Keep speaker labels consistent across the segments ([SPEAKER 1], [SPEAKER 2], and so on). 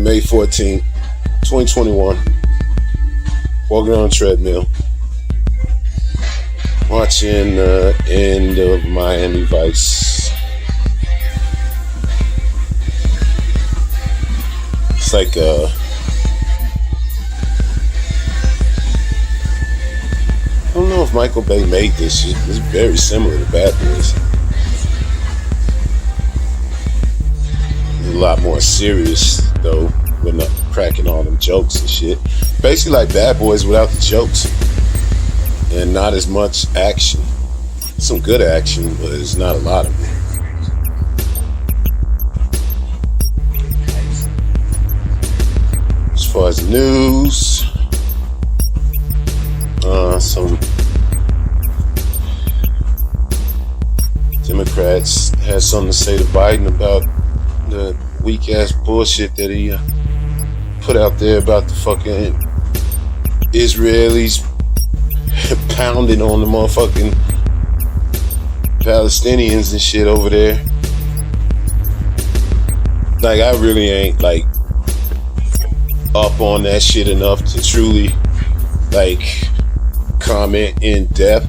[SPEAKER 1] May 14th, 2021. Walking on a treadmill. Watching the end of Miami Vice. It's like I don't know if Michael Bay made this shit. It's very similar to Bad Boys. It's a lot more serious though, with not cracking all them jokes and shit. Basically like Bad Boys without the jokes. And not as much action. Some good action, but there's not a lot of it. As far as news, some Democrats had something to say to Biden about the weak ass bullshit that he put out there about the fucking Israelis pounding on the motherfucking Palestinians and shit over there. Like, I really ain't like up on that shit enough to truly like comment in depth,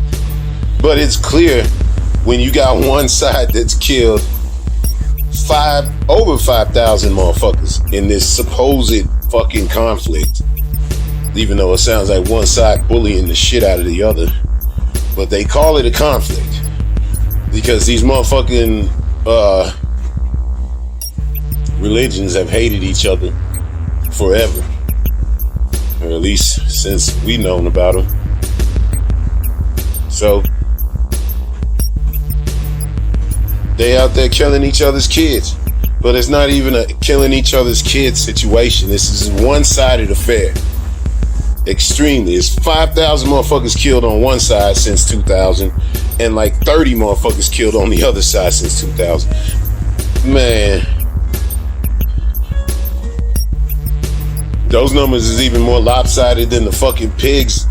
[SPEAKER 1] but it's clear when you got one side that's killed over 5,000 motherfuckers in this supposed fucking conflict, even though it sounds like one side bullying the shit out of the other, but they call it a conflict because these motherfucking religions have hated each other forever, or at least since we known about them. So they out there killing each other's kids, but it's not even a killing each other's kids situation. This is a one-sided affair. Extremely. It's 5,000 motherfuckers killed on one side since 2000, and like 30 motherfuckers killed on the other side since 2000. Man, those numbers is even more lopsided than the fucking pigs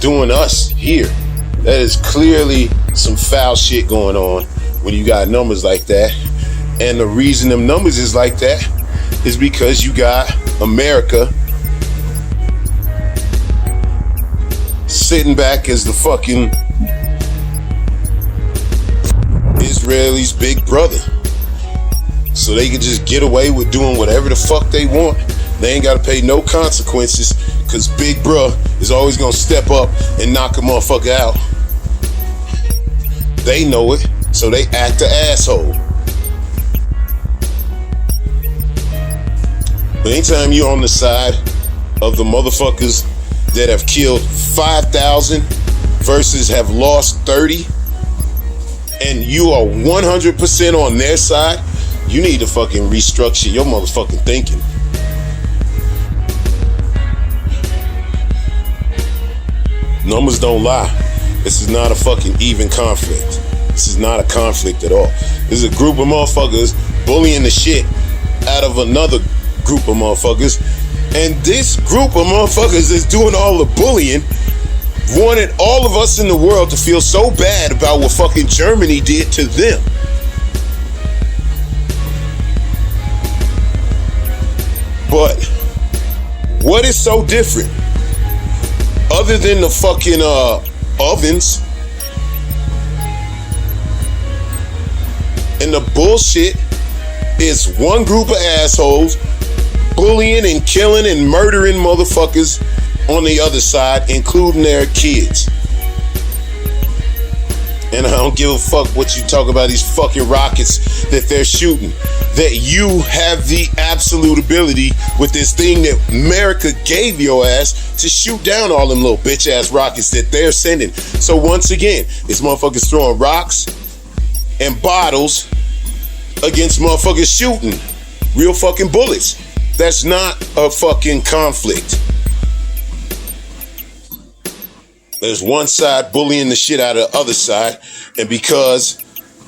[SPEAKER 1] doing us here. That is clearly some foul shit going on when you got numbers like that. And the reason them numbers is like that is because you got America sitting back as the fucking Israelis' big brother. So they can just get away with doing whatever the fuck they want. They ain't gotta pay no consequences, cause big bruh is always gonna step up and knock a motherfucker out. They know it, so they act an asshole. But anytime you're on the side of the motherfuckers that have killed 5,000 versus have lost 30, and you are 100% on their side, you need to fucking restructure your motherfucking thinking. Numbers don't lie. This is not a fucking even conflict. This is not a conflict at all. This is a group of motherfuckers bullying the shit out of another group of motherfuckers. And this group of motherfuckers that's doing all the bullying wanted all of us in the world to feel so bad about what fucking Germany did to them. But what is so different? Other than the fucking ovens and the bullshit, is one group of assholes bullying and killing and murdering motherfuckers on the other side, including their kids. And I don't give a fuck what you talk about these fucking rockets that they're shooting. That you have the absolute ability with this thing that America gave your ass to shoot down all them little bitch ass rockets that they're sending. So once again, it's motherfuckers throwing rocks and bottles against motherfuckers shooting real fucking bullets. That's not a fucking conflict. There's one side bullying the shit out of the other side, and because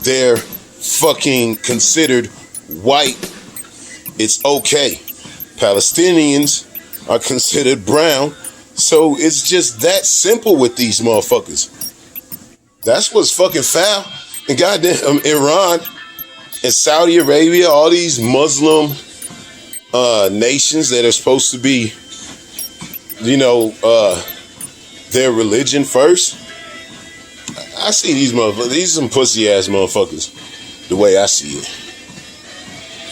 [SPEAKER 1] they're fucking considered white, it's okay. Palestinians are considered brown, so it's just that simple with these motherfuckers. That's what's fucking foul. And goddamn Iran and Saudi Arabia, all these Muslim nations that are supposed to be, their religion first. I see these motherfuckers. These some pussy ass motherfuckers. The way I see it.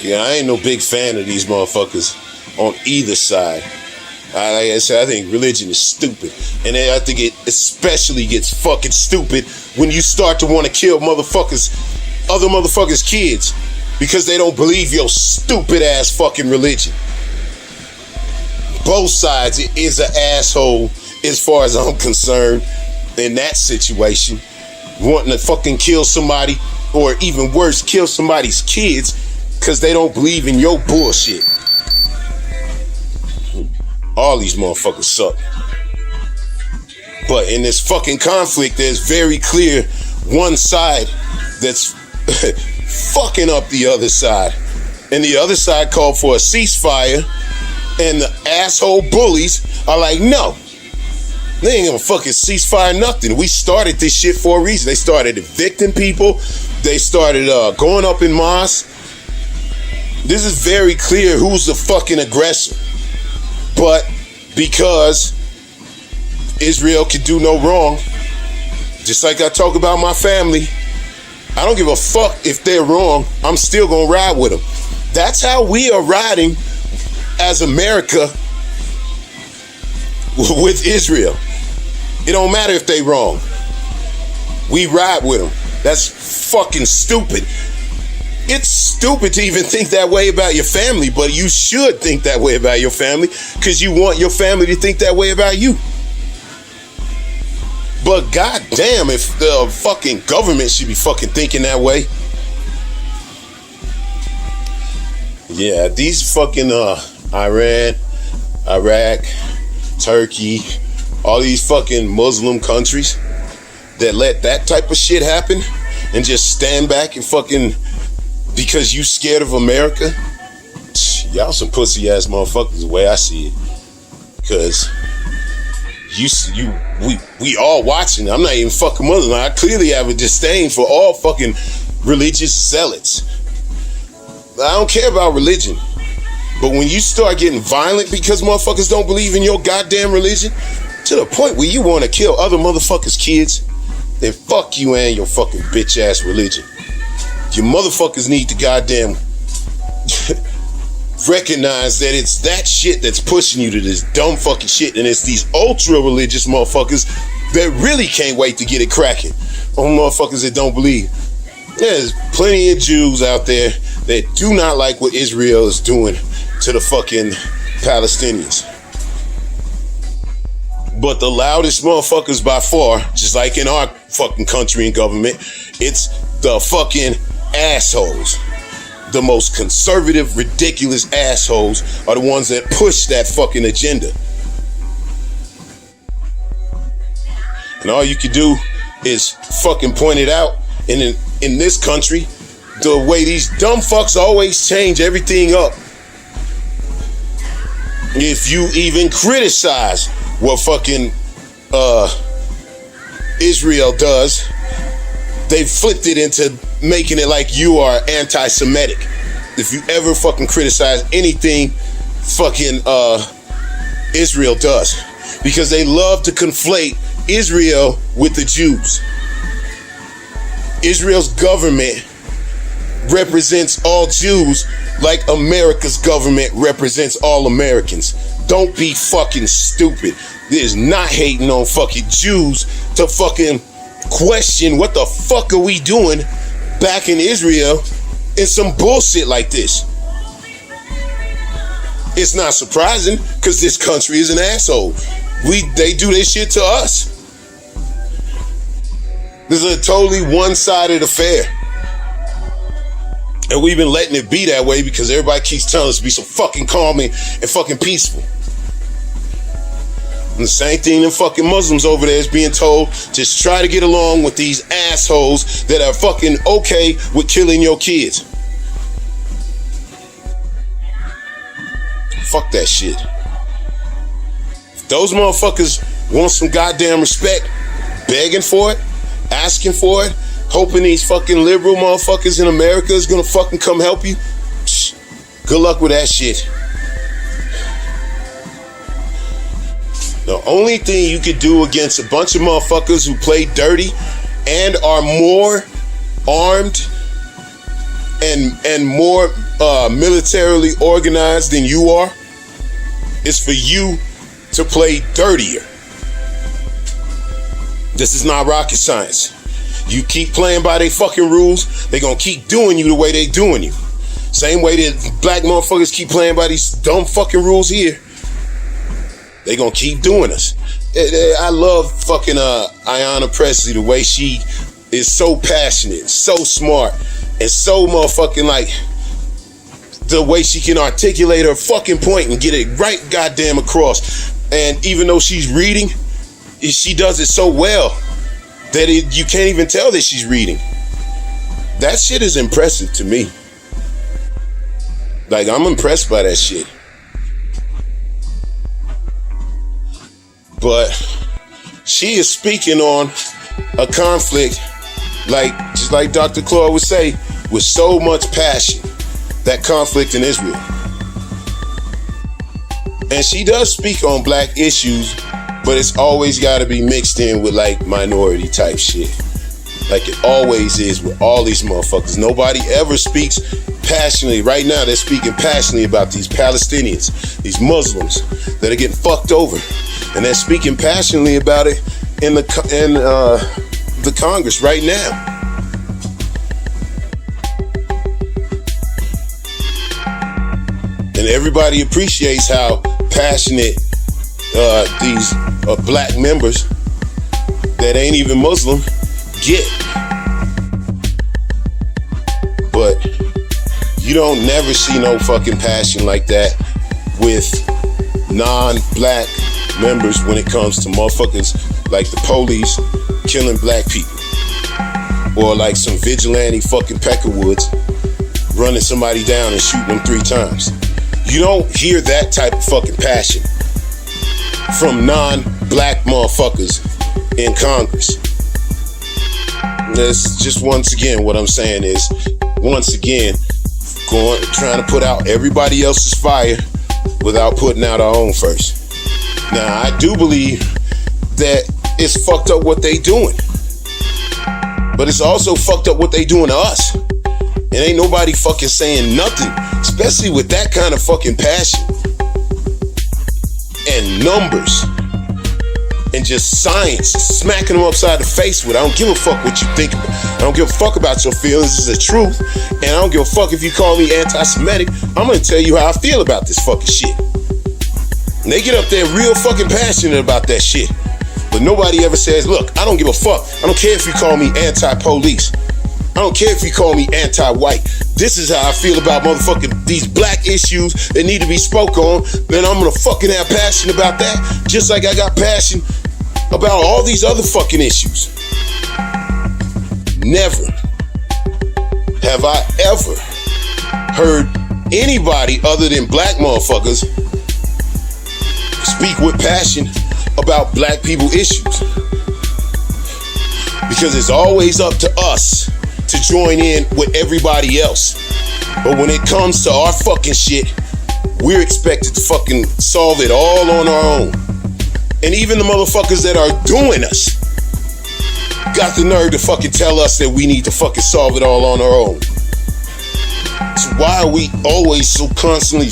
[SPEAKER 1] Yeah, I ain't no big fan of these motherfuckers on either side. Like I said, I think religion is stupid. And I think it especially gets fucking stupid when you start to want to kill other motherfuckers' kids because they don't believe your stupid ass fucking religion. Both sides is an asshole as far as I'm concerned in that situation. Wanting to fucking kill somebody, or even worse, kill somebody's kids because they don't believe in your bullshit. All these motherfuckers suck. But in this fucking conflict, there's very clear one side that's fucking up the other side. And the other side called for a ceasefire, and the asshole bullies are like, no. They ain't gonna fucking ceasefire nothing. We started this shit for a reason. They started evicting people. They started going up in mosques. This is very clear who's the fucking aggressor. But because Israel can do no wrong, just like I talk about my family, I don't give a fuck if they're wrong. I'm still gonna ride with them. That's how we are riding as America with Israel. It don't matter if they wrong. We ride with them. That's fucking stupid. It's stupid to even think that way about your family, but you should think that way about your family because you want your family to think that way about you. But goddamn, if the fucking government should be fucking thinking that way. Yeah, these fucking Iran, Iraq, Turkey, all these fucking Muslim countries that let that type of shit happen and just stand back and fucking because you scared of America. Y'all some pussy ass motherfuckers the way I see it. Cause we all watching. I'm not even fucking Muslim. I clearly have a disdain for all fucking religious zealots. I don't care about religion. But when you start getting violent because motherfuckers don't believe in your goddamn religion, to the point where you want to kill other motherfuckers' kids, then fuck you and your fucking bitch ass religion. You motherfuckers need to goddamn recognize that it's that shit that's pushing you to this dumb fucking shit, and it's these ultra religious motherfuckers that really can't wait to get it cracking on motherfuckers that don't believe. There's plenty of Jews out there that do not like what Israel is doing to the fucking Palestinians. But the loudest motherfuckers by far, just like in our fucking country and government, it's the fucking assholes. The most conservative, ridiculous assholes are the ones that push that fucking agenda. And all you can do is fucking point it out. And in this country, the way these dumb fucks always change everything up. If you even criticize what fucking Israel does, they flipped it into making it like you are anti-Semitic. If you ever fucking criticize anything fucking Israel does, because they love to conflate Israel with the Jews. Israel's government represents all Jews like America's government represents all Americans. Don't be fucking stupid. There's not hating on fucking Jews to fucking question what the fuck are we doing back in Israel in some bullshit like this. It's not surprising because this country is an asshole. They do this shit to us. This is a totally one-sided affair. And we've been letting it be that way because everybody keeps telling us to be so fucking calm and fucking peaceful. And the same thing the fucking Muslims over there is being told, just try to get along with these assholes that are fucking okay with killing your kids. Fuck that shit. If those motherfuckers want some goddamn respect, begging for it, asking for it, hoping these fucking liberal motherfuckers in America is gonna fucking come help you, good luck with that shit. The only thing you could do against a bunch of motherfuckers who play dirty and are more armed and more militarily organized than you are is for you to play dirtier. This is not rocket science. You keep playing by their fucking rules, they gonna keep doing you the way they doing you. Same way that black motherfuckers keep playing by these dumb fucking rules here, they gonna keep doing us. I love fucking Ayanna Presley, the way she is so passionate, so smart, and so motherfucking like the way she can articulate her fucking point and get it right goddamn across. And even though she's reading, she does it so well that you can't even tell that she's reading. That shit is impressive to me. Like, I'm impressed by that shit. But she is speaking on a conflict, like, just like Dr. Claude would say, with so much passion. That conflict in Israel. And she does speak on black issues, but it's always got to be mixed in with like minority type shit. Like it always is with all these motherfuckers. Nobody ever speaks passionately. Right now, they're speaking passionately about these Palestinians, these Muslims that are getting fucked over. And they're speaking passionately about it in the Congress right now. And everybody appreciates how passionate these black members that ain't even Muslim get. But you don't never see no fucking passion like that with non-black members when it comes to motherfuckers like the police killing black people. Or like some vigilante fucking Peckerwoods running somebody down and shooting them 3 times. You don't hear that type of fucking passion from non-black motherfuckers in Congress. That's just once again what I'm saying is, once again, trying to put out everybody else's fire without putting out our own first. Now, I do believe that it's fucked up what they doing, but it's also fucked up what they doing to us. And ain't nobody fucking saying nothing, especially with that kind of fucking passion and numbers and just science, smacking them upside the face with. I don't give a fuck what you think about. I don't give a fuck about your feelings. This is the truth. And I don't give a fuck if you call me anti-Semitic. I'm gonna tell you how I feel about this fucking shit. And they get up there real fucking passionate about that shit. But nobody ever says, look, I don't give a fuck. I don't care if you call me anti-police. I don't care if you call me anti-white. This is how I feel about motherfucking these black issues that need to be spoke on. Then I'm gonna fucking have passion about that, just like I got passion about all these other fucking issues. Never have I ever heard anybody other than black motherfuckers speak with passion about black people issues. Because it's always up to us to join in with everybody else. But when it comes to our fucking shit, we're expected to fucking solve it all on our own. And even the motherfuckers that are doing us got the nerve to fucking tell us that we need to fucking solve it all on our own. So why are we always so constantly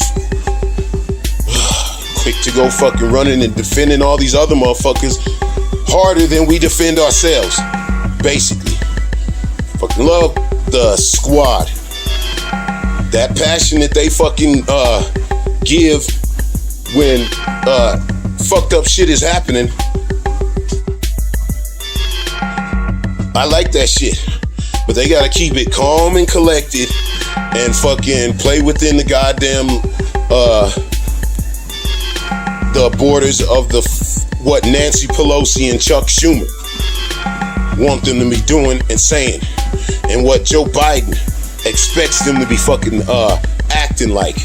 [SPEAKER 1] quick to go fucking running and defending all these other motherfuckers harder than we defend ourselves? Basically. Fucking love the squad. That passion that they fucking give when fucked up shit is happening. I like that shit. But they gotta keep it calm and collected and fucking play within the goddamn the borders of what Nancy Pelosi and Chuck Schumer want them to be doing and saying, and what Joe Biden expects them to be fucking acting like.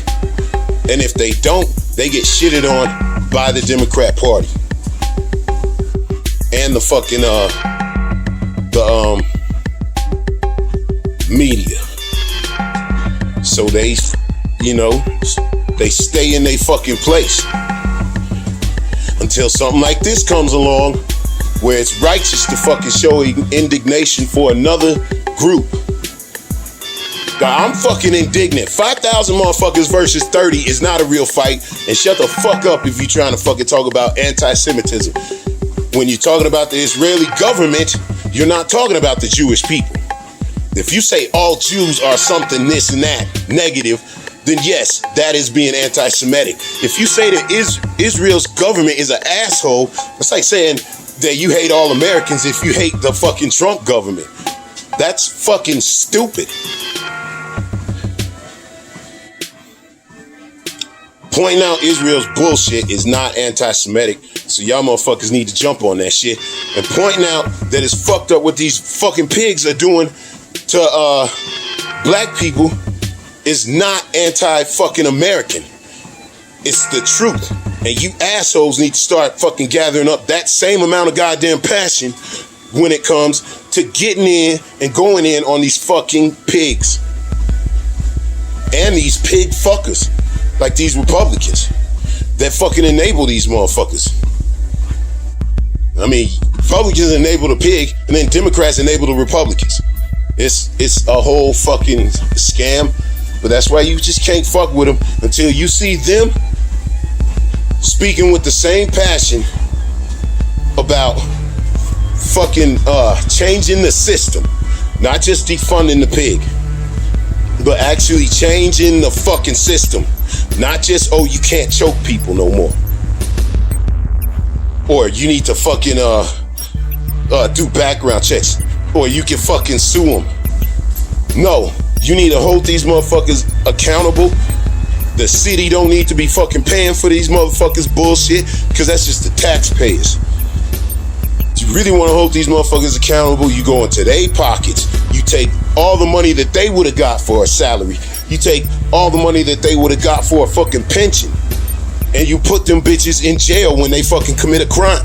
[SPEAKER 1] And if they don't, they get shitted on by the Democrat Party and the fucking media. So they, they stay in their fucking place until something like this comes along where it's righteous to fucking show indignation for another group. Now, I'm fucking indignant. 5,000 motherfuckers versus 30 is not a real fight. And shut the fuck up if you're trying to fucking talk about anti-Semitism. When you're talking about the Israeli government, you're not talking about the Jewish people. If you say all Jews are something this and that negative, then yes, that is being anti-Semitic. If you say that Israel's government is an asshole, it's like saying that you hate all Americans if you hate the fucking Trump government. That's fucking stupid. Pointing out Israel's bullshit is not anti-Semitic, so y'all motherfuckers need to jump on that shit. And pointing out that it's fucked up what these fucking pigs are doing to black people is not anti-fucking American. It's the truth. And you assholes need to start fucking gathering up that same amount of goddamn passion when it comes to getting in and going in on these fucking pigs. And these pig fuckers. Like these Republicans that fucking enable these motherfuckers. I mean, Republicans enable the pig, and then Democrats enable the Republicans. It's a whole fucking scam, but that's why you just can't fuck with them until you see them speaking with the same passion about fucking changing the system, not just defunding the pig, but actually changing the fucking system. Not just, oh, you can't choke people no more. Or you need to fucking do background checks. Or you can fucking sue them. No, you need to hold these motherfuckers accountable. The city don't need to be fucking paying for these motherfuckers bullshit, because that's just the taxpayers. If you really want to hold these motherfuckers accountable, you go into their pockets. You take all the money that they would have got for a salary. You take all the money that they would have got for a fucking pension, and you put them bitches in jail when they fucking commit a crime.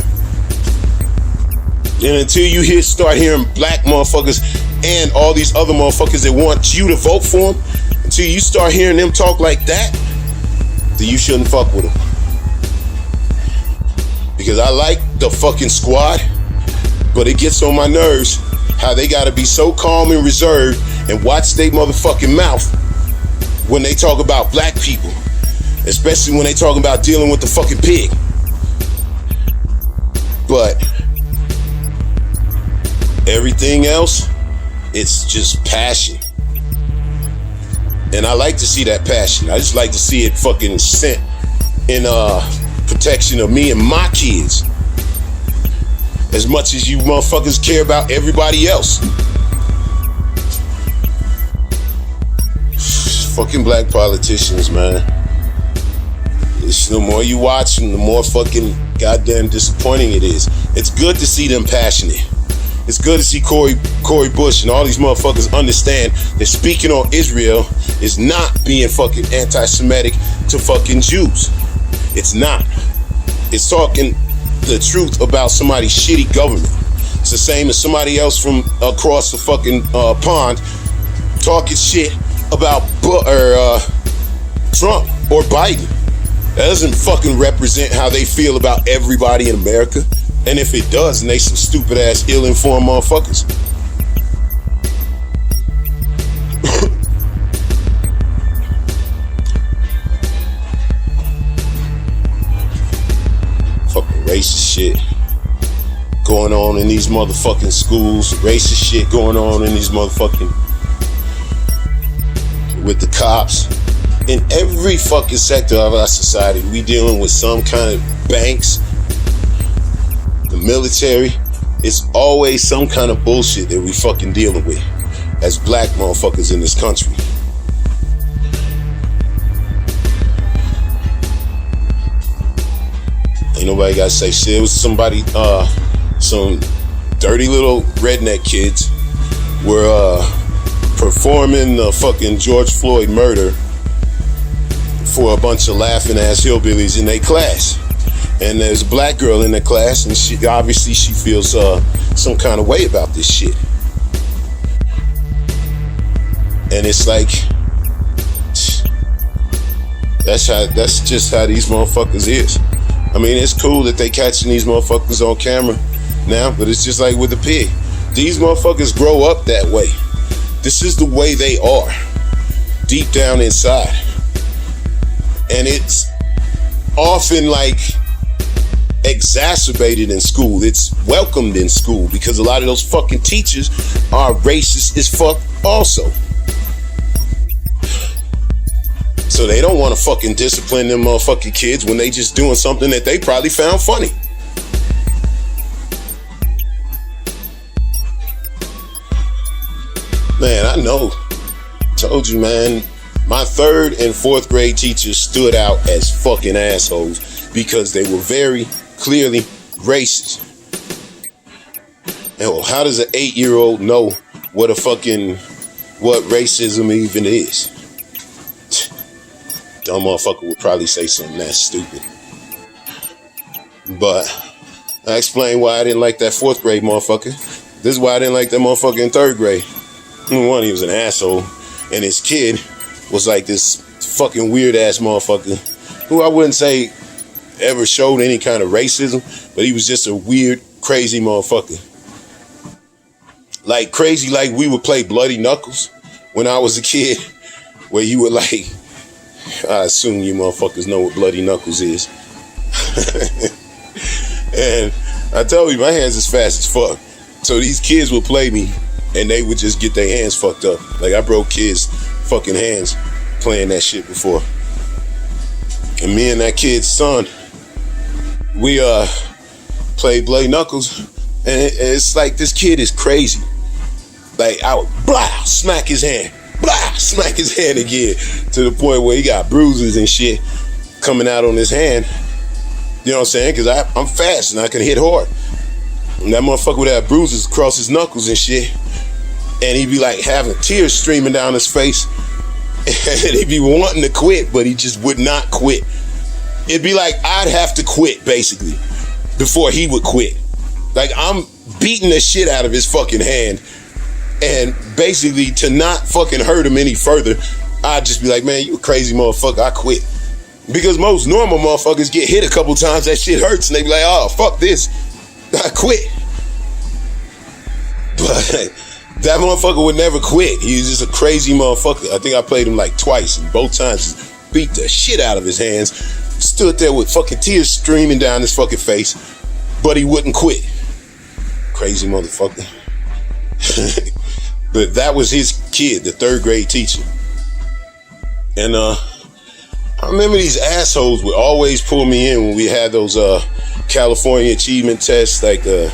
[SPEAKER 1] And until you start hearing black motherfuckers and all these other motherfuckers that want you to vote for them, until you start hearing them talk like that, then you shouldn't fuck with them. Because I like the fucking squad, but it gets on my nerves how they gotta be so calm and reserved and watch their motherfucking mouth when they talk about black people, especially when they talk about dealing with the fucking pig. But everything else, it's just passion. And I like to see that passion. I just like to see it fucking sent in protection of me and my kids, as much as you motherfuckers care about everybody else. Fucking black politicians, man. The more you watch them, the more fucking goddamn disappointing it is. It's good to see them passionate. It's good to see Cori Bush and all these motherfuckers understand that speaking on Israel is not being fucking anti-Semitic to fucking Jews. It's not. It's talking the truth about somebody's shitty government. It's the same as somebody else from across the fucking pond talking shit about Trump or Biden. That doesn't fucking represent how they feel about everybody in America. And if it does, then they some stupid ass ill-informed motherfuckers. Fucking racist shit going on in these motherfucking schools. Racist shit going on in these motherfucking, with the cops. In every fucking sector of our society, we dealing with some kind of banks, the military. It's always some kind of bullshit that we fucking dealing with as black motherfuckers in this country. Ain't nobody gotta say shit. It was somebody, some dirty little redneck kids were performing the fucking George Floyd murder for a bunch of laughing ass hillbillies in their class. And there's a black girl in the class, and she feels some kind of way about this shit. And it's like, that's just how these motherfuckers is. I mean, it's cool that they catching these motherfuckers on camera now, but it's just like with the pig. These motherfuckers grow up that way. This is the way they are, deep down inside. And it's often like exacerbated in school. It's welcomed in school because a lot of those fucking teachers are racist as fuck also. So they don't want to fucking discipline them motherfucking kids when they just doing something that they probably found funny. Man, I know. Told you, man. My 3rd and 4th grade teachers stood out as fucking assholes because they were very clearly racist. And well, how does an 8-year-old know what racism even is? Dumb motherfucker would probably say something that stupid. But I explained why I didn't like that 4th grade motherfucker. This is why I didn't like that motherfucker in 3rd grade. Number one, he was an asshole, and his kid was like this fucking weird ass motherfucker who I wouldn't say ever showed any kind of racism, but he was just a weird, crazy motherfucker. Like crazy, like we would play Bloody Knuckles when I was a kid, where you would like, I assume you motherfuckers know what Bloody Knuckles is. And I tell you, my hands is fast as fuck. So these kids would play me and they would just get their hands fucked up. Like I broke kids' fucking hands playing that shit before. And me and that kid's son, we played Bloody Knuckles, and it's like this kid is crazy. Like I would smack his hand, smack his hand again, to the point where he got bruises and shit coming out on his hand. You know what I'm saying? Because I'm fast and I can hit hard. And that motherfucker would have bruises across his knuckles and shit. And he'd be like having tears streaming down his face. And he'd be wanting to quit, but he just would not quit. It'd be like I'd have to quit, basically, before he would quit. Like I'm beating the shit out of his fucking hand. And basically, to not fucking hurt him any further, I'd just be like, man, you a crazy motherfucker, I quit. Because most normal motherfuckers get hit a couple times, that shit hurts, and they be like, oh, fuck this, I quit. But that motherfucker would never quit. He was just a crazy motherfucker. I think I played him like twice, and both times just beat the shit out of his hands. Stood there with fucking tears streaming down his fucking face, but he wouldn't quit. Crazy motherfucker. But that was his kid, the 3rd grade teacher. And I remember these assholes would always pull me in when we had those California achievement tests, like I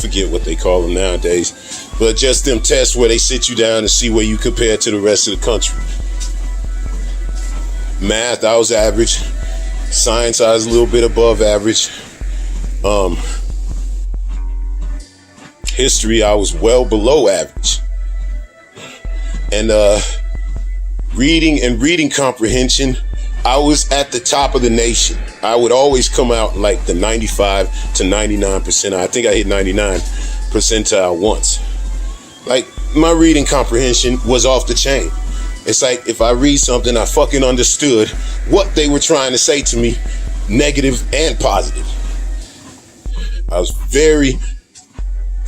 [SPEAKER 1] forget what they call them nowadays, but just them tests where they sit you down and see where you compare to the rest of the country. Math, I was average. Science, I was a little bit above average. History, I was well below average. And reading comprehension, I was at the top of the nation. I would always come out like the 95 to 99%. I think I hit 99 percentile once. Like my reading comprehension was off the chain. It's like if I read something, I fucking understood what they were trying to say to me, negative and positive. I was very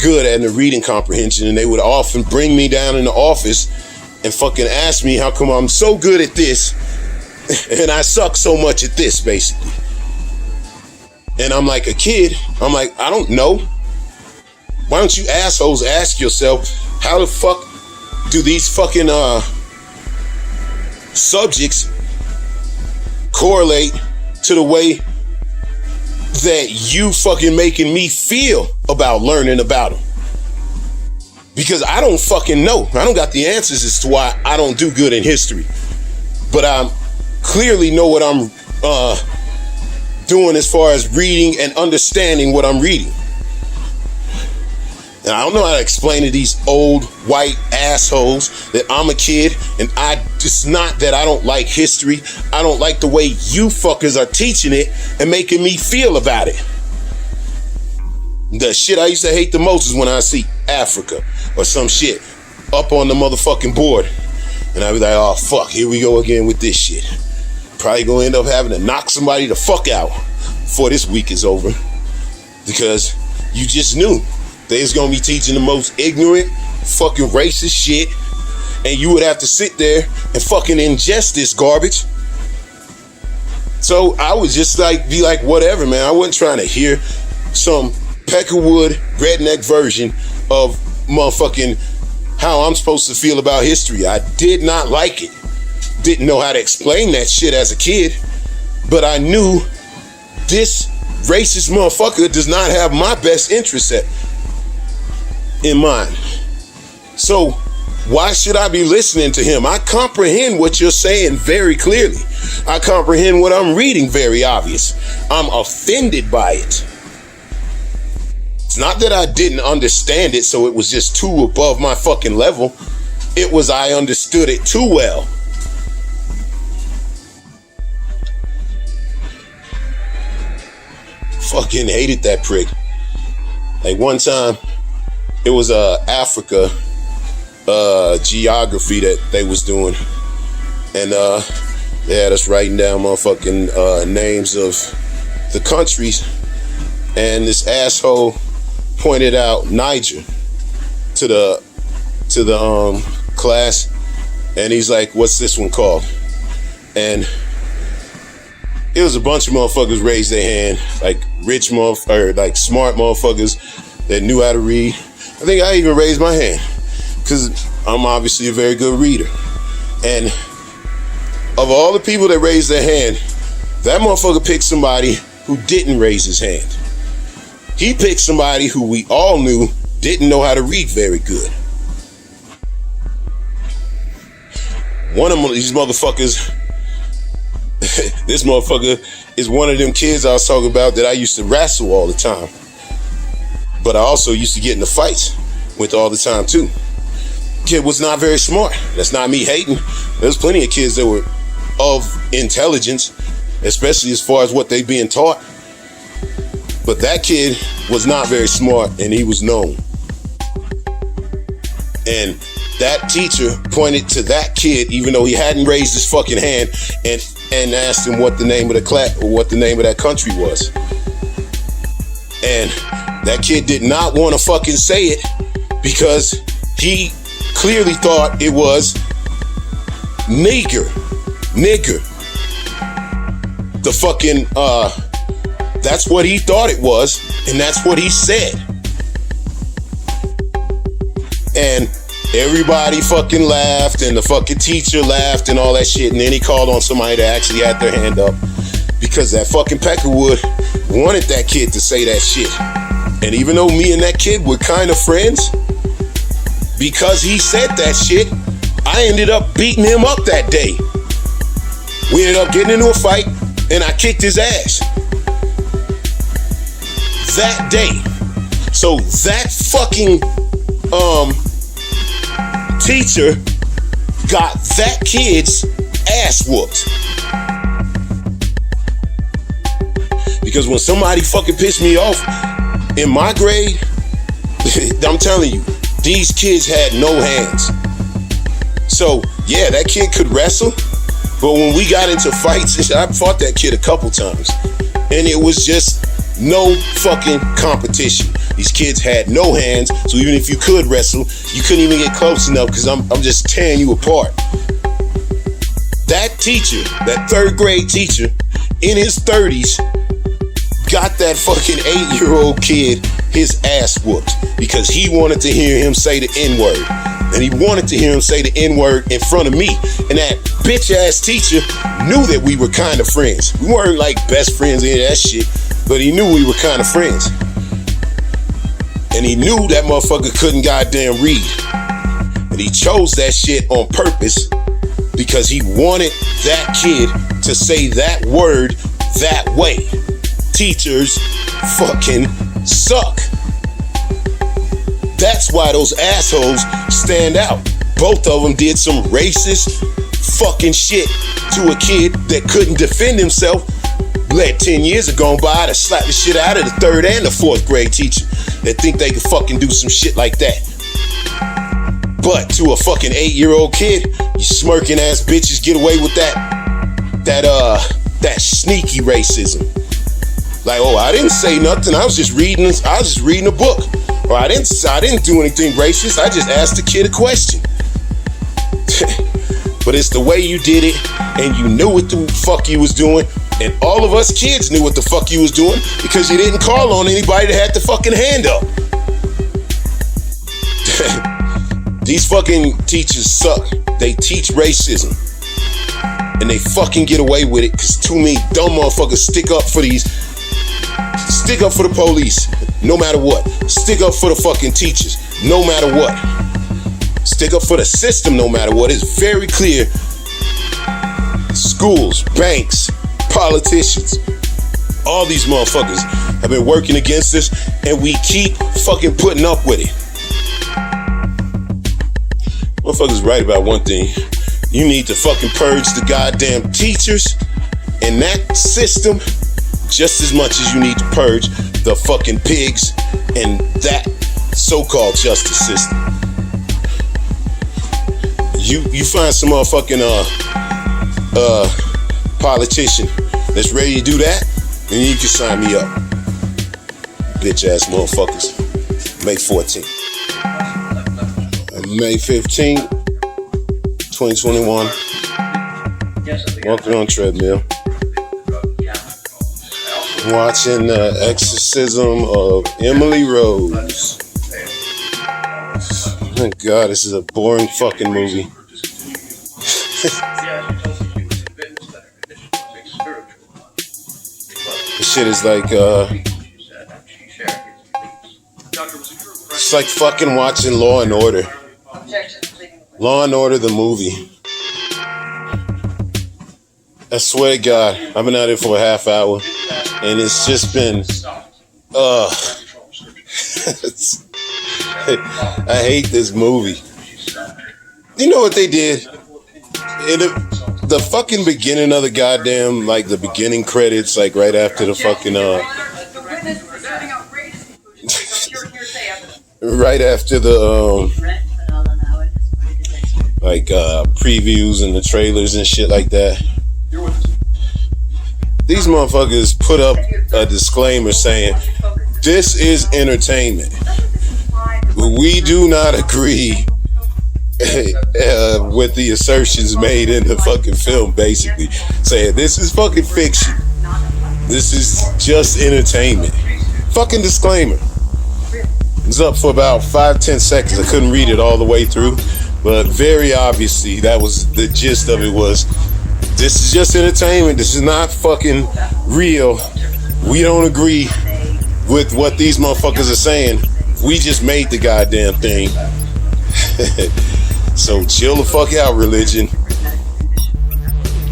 [SPEAKER 1] good at the reading comprehension, and they would often bring me down in the office and fucking ask me how come I'm so good at this and I suck so much at this, basically. And I'm like a kid, I'm like, I don't know. Why don't you assholes ask yourself, how the fuck do these fucking subjects correlate to the way that you fucking making me feel about learning about them? Because I don't fucking know. I don't got the answers as to why I don't do good in history. But I clearly know what I'm doing as far as reading and understanding what I'm reading. And I don't know how to explain to these old white assholes that I'm a kid, and it's not that I don't like history. I don't like the way you fuckers are teaching it and making me feel about it. The shit I used to hate the most is when I see Africa or some shit up on the motherfucking board. And I be like, oh fuck, here we go again with this shit. Probably gonna end up having to knock somebody the fuck out before this week is over, because you just knew they was gonna be teaching the most ignorant, fucking racist shit, and you would have to sit there and fucking ingest this garbage. So I would just be like, whatever, man. I wasn't trying to hear some Peckerwood redneck version of motherfucking how I'm supposed to feel about history. I did not like it. Didn't know how to explain that shit as a kid, but I knew this racist motherfucker does not have my best interest in mind. So why should I be listening to him? I comprehend what you're saying very clearly. I comprehend what I'm reading very obvious. I'm offended by it. It's not that I didn't understand it, so it was just too above my fucking level. It was I understood it too well. Fucking hated that prick. Like one time, it was Africa geography that they was doing, and they had us writing down motherfucking names of the countries, and this asshole pointed out Niger to the class, and he's like, "What's this one called?" And it was a bunch of motherfuckers raised their hand, like rich motherfuckers, like smart motherfuckers that knew how to read. I think I even raised my hand because I'm obviously a very good reader. And of all the people that raised their hand, that motherfucker picked somebody who didn't raise his hand. He picked somebody who we all knew didn't know how to read very good. One of these motherfuckers, this motherfucker is one of them kids I was talking about that I used to wrestle all the time. But I also used to get into fights with all the time too. Kid was not very smart. That's not me hating. There's plenty of kids that were of intelligence, especially as far as what they being taught. But that kid was not very smart, and he was known. And that teacher pointed to that kid, even though he hadn't raised his fucking hand, and asked him what the name of the class or what the name of that country was. And that kid did not want to fucking say it because he clearly thought it was nigger. The fucking, that's what he thought it was, and that's what he said. And everybody fucking laughed, and the fucking teacher laughed and all that shit, and then he called on somebody that actually had their hand up because that fucking Peckerwood wanted that kid to say that shit. And even though me and that kid were kind of friends, because he said that shit, I ended up beating him up that day. We ended up getting into a fight, and I kicked his ass that day. So that fucking teacher got that kid's ass whooped. Because when somebody fucking pissed me off in my grade, I'm telling you, these kids had no hands. So yeah, that kid could wrestle, but when we got into fights, I fought that kid a couple times, and it was just no fucking competition. These kids had no hands, so even if you could wrestle, you couldn't even get close enough because I'm just tearing you apart. That teacher, that third grade teacher, in his 30s, got that fucking 8-year-old kid his ass whooped because he wanted to hear him say the N-word. And he wanted to hear him say the N-word in front of me. And that bitch-ass teacher knew that we were kind of friends. We weren't like best friends or any of that shit, but he knew we were kind of friends. And he knew that motherfucker couldn't goddamn read. And he chose that shit on purpose because he wanted that kid to say that word that way. Teachers fucking suck. That's why those assholes stand out. Both of them did some racist fucking shit to a kid that couldn't defend himself. Let 10 years ago by to slap the shit out of the 3rd and the 4th grade teacher that think they can fucking do some shit like that. But to a fucking 8-year-old kid, you smirking ass bitches get away with that. that sneaky racism. Like, oh, I didn't say nothing. I was just reading a book. Or I didn't do anything racist. I just asked the kid a question. But it's the way you did it, and you knew what the fuck you was doing, and all of us kids knew what the fuck you was doing because you didn't call on anybody that had the fucking hand up. These fucking teachers suck. They teach racism, and they fucking get away with it because too many dumb motherfuckers stick up for the police, no matter what. Stick up for the fucking teachers, no matter what. Stick up for the system, no matter what. It's very clear. Schools, banks, politicians, all these motherfuckers have been working against us, and we keep fucking putting up with it. Motherfuckers right about one thing. You need to fucking purge the goddamn teachers and that system just as much as you need to purge the fucking pigs and that so-called justice system. You find some motherfucking politician that's ready to do that, and you can sign me up. Bitch ass motherfuckers. May 14th. May 15th, 2021. Walking on treadmill. Watching the exorcism of Emily Rose. Oh God, this is a boring fucking movie. This shit is like, it's like fucking watching Law and Order. Law and Order, the movie. I swear to God, I've been out here for a half hour, and it's just been, I hate this movie. You know what they did? In the fucking beginning of the goddamn, like the beginning credits, like right after the fucking, right after the, like, previews and the trailers and shit like that. These motherfuckers put up a disclaimer saying, this is entertainment. We do not agree with the assertions made in the fucking film, basically. Saying, this is fucking fiction. This is just entertainment. Fucking disclaimer. It was up for about 5-10 seconds. I couldn't read it all the way through. But very obviously, that was the gist of it was, this is just entertainment. This is not fucking real. We don't agree with what these motherfuckers are saying. We just made the goddamn thing. So chill the fuck out, religion.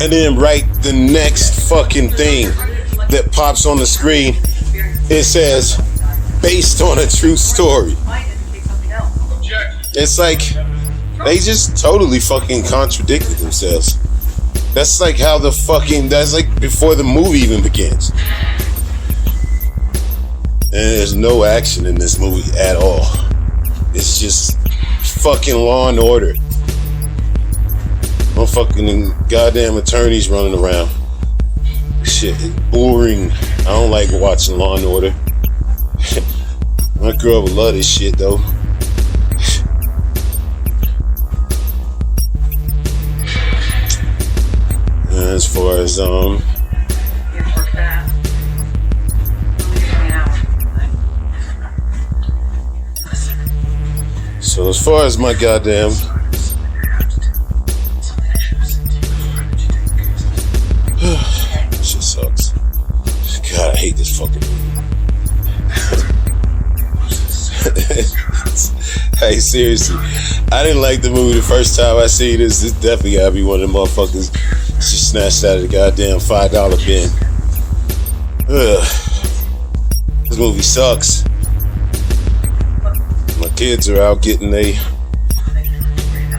[SPEAKER 1] And then right the next fucking thing that pops on the screen, it says, based on a true story. It's like, they just totally fucking contradicted themselves. That's like how that's like before the movie even begins. And there's no action in this movie at all. It's just fucking Law and Order. No fucking goddamn attorneys running around. Shit, it's boring. I don't like watching Law and Order. My girl would love this shit though. As far as so as far as my goddamn shit sucks. God, I hate this fucking movie. Hey, seriously, I didn't like the movie the first time I seen this. This definitely gotta be one of the motherfuckers she snatched out of the goddamn $5 bin. Ugh. This movie sucks. My kids are out getting a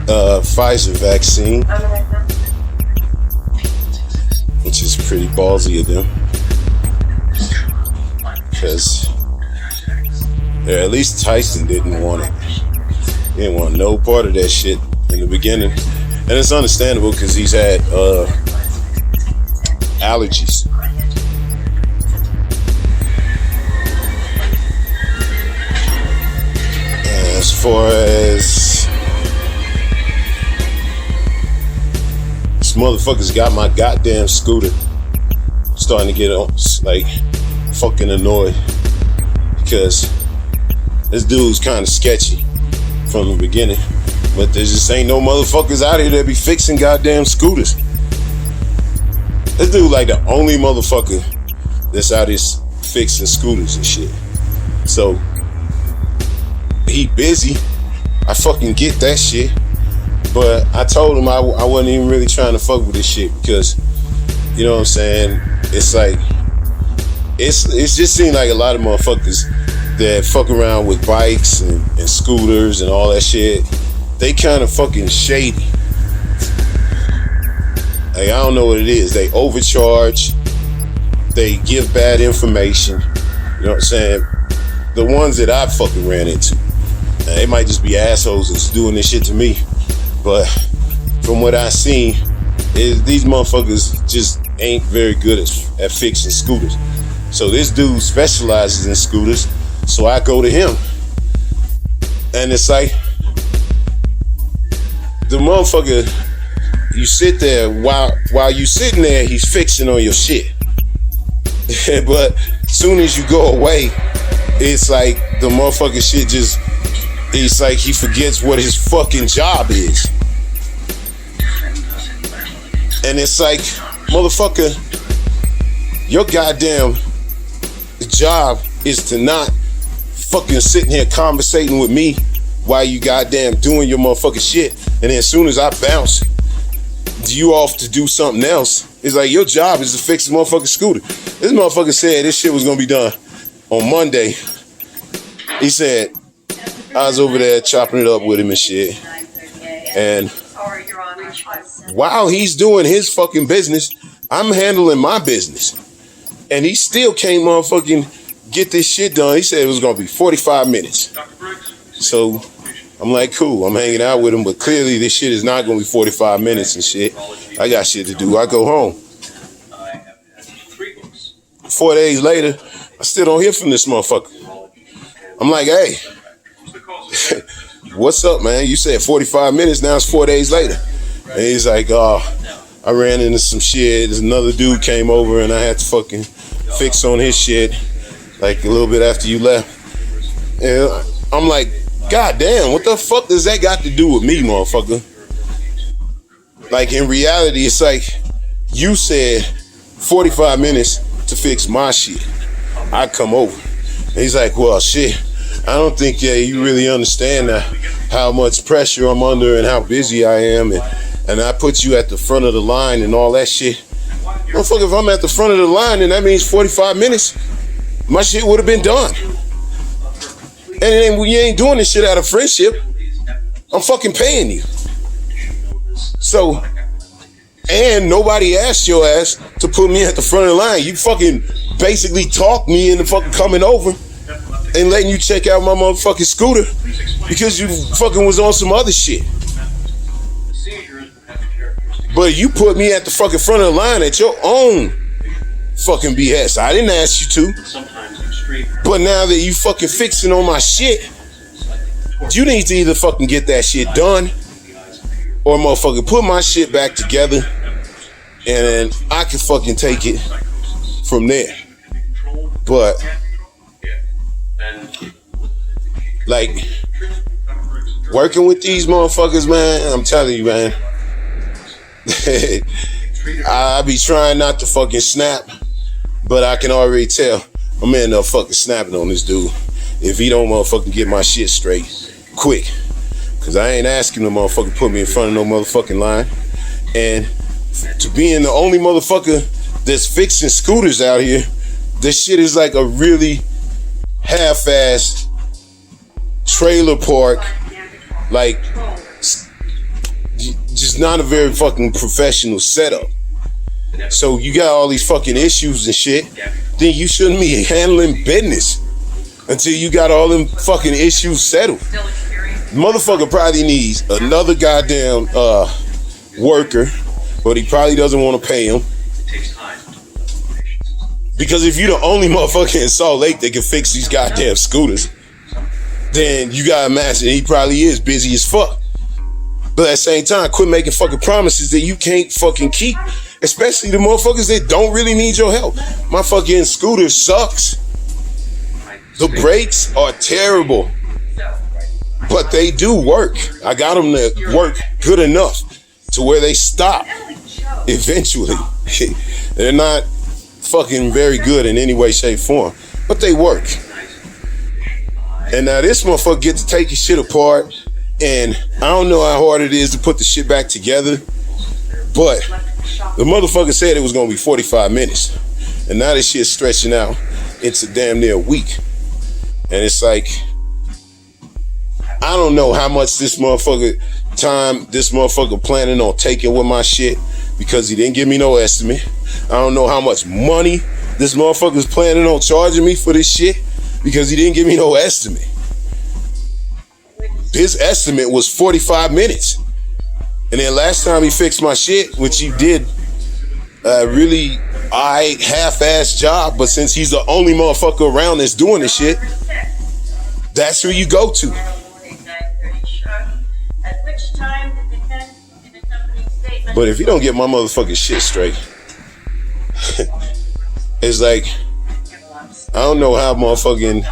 [SPEAKER 1] Pfizer vaccine, which is pretty ballsy of them. Because at least Tyson didn't want it. He didn't want no part of that shit in the beginning. And it's understandable because he's had allergies. As far as this motherfucker's got my goddamn scooter starting to get on, like, fucking annoyed because this dude's kind of sketchy from the beginning, but there just ain't no motherfuckers out here that be fixing goddamn scooters. This dude like the only motherfucker that's out here fixing scooters and shit. So he busy. I fucking get that shit. But I told him I wasn't even really trying to fuck with this shit because, you know what I'm saying? It's like, it's just seemed like a lot of motherfuckers that fuck around with bikes and scooters and all that shit, they kind of fucking shady. Like, I don't know what it is. They overcharge. They give bad information. You know what I'm saying? The ones that I fucking ran into, they might just be assholes that's doing this shit to me. But from what I seen, these motherfuckers just ain't very good at fixing scooters. So this dude specializes in scooters, so I go to him. And it's like, the motherfucker, you sit there, while you sitting there, he's fixing on your shit. But as soon as you go away, it's like the motherfucker shit just, it's like he forgets what his fucking job is. And it's like, motherfucker, your goddamn job is to not fucking sitting here conversating with me while you goddamn doing your motherfucking shit. And then as soon as I bounce, you off to do something else. It's like your job is to fix the motherfucking scooter. This motherfucker said this shit was gonna be done on Monday. He said, I was over there chopping it up with him and shit. And while he's doing his fucking business, I'm handling my business. And he still can't motherfucking get this shit done. He said it was gonna be 45 minutes. So I'm like, cool, I'm hanging out with him, but clearly this shit is not gonna be 45 minutes and shit. I got shit to do. I go home. 4 days later, I still don't hear from this motherfucker. I'm like, hey, what's up, man? You said 45 minutes, now it's 4 days later. And he's like, oh, I ran into some shit. There's another dude came over and I had to fucking fix on his shit like a little bit after you left. And I'm like, God damn, what the fuck does that got to do with me, motherfucker? Like, in reality, it's like you said 45 minutes to fix my shit. I come over. And he's like, well, shit, I don't think you really understand how much pressure I'm under and how busy I am. And I put you at the front of the line and all that shit. Motherfucker, if I'm at the front of the line, then that means 45 minutes, my shit would have been done. And then when you ain't doing this shit out of friendship, I'm fucking paying you. So, and nobody asked your ass to put me at the front of the line. You fucking basically talked me into fucking coming over and letting you check out my motherfucking scooter because you fucking was on some other shit. But you put me at the fucking front of the line at your own fucking BS. I didn't ask you to. But now that you fucking fixing on my shit, you need to either fucking get that shit done or motherfucking put my shit back together and then I can fucking take it from there. But like, working with these motherfuckers, man, I'm telling you, man, I be trying not to fucking snap, but I can already tell I'm end up fucking snapping on this dude if he don't motherfucking get my shit straight quick. Cause I ain't asking the motherfucker put me in front of no motherfucking line. And to being the only motherfucker that's fixing scooters out here, this shit is like a really half-assed trailer park, like just not a very fucking professional setup. So you got all these fucking issues and shit, then you shouldn't be handling business until you got all them fucking issues settled. Motherfucker probably needs another goddamn worker, but he probably doesn't want to pay him. Because if you're the only motherfucker in Salt Lake that can fix these goddamn scooters, then you gotta imagine he probably is busy as fuck. But at the same time, quit making fucking promises that you can't fucking keep. Especially the motherfuckers that don't really need your help. My fucking scooter sucks. The brakes are terrible. But they do work. I got them to work good enough to where they stop eventually. They're not fucking very good in any way, shape, form. But they work. And now this motherfucker get to take his shit apart. And I don't know how hard it is to put the shit back together. But the motherfucker said it was going to be 45 minutes. And now this shit's stretching out into damn near a week. And it's like, I don't know how much this motherfucker planning on taking with my shit, because he didn't give me no estimate. I don't know how much money this motherfucker's planning on charging me for this shit, because he didn't give me no estimate. His estimate was 45 minutes. And then last time he fixed my shit, which he did a really half-ass job, but since he's the only motherfucker around that's doing this shit, that's who you go to. But if you don't get my motherfucking shit straight, it's like, I don't know how motherfucking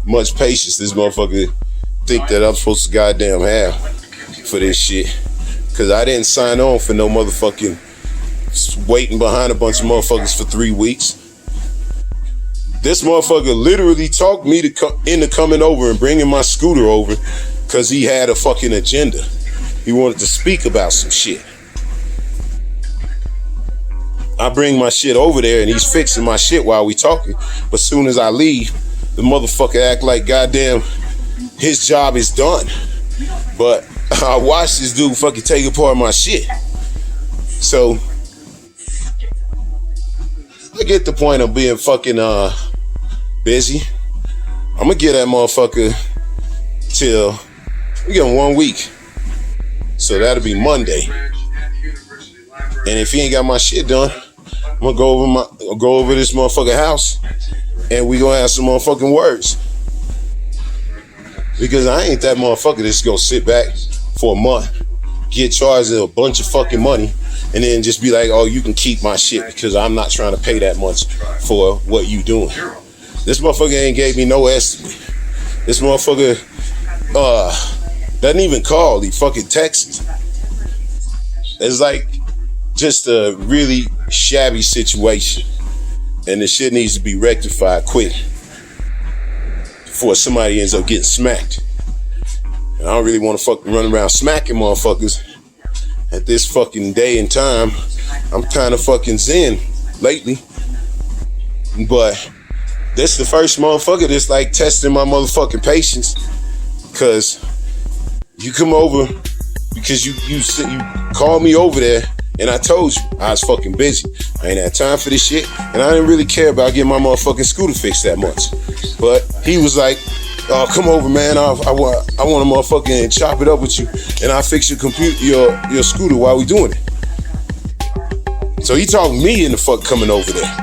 [SPEAKER 1] much patience this motherfucker think that I'm supposed to goddamn have for this shit. Cause I didn't sign on for no motherfucking waiting behind a bunch of motherfuckers for 3 weeks. This motherfucker literally talked me into coming over and bringing my scooter over cause he had a fucking agenda. He wanted to speak about some shit. I bring my shit over there and he's fixing my shit while we talking. But soon as I leave, the motherfucker act like goddamn his job is done. But I watched this dude fucking take apart my shit. So I get the point of being fucking busy. I'm gonna get that motherfucker till we give him 1 week. So that'll be Monday. And if he ain't got my shit done, I'm gonna go over this motherfucking house and we gonna have some motherfucking words. Because I ain't that motherfucker that's gonna sit back for a month, get charged a bunch of fucking money, and then just be like, oh, you can keep my shit because I'm not trying to pay that much for what you doing. This motherfucker ain't gave me no estimate. This motherfucker doesn't even call, he fucking texts. It's like just a really shabby situation. And the shit needs to be rectified quick before somebody ends up getting smacked. And I don't really want to fucking run around smacking motherfuckers at this fucking day and time. I'm kind of fucking zen lately. But this the first motherfucker that's like testing my motherfucking patience. Cause you come over because you called me over there and I told you I was fucking busy. I ain't had time for this shit, and I didn't really care about getting my motherfucking scooter fixed that much. But he was like, oh, come over, man. I want to motherfucking chop it up with you, and I'll fix your scooter while we doing it. So he talked me into fuck coming over there.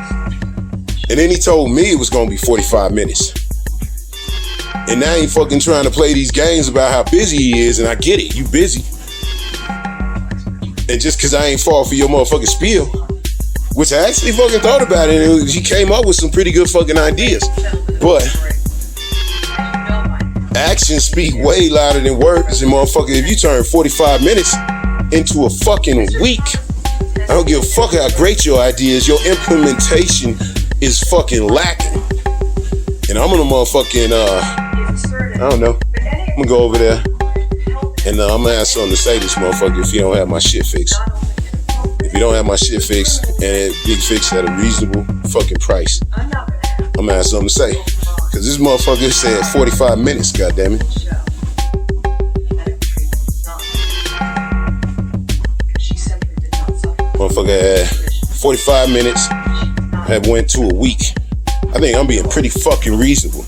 [SPEAKER 1] And then he told me it was gonna be 45 minutes. And now he fucking trying to play these games about how busy he is, and I get it, you busy. And just cause I ain't fall for your motherfucking spiel, which I actually fucking thought about it, and he came up with some pretty good fucking ideas. But actions speak way louder than words, and motherfucker, if you turn 45 minutes into a fucking week, I don't give a fuck how great your idea is, your implementation is fucking lacking. And I'm gonna motherfucking, I don't know, I'm gonna go over there and I'm gonna have something to say to this motherfucker if you don't have my shit fixed. If you don't have my shit fixed and it big fixed at a reasonable fucking price, I'm gonna have something to say. Cause this motherfucker said 45 minutes, goddammit. Motherfucker had 45 minutes, had went to a week. I think I'm being pretty fucking reasonable,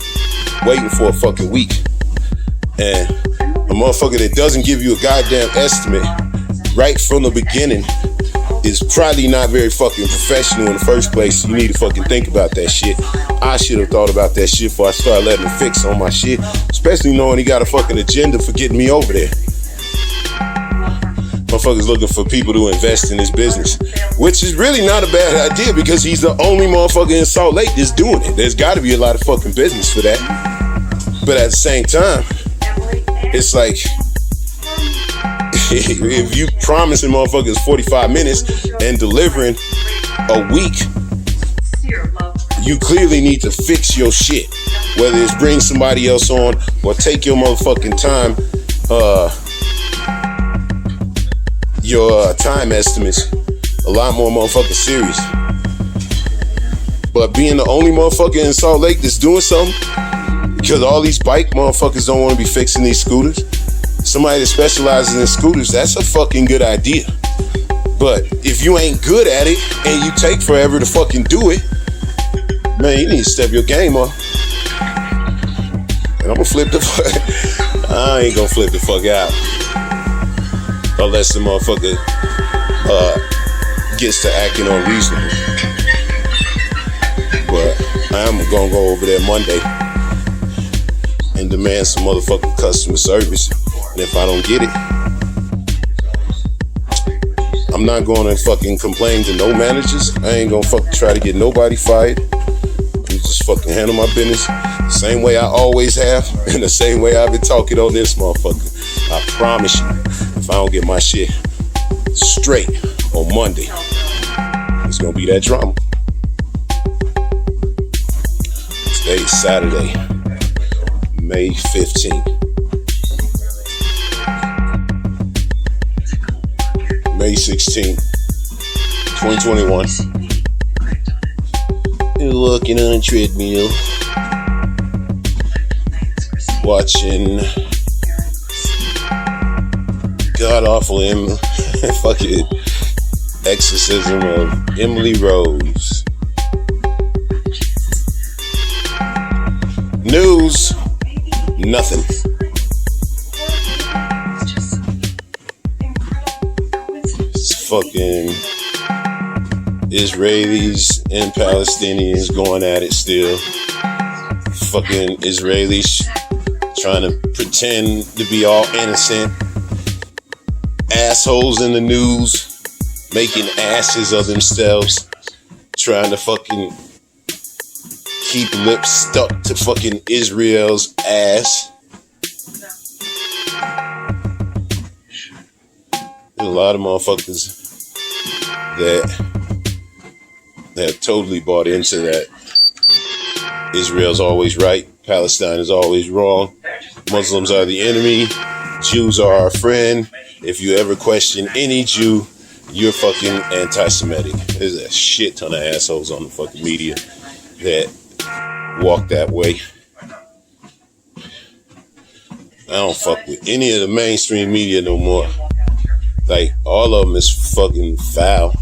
[SPEAKER 1] waiting for a fucking week. And a motherfucker that doesn't give you a goddamn estimate right from the beginning is probably not very fucking professional in the first place. You need to fucking think about that shit. I should have thought about that shit before I started letting him fix on my shit, especially knowing he got a fucking agenda for getting me over there. Motherfuckers looking for people to invest in his business, which is really not a bad idea because he's the only motherfucker in Salt Lake that's doing it. There's got to be a lot of fucking business for that. But at the same time, it's like, if you promising motherfuckers 45 minutes and delivering a week, you clearly need to fix your shit. Whether it's bring somebody else on or take your motherfucking time, your time estimates a lot more motherfucking serious. But being the only motherfucker in Salt Lake that's doing something, because all these bike motherfuckers don't want to be fixing these scooters, somebody that specializes in scooters, that's a fucking good idea. But if you ain't good at it and you take forever to fucking do it, man, you need to step your game up. And I'm gonna flip the fuck. I ain't gonna flip the fuck out unless the motherfucker gets to acting unreasonable. But I'm gonna go over there Monday and demand some motherfucking customer service. And if I don't get it, I'm not gonna fucking complain to no managers. I ain't gonna fucking try to get nobody fired. I'm just fucking handle my business the same way I always have, and the same way I've been talking on this motherfucker. I promise you, if I don't get my shit straight on Monday, it's gonna be that drama. Today's Saturday, May 15th. May 16th, 2021. You're walking on a treadmill, watching god-awful fucking exorcism of Emily Rose. News, nothing. It's fucking Israelis and Palestinians going at it still. Fucking Israelis trying to pretend to be all innocent. Assholes in the news making asses of themselves, trying to fucking keep lips stuck to fucking Israel's ass. There's a lot of motherfuckers that have totally bought into that Israel's always right, Palestine is always wrong, Muslims are the enemy, Jews are our friend. If you ever question any Jew, you're fucking anti-Semitic. There's a shit ton of assholes on the fucking media that walk that way. I don't fuck with any of the mainstream media no more. Like, all of them is fucking foul.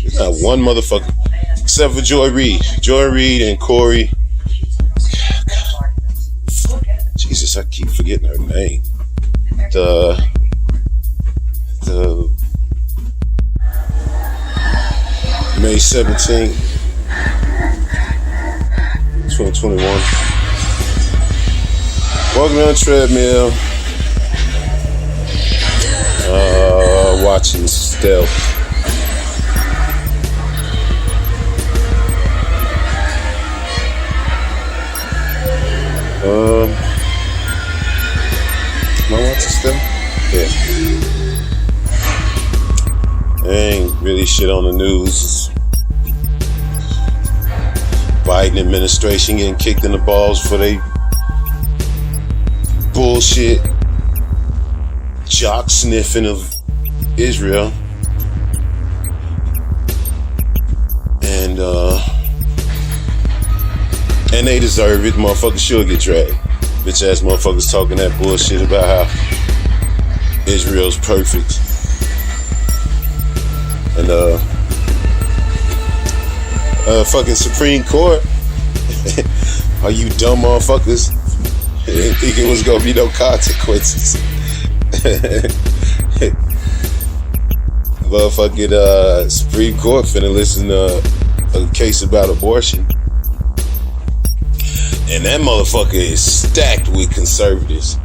[SPEAKER 1] There's not one motherfucker, except for Joy Reid. Joy Reid and Corey. Jesus, I keep forgetting her name. The May 17th, 2021. Walking on a treadmill, watching Stealth. Am I watching Stealth? Yeah. Ain't really shit on the news. Biden administration getting kicked in the balls for they bullshit jock sniffing of Israel. And they deserve it. Motherfuckers should get dragged. Bitch ass motherfuckers talking that bullshit about how Israel's perfect. And fucking Supreme Court. Are you dumb motherfuckers? Didn't think it was gonna be no consequences. Motherfucking Supreme Court finna listen to a case about abortion. And that motherfucker is stacked with conservatives.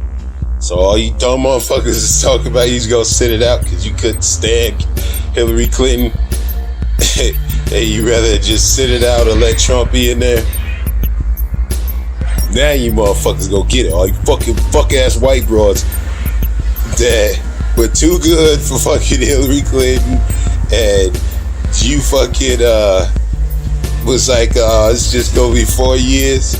[SPEAKER 1] So all you dumb motherfuckers is talking about you just gonna sit it out because you couldn't stand Hillary Clinton. And you rather just sit it out or let Trump be in there. Now you motherfuckers go get it. All you fucking fuck-ass white broads that were too good for fucking Hillary Clinton, and you fucking was like, it's just gonna be 4 years.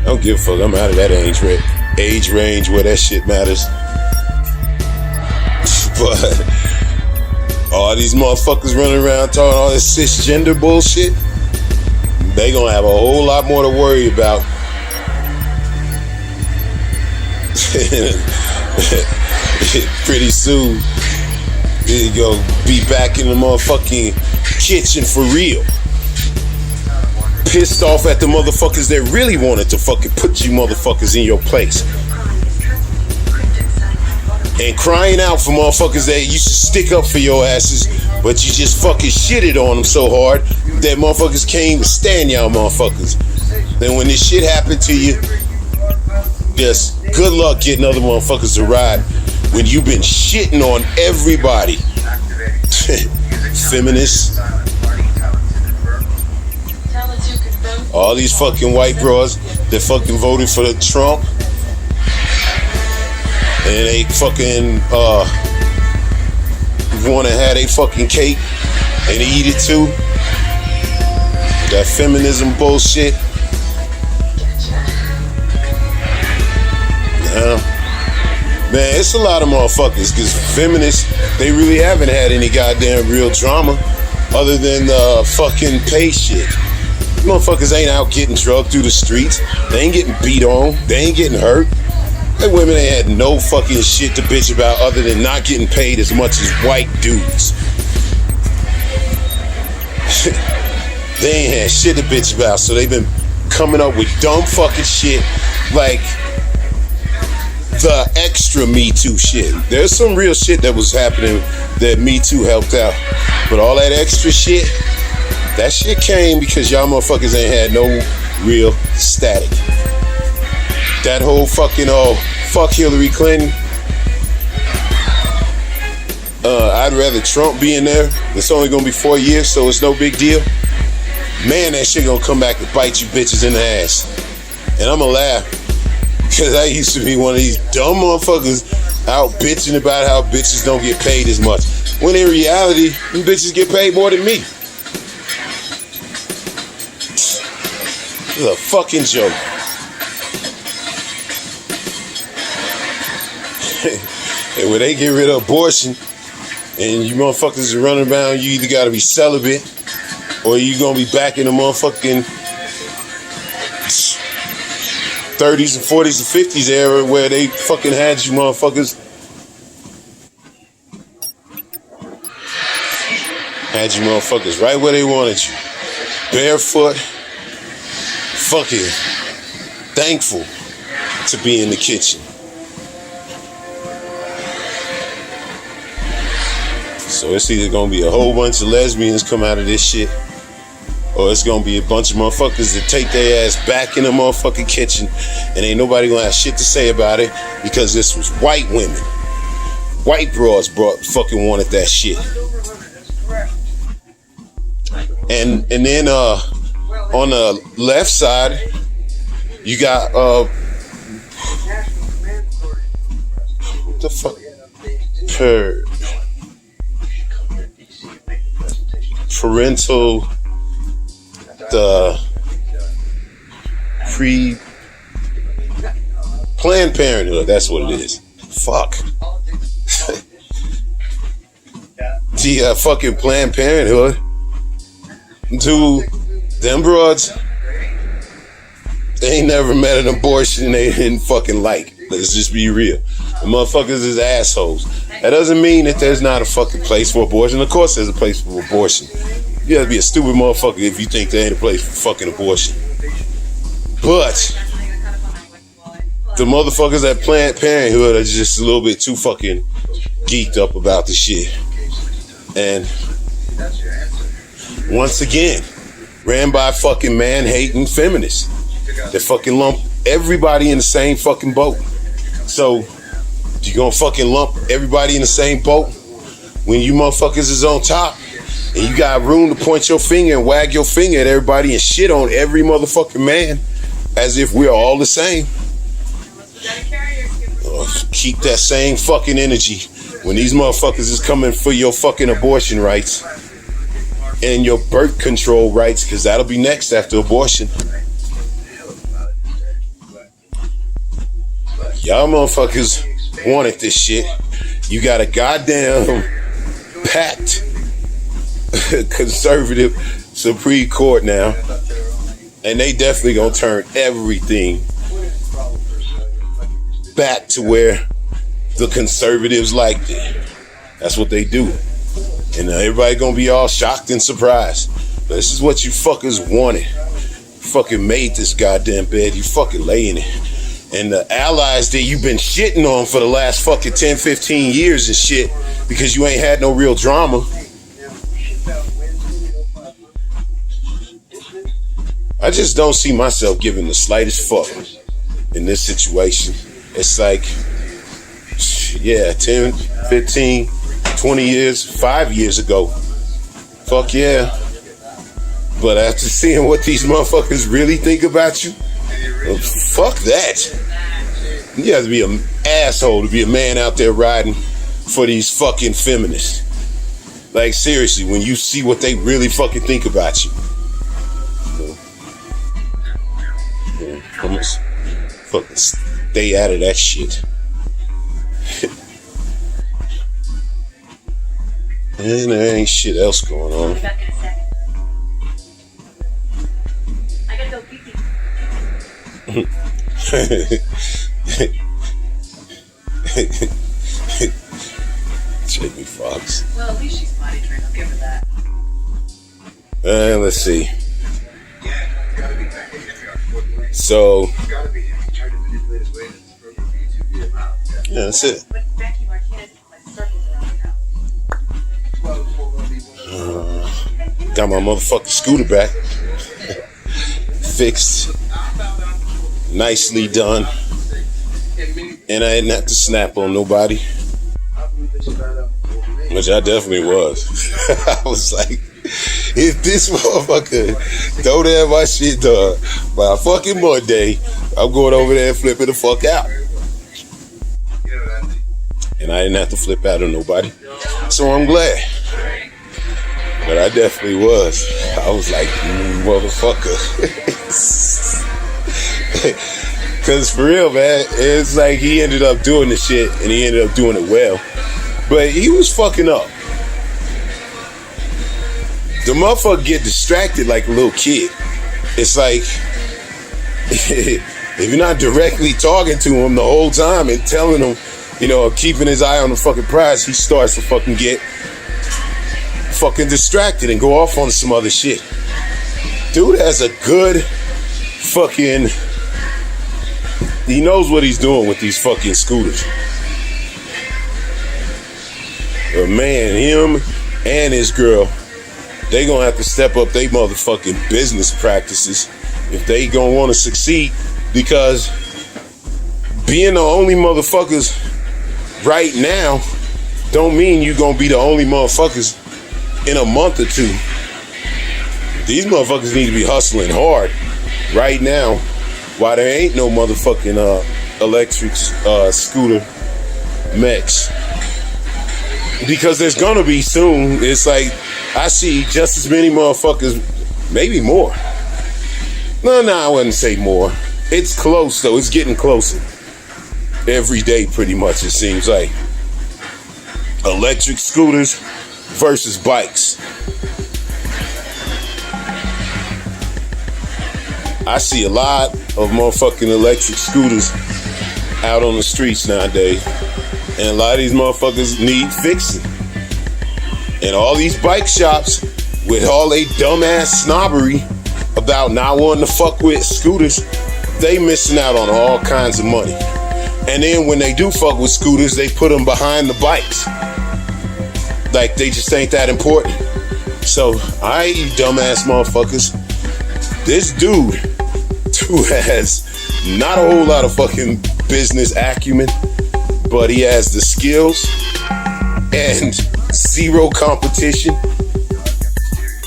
[SPEAKER 1] I don't give a fuck. I'm out of that age range where that shit matters. But all these motherfuckers running around talking all this cisgender bullshit, they gonna have a whole lot more to worry about. Pretty soon, you go be back in the motherfucking kitchen for real. Pissed off at the motherfuckers that really wanted to fucking put you motherfuckers in your place. And crying out for motherfuckers that used to stick up for your asses, but you just fucking shitted on them so hard that motherfuckers can't even stand y'all motherfuckers. Then when this shit happened to you, just good luck getting other motherfuckers to ride when you've been shitting on everybody. Feminists. All these fucking white bros that fucking voted for Trump. And they fucking wanna have a fucking cake and eat it too. That feminism bullshit. Man, it's a lot of motherfuckers, because feminists, they really haven't had any goddamn real drama other than the fucking pay shit. Motherfuckers ain't out getting drugged through the streets. They ain't getting beat on. They ain't getting hurt. That women ain't had no fucking shit to bitch about other than not getting paid as much as white dudes. They ain't had shit to bitch about, so they've been coming up with dumb fucking shit like the extra Me Too shit. There's some real shit that was happening that Me Too helped out, but all that extra shit, that shit came because y'all motherfuckers ain't had no real static. That whole fucking fuck Hillary Clinton. I'd rather Trump be in there. It's only gonna be 4 years, so it's no big deal. Man, that shit gonna come back to bite you bitches in the ass. And I'ma laugh, because I used to be one of these dumb motherfuckers out bitching about how bitches don't get paid as much. When in reality, them bitches get paid more than me. This is a fucking joke. And when they get rid of abortion and you motherfuckers are running around, you either gotta be celibate or you gonna be back in the motherfucking 30s and 40s and 50s era where they fucking had you motherfuckers. Had you motherfuckers right where they wanted you. Barefoot. Fucking thankful to be in the kitchen. So it's either gonna be a whole bunch of lesbians come out of this shit, or it's gonna be a bunch of motherfuckers that take their ass back in the motherfucking kitchen and ain't nobody gonna have shit to say about it because this was white women. White broads fucking wanted that shit. And then on the left side, you got what the fuck? Parental, the Planned Parenthood, that's what it is. Fuck. The fucking Planned Parenthood. Dude, them broads, they ain't never met an abortion they didn't fucking like. Let's just be real. The motherfuckers is assholes. That doesn't mean that there's not a fucking place for abortion. Of course there's a place for abortion. You gotta be a stupid motherfucker if you think there ain't a place for fucking abortion. But the motherfuckers at Planned Parenthood are just a little bit too fucking geeked up about the shit. And once again, ran by fucking man-hating feminists that fucking lump everybody in the same fucking boat. So, you gonna fucking lump everybody in the same boat when you motherfuckers is on top and you got room to point your finger and wag your finger at everybody and shit on every motherfucking man as if we're all the same? Keep that same fucking energy when these motherfuckers is coming for your fucking abortion rights and your birth control rights, because that'll be next after abortion. Y'all motherfuckers wanted this shit. You got a goddamn packed conservative Supreme Court now, and they definitely gonna turn everything back to where the conservatives liked it. That's what they do. And everybody gonna be all shocked and surprised. But this is what you fuckers wanted. You fucking made this goddamn bed. You fucking lay in it. And the allies that you've been shitting on for the last fucking 10, 15 years and shit, because you ain't had no real drama. I just don't see myself giving the slightest fuck in this situation. It's like, yeah, 10, 15, 20 years, 5 years ago. Fuck yeah. But after seeing what these motherfuckers really think about you, well, fuck that. You have to be an asshole to be a man out there riding for these fucking feminists. Like, seriously, when you see what they really fucking think about you. Come on, fucking stay out of that shit. And there ain't shit else going on.
[SPEAKER 2] I gotta go pee-pee.
[SPEAKER 1] Jamie Foxx.
[SPEAKER 2] Well, at least she's potty trained. I'll give her that.
[SPEAKER 1] Let's see. So, yeah, that's it. Got my motherfucking scooter back. Fixed. Nicely done. And I didn't have to snap on nobody. Which I definitely was. I was like, if this motherfucker don't have my shit done by fucking Monday, I'm going over there and flipping the fuck out. And I didn't have to flip out on nobody. So I'm glad. But I definitely was. I was like, motherfucker. Because for real, man, it's like he ended up doing the shit and he ended up doing it well. But he was fucking up. The motherfucker get distracted like a little kid. It's like, if you're not directly talking to him the whole time and telling him, you know, keeping his eye on the fucking prize, he starts to fucking get fucking distracted and go off on some other shit. Dude has a good fucking, he knows what he's doing with these fucking scooters. But man, him and his girl, they gonna have to step up their motherfucking business practices if they gonna want to succeed, because being the only motherfuckers right now don't mean you gonna be the only motherfuckers in a month or two. These motherfuckers need to be hustling hard right now while there ain't no motherfucking electric scooter mechs. Because there's gonna be soon. It's like, I see just as many motherfuckers, maybe more. No, I wouldn't say more. It's close though, it's getting closer. Every day pretty much it seems like. Electric scooters versus bikes. I see a lot of motherfucking electric scooters out on the streets nowadays. And a lot of these motherfuckers need fixing. And all these bike shops with all they dumbass snobbery about not wanting to fuck with scooters, they missing out on all kinds of money. And then when they do fuck with scooters, they put them behind the bikes. Like they just ain't that important. So, alright, you dumbass motherfuckers. This dude who has not a whole lot of fucking business acumen, but he has the skills and zero competition.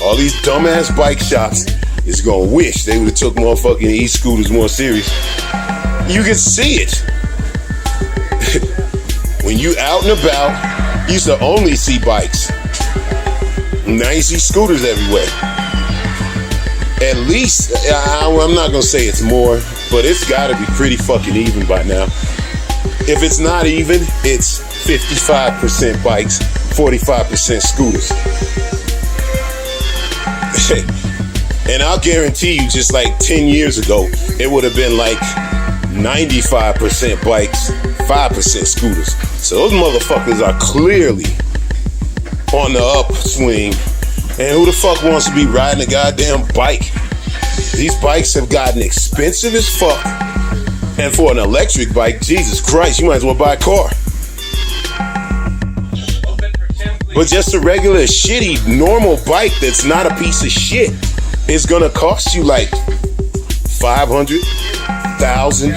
[SPEAKER 1] All these dumbass bike shops is gonna wish they would have took motherfucking e-scooters more serious. You can see it. When you out and about, you used to only see bikes. Now you see scooters everywhere. At least, I'm not gonna say it's more, but it's gotta be pretty fucking even by now. If it's not even, it's 55% bikes, 45% scooters. And I'll guarantee you, just like 10 years ago, it would have been like 95% bikes, 5% scooters. So those motherfuckers are clearly on the upswing. And who the fuck wants to be riding a goddamn bike? These bikes have gotten expensive as fuck. And for an electric bike, Jesus Christ, you might as well buy a car. But just a regular shitty normal bike that's not a piece of shit is gonna cost you like 500, 1,000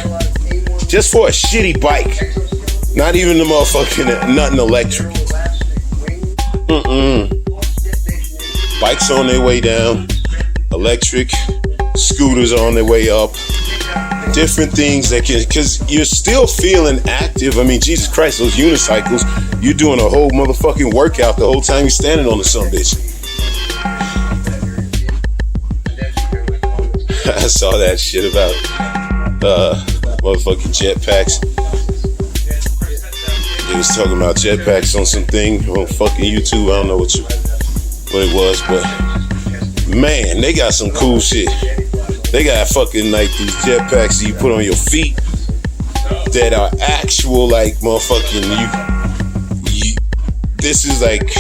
[SPEAKER 1] just for a shitty bike. Not even the motherfucking nothing electric. Bikes on their way down, electric, scooters on their way up. Different things that can, because you're still feeling active. I mean, Jesus Christ, those unicycles, you're doing a whole motherfucking workout the whole time you're standing on the some bitch. I saw that shit about motherfucking jetpacks. They was talking about jetpacks on something on fucking YouTube. I don't know what it was, but man, they got some cool shit. They got fucking like these jetpacks that you put on your feet that are actual like motherfucking you. This is like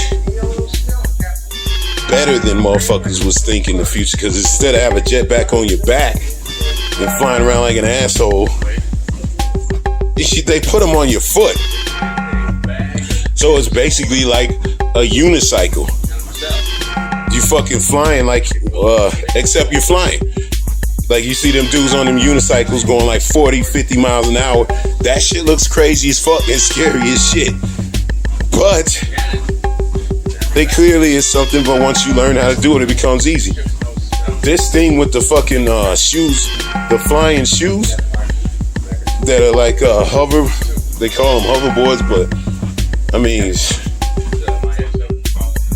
[SPEAKER 1] better than motherfuckers was thinking in the future, because instead of having a jetpack on your back and flying around like an asshole, they put them on your foot. So it's basically like a unicycle. You fucking flying like, except you're flying. Like you see them dudes on them unicycles going like 40, 50 miles an hour. That shit looks crazy as fuck and scary as shit. But they clearly is something, but once you learn how to do it, it becomes easy. This thing with the fucking shoes, the flying shoes that are like hover, they call them hoverboards, but I mean,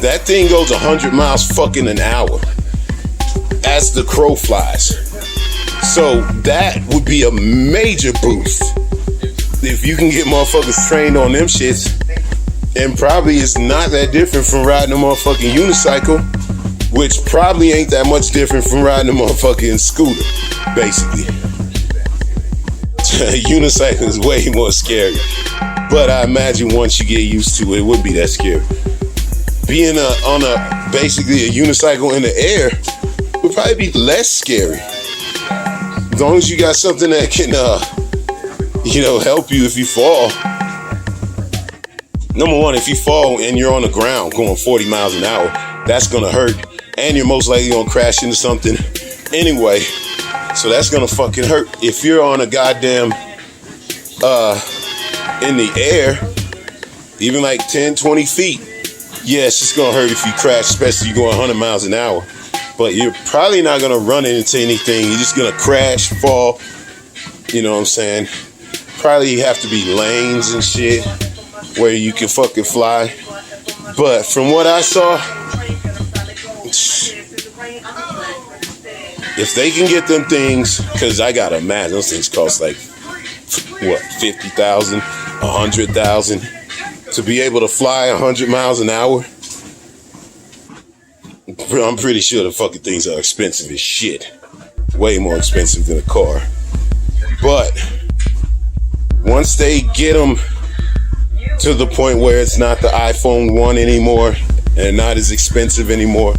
[SPEAKER 1] that thing goes 100 miles fucking an hour as the crow flies. So that would be a major boost if you can get motherfuckers trained on them shits. And probably it's not that different from riding a motherfucking unicycle, which probably ain't that much different from riding a motherfucking scooter, basically. Unicycle is way more scary. But I imagine once you get used to it, it wouldn't be that scary. Being on basically a unicycle in the air would probably be less scary. As long as you got something that can, help you if you fall. Number one, if you fall and you're on the ground going 40 miles an hour, that's gonna hurt. And you're most likely gonna crash into something anyway. So that's gonna fucking hurt. If you're on a goddamn, in the air, even like 10, 20 feet, yeah, it's just gonna hurt if you crash, especially if you're going 100 miles an hour. But you're probably not gonna run into anything. You're just gonna crash, fall. You know what I'm saying? Probably have to be lanes and shit where you can fucking fly. But from what I saw, if they can get them things, because I gotta imagine those things cost like what, 50,000, 100,000 to be able to fly 100 miles an hour. I'm pretty sure the fucking things are expensive as shit. Way more expensive than a car. But once they get them to the point where it's not the iPhone 1 anymore and not as expensive anymore,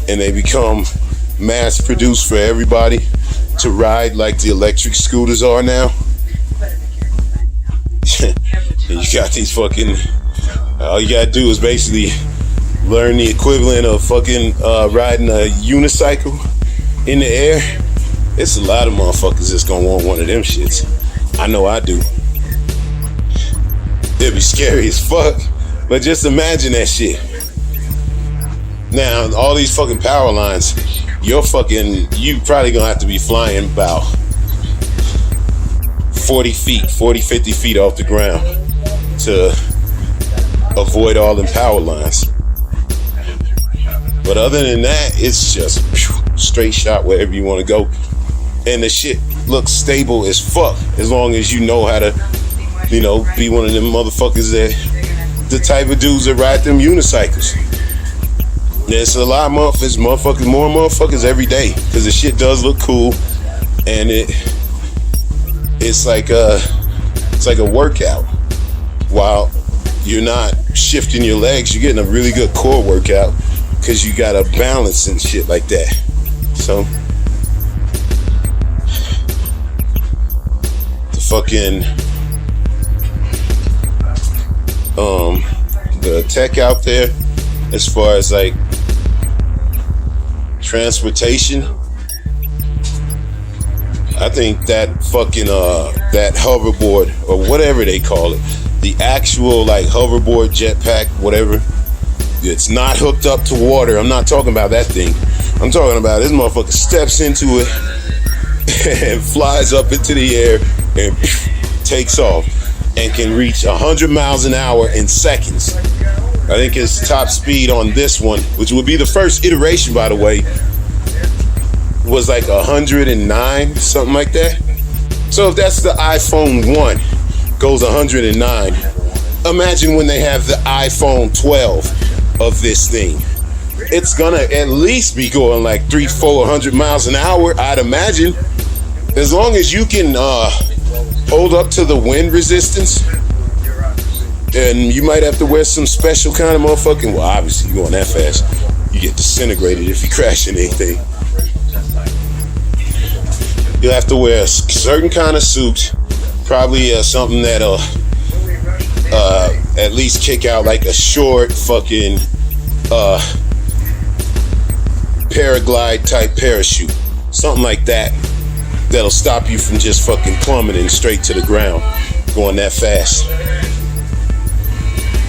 [SPEAKER 1] and they become mass produced for everybody to ride like the electric scooters are now, And you got these fucking, all you gotta do is basically learn the equivalent of fucking riding a unicycle in the air. It's a lot of motherfuckers that's gonna want one of them shits. I know I do. It'd be scary as fuck, but just imagine that shit. Now, all these fucking power lines, you probably gonna have to be flying about 40 feet, 50 feet off the ground to avoid all them power lines. But other than that, it's just straight shot wherever you want to go. And the shit looks stable as fuck as long as you know how to, be one of them motherfuckers that, the type of dudes that ride them unicycles. There's a lot of more motherfuckers every day because the shit does look cool, and it's like a workout. While you're not shifting your legs, you're getting a really good core workout because you got a balance and shit like that. So the fucking the tech out there as far as like transportation, I think that fucking that hoverboard or whatever they call it, the actual like hoverboard, jetpack, whatever, it's not hooked up to water. I'm not talking about that thing. I'm talking about this motherfucker steps into it and flies up into the air and takes off and can reach 100 miles an hour in seconds. I think his top speed on this one, which would be the first iteration, by the way, was like 109, something like that. So if that's the iPhone 1, goes 109, imagine when they have the iPhone 12 of this thing. It's gonna at least be going like 300-400 miles an hour, I'd imagine. As long as you can hold up to the wind resistance. And you might have to wear some special kind of motherfucking, well, obviously you going that fast, you get disintegrated if you crash in anything. You'll have to wear a certain kind of suit, probably something that'll at least kick out like a short fucking paraglide type parachute, something like that, that'll stop you from just fucking plummeting straight to the ground, going that fast.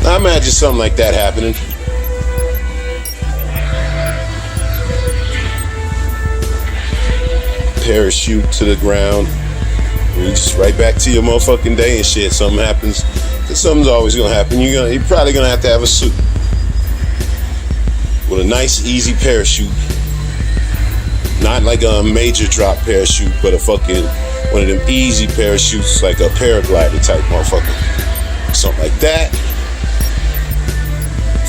[SPEAKER 1] I imagine something like that happening. Parachute to the ground. You just right back to your motherfucking day and shit. Something happens. Cause something's always gonna happen. You're probably gonna have to have a suit with a nice, easy parachute. Not like a major drop parachute, but a fucking one of them easy parachutes, like a paraglider type motherfucker. Something like that.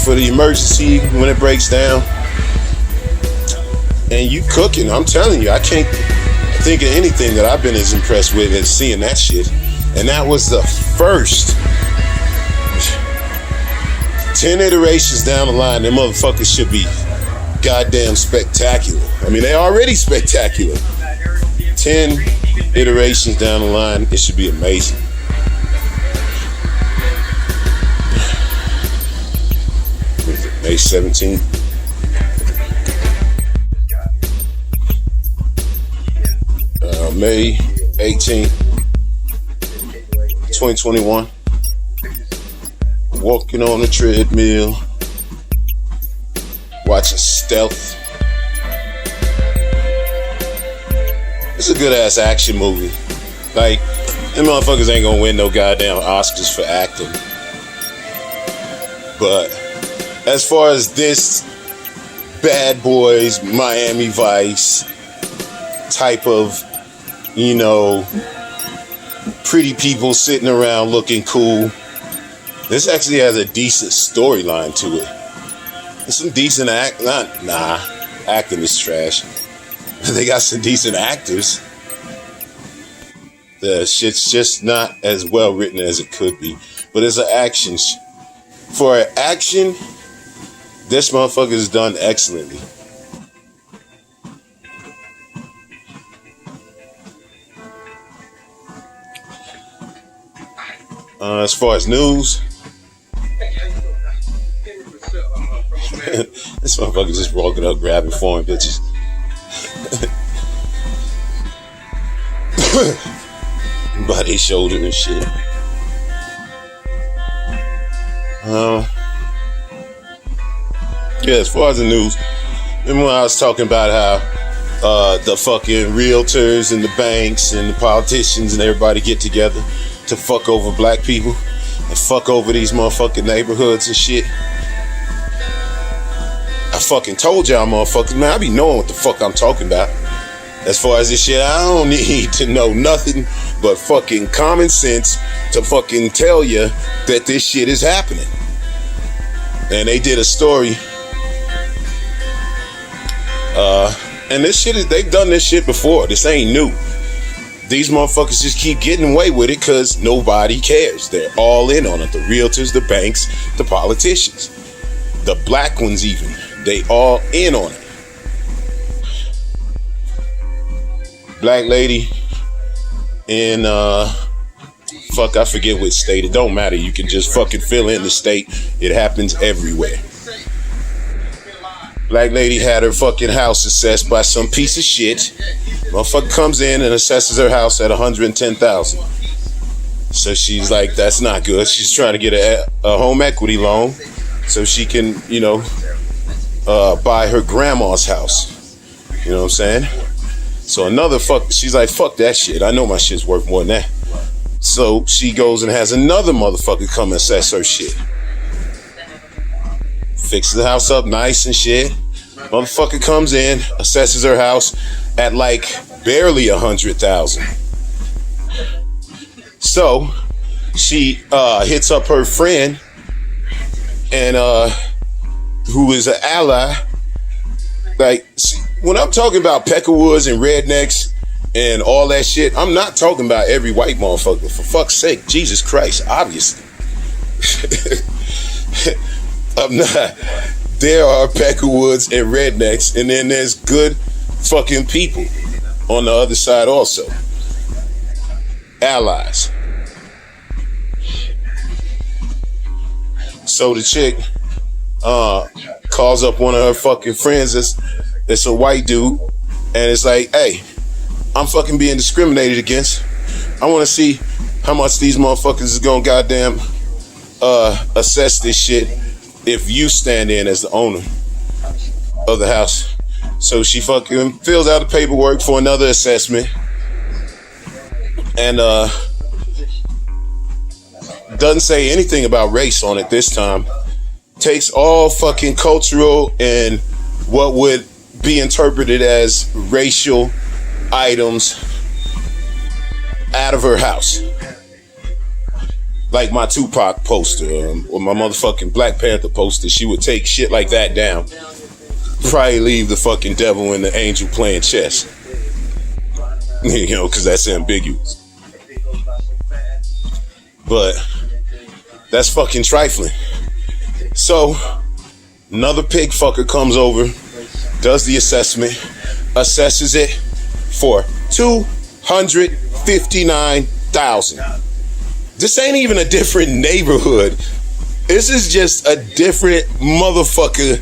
[SPEAKER 1] For the emergency when it breaks down. And you cooking, I'm telling you, I can't think of anything that I've been as impressed with as seeing that shit. And that was the first 10 iterations down the line. Them motherfuckers should be goddamn spectacular. I mean, they're already spectacular. 10 iterations down the line, it should be amazing. May 17th. May 18th, 2021. Walking on a treadmill, watching Stealth. It's a good ass action movie. Like, them motherfuckers ain't gonna win no goddamn Oscars for acting. But as far as this Bad Boys, Miami Vice type of, pretty people sitting around looking cool, this actually has a decent storyline to it. There's some decent acting is trash. They got some decent actors. The shit's just not as well written as it could be. But it's an action. For an action, this motherfucker is done excellently. As far as news, this motherfucker just walking up grabbing foreign bitches. By their shoulder and shit. Yeah, as far as the news, remember when I was talking about how the fucking realtors and the banks and the politicians and everybody get together to fuck over black people and fuck over these motherfucking neighborhoods and shit? I fucking told y'all motherfuckers, man, I be knowing what the fuck I'm talking about. As far as this shit, I don't need to know nothing but fucking common sense to fucking tell you that this shit is happening. And they did a story. And this shit is, they've done this shit before. This ain't new. These motherfuckers just keep getting away with it because nobody cares. They're all in on it. The realtors, the banks, the politicians, the black ones even. They all in on it. Black lady in fuck, I forget which state. It don't matter. You can just fucking fill in the state. It happens everywhere. Black lady had her fucking house assessed by some piece of shit. Motherfucker comes in and assesses her house at $110,000. So she's like, that's not good. She's trying to get a home equity loan so she can, you know, buy her grandma's house. You know what I'm saying? So another fuck, she's like, fuck that shit. I know my shit's worth more than that. So she goes and has another motherfucker come and assess her shit. Fixes the house up nice and shit. Motherfucker comes in, assesses her house at like barely 100,000. So she hits up her friend and who is an ally. Like, see, when I'm talking about peckerwoods and rednecks and all that shit, I'm not talking about every white motherfucker. For fuck's sake, Jesus Christ, obviously. I'm not. There are peckerwoods and rednecks, and then there's good fucking people on the other side also. Allies. So the chick calls up one of her fucking friends. It's a white dude, and it's like, hey, I'm fucking being discriminated against. I want to see how much these motherfuckers is gonna goddamn assess this shit if you stand in as the owner of the house. So she fucking fills out the paperwork for another assessment and doesn't say anything about race on it this time. Takes all fucking cultural and what would be interpreted as racial items out of her house. Like my Tupac poster or my motherfucking Black Panther poster. She would take shit like that down. Probably leave the fucking devil and the angel playing chess. You know, because that's ambiguous. But that's fucking trifling. So another pig fucker comes over, does the assessment, assesses it for $259,000. This ain't even a different neighborhood. This is just a different motherfucker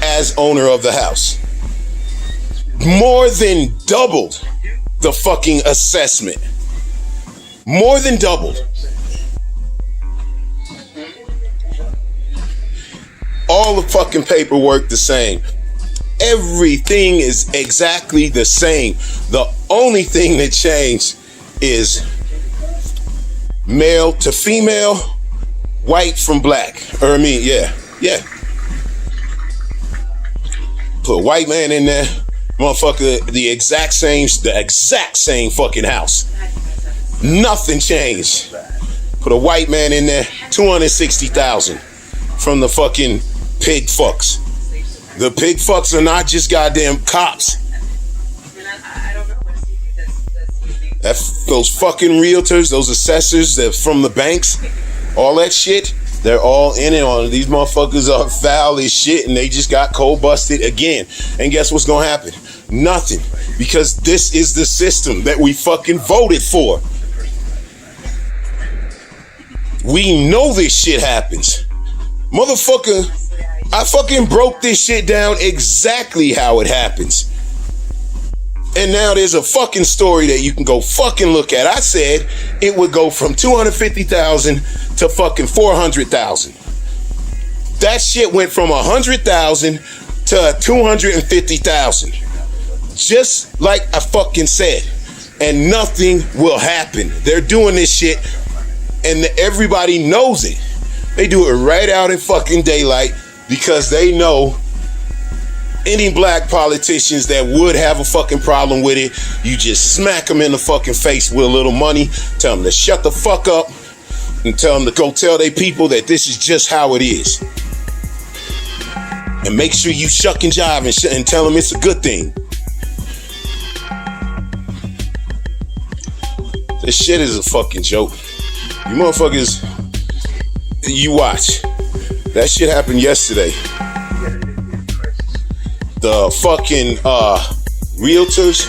[SPEAKER 1] as owner of the house. More than doubled the fucking assessment. More than doubled. All the fucking paperwork the same. Everything is exactly the same. The only thing that changed is male to female, white from black. Or I mean, yeah. Put a white man in there, motherfucker, the exact same fucking house. Nothing changed. Put a white man in there, $260,000 from the fucking pig fucks. The pig fucks are not just goddamn cops. Those fucking realtors, those assessors that from the banks, all that shit, they're all in it on it. These motherfuckers are foul as shit and they just got cold busted again. And guess what's gonna happen? Nothing. Because this is the system that we fucking voted for. We know this shit happens. Motherfucker, I fucking broke this shit down exactly how it happens. And now there's a fucking story that you can go fucking look at. I said it would go from 250,000 to fucking 400,000. That shit went from 100,000 to 250,000. Just like I fucking said. And nothing will happen. They're doing this shit and everybody knows it. They do it right out in fucking daylight because they know any black politicians that would have a fucking problem with it, you just smack them in the fucking face with a little money, tell them to shut the fuck up, and tell them to go tell their people that this is just how it is. And make sure you shuck and jive and tell them it's a good thing. This shit is a fucking joke. You motherfuckers, you watch. That shit happened yesterday. The fucking realtors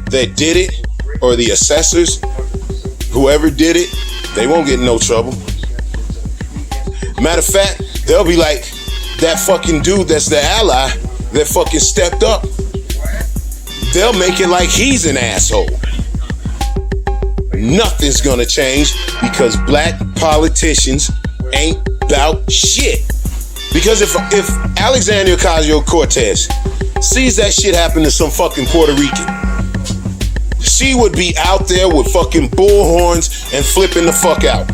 [SPEAKER 1] that did it, or the assessors, whoever did it, they won't get in no trouble. Matter of fact, they'll be like that fucking dude that's the ally that fucking stepped up. They'll make it like he's an asshole. Nothing's gonna change because black politicians ain't about shit. Because if Alexandria Ocasio-Cortez sees that shit happen to some fucking Puerto Rican, she would be out there with fucking bullhorns and flipping the fuck out.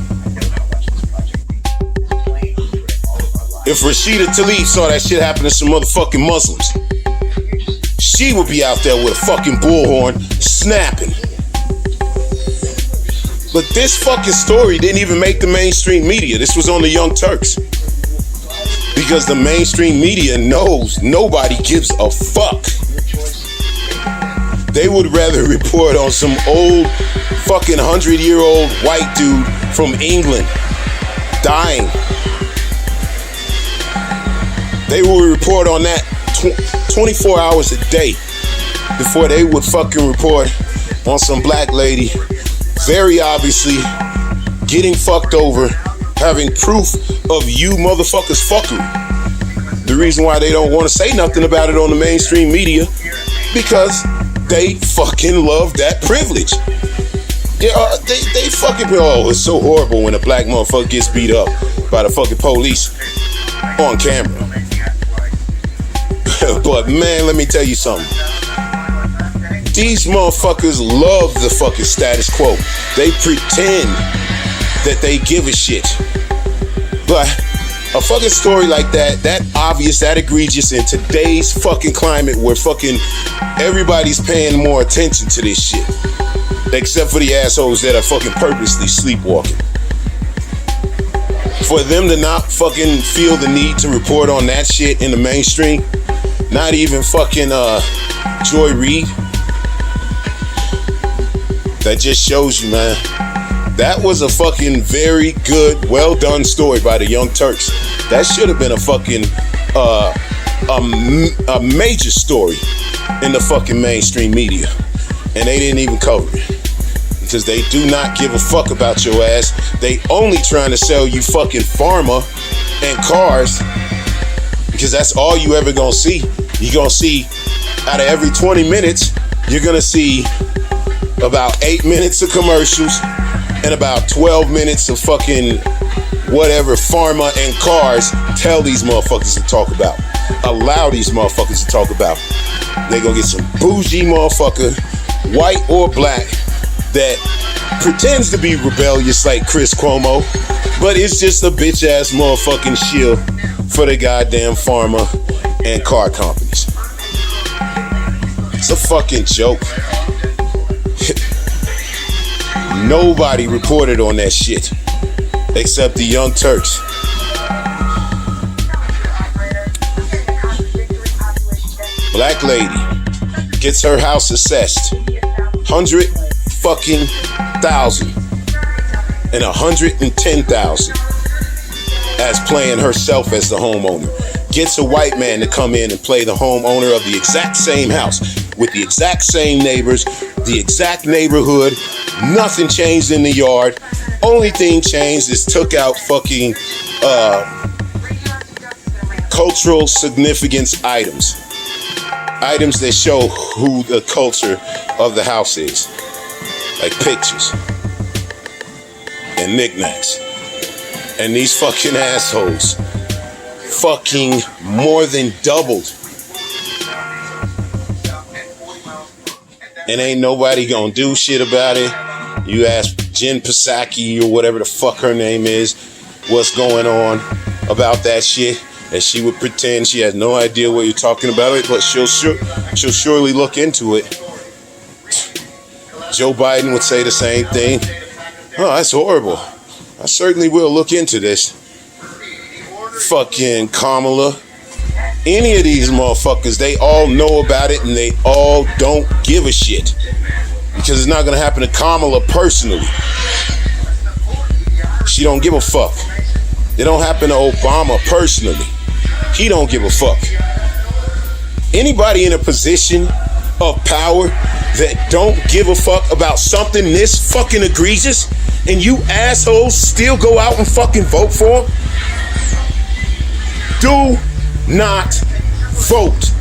[SPEAKER 1] If Rashida Tlaib saw that shit happen to some motherfucking Muslims, she would be out there with a fucking bullhorn snapping. But this fucking story didn't even make the mainstream media. This was on the Young Turks. Because the mainstream media knows nobody gives a fuck. They would rather report on some old fucking 100-year-old white dude from England dying. They would report on that 24 hours a day before they would fucking report on some black lady very obviously getting fucked over, having proof of you motherfuckers fuckery. The reason why they don't want to say nothing about it on the mainstream media, because they fucking love that privilege. Yeah, they fucking, oh, it's so horrible when a black motherfucker gets beat up by the fucking police on camera. But man, let me tell you something. These motherfuckers love the fucking status quo. They pretend that they give a shit. But a fucking story like that obvious, that egregious in today's fucking climate where fucking everybody's paying more attention to this shit. Except for the assholes that are fucking purposely sleepwalking. For them to not fucking feel the need to report on that shit in the mainstream, not even fucking Joy Reid. That just shows you, man. That was a fucking very good, well done story by the Young Turks. That should have been a fucking a major story in the fucking mainstream media, and they didn't even cover it because they do not give a fuck about your ass. They only trying to sell you fucking pharma and cars because that's all you ever gonna see. You gonna see out of every 20 minutes, you're gonna see about 8 minutes of commercials and about 12 minutes of fucking whatever pharma and cars tell these motherfuckers to talk about. Allow these motherfuckers to talk about. They gonna get some bougie motherfucker, white or black, that pretends to be rebellious like Chris Cuomo, but it's just a bitch ass motherfucking shield for the goddamn pharma and car companies. It's a fucking joke. Nobody reported on that shit except the Young Turks. Black lady gets her house assessed 100,000 and 110,000 as playing herself as the homeowner. Gets a white man to come in and play the homeowner of the exact same house with the exact same neighbors, the exact neighborhood, Nothing changed in the yard. Only thing changed is took out fucking cultural significance items. Items that show who the culture of the house is. Like pictures. And knickknacks. And these fucking assholes fucking more than doubled. And ain't nobody gonna do shit about it. You ask Jen Psaki or whatever the fuck her name is, what's going on about that shit, and she would pretend she has no idea what you're talking about, but she'll surely look into it. Joe Biden would say the same thing. Oh, that's horrible. I certainly will look into this. Fucking Kamala. Any of these motherfuckers, they all know about it and they all don't give a shit. Because it's not gonna happen to Kamala personally. She don't give a fuck. It don't happen to Obama personally. He don't give a fuck. Anybody in a position of power that don't give a fuck about something this fucking egregious, and you assholes still go out and fucking vote for him? Do not vote.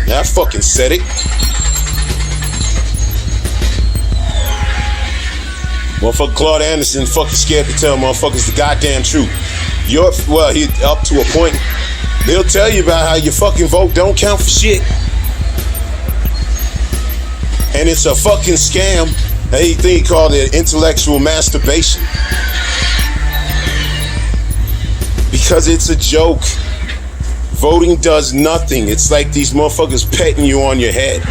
[SPEAKER 1] Now I fucking said it. Motherfucker Claude Anderson fucking scared to tell motherfuckers the goddamn truth. He up to a point. They'll tell you about how your fucking vote don't count for shit. And it's a fucking scam. They think called it intellectual masturbation. Because it's a joke. Voting does nothing. It's like these motherfuckers petting you on your head.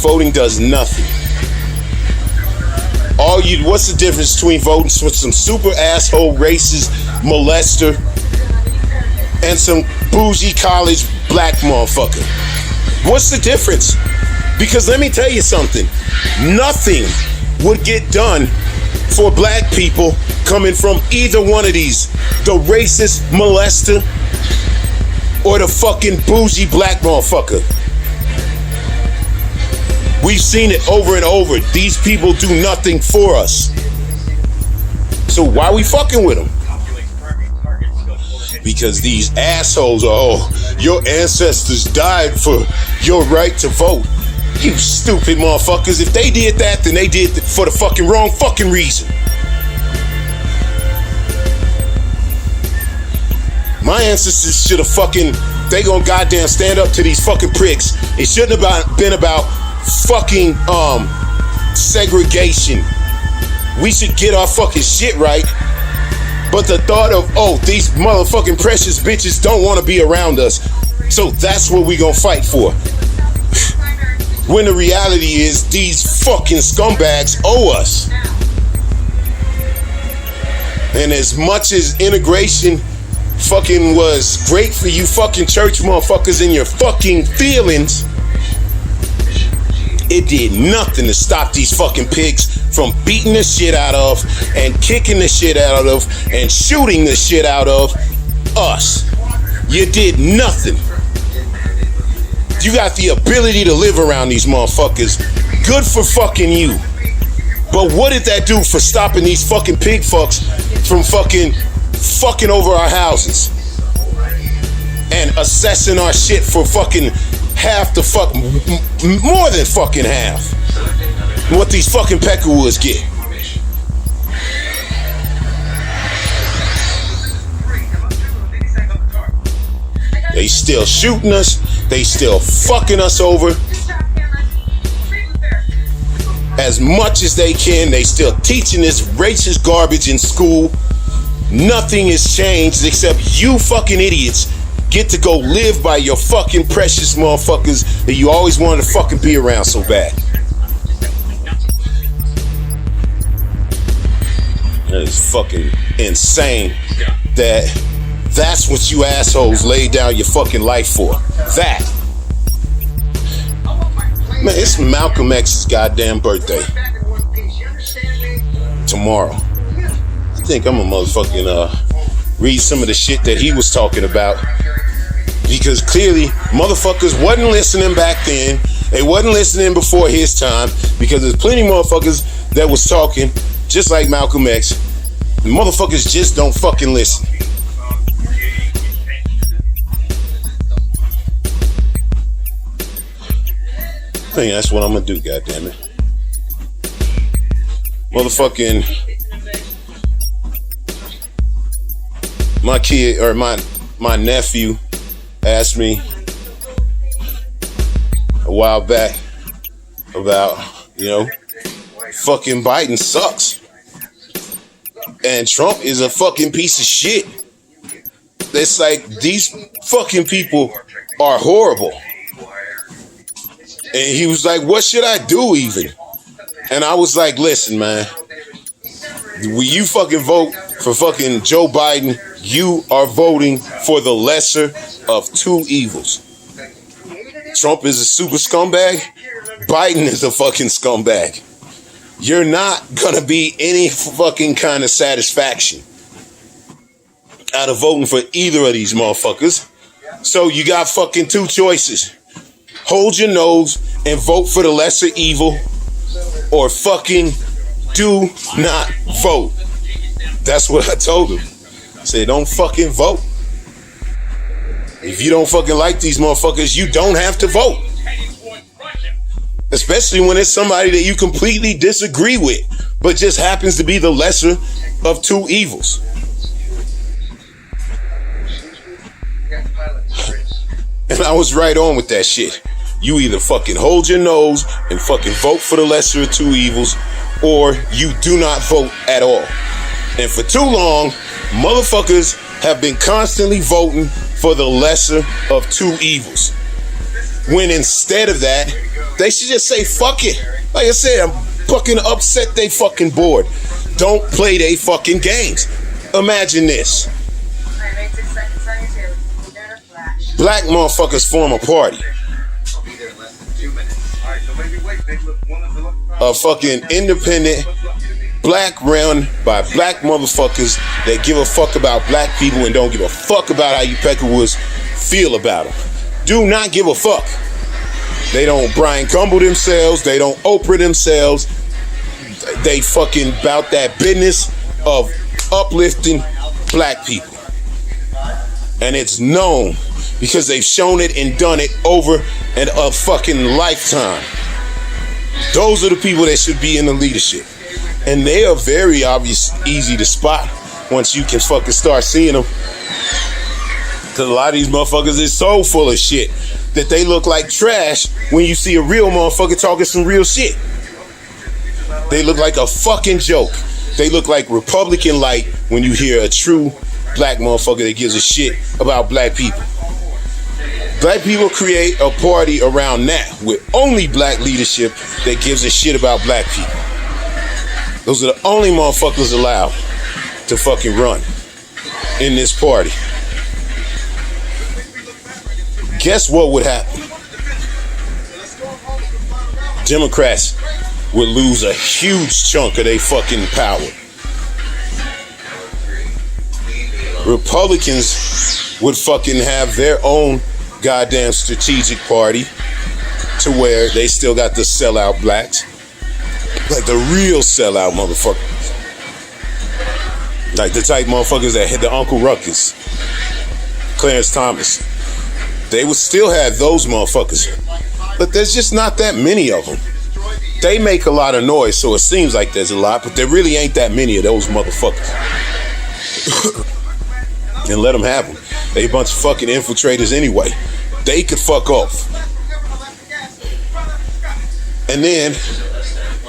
[SPEAKER 1] Voting does nothing. What's the difference between voting with some super asshole racist molester and some bougie college black motherfucker? What's the difference? Because let me tell you something. Nothing would get done for black people coming from either one of these. The racist molester or the fucking bougie black motherfucker. We've seen it over and over. These people do nothing for us. So why are we fucking with them? Because these assholes are, your ancestors died for your right to vote. You stupid motherfuckers. If they did that, then they did it for the fucking wrong fucking reason. My ancestors should have fucking, they gonna goddamn stand up to these fucking pricks. It shouldn't have been about fucking segregation. We should get our fucking shit right. But the thought of, these motherfucking precious bitches don't want to be around us, so that's what we gonna fight for. When the reality is these fucking scumbags owe us. And as much as integration fucking was great for you fucking church motherfuckers and your fucking feelings, it did nothing to stop these fucking pigs from beating the shit out of and kicking the shit out of and shooting the shit out of us. You did nothing. You got the ability to live around these motherfuckers. Good for fucking you. But what did that do for stopping these fucking pig fucks from fucking over our houses and assessing our shit for fucking half the fuck, more than fucking half what these fucking peckerwoods get? They still shooting us. They still fucking us over. As much as they can, they still teaching this racist garbage in school. Nothing has changed except you fucking idiots get to go live by your fucking precious motherfuckers that you always wanted to fucking be around so bad. That is fucking insane that's what you assholes laid down your fucking life for. That. Man, it's Malcolm X's goddamn birthday. Tomorrow. I think I'm gonna motherfucking read some of the shit that he was talking about. Because clearly, motherfuckers wasn't listening back then. They wasn't listening before his time. Because there's plenty motherfuckers that was talking, just like Malcolm X. Motherfuckers just don't fucking listen. I think that's what I'm gonna do, goddammit. Motherfucking my kid or my nephew asked me a while back about, fucking Biden sucks. And Trump is a fucking piece of shit. It's like these fucking people are horrible. And he was like, what should I do even? And I was like, listen, man, when you fucking vote for fucking Joe Biden, you are voting for the lesser of two evils. Trump is a super scumbag. Biden is a fucking scumbag. You're not gonna be any fucking kind of satisfaction out of voting for either of these motherfuckers. So you got fucking two choices. Hold your nose and vote for the lesser evil, or fucking do not vote. That's what I told him. I said, don't fucking vote. If you don't fucking like these motherfuckers, you don't have to vote. Especially when it's somebody that you completely disagree with, but just happens to be the lesser of two evils. And I was right on with that shit. You either fucking hold your nose and fucking vote for the lesser of two evils, or you do not vote at all. And for too long, motherfuckers have been constantly voting for the lesser of two evils. When instead of that, they should just say, fuck it. Like I said, I'm fucking upset they fucking bored. Don't play they fucking games. Imagine this. Black motherfuckers form a party. A fucking independent, black run by black motherfuckers that give a fuck about black people and don't give a fuck about how you Peckerwoods feel about them. Do not give a fuck. They don't Brian Gumble themselves. They don't Oprah themselves. They fucking about that business of uplifting black people. And it's known because they've shown it and done it over and a fucking lifetime. Those are the people that should be in the leadership. And they are very easy to spot once you can fucking start seeing them. Because a lot of these motherfuckers is so full of shit that they look like trash when you see a real motherfucker talking some real shit. They look like a fucking joke. They look like Republican light when you hear a true black motherfucker that gives a shit about black people. Black people create a party around that with only black leadership that gives a shit about black people. Those are the only motherfuckers allowed to fucking run in this party. Guess what would happen? Democrats would lose a huge chunk of their fucking power. Republicans would fucking have their own goddamn strategic party to where they still got the sellout blacks. Like the real sellout motherfuckers. Like the type motherfuckers that hit the Uncle Ruckus, Clarence Thomas. They would still have those motherfuckers. But there's just not that many of them. They make a lot of noise, so it seems like there's a lot, but there really ain't that many of those motherfuckers. And let them have them. They a bunch of fucking infiltrators anyway. They could fuck off. And then,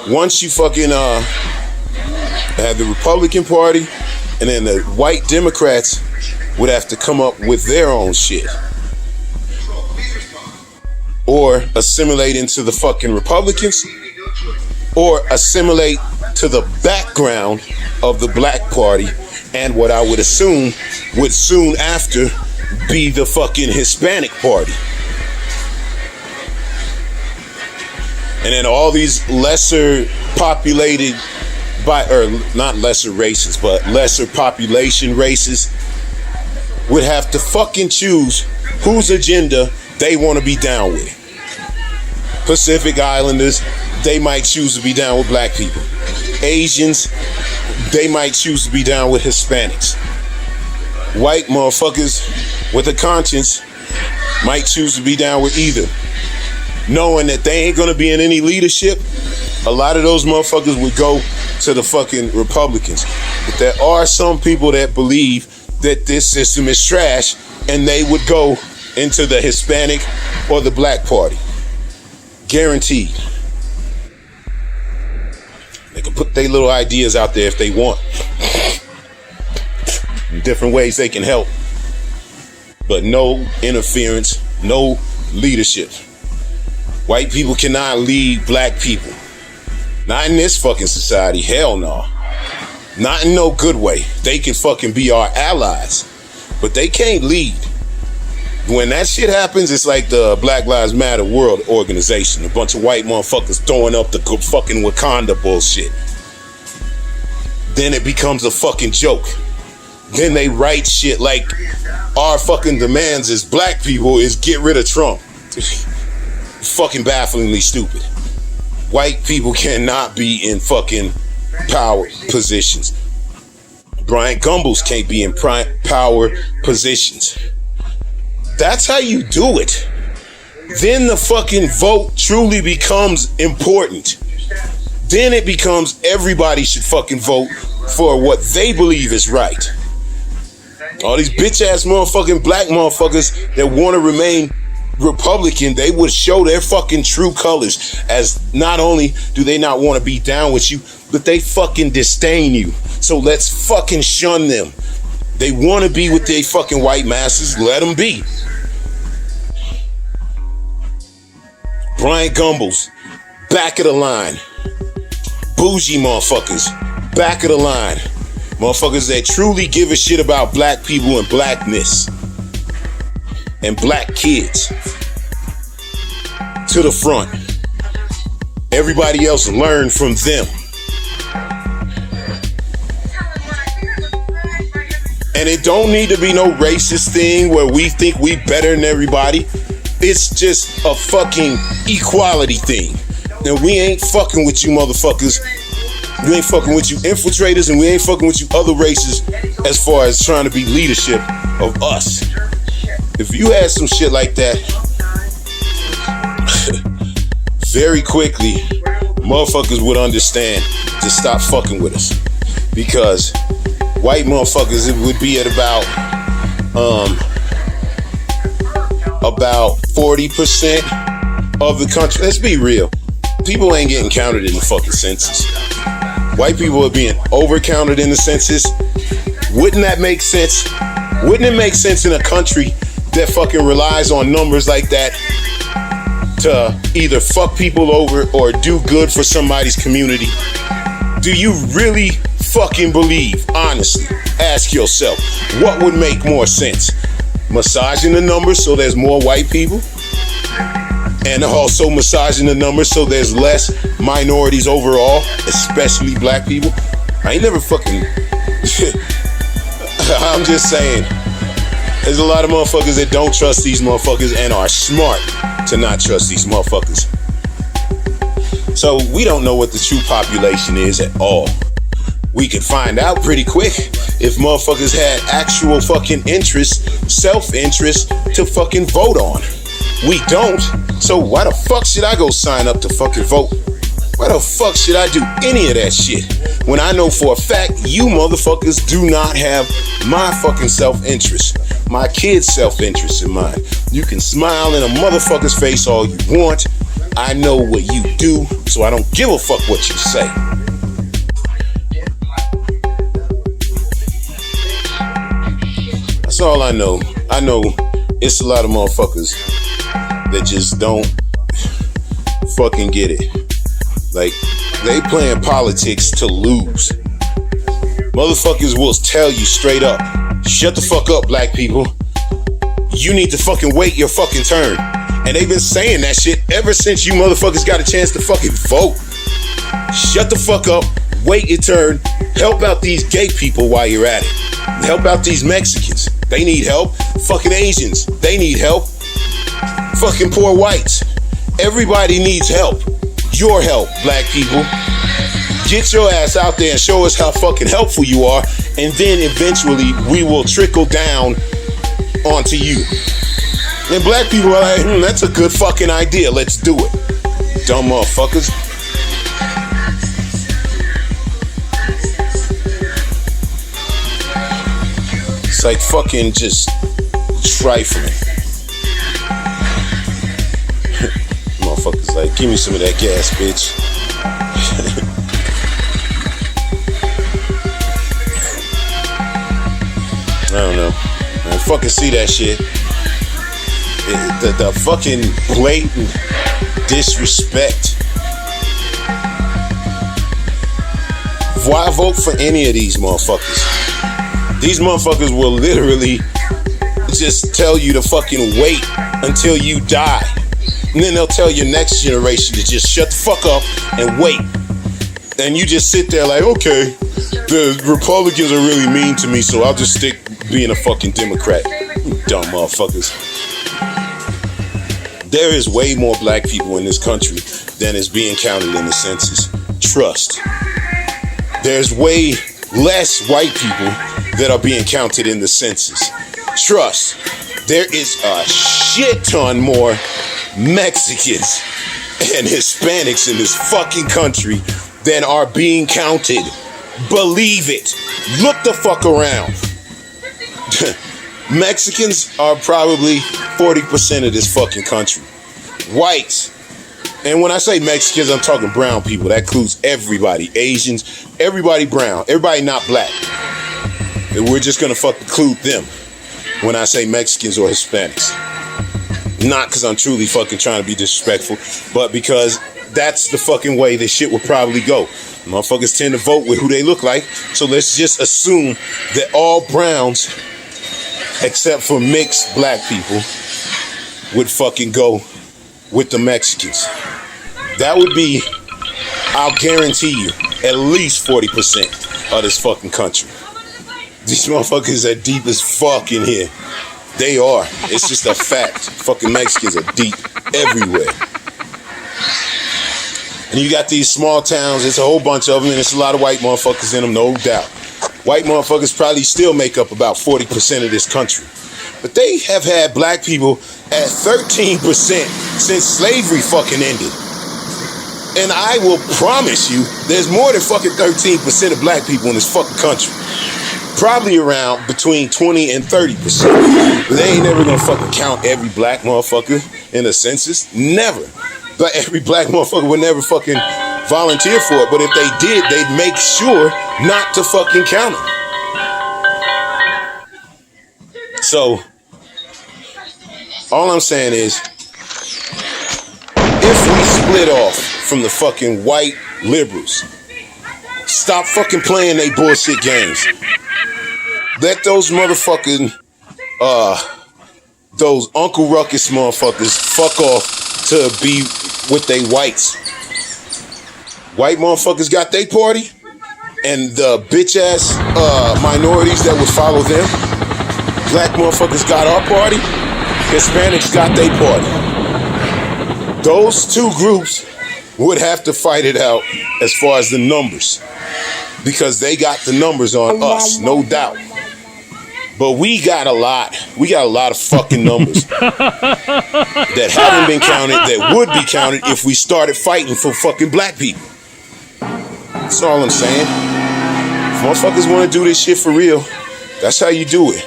[SPEAKER 1] once you fucking have the Republican Party, and then the white Democrats would have to come up with their own shit. Or assimilate into the fucking Republicans, or assimilate to the background of the black party, and what I would assume would soon after be the fucking Hispanic party. And then all these lesser populated by, or not lesser races, but lesser population races would have to fucking choose whose agenda they want to be down with. Pacific Islanders, they might choose to be down with black people. Asians, they might choose to be down with Hispanics. White motherfuckers with a conscience might choose to be down with either. Knowing that they ain't gonna be in any leadership, a lot of those motherfuckers would go to the fucking Republicans. But there are some people that believe that this system is trash and they would go into the Hispanic or the black party. Guaranteed. They can put their little ideas out there if they want. In different ways they can help. But no interference, no leadership. White people cannot lead black people. Not in this fucking society, hell no. Not in no good way. They can fucking be our allies, but they can't lead. When that shit happens, it's like the Black Lives Matter World Organization. A bunch of white motherfuckers throwing up the fucking Wakanda bullshit. Then it becomes a fucking joke. Then they write shit like our fucking demands as black people is get rid of Trump. Fucking bafflingly stupid. White people cannot be in fucking power positions. Bryant Gumbels can't be in power positions. That's how you do it. Then the fucking vote truly becomes important. Then it becomes everybody should fucking vote for what they believe is right. All these bitch ass motherfucking black motherfuckers that want to remain Republican, they would show their fucking true colors as not only do they not want to be down with you, but they fucking disdain you. So let's fucking shun them. They want to be with their fucking white masses, let them be. Bryant Gumbels, back of the line. Bougie motherfuckers, back of the line. Motherfuckers that truly give a shit about black people and blackness. And black kids. To the front. Everybody else learn from them. And it don't need to be no racist thing where we think we better than everybody. It's just a fucking equality thing. And we ain't fucking with you motherfuckers. We ain't fucking with you infiltrators, and we ain't fucking with you other races as far as trying to be leadership of us. If you had some shit like that, very quickly, motherfuckers would understand to stop fucking with us. Because white motherfuckers, it would be at about 40% of the country. Let's be real. People ain't getting counted in the fucking census. White people are being overcounted in the census. Wouldn't that make sense? Wouldn't it make sense in a country that fucking relies on numbers like that to either fuck people over or do good for somebody's community? Do you really fucking believe, honestly, ask yourself, what would make more sense? Massaging the numbers so there's more white people? And also massaging the numbers so there's less minorities overall, especially black people? I ain't never fucking... I'm just saying, there's a lot of motherfuckers that don't trust these motherfuckers and are smart to not trust these motherfuckers. So we don't know what the true population is at all. We could find out pretty quick if motherfuckers had actual fucking interest, self-interest to fucking vote on. We don't. So why the fuck should I go sign up to fucking vote? Why the fuck should I do any of that shit when I know for a fact you motherfuckers do not have my fucking self-interest, my kids' self-interest in mind? You can smile in a motherfucker's face all you want. I know what you do, so I don't give a fuck what you say. That's all I know. I know it's a lot of motherfuckers that just don't fucking get it. Like, they playing politics to lose. Motherfuckers will tell you straight up, shut the fuck up, black people. You need to fucking wait your fucking turn. And they've been saying that shit ever since you motherfuckers got a chance to fucking vote. Shut the fuck up, wait your turn, help out these gay people while you're at it. Help out these Mexicans. They need help. Fucking Asians, they need help. Fucking poor whites. Everybody needs help. Your help, black people. Get your ass out there and show us how fucking helpful you are, and then eventually we will trickle down onto you. And black people are like, that's a good fucking idea. Let's do it. Dumb motherfuckers. It's like fucking just trifling. Motherfuckers like, give me some of that gas, bitch. I don't know. I fucking see that shit. The fucking blatant disrespect. Why vote for any of these motherfuckers? These motherfuckers will literally just tell you to fucking wait until you die. And then they'll tell your next generation to just shut the fuck up and wait. And you just sit there like, okay, the Republicans are really mean to me, so I'll just stick being a fucking Democrat. You dumb motherfuckers. There is way more black people in this country than is being counted in the census. Trust. There's way less white people that are being counted in the census. Trust. There is a shit ton more Mexicans and Hispanics in this fucking country than are being counted. Believe it. Look the fuck around. Mexicans are probably 40% of this fucking country. Whites. And when I say Mexicans, I'm talking brown people. That includes everybody. Asians, everybody brown, everybody not black. And we're just gonna fucking include them when I say Mexicans or Hispanics. Not because I'm truly fucking trying to be disrespectful, but because that's the fucking way this shit will probably go. Motherfuckers tend to vote with who they look like, so let's just assume that all browns, except for mixed black people, would fucking go with the Mexicans. That would be, I'll guarantee you, at least 40% of this fucking country. These motherfuckers are deep as fuck in here. They are. It's just a fact. Fucking Mexicans are deep everywhere. And you got these small towns, there's a whole bunch of them, and there's a lot of white motherfuckers in them, no doubt. White motherfuckers probably still make up about 40% of this country. But they have had black people at 13% since slavery fucking ended. And I will promise you, there's more than fucking 13% of black people in this fucking country. Probably around between 20 and 30%. But they ain't never gonna fucking count every black motherfucker in the census. Never. But every black motherfucker would never fucking volunteer for it. But if they did, they'd make sure not to fucking count it. So, all I'm saying is, if we split off from the fucking white liberals, stop fucking playing they bullshit games. Let those motherfucking, those Uncle Ruckus motherfuckers fuck off to be with they whites. White motherfuckers got they party, and the bitch ass minorities that would follow them. Black motherfuckers got our party. Hispanics got they party. Those two groups would have to fight it out as far as the numbers, because they got the numbers on us, no doubt. But we got a lot of fucking numbers that haven't been counted, that would be counted if we started fighting for fucking black people. That's all I'm saying. If motherfuckers want to do this shit for real, that's how you do it.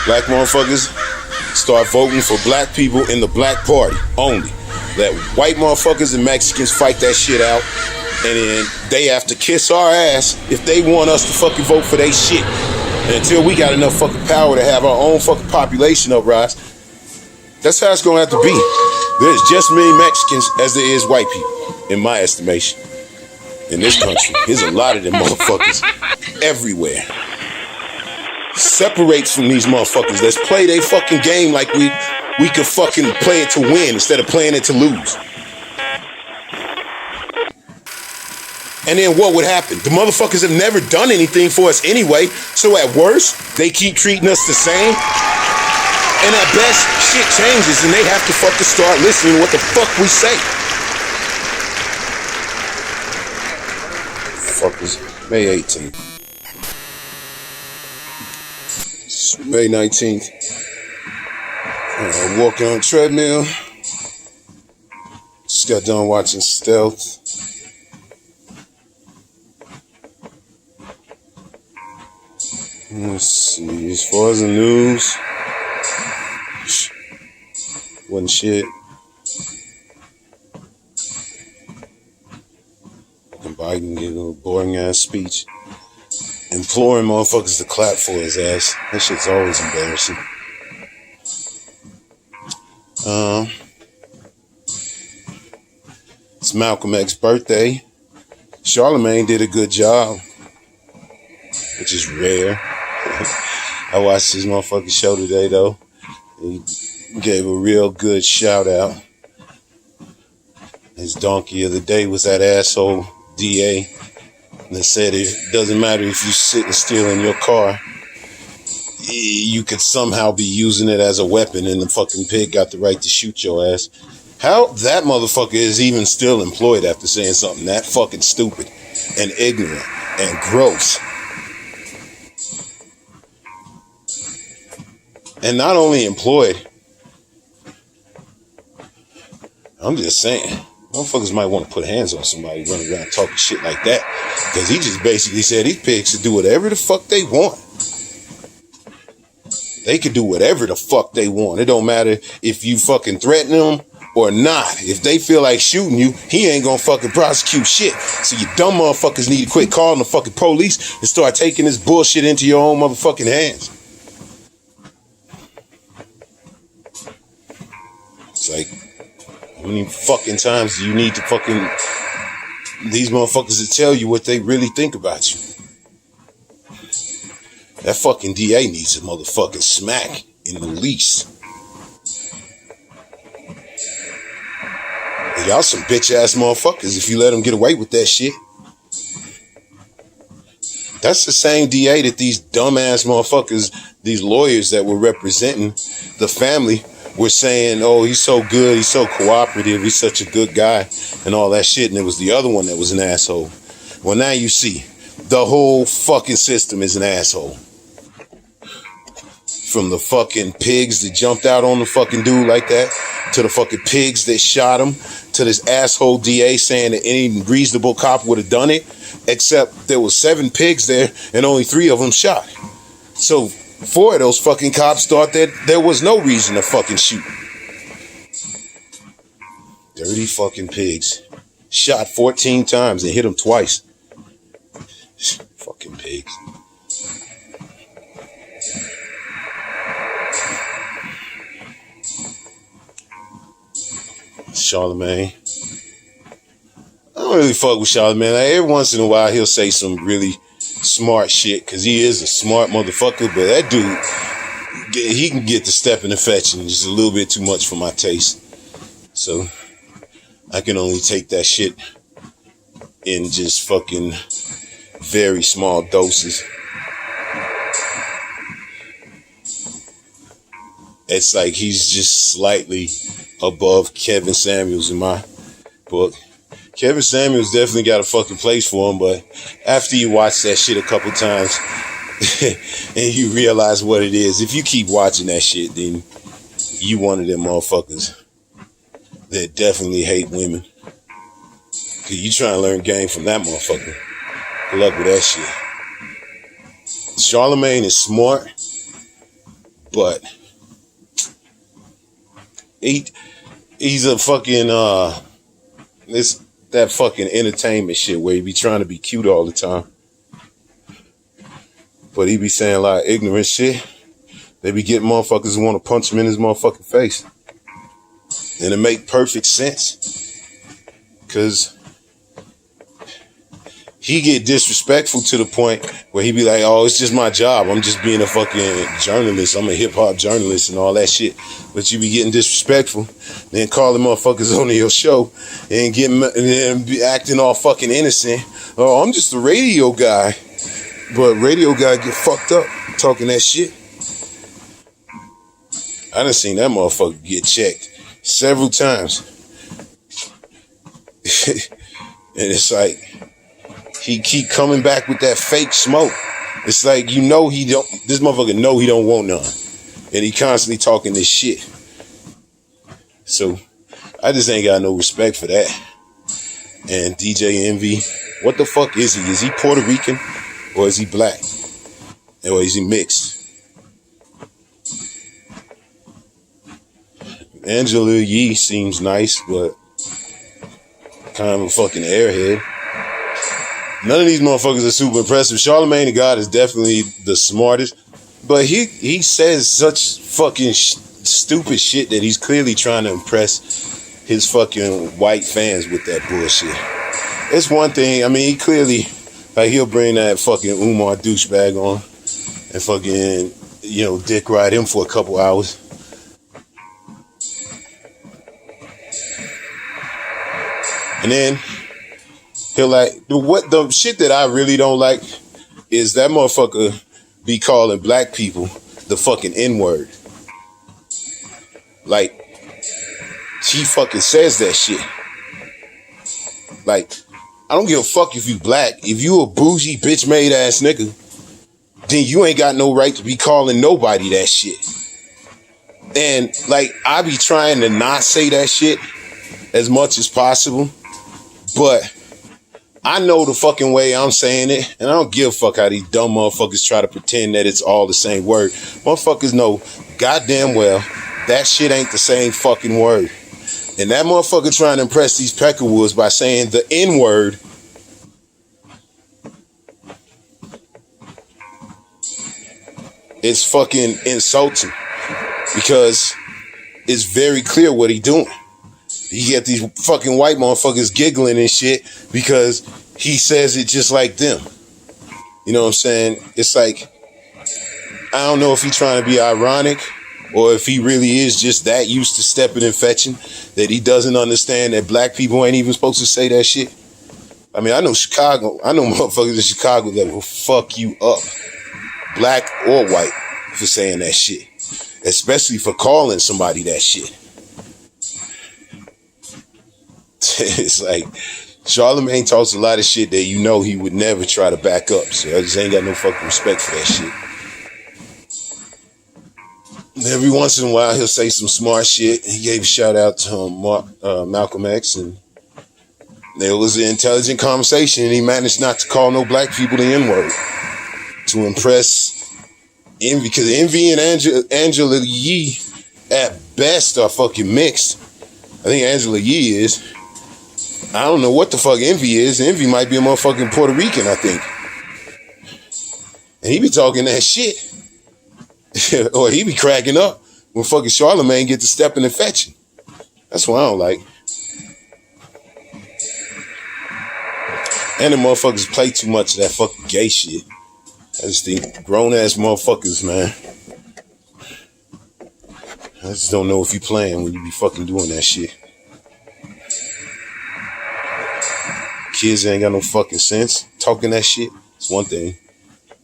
[SPEAKER 1] Black motherfuckers start voting for black people in the black party only. Let white motherfuckers and Mexicans fight that shit out. And then they have to kiss our ass if they want us to fucking vote for their shit. And until we got enough fucking power to have our own fucking population uprise, that's how it's gonna have to be. There's just as many Mexicans as there is white people, in my estimation. In this country, there's a lot of them motherfuckers everywhere. Separates from these motherfuckers. Let's play their fucking game like we could fucking play it to win instead of playing it to lose. And then what would happen? The motherfuckers have never done anything for us anyway. So at worst, they keep treating us the same. And at best, shit changes and they have to fucking start listening to what the fuck we say. Fuckers. May 18th. It's May 19th. Walking on a treadmill. Just got done watching Stealth. Let's see. As far as the news, wasn't shit. Fucking Biden gave a boring ass speech, imploring motherfuckers to clap for his ass. That shit's always embarrassing. It's Malcolm X's birthday. Charlemagne did a good job, which is rare. I watched his motherfucking show today, though. He gave a real good shout out. His donkey of the day was that asshole DA. And they said it doesn't matter if you sit and steal in your car, you could somehow be using it as a weapon, and the fucking pig got the right to shoot your ass. How that motherfucker is even still employed after saying something that fucking stupid and ignorant and gross. And not only employed, I'm just saying, motherfuckers might want to put hands on somebody running around talking shit like that. Because he just basically said these pigs should do whatever the fuck they want. They could do whatever the fuck they want. It don't matter if you fucking threaten them or not. If they feel like shooting you, he ain't gonna fucking prosecute shit. So you dumb motherfuckers need to quit calling the fucking police and start taking this bullshit into your own motherfucking hands. It's like, how many fucking times do you need to fucking these motherfuckers to tell you what they really think about you? That fucking DA needs a motherfucking smack in the least. And y'all some bitch ass motherfuckers if you let them get away with that shit. That's the same DA that these dumbass motherfuckers, these lawyers that were representing the family, were saying, oh, he's so good, he's so cooperative, he's such a good guy, and all that shit. And it was the other one that was an asshole. Well, now you see, the whole fucking system is an asshole. From the fucking pigs that jumped out on the fucking dude like that, to the fucking pigs that shot him, to this asshole DA saying that any reasonable cop would have done it, except there was 7 pigs there and only 3 of them shot. So 4 of those fucking cops thought that there was no reason to fucking shoot. Dirty fucking pigs. Shot 14 times and hit him twice. Fucking pigs. Charlemagne. I don't really fuck with Charlemagne. Like, every once in a while he'll say some really smart shit, because he is a smart motherfucker, but that dude, he can get to stepping and fetching just a little bit too much for my taste. So I can only take that shit in just fucking very small doses. It's like he's just slightly above Kevin Samuels in my book. Kevin Samuels definitely got a fucking place for him, but after you watch that shit a couple times and you realize what it is, if you keep watching that shit, then you one of them motherfuckers that definitely hate women. Cause you trying to learn game from that motherfucker. Good luck with that shit. Charlemagne is smart, but he's a fucking that fucking entertainment shit where he be trying to be cute all the time, but he be saying a lot of ignorant shit. They be getting motherfuckers who want to punch him in his motherfucking face, and it make perfect sense, cause he get disrespectful to the point where he be like, oh, it's just my job. I'm just being a fucking journalist. I'm a hip hop journalist and all that shit. But you be getting disrespectful, then calling motherfuckers on your show and be acting all fucking innocent Oh, I'm just a radio guy. But radio guy get fucked up talking that shit. I done seen that motherfucker get checked several times. And it's like, he keep coming back with that fake smoke. It's like, this motherfucker know he don't want none. And he constantly talking this shit. So, I just ain't got no respect for that. And DJ Envy, what the fuck is he? Is he Puerto Rican or is he black? Or is he mixed? Angela Yee seems nice, but kind of a fucking airhead. None of these motherfuckers are super impressive. Charlemagne the God is definitely the smartest, but he says such fucking stupid shit that he's clearly trying to impress his fucking white fans with that bullshit. It's one thing, I mean, he clearly, like, he'll bring that fucking Umar douchebag on and fucking, dick ride him for a couple hours. And then he'll the shit that I really don't like is that motherfucker be calling black people the fucking N-word. Like, he fucking says that shit. Like, I don't give a fuck if you black. If you a bougie bitch made ass nigga, then you ain't got no right to be calling nobody that shit. And like, I be trying to not say that shit as much as possible. But I know the fucking way I'm saying it, and I don't give a fuck how these dumb motherfuckers try to pretend that it's all the same word. Motherfuckers know goddamn well that shit ain't the same fucking word. And that motherfucker trying to impress these Peckerwoods by saying the N-word is fucking insulting, because it's very clear what he doing. You get these fucking white motherfuckers giggling and shit because he says it just like them. You know what I'm saying? It's like, I don't know if he's trying to be ironic or if he really is just that used to stepping and fetching that he doesn't understand that black people ain't even supposed to say that shit. I mean, I know motherfuckers in Chicago that will fuck you up, black or white, for saying that shit, especially for calling somebody that shit. It's like, Charlemagne talks a lot of shit that he would never try to back up. So I just ain't got no fucking respect for that shit. Every once in a while, he'll say some smart shit. He gave a shout out to Malcolm X, and there was an intelligent conversation, and he managed not to call no black people the N-word to impress Envy, because Envy and Angela Yee at best are fucking mixed. I think Angela Yee is. I don't know what the fuck Envy is. Envy might be a motherfucking Puerto Rican, I think. And he be talking that shit. Or he be cracking up when fucking Charlemagne get to stepping and fetching. That's what I don't like. And the motherfuckers play too much of that fucking gay shit. I just think grown ass motherfuckers, man. I just don't know if you playing when you be fucking doing that shit. Kids ain't got no fucking sense talking that shit. It's one thing.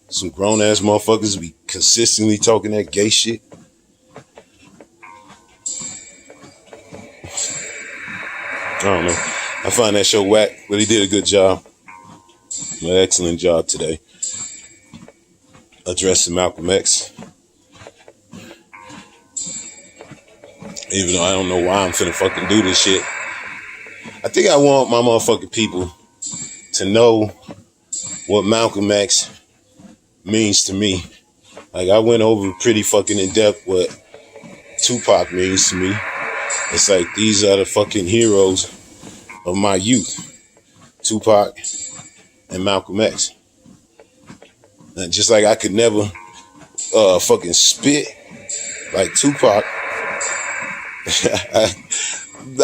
[SPEAKER 1] Some grown ass motherfuckers be consistently talking that gay shit. I don't know. I find that show whack, but he did a good job. An excellent job today addressing Malcolm X. Even though I don't know why I'm finna fucking do this shit. I think I want my motherfucking people to know what Malcolm X means to me. Like, I went over pretty fucking in depth what Tupac means to me. It's like, these are the fucking heroes of my youth. Tupac and Malcolm X. And just like I could never fucking spit like Tupac,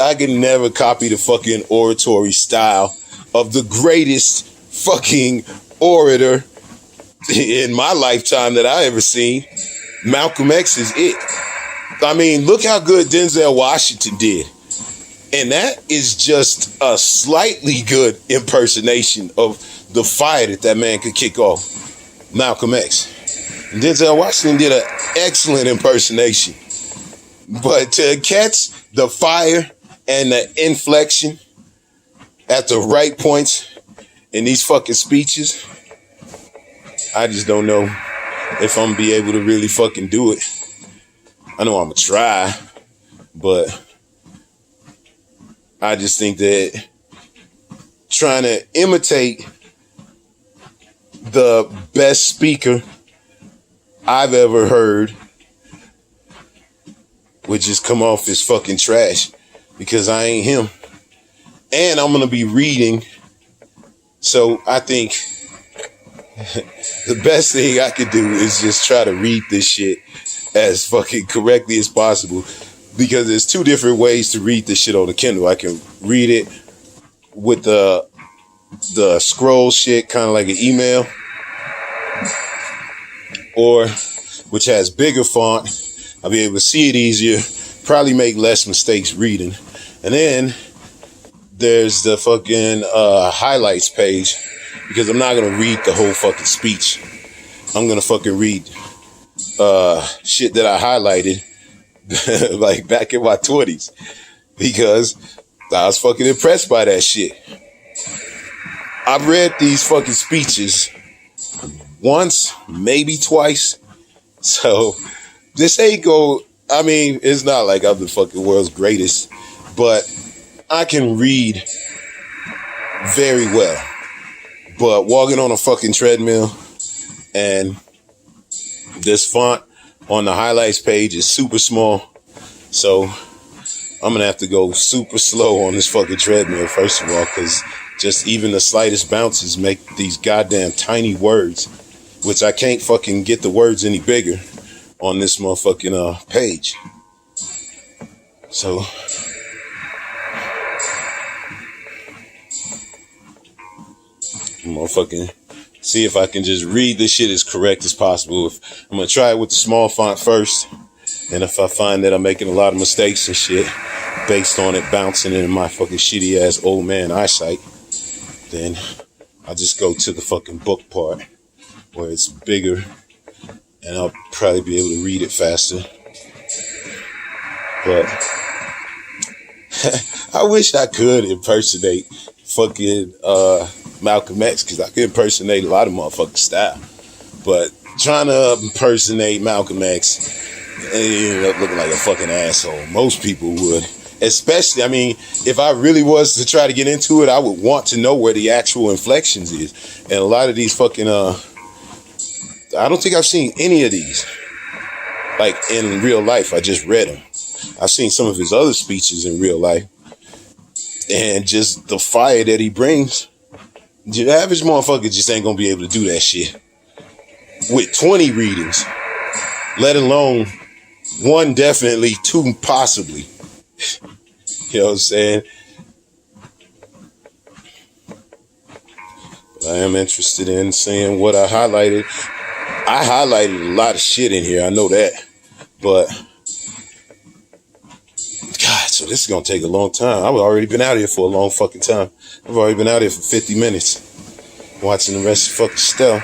[SPEAKER 1] I can never copy the fucking oratory style of the greatest fucking orator in my lifetime that I ever seen. Malcolm X is it. I mean, look how good Denzel Washington did. And that is just a slightly good impersonation of the fire that man could kick off. Malcolm X. And Denzel Washington did an excellent impersonation. But to catch the fire and the inflection at the right points in these fucking speeches, I just don't know if I'm gonna be able to really fucking do it. I know I'm gonna try, but I just think that trying to imitate the best speaker I've ever heard would just come off as fucking trash, because I ain't him. And I'm gonna be reading, so I think the best thing I could do is just try to read this shit as fucking correctly as possible, because there's two different ways to read this shit on the Kindle. I can read it with the scroll shit, kind of like an email, or which has bigger font. I'll be able to see it easier, probably make less mistakes reading. And then there's the fucking highlights page, because I'm not gonna read the whole fucking speech. I'm gonna fucking read shit that I highlighted like back in my 20s, because I was fucking impressed by that shit. I've read these fucking speeches once, maybe twice. So this ain't I mean, it's not like I'm the fucking world's greatest, but I can read very well. But walking on a fucking treadmill, and this font on the highlights page is super small, so I'm gonna have to go super slow on this fucking treadmill, first of all, because just even the slightest bounces make these goddamn tiny words, which I can't fucking get the words any bigger on this motherfucking page. So I'm gonna fucking see if I can just read this shit as correct as possible. I'm gonna try it with the small font first, and if I find that I'm making a lot of mistakes and shit based on it bouncing in my fucking shitty ass old man eyesight, then I'll just go to the fucking book part where it's bigger, and I'll probably be able to read it faster. But I wish I could impersonate fucking Malcolm X, because I could impersonate a lot of motherfucking style. But trying to impersonate Malcolm X, it ended up looking like a fucking asshole. Most people would. Especially, I mean, if I really was to try to get into it, I would want to know where the actual inflections is. And a lot of these fucking, I don't think I've seen any of these, like, in real life. I just read them. I've seen some of his other speeches in real life. And just the fire that he brings, the average motherfucker just ain't gonna be able to do that shit with 20 readings, let alone one definitely, two possibly. You know what I'm saying? But I am interested in seeing what I highlighted. I highlighted a lot of shit in here, I know that. But God, so this is gonna take a long time. I've already been out here for a long fucking time. I've already been out here for 50 minutes watching the rest of fucking stuff.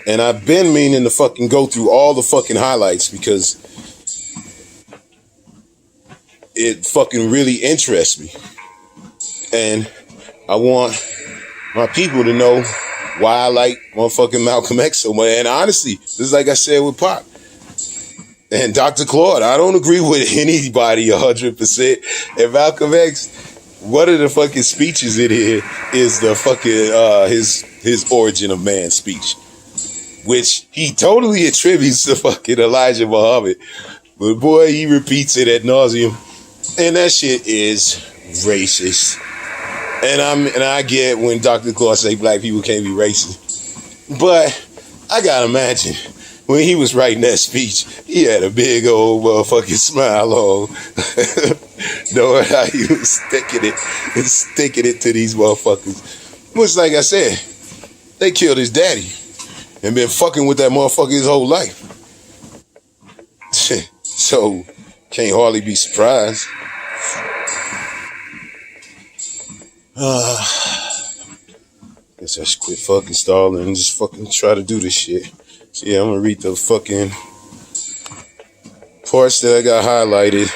[SPEAKER 1] And I've been meaning to fucking go through all the fucking highlights, because it fucking really interests me. And I want my people to know why I like motherfucking Malcolm X so much. And honestly, this is like I said with Pop and Dr. Claude, I don't agree with anybody 100%. And Malcolm X, one of the fucking speeches in here is the fucking his origin of man speech, which he totally attributes to fucking Elijah Muhammad. But boy, he repeats it ad nauseum, and that shit is racist. And I get when Dr. Claude say black people can't be racist, but I gotta imagine when he was writing that speech, he had a big old motherfucking smile on, knowing how he was sticking it to these motherfuckers. Which, like I said, they killed his daddy and been fucking with that motherfucker his whole life. So, can't hardly be surprised. Guess I should quit fucking stalling and just fucking try to do this shit. So yeah, I'm gonna read the fucking parts that I got highlighted,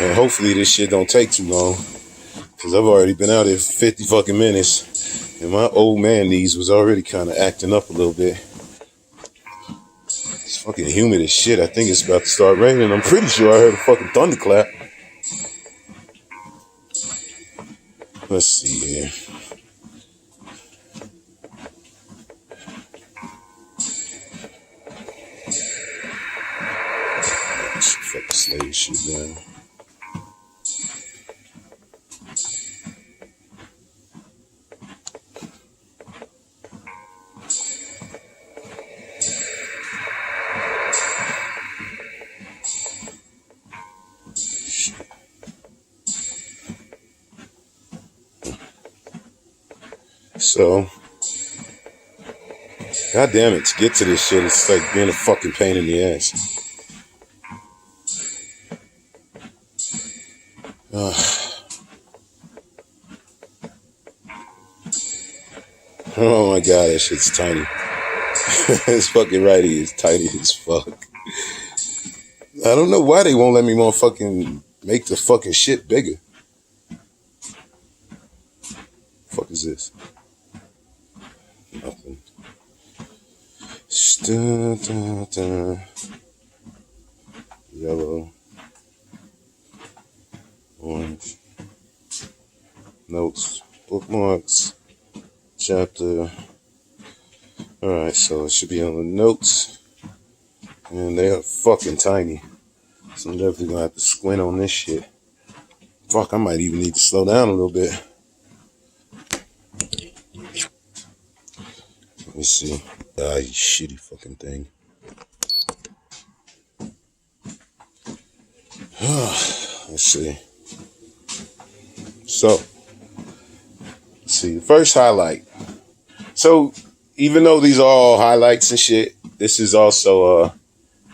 [SPEAKER 1] and hopefully this shit don't take too long, cause I've already been out here 50 fucking minutes, and my old man knees was already kind of acting up a little bit. It's fucking humid as shit. I think it's about to start raining. I'm pretty sure I heard a fucking thunderclap. Let's see here. Fucking slow this shit down. So, god damn it, to get to this shit, it's like being a fucking pain in the ass. Oh my god, that shit's tiny. This fucking writing is tiny as fuck. I don't know why they won't let me motherfucking make the fucking shit bigger. Fuck is this? Nothing. Yellow. Orange. Notes. Bookmarks. Chapter. Alright, so it should be on the notes. And they are fucking tiny. So I'm definitely gonna have to squint on this shit. Fuck, I might even need to slow down a little bit. Let me see. Ah, you shitty fucking thing. Let's see. So, let's see. The first highlight. So, even though these are all highlights and shit, this is also,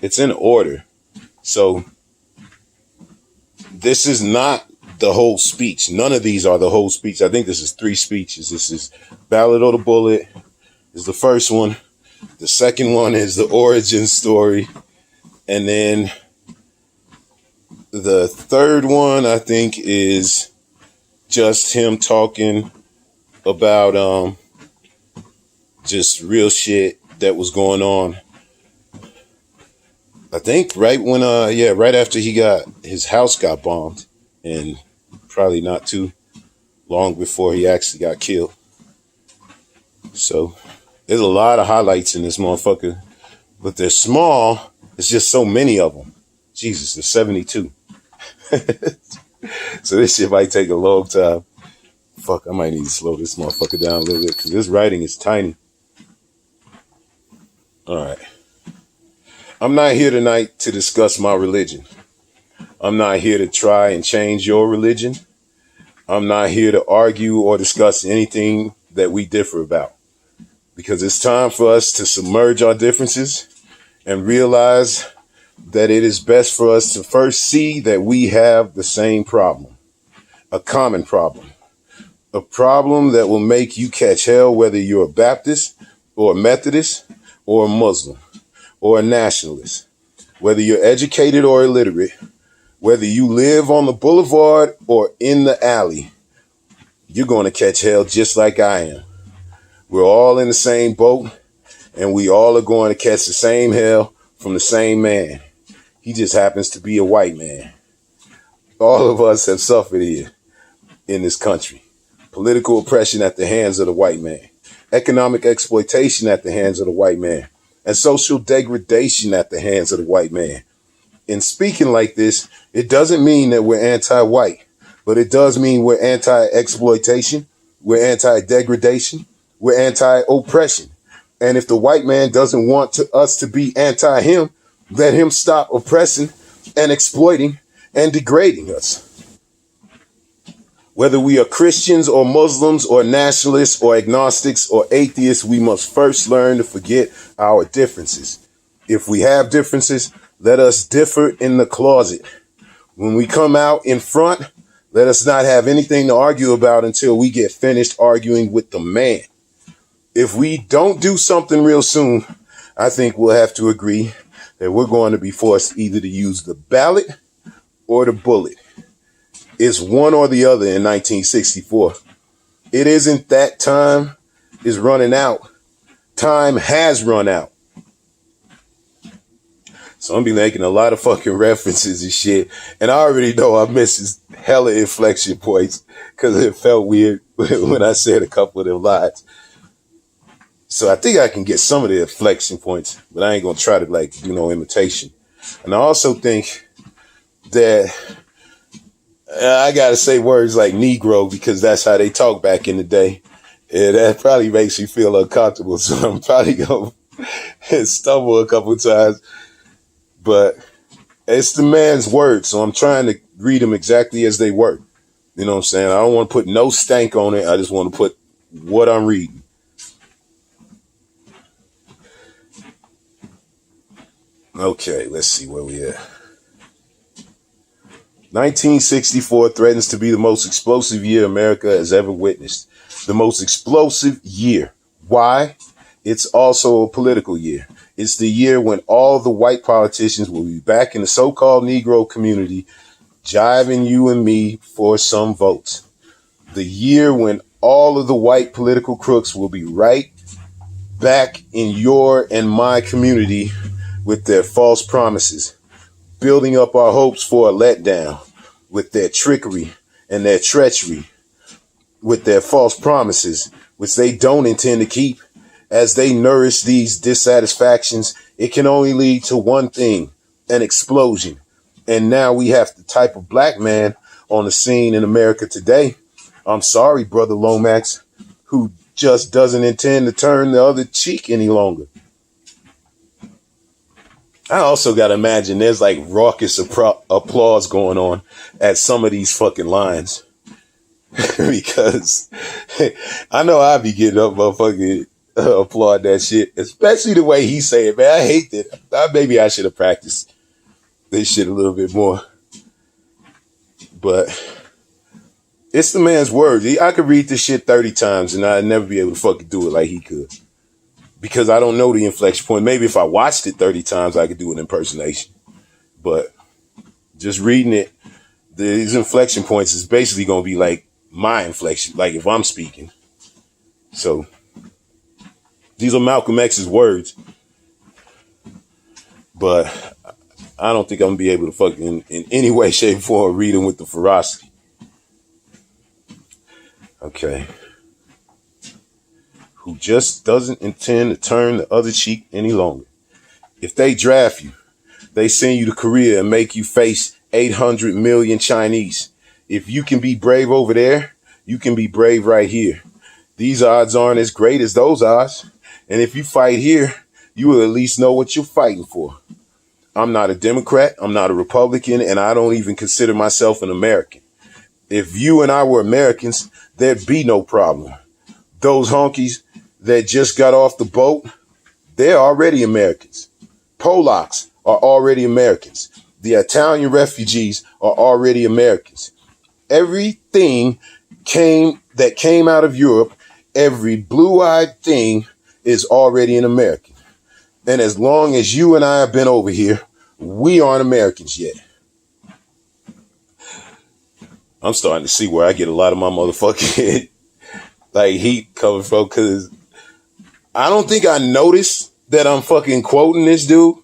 [SPEAKER 1] it's in order. So, this is not the whole speech. None of these are the whole speech. I think this is 3 speeches. This is Ballad or the Bullet is the first one. The second one is the origin story. And then the third one, I think, is just him talking about just real shit that was going on. I think right when right after his house got bombed, and probably not too long before he actually got killed. So there's a lot of highlights in this motherfucker, but they're small. It's just so many of them. Jesus, there's 72. So this shit might take a long time. Fuck, I might need to slow this motherfucker down a little bit, because this writing is tiny. All right. I'm not here tonight to discuss my religion. I'm not here to try and change your religion. I'm not here to argue or discuss anything that we differ about, because it's time for us to submerge our differences and realize that it is best for us to first see that we have the same problem, a common problem, a problem that will make you catch hell whether you're a Baptist or a Methodist or a Muslim or a nationalist, whether you're educated or illiterate, whether you live on the boulevard or in the alley. You're going to catch hell just like I am. We're all in the same boat, and we all are going to catch the same hell from the same man. He just happens to be a white man. All of us have suffered here in this country. Political oppression at the hands of the white man. Economic exploitation at the hands of the white man. And social degradation at the hands of the white man. In speaking like this, it doesn't mean that we're anti-white, but it does mean we're anti-exploitation, we're anti-degradation, we're anti-oppression. And if the white man doesn't want us to be anti-him, let him stop oppressing and exploiting and degrading us. Whether we are Christians or Muslims or nationalists or agnostics or atheists, we must first learn to forget our differences. If we have differences, let us differ in the closet. When we come out in front, Let us not have anything to argue about until we get finished arguing with the man. If we don't do something real soon, I think we'll have to agree that we're going to be forced either to use the ballot or the bullet. It's one or the other in 1964. It isn't that time is running out. Time has run out. So I'm gonna be making a lot of fucking references and shit. And I already know I'm missing hella inflection points because it felt weird when I said a couple of them lines. So I think I can get some of the inflection points, but I ain't gonna try to do no imitation. And I also think that I gotta say words like Negro because that's how they talk back in the day. And that probably makes me feel uncomfortable. So I'm probably gonna stumble a couple times. But it's the man's words, so I'm trying to read them exactly as they were. You know what I'm saying? I don't want to put no stank on it. I just want to put what I'm reading. Okay, let's see where we at. 1964 threatens to be the most explosive year America has ever witnessed. The most explosive year. Why? It's also a political year. It's the year when all the white politicians will be back in the so-called Negro community, jiving you and me for some votes. The year when all of the white political crooks will be right back in your and my community with their false promises, building up our hopes for a letdown with their trickery and their treachery, with their false promises, which they don't intend to keep. As they nourish these dissatisfactions, it can only lead to one thing, an explosion. And now we have the type of black man on the scene in America today. I'm sorry, Brother Lomax, who just doesn't intend to turn the other cheek any longer. I also got to imagine there's raucous applause going on at some of these fucking lines. Because I know I'd be getting up motherfucking applaud that shit, especially the way he say it, man. I hate that. Maybe I should have practiced this shit a little bit more. But it's the man's words. I could read this shit 30 times and I'd never be able to fucking do it like he could. Because I don't know the inflection point. Maybe if I watched it 30 times, I could do an impersonation. But just reading it, these inflection points is basically going to be like my inflection, like if I'm speaking. So these are Malcolm X's words. But I don't think I'm going to be able to fucking in any way, shape, or form read them with the ferocity. Okay. Who just doesn't intend to turn the other cheek any longer. If they draft you, they send you to Korea and make you face 800 million Chinese. If you can be brave over there, you can be brave right here. These odds aren't as great as those odds. And if you fight here, you will at least know what you're fighting for. I'm not a Democrat, I'm not a Republican, and I don't even consider myself an American. If you and I were Americans, there'd be no problem. Those honkies that just got off the boat, they're already Americans. Polacks are already Americans. The Italian refugees are already Americans. Everything that came out of Europe, every blue-eyed thing is already an American. And as long as you and I have been over here, we aren't Americans yet. I'm starting to see where I get a lot of my motherfucking heat coming from, because I don't think I noticed that I'm fucking quoting this dude,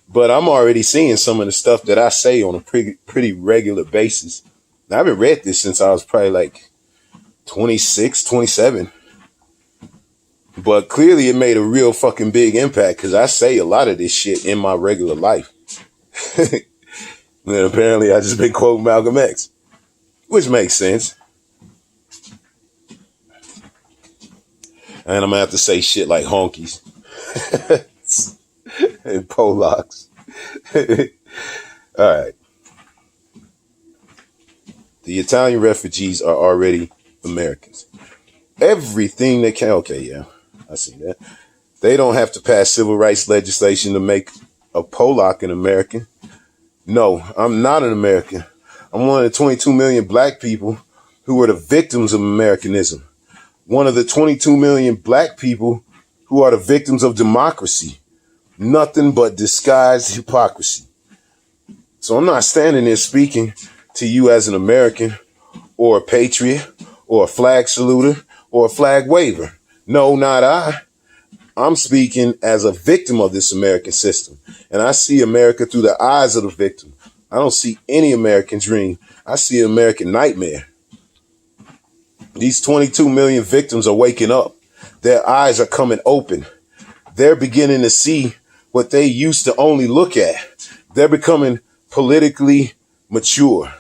[SPEAKER 1] but I'm already seeing some of the stuff that I say on a pretty regular basis. I haven't read this since I was probably 26, 27. But clearly it made a real fucking big impact because I say a lot of this shit in my regular life. And apparently I just been quoting Malcolm X, which makes sense. And I'm going to have to say shit like honkies and Polacks. All right. The Italian refugees are already Americans. Everything they can. Okay, yeah, I see that. They don't have to pass civil rights legislation to make a Polak an American. No, I'm not an American. I'm one of the 22 million black people who are the victims of Americanism. One of the 22 million black people who are the victims of democracy. Nothing but disguised hypocrisy. So I'm not standing there speaking to you as an American or a patriot or a flag saluter or a flag waver. No, not I. I'm speaking as a victim of this American system. And I see America through the eyes of the victim. I don't see any American dream. I see an American nightmare. These 22 million victims are waking up. Their eyes are coming open. They're beginning to see what they used to only look at. They're becoming politically mature.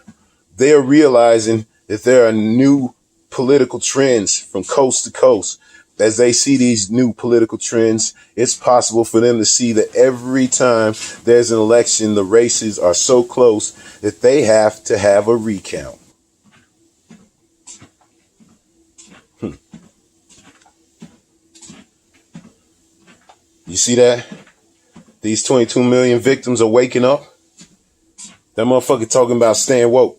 [SPEAKER 1] They're realizing that there are new political trends from coast to coast. As they see these new political trends, it's possible for them to see that every time there's an election, the races are so close that they have to have a recount. You see that? These 22 million victims are waking up. That motherfucker talking about staying woke.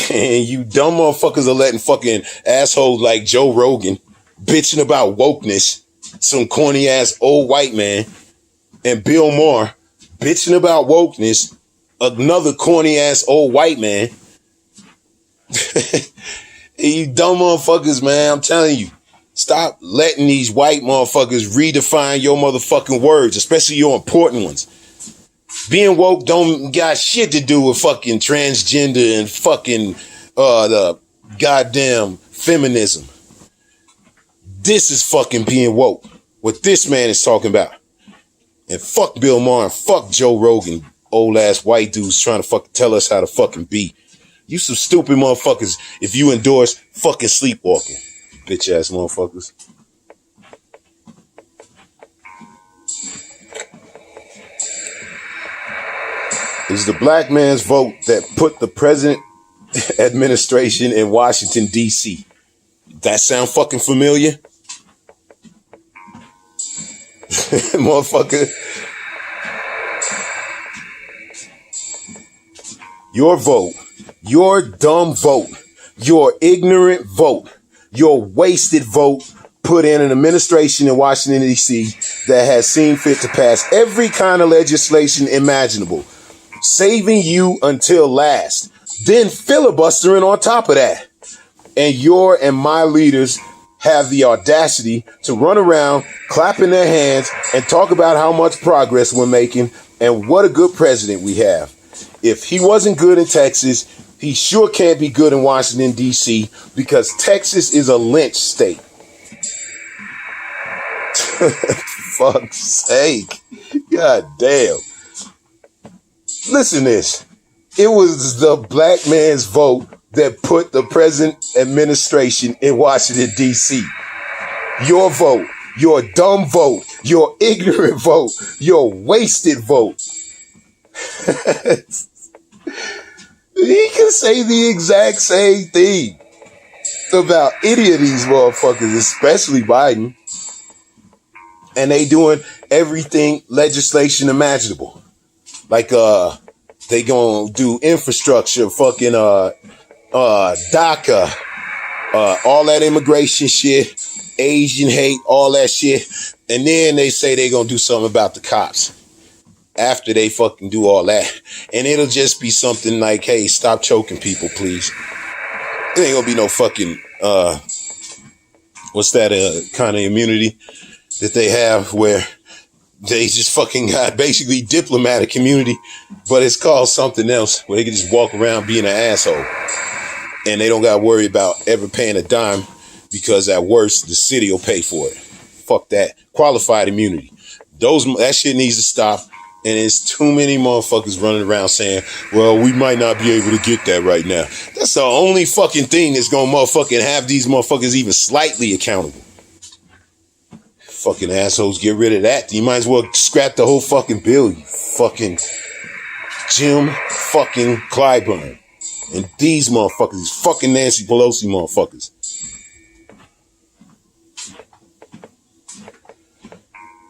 [SPEAKER 1] And you dumb motherfuckers are letting fucking assholes like Joe Rogan bitching about wokeness, some corny ass old white man, and Bill Maher bitching about wokeness, another corny ass old white man. You dumb motherfuckers, man, I'm telling you. Stop letting these white motherfuckers redefine your motherfucking words, especially your important ones. Being woke don't got shit to do with fucking transgender and fucking the goddamn feminism. This is fucking being woke. What this man is talking about. And fuck Bill Maher and fuck Joe Rogan, old ass white dudes trying to fucking tell us how to fucking be. You some stupid motherfuckers if you endorse fucking sleepwalking. Bitch ass motherfuckers. It's the black man's vote that put the present administration in Washington, D.C. That sound fucking familiar? Motherfucker. Your vote, your dumb vote, your ignorant vote, your wasted vote put in an administration in Washington, D.C. that has seen fit to pass every kind of legislation imaginable, saving you until last, then filibustering on top of that. And your and my leaders have the audacity to run around clapping their hands and talk about how much progress we're making and what a good president we have. If he wasn't good in Texas, he sure can't be good in Washington, D.C. because Texas is a lynch state. Fuck's sake. God damn. Listen to this. It was the black man's vote that put the present administration in Washington, D.C. Your vote, your dumb vote, your ignorant vote, your wasted vote. He can say the exact same thing about any of these motherfuckers, especially Biden. And they doing everything legislation imaginable. Like they gonna do infrastructure, fucking DACA, all that immigration shit, Asian hate, all that shit. And then they say they gonna do something about the cops after they fucking do all that. And it'll just be something like, hey, stop choking people, please. There ain't gonna be no fucking, what's that kind of immunity that they have where they just fucking got basically diplomatic immunity, but it's called something else where they can just walk around being an asshole. And they don't got to worry about ever paying a dime because at worst, the city will pay for it. Fuck that. Qualified immunity. That shit needs to stop. And there's too many motherfuckers running around saying, well, we might not be able to get that right now. That's the only fucking thing that's going to motherfucking have these motherfuckers even slightly accountable. Fucking assholes, get rid of that. You might as well scrap the whole fucking bill, you fucking Jim fucking Clyburn. And these motherfuckers, these fucking Nancy Pelosi motherfuckers.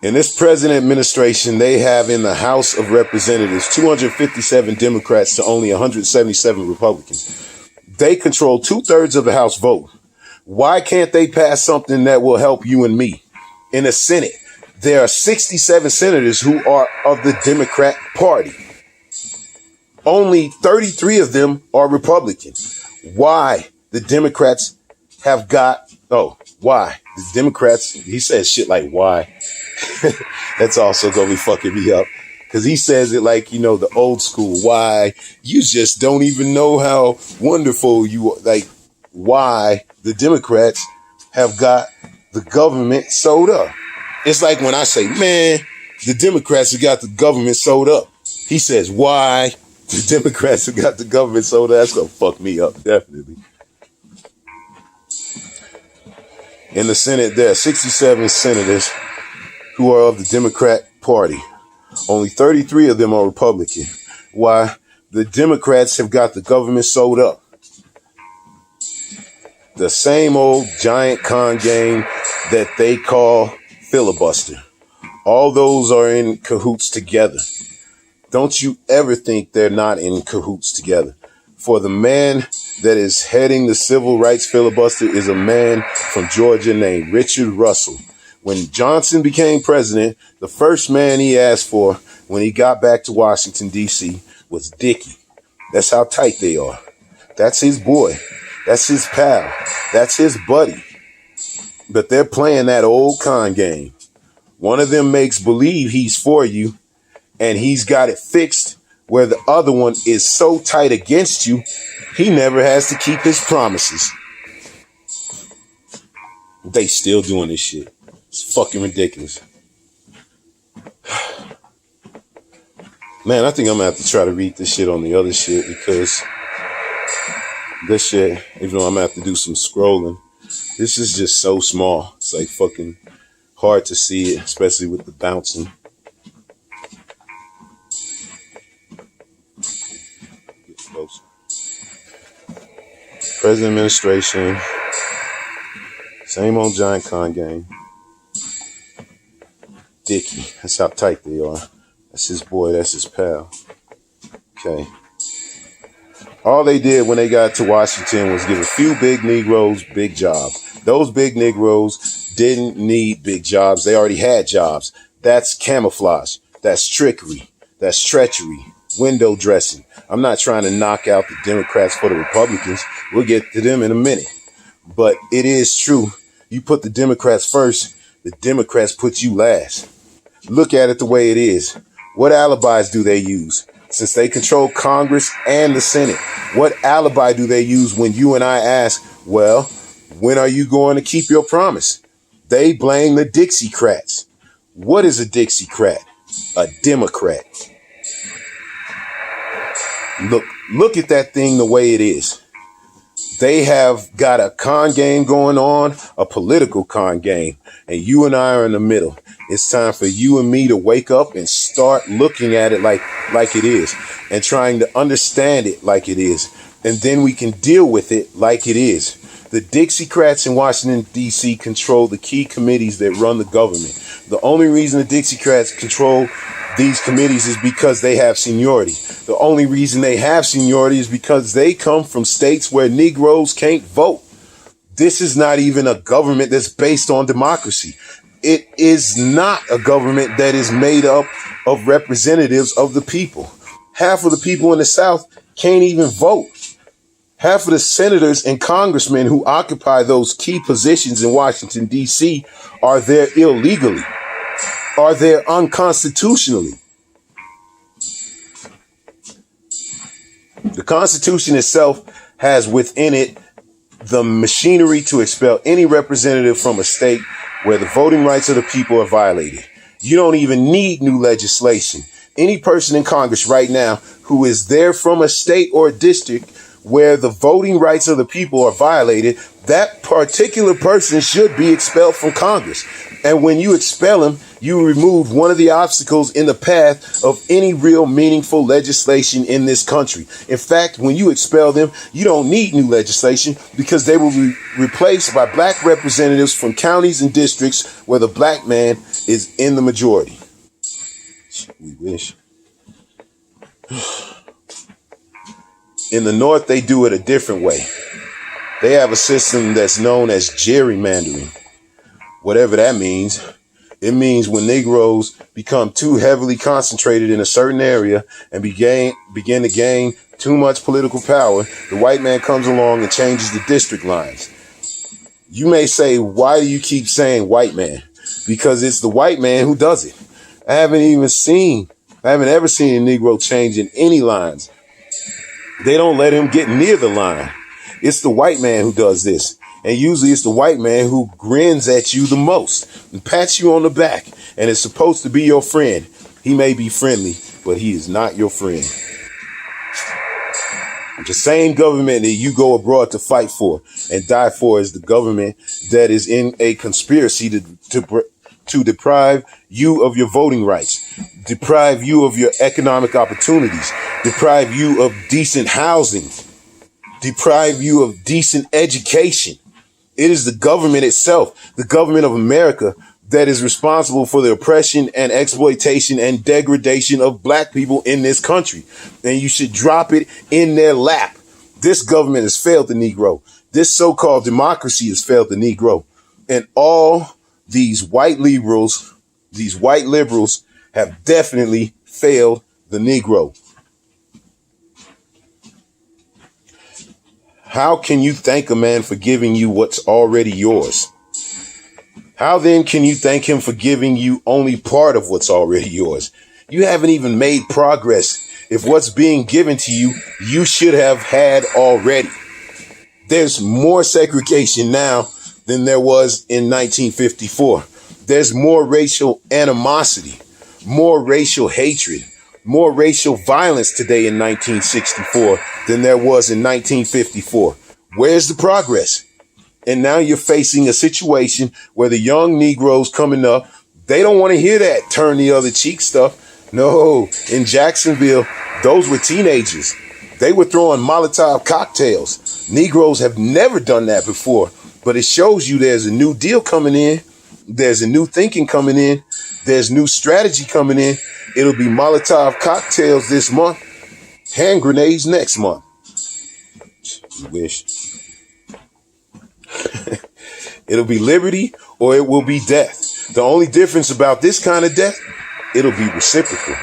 [SPEAKER 1] In this president administration, they have in the House of Representatives 257 Democrats to only 177 Republicans. They control 2/3 of the House vote. Why can't they pass something that will help you and me? In the Senate, there are 67 senators who are of the Democrat Party. Only 33 of them are Republican. Why the Democrats have got, why? The Democrats, he says shit like why. That's also gonna be fucking me up. Cause he says it like, the old school, why? You just don't even know how wonderful you are. Like, why the Democrats have got the government sold up. It's like when I say, man, the Democrats have got the government sold up. He says, why the Democrats have got the government sold up? That's gonna fuck me up, definitely. In the Senate, there are 67 senators who are of the Democrat Party. Only 33 of them are Republican. Why? The Democrats have got the government sold up. The same old giant con game that they call filibuster. All those are in cahoots together. Don't you ever think they're not in cahoots together. For the man that is heading the civil rights filibuster is a man from Georgia named Richard Russell. When Johnson became president, the first man he asked for when he got back to Washington, D.C. was Dickie. That's how tight they are. That's his boy. That's his pal. That's his buddy. But they're playing that old con game. One of them makes believe he's for you, and he's got it fixed where the other one is so tight against you, he never has to keep his promises. They still doing this shit. It's fucking ridiculous. Man, I think I'm gonna have to try to read this shit on the other shit because this shit, even though I'm gonna have to do some scrolling, this is just so small. It's like fucking hard to see it, especially with the bouncing. Get closer. President administration, same old giant con game. Dickie, that's how tight they are. That's his boy, that's his pal. Okay. All they did when they got to Washington was give a few big Negroes big jobs. Those big Negroes didn't need big jobs. They already had jobs. That's camouflage. That's trickery. That's treachery. Window dressing. I'm not trying to knock out the Democrats for the Republicans. We'll get to them in a minute. But it is true. You put the Democrats first, the Democrats put you last. Look at it the way it is. What alibis do they use? Since they control Congress and the Senate, what alibi do they use when you and I ask, well, when are you going to keep your promise? They blame the Dixiecrats. What is a Dixiecrat? A Democrat. Look at that thing the way it is. They have got a con game going on, a political con game, and you and I are in the middle. It's time for you and me to wake up and start looking at it like it is and trying to understand it like it is. And then we can deal with it like it is. The Dixiecrats in Washington, D.C. control the key committees that run the government. The only reason the Dixiecrats control these committees is because they have seniority. The only reason they have seniority is because they come from states where Negroes can't vote. This is not even a government that's based on democracy. It is not a government that is made up of representatives of the people. Half of the people in the South can't even vote. Half of the senators and congressmen who occupy those key positions in Washington, D.C. are there illegally, are there unconstitutionally. The Constitution itself has within it the machinery to expel any representative from a state where the voting rights of the people are violated. You don't even need new legislation. Any person in Congress right now who is there from a state or a district where the voting rights of the people are violated, that particular person should be expelled from Congress. And when you expel him, you remove one of the obstacles in the path of any real meaningful legislation in this country. In fact, when you expel them, you don't need new legislation because they will be replaced by black representatives from counties and districts where the black man is in the majority. We wish. In the North, they do it a different way. They have a system that's known as gerrymandering. Whatever that means. It means when Negroes become too heavily concentrated in a certain area and begin to gain too much political power, the white man comes along and changes the district lines. You may say, why do you keep saying white man? Because it's the white man who does it. I haven't ever seen a Negro change in any lines. They don't let him get near the line. It's the white man who does this. And usually it's the white man who grins at you the most and pats you on the back and is supposed to be your friend. He may be friendly, but he is not your friend. The same government that you go abroad to fight for and die for is the government that is in a conspiracy to deprive you of your voting rights, deprive you of your economic opportunities, deprive you of decent housing, deprive you of decent education. It is the government itself, the government of America, that is responsible for the oppression and exploitation and degradation of black people in this country. And you should drop it in their lap. This government has failed the Negro. This so-called democracy has failed the Negro. And all these white liberals have definitely failed the Negro. How can you thank a man for giving you what's already yours? How then can you thank him for giving you only part of what's already yours? You haven't even made progress if what's being given to you, you should have had already. There's more segregation now than there was in 1954. There's more racial animosity, more racial hatred, more racial violence today in 1964 than there was in 1954. Where's the progress? And now you're facing a situation where the young Negroes coming up, they don't want to hear that turn the other cheek stuff. No, in Jacksonville, those were teenagers. They were throwing Molotov cocktails. Negroes have never done that before, but it shows you there's a new deal coming in. There's a new thinking coming in. There's new strategy coming in. It'll be Molotov cocktails this month, hand grenades next month. You wish. It'll be liberty or it will be death. The only difference about this kind of death, it'll be reciprocal.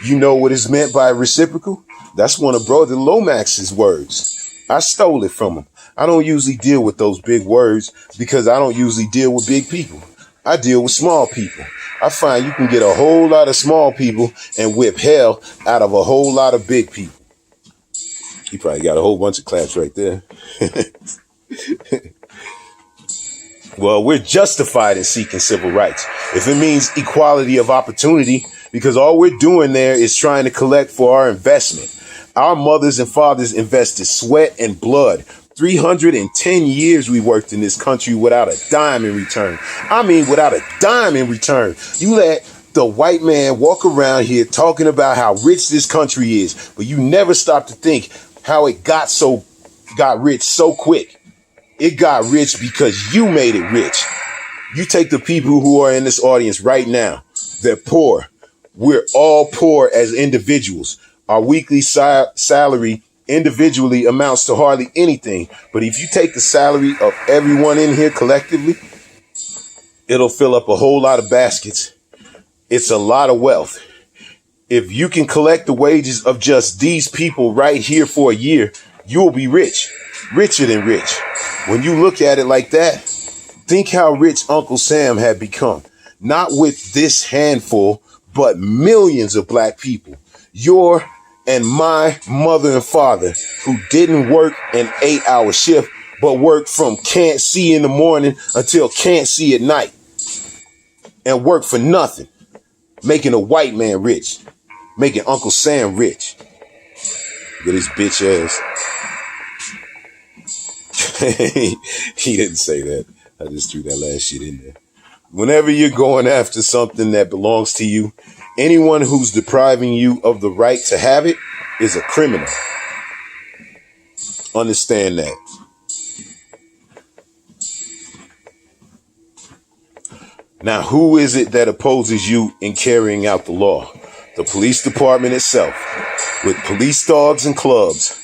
[SPEAKER 1] You know what is meant by reciprocal? That's one of Brother Lomax's words. I stole it from him. I don't usually deal with those big words because I don't usually deal with big people. I deal with small people. I find you can get a whole lot of small people and whip hell out of a whole lot of big people. He probably got a whole bunch of claps right there. Well, we're justified in seeking civil rights. If it means equality of opportunity, because all we're doing there is trying to collect for our investment. Our mothers and fathers invested sweat and blood. 310 years we worked in this country without a dime in return. I mean, without a dime in return. You let the white man walk around here talking about how rich this country is, but you never stop to think how it got rich so quick. It got rich because you made it rich. You take the people who are in this audience right now. They're poor. We're all poor as individuals. Our weekly salary individually amounts to hardly anything. But if you take the salary of everyone in here collectively, it'll fill up a whole lot of baskets. It's a lot of wealth. If you can collect the wages of just these people right here for a year, you'll be rich, richer than rich. When you look at it like that, think how rich Uncle Sam had become. Not with this handful, but millions of black people. Your and my mother and father who didn't work an 8-hour shift, but worked from can't see in the morning until can't see at night and worked for nothing, making a white man rich, making Uncle Sam rich. Look at his bitch ass. He didn't say that. I just threw that last shit in there. Whenever you're going after something that belongs to you, anyone who's depriving you of the right to have it is a criminal. Understand that. Now, who is it that opposes you in carrying out the law? The police department itself, with police dogs and clubs.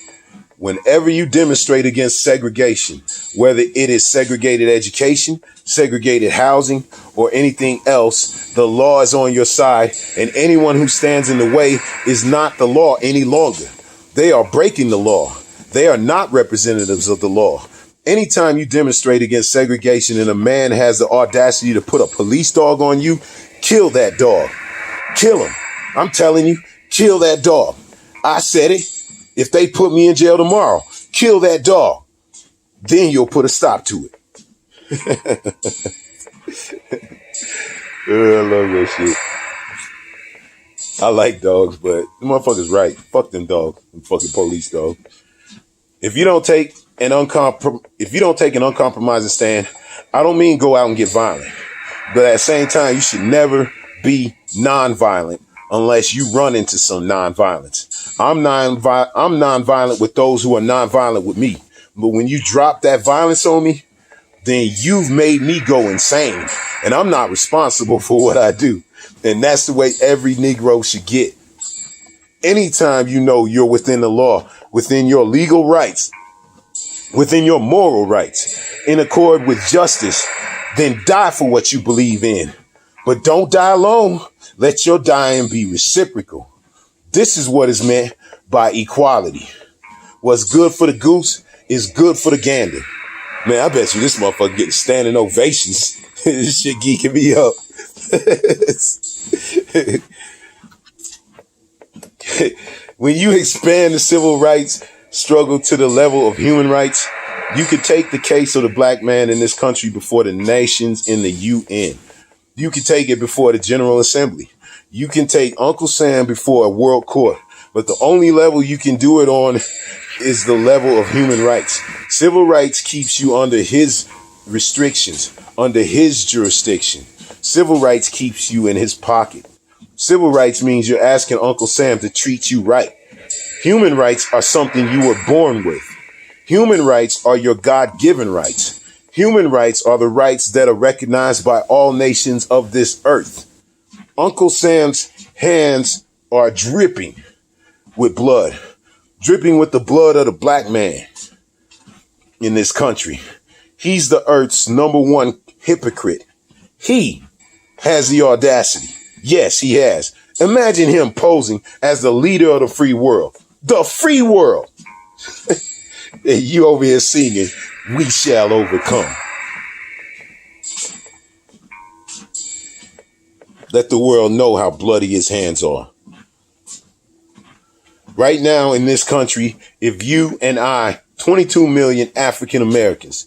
[SPEAKER 1] Whenever you demonstrate against segregation, whether it is segregated education, segregated housing, or anything else, the law is on your side, and anyone who stands in the way is not the law any longer. They are breaking the law. They are not representatives of the law. Anytime you demonstrate against segregation and a man has the audacity to put a police dog on you, kill that dog. Kill him. I'm telling you, kill that dog. I said it. If they put me in jail tomorrow, kill that dog. Then you'll put a stop to it. I love that shit. I like dogs, but the motherfucker's right. Fuck them dogs, them fucking police dogs. If you don't take an uncompromising stand, I don't mean go out and get violent, but at the same time, you should never be non-violent unless you run into some non-violence. I'm non-violent with those who are non-violent with me, but when you drop that violence on me, then you've made me go insane, and I'm not responsible for what I do. And that's the way every Negro should get. Anytime you know you're within the law, within your legal rights, within your moral rights, in accord with justice, then die for what you believe in. But don't die alone. Let your dying be reciprocal. This is what is meant by equality. What's good for the goose is good for the gander. Man, I bet you this motherfucker getting standing ovations. This shit geeking me up. When you expand the civil rights struggle to the level of human rights, you could take the case of the black man in this country before the nations in the UN. You can take it before the General Assembly. You can take Uncle Sam before a world court. But the only level you can do it on is the level of human rights. Civil rights keeps you under his restrictions, under his jurisdiction. Civil rights keeps you in his pocket. Civil rights means you're asking Uncle Sam to treat you right. Human rights are something you were born with. Human rights are your God-given rights. Human rights are the rights that are recognized by all nations of this earth. Uncle Sam's hands are dripping with blood, dripping with the blood of the black man in this country. He's the earth's number one hypocrite. He has the audacity. Yes, he has. Imagine him posing as the leader of the free world. The free world. And you over here singing, "We shall overcome." Let the world know how bloody his hands are. Right now in this country, if you and I, 22 million African Americans,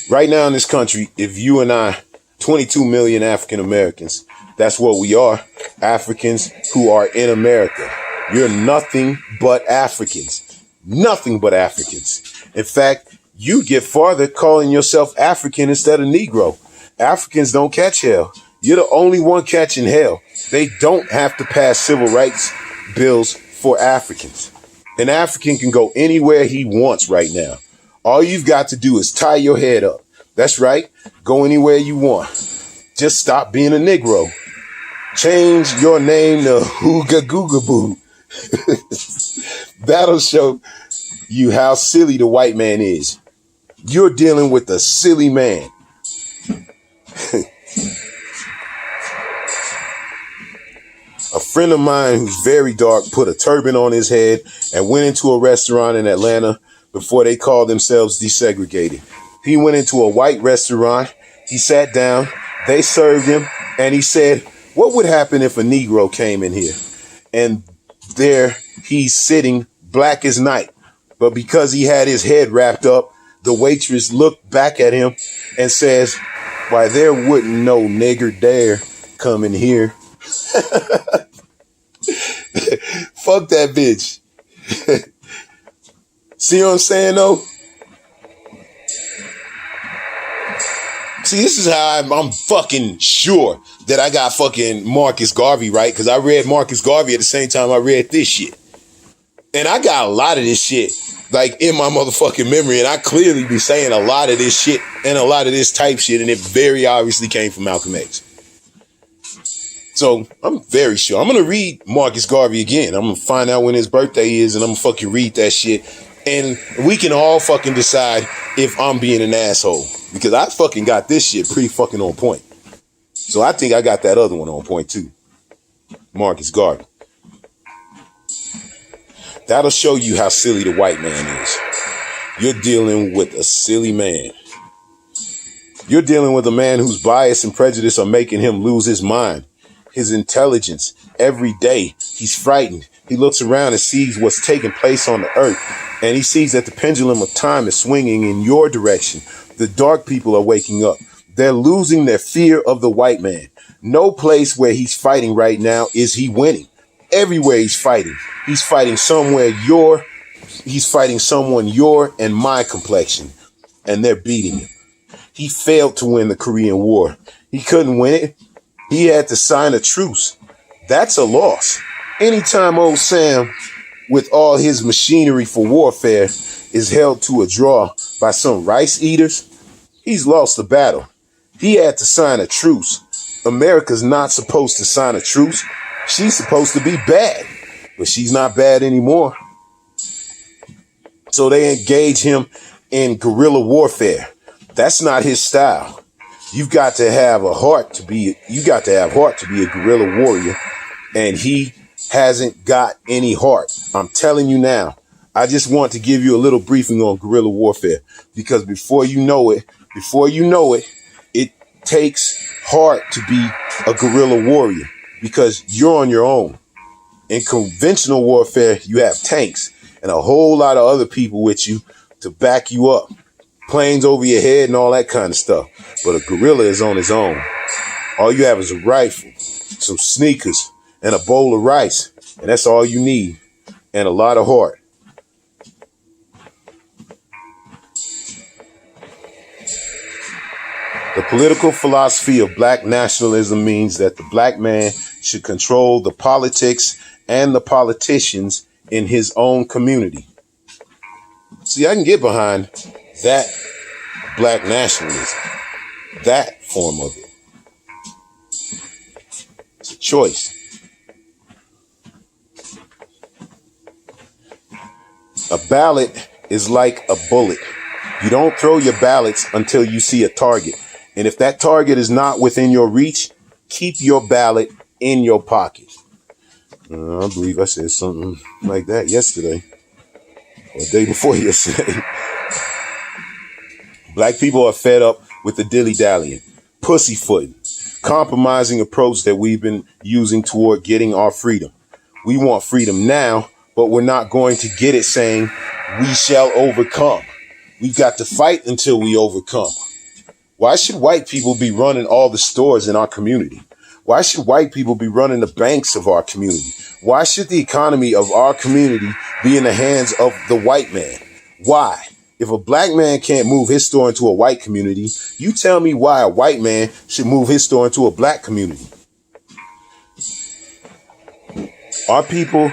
[SPEAKER 1] right now in this country, if you and I, 22 million African Americans, that's what we are, Africans who are in America. You're nothing but Africans. Nothing but Africans. In fact, you get farther calling yourself African instead of Negro. Africans don't catch hell. You're the only one catching hell. They don't have to pass civil rights bills for Africans. An African can go anywhere he wants right now. All you've got to do is tie your head up. That's right. Go anywhere you want. Just stop being a Negro. Change your name to Hooga Googa Boo. That'll show you how silly the white man is. You're dealing with a silly man. A friend of mine who's very dark put a turban on his head and went into a restaurant in Atlanta before they called themselves desegregated. He went into a white restaurant. He sat down. They served him. And he said, "What would happen if a Negro came in here?" And there he's sitting black as night. But because he had his head wrapped up, the waitress looked back at him and says, "Why, there wouldn't no nigger dare come in here." Fuck that bitch. See what I'm saying, though? See, this is how I'm fucking sure that I got fucking Marcus Garvey right, because I read Marcus Garvey at the same time I read this shit. And I got a lot of this shit like in my motherfucking memory, and I clearly be saying a lot of this shit and a lot of this type shit, and it very obviously came from Malcolm X. So I'm very sure I'm gonna read Marcus Garvey again. I'm gonna find out when his birthday is, and I'm gonna fucking read that shit, and we can all fucking decide if I'm being an asshole, because I fucking got this shit pretty fucking on point. So I think I got that other one on point too. Marcus Garvey. That'll show you how silly the white man is. You're dealing with a silly man. You're dealing with a man whose bias and prejudice are making him lose his mind, his intelligence. Every day, he's frightened. He looks around and sees what's taking place on the earth, and he sees that the pendulum of time is swinging in your direction. The dark people are waking up. They're losing their fear of the white man. No place where he's fighting right now is he winning. Everywhere he's fighting someone your and my complexion, and they're beating him. He failed to win the Korean War. He couldn't win it. He had to sign a truce. That's a loss. Anytime old Sam, with all his machinery for warfare, is held to a draw by some rice eaters, he's lost the battle. He had to sign a truce. America's not supposed to sign a truce. She's supposed to be bad, but she's not bad anymore. So they engage him in guerrilla warfare. That's not his style. You got to have heart to be a guerrilla warrior, and he hasn't got any heart. I'm telling you now. I just want to give you a little briefing on guerrilla warfare, because before you know it, it takes heart to be a guerrilla warrior, because you're on your own. In conventional warfare, you have tanks and a whole lot of other people with you to back you up. Planes over your head and all that kind of stuff. But a guerrilla is on his own. All you have is a rifle, some sneakers, and a bowl of rice. And that's all you need. And a lot of heart. The political philosophy of black nationalism means that the black man should control the politics and the politicians in his own community. See, I can get behind that black nationalism, that form of it. It's a choice. A ballot is like a bullet. You don't throw your ballots until you see a target. And if that target is not within your reach, keep your ballot in your pocket. I believe I said something like that yesterday or the day before yesterday. Black people are fed up with the dilly-dallying, pussyfooting, compromising approach that we've been using toward getting our freedom. We want freedom now, but we're not going to get it saying we shall overcome. We've got to fight until we overcome. Why should white people be running all the stores in our community? Why should white people be running the banks of our community? Why should the economy of our community be in the hands of the white man? Why? If a black man can't move his store into a white community, you tell me why a white man should move his store into a black community. Our people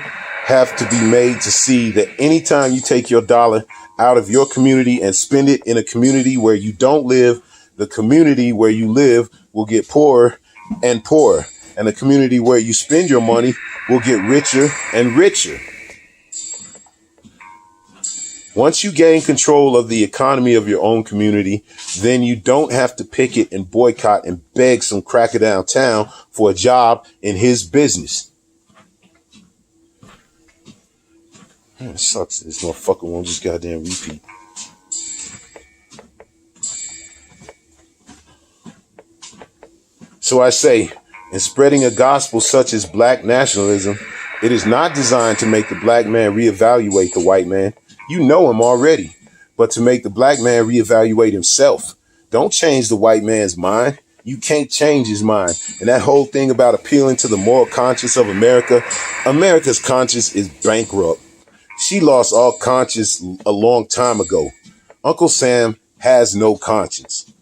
[SPEAKER 1] have to be made to see that anytime you take your dollar out of your community and spend it in a community where you don't live, the community where you live will get poorer and poorer, and the community where you spend your money will get richer and richer. Once you gain control of the economy of your own community, then you don't have to picket and boycott and beg some cracker downtown for a job in his business. Man, it sucks that this motherfucker won't just goddamn repeat. So I say, in spreading a gospel such as black nationalism, it is not designed to make the black man reevaluate the white man. You know him already, but to make the black man reevaluate himself. Don't change the white man's mind. You can't change his mind. And that whole thing about appealing to the moral conscience of America, America's conscience is bankrupt. She lost all conscience a long time ago. Uncle Sam has no conscience.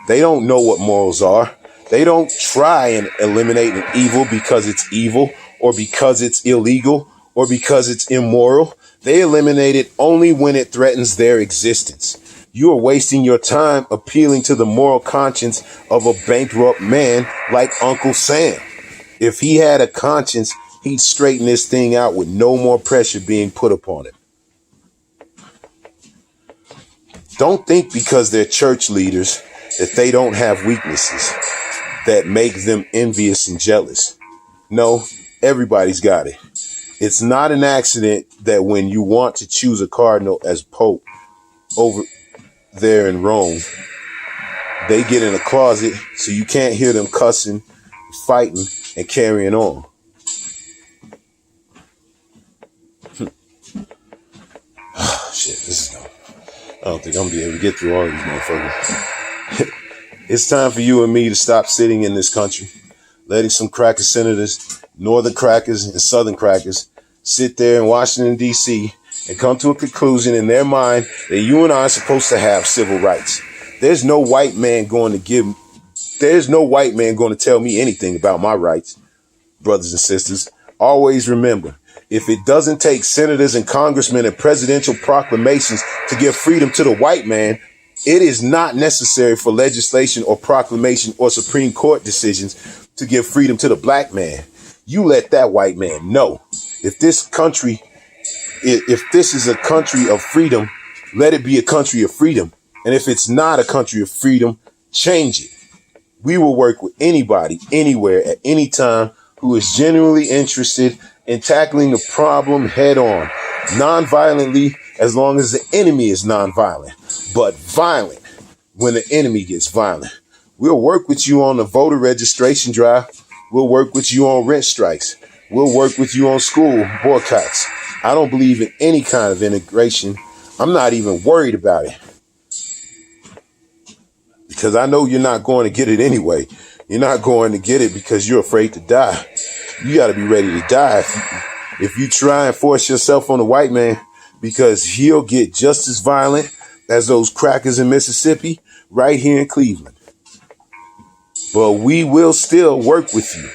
[SPEAKER 1] They don't know what morals are. They don't try and eliminate an evil because it's evil or because it's illegal or because it's immoral. They eliminate it only when it threatens their existence. You are wasting your time appealing to the moral conscience of a bankrupt man like Uncle Sam. If he had a conscience, he'd straighten this thing out with no more pressure being put upon it. Don't think because they're church leaders that they don't have weaknesses that make them envious and jealous. No, everybody's got it. It's not an accident that when you want to choose a cardinal as pope over there in Rome, they get in a closet so you can't hear them cussing, fighting, and carrying on. Shit, this is no. I don't think I'm gonna be able to get through all these motherfuckers. It's time for you and me to stop sitting in this country, letting some cracker senators, northern crackers and southern crackers, sit there in Washington, D.C. and come to a conclusion in their mind that you and I are supposed to have civil rights. There's no white man going to tell me anything about my rights, brothers and sisters. Always remember, if it doesn't take senators and congressmen and presidential proclamations to give freedom to the white man, it is not necessary for legislation or proclamation or Supreme Court decisions to give freedom to the black man. You let that white man know. If this is a country of freedom, let it be a country of freedom. And if it's not a country of freedom, change it. We will work with anybody, anywhere, at any time who is genuinely interested in tackling the problem head on, non-violently, as long as the enemy is non-violent, but violent when the enemy gets violent. We'll work with you on the voter registration drive. We'll work with you on rent strikes. We'll work with you on school boycotts. I don't believe in any kind of integration. I'm not even worried about it, because I know you're not going to get it anyway. You're not going to get it because you're afraid to die. You got to be ready to die if you try and force yourself on a white man, because he'll get just as violent as those crackers in Mississippi right here in Cleveland. But we will still work with you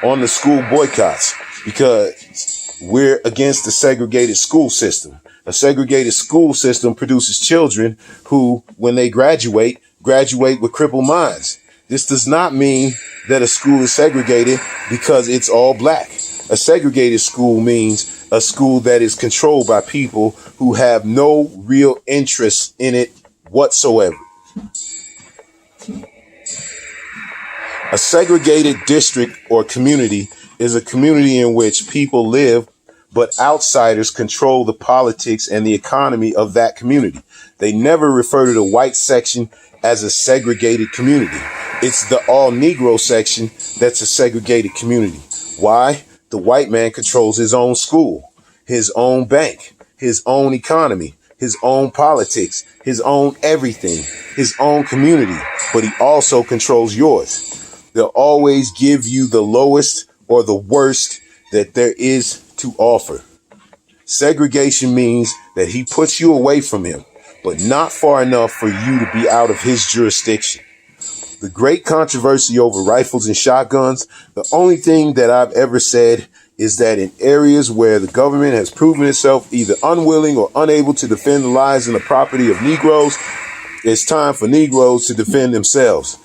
[SPEAKER 1] on the school boycotts, because we're against the segregated school system. A segregated school system produces children who, when they graduate with crippled minds. This does not mean that a school is segregated because it's all black. A segregated school means a school that is controlled by people who have no real interest in it whatsoever. A segregated district or community is a community in which people live, but outsiders control the politics and the economy of that community. They never refer to the white section as a segregated community. It's the all Negro section that's a segregated community. Why? The white man controls his own school, his own bank, his own economy, his own politics, his own everything, his own community, but he also controls yours. They'll always give you the lowest or the worst that there is to offer. Segregation means that he puts you away from him, but not far enough for you to be out of his jurisdiction. The great controversy over rifles and shotguns, the only thing that I've ever said is that in areas where the government has proven itself either unwilling or unable to defend the lives and the property of Negroes, it's time for Negroes to defend themselves.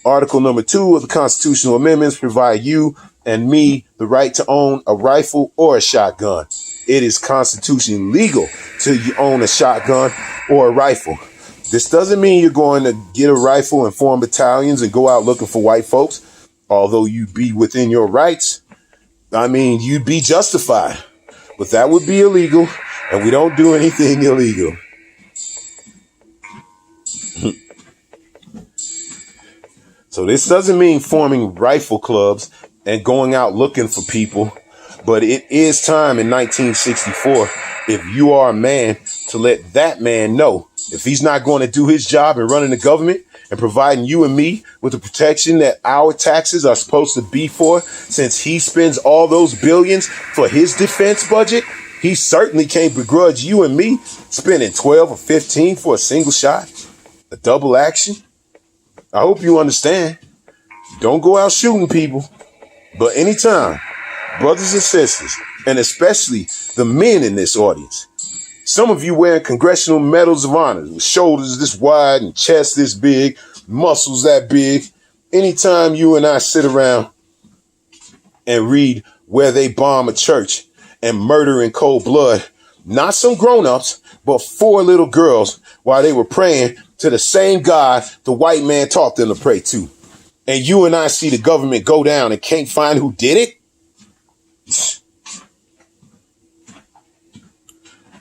[SPEAKER 1] Article number 2 of the constitutional amendments provide you and me the right to own a rifle or a shotgun. It is constitutionally legal to own a shotgun or a rifle. This doesn't mean you're going to get a rifle and form battalions and go out looking for white folks, although you'd be within your rights. I mean, you'd be justified, but that would be illegal, and we don't do anything illegal. So this doesn't mean forming rifle clubs and going out looking for people, but it is time in 1964, if you are a man, to let that man know if he's not going to do his job in running the government and providing you and me with the protection that our taxes are supposed to be for, since he spends all those billions for his defense budget, he certainly can't begrudge you and me spending 12 or 15 for a single shot, a double action. I hope you understand. Don't go out shooting people, but anytime, brothers and sisters, and especially the men in this audience. Some of you wearing congressional medals of honor with shoulders this wide and chest this big, muscles that big. Anytime you and I sit around and read where they bomb a church and murder in cold blood, not some grown-ups, but 4 little girls while they were praying to the same God the white man taught them to pray to. And you and I see the government go down and can't find who did it?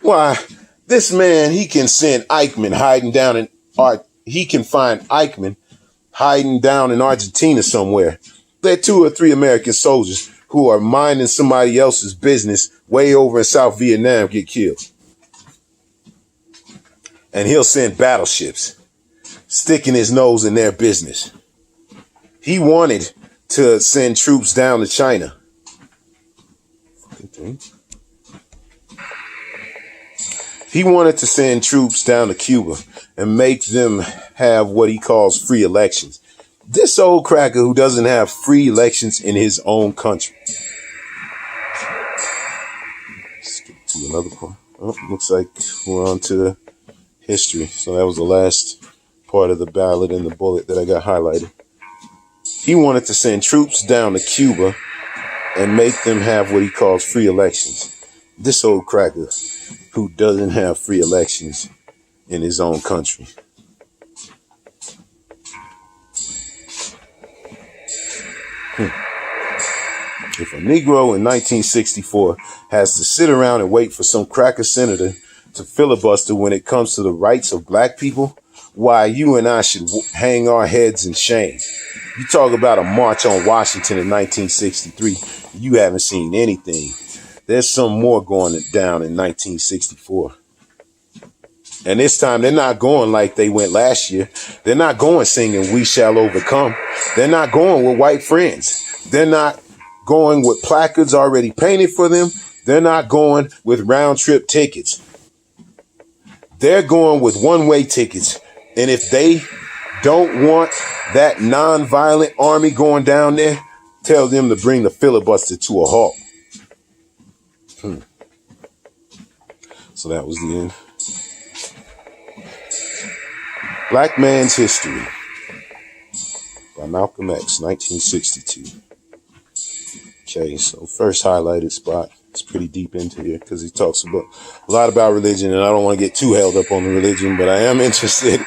[SPEAKER 1] Why, this man, he can send Eichmann hiding down in he can find Eichmann hiding down in Argentina somewhere. Let 2 or 3 American soldiers who are minding somebody else's business way over in South Vietnam get killed. And he'll send battleships sticking his nose in their business. He wanted to send troops down to China. He wanted to send troops down to Cuba and make them have what he calls free elections. This old cracker who doesn't have free elections in his own country. Let's get to another part. Oh, looks like we're on to history. So that was the last part of the ballot and the bullet that I got highlighted. He wanted to send troops down to Cuba and make them have what he calls free elections. This old cracker who doesn't have free elections in his own country. If a Negro in 1964 has to sit around and wait for some cracker senator to filibuster when it comes to the rights of black people, why, you and I should hang our heads in shame. You talk about a march on Washington in 1963, you haven't seen anything. There's some more going down in 1964. And this time they're not going like they went last year. They're not going singing "We Shall Overcome." They're not going with white friends. They're not going with placards already painted for them. They're not going with round trip tickets. They're going with one-way tickets. And if they don't want that non-violent army going down there, tell them to bring the filibuster to a halt. So that was the end. Black Man's History by Malcolm X, 1962. Okay, so first highlighted spot. It's pretty deep into here because he talks about a lot about religion, and I don't want to get too held up on the religion, but I am interested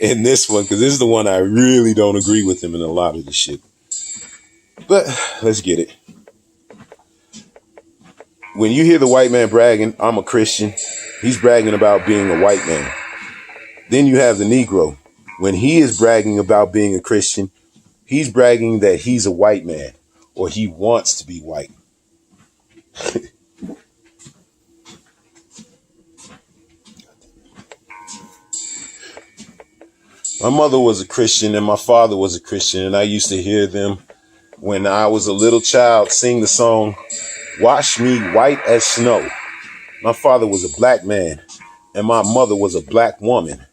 [SPEAKER 1] in this one because this is the one I really don't agree with him in a lot of the shit. But let's get it. When you hear the white man bragging, "I'm a Christian," he's bragging about being a white man. Then you have the Negro. When he is bragging about being a Christian, he's bragging that he's a white man or he wants to be white. My mother was a Christian and my father was a Christian, and I used to hear them when I was a little child sing the song, "Wash Me White as Snow." My father was a black man and my mother was a black woman,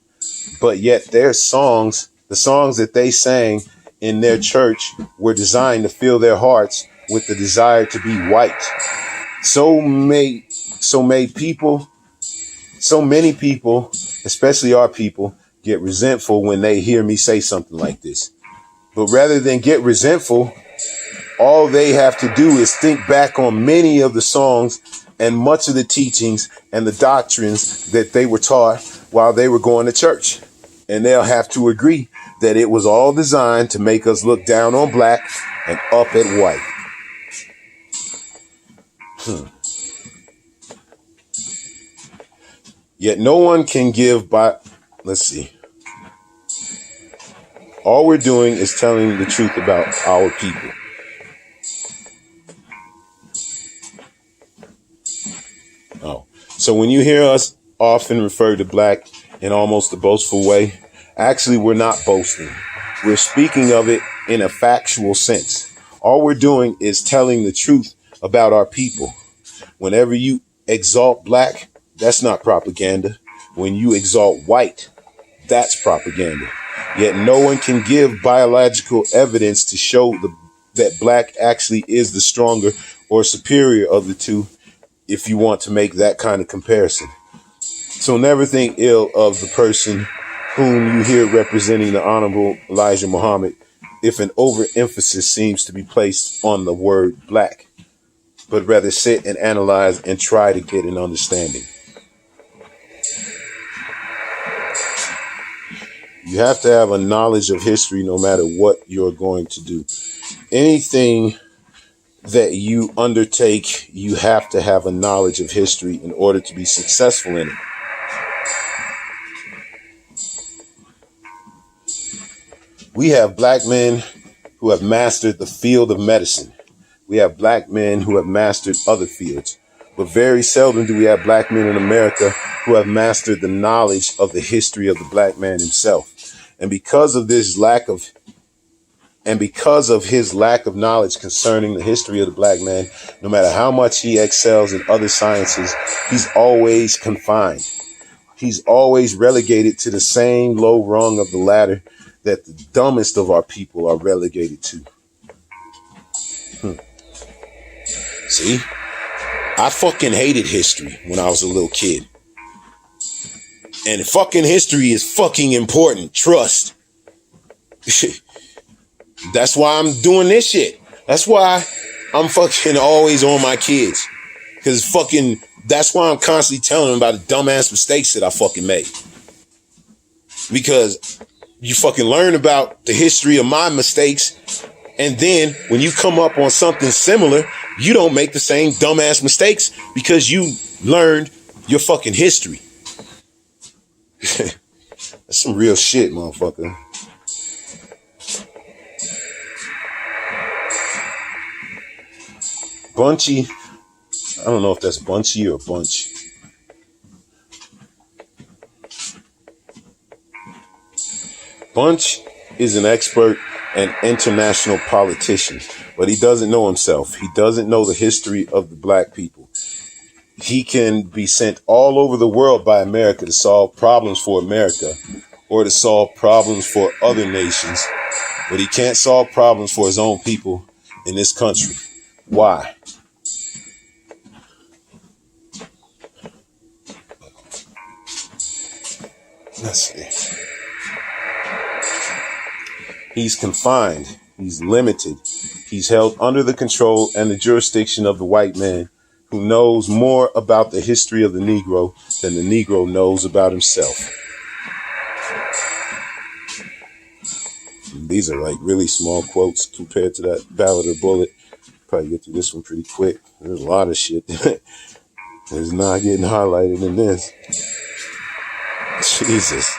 [SPEAKER 1] but yet their songs, the songs that they sang in their church, were designed to fill their hearts with the desire to be white. So many people, especially our people, get resentful when they hear me say something like this. But rather than get resentful, all they have to do is think back on many of the songs and much of the teachings and the doctrines that they were taught while they were going to church. And they'll have to agree that it was all designed to make us look down on black and up at white. Yet no one can give by, let's see. All we're doing is telling the truth about our people. Oh, so when you hear us often refer to black in almost a boastful way, actually we're not boasting. We're speaking of it in a factual sense. All we're doing is telling the truth about our people. Whenever you exalt black, that's not propaganda. When you exalt white, that's propaganda. Yet no one can give biological evidence to show that black actually is the stronger or superior of the two, if you want to make that kind of comparison. So never think ill of the person whom you hear representing the Honorable Elijah Muhammad if an overemphasis seems to be placed on the word black, but rather sit and analyze and try to get an understanding. You have to have a knowledge of history no matter what you're going to do. Anything that you undertake, you have to have a knowledge of history in order to be successful in it. We have black men who have mastered the field of medicine. We have black men who have mastered other fields. But very seldom do we have black men in America who have mastered the knowledge of the history of the black man himself. And because of his lack of knowledge concerning the history of the black man, no matter how much he excels in other sciences, he's always confined. He's always relegated to the same low rung of the ladder that the dumbest of our people are relegated to. See, I fucking hated history when I was a little kid. And fucking history is fucking important. Trust. That's why I'm doing this shit. That's why I'm fucking always on my kids. Because fucking, that's why I'm constantly telling them about the dumbass mistakes that I fucking made. Because you fucking learn about the history of my mistakes. And then when you come up on something similar, you don't make the same dumbass mistakes because you learned your fucking history. That's some real shit, motherfucker. Bunchy. I don't know if that's Bunchy or Bunch. Bunch is an expert and international politician, but he doesn't know himself. He doesn't know the history of the black people. He can be sent all over the world by America to solve problems for America or to solve problems for other nations, but he can't solve problems for his own people in this country. Why? Let's see. He's confined. He's limited. He's held under the control and the jurisdiction of the white man who knows more about the history of the Negro than the Negro knows about himself. These are like really small quotes compared to that Ballad or Bullet. Probably get through this one pretty quick. There's a lot of shit that is not getting highlighted in this. Jesus.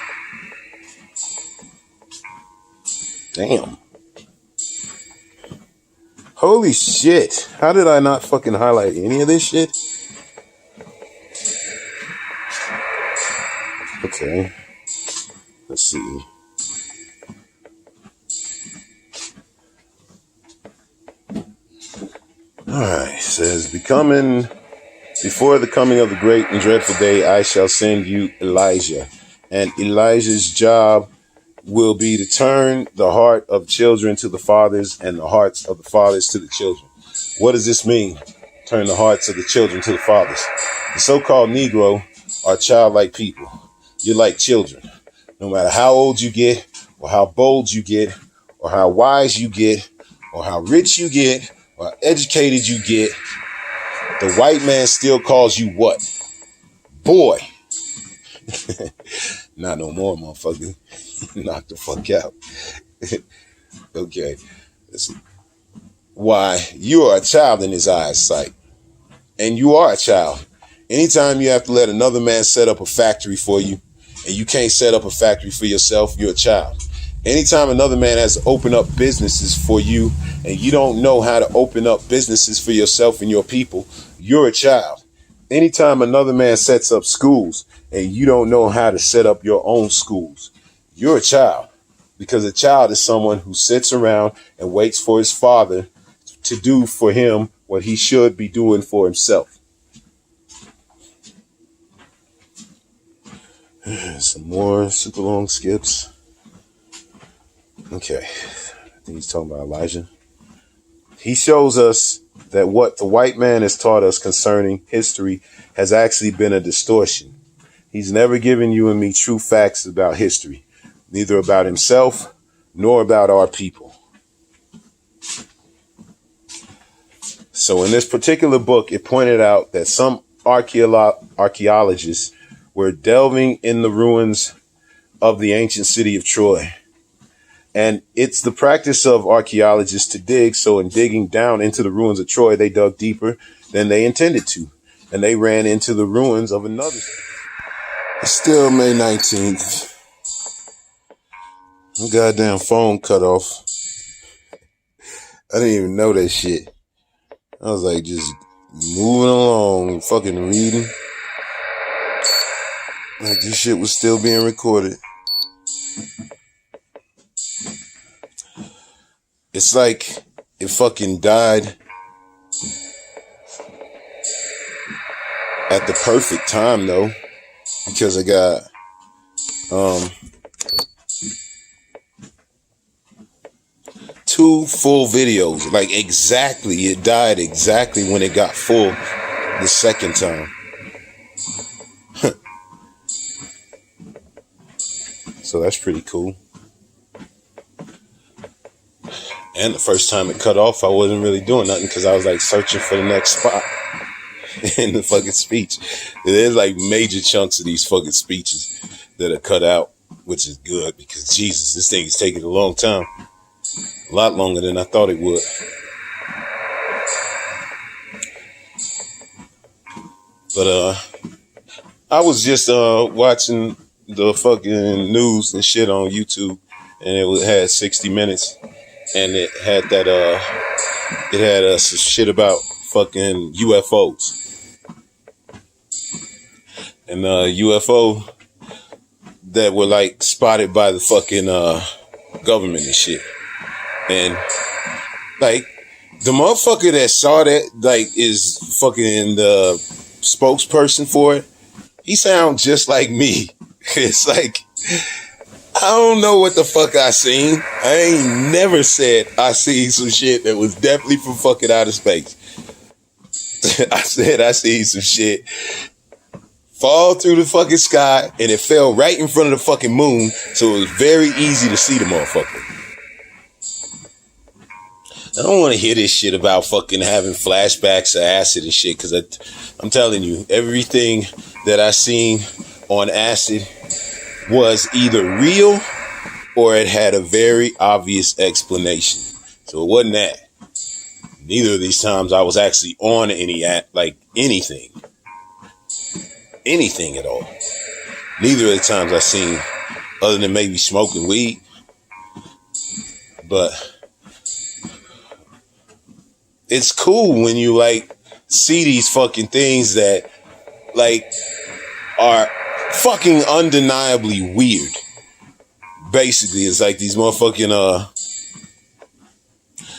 [SPEAKER 1] Damn. Holy shit. How did I not fucking highlight any of this shit? Okay. Let's see. Alright, it says, before the coming of the great and dreadful day, I shall send you Elijah. And Elijah's job will be to turn the heart of children to the fathers and the hearts of the fathers to the children. What does this mean? Turn the hearts of the children to the fathers. The so-called Negro are childlike people. You're like children. No matter how old you get, or how bold you get, or how wise you get, or how rich you get, or how educated you get, the white man still calls you what? Boy. Not no more, motherfucker. Knock the fuck out. Okay. Listen. Why? You are a child in his eyesight. And you are a child. Anytime you have to let another man set up a factory for you, and you can't set up a factory for yourself, you're a child. Anytime another man has to open up businesses for you, and you don't know how to open up businesses for yourself and your people, you're a child. Anytime another man sets up schools, and you don't know how to set up your own schools, you're a child. Because a child is someone who sits around and waits for his father to do for him what he should be doing for himself. Some more super long skips. Okay. I think he's talking about Elijah. he shows us that what the white man has taught us concerning history has actually been a distortion. He's never given you and me true facts about history, neither about himself nor about our people. So in this particular book, it pointed out that some archaeologists were delving in the ruins of the ancient city of Troy. And it's the practice of archaeologists to dig. So in digging down into the ruins of Troy, they dug deeper than they intended to. And they ran into the ruins of another city. It's still May 19th. My goddamn phone cut off. I didn't even know that shit. I was like just moving along, fucking reading. Like this shit was still being recorded. It's like it fucking died at the perfect time though, because I got two full videos. Like exactly, it died exactly when it got full the second time. So that's pretty cool. And the first time it cut off, I wasn't really doing nothing because I was like searching for the next spot in the fucking speech. There's like major chunks of these fucking speeches that are cut out, which is good because Jesus, this thing is taking a long time. A lot longer than I thought it would. But I was just watching the fucking news and shit on YouTube, and it had 60 minutes. And it had that, some shit about fucking UFOs. And UFO that were like spotted by the fucking government and shit. And like the motherfucker that saw that, like, is fucking the spokesperson for it. He sounds just like me. It's like, I don't know what the fuck I seen. I ain't never said I seen some shit that was definitely from fucking outer space. I said I seen some shit fall through the fucking sky and it fell right in front of the fucking moon, so it was very easy to see the motherfucker. I don't want to hear this shit about fucking having flashbacks of acid and shit, because I'm telling you, everything that I seen on acid was either real or it had a very obvious explanation. So it wasn't that. Neither of these times I was actually on anything at all. Neither of the times I seen, other than maybe smoking weed. But it's cool when you like see these fucking things that like are fucking undeniably weird. Basically, it's like these motherfucking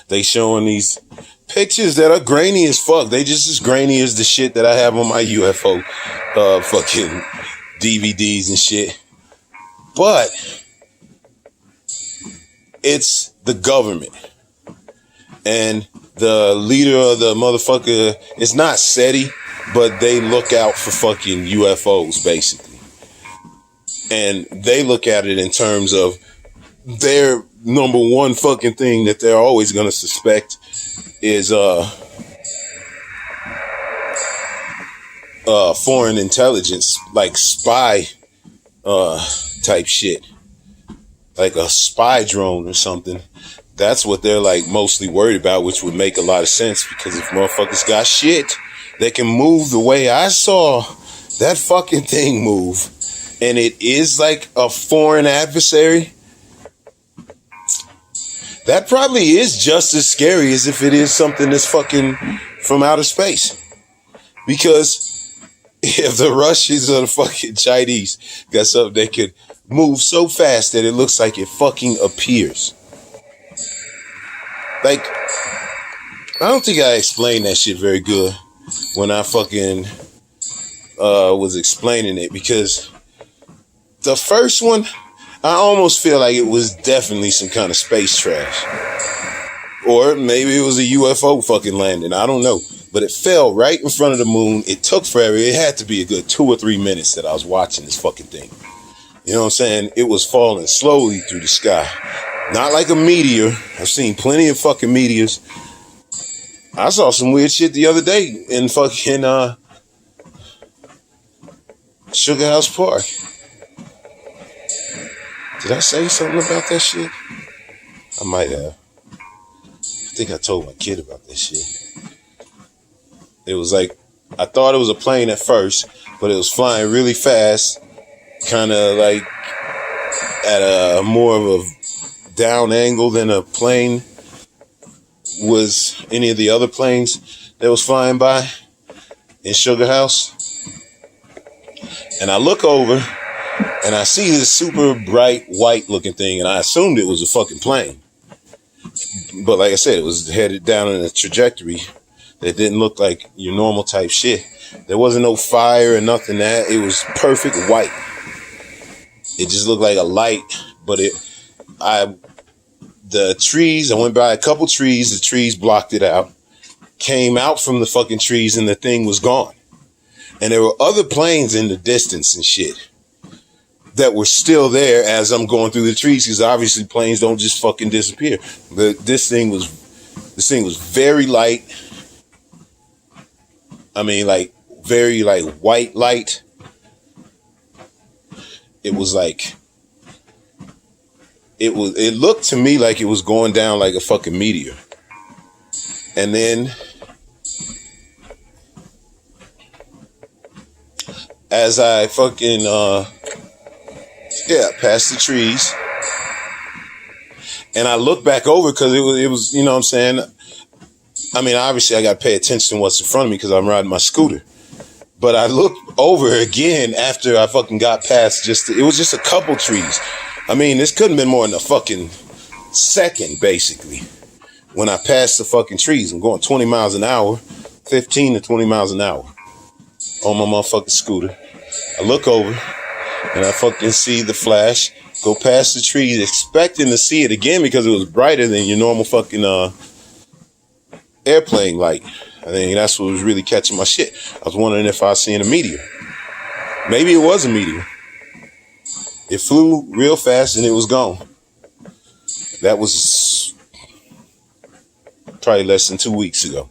[SPEAKER 1] they showing these pictures that are grainy as fuck. They just as grainy as the shit that I have on my UFO fucking DVDs and shit. But it's the government. And the leader of the motherfucker, it's not SETI, but they look out for fucking UFOs, basically. And they look at it in terms of their number one fucking thing that they're always going to suspect is foreign intelligence, like spy type shit, like a spy drone or something. That's what they're like mostly worried about, which would make a lot of sense, because if motherfuckers got shit that can move the way I saw that fucking thing move, and it is like a foreign adversary, that probably is just as scary as if it is something that's fucking from outer space. Because if the Russians or the fucking Chinese got something that could move so fast that it looks like it fucking appears. Like, I don't think I explained that shit very good when I fucking was explaining it, because the first one, I almost feel like it was definitely some kind of space trash. Or maybe it was a UFO fucking landing. I don't know. But it fell right in front of the moon. It took forever. It had to be a good 2 or 3 minutes that I was watching this fucking thing. You know what I'm saying? It was falling slowly through the sky. Not like a meteor. I've seen plenty of fucking meteors. I saw some weird shit the other day in fucking Sugar House Park. Did I say something about that shit? I might have. I think I told my kid about that shit. It was like, I thought it was a plane at first, but it was flying really fast, kind of like at a more of a down angle than a plane was any of the other planes that was flying by in Sugar House. And I look over and I see this super bright white looking thing, and I assumed it was a fucking plane. But like I said, it was headed down in a trajectory that didn't look like your normal type shit. There wasn't no fire or nothing that. It was perfect white. It just looked like a light, but the trees, I went by a couple trees, the trees blocked it out, came out from the fucking trees, and the thing was gone. And there were other planes in the distance and shit that were still there as I'm going through the trees, because obviously planes don't just fucking disappear. But this thing was very light. I mean, like very like white light. It was like, it looked to me like it was going down like a fucking meteor. And then as I fucking past the trees, and I look back over, because it was, you know what I'm saying? I mean, obviously I got to pay attention to what's in front of me because I'm riding my scooter. But I looked over again after I fucking got past it was just a couple trees. I mean, this couldn't have been more than a fucking second, basically, when I passed the fucking trees. I'm going 20 miles an hour, 15 to 20 miles an hour on my motherfucking scooter. I look over and I fucking see the flash go past the trees, expecting to see it again because it was brighter than your normal fucking airplane light. I think that's what was really catching my shit. I was wondering if I was seeing a meteor. Maybe it was a meteor. It flew real fast and it was gone. That was probably less than 2 weeks ago.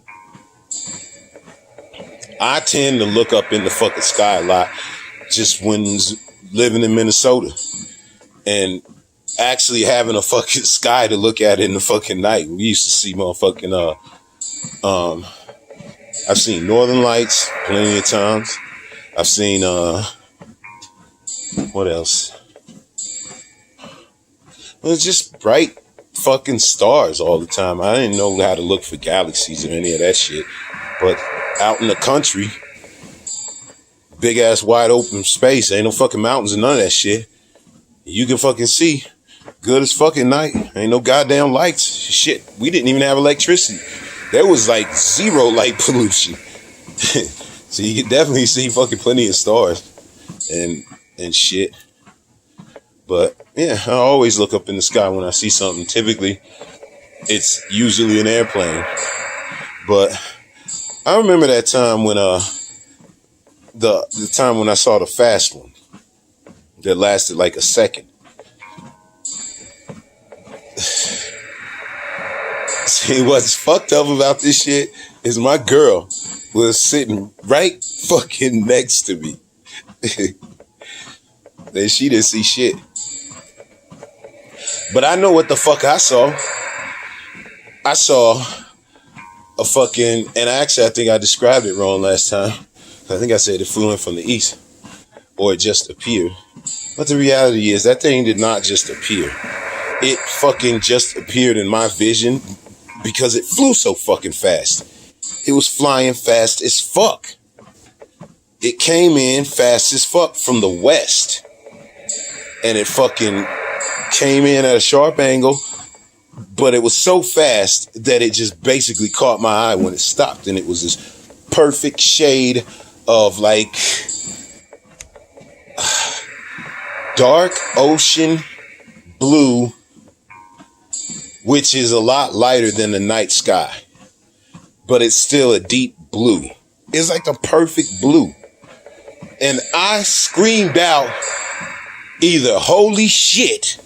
[SPEAKER 1] I tend to look up in the fucking sky a lot just when living in Minnesota and actually having a fucking sky to look at in the fucking night. We used to see motherfucking I've seen northern lights plenty of times. I've seen what else? Well, it's just bright fucking stars all the time. I didn't know how to look for galaxies or any of that shit. But out in the country, big ass wide open space, ain't no fucking mountains and none of that shit. You can fucking see good as fucking night. Ain't no goddamn lights. Shit, we didn't even have electricity. There was like zero light pollution. So you can definitely see fucking plenty of stars and shit. But yeah, I always look up in the sky when I see something. Typically, it's usually an airplane. But I remember that time when the time when I saw the fast one that lasted like a second. See, what's fucked up about this shit is my girl was sitting right fucking next to me. And she didn't see shit. But I know what the fuck I saw. I saw a fucking, and actually I think I described it wrong last time. I think I said it flew in from the east, or it just appeared. But the reality is that thing did not just appear. It fucking just appeared in my vision because it flew so fucking fast. It was flying fast as fuck. It came in fast as fuck from the west. And it fucking came in at a sharp angle, but it was so fast that it just basically caught my eye when it stopped. And it was this perfect shade of like dark ocean blue which is a lot lighter than the night sky, but it's still a deep blue. It's like the perfect blue. And I screamed out either holy shit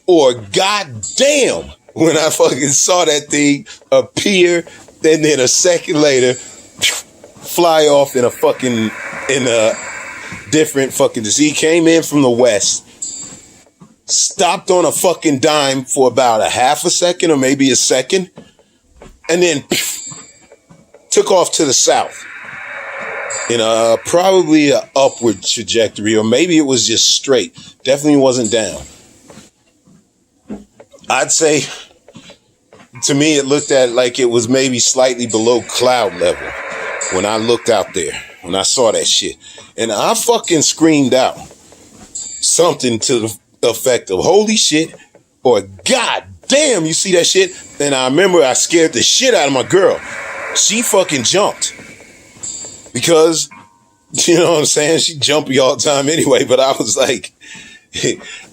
[SPEAKER 1] or god damn when I fucking saw that thing appear, and then a second later fly off in a different fucking, he came in from the west, stopped on a fucking dime for about a half a second or maybe a second, and then took off to the south in probably an upward trajectory, or maybe it was just straight. Definitely wasn't down. I'd say, to me, it looked at like it was maybe slightly below cloud level when I looked out there, when I saw that shit. And I fucking screamed out something to the effect of holy shit or god damn, you see that shit? And I remember I scared the shit out of my girl. She fucking jumped. Because, you know what I'm saying? She jumpy all the time anyway, but I was like,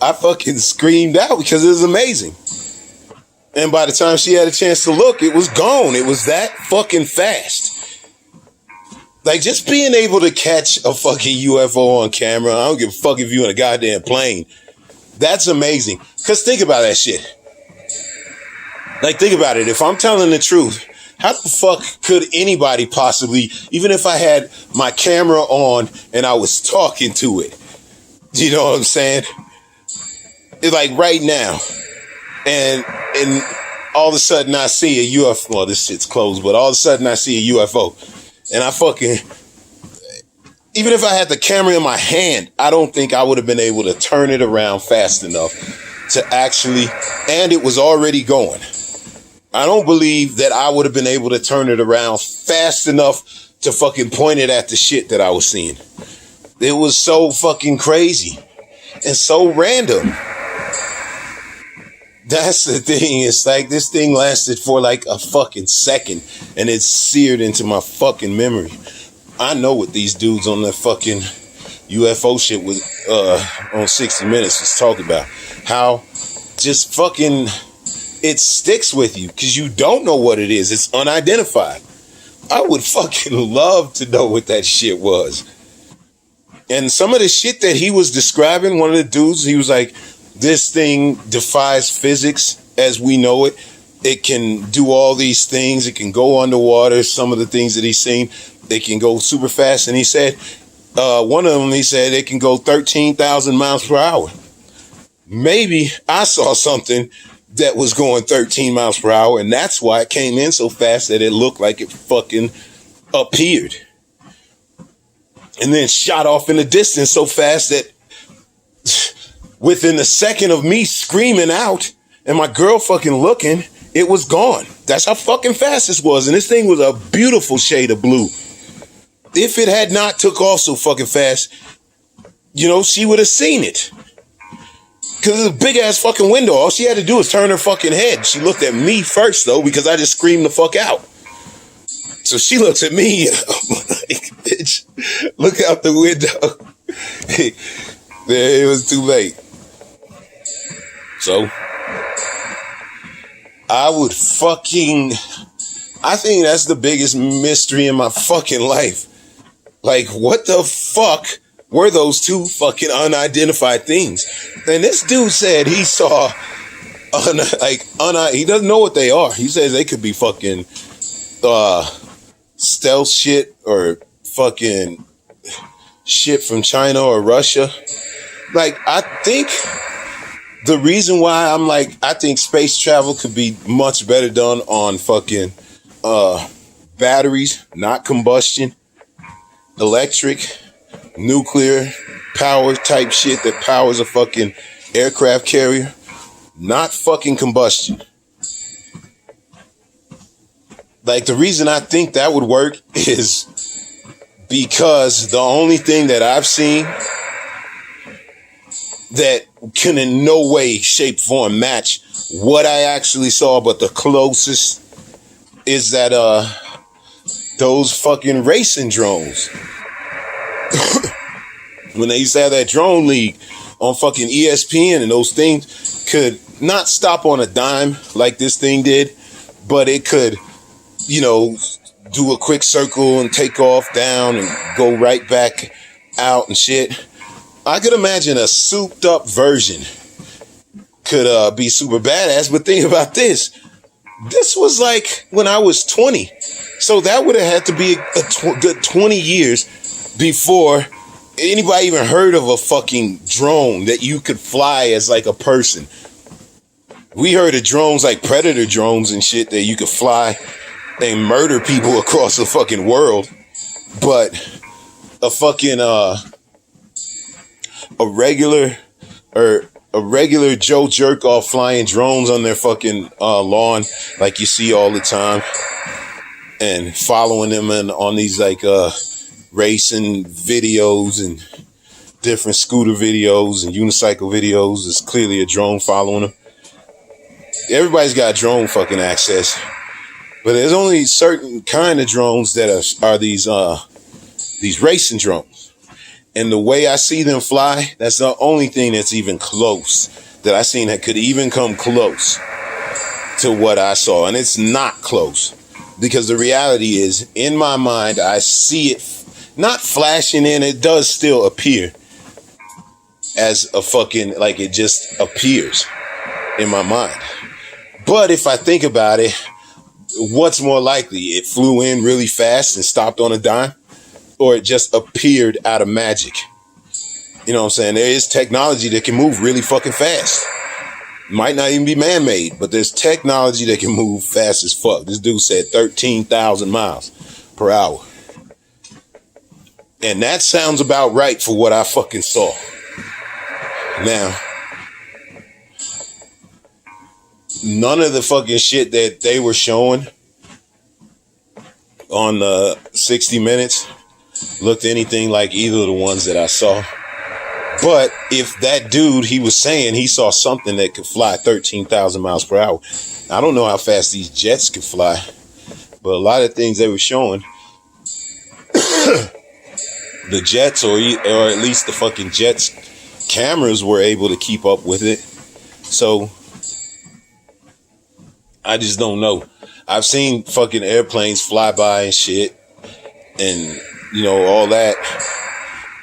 [SPEAKER 1] I fucking screamed out because it was amazing. And by the time she had a chance to look, it was gone. It was that fucking fast. Like, just being able to catch a fucking UFO on camera, I don't give a fuck if you're in a goddamn plane. That's amazing. Because think about that shit. Like, think about it. If I'm telling the truth, how the fuck could anybody possibly, even if I had my camera on and I was talking to it, you know what I'm saying? It's like right now. And all of a sudden I see a UFO. Well, this shit's closed, but all of a sudden I see a UFO. And I fucking, even if I had the camera in my hand, I don't think I would have been able to turn it around fast enough to actually, and it was already going. I don't believe that I would have been able to turn it around fast enough to fucking point it at the shit that I was seeing. It was so fucking crazy and so random. That's the thing. It's like this thing lasted for like a fucking second and it's seared into my fucking memory. I know what these dudes on the fucking UFO shit was on 60 Minutes was talking about. How just fucking it sticks with you because you don't know what it is. It's unidentified. I would fucking love to know what that shit was. And some of the shit that he was describing, one of the dudes, he was like, this thing defies physics as we know it. It can do all these things. It can go underwater. Some of the things that he's seen, it can go super fast. And he said, one of them, he said it can go 13,000 miles per hour. Maybe I saw something that was going 13 miles per hour, and that's why it came in so fast that it looked like it fucking appeared. And then shot off in the distance so fast that within a second of me screaming out and my girl fucking looking, it was gone. That's how fucking fast this was. And this thing was a beautiful shade of blue. If it had not took off so fucking fast, you know, she would have seen it. Because it's a big ass fucking window. All she had to do was turn her fucking head. She looked at me first though, because I just screamed the fuck out. So she looks at me and I'm like, bitch, look out the window. It was too late. So I think that's the biggest mystery in my fucking life. Like, what the fuck were those two fucking unidentified things? And this dude said he saw, he doesn't know what they are. He says they could be fucking stealth shit or fucking shit from China or Russia. Like, I think the reason why I'm like, I think space travel could be much better done on fucking batteries, not combustion, electric, nuclear power type shit that powers a fucking aircraft carrier, not fucking combustion. Like, the reason I think that would work is because the only thing that I've seen that can in no way, shape, form match what I actually saw, but the closest is that those fucking racing drones. When they used to have that drone league on fucking ESPN, and those things could not stop on a dime like this thing did, but it could, you know, do a quick circle and take off down and go right back out and shit. I could imagine a souped up version could be super badass, but think about this. This was like when I was 20. So that would have had to be a good 20 years before anybody even heard of a fucking drone that you could fly as like a person. We heard of drones like Predator drones and shit that you could fly and murder people across the fucking world. But a fucking a regular Joe jerk off flying drones on their fucking lawn like you see all the time, and following them on these like racing videos and different scooter videos and unicycle videos. It's clearly a drone following them. Everybody's got drone fucking access, but there's only certain kind of drones that are these racing drones. And the way I see them fly, that's the only thing that's even close that I seen that could even come close to what I saw. And it's not close, because the reality is, in my mind, I see it not flashing in. It does still appear as a fucking, like it just appears in my mind. But if I think about it, what's more likely? It flew in really fast and stopped on a dime, or it just appeared out of magic? You know what I'm saying? There is technology that can move really fucking fast. Might not even be man-made, but there's technology that can move fast as fuck. This dude said 13,000 miles per hour. And that sounds about right for what I fucking saw. Now, none of the fucking shit that they were showing on 60 Minutes looked anything like either of the ones that I saw. But if that dude, he was saying he saw something that could fly 13,000 miles per hour. I don't know how fast these jets could fly, but a lot of things they were showing, the jets, or at least the fucking jets cameras, were able to keep up with it. So I just don't know. I've seen fucking airplanes fly by and shit, and you know, all that,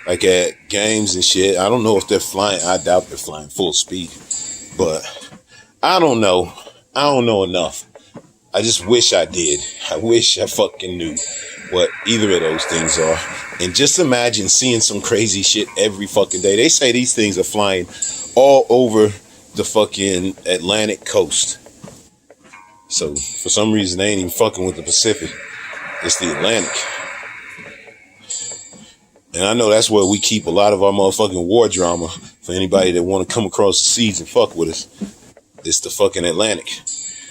[SPEAKER 1] like at games and shit. I don't know if they're flying. I doubt they're flying full speed, but I don't know. I don't know enough. I just wish I did. I wish I fucking knew what either of those things are. And just imagine seeing some crazy shit every fucking day. They say these things are flying all over the fucking Atlantic coast. So for some reason, they ain't even fucking with the Pacific. It's the Atlantic. And I know that's where we keep a lot of our motherfucking war drama for anybody that want to come across the seas and fuck with us. It's the fucking Atlantic.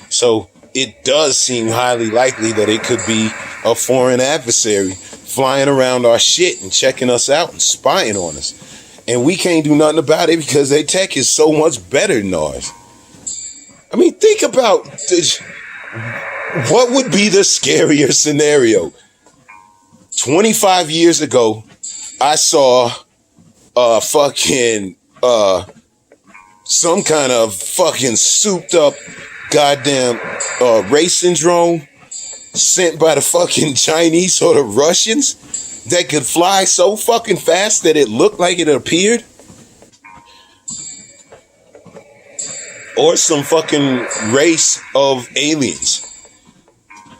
[SPEAKER 1] So it does seem highly likely that it could be a foreign adversary flying around our shit and checking us out and spying on us. And we can't do nothing about it because their tech is so much better than ours. I mean, think about what would be the scarier scenario. 25 years ago, I saw some kind of fucking souped up goddamn racing drone sent by the fucking Chinese or the Russians that could fly so fucking fast that it looked like it appeared. Or some fucking race of aliens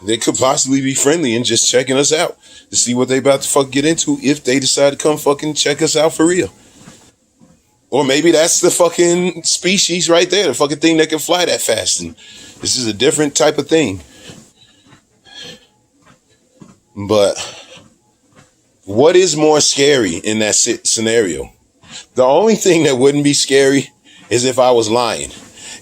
[SPEAKER 1] that could possibly be friendly and just checking us out to see what they about to fuck get into if they decide to come fucking check us out for real. Or maybe that's the fucking species right there, the fucking thing that can fly that fast. And this is a different type of thing. But what is more scary in that scenario? The only thing that wouldn't be scary is if I was lying.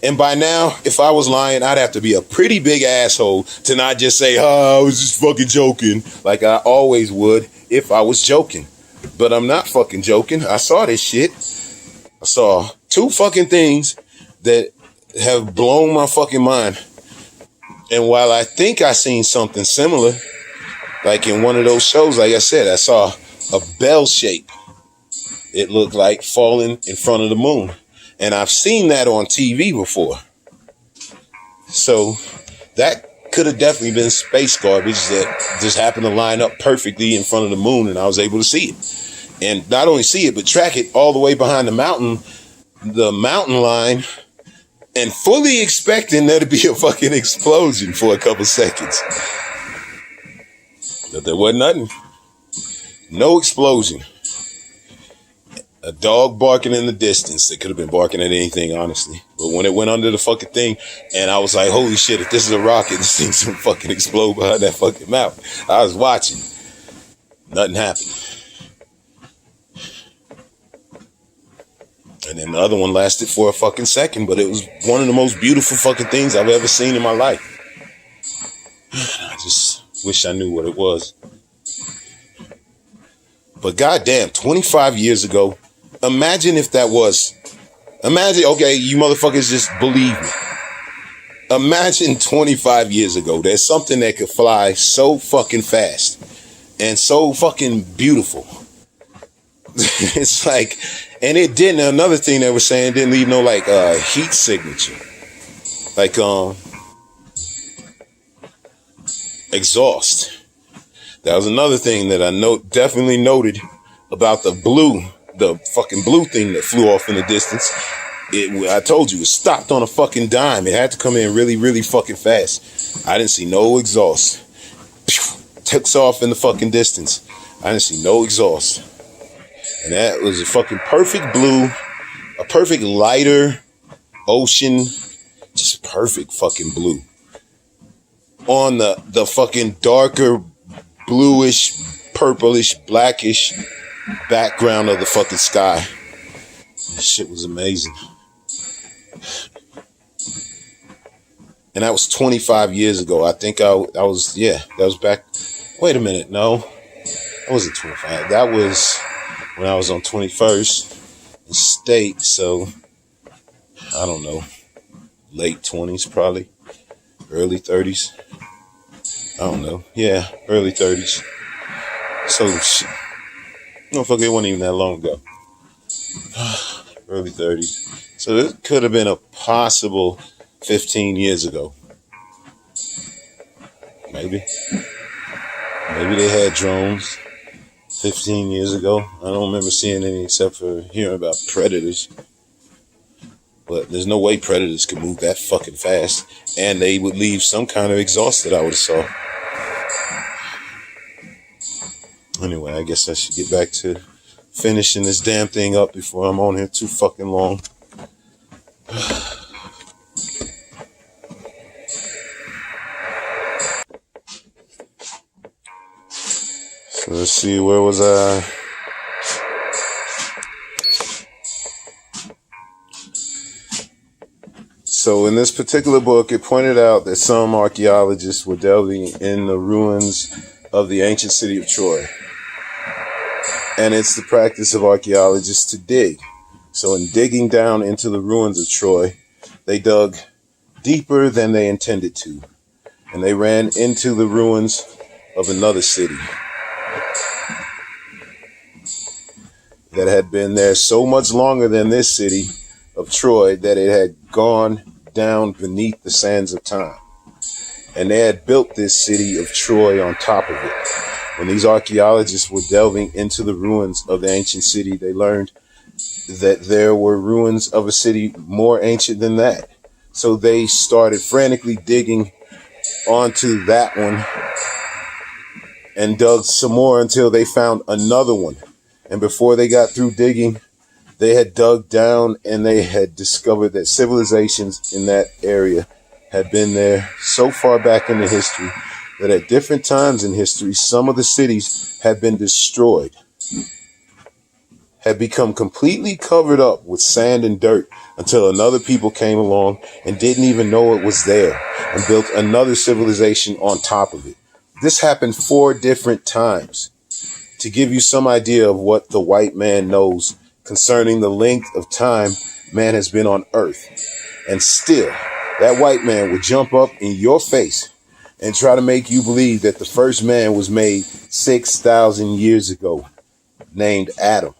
[SPEAKER 1] And by now, if I was lying, I'd have to be a pretty big asshole to not just say, oh, I was just fucking joking, like I always would if I was joking. But I'm not fucking joking. I saw this shit. I saw two fucking things that have blown my fucking mind. And while I think I seen something similar, like in one of those shows, like I said, I saw a bell shape. It looked like falling in front of the moon. And I've seen that on TV before. So that could have definitely been space garbage that just happened to line up perfectly in front of the moon, and I was able to see it. And not only see it, but track it all the way behind the mountain line, and fully expecting there to be a fucking explosion for a couple seconds. But there wasn't nothing. No explosion. A dog barking in the distance. It could have been barking at anything, honestly. But when it went under the fucking thing, and I was like, holy shit, if this is a rocket, this thing's gonna fucking explode behind that fucking mountain. I was watching. Nothing happened. And then the other one lasted for a fucking second, but it was one of the most beautiful fucking things I've ever seen in my life. I just wish I knew what it was. But goddamn, 25 years ago, imagine if that was, okay, you motherfuckers just believe me. Imagine 25 years ago, there's something that could fly so fucking fast and so fucking beautiful. It's like, and it didn't, another thing they were saying, didn't leave no like heat signature. Like exhaust. That was another thing that I definitely noted about the fucking blue thing that flew off in the distance. I told you, it stopped on a fucking dime. It had to come in really, really fucking fast. I didn't see no exhaust. Took off in the fucking distance. I didn't see no exhaust. And that was a fucking perfect blue, a perfect lighter ocean, just perfect fucking blue. On the fucking darker bluish, purplish, blackish background of the fucking sky. This shit was amazing. And that was 25 years ago. I think I was, that was back. Wait a minute. No, that wasn't 25. That was when I was on 21st in state. So I don't know, late 20s, probably early 30s. I don't know. Yeah, early 30s. So, motherfucker, it wasn't even that long ago. Early 30s. So this could have been a possible 15 years ago. Maybe. Maybe they had drones 15 years ago. I don't remember seeing any except for hearing about predators. But there's no way predators could move that fucking fast. And they would leave some kind of exhaust that I would have saw. Anyway, I guess I should get back to finishing this damn thing up before I'm on here too fucking long. So let's see, where was I? So in this particular book, it pointed out that some archaeologists were delving in the ruins of the ancient city of Troy. And it's the practice of archaeologists to dig. So in digging down into the ruins of Troy, they dug deeper than they intended to. And they ran into the ruins of another city that had been there so much longer than this city of Troy that it had gone down beneath the sands of time. And they had built this city of Troy on top of it. When these archaeologists were delving into the ruins of the ancient city, they learned that there were ruins of a city more ancient than that. So they started frantically digging onto that one and dug some more until they found another one. And before they got through digging, they had dug down and they had discovered that civilizations in that area had been there so far back into history that at different times in history, some of the cities had been destroyed, had become completely covered up with sand and dirt until another people came along and didn't even know it was there and built another civilization on top of it. This happened 4 different times to give you some idea of what the white man knows concerning the length of time man has been on earth. And still, that white man would jump up in your face and try to make you believe that the first man was made 6,000 years ago, named Adam.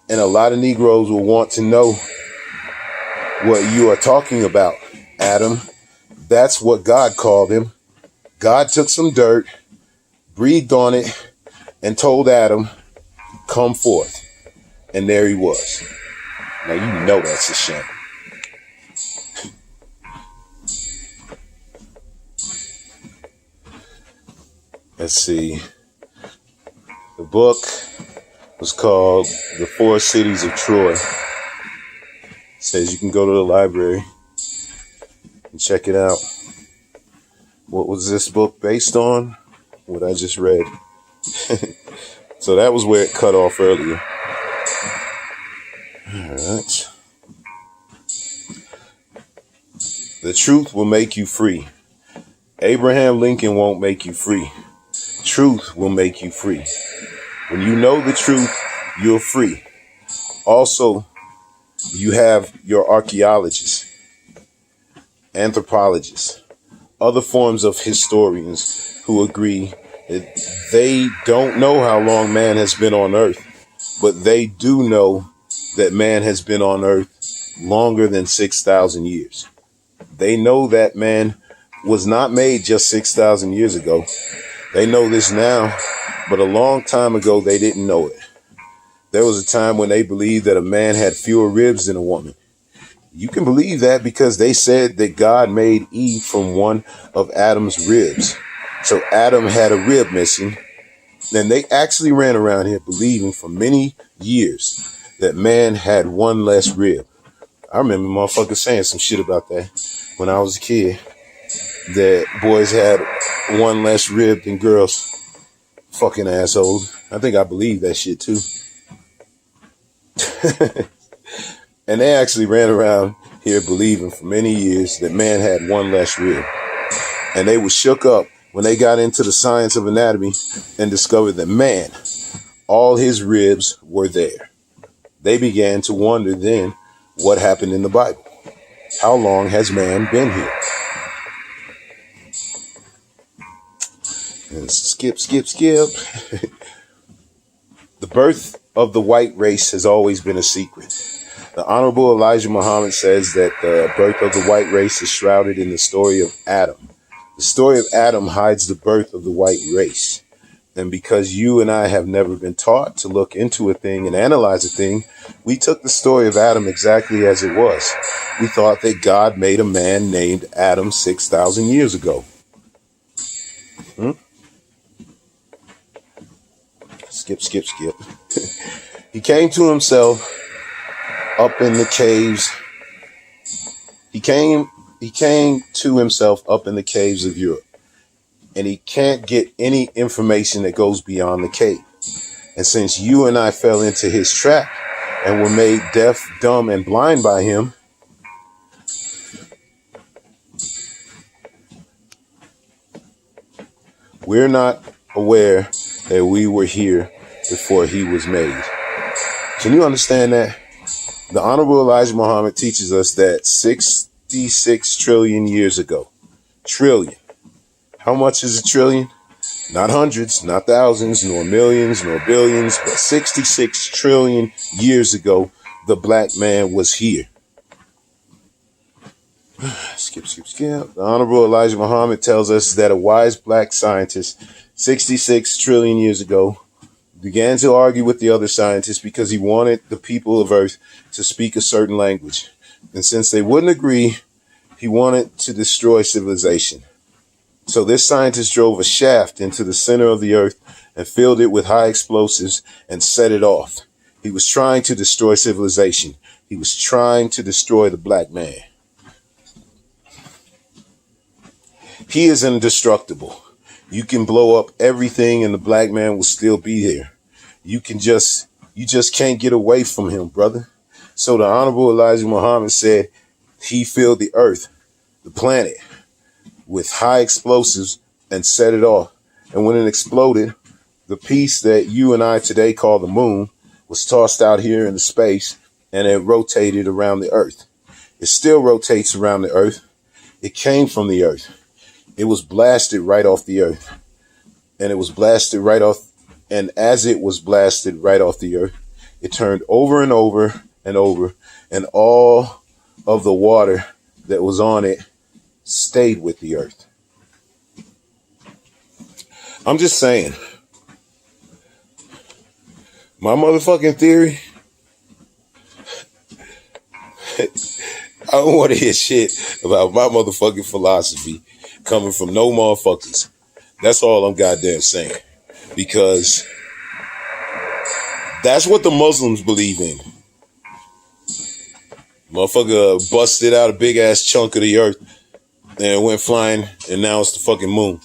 [SPEAKER 1] And a lot of Negroes will want to know what you are talking about, Adam. That's what God called him. God took some dirt, breathed on it, and told Adam, come forth. And there he was. Now you know that's a shame. Let's see. The book was called The Four Cities of Troy. It says you can go to the library and check it out. What was this book based on? What I just read. So that was where it cut off earlier. All right. The truth will make you free. Abraham Lincoln won't make you free. Truth will make you free. When you know the truth, you're free. Also, you have your archaeologists, anthropologists, other forms of historians who agree that they don't know how long man has been on earth, but they do know that man has been on earth longer than 6,000 years. They know that man was not made just 6,000 years ago. They know this now, but a long time ago, they didn't know it. There was a time when they believed that a man had fewer ribs than a woman. You can believe that because they said that God made Eve from one of Adam's ribs. So Adam had a rib missing. And they actually ran around here believing for many years that man had one less rib. I remember motherfuckers saying some shit about that when I was a kid. That boys had one less rib than girls. Fucking assholes. I think I believe that shit too. And they actually ran around here believing for many years that man had one less rib. And they were shook up when they got into the science of anatomy and discovered that man, all his ribs were there. They began to wonder then what happened in the Bible. How long has man been here? And skip. The birth of the white race has always been a secret. The Honorable Elijah Muhammad says that the birth of the white race is shrouded in the story of Adam. The story of Adam hides the birth of the white race. And because you and I have never been taught to look into a thing and analyze a thing, we took the story of Adam exactly as it was. We thought that God made a man named Adam 6,000 years ago. Skip. He came to himself up in the caves. He came to himself up in the caves of Europe. And he can't get any information that goes beyond the cave. And since you and I fell into his trap and were made deaf, dumb, and blind by him, we're not aware that we were here before he was made. Can you understand that? The Honorable Elijah Muhammad teaches us that 66 trillion years ago, trillion. How much is a trillion? Not hundreds, not thousands, nor millions, nor billions, but 66 trillion years ago, the black man was here. Skip. The Honorable Elijah Muhammad tells us that a wise black scientist 66 trillion years ago began to argue with the other scientists because he wanted the people of Earth to speak a certain language. And since they wouldn't agree, he wanted to destroy civilization. So this scientist drove a shaft into the center of the Earth and filled it with high explosives and set it off. He was trying to destroy civilization. He was trying to destroy the black man. He is indestructible. You can blow up everything and the black man will still be there. You just can't get away from him, brother. So the Honorable Elijah Muhammad said he filled the earth, the planet, with high explosives and set it off. And when it exploded, the piece that you and I today call the moon was tossed out here into space and it rotated around the earth. It still rotates around the earth. It came from the earth. It was blasted right off the earth. And it was blasted right off. And as it was blasted right off the earth, it turned over and over and over. And all of the water that was on it stayed with the earth. I'm just saying, my motherfucking theory, I don't want to hear shit about my motherfucking philosophy coming from no motherfuckers. That's all I'm goddamn saying. Because that's what the Muslims believe in. Motherfucker busted out a big ass chunk of the earth and it went flying, and now it's the fucking moon.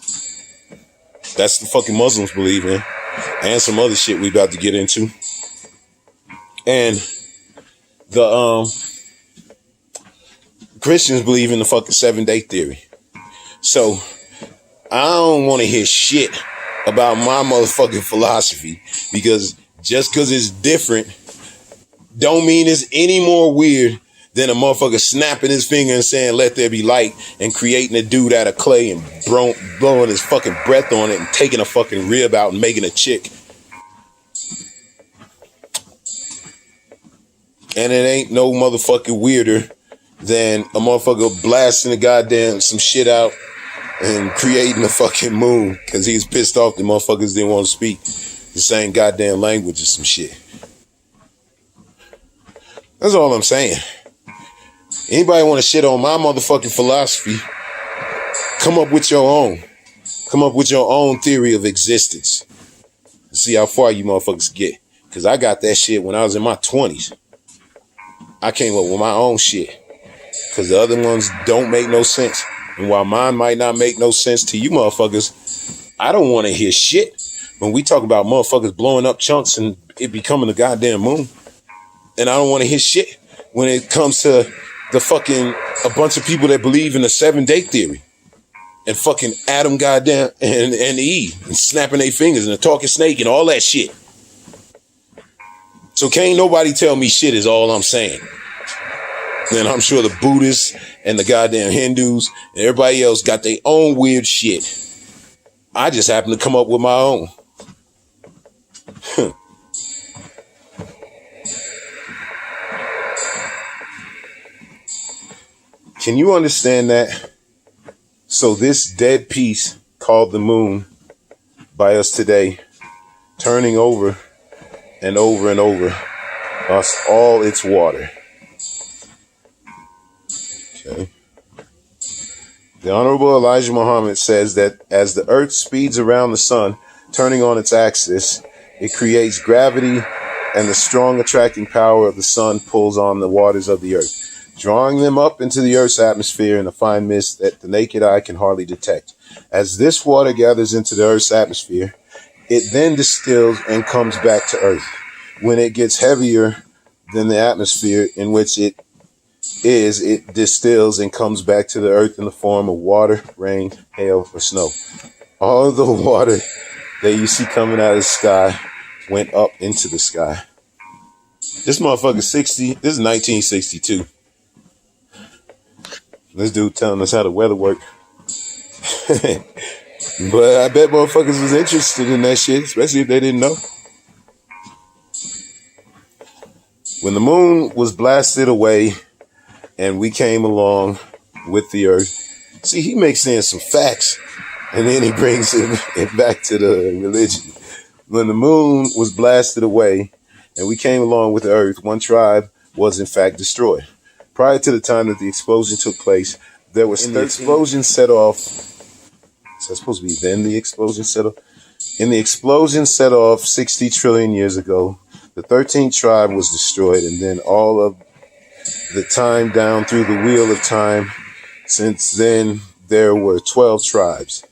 [SPEAKER 1] That's the fucking Muslims believe in. And some other shit we about to get into. And the Christians believe in the fucking 7-day theory. So I don't want to hear shit about my motherfucking philosophy, because just because it's different don't mean it's any more weird than a motherfucker snapping his finger and saying let there be light and creating a dude out of clay and blowing his fucking breath on it and taking a fucking rib out and making a chick. And it ain't no motherfucking weirder than a motherfucker blasting the goddamn some shit out and creating a fucking moon because he's pissed off the motherfuckers didn't want to speak the same goddamn language or some shit. That's all I'm saying. Anybody want to shit on my motherfucking philosophy, come up with your own. Come up with your own theory of existence. See how far you motherfuckers get. Because I got that shit when I was in my 20s. I came up with my own shit. Because the other ones don't make no sense. And while mine might not make no sense to you motherfuckers, I don't want to hear shit when we talk about motherfuckers blowing up chunks and it becoming a goddamn moon. And I don't want to hear shit when it comes to the fucking a bunch of people that believe in the 7-day theory and fucking Adam goddamn and Eve and snapping their fingers and the talking snake and all that shit. So can't nobody tell me shit is all I'm saying. And I'm sure the Buddhists and the goddamn Hindus and everybody else got their own weird shit. I just happen to come up with my own. Can you understand that? So this dead piece called the moon by us today, turning over and over and over lost all its water. Okay. The Honorable Elijah Muhammad says that as the earth speeds around the sun, turning on its axis, it creates gravity, and the strong attracting power of the sun pulls on the waters of the earth, drawing them up into the earth's atmosphere in a fine mist that the naked eye can hardly detect. As this water gathers into the earth's atmosphere, it then distills and comes back to earth. When it gets heavier than the atmosphere in which it is, it distills and comes back to the earth in the form of water, rain, hail, or snow. All the water that you see coming out of the sky went up into the sky. This motherfucker 60, this is 1962. This dude telling us how the weather worked. But I bet motherfuckers was interested in that shit, especially if they didn't know. When the moon was blasted away and we came along with the earth, see, he makes in some facts and then he brings it back to the religion. When the moon was blasted away and we came along with the earth, one tribe was in fact destroyed. Prior to the time that the explosion took place, there was the explosion set off. Is that supposed to be then the explosion set off? In the explosion set off 60 trillion years ago, the 13th tribe was destroyed, and then all of the time down through the wheel of time, since then there were 12 tribes.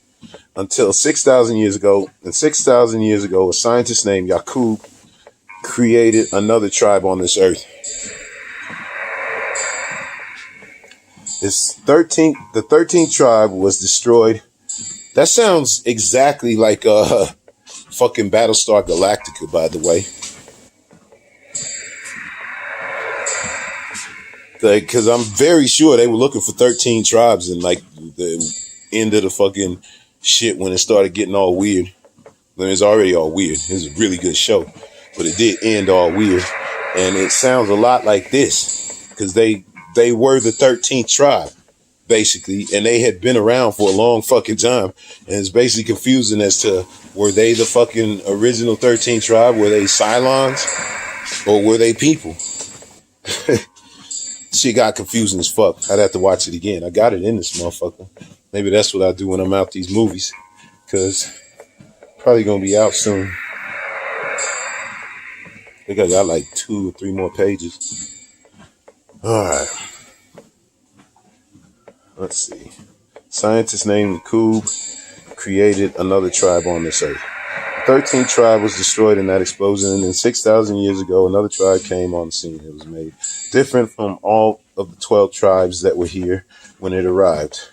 [SPEAKER 1] Until 6,000 years ago, and 6,000 years ago, a scientist named Yaqub created another tribe on this earth. The 13th tribe was destroyed. That sounds exactly like fucking Battlestar Galactica, by the way. Because I'm very sure they were looking for 13 tribes in like the end of the fucking shit when it started getting all weird. I mean, it's already all weird. It was a really good show, but it did end all weird. And it sounds a lot like this because they they were the 13th tribe, basically, and they had been around for a long fucking time. And it's basically confusing as to, were they the fucking original 13th tribe? Were they Cylons? Or were they people? Shit got confusing as fuck. I'd have to watch it again. I got it in this motherfucker. Maybe that's what I do when I'm out these movies. Because probably going to be out soon. I think I got like 2 or 3 more pages. Alright. Let's see. Scientists named Kub created another tribe on this earth. The 13th tribe was destroyed in that explosion, and then 6,000 years ago, another tribe came on the scene. It was made different from all of the 12 tribes that were here when it arrived.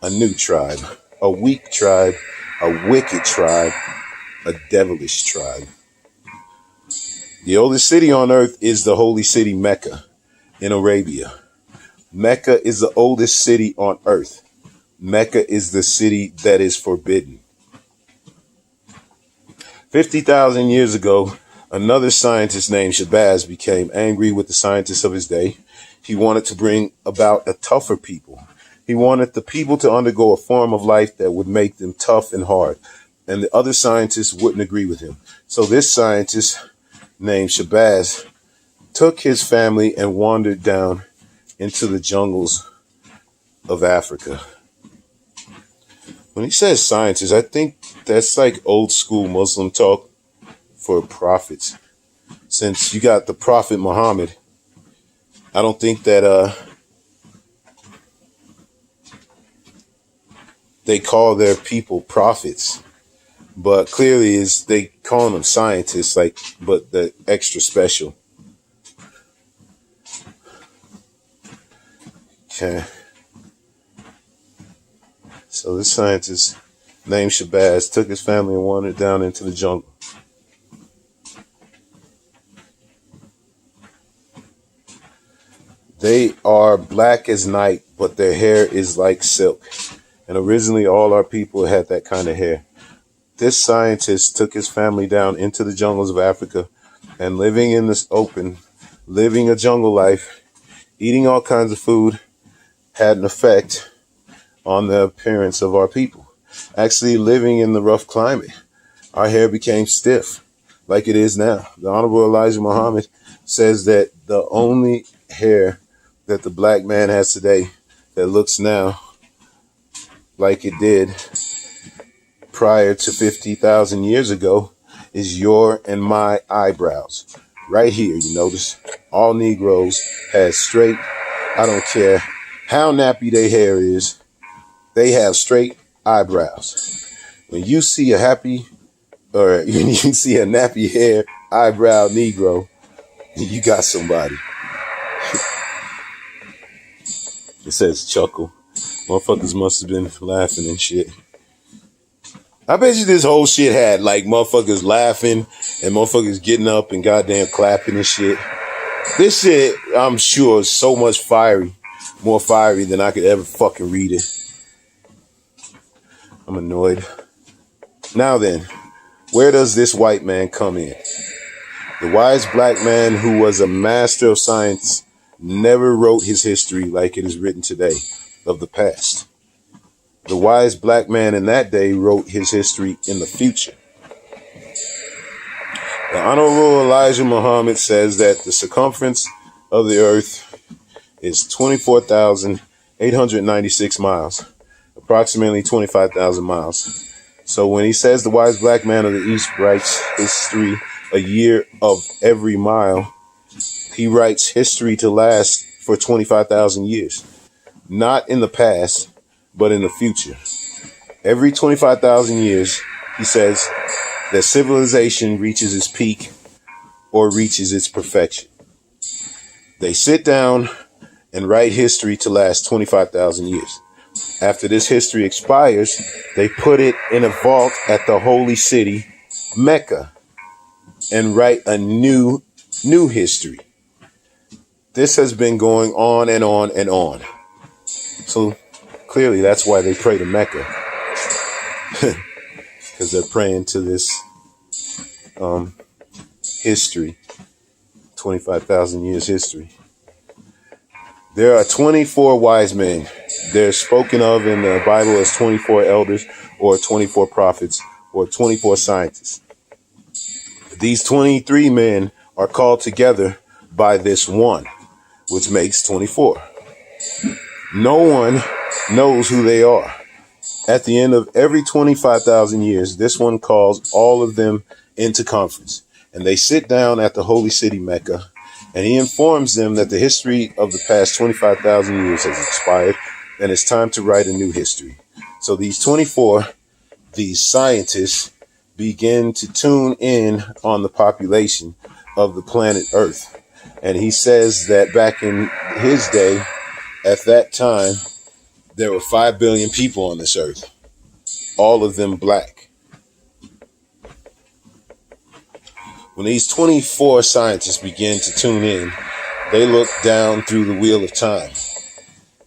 [SPEAKER 1] A new tribe, a weak tribe, a wicked tribe, a devilish tribe. The oldest city on earth is the holy city Mecca in Arabia. Mecca is the oldest city on earth. Mecca is the city that is forbidden. 50,000 years ago, another scientist named Shabazz became angry with the scientists of his day. He wanted to bring about a tougher people. He wanted the people to undergo a form of life that would make them tough and hard. And the other scientists wouldn't agree with him. So this scientist named Shabazz took his family and wandered down into the jungles of Africa. When he says scientists, I think that's like old school Muslim talk for prophets. Since you got the Prophet Muhammad, I don't think that they call their people prophets, but clearly is they call them scientists, like, but the extra special. Okay. So this scientist named Shabazz took his family and wandered down into the jungle. They are black as night, but their hair is like silk. And originally all our people had that kind of hair. This scientist took his family down into the jungles of Africa and living in this open, living a jungle life, eating all kinds of food, had an effect on the appearance of our people. Actually living in the rough climate, our hair became stiff like it is now. The Honorable Elijah Muhammad says that the only hair that the black man has today that looks now like it did prior to 50,000 years ago is your and my eyebrows. Right here, you notice all Negroes had straight, I don't care how nappy their hair is, they have straight eyebrows. When you see a happy, or when you see a nappy hair eyebrow Negro, you got somebody. It says chuckle. Motherfuckers must have been laughing and shit. I bet you this whole shit had like motherfuckers laughing and motherfuckers getting up and goddamn clapping and shit. This shit, I'm sure, is so much fiery. More fiery than I could ever fucking read it. I'm annoyed. Now then, where does this white man come in? The wise black man who was a master of science never wrote his history like it is written today of the past. The wise black man in that day wrote his history in the future. The Honorable Elijah Muhammad says that the circumference of the earth is 24,896 miles, approximately 25,000 miles. So when he says the wise black man of the East writes history a year of every mile, he writes history to last for 25,000 years. Not in the past, but in the future. Every 25,000 years, he says that civilization reaches its peak or reaches its perfection. They sit down and write history to last 25,000 years. After this history expires, they put it in a vault at the holy city, Mecca, and write a new history. This has been going on and on and on. So clearly that's why they pray to Mecca. Because they're praying to this history, 25,000 years history. There are 24 wise men. They're spoken of in the Bible as 24 elders or 24 prophets or 24 scientists. These 23 men are called together by this one, which makes 24. No one knows who they are. At the end of every 25,000 years, this one calls all of them into conference, and they sit down at the holy city Mecca, and he informs them that the history of the past 25,000 years has expired, and it's time to write a new history. So these 24, these scientists, begin to tune in on the population of the planet Earth. And he says that back in his day, at that time, there were 5 billion people on this earth, all of them black. When these 24 scientists begin to tune in, they look down through the wheel of time.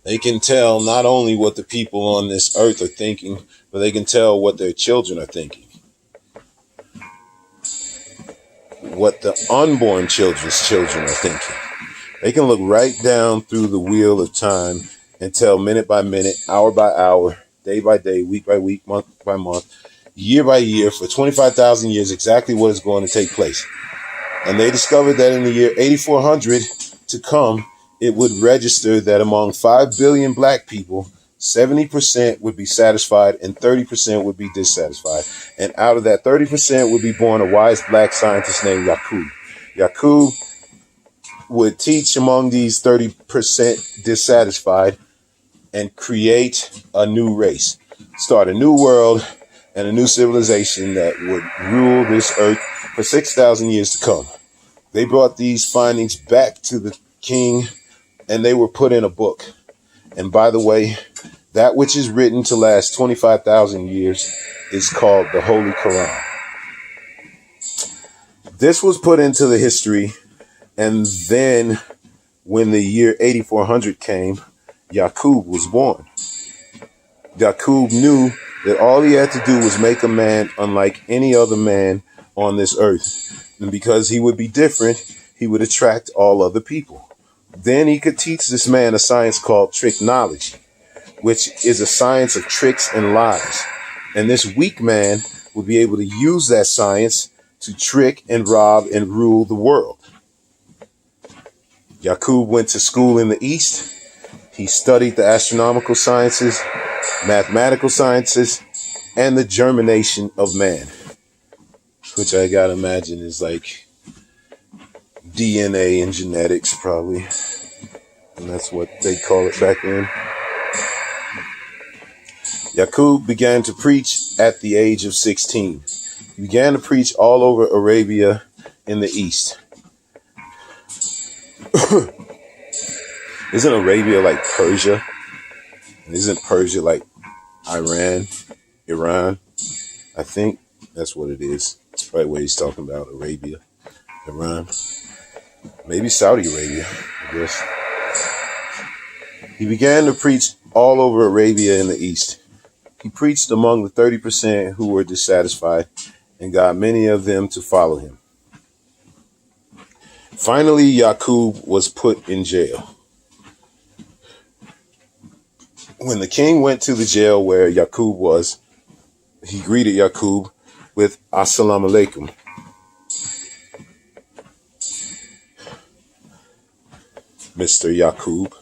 [SPEAKER 1] They can tell not only what the people on this earth are thinking, but they can tell what their children are thinking. What the unborn children's children are thinking. They can look right down through the wheel of time and tell minute by minute, hour by hour, day by day, week by week, month by month, year by year, for 25,000 years, exactly what is going to take place. And they discovered that in the year 8400 to come, it would register that among 5 billion black people, 70% would be satisfied and 30% would be dissatisfied. And out of that 30% would be born a wise black scientist named Yakub. Yakub would teach among these 30% dissatisfied and create a new race, start a new world and a new civilization that would rule this earth for 6,000 years to come. They brought these findings back to the king and they were put in a book. And by the way, that which is written to last 25,000 years is called the Holy Quran. This was put into the history, and then when the year 8400 came, Yakub was born. Yakub knew that all he had to do was make a man unlike any other man on this earth. And because he would be different, he would attract all other people. Then he could teach this man a science called tricknology, which is a science of tricks and lies. And this weak man would be able to use that science to trick and rob and rule the world. Yakub went to school in the East. He studied the astronomical sciences, mathematical sciences, and the germination of man, which I gotta imagine is like DNA and genetics, probably. And that's what they call it back then. Yakub began to preach at the age of 16. He began to preach all over Arabia in the East. Isn't Arabia like Persia? And isn't Persia like Iran? I think that's what it is. That's probably what he's talking about, Arabia, Iran. Maybe Saudi Arabia, I guess. He began to preach all over Arabia in the East. He preached among the 30% who were dissatisfied and got many of them to follow him. Finally, Yakub was put in jail. When the king went to the jail where Yakub was, he greeted Yakub with Assalamu alaikum. Mr. Yakub,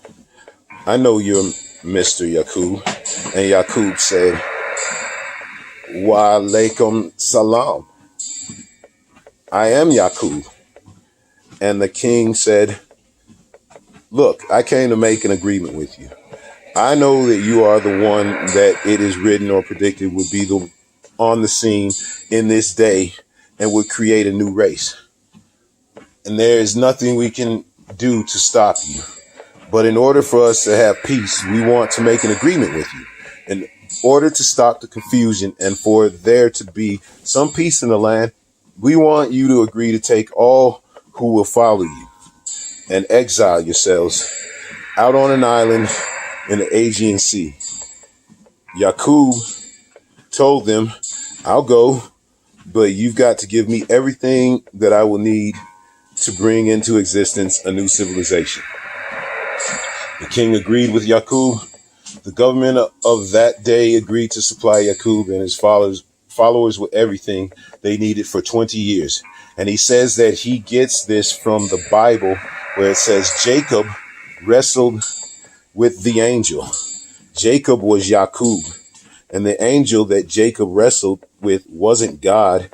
[SPEAKER 1] I know you're Mr. Yakub. And Yakub said, Wa alaikum salam. I am Yakub. And the king said, look, I came to make an agreement with you. I know that you are the one that it is written or predicted would be on the scene in this day and would create a new race. And there is nothing we can do to stop you. But in order for us to have peace, we want to make an agreement with you. In order to stop the confusion and for there to be some peace in the land, we want you to agree to take all who will follow you and exile yourselves out on an island in the Aegean Sea. Yakub told them, I'll go, but you've got to give me everything that I will need to bring into existence a new civilization. The king agreed with Yaqub. The government of that day agreed to supply Yaqub and his followers with everything they needed for 20 years. And he says that he gets this from the Bible, where it says Jacob wrestled with the angel. Jacob was Yaqub, and the angel that Jacob wrestled with wasn't God.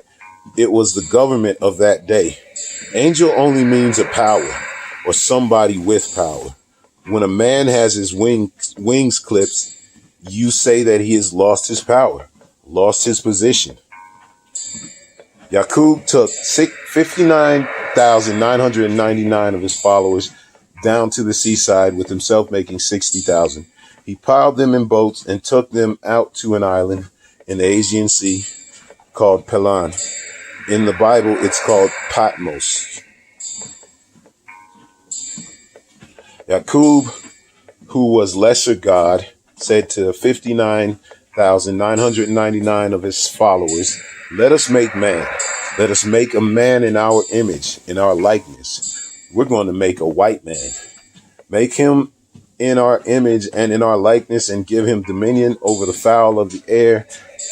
[SPEAKER 1] It was the government of that day. Angel only means a power or somebody with power. When a man has his wings clipped, you say that he has lost his power, lost his position. Yaqub took 59,999 of his followers down to the seaside, with himself making 60,000. He piled them in boats and took them out to an island in the Aegean Sea called Pelan. In the Bible, it's called Patmos. Yaqub, who was lesser God, said to 59,999 of his followers, "Let us make man. Let us make a man in our image, in our likeness. We're going to make a white man. Make him in our image and in our likeness, and give him dominion over the fowl of the air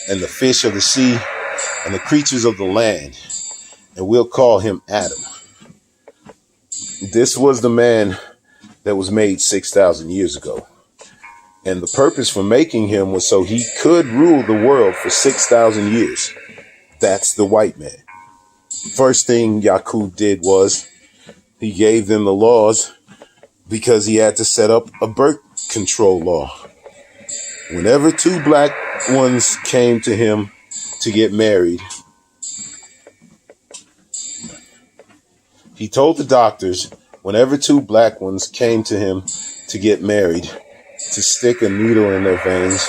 [SPEAKER 1] and the fish of the sea and the creatures of the land. And we'll call him Adam." This was the man that was made 6,000 years ago. And the purpose for making him was so he could rule the world for 6,000 years. That's the white man. First thing Yaqub did was he gave them the laws, because he had to set up a birth control law. Whenever two black ones came to him to get married, he told the doctors, whenever two black ones came to him to get married, to stick a needle in their veins,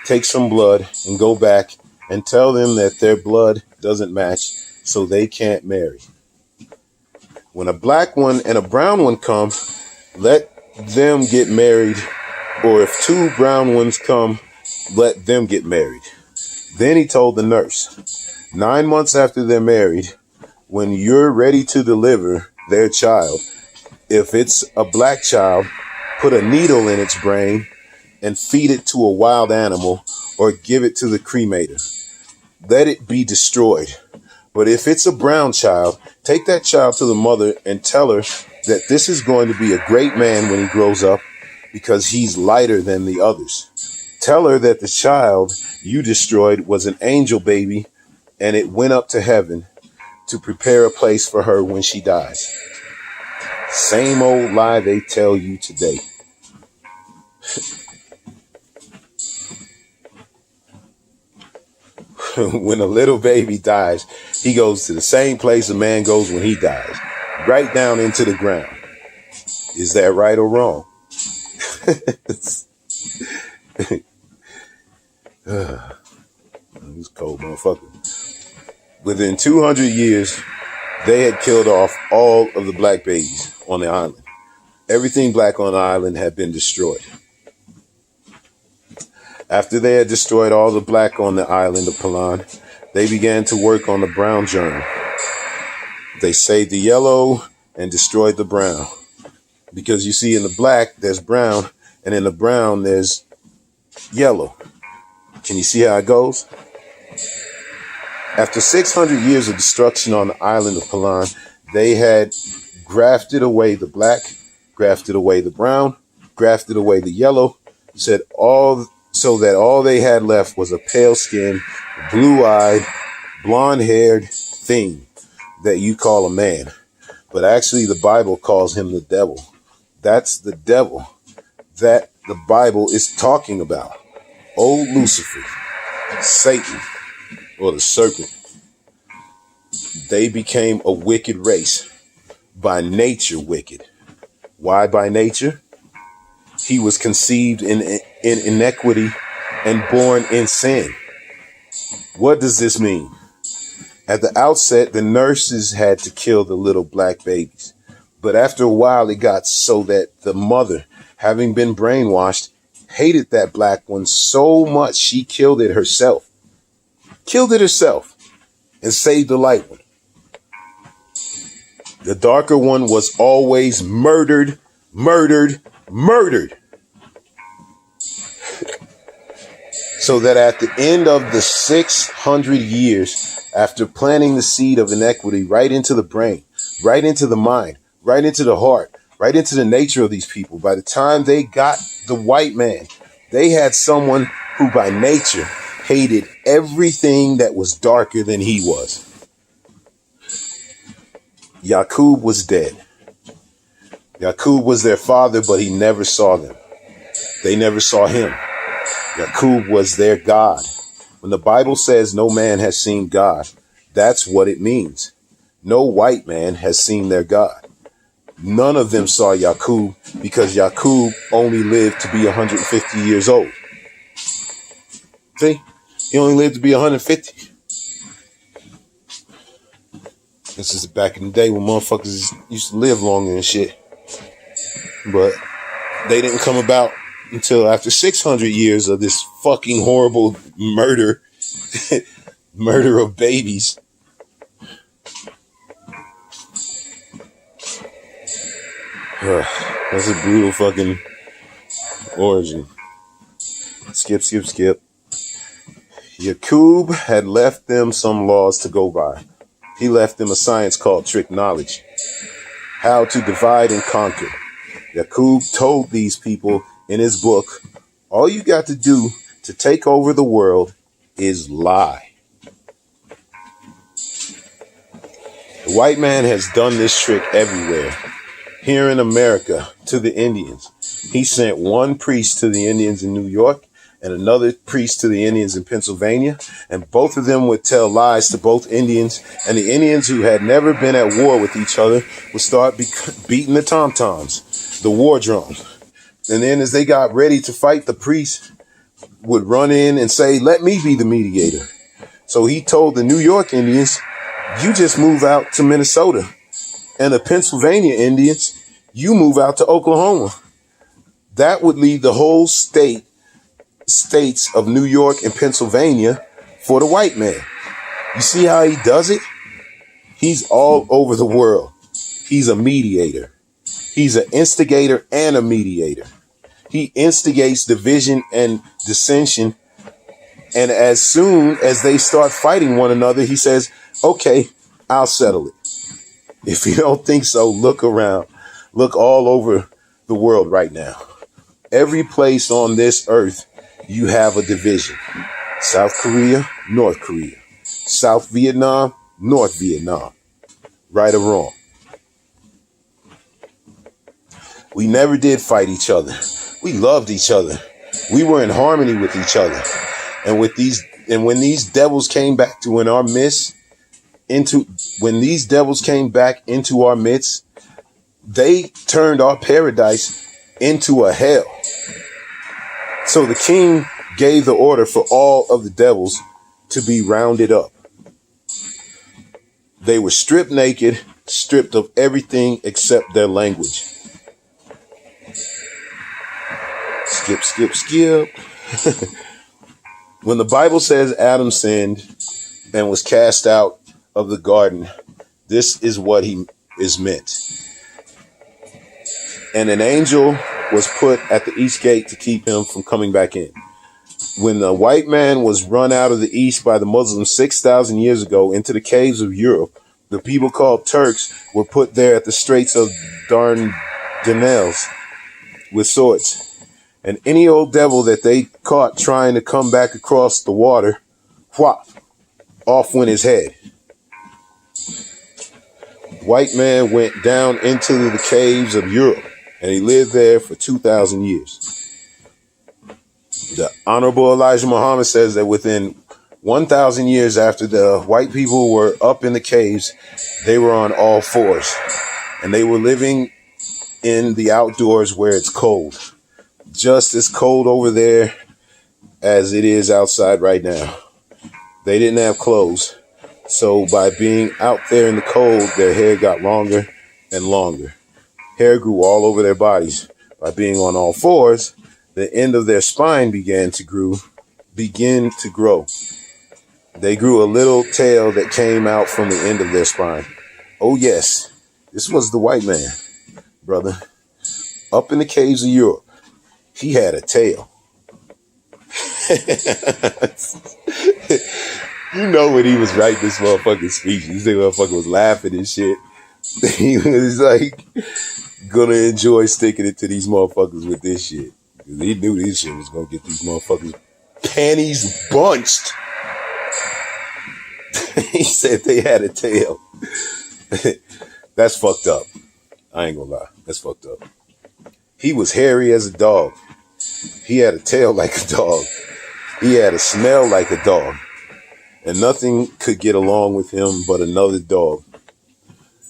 [SPEAKER 1] take some blood, and go back and tell them that their blood doesn't match, so they can't marry. When a black one and a brown one come, let them get married, or if two brown ones come, let them get married. Then he told the nurse, 9 months after they're married, when you're ready to deliver their child, if it's a black child, put a needle in its brain and feed it to a wild animal or give it to the cremator. Let it be destroyed. But if it's a brown child, take that child to the mother and tell her that this is going to be a great man when he grows up, because he's lighter than the others. Tell her that the child you destroyed was an angel baby, and it went up to heaven to prepare a place for her when she dies. Same old lie they tell you today. When a little baby dies, he goes to the same place a man goes when he dies, right down into the ground. Is that right or wrong? It's cold, motherfucker. Within 200 years, they had killed off all of the black babies on the island. Everything black on the island had been destroyed. After they had destroyed all the black on the island of Pelan, they began to work on the brown germ. They saved the yellow and destroyed the brown. Because you see, in the black, there's brown, and in the brown, there's yellow. Can you see how it goes? After 600 years of destruction on the island of Pelan, they had grafted away the black, grafted away the brown, grafted away the yellow, so that all they had left was a pale-skinned, blue-eyed, blonde-haired thing that you call a man. But actually, the Bible calls him the devil. That's the devil that the Bible is talking about. Old Lucifer, Satan, or the serpent. They became a wicked race. By nature, wicked. Why by nature? He was conceived in inequity and born in sin. What does this mean? At the outset, the nurses had to kill the little black babies. But after a while, it got so that the mother, having been brainwashed, hated that black one so much she killed it herself. Killed it herself and saved the light one. The darker one was always murdered, Murdered. So that at the end of the 600 years, after planting the seed of inequity right into the brain, right into the mind, right into the heart, right into the nature of these people, by the time they got the white man, they had someone who by nature hated everything that was darker than he was. Yaqub was dead. Yaqub was their father, but he never saw them. They never saw him. Yaqub was their God. When the Bible says no man has seen God, that's what it means. No white man has seen their God. None of them saw Yaqub because Yaqub only lived to be 150 years old. See? He only lived to be 150. This is back in the day when motherfuckers used to live longer and shit. But they didn't come about until after 600 years of this fucking horrible murder. Murder of babies. That's a brutal fucking origin. Skip. Yaqub had left them some laws to go by. He left them a science called trick knowledge. How to divide and conquer. Yaqub told these people in his book, all you got to do to take over the world is lie. The white man has done this trick everywhere. Here in America, to the Indians. He sent one priest to the Indians in New York and another priest to the Indians in Pennsylvania, and both of them would tell lies to both Indians, and the Indians who had never been at war with each other would start beating the tom-toms, the war drums. And then as they got ready to fight, the priest would run in and say, let me be the mediator. So he told the New York Indians, you just move out to Minnesota. And the Pennsylvania Indians, you move out to Oklahoma. That would leave the whole states of New York and Pennsylvania for the white man. You see how he does it? He's all over the world. He's a mediator. He's an instigator and a mediator. He instigates division and dissension. And as soon as they start fighting one another, he says, okay, I'll settle it. If you don't think so, look around. Look all over the world right now. Every place on this earth, you have a division. South Korea, North Korea. South Vietnam, North Vietnam. Right or wrong. We never did fight each other. We loved each other. We were in harmony with each other. And when these devils came back into our midst, they turned our paradise into a hell. So the king gave the order for all of the devils to be rounded up. They were stripped naked, stripped of everything except their language. Skip. When the Bible says Adam sinned and was cast out of the garden, this is what he is meant. And an angel was put at the east gate to keep him from coming back in. When the white man was run out of the east by the Muslims 6,000 years ago into the caves of Europe, the people called Turks were put there at the Straits of Dardanelles with swords. And any old devil that they caught trying to come back across the water, whop, off went his head. White man went down into the caves of Europe, and he lived there for 2,000 years. The Honorable Elijah Muhammad says that within 1,000 years after the white people were up in the caves, they were on all fours, and they were living in the outdoors where it's cold. Just as cold over there as it is outside right now. They didn't have clothes. So by being out there in the cold, their hair got longer and longer. Hair grew all over their bodies. By being on all fours, the end of their spine began to grow. They grew a little tail that came out from the end of their spine. Oh yes, this was the white man, brother. up in the caves of Europe. He had a tail. You know when he was writing this motherfucking speech, this motherfucker was laughing and shit. He was like gonna enjoy sticking it to these motherfuckers with this shit. Because he knew this shit was gonna get these motherfuckers panties bunched. He said they had a tail. That's fucked up. I ain't gonna lie. That's fucked up. He was hairy as a dog. He had a tail like a dog. He had a smell like a dog. And nothing could get along with him but another dog.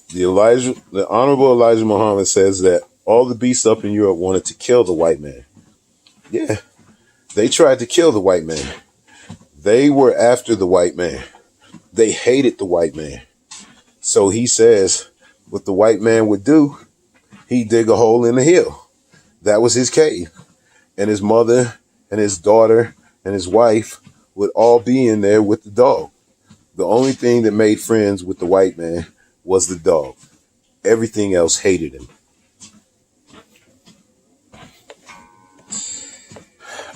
[SPEAKER 1] The Honorable Elijah Muhammad says that all the beasts up in Europe wanted to kill the white man. Yeah, they tried to kill the white man. They were after the white man. They hated the white man. So he says what the white man would do, he'd dig a hole in the hill. That was his cave. And his mother and his daughter and his wife would all be in there with the dog. The only thing that made friends with the white man was the dog. Everything else hated him.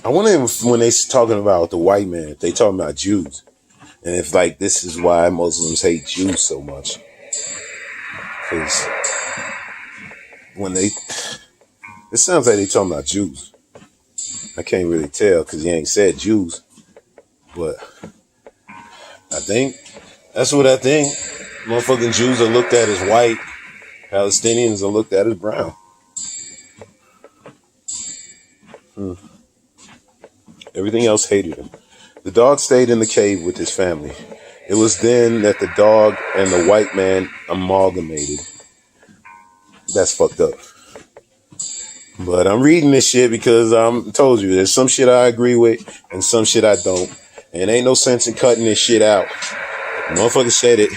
[SPEAKER 1] I wonder if when they talking about the white man, if they talking about Jews. And if like this is why Muslims hate Jews so much. Because when it sounds like they talking about Jews. I can't really tell because he ain't said Jews. But I think that's what I think. Motherfucking Jews are looked at as white. Palestinians are looked at as brown. Everything else hated him. The dog stayed in the cave with his family. It was then that the dog and the white man amalgamated. That's fucked up. But I'm reading this shit because I told you there's some shit I agree with and some shit I don't. And ain't no sense in cutting this shit out. The motherfucker said it.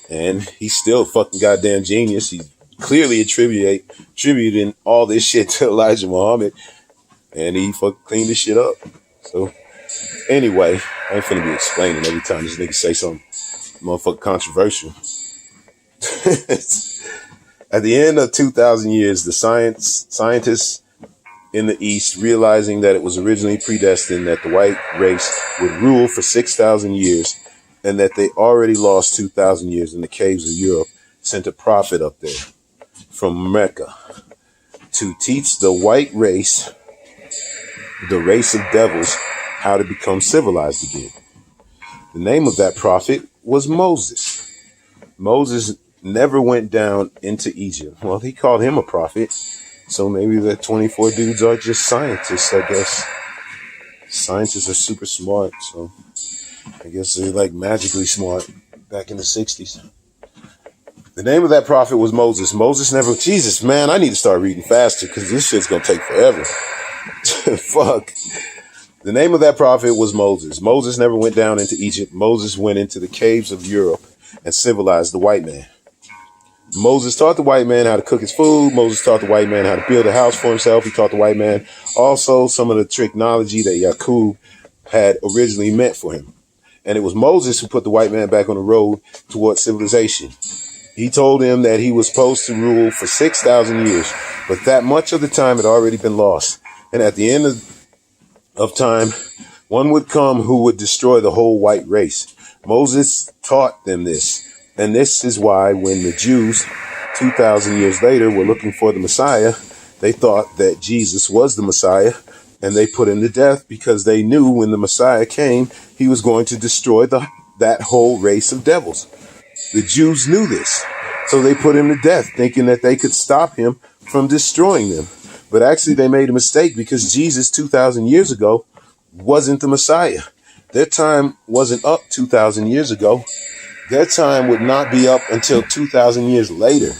[SPEAKER 1] And he's still a fucking goddamn genius. He's clearly attributing all this shit to Elijah Muhammad. And he fucking cleaned this shit up. So, anyway, I ain't finna be explaining every time this nigga say something motherfucking controversial. At the end of 2,000 years, the scientists in the East, realizing that it was originally predestined that the white race would rule for 6,000 years and that they already lost 2,000 years in the caves of Europe, sent a prophet up there from Mecca to teach the white race, the race of devils, how to become civilized again. The name of that prophet was Moses. Moses never went down into Egypt. Well, he called him a prophet. So maybe the 24 dudes are just scientists, I guess. Scientists are super smart, so I guess they're like magically smart back in the 60s. The name of that prophet was Moses. Moses never... Jesus, man, I need to start reading faster because this shit's going to take forever. Fuck. The name of that prophet was Moses. Moses never went down into Egypt. Moses went into the caves of Europe and civilized the white man. Moses taught the white man how to cook his food. Moses taught the white man how to build a house for himself. He taught the white man also some of the technology that Yaqub had originally meant for him. And it was Moses who put the white man back on the road towards civilization. He told him that he was supposed to rule for 6,000 years, but that much of the time had already been lost. And at the end of time, one would come who would destroy the whole white race. Moses taught them this. And this is why when the Jews 2,000 years later were looking for the Messiah, they thought that Jesus was the Messiah and they put him to death because they knew when the Messiah came, he was going to destroy that whole race of devils. The Jews knew this. So they put him to death thinking that they could stop him from destroying them. But actually they made a mistake because Jesus 2,000 years ago wasn't the Messiah. Their time wasn't up 2,000 years ago. Their time would not be up until 2,000 years later,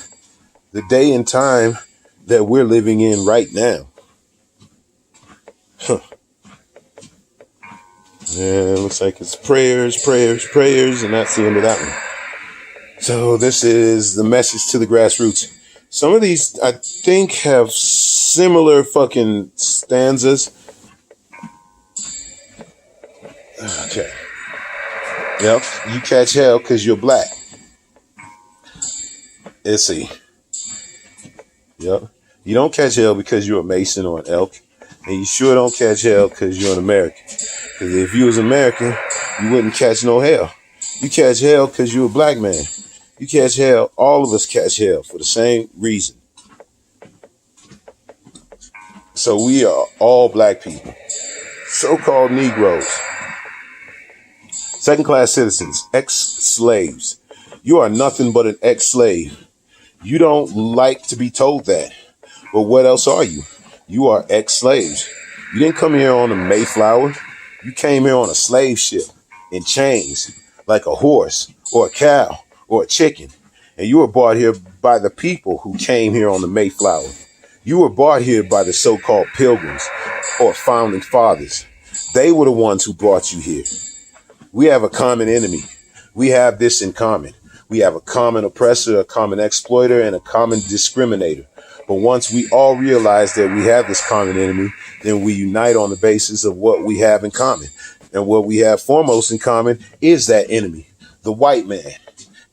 [SPEAKER 1] the day and time that we're living in right now. Huh. Yeah, it looks like it's prayers, and that's the end of that one. So this is the message to the grassroots. Some of these, I think, have similar fucking stanzas. Okay. Yep, you catch hell because you're black. Let's see. Yep. You don't catch hell because you're a Mason or an elk. And you sure don't catch hell because you're an American. Because if you was American, you wouldn't catch no hell. You catch hell because you're a black man. You catch hell, all of us catch hell for the same reason. So we are all black people. So-called Negroes. Second-class citizens, ex-slaves. You are nothing but an ex-slave. You don't like to be told that. But what else are you? You are ex-slaves. You didn't come here on a Mayflower. You came here on a slave ship in chains, like a horse or a cow or a chicken. And you were brought here by the people who came here on the Mayflower. You were brought here by the so-called pilgrims or founding fathers. They were the ones who brought you here. We have a common enemy. We have this in common. We have a common oppressor, a common exploiter, and a common discriminator. But once we all realize that we have this common enemy, then we unite on the basis of what we have in common. And what we have foremost in common is that enemy, the white man.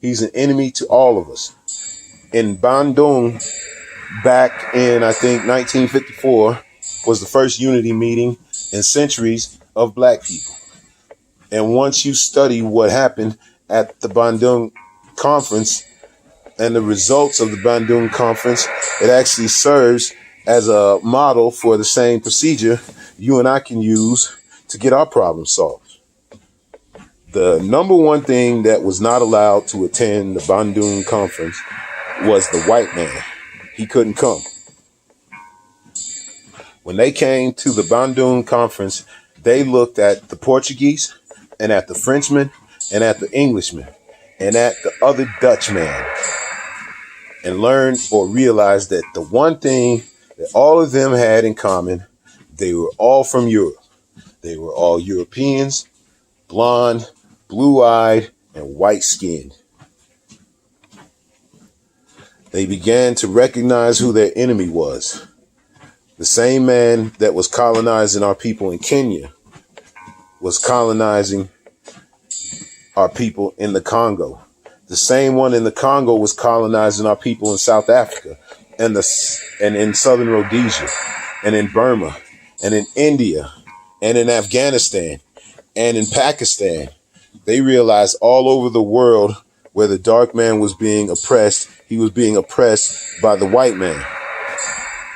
[SPEAKER 1] He's an enemy to all of us. In Bandung, back in, I think, 1954, was the first unity meeting in centuries of black people. And once you study what happened at the Bandung conference and the results of the Bandung conference, it actually serves as a model for the same procedure you and I can use to get our problem solved. The number one thing that was not allowed to attend the Bandung conference was the white man. He couldn't come. When they came to the Bandung conference, they looked at the Portuguese and at the Frenchman and at the Englishman and at the other Dutchman and learned or realized that the one thing that all of them had in common, they were all from Europe. They were all Europeans, blonde, blue-eyed, and white-skinned. They began to recognize who their enemy was. The same man that was colonizing our people in Kenya was colonizing our people in the Congo. The same one in the Congo was colonizing our people in South Africa and in Southern Rhodesia and in Burma and in India and in Afghanistan and in Pakistan. They realized all over the world where the dark man was being oppressed, he was being oppressed by the white man.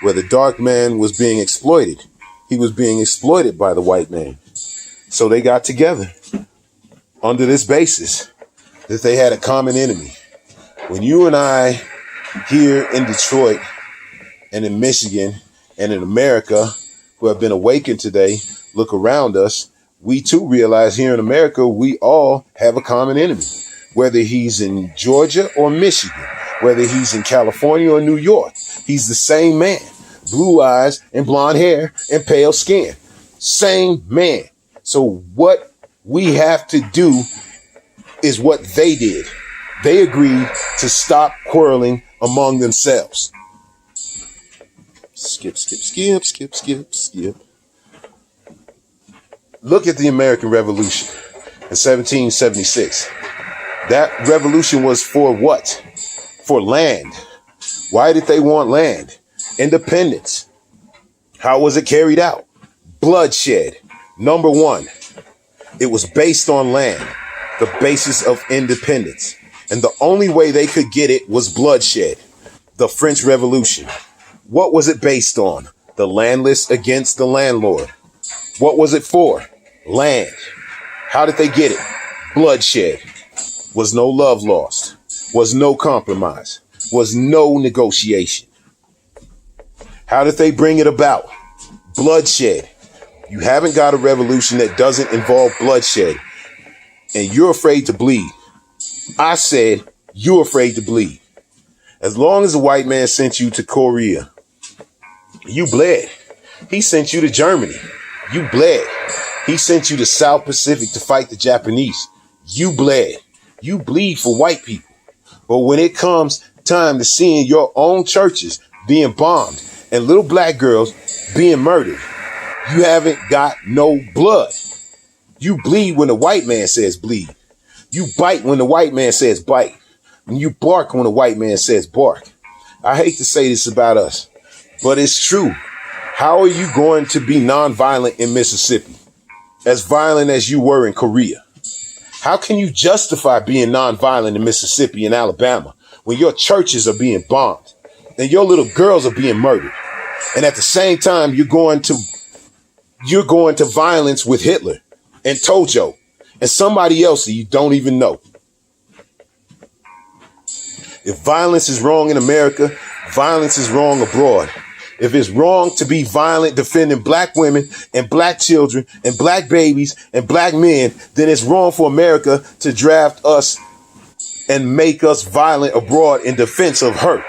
[SPEAKER 1] Where the dark man was being exploited, he was being exploited by the white man. So they got together under this basis that they had a common enemy. When you and I here in Detroit and in Michigan and in America who have been awakened today look around us, we too realize here in America we all have a common enemy. Whether he's in Georgia or Michigan, whether he's in California or New York, he's the same man. Blue eyes and blonde hair and pale skin. Same man. So what we have to do is what they did. They agreed to stop quarreling among themselves. Skip. Look at the American Revolution in 1776. That revolution was for what? For land. Why did they want land? Independence. How was it carried out? Bloodshed. Number one, it was based on land, the basis of independence. And the only way they could get it was bloodshed. The French Revolution. What was it based on? The landless against the landlord. What was it for? Land. How did they get it? Bloodshed. Was no love lost. Was no compromise. Was no negotiation. How did they bring it about? Bloodshed. You haven't got a revolution that doesn't involve bloodshed. And you're afraid to bleed. I said, you're afraid to bleed. As long as the white man sent you to Korea, you bled. He sent you to Germany. You bled. He sent you to South Pacific to fight the Japanese. You bled. You bleed for white people. But when it comes time to seeing your own churches being bombed and little black girls being murdered, you haven't got no blood. You bleed when the white man says bleed. You bite when the white man says bite. And you bark when the white man says bark. I hate to say this about us, but it's true. How are you going to be nonviolent in Mississippi? As violent as you were in Korea? How can you justify being nonviolent in Mississippi and Alabama when your churches are being bombed and your little girls are being murdered? And at the same time, you're going to violence with Hitler and Tojo and somebody else that you don't even know. If violence is wrong in America, violence is wrong abroad. If it's wrong to be violent defending black women and black children and black babies and black men, then it's wrong for America to draft us and make us violent abroad in defense of her.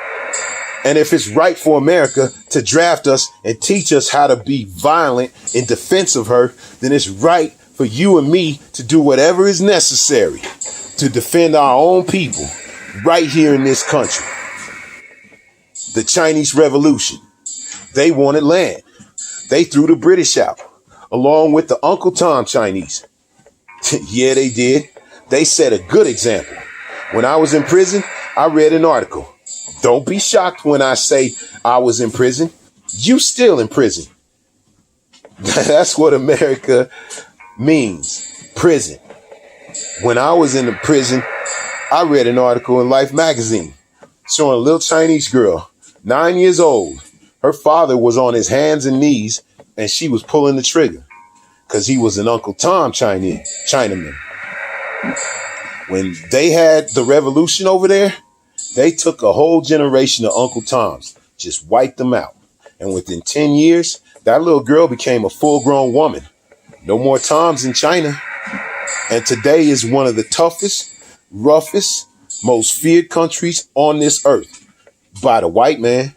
[SPEAKER 1] And if it's right for America to draft us and teach us how to be violent in defense of her, then it's right for you and me to do whatever is necessary to defend our own people right here in this country. The Chinese Revolution. They wanted land. They threw the British out, along with the Uncle Tom Chinese. Yeah, they did. They set a good example. When I was in prison, I read an article. Don't be shocked when I say I was in prison. You still in prison. That's what America means. Prison. When I was in the prison, I read an article in Life magazine showing a little Chinese girl, 9 years old. Her father was on his hands and knees and she was pulling the trigger because he was an Uncle Tom Chinaman. When they had the revolution over there, they took a whole generation of Uncle Toms, just wiped them out. And within 10 years, that little girl became a full-grown woman. No more Toms in China. And today is one of the toughest, roughest, most feared countries on this earth by the white man,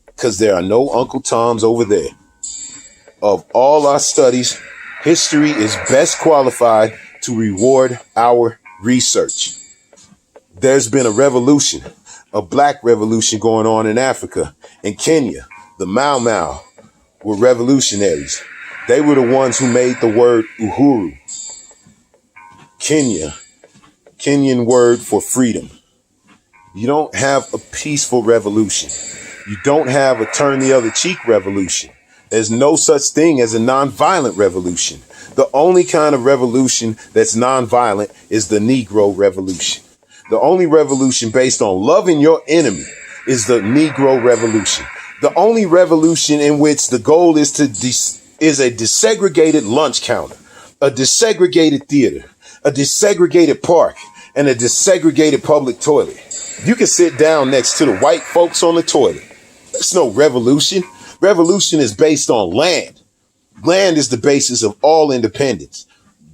[SPEAKER 1] because there are no Uncle Toms over there. Of all our studies, history is best qualified to reward our research. There's been a revolution, a black revolution going on in Africa. In Kenya, the Mau Mau were revolutionaries. They were the ones who made the word uhuru. Kenyan word for freedom. You don't have a peaceful revolution. You don't have a turn the other cheek revolution. There's no such thing as a nonviolent revolution. The only kind of revolution that's nonviolent is the Negro Revolution. The only revolution based on loving your enemy is the Negro Revolution. The only revolution in which the goal is a desegregated lunch counter, a desegregated theater, a desegregated park, and a desegregated public toilet. You can sit down next to the white folks on the toilet. That's no revolution. Revolution is based on land. Land is the basis of all independence.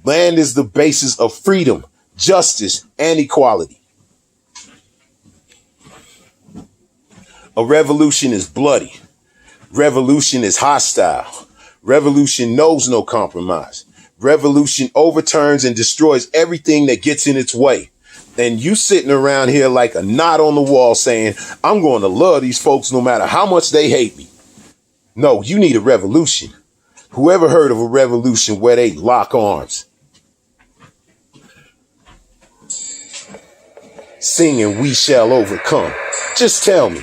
[SPEAKER 1] Land is the basis of freedom, justice, and equality. A revolution is bloody. Revolution is hostile. Revolution knows no compromise. Revolution overturns and destroys everything that gets in its way. And you sitting around here like a knot on the wall saying, I'm going to love these folks no matter how much they hate me. No, you need a revolution. Whoever heard of a revolution where they lock arms? Singing, we shall overcome. Just tell me.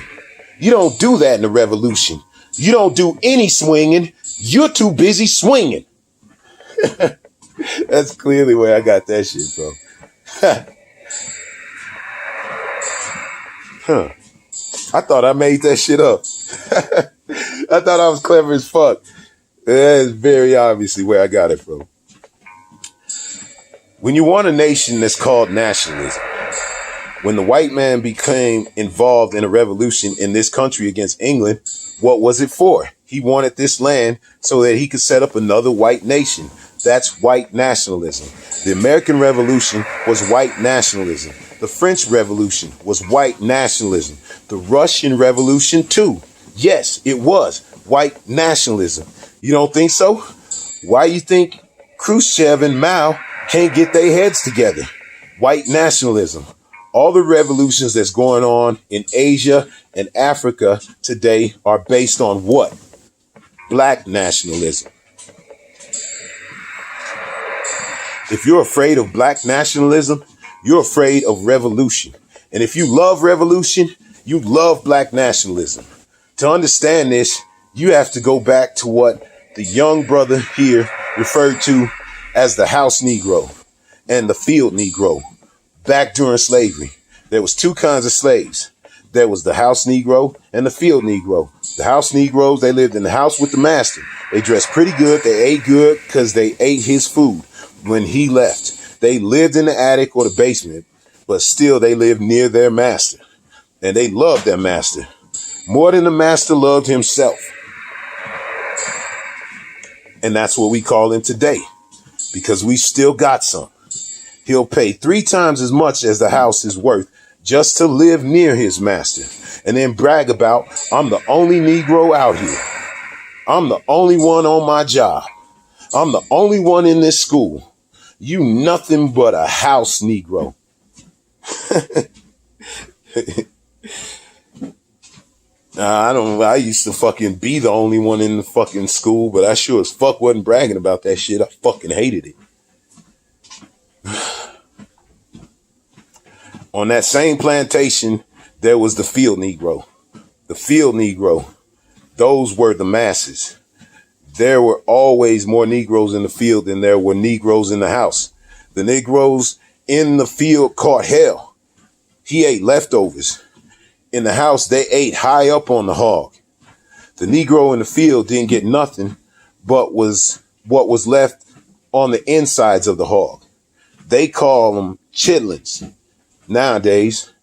[SPEAKER 1] You don't do that in a revolution. You don't do any swinging. You're too busy swinging. That's clearly where I got that shit from. Huh. I thought I made that shit up. I thought I was clever as fuck. That is very obviously where I got it from. When you want a nation that's called nationalism, when the white man became involved in a revolution in this country against England, what was it for? He wanted this land so that he could set up another white nation. That's white nationalism. The American Revolution was white nationalism. The French Revolution was white nationalism. The Russian Revolution too. Yes, it was white nationalism. You don't think so? Why you think Khrushchev and Mao can't get their heads together? White nationalism. All the revolutions that's going on in Asia and Africa today are based on what? Black nationalism. If you're afraid of black nationalism, you're afraid of revolution. And if you love revolution, you love black nationalism. To understand this, you have to go back to what the young brother here referred to as the house Negro and the field Negro. Back during slavery, there was two kinds of slaves. There was the house Negro and the field Negro. The house Negroes, they lived in the house with the master. They dressed pretty good. They ate good because they ate his food when he left. They lived in the attic or the basement, but still they lived near their master. And they loved their master more than the master loved himself. And that's what we call him today, because we still got some. He'll pay 3 times as much as the house is worth just to live near his master, and then brag about, I'm the only Negro out here. I'm the only one on my job. I'm the only one in this school. You nothing but a house Negro. I used to fucking be the only one in the fucking school, but I sure as fuck wasn't bragging about that shit. I fucking hated it. On that same plantation, there was the field Negro. The field Negro, those were the masses. There were always more Negroes in the field than there were Negroes in the house. The Negroes in the field caught hell. He ate leftovers. In the house, they ate high up on the hog. The Negro in the field didn't get nothing but was what was left on the insides of the hog. They call them chitlins. Nowadays,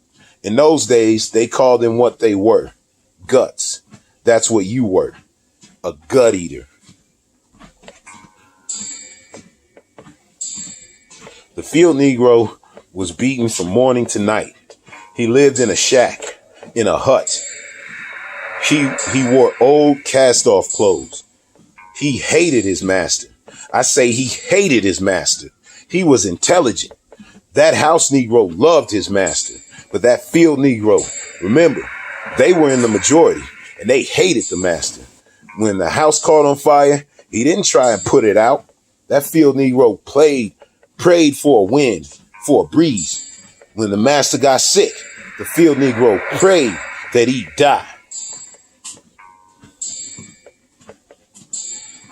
[SPEAKER 1] in those days, they called them what they were, guts. That's what you were, a gut eater. The field Negro was beaten from morning to night. He lived in a shack, in a hut. He wore old cast-off clothes. He hated his master. I say he hated his master. He was intelligent. That house Negro loved his master, but that field Negro, remember, they were in the majority and they hated the master. When the house caught on fire, he didn't try and put it out. That field Negro prayed for a wind, for a breeze. When the master got sick, the field Negro prayed that he die.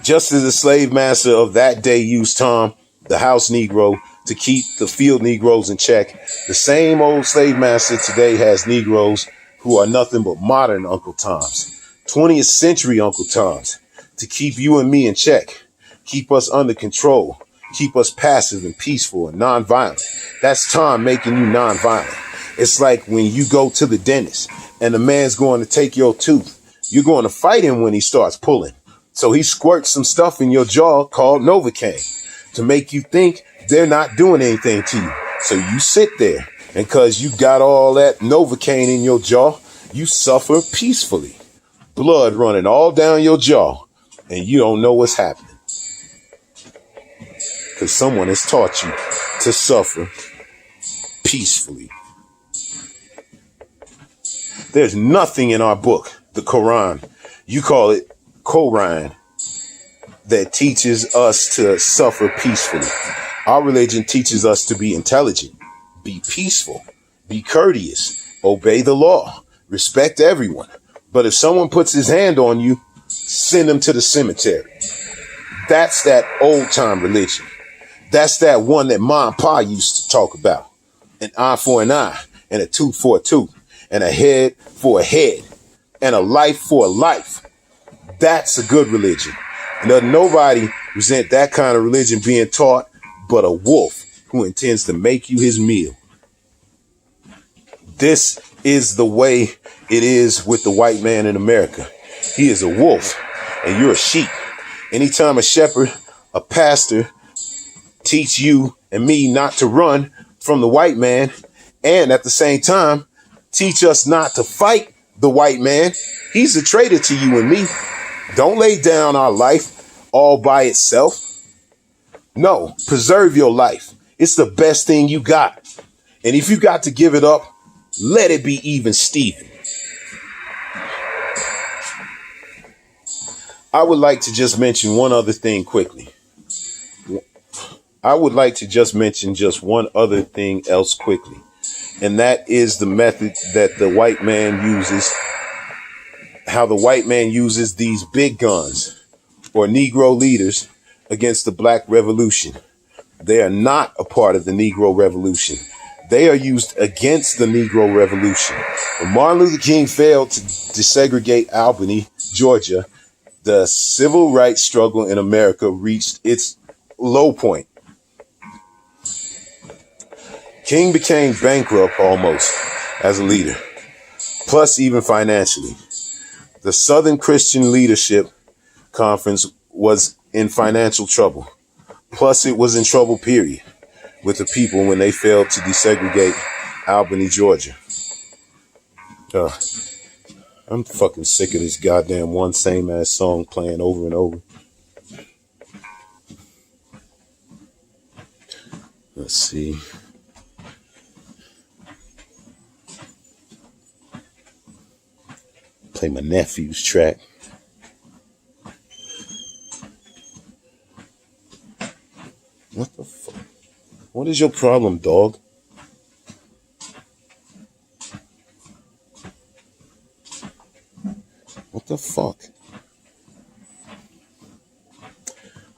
[SPEAKER 1] Just as the slave master of that day used Tom, the house Negro, to keep the field Negroes in check, the same old slave master today has Negroes who are nothing but modern Uncle Toms, 20th century Uncle Toms, to keep you and me in check, keep us under control, keep us passive and peaceful and nonviolent. That's Tom making you nonviolent. It's like when you go to the dentist and the man's going to take your tooth, you're going to fight him when he starts pulling. So he squirts some stuff in your jaw called Novocaine to make you think they're not doing anything to you. So you sit there, and because you got all that Novocaine in your jaw, you suffer peacefully. Blood running all down your jaw, and you don't know what's happening. Because someone has taught you to suffer peacefully. There's nothing in our book, the Quran, you call it Quran, that teaches us to suffer peacefully. Our religion teaches us to be intelligent, be peaceful, be courteous, obey the law, respect everyone. But if someone puts his hand on you, send him to the cemetery. That's that old time religion. That's that one that Ma and Pa used to talk about. An eye for an eye, and a tooth for a tooth, and a head for a head, and a life for a life. That's a good religion. And nobody resent that kind of religion being taught but a wolf who intends to make you his meal. This is the way it is with the white man in America. He is a wolf and you're a sheep. Anytime a shepherd, a pastor teach you and me not to run from the white man, and at the same time teach us not to fight the white man, he's a traitor to you and me. Don't lay down our life all by itself. No, preserve your life. It's the best thing you got. And if you got to give it up, let it be even Steven. I would like to just mention one other thing quickly. I would like to just mention just one other thing else quickly. And that is the method that the white man uses how the white man uses these big guns or Negro leaders against the Black Revolution. They are not a part of the Negro Revolution. They are used against the Negro Revolution. When Martin Luther King failed to desegregate Albany, Georgia, the civil rights struggle in America reached its low point. King became bankrupt almost as a leader, plus even financially. The Southern Christian Leadership Conference was in financial trouble. Plus it was in trouble, period, with the people when they failed to desegregate Albany, Georgia. I'm fucking sick of this goddamn one same ass song playing over and over. Let's see. Play my nephew's track. What the fuck? What is your problem, dog? What the fuck?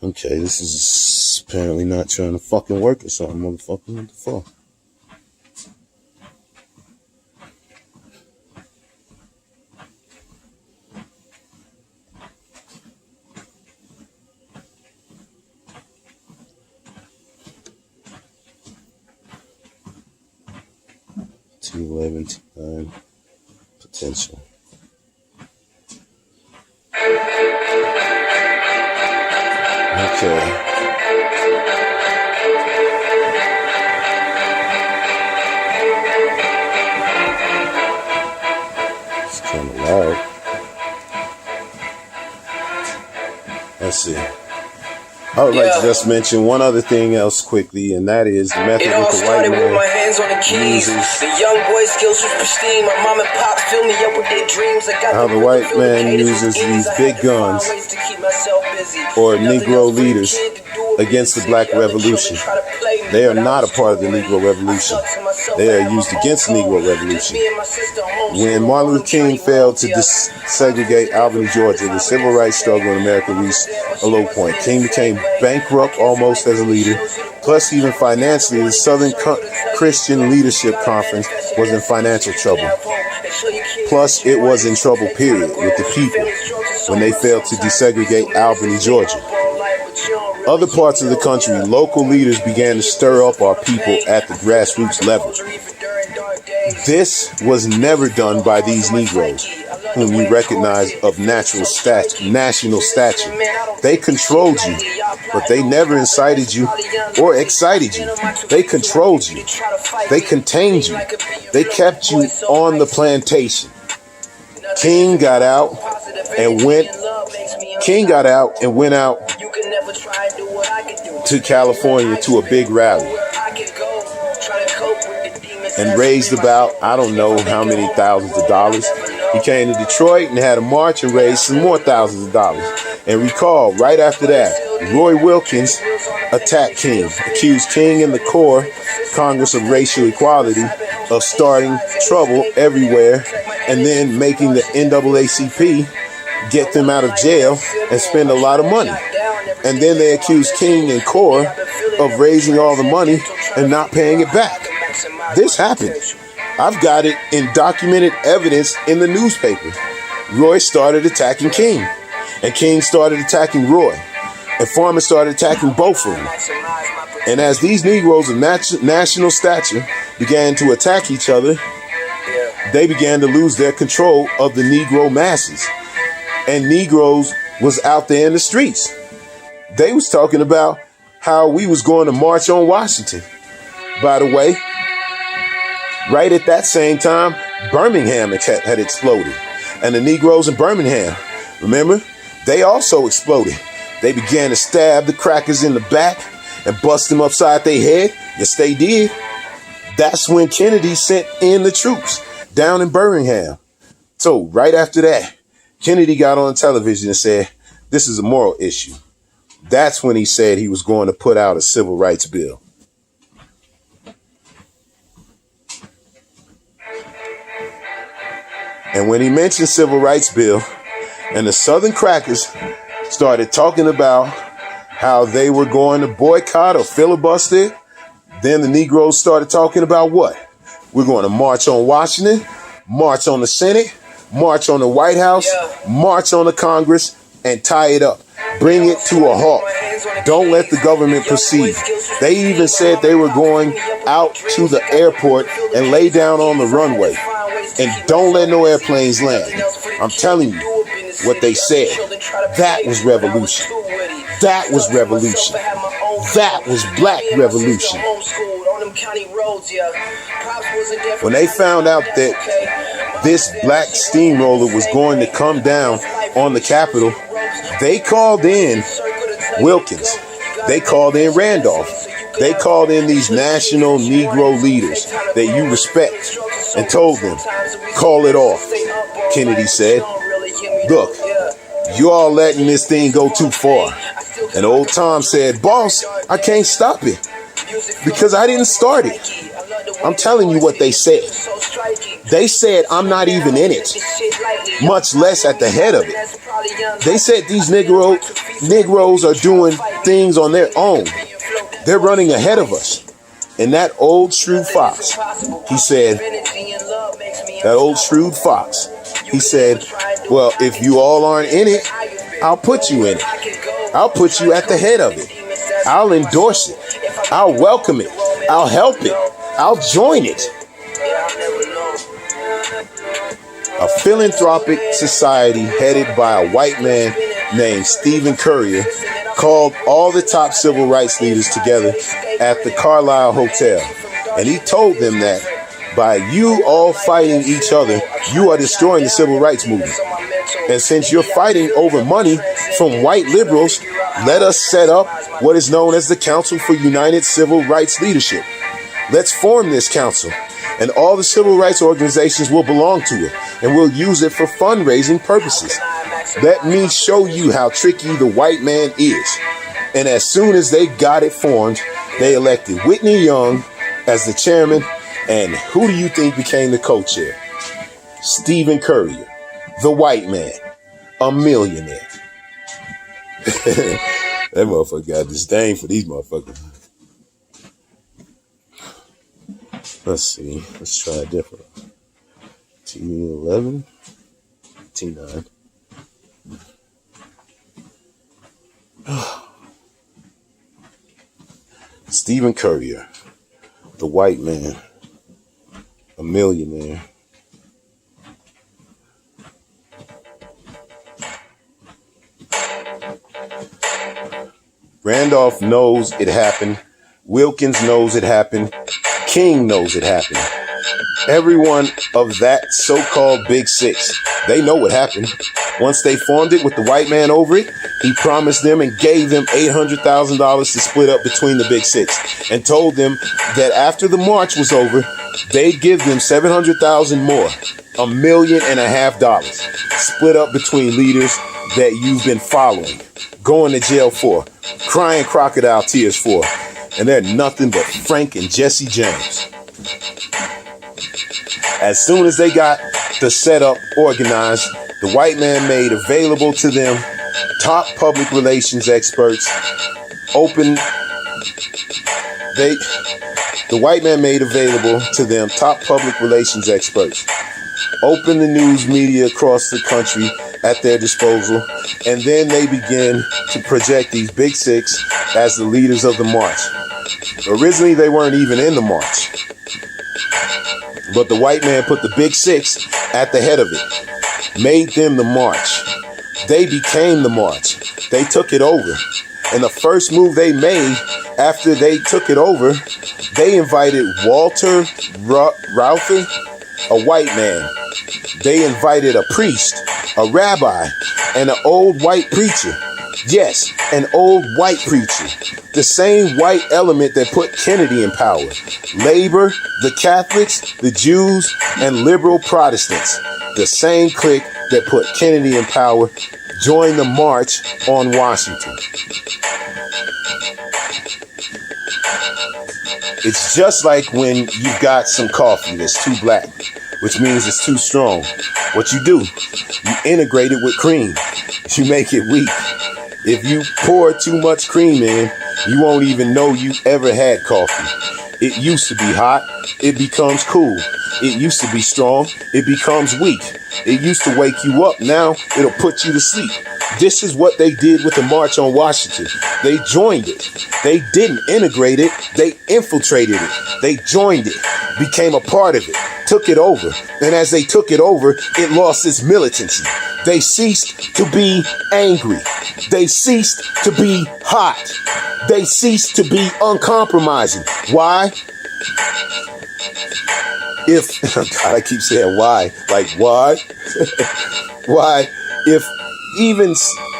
[SPEAKER 1] Okay, this is apparently not trying to fucking work or something, motherfucker. What the fuck? T11, T9, potential. Okay. It's kind of loud. Let's see. I would like to just mention one other thing else quickly, and that is the method
[SPEAKER 3] It all
[SPEAKER 1] with the white
[SPEAKER 3] started with my
[SPEAKER 1] man
[SPEAKER 3] hands on the keys. The young boy skills was pristine. My mom and pop filled me up with their dreams. I got
[SPEAKER 1] how the white man uses these big guns or Negro leaders against the Black Revolution. They are not a part of the Negro Revolution. They are used against the Negro Revolution. When Martin Luther King failed to desegregate Albany, Georgia, the civil rights struggle in America reached a low point. King became bankrupt almost as a leader. Plus, even financially, the Southern Christian Leadership Conference was in financial trouble. Plus, it was in trouble, period, with the people when they failed to desegregate Albany, Georgia. Other parts of the country, local leaders began to stir up our people at the grassroots level. This was never done by these Negroes, whom you recognize of national stature. They controlled you, but they never incited you or excited you. They controlled you. They contained you. They kept you on the plantation. King got out and went out to California to a big rally and raised about, I don't know how many thousands of dollars. He came to Detroit and had a march and raised some more thousands of dollars. And recall, right after that, Roy Wilkins attacked King, accused King and the core Congress of Racial Equality of starting trouble everywhere and then making the NAACP get them out of jail and spend a lot of money. And then they accused King and Core of raising all the money and not paying it back. This happened. I've got it in documented evidence in the newspaper. Roy started attacking King, and King started attacking Roy, and Farmer started attacking both of them. And as these Negroes of national stature began to attack each other, they began to lose their control of the Negro masses. And Negroes was out there in the streets. They was talking about how we was going to march on Washington. By the way, right at that same time, Birmingham had exploded. And the Negroes in Birmingham, remember, they also exploded. They began to stab the crackers in the back and bust them upside their head. Yes, they did. That's when Kennedy sent in the troops down in Birmingham. So right after that, Kennedy got on television and said, this is a moral issue. That's when he said he was going to put out a civil rights bill. And when he mentioned civil rights bill, and the Southern crackers started talking about how they were going to boycott or filibuster it, then the Negroes started talking about what? We're going to march on Washington, march on the Senate, march on the White House, march on the Congress, and tie it up. Bring it to a halt. Don't let the government proceed. They even said they were going out to the airport and lay down on the runway. And don't let no airplanes land. I'm telling you what they said. That was revolution. That was revolution. That was black revolution. When they found out that this black steamroller was going to come down on the Capitol, they called in Wilkins. They called in Randolph. They called in these national Negro leaders that you respect and told them, call it off. Kennedy said, look, you all letting this thing go too far. And old Tom said, boss, I can't stop it because I didn't start it. I'm telling you what they said. They said I'm not even in it, much less at the head of it. They said these Negroes are doing things on their own. They're running ahead of us. And that old shrewd fox, he said, he said, well, if you all aren't in it, I'll put you in it. I'll put you at the head of it. I'll endorse it. I'll welcome it. I'll help it. I'll join it. A philanthropic society headed by a white man named Stephen Currier called all the top civil rights leaders together at the Carlisle Hotel. And he told them that by you all fighting each other, you are destroying the civil rights movement. And since you're fighting over money from white liberals, let us set up what is known as the Council for United Civil Rights Leadership. Let's form this council, and all the civil rights organizations will belong to it, and we'll use it for fundraising purposes. Let me show you how tricky the white man is. And as soon as they got it formed, they elected Whitney Young as the chairman, and who do you think became the co-chair? Stephen Currier, the white man, a millionaire. That motherfucker got disdain for these motherfuckers. Let's see. Let's try a different. T11, T9. Stephen Currier, the white man, a millionaire. Randolph knows it happened. Wilkins knows it happened. King knows it happened. Everyone of that so-called Big Six, they know what happened. Once they formed it with the white man over it, he promised them and gave them $800,000 to split up between the Big Six, and told them that after the march was over, they'd give them $700,000 more, $1.5 million, split up between leaders that you've been following, going to jail for, crying crocodile tears for, and they're nothing but Frank and Jesse James. As soon as they got the setup organized, the white man made available to them top public relations experts. The white man made available to them top public relations experts. Open the news media across the country at their disposal, and then they begin to project these Big Six as the leaders of the march. Originally, they weren't even in the march, but the white man put the Big Six at the head of it, made them the march. They became the march. They took it over. And the first move they made after they took it over, they invited Walter Reuther, a white man. They invited a priest, a rabbi, and an old white preacher. Yes, an old white preacher. The same white element that put Kennedy in power. Labor, the Catholics, the Jews, and liberal Protestants. The same clique that put Kennedy in power joined the march on Washington. It's just like when you've got some coffee that's too black, which means it's too strong. What you do, you integrate it with cream. You make it weak. If you pour too much cream in, you won't even know you ever had coffee. It used to be hot, it becomes cool. It used to be strong, it becomes weak. It used to wake you up, now it'll put you to sleep. This is what they did with the March on Washington. They joined it. They didn't integrate it, they infiltrated it. They joined it, became a part of it, took it over. And as they took it over, it lost its militancy. They ceased to be angry. They ceased to be hot. They ceased to be uncompromising. Why? If, God, I keep saying why, like why? Why? If even,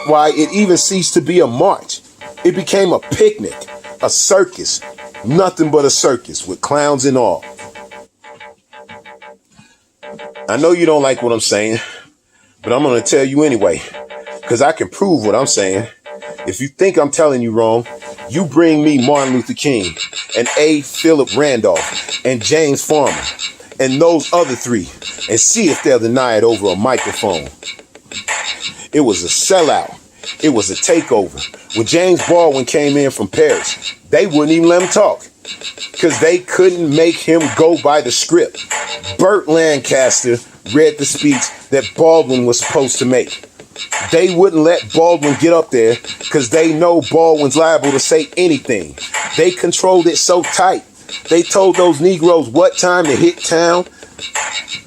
[SPEAKER 1] why it even ceased to be a march. It became a picnic, a circus, nothing but a circus with clowns and all. I know you don't like what I'm saying, but I'm going to tell you anyway, because I can prove what I'm saying. If you think I'm telling you wrong, you bring me Martin Luther King and A. Philip Randolph and James Farmer and those other three and see if they'll deny it over a microphone. It was a sellout. It was a takeover. When James Baldwin came in from Paris, they wouldn't even let him talk because they couldn't make him go by the script. Burt Lancaster read the speech that Baldwin was supposed to make. They wouldn't let Baldwin get up there because they know Baldwin's liable to say anything. They controlled it so tight. They told those Negroes what time to hit town,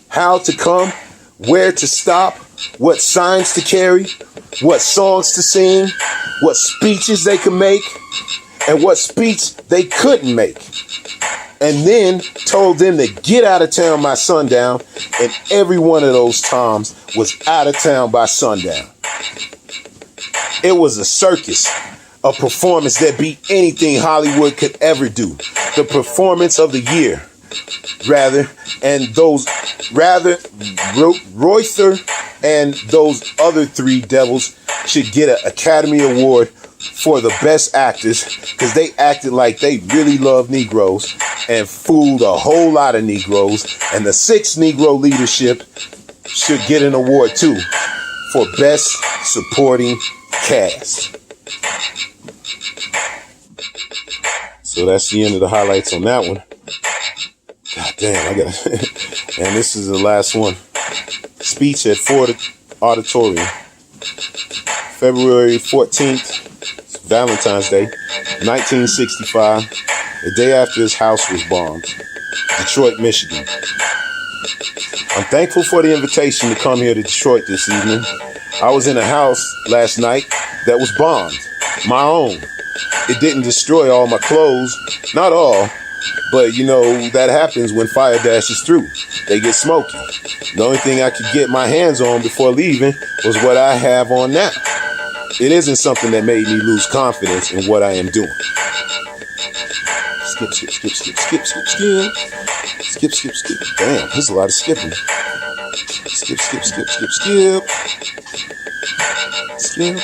[SPEAKER 1] how to come, where to stop, what signs to carry, what songs to sing, what speeches they could make, and what speech they couldn't make. And then told them to get out of town by sundown, and every one of those Toms was out of town by sundown. It was a circus, a performance that beat anything Hollywood could ever do. The performance of the year, rather, and those, Reuther and those other three devils should get an Academy Award for the best actors because they acted like they really love Negroes and fooled a whole lot of Negroes. And the 6th Negro leadership should get an award too for best supporting cast. So that's the end of the highlights on that one. God damn, I gotta. And this is the last one. Speech at Ford Auditorium, February 14th, Valentine's Day, 1965, the day after his house was bombed, Detroit, Michigan. I'm thankful for the invitation to come here to Detroit this evening. I was in a house last night that was bombed, my own. It didn't destroy all my clothes, not all, but you know, that happens when fire dashes through. They get smoky. The only thing I could get my hands on before leaving was what I have on now. It isn't something that made me lose confidence in what I am doing. Skip, skip, skip, skip, skip, skip, skip. Skip, skip, skip. Damn, there's a lot of skipping. Skip, skip, skip, skip, skip. Skip.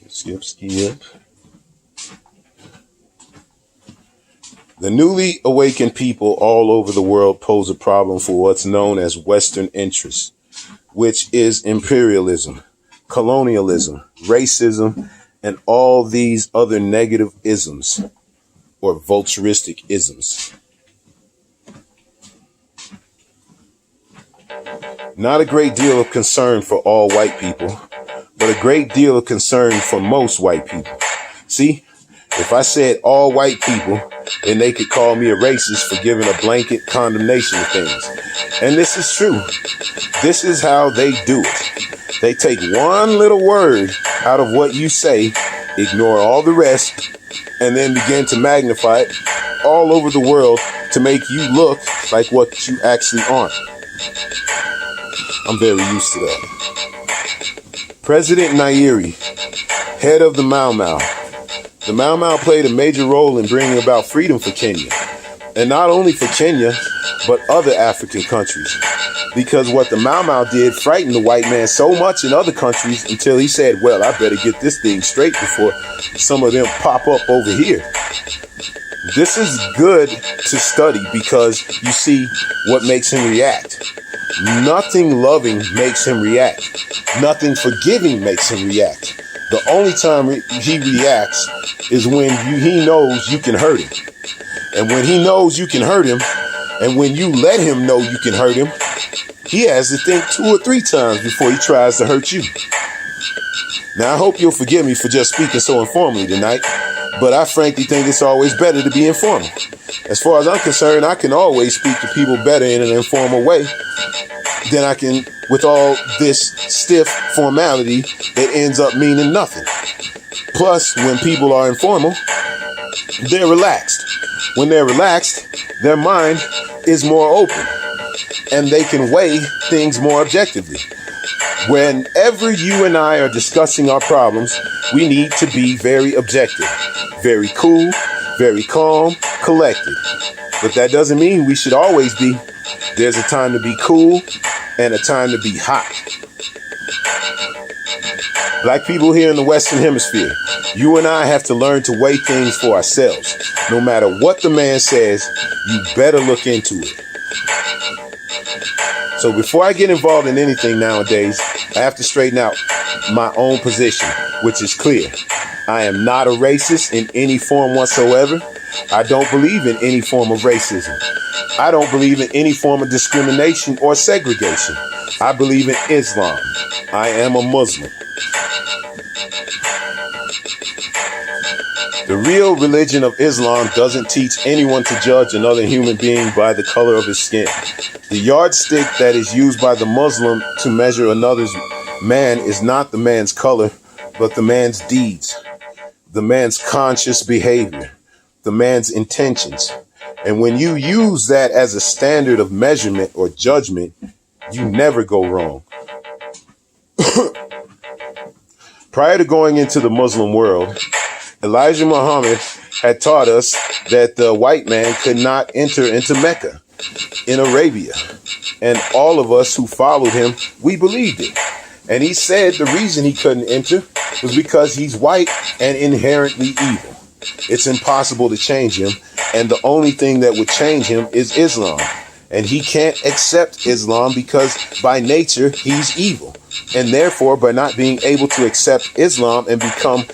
[SPEAKER 1] Skip, skip. The newly awakened people all over the world pose a problem for what's known as Western interests, which is imperialism, colonialism, racism, and all these other negative isms or vulturistic isms. Not a great deal of concern for all white people, but a great deal of concern for most white people. See, if I said all white people, then they could call me a racist for giving a blanket condemnation of things. And this is true. This is how they do it. They take one little word out of what you say, ignore all the rest, and then begin to magnify it all over the world to make you look like what you actually aren't. I'm very used to that. President Nyeri, head of the Mau Mau. The Mau Mau played a major role in bringing about freedom for Kenya. And not only for Kenya, but other African countries. Because what the Mau Mau did frightened the white man so much in other countries until he said, well, I better get this thing straight before some of them pop up over here. This is good to study because you see what makes him react. Nothing loving makes him react. Nothing forgiving makes him react. The only time he reacts is when he knows you can hurt him. And when he knows you can hurt him, and when you let him know you can hurt him, he has to think 2 or 3 times before he tries to hurt you. Now, I hope you'll forgive me for just speaking so informally tonight, but I frankly think it's always better to be informal. As far as I'm concerned, I can always speak to people better in an informal way than I can with all this stiff formality that ends up meaning nothing. Plus, when people are informal, they're relaxed. When they're relaxed, their mind is more open and they can weigh things more objectively. Whenever you and I are discussing our problems, we need to be very objective, very cool, very calm, collected. But that doesn't mean we should always be. There's a time to be cool and a time to be hot. Black people here in the Western Hemisphere, you and I have to learn to weigh things for ourselves. No matter what the man says, you better look into it. So before I get involved in anything nowadays, I have to straighten out my own position, which is clear. I am not a racist in any form whatsoever. I don't believe in any form of racism. I don't believe in any form of discrimination or segregation. I believe in Islam. I am a Muslim. The real religion of Islam doesn't teach anyone to judge another human being by the color of his skin. The yardstick that is used by the Muslim to measure another's man is not the man's color, but the man's deeds, the man's conscious behavior, the man's intentions. And when you use that as a standard of measurement or judgment, you never go wrong. Prior to going into the Muslim world, Elijah Muhammad had taught us that the white man could not enter into Mecca in Arabia. And all of us who followed him, we believed it. And he said the reason he couldn't enter was because he's white and inherently evil. It's impossible to change him. And the only thing that would change him is Islam. And he can't accept Islam because by nature he's evil. And therefore, by not being able to accept Islam and become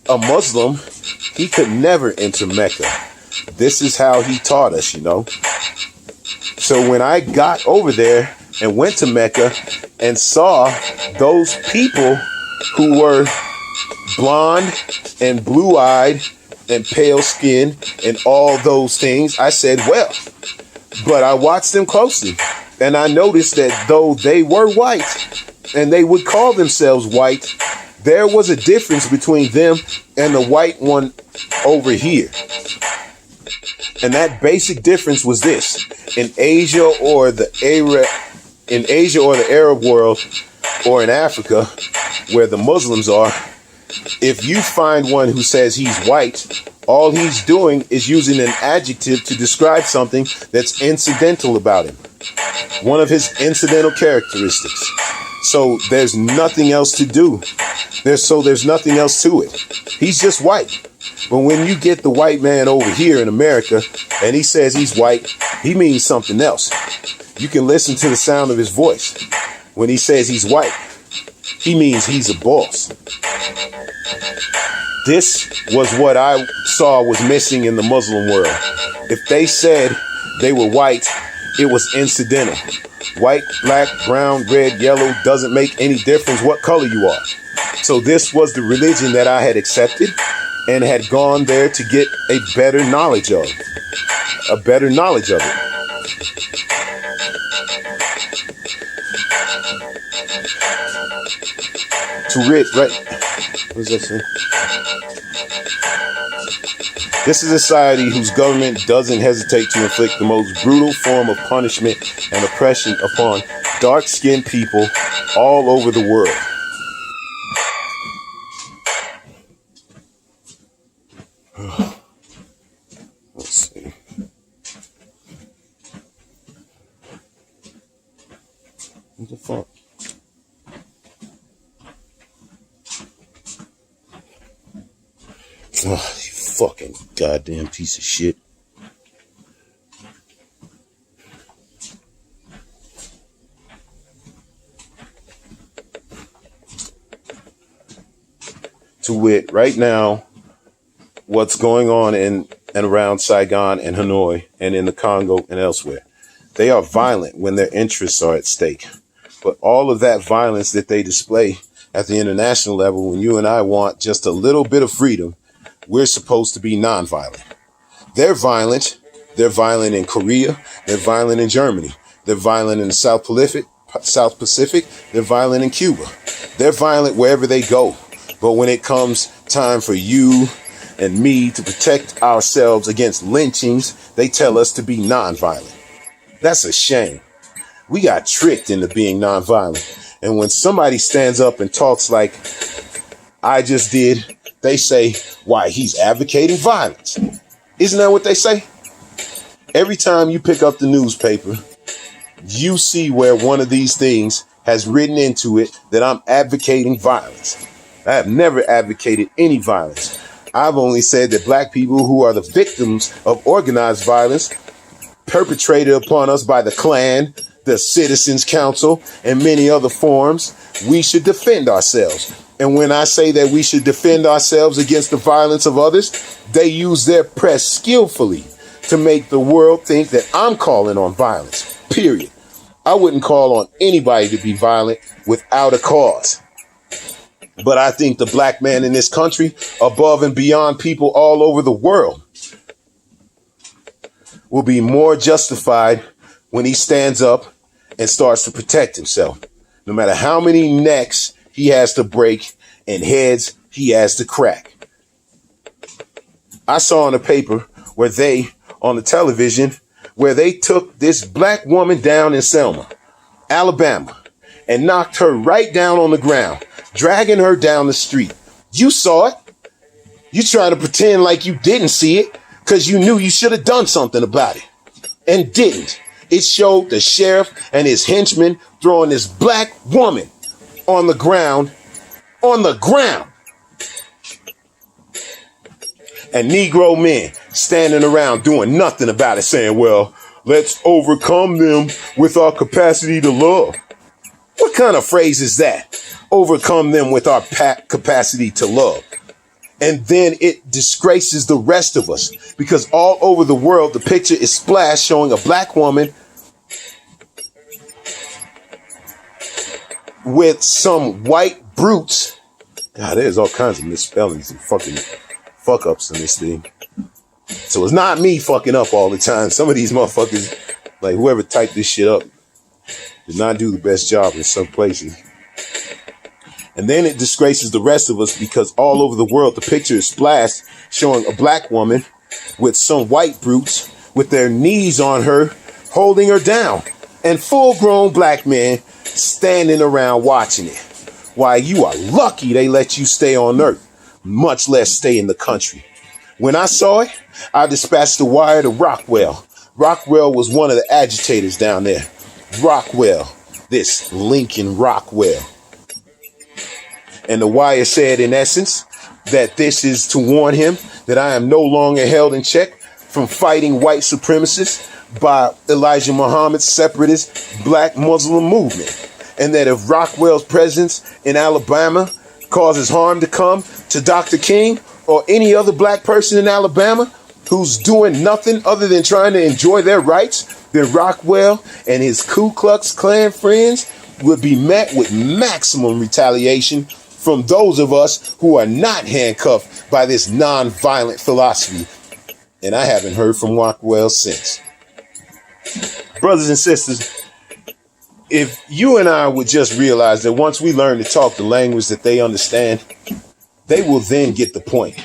[SPEAKER 1] a Muslim, he could never enter Mecca. This is how he taught us, you know. So when I got over there and went to Mecca and saw those people who were blonde and blue-eyed and pale skin and all those things, I said, well, but I watched them closely and I noticed that though they were white and they would call themselves white, there was a difference between them and the white one over here. And that basic difference was this: in Asia or the Arab world, or in Africa, where the Muslims are, if you find one who says he's white, all he's doing is using an adjective to describe something that's incidental about him. One of his incidental characteristics. So there's nothing else to do. There's nothing else to it. He's just white. But when you get the white man over here in America and he says he's white, he means something else. You can listen to the sound of his voice. When he says he's white, he means he's a boss. This was what I saw was missing in the Muslim world. If they said they were white, it was incidental. White, black, brown, red, yellow, doesn't make any difference what color you are. So this was the religion that I had accepted and had gone there to get a better knowledge of. A better knowledge of it. To read, right? What does that say? This is a society whose government doesn't hesitate to inflict the most brutal form of punishment and oppression upon dark-skinned people all over the world. Let's see. What the fuck? Oh, Fucking goddamn piece of shit. To wit, right now, what's going on in and around Saigon and Hanoi and in the Congo and elsewhere. They are violent when their interests are at stake. But all of that violence that they display at the international level, when you and I want just a little bit of freedom, we're supposed to be nonviolent. They're violent. They're violent in Korea. They're violent in Germany. They're violent in the South Pacific. They're violent in Cuba. They're violent wherever they go. But when it comes time for you and me to protect ourselves against lynchings, they tell us to be nonviolent. That's a shame. We got tricked into being nonviolent. And when somebody stands up and talks like I just did, they say, why, he's advocating violence. Isn't that what they say? Every time you pick up the newspaper, you see where one of these things has written into it that I'm advocating violence. I have never advocated any violence. I've only said that black people who are the victims of organized violence perpetrated upon us by the Klan, the Citizens Council, and many other forms, we should defend ourselves. And when I say that we should defend ourselves against the violence of others, they use their press skillfully to make the world think that I'm calling on violence, period. I wouldn't call on anybody to be violent without a cause. But I think the black man in this country, above and beyond people all over the world, will be more justified when he stands up and starts to protect himself. No matter how many necks he has to break and heads he has to crack. I saw in the paper where on the television, where they took this black woman down in Selma, Alabama, and knocked her right down on the ground, dragging her down the street. You saw it. You try to pretend like you didn't see it because you knew you should have done something about it and didn't. It showed the sheriff and his henchmen throwing this black woman on the ground. And Negro men standing around doing nothing about it, saying, well, let's overcome them with our capacity to love. What kind of phrase is that? Overcome them with our capacity to love. And then it disgraces the rest of us because all over the world, the picture is splashed showing a black woman with some white brutes. God, there's all kinds of misspellings and fucking fuck ups in this thing. So it's not me fucking up all the time. Some of these motherfuckers, like whoever typed this shit up, did not do the best job in some places. And then it disgraces the rest of us because all over the world, the picture is splashed showing a black woman with some white brutes with their knees on her, holding her down, and full-grown black men standing around watching it. Why, you are lucky they let you stay on earth, much less stay in the country. When I saw it, I dispatched the wire to Rockwell. Rockwell was one of the agitators down there. Rockwell, this Lincoln Rockwell. And the wire said, in essence, that this is to warn him that I am no longer held in check from fighting white supremacists by Elijah Muhammad's separatist black Muslim movement. And that if Rockwell's presence in Alabama causes harm to come to Dr. King or any other black person in Alabama who's doing nothing other than trying to enjoy their rights, then Rockwell and his Ku Klux Klan friends would be met with maximum retaliation from those of us who are not handcuffed by this non-violent philosophy. And I haven't heard from Rockwell since. Brothers and sisters, if you and I would just realize that once we learn to talk the language that they understand, they will then get the point.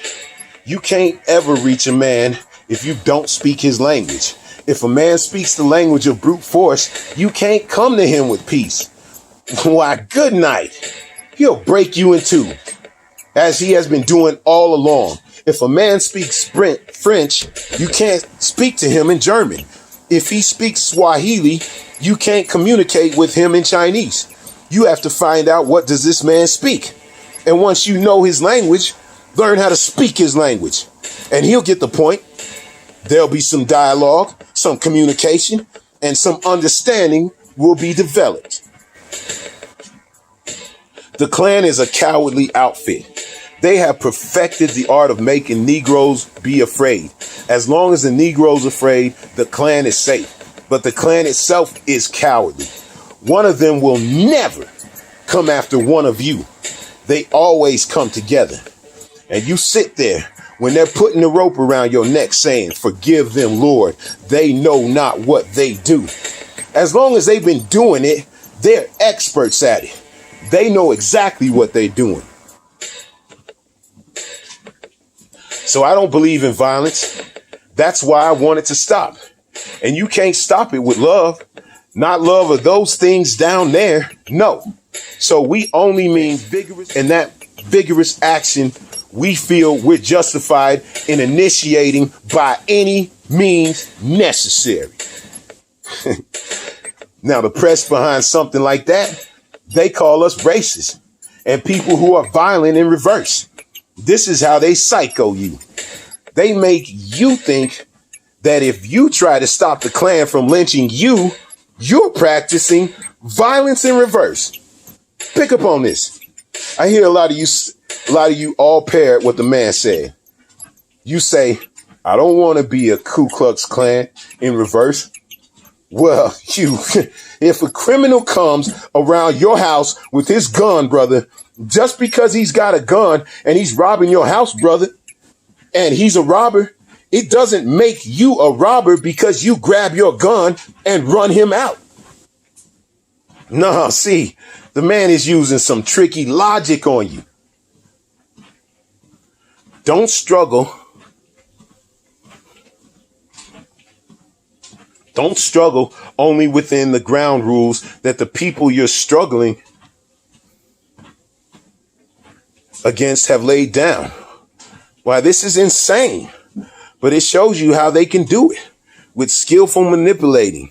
[SPEAKER 1] You can't ever reach a man if you don't speak his language. If a man speaks the language of brute force, you can't come to him with peace. Why, good night. He'll break you in two, as he has been doing all along. If a man speaks French, you can't speak to him in German. If he speaks Swahili, you can't communicate with him in Chinese. You have to find out, what does this man speak? And once you know his language, learn how to speak his language. And he'll get the point. There'll be some dialogue, some communication, and some understanding will be developed. The Klan is a cowardly outfit. They have perfected the art of making Negroes be afraid. As long as the Negro's afraid, the Klan is safe. But the Klan itself is cowardly. One of them will never come after one of you. They always come together. And you sit there when they're putting the rope around your neck saying, "Forgive them, Lord. They know not what they do." As long as they've been doing it, they're experts at it. They know exactly what they're doing. So I don't believe in violence. That's why I want it to stop. And you can't stop it with love. Not love of those things down there. No. So we only mean vigorous, and that vigorous action we feel we're justified in initiating by any means necessary. Now, the press behind something like that, they call us racist and people who are violent in reverse. This is how they psycho you. They make you think that if you try to stop the Klan from lynching you, you're practicing violence in reverse. Pick up on this. I hear a lot of you all parrot what the man said. You say, "I don't want to be a Ku Klux Klan in reverse." Well, if a criminal comes around your house with his gun, brother, just because he's got a gun and he's robbing your house, brother, and he's a robber, it doesn't make you a robber because you grab your gun and run him out. No, see, the man is using some tricky logic on you. Don't struggle. Don't struggle only within the ground rules that the people you're struggling against have laid down. Why, this is insane, but it shows you how they can do it with skillful manipulating.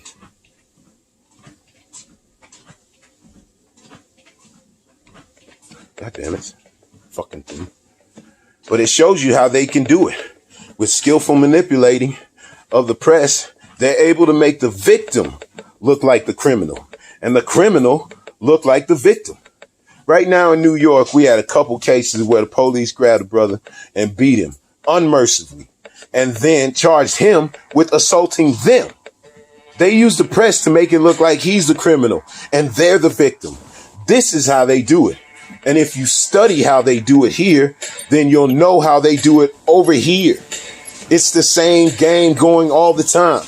[SPEAKER 1] God damn it. Fucking thing. But it shows you how they can do it with skillful manipulating of the press. They're able to make the victim look like the criminal and the criminal look like the victim. Right now in New York, we had a couple cases where the police grabbed a brother and beat him unmercifully and then charged him with assaulting them. They use the press to make it look like he's the criminal and they're the victim. This is how they do it. And if you study how they do it here, then you'll know how they do it over here. It's the same game going all the time.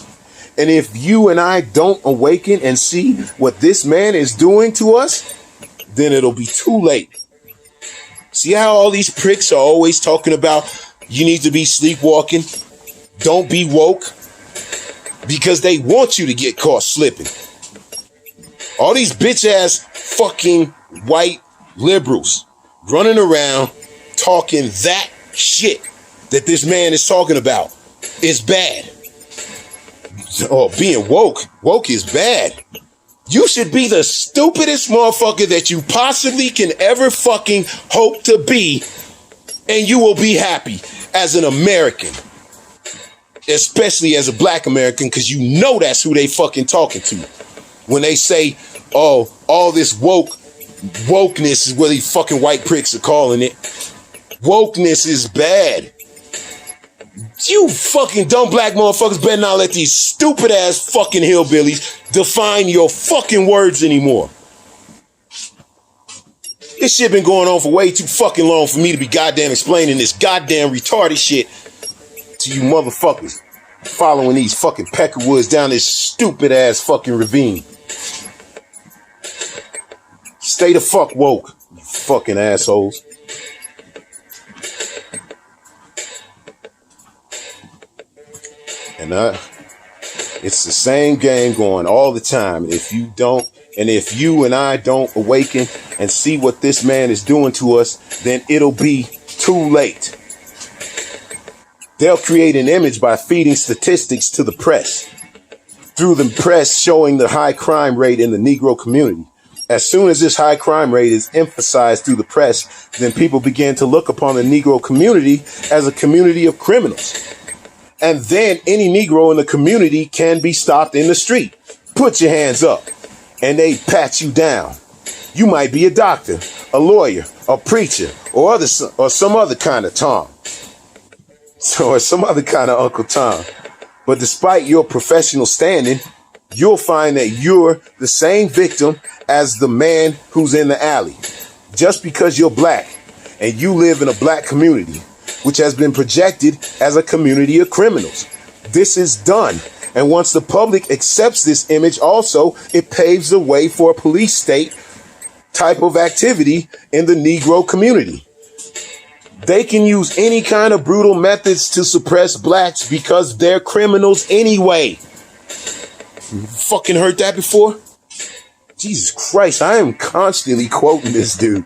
[SPEAKER 1] And if you and I don't awaken and see what this man is doing to us, then it'll be too late. See how all these pricks are always talking about you need to be sleepwalking, don't be woke, because they want you to get caught slipping. All these bitch ass fucking white liberals running around talking that shit that this man is talking about is bad. Oh, being woke is bad. You should be the stupidest motherfucker that you possibly can ever fucking hope to be, and you will be happy as an American, especially as a black American, because you know that's who they fucking talking to when they say, "Oh, all this wokeness is what these fucking white pricks are calling it. Wokeness is bad." You fucking dumb black motherfuckers better not let these stupid ass fucking hillbillies define your fucking words anymore. This shit been going on for way too fucking long for me to be goddamn explaining this goddamn retarded shit to you motherfuckers following these fucking peckerwoods down this stupid ass fucking ravine. Stay the fuck woke, you fucking assholes. And it's the same game going all the time. If you and I don't awaken and see what this man is doing to us, then it'll be too late. They'll create an image by feeding statistics to the press, through the press showing the high crime rate in the Negro community. As soon as this high crime rate is emphasized through the press, then people begin to look upon the Negro community as a community of criminals. And then any Negro in the community can be stopped in the street. Put your hands up. And they pat you down. You might be a doctor, a lawyer, a preacher, or some other kind of Tom. Or some other kind of Uncle Tom. But despite your professional standing, you'll find that you're the same victim as the man who's in the alley. Just because you're black and you live in a black community, which has been projected as a community of criminals. This is done. And once the public accepts this image also, it paves the way for a police state type of activity in the Negro community. They can use any kind of brutal methods to suppress blacks because they're criminals anyway. You fucking heard that before? Jesus Christ, I am constantly quoting this dude.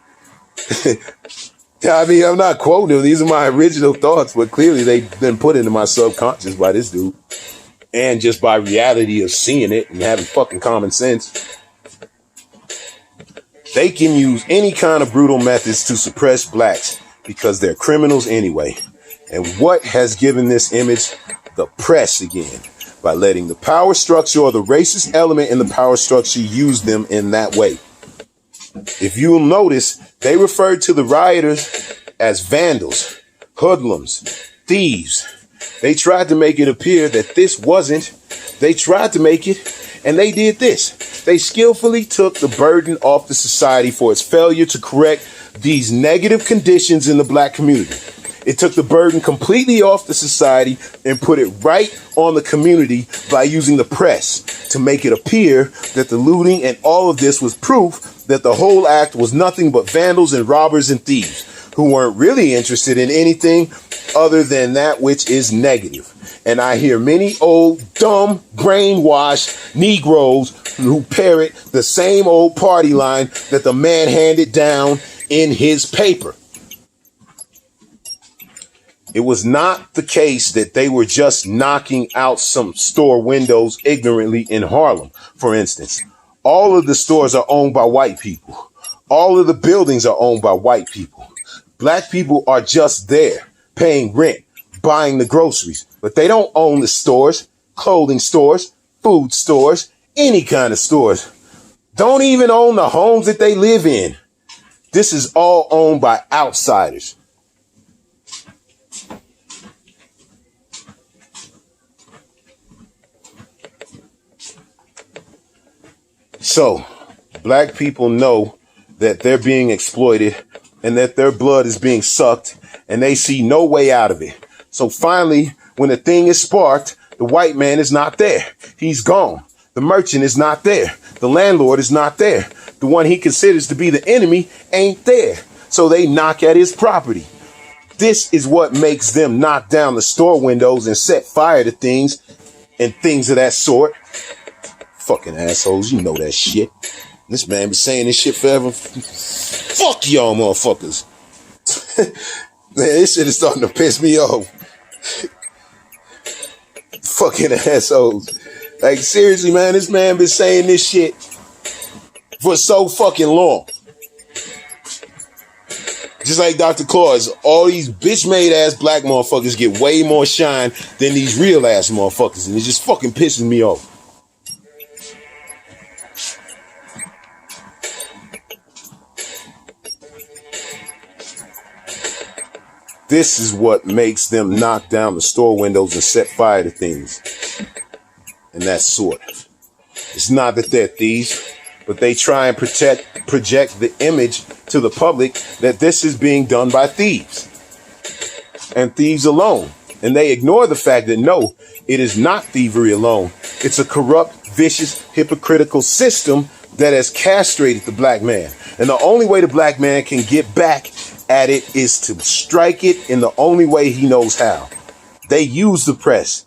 [SPEAKER 1] I mean, I'm not quoting him. These are my original thoughts, but clearly they've been put into my subconscious by this dude. And just by reality of seeing it and having fucking common sense. They can use any kind of brutal methods to suppress blacks because they're criminals anyway. And what has given this image? The press again. By letting the power structure or the racist element in the power structure use them in that way. If you'll notice, they referred to the rioters as vandals, hoodlums, thieves. They tried to make it appear that this wasn't. They tried to make it, and they did this. They skillfully took the burden off the society for its failure to correct these negative conditions in the black community. It took the burden completely off the society and put it right on the community by using the press to make it appear that the looting and all of this was proof that the whole act was nothing but vandals and robbers and thieves who weren't really interested in anything other than that which is negative. And I hear many old, dumb, brainwashed Negroes who parrot the same old party line that the man handed down in his paper. It was not the case that they were just knocking out some store windows ignorantly in Harlem, for instance. All of the stores are owned by white people. All of the buildings are owned by white people. Black people are just there, paying rent, buying the groceries, but they don't own the stores, clothing stores, food stores, any kind of stores. Don't even own the homes that they live in. This is all owned by outsiders. So, black people know that they're being exploited and that their blood is being sucked and they see no way out of it. So finally, when the thing is sparked, the white man is not there. He's gone. The merchant is not there. The landlord is not there. The one he considers to be the enemy ain't there. So they knock at his property. This is what makes them knock down the store windows and set fire to things and things of that sort. Fucking assholes, you know that shit. This man been saying this shit forever. Fuck y'all motherfuckers. Man, this shit is starting to piss me off. Fucking assholes. Like, seriously, man, this man been saying this shit for so fucking long. Just like Dr. Claus, all these bitch-made ass black motherfuckers get way more shine than these real ass motherfuckers, and it just fucking pisses me off. This is what makes them knock down the store windows and set fire to things. And that sort. It's not that they're thieves, but they try and project the image to the public that this is being done by thieves. And thieves alone. And they ignore the fact that no, it is not thievery alone. It's a corrupt, vicious, hypocritical system that has castrated the black man. And the only way the black man can get back at it is to strike it in the only way he knows how. They use the press.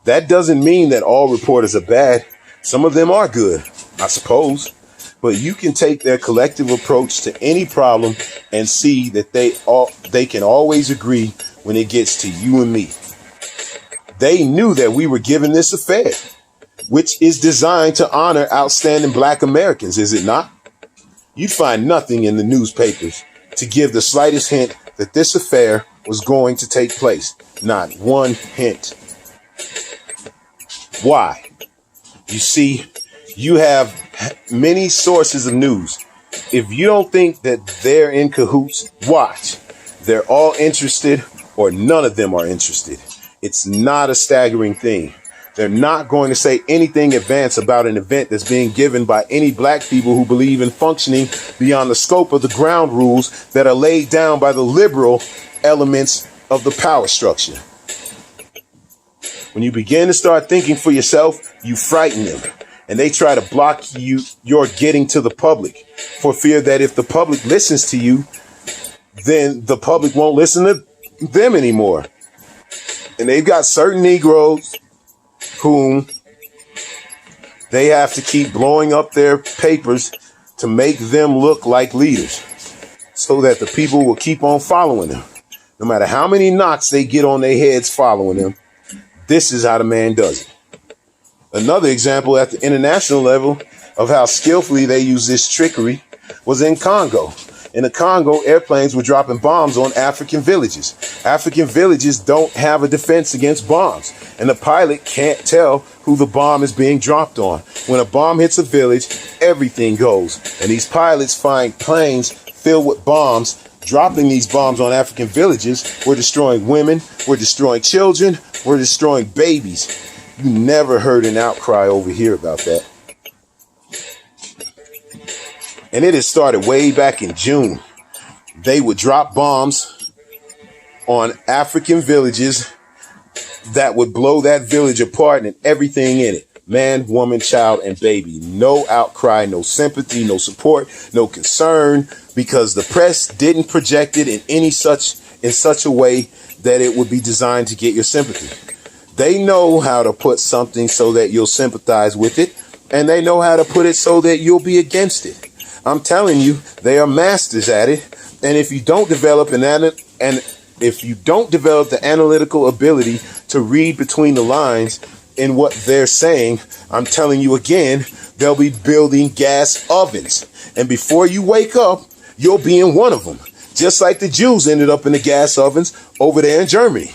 [SPEAKER 1] That doesn't mean that all reporters are bad. Some of them are good, I suppose. But you can take their collective approach to any problem and see that they can always agree when it gets to you and me. They knew that we were given this affair, which is designed to honor outstanding black Americans, is it not? you'd find nothing in the newspapers to give the slightest hint that this affair was going to take place. Not one hint. Why? You see, you have many sources of news. If you don't think that they're in cahoots, watch. They're all interested or none of them are interested. It's not a staggering thing. They're not going to say anything advanced about an event that's being given by any black people who believe in functioning beyond the scope of the ground rules that are laid down by the liberal elements of the power structure. When you begin to start thinking for yourself, you frighten them, and they try to block your getting to the public for fear that if the public listens to you, then the public won't listen to them anymore. And they've got certain Negroes whom they have to keep blowing up their papers to make them look like leaders so that the people will keep on following them. No matter how many knocks they get on their heads following them, this is how the man does it. Another example at the international level of how skillfully they use this trickery was in Congo. In the Congo, airplanes were dropping bombs on African villages. African villages don't have a defense against bombs, and the pilot can't tell who the bomb is being dropped on. When a bomb hits a village, everything goes, and these pilots find planes filled with bombs. Dropping these bombs on African villages, we're destroying women, we're destroying children, we're destroying babies. You never heard an outcry over here about that. And it had started way back in June. They would drop bombs on African villages that would blow that village apart and everything in it. Man, woman, child, and baby. No outcry, no sympathy, no support, no concern, because the press didn't project it in such a way that it would be designed to get your sympathy. They know how to put something so that you'll sympathize with it, and they know how to put it so that you'll be against it. I'm telling you, they are masters at it. And if you don't develop the analytical ability to read between the lines in what they're saying, I'm telling you again, they'll be building gas ovens. And before you wake up, you'll be in one of them. Just like the Jews ended up in the gas ovens over there in Germany.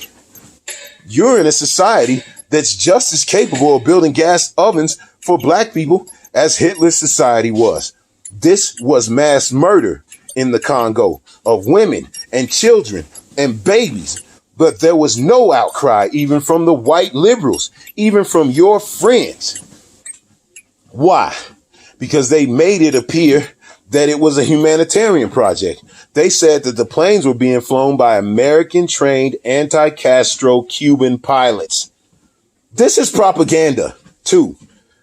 [SPEAKER 1] You're in a society that's just as capable of building gas ovens for black people as Hitler's society was. This was mass murder in the Congo of women and children and babies. But there was no outcry, even from the white liberals, even from your friends. Why? Because they made it appear that it was a humanitarian project. They said that the planes were being flown by American-trained anti-Castro Cuban pilots. This is propaganda, too.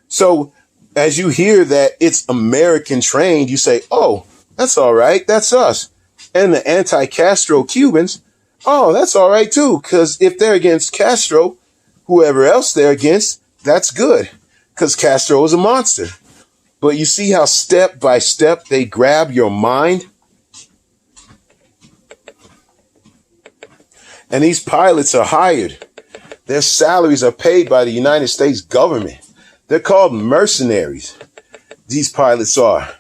[SPEAKER 1] So as you hear that it's American trained, you say, oh, that's all right. That's us. And the anti-Castro Cubans, oh, that's all right, too. Because if they're against Castro, whoever else they're against, that's good. Because Castro is a monster. But you see how step by step they grab your mind? And these pilots are hired. Their salaries are paid by the United States government. They're called mercenaries. These pilots are.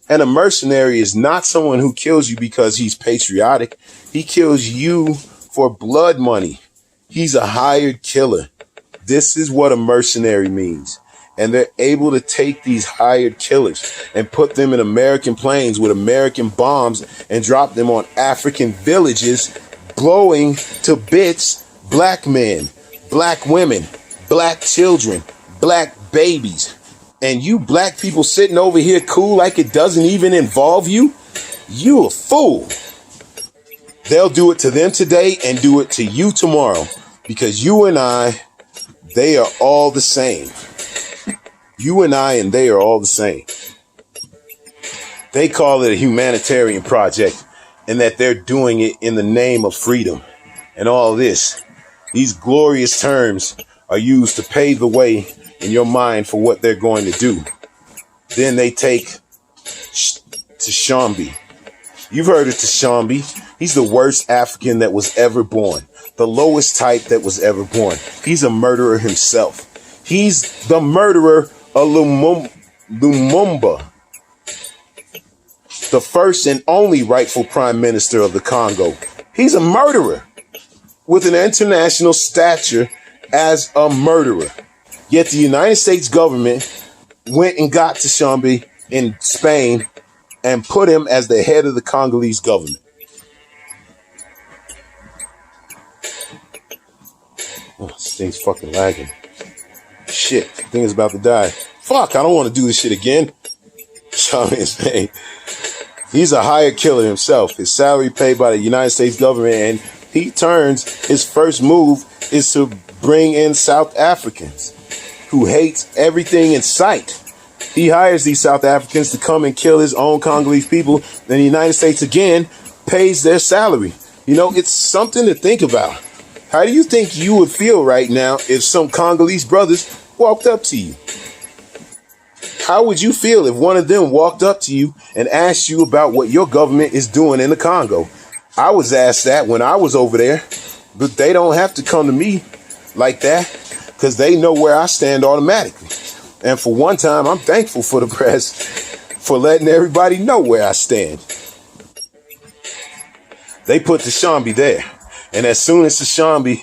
[SPEAKER 1] And a mercenary is not someone who kills you because he's patriotic. He kills you for blood money. He's a hired killer. This is what a mercenary means. And they're able to take these hired killers and put them in American planes with American bombs and drop them on African villages, blowing to bits black men, black women, black children, black babies. And you black people sitting over here cool like it doesn't even involve you? You a fool. They'll do it to them today and do it to you tomorrow. Because you and I, they are all the same. You and I and they are all the same. They call it a humanitarian project and that they're doing it in the name of freedom and all this. These glorious terms are used to pave the way in your mind for what they're going to do. Then they take Tashambi. You've heard of Tashambi. He's the worst African that was ever born. The lowest type that was ever born. He's a murderer himself. He's the murderer of Lumumba. the first and only rightful prime minister of the Congo. He's a murderer with an international stature as a murderer. Yet the United States government went and got Tshombe in Spain and put him as the head of the Congolese government. Oh, this thing's fucking lagging. Shit, the thing is about to die. Fuck, I don't want to do this shit again. Tshombe in Spain. He's a hired killer himself. His salary paid by the United States government, and his first move is to bring in South Africans who hates everything in sight. He hires these South Africans to come and kill his own Congolese people. Then the United States again pays their salary. You know, it's something to think about. How do you think you would feel right now if some Congolese brothers walked up to you? How would you feel if one of them walked up to you and asked you about what your government is doing in the Congo? I was asked that when I was over there, but they don't have to come to me like that because they know where I stand automatically. And for one time, I'm thankful for the press for letting everybody know where I stand. They put Tshombe there. And as soon as Tshombe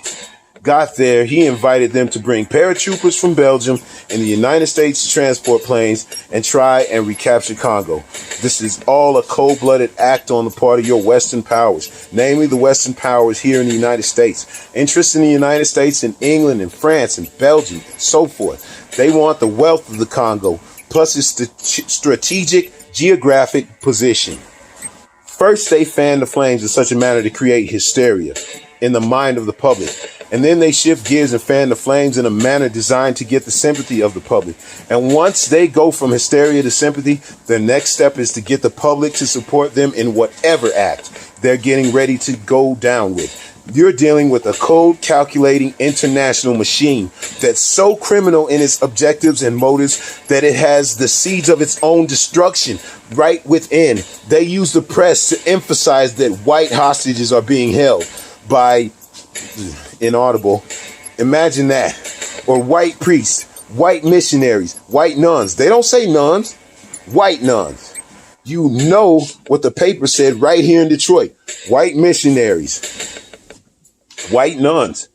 [SPEAKER 1] got there, he invited them to bring paratroopers from Belgium and the United States transport planes and try and recapture Congo. This is all a cold-blooded act on the part of your Western powers, namely the Western powers here in the United States. Interests in the United States and England and France and Belgium and so forth. They want the wealth of the Congo, plus its strategic geographic position. First, they fan the flames in such a manner to create hysteria in the mind of the public. And then they shift gears and fan the flames in a manner designed to get the sympathy of the public. And once they go from hysteria to sympathy, their next step is to get the public to support them in whatever act they're getting ready to go down with. You're dealing with a cold, calculating international machine that's so criminal in its objectives and motives that it has the seeds of its own destruction right within. They use the press to emphasize that white hostages are being held by inaudible. Imagine that. Or white priests, white missionaries, white nuns. They don't say nuns, white nuns. You know what the paper said right here in Detroit. White missionaries. White nuns,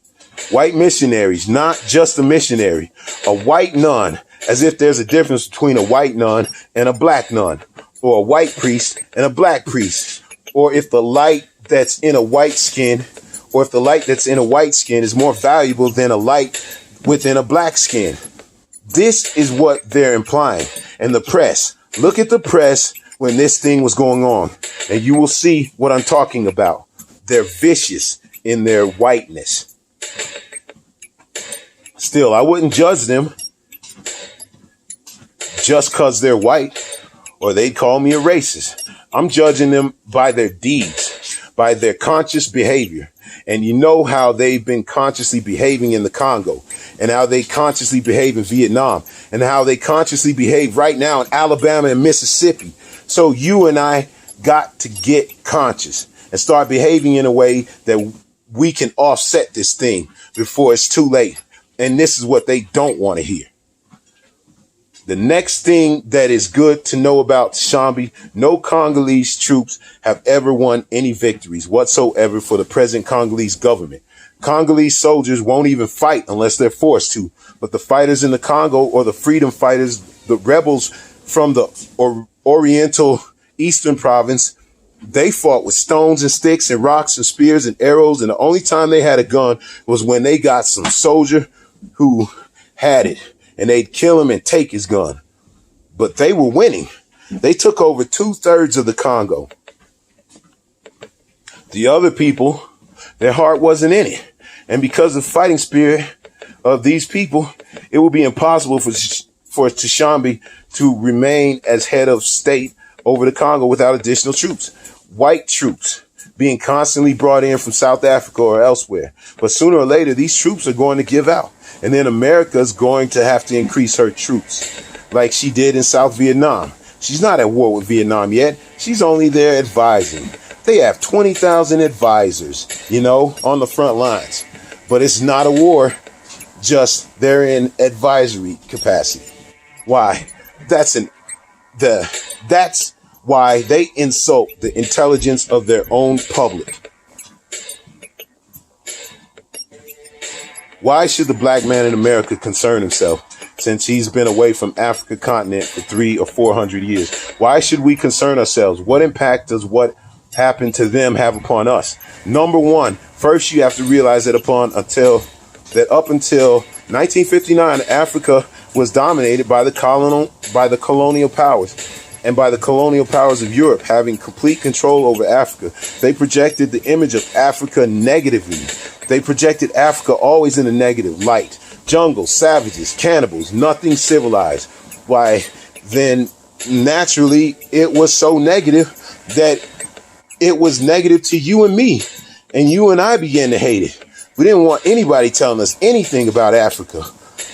[SPEAKER 1] white missionaries, not just a missionary, a white nun, as if there's a difference between a white nun and a black nun, or a white priest and a black priest, or if the light that's in a white skin, or if the light that's in a white skin is more valuable than a light within a black skin. This is what they're implying. And the press, look at the press when this thing was going on, and you will see what I'm talking about. They're vicious in their whiteness. Still, I wouldn't judge them just because they're white, or they'd call me a racist. I'm judging them by their deeds, by their conscious behavior. And you know how they've been consciously behaving in the Congo, and how they consciously behave in Vietnam, and how they consciously behave right now in Alabama and Mississippi. So you and I got to get conscious and start behaving in a way that we can offset this thing before it's too late. And this is what they don't want to hear. The next thing that is good to know about Tshombe, no Congolese troops have ever won any victories whatsoever for the present Congolese government. Congolese soldiers won't even fight unless they're forced to. But the fighters in the Congo, or the freedom fighters, the rebels from the Oriental Eastern province, they fought with stones and sticks and rocks and spears and arrows. And the only time they had a gun was when they got some soldier who had it, and they'd kill him and take his gun. But they were winning. They took over 2/3 of the Congo. The other people, their heart wasn't in it. And because of the fighting spirit of these people, it would be impossible for Tshombe to remain as head of state over the Congo without additional troops. White troops being constantly brought in from South Africa or elsewhere. But sooner or later, these troops are going to give out. And then America's going to have to increase her troops like she did in South Vietnam. She's not at war with Vietnam yet. She's only there advising. They have 20,000 advisors, on the front lines. But it's not a war, just they're in advisory capacity. Why? That's why they insult the intelligence of their own public. Why should the black man in America concern himself since he's been away from Africa continent for 300 or 400 years? Why should we concern ourselves? What impact does what happened to them have upon us? Number one, first you have to realize that up until 1959, Africa was dominated by the colonial powers and by the colonial powers of Europe having complete control over Africa. They projected the image of Africa negatively. They projected Africa always in a negative light. Jungle, savages, cannibals, nothing civilized. Why, then naturally it was so negative that it was negative to you and me. And you and I began to hate it. We didn't want anybody telling us anything about Africa,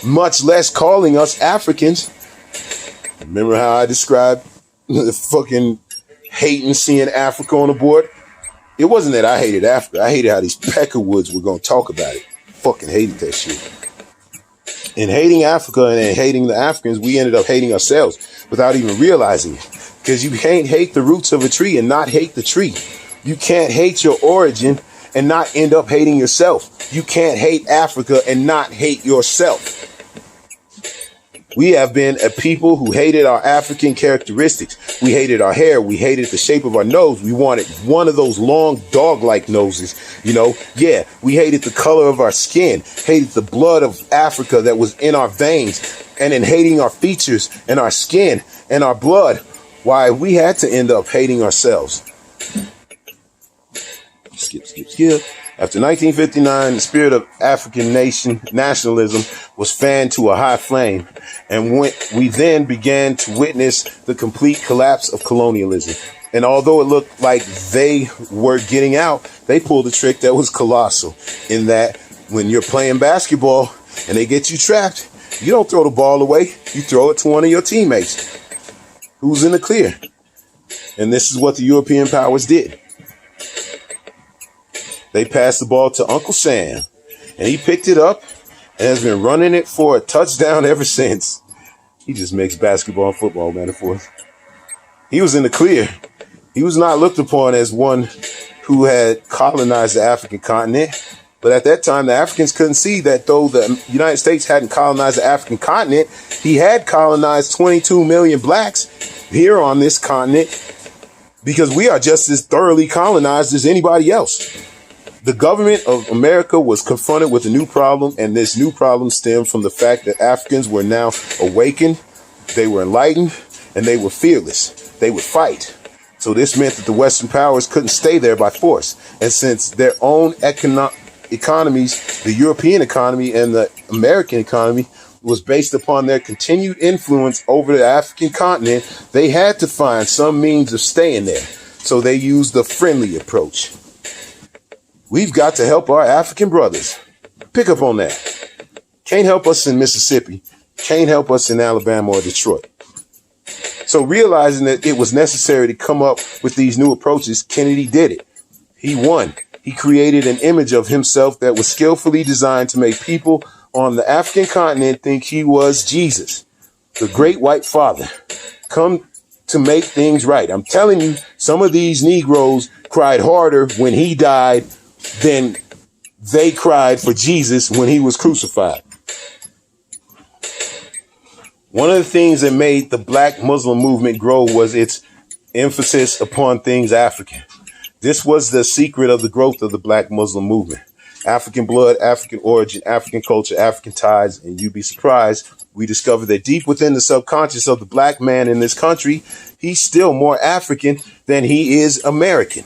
[SPEAKER 1] much less calling us Africans. Remember how I described the fucking hating seeing Africa on the board? It wasn't that I hated Africa. I hated how these peckerwoods were going to talk about it. Fucking hated that shit. In hating Africa and hating the Africans, we ended up hating ourselves without even realizing it. Because you can't hate the roots of a tree and not hate the tree. You can't hate your origin and not end up hating yourself. You can't hate Africa and not hate yourself. We have been a people who hated our African characteristics. We hated our hair. We hated the shape of our nose. We wanted one of those long dog-like noses, you know? Yeah, we hated the color of our skin, hated the blood of Africa that was in our veins, and in hating our features and our skin and our blood, why we had to end up hating ourselves. Skip. After 1959, the spirit of African nationalism was fanned to a high flame, and we then began to witness the complete collapse of colonialism. And although it looked like they were getting out, they pulled a trick that was colossal, in that when you're playing basketball and they get you trapped, you don't throw the ball away, you throw it to one of your teammates who's in the clear. And this is what the European powers did. They passed the ball to Uncle Sam, and he picked it up and has been running it for a touchdown ever since. He just makes basketball and football metaphors. He was in the clear. He was not looked upon as one who had colonized the African continent. But at that time, the Africans couldn't see that though the United States hadn't colonized the African continent, he had colonized 22 million blacks here on this continent, because we are just as thoroughly colonized as anybody else. The government of America was confronted with a new problem, and this new problem stemmed from the fact that Africans were now awakened, they were enlightened, and they were fearless. They would fight. So this meant that the Western powers couldn't stay there by force. And since their own economies, the European economy and the American economy, was based upon their continued influence over the African continent, they had to find some means of staying there. So they used the friendly approach. We've got to help our African brothers. Pick up on that. Can't help us in Mississippi. Can't help us in Alabama or Detroit. So realizing that it was necessary to come up with these new approaches, Kennedy did it. He won. He created an image of himself that was skillfully designed to make people on the African continent think he was Jesus, the great white father, come to make things right. I'm telling you, some of these Negroes cried harder when he died than they cried for Jesus when he was crucified. One of the things that made the Black Muslim movement grow was its emphasis upon things African. This was the secret of the growth of the Black Muslim movement. African blood, African origin, African culture, African ties, and you'd be surprised, we discovered that deep within the subconscious of the black man in this country, he's still more African than he is American.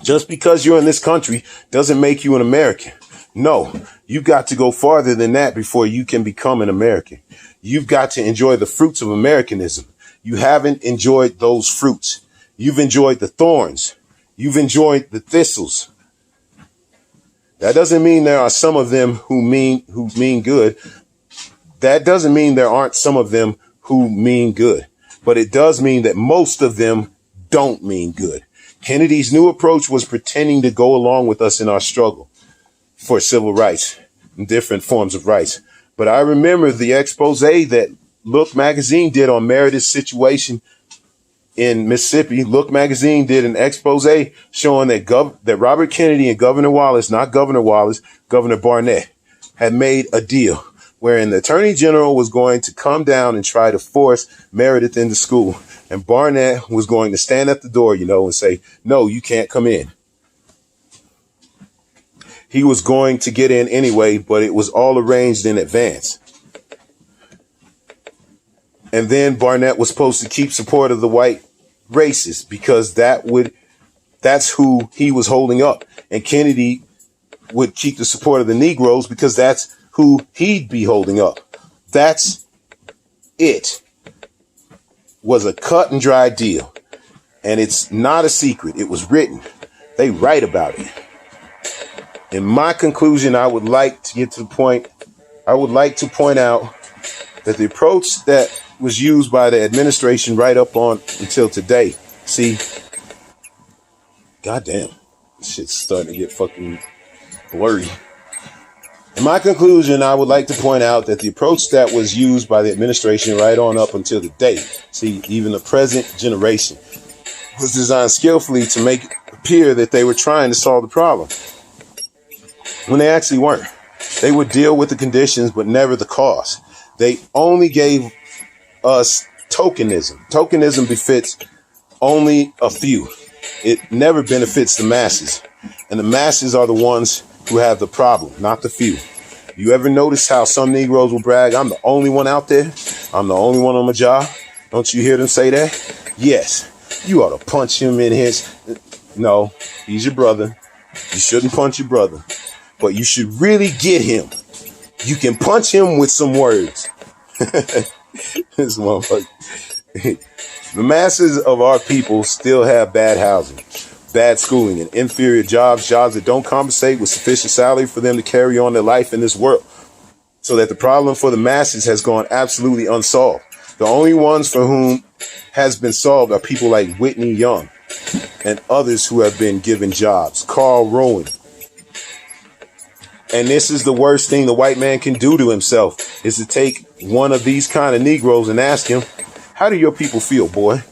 [SPEAKER 1] Just because you're in this country doesn't make you an American. No, you've got to go farther than that before you can become an American. You've got to enjoy the fruits of Americanism. You haven't enjoyed those fruits. You've enjoyed the thorns. You've enjoyed the thistles. That doesn't mean there are some of them who mean good. That doesn't mean there aren't some of them who mean good. But it does mean that most of them don't mean good. Kennedy's new approach was pretending to go along with us in our struggle for civil rights and different forms of rights. But I remember the expose that Look magazine did on Meredith's situation in Mississippi. Look magazine did an expose showing that Robert Kennedy and Governor Wallace, not Governor Wallace, Governor Barnett, had made a deal wherein the Attorney General was going to come down and try to force Meredith into school. And Barnett was going to stand at the door, and say, no, you can't come in. He was going to get in anyway, but it was all arranged in advance. And then Barnett was supposed to keep support of the white racists because that's who he was holding up. And Kennedy would keep the support of the Negroes because that's who he'd be holding up. That's it. Was a cut and dry deal. And it's not a secret. It was written. They write about it. In my conclusion, I would like to get to the point. I would like to point out that the approach that was used by the administration right up on until today. See, goddamn, this shit's starting to get fucking blurry. In my conclusion, I would like to point out that the approach that was used by the administration right on up until today, see, even the present generation, was designed skillfully to make it appear that they were trying to solve the problem, when they actually weren't. They would deal with the conditions, but never the cause. They only gave us tokenism. Tokenism befits only a few. It never benefits the masses. And the masses are the ones who have the problem, not the few. You ever notice how some Negroes will brag, I'm the only one out there? I'm the only one on my job? Don't you hear them say that? Yes. You ought to punch him in his... No, he's your brother. You shouldn't punch your brother. But you should really get him. You can punch him with some words. This motherfucker. The masses of our people still have bad housing, bad schooling, and inferior jobs that don't compensate with sufficient salary for them to carry on their life in this world. So that the problem for the masses has gone absolutely unsolved. The only ones for whom has been solved are people like Whitney Young and others who have been given jobs. Carl Rowan. And this is the worst thing the white man can do to himself, is to take one of these kind of Negroes and ask him, how do your people feel, boy?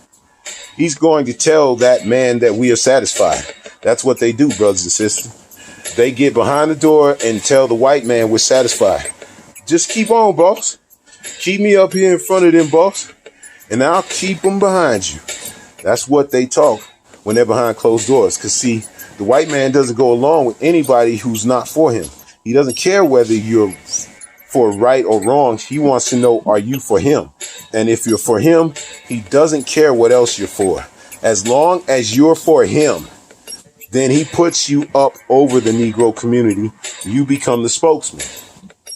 [SPEAKER 1] He's going to tell that man that we are satisfied. That's what they do, brothers and sisters. They get behind the door and tell the white man we're satisfied. Just keep on, boss. Keep me up here in front of them, boss, and I'll keep them behind you. That's what they talk when they're behind closed doors. Because, see, the white man doesn't go along with anybody who's not for him. He doesn't care whether you're for right or wrong. He wants to know, are you for him? And if you're for him, he doesn't care what else you're for. As long as you're for him, then he puts you up over the Negro community. You become the spokesman.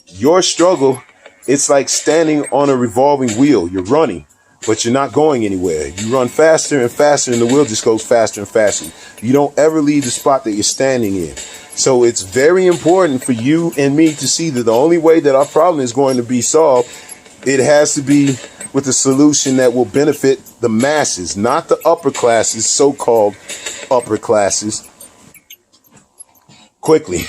[SPEAKER 1] Your struggle, it's like standing on a revolving wheel. You're running, but you're not going anywhere. You run faster and faster, and the wheel just goes faster and faster. You don't ever leave the spot that you're standing in. So it's very important for you and me to see that the only way that our problem is going to be solved, it has to be with a solution that will benefit the masses, not the upper classes, so-called upper classes. Quickly,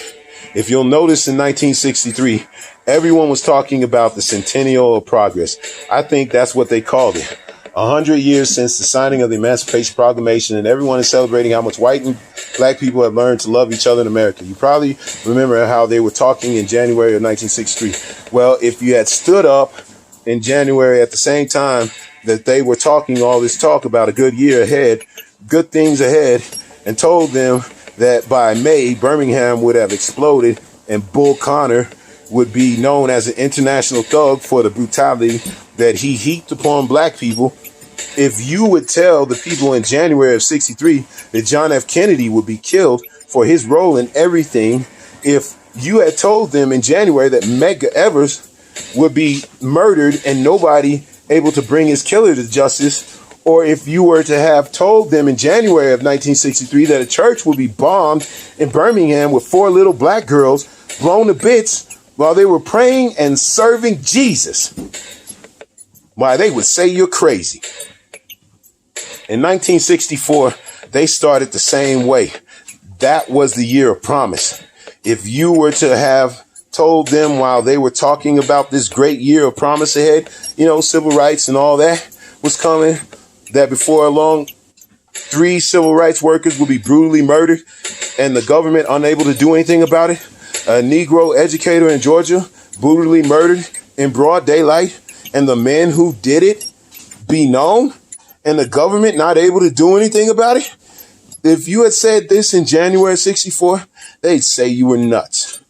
[SPEAKER 1] if you'll notice in 1963, everyone was talking about the Centennial of Progress. I think that's what they called it. 100 years since the signing of the Emancipation Proclamation, and everyone is celebrating how much white and black people have learned to love each other in America. You probably remember how they were talking in January of 1963. Well, if you had stood up in January at the same time that they were talking all this talk about a good year ahead, good things ahead, and told them that by May, Birmingham would have exploded and Bull Connor would be known as an international thug for the brutality that he heaped upon black people. If you would tell the people in January of 63 that John F. Kennedy would be killed for his role in everything, if you had told them in January that Medgar Evers would be murdered and nobody able to bring his killer to justice, or if you were to have told them in January of 1963 that a church would be bombed in Birmingham with 4 little black girls blown to bits while they were praying and serving Jesus, why, they would say you're crazy. In 1964, they started the same way. That was the year of promise. If you were to have told them while they were talking about this great year of promise ahead, civil rights and all that was coming, that before long, 3 civil rights workers will be brutally murdered and the government unable to do anything about it. A Negro educator in Georgia brutally murdered in broad daylight, and the men who did it be known, and the government not able to do anything about it. If you had said this in January 64, they'd say you were nuts.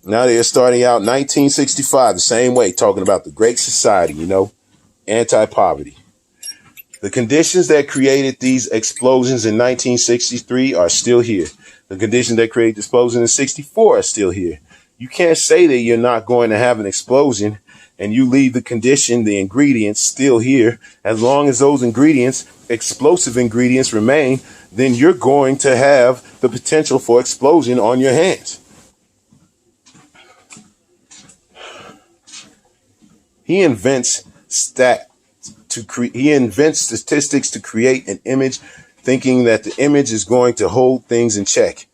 [SPEAKER 1] Now they're starting out 1965 the same way, talking about the Great Society, anti-poverty. The conditions that created these explosions in 1963 are still here. The conditions that created the explosion in 64 are still here. You can't say that you're not going to have an explosion and you leave the ingredients still here. As long as those ingredients, explosive ingredients, remain, then you're going to have the potential for explosion on your hands. He invents statistics to create an image, thinking that the image is going to hold things in check.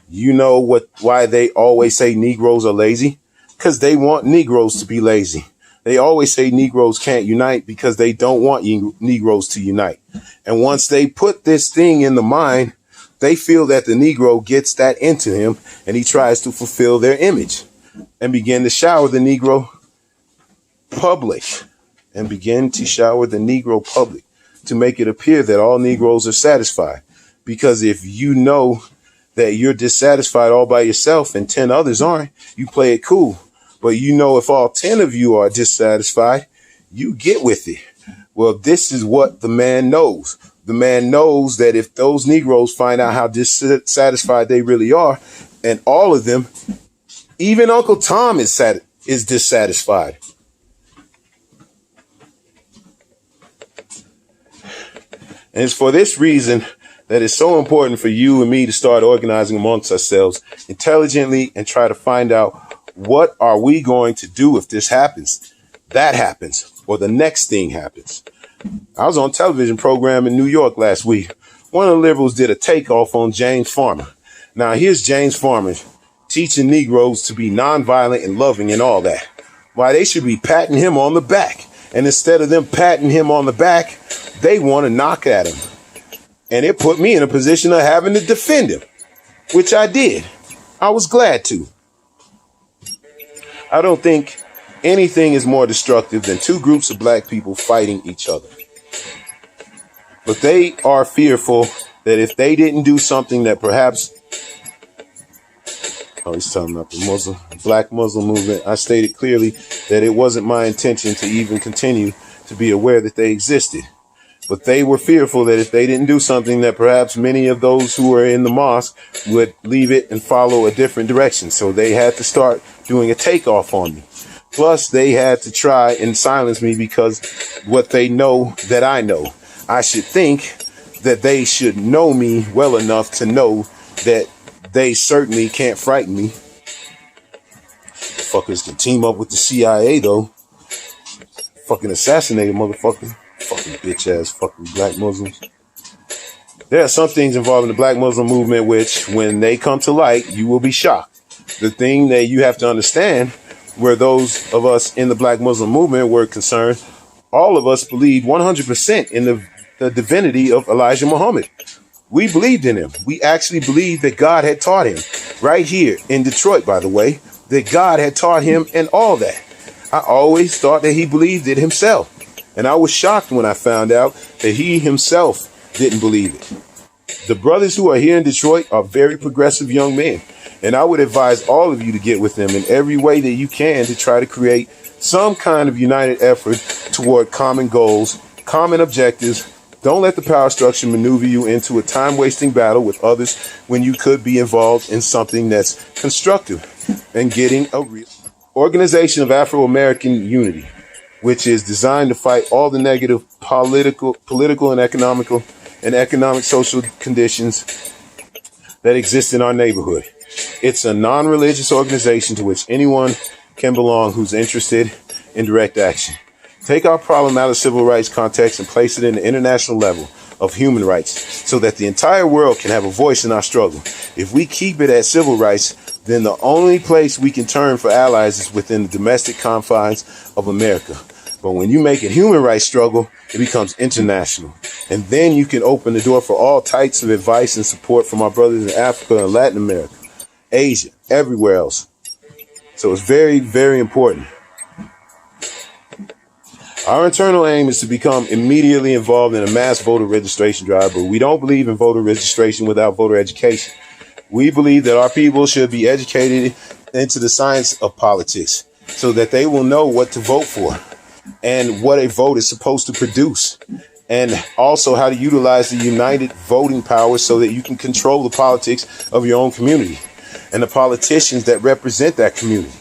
[SPEAKER 1] You know why they always say Negroes are lazy? Because they want Negroes to be lazy. They always say Negroes can't unite because they don't want Negroes to unite. And once they put this thing in the mind, they feel that the Negro gets that into him and he tries to fulfill their image and begin to shower the Negro public to make it appear that all Negroes are satisfied. Because if you know that you're dissatisfied all by yourself and 10 others aren't, you play it cool. But if all 10 of you are dissatisfied, you get with it. Well, this is what the man knows. The man knows that if those Negroes find out how dissatisfied they really are, and all of them, even Uncle Tom is dissatisfied. And it's for this reason that it's so important for you and me to start organizing amongst ourselves intelligently and try to find out, what are we going to do if this happens, that happens, or the next thing happens? I was on a television program in New York last week. One of the liberals did a takeoff on James Farmer. Now, here's James Farmer teaching Negroes to be nonviolent and loving and all that. Why, they should be patting him on the back. And instead of them patting him on the back, they want to knock at him. And it put me in a position of having to defend him, which I did. I was glad to. I don't think anything is more destructive than 2 groups of black people fighting each other. But they are fearful that if they didn't do something that perhaps, he's talking about the black Muslim movement. I stated clearly that it wasn't my intention to even continue to be aware that they existed. But they were fearful that if they didn't do something that perhaps many of those who were in the mosque would leave it and follow a different direction. So they had to start doing a takeoff on me. Plus, they had to try and silence me because what they know that I know. I should think that they should know me well enough to know that they certainly can't frighten me. Fuckers can team up with the CIA, though. Fucking assassinated motherfucker. Fucking bitch ass fucking black Muslims. There are some things involving the black Muslim movement which, when they come to light, you will be shocked. The thing that you have to understand, where those of us in the black Muslim movement were concerned, all of us believed 100% in the divinity of Elijah Muhammad. We believed in him. We actually believed that God had taught him, right here in Detroit, by the way, that God had taught him and all that. I always thought that he believed it himself. And I was shocked when I found out that he himself didn't believe it. The brothers who are here in Detroit are very progressive young men. And I would advise all of you to get with them in every way that you can to try to create some kind of united effort toward common goals, common objectives. Don't let the power structure maneuver you into a time-wasting battle with others when you could be involved in something that's constructive and getting a real organization of Afro-American unity, which is designed to fight all the negative political and economic social conditions that exist in our neighborhood. It's a non-religious organization to which anyone can belong who's interested in direct action. Take our problem out of civil rights context and place it in the international level of human rights so that the entire world can have a voice in our struggle. If we keep it at civil rights, then the only place we can turn for allies is within the domestic confines of America. But when you make a human rights struggle, it becomes international. And then you can open the door for all types of advice and support from our brothers in Africa and Latin America, Asia, everywhere else. So it's very, very important. Our internal aim is to become immediately involved in a mass voter registration drive, but we don't believe in voter registration without voter education. We believe that our people should be educated into the science of politics so that they will know what to vote for and what a vote is supposed to produce, and also how to utilize the united voting power so that you can control the politics of your own community and the politicians that represent that community.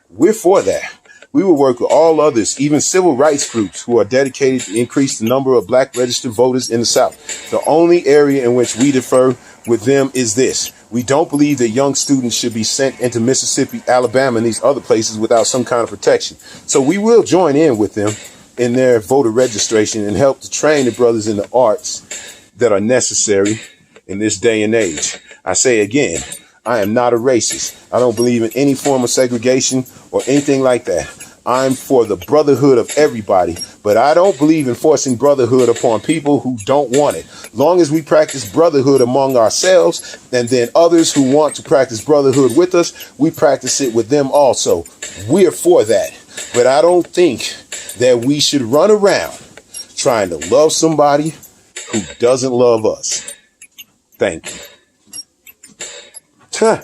[SPEAKER 1] We're for that. We will work with all others, even civil rights groups who are dedicated to increase the number of black registered voters in the South. The only area in which we differ with them is this. We don't believe that young students should be sent into Mississippi, Alabama, and these other places without some kind of protection. So we will join in with them in their voter registration and help to train the brothers in the arts that are necessary in this day and age. I say again, I am not a racist. I don't believe in any form of segregation or anything like that. I'm for the brotherhood of everybody, but I don't believe in forcing brotherhood upon people who don't want it. Long as we practice brotherhood among ourselves, and then others who want to practice brotherhood with us, we practice it with them also. We're for that. But I don't think that we should run around trying to love somebody who doesn't love us. Thank you.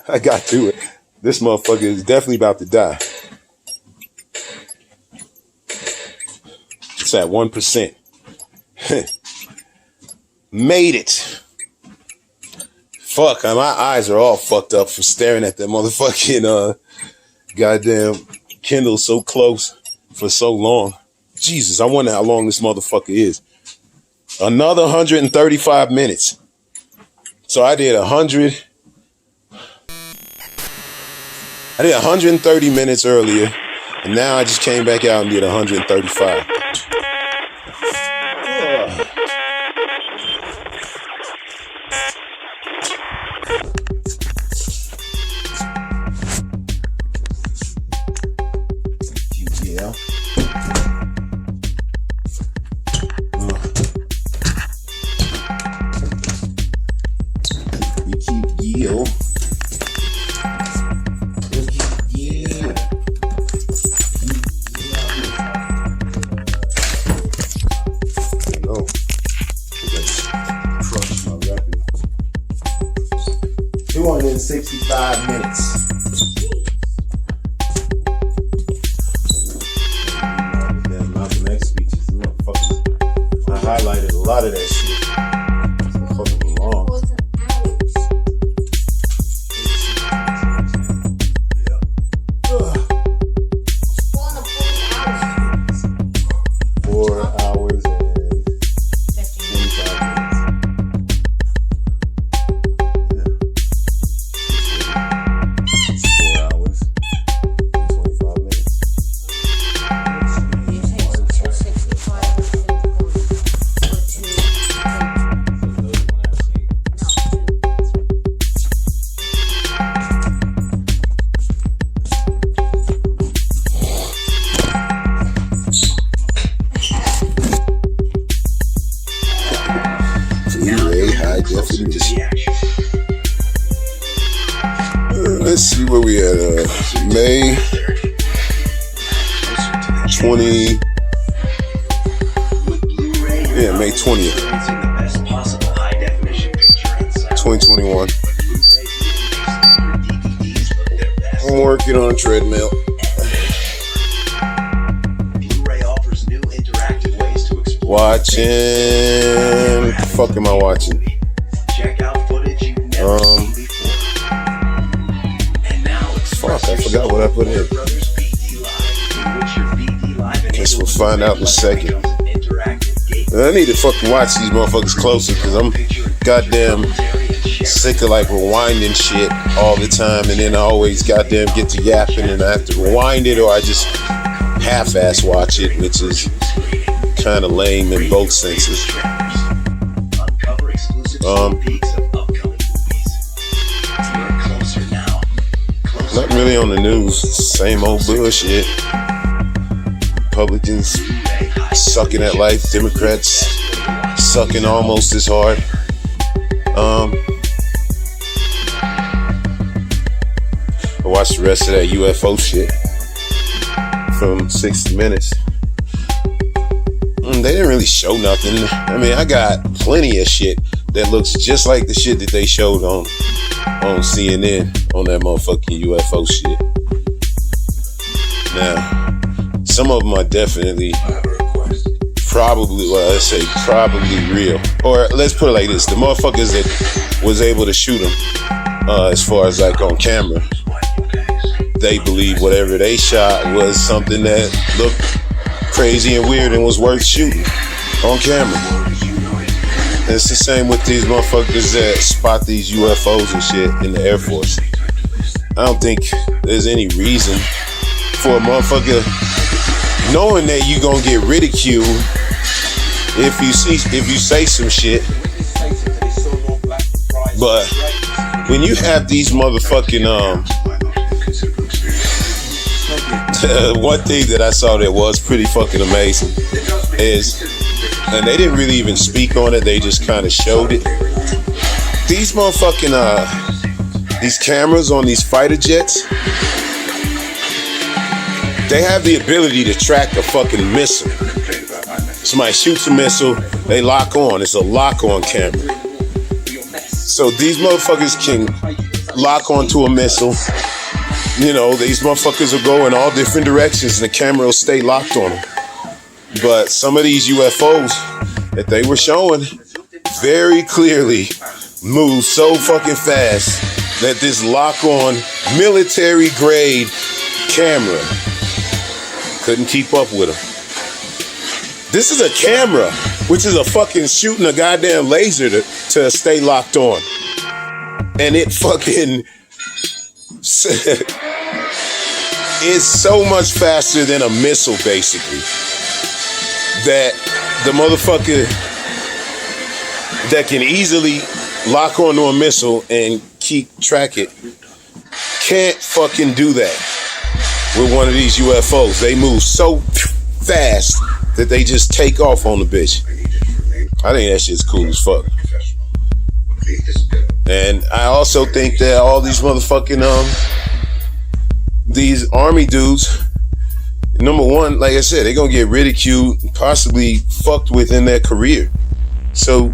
[SPEAKER 1] I got to it. This motherfucker is definitely about to die. It's at 1%. Made it. Fuck, my eyes are all fucked up from staring at that motherfucking goddamn Kindle so close for so long. Jesus, I wonder how long this motherfucker is. Another 135 minutes. So I did 130 minutes earlier, and now I just came back out and did 135. Yeah. We keep yield. Crush my record. 265 minutes. That Malcolm X speeches, motherfuckers. I highlighted a lot of that shit. Fucking long. Let's see where we at. May 20. Yeah, May 20th. 2021. I'm working on a treadmill. Watching. What the fuck am I watching? Fuck, I forgot what I put in. Guess we'll find out in a second. I need to fucking watch these motherfuckers closer because I'm goddamn sick of like rewinding shit all the time, and then I always goddamn get to yapping and I have to rewind it, or I just half-ass watch it, which is kind of lame in both senses. really on the news. Same old bullshit. Republicans sucking at life. Democrats sucking almost as hard. I watched the rest of that UFO shit from 60 Minutes. They didn't really show nothing. I mean, I got plenty of shit that looks just like the shit that they showed on CNN on that motherfucking UFO shit. Now, some of them are definitely probably real. Or let's put it like this: the motherfuckers that was able to shoot them, as far as like on camera, they believe whatever they shot was something that looked crazy and weird and was worth shooting on camera. And it's the same with these motherfuckers that spot these UFOs and shit in the Air Force. I don't think there's any reason for a motherfucker knowing that you gonna get ridiculed if you say some shit. But when you have these motherfucking one thing that I saw that was pretty fucking amazing is, and they didn't really even speak on it, they just kind of showed it. These motherfucking these cameras on these fighter jets, they have the ability to track a fucking missile. Somebody shoots a missile, they lock on. It's a lock-on camera. So these motherfuckers can lock onto a missile. You know, these motherfuckers will go in all different directions and the camera will stay locked on them. But some of these UFOs that they were showing very clearly moved so fucking fast that this lock-on military-grade camera couldn't keep up with them. This is a camera, which is a fucking shooting a goddamn laser to stay locked on. And it fucking is so much faster than a missile, basically, that the motherfucker that can easily lock onto a missile and track it can't fucking do that with one of these UFOs. They move so fast that they just take off on the bitch. I think that shit's cool as fuck. And I also think that all these motherfucking these army dudes, number one, like I said, they're gonna get ridiculed, possibly fucked with in their career. So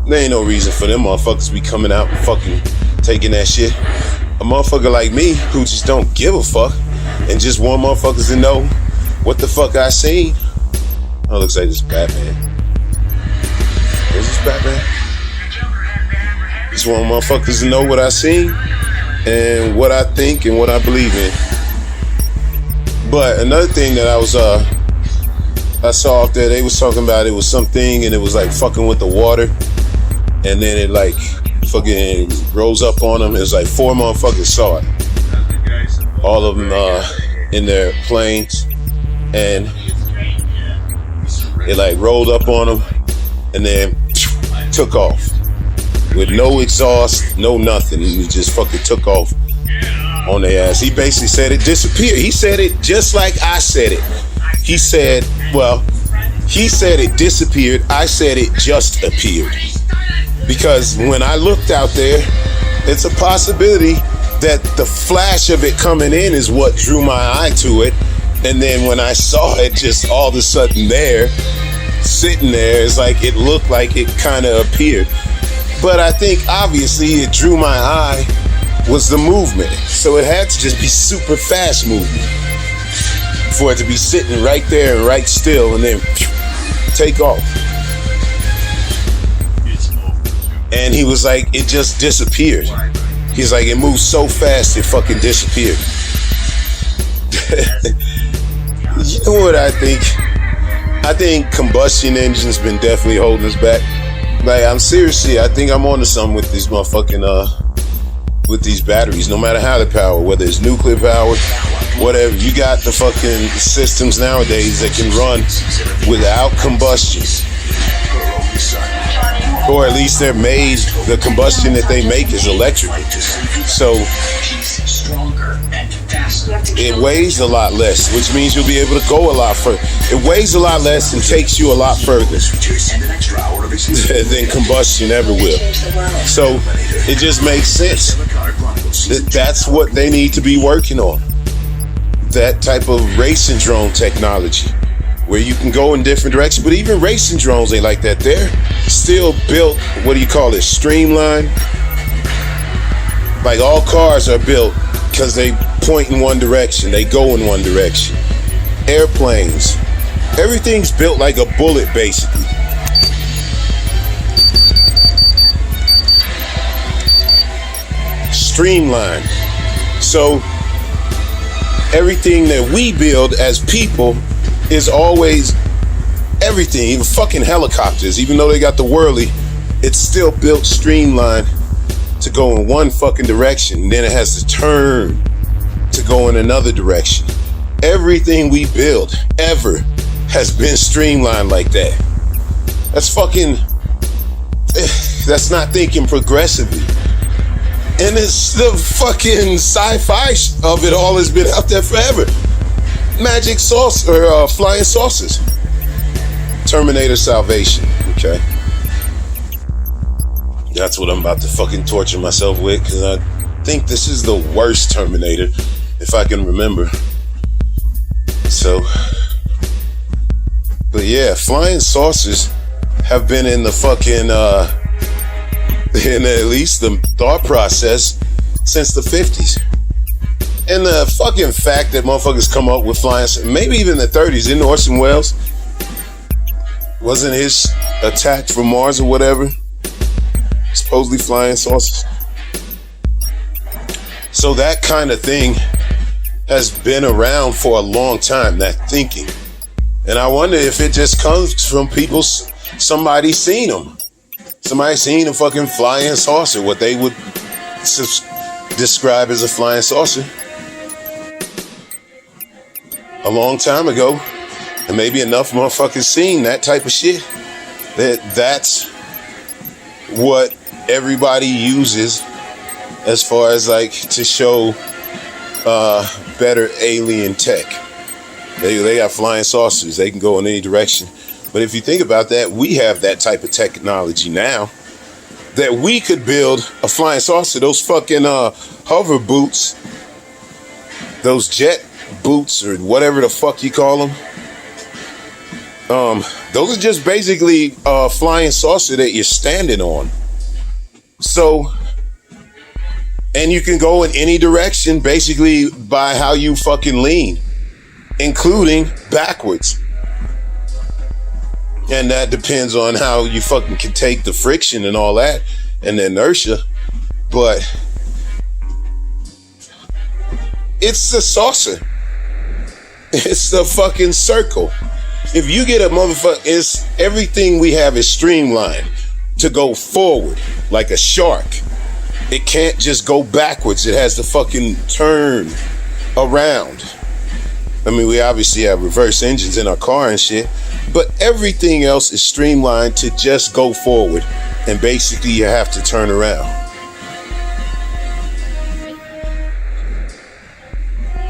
[SPEAKER 1] there ain't no reason for them motherfuckers to be coming out and fucking taking that shit. A motherfucker like me who just don't give a fuck and just want motherfuckers to know what the fuck I seen. Oh, looks like this Batman. Is this Batman? Just want motherfuckers to know what I seen and what I think and what I believe in. But another thing that I saw up there, they was talking about it was something and it was like fucking with the water, and then it like fucking rose up on them. It was like 4 motherfuckers saw it, all of them in their planes, and it like rolled up on them and then took off with no exhaust, no nothing. It just fucking took off on their ass. He basically said it disappeared. He said it just like I said it. He said it disappeared. I said it just appeared. Because when I looked out there, it's a possibility that the flash of it coming in is what drew my eye to it. And then when I saw it just all of a sudden there, sitting there, it's like it looked like it kind of appeared. But I think obviously it drew my eye was the movement. So it had to just be super fast movement for it to be sitting right there and right still and then take off. And he was like, it just disappeared. He's like, it moved so fast it fucking disappeared. You know what I think? I think combustion engines been definitely holding us back. Like, I think I'm onto something with these motherfucking with these batteries, no matter how they power, whether it's nuclear power, whatever. You got the fucking systems nowadays that can run without combustion. Or at least they're made, the combustion that they make is electrical. So It weighs a lot less, which means you'll be able to go a lot further. It weighs a lot less and takes you a lot further than combustion ever will. So it just makes sense that that's what they need to be working on. That type of racing drone technology where you can go in different directions. But even racing drones ain't like that. They're still built, what do you call it, streamlined? Like all cars are built because they point in one direction, they go in one direction. Airplanes, everything's built like a bullet basically. Streamlined. So everything that we build as people is always everything, even fucking helicopters, even though they got the whirly, it's still built streamlined to go in one fucking direction, and then it has to turn to go in another direction. Everything we build ever has been streamlined like that. That's fucking, that's not thinking progressively. And it's the fucking sci-fi of it all has been out there forever. Magic sauce or flying saucers. Terminator Salvation, okay? That's what I'm about to fucking torture myself with, because I think this is the worst Terminator, if I can remember. So, but yeah, flying saucers have been in the fucking, in at least the thought process since the 50s. And the fucking fact that motherfuckers come up with flying, maybe even the 30s, in Orson Welles, wasn't his attack from Mars or whatever, supposedly flying saucers. So that kind of thing has been around for a long time, that thinking. And I wonder if it just comes from people, somebody seen them. Somebody seen a fucking flying saucer, what they would describe as a flying saucer a long time ago. And maybe enough motherfuckers seen that type of shit that's what everybody uses as far as like to show better alien tech. They got flying saucers. They can go in any direction. But if you think about that, we have that type of technology now that we could build a flying saucer. Those fucking hover boots, those jet boots or whatever the fuck you call them. Those are just basically a flying saucer that you're standing on. So, and you can go in any direction basically by how you fucking lean, including backwards. And that depends on how you fucking can take the friction and all that and the inertia. But it's the saucer. It's the fucking circle. If you get a motherfucker, it's everything we have is streamlined to go forward like a shark. It can't just go backwards. It has to fucking turn around. I mean, we obviously have reverse engines in our car and shit, but everything else is streamlined to just go forward, and basically you have to turn around.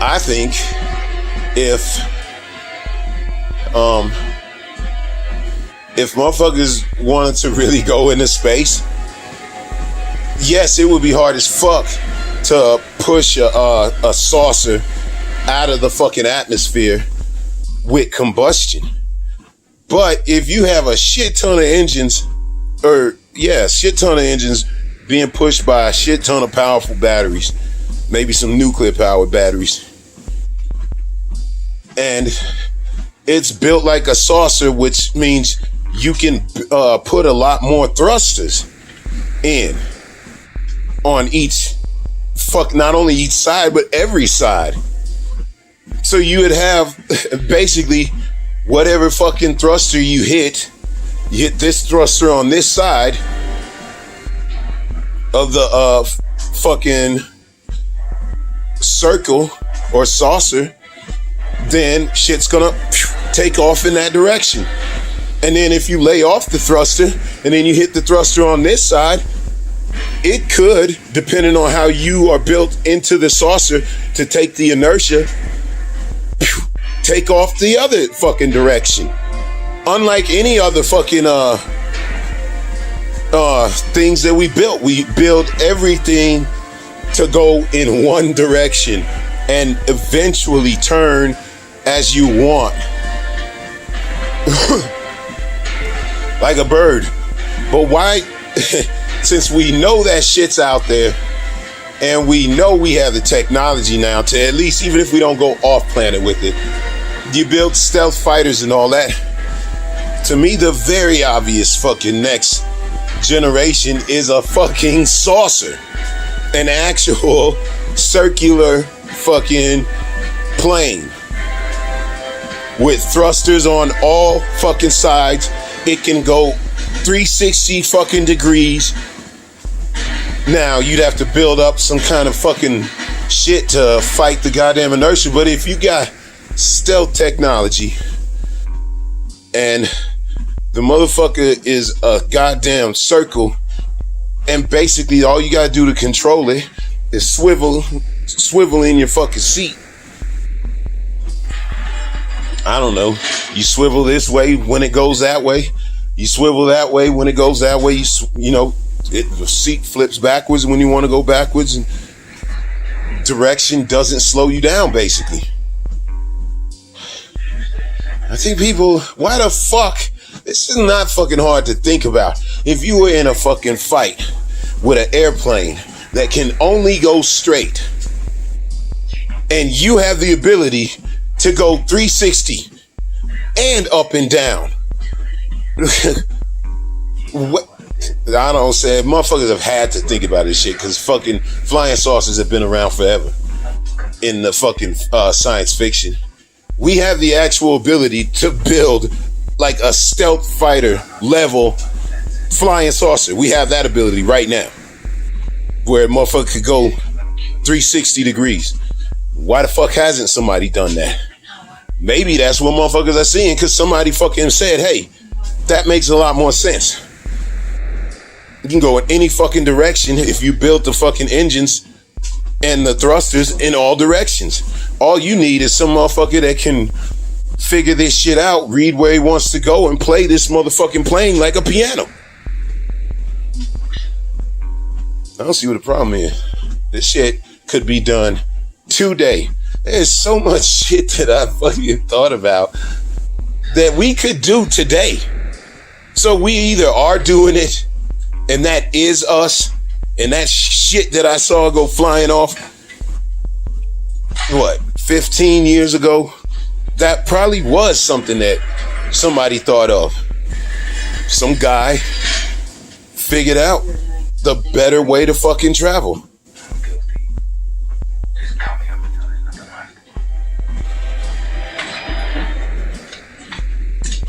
[SPEAKER 1] I think if motherfuckers wanted to really go into space, yes, it would be hard as fuck to push a saucer out of the fucking atmosphere with combustion. But if you have a shit ton of engines, shit ton of engines being pushed by a shit ton of powerful batteries, maybe some nuclear powered batteries, and it's built like a saucer, which means you can put a lot more thrusters in on each, not only each side, but every side. So you would have basically whatever fucking thruster you hit this thruster on this side of the fucking circle or saucer, then shit's gonna take off in that direction. And then if you lay off the thruster and then you hit the thruster on this side, it could, depending on how you are built into the saucer, to take the inertia, take off the other fucking direction. Unlike any other fucking things that we build everything to go in one direction and eventually turn as you want. Like a bird. But why, since we know that shit's out there, and we know we have the technology now to at least, even if we don't go off planet with it, you build stealth fighters and all that. To me, the very obvious fucking next generation is a fucking saucer. An actual circular fucking plane with thrusters on all fucking sides. It can go 360 fucking degrees. Now, you'd have to build up some kind of fucking shit to fight the goddamn inertia. But if you got stealth technology and the motherfucker is a goddamn circle, and basically all you gotta do to control it is swivel in your fucking seat. I don't know. You swivel this way when it goes that way. You swivel that way when it goes that way. You know, the seat flips backwards when you want to go backwards, and direction doesn't slow you down, basically. I think people, why the fuck? This is not fucking hard to think about. If you were in a fucking fight with an airplane that can only go straight, and you have the ability to go 360 and up and down. What? I don't say, motherfuckers have had to think about this shit because fucking flying saucers have been around forever in the fucking science fiction. We have the actual ability to build like a stealth fighter level flying saucer. We have that ability right now where a motherfucker could go 360 degrees. Why the fuck hasn't somebody done that? Maybe that's what motherfuckers are seeing because somebody fucking said, hey, that makes a lot more sense. You can go in any fucking direction if you build the fucking engines and the thrusters in all directions. All you need is some motherfucker that can figure this shit out, read where he wants to go, and play this motherfucking plane like a piano. I don't see what the problem is. This shit could be done today. There's so much shit that I fucking thought about that we could do today. So we either are doing it, and that is us, and that shit that I saw go flying off, 15 years ago, that probably was something that somebody thought of. Some guy figured out the better way to fucking travel.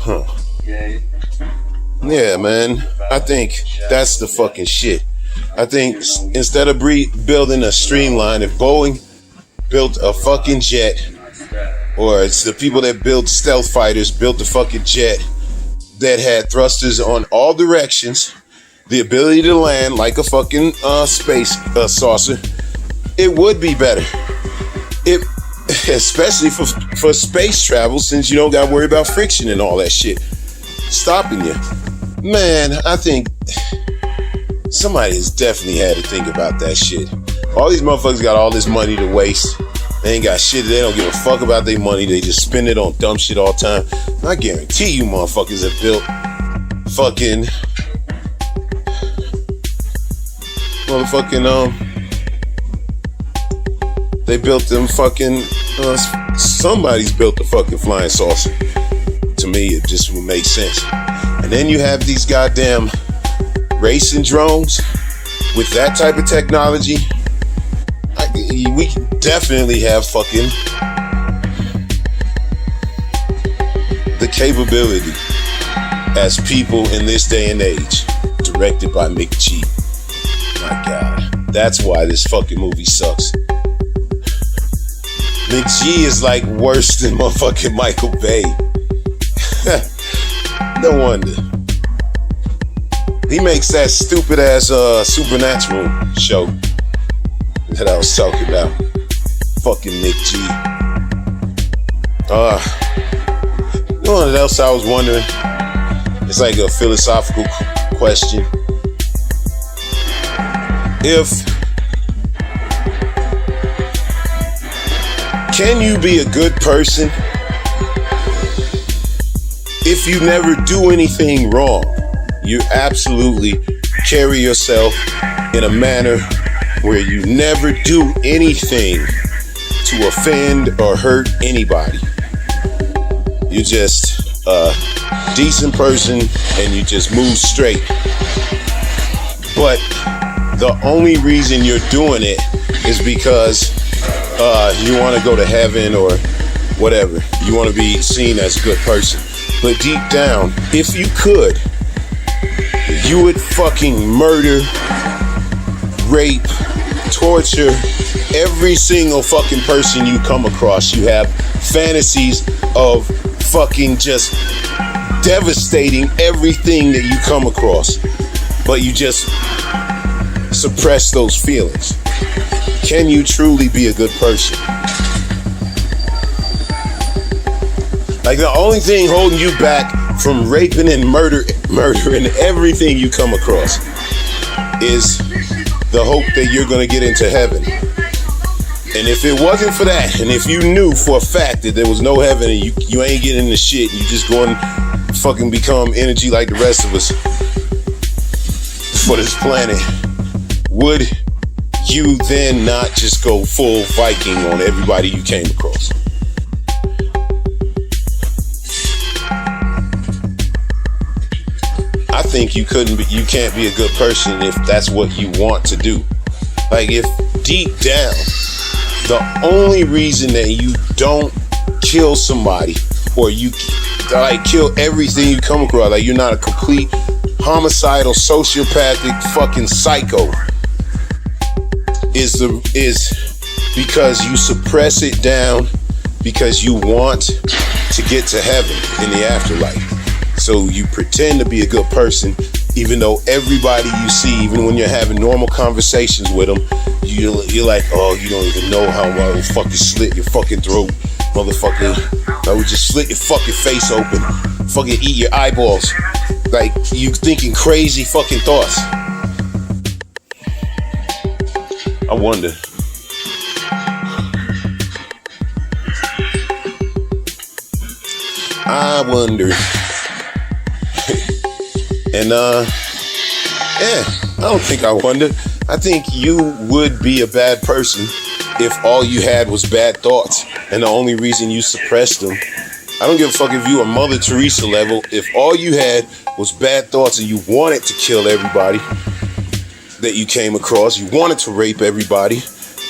[SPEAKER 1] Huh. Yeah, man. I think that's the fucking shit. I think instead of building a streamline, if Boeing built a fucking jet, or it's the people that build stealth fighters built a fucking jet that had thrusters on all directions, the ability to land like a fucking space saucer, it would be better. It, especially for space travel, since you don't got to worry about friction and all that shit stopping you. Man, I think somebody has definitely had to think about that shit. All these motherfuckers got all this money to waste. They ain't got shit. They don't give a fuck about their money. They just spend it on dumb shit all the time. I guarantee you motherfuckers have built fucking they built them fucking somebody's built a fucking flying saucer. To me, it just would make sense. And then you have these goddamn racing drones with that type of technology. We definitely have fucking the capability as people in this day and age, directed by McG. My God, that's why this fucking movie sucks. McG is like worse than motherfucking Michael Bay. No wonder. He makes that stupid ass Supernatural show that I was talking about. fucking Nick G. You know what else I was wondering? It's like a philosophical question. Can you be a good person if you never do anything wrong? You absolutely carry yourself in a manner where you never do anything to offend or hurt anybody. You're just a decent person and you just move straight. But the only reason you're doing it is because you want to go to heaven or whatever. You want to be seen as a good person. But deep down, if you could, you would fucking murder, rape, torture every single fucking person you come across. You have fantasies of fucking just devastating everything that you come across, but you just suppress those feelings. Can you truly be a good person? Like, the only thing holding you back from raping and murdering everything you come across is the hope that you're gonna get into heaven. And if it wasn't for that, and if you knew for a fact that there was no heaven and you ain't getting into shit, you just going to fucking become energy like the rest of us for this planet, would you then not just go full Viking on everybody you came across? I think you can't be a good person if that's what you want to do. Like, if deep down, the only reason that you don't kill somebody, or you like kill everything you come across, like you're not a complete homicidal, sociopathic fucking psycho, is because you suppress it down because you want to get to heaven in the afterlife. So you pretend to be a good person, even though everybody you see, even when you're having normal conversations with them, you're like, oh, you don't even know how I will fucking slit your fucking throat, motherfucker. I would just slit your fucking face open, fucking eat your eyeballs. Like, you thinking crazy fucking thoughts. I wonder. And I don't think I wonder. I think you would be a bad person if all you had was bad thoughts and the only reason you suppressed them. I don't give a fuck if you were Mother Teresa level. If all you had was bad thoughts and you wanted to kill everybody that you came across, you wanted to rape everybody,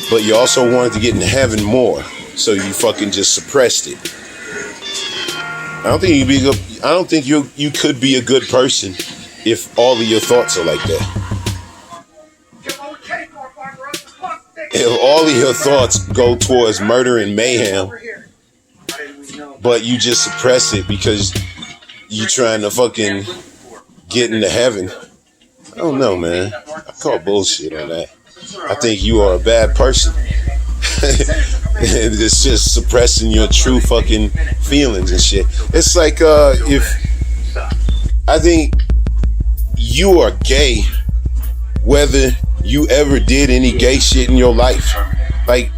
[SPEAKER 1] but you also wanted to get in heaven more, so you fucking just suppressed it. I don't think you could be a good person if all of your thoughts are like that. If all of your thoughts go towards murder and mayhem, but you just suppress it because you're trying to fucking get into heaven, I don't know, man. I call bullshit on that. I think you are a bad person. It's just suppressing your true fucking feelings and shit. It's like if I think you are gay whether you ever did any gay shit in your life. Like,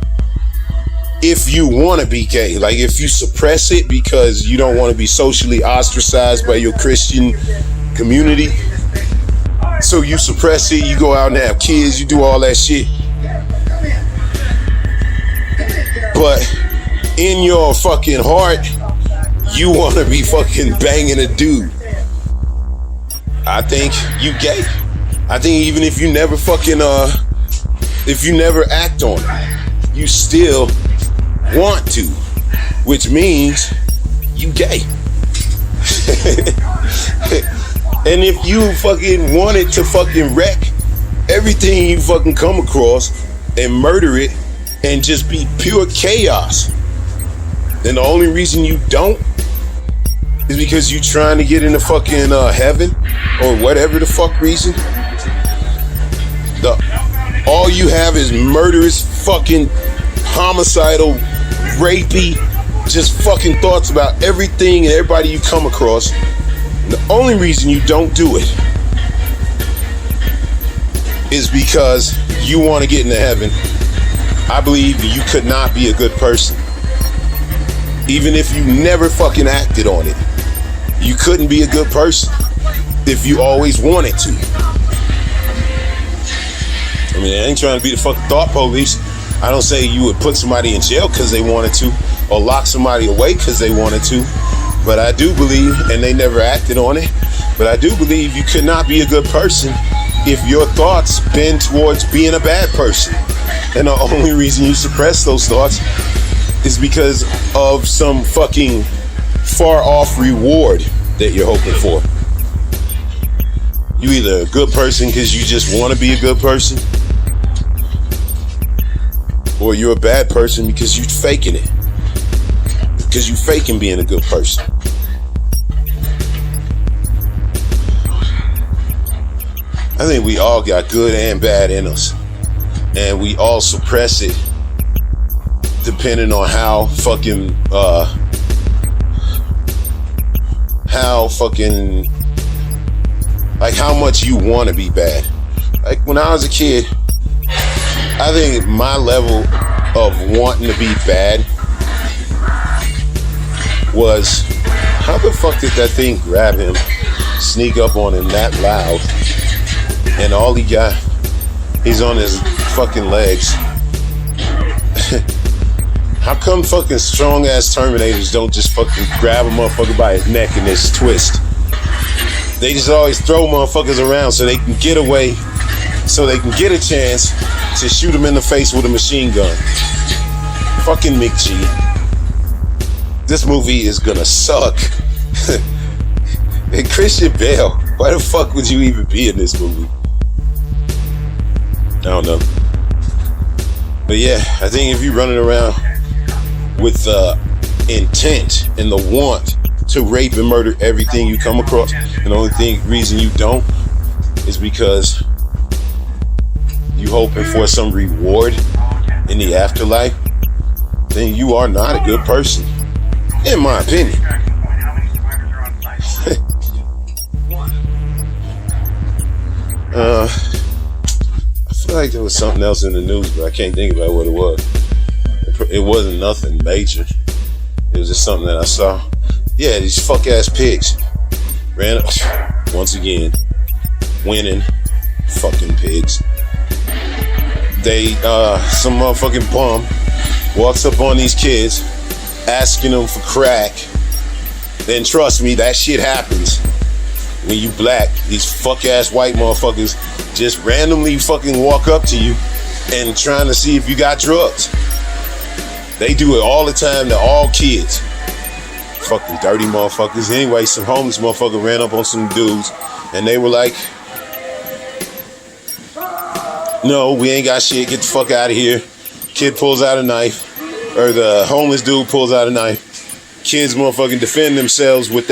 [SPEAKER 1] if you want to be gay, like if you suppress it because you don't want to be socially ostracized by your Christian community, so you suppress it, you go out and have kids, you do all that shit. But in your fucking heart, you want to be fucking banging a dude. I think you gay. I think even if you never fucking, if you never act on it, you still want to, which means you gay. And if you fucking wanted to fucking wreck everything you fucking come across and murder it and just be pure chaos, then the only reason you don't is because you trying to get into fucking heaven or whatever the fuck reason. All you have is murderous fucking homicidal, rapey, just fucking thoughts about everything and everybody you come across. And the only reason you don't do it is because you want to get into heaven. I believe you could not be a good person. Even if you never fucking acted on it. You couldn't be a good person if you always wanted to. I mean, I ain't trying to be the fucking thought police. I don't say you would put somebody in jail because they wanted to, or lock somebody away because they wanted to. But I do believe, and they never acted on it, but I do believe you could not be a good person if your thoughts bend towards being a bad person. And the only reason you suppress those thoughts is because of some fucking far off reward that you're hoping for. You either a good person because you just want to be a good person, or you're a bad person because you're faking it. Because you faking being a good person. I think we all got good and bad in us. And we all suppress it depending on how how much you want to be bad. Like when I was a kid, I think my level of wanting to be bad was, how the fuck did that thing grab him, sneak up on him that loud, and all he got, he's on his fucking legs. How come fucking strong ass Terminators don't just fucking grab a motherfucker by his neck and just twist? They just always throw motherfuckers around so they can get away, so they can get a chance to shoot him in the face with a machine gun. Fucking McG. This movie is gonna suck. And Christian Bale, why the fuck would you even be in this movie? I don't know. But yeah, I think if you're running around with the intent and the want to rape and murder everything you come across, and the only reason you don't is because you hoping for some reward in the afterlife, then you are not a good person, in my opinion. I feel like there was something else in the news, but I can't think about what it was. It wasn't nothing major. It was just something that I saw. Yeah, these fuck ass pigs ran up once again, winning. Fucking pigs. They some motherfucking bum walks up on these kids asking them for crack. Then trust me, that shit happens when you black. These fuck ass white motherfuckers just randomly fucking walk up to you and trying to see if you got drugs. They do it all the time to all kids. Fucking dirty motherfuckers. Anyway, some homeless motherfucker ran up on some dudes and they were like, no, we ain't got shit, get the fuck out of here. Kid pulls out a knife, or the homeless dude pulls out a knife. Kids motherfucking defend themselves with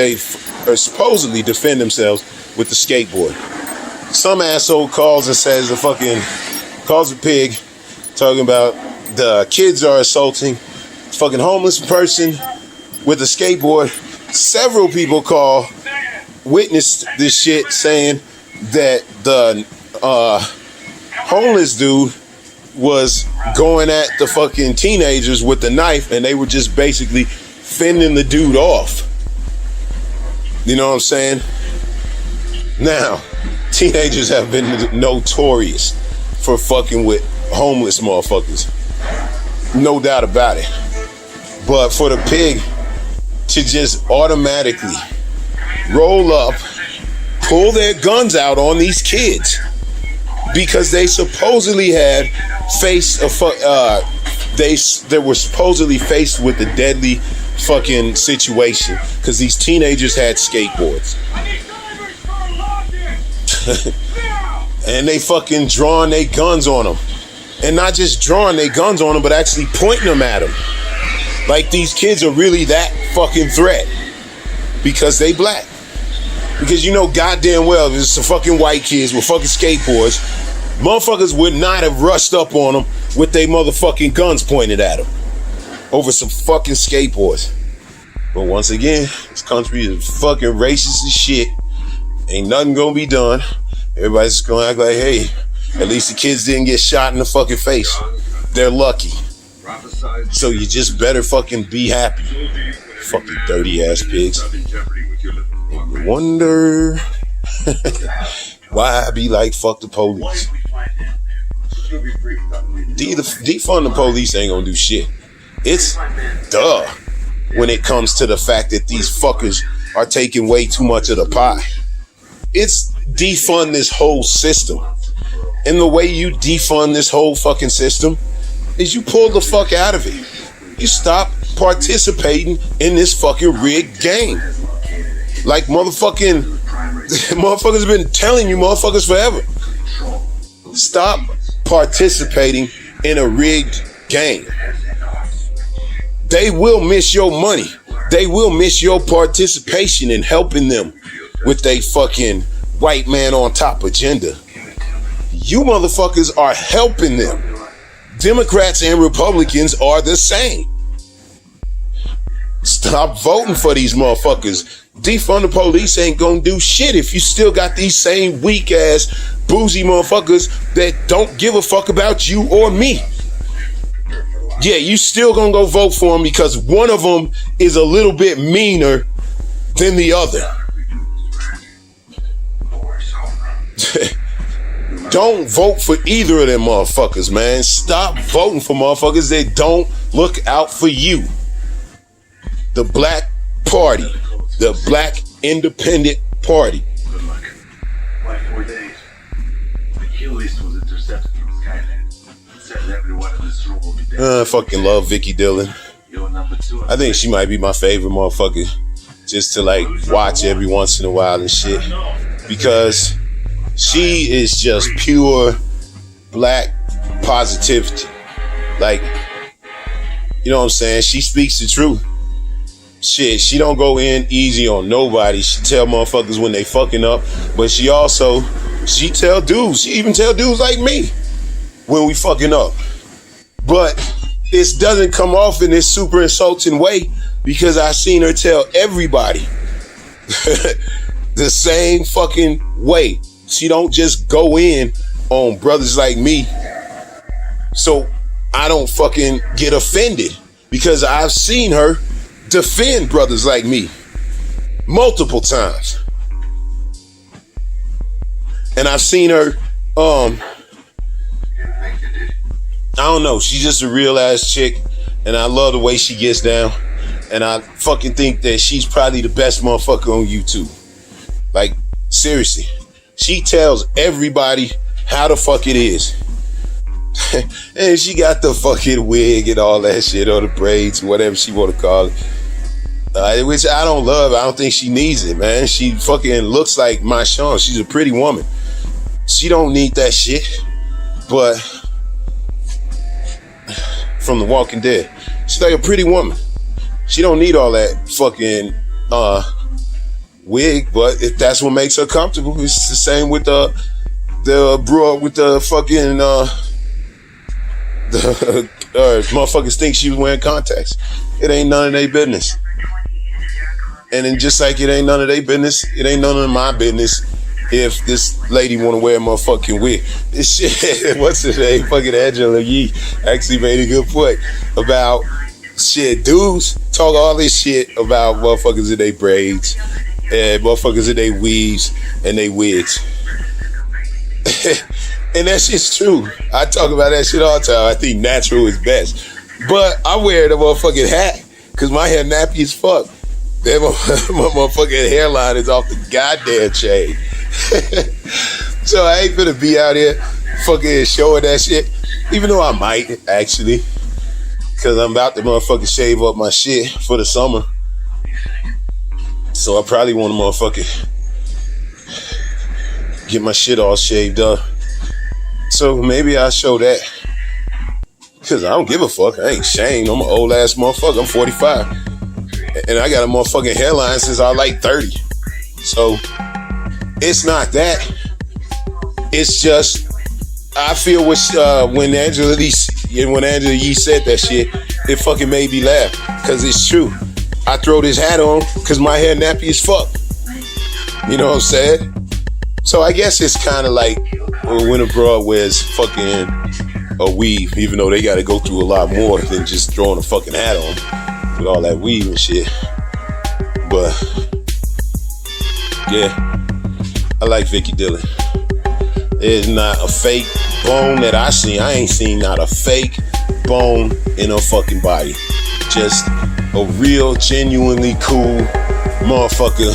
[SPEAKER 1] or supposedly defend themselves with the skateboard. Some asshole calls and says calls a pig, talking about the kids are assaulting fucking homeless person with a skateboard. Several people witnessed this shit, saying that the homeless dude was going at the fucking teenagers with the knife, and they were just basically fending the dude off. You know what I'm saying? Now, teenagers have been notorious for fucking with homeless motherfuckers. No doubt about it. But for the pig to just automatically roll up, pull their guns out on these kids because they supposedly had they were supposedly faced with a deadly fucking situation because these teenagers had skateboards. And they fucking drawing their guns on them. And not just drawing their guns on them, but actually pointing them at them. Like these kids are really that fucking threat because they black. Because you know goddamn well if it's some fucking white kids with fucking skateboards, motherfuckers would not have rushed up on them with their motherfucking guns pointed at them over some fucking skateboards. But once again, this country is fucking racist as shit. Ain't nothing gonna be done. Everybody's just gonna act like, hey, at least the kids didn't get shot in the fucking face. They're lucky. So you just better fucking be happy. Fucking dirty ass pigs. And you wonder why I be like, fuck the police. Defund the police ain't gonna do shit. It's duh when it comes to the fact that these fuckers are taking way too much of the pie. It's defund this whole system. And the way you defund this whole fucking system is you pull the fuck out of it. You stop participating in this fucking rigged game. Like motherfuckers been telling you motherfuckers forever. Stop participating in a rigged game. They will miss your money. They will miss your participation in helping them with they fucking white man on top agenda. You motherfuckers are helping them. Democrats and Republicans are the same. Stop voting for these motherfuckers. Defund the police ain't gonna do shit if you still got these same weak ass boozy motherfuckers that don't give a fuck about you or me. Yeah, you still gonna go vote for them because one of them is a little bit meaner than the other. Don't vote for either of them motherfuckers, man. Stop voting for motherfuckers that don't look out for you. The Black Party, the Black Independent Party.
[SPEAKER 4] Good luck. Why 4 days? The kill list was intercepted from Skynet. It says everyone in this room will be dead.
[SPEAKER 1] I fucking love Vicky Dillon.
[SPEAKER 4] You're number 2.
[SPEAKER 1] I think she might be my favorite motherfucker just to like watch every once in a while and shit. Because she is just pure black positivity. Like, you know what I'm saying? She speaks the truth. Shit, she don't go in easy on nobody. She tell motherfuckers when they fucking up. But she tell dudes. She even tell dudes like me when we fucking up. But this doesn't come off in this super insulting way because I seen her tell everybody the same fucking way. She don't just go in on brothers like me so I don't fucking get offended because I've seen her defend brothers like me multiple times. And I've seen her, I don't know, she's just a real ass chick and I love the way she gets down and I fucking think that she's probably the best motherfucker on YouTube. Like, seriously. She tells everybody how the fuck it is. And she got the fucking wig and all that shit, or the braids, whatever she want to call it. Which I don't love. I don't think she needs it, man. She fucking looks like my Sean. She's a pretty woman. She don't need that shit. But from The Walking Dead, she's like a pretty woman. She don't need all that fucking wig, but if that's what makes her comfortable, it's the same with the broad with the fucking the motherfuckers think she was wearing contacts. It ain't none of their business. And then just like it ain't none of their business, it ain't none of my business if this lady want to wear a motherfucking wig. This shit, what's her name? Fucking Angela Yee actually made a good point about shit. Dudes talk all this shit about motherfuckers in their braids and motherfuckers in their weaves and they wigs. And that shit's true. I talk about that shit all the time. I think natural is best. But I wear the motherfucking hat because my hair nappy as fuck. That my motherfucking hairline is off the goddamn chain. So I ain't gonna be out here fucking showing that shit. Even though I might, actually. Because I'm about to motherfucking shave up my shit for the summer. So I probably want to motherfucking get my shit all shaved up. So maybe I'll show that. Because I don't give a fuck. I ain't ashamed. I'm an old ass motherfucker. I'm 45. And I got a motherfucking hairline since I was like 30. So it's not that. It's just, I feel when Angela Lee when Angela Yee said that shit, it fucking made me laugh. Cause it's true. I throw this hat on cause my hair nappy as fuck. You know what I'm saying? So I guess it's kind of like when a broad wears fucking a weave, even though they got to go through a lot more than just throwing a fucking hat on with all that weave and shit. But yeah, I like Vicky Dillon. There's not a fake bone that I seen. I ain't seen not a fake bone in her fucking body. Just a real, genuinely cool motherfucker.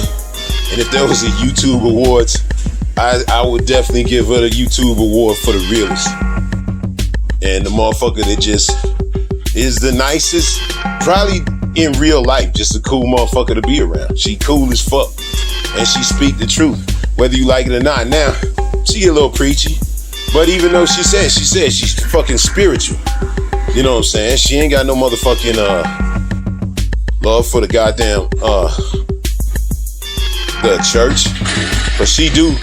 [SPEAKER 1] And if there was a YouTube Awards, I would definitely give her the YouTube Award for the realest. And the motherfucker that just is the nicest, probably in real life, just a cool motherfucker to be around. She cool as fuck. And she speak the truth, whether you like it or not. Now, she a little preachy, but even though she said she's fucking spiritual. You know what I'm saying? She ain't got no motherfucking love for the goddamn the church, but she do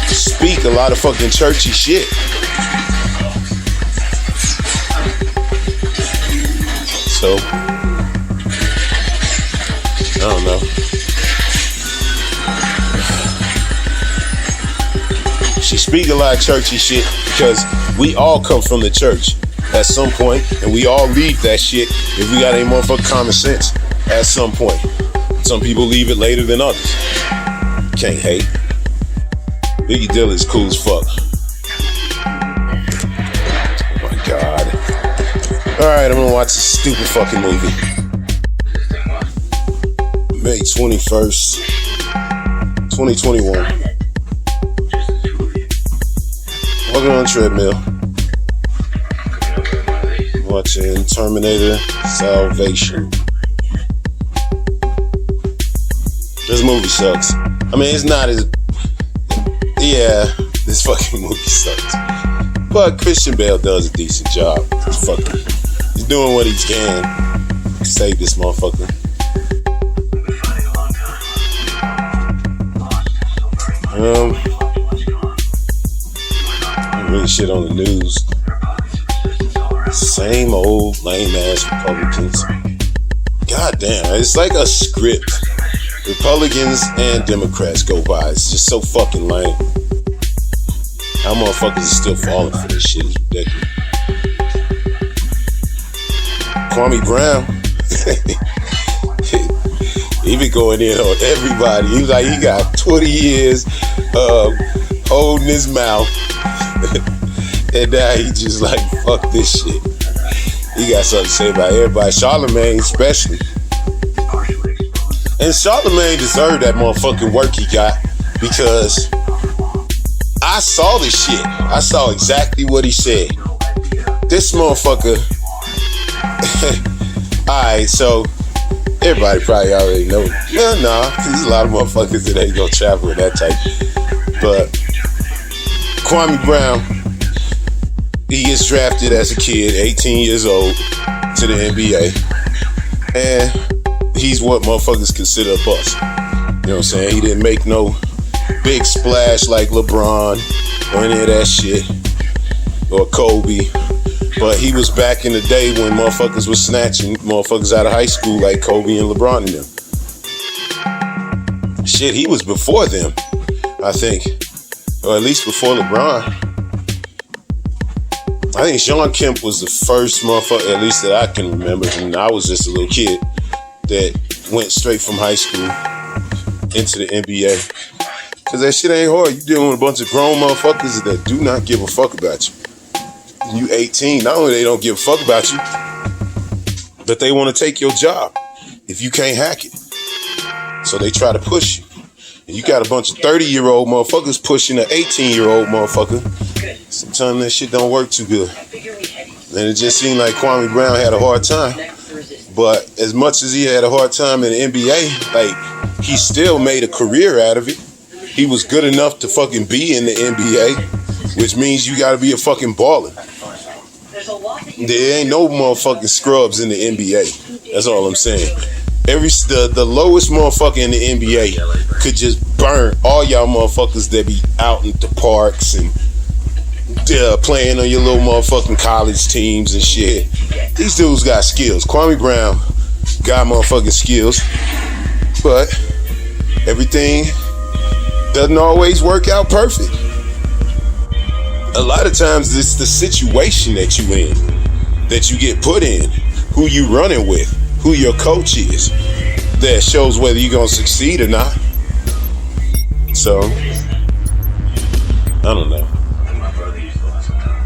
[SPEAKER 1] speak a lot of fucking churchy shit. So I don't know. She speak a lot of churchy shit because we all come from the church at some point, and we all leave that shit if we got any motherfucking common sense at some point. Some people leave it later than others. Can't hate. Biggie Dillon is cool as fuck. Oh my god. Alright, I'm gonna watch this stupid fucking movie. May 21st, 2021. Walking on a treadmill. Watching Terminator Salvation. This movie sucks. I mean, it's not as... Yeah, this fucking movie sucks. But Christian Bale does a decent job. He's doing what he can to save this motherfucker. Really shit on the news. Same old lame ass Republicans. God damn, it's like a script. Republicans and Democrats go by. It's just so fucking lame. How motherfuckers are still falling for this shit is ridiculous. Kwame Brown, he been going in on everybody. He was like, he got 20 years of holding his mouth. And now he just like, fuck this shit. He got something to say about everybody. Charlemagne especially. And Charlemagne deserved that motherfucking work he got, because I saw this shit. I saw exactly what he said. This motherfucker. Alright, so everybody probably already know. Nah, there's a lot of motherfuckers that ain't gonna travel with that type. But Kwame Brown, he gets drafted as a kid, 18 years old, to the NBA. And he's what motherfuckers consider a bust. You know what I'm saying? He didn't make no big splash like LeBron or any of that shit, or Kobe. But he was back in the day when motherfuckers was snatching motherfuckers out of high school like Kobe and LeBron and them. Shit, he was before them, I think. Or at least before LeBron. I think Sean Kemp was the first motherfucker, at least that I can remember, and I was just a little kid, that went straight from high school into the NBA. Cause that shit ain't hard. You dealing with a bunch of grown motherfuckers that do not give a fuck about you. You 18, not only they don't give a fuck about you, but they want to take your job if you can't hack it. So they try to push you. And you got a bunch of 30-year-old motherfuckers pushing an 18-year-old motherfucker. Sometimes that shit don't work too good. And it just seemed like Kwame Brown had a hard time. But as much as he had a hard time in the NBA, like, he still made a career out of it. He was good enough to fucking be in the NBA, which means you gotta be a fucking baller. There ain't no motherfucking scrubs in the NBA. That's all I'm saying. The lowest motherfucker in the NBA could just burn all y'all motherfuckers that be out in the parks and playing on your little motherfucking college teams and shit. These dudes got skills. Kwame Brown got motherfucking skills, but everything doesn't always work out perfect. A lot of times it's the situation that you in, that you get put in, who you running with, who your coach is, that shows whether you're gonna succeed or not. So, I don't know.
[SPEAKER 4] My brother used to last time.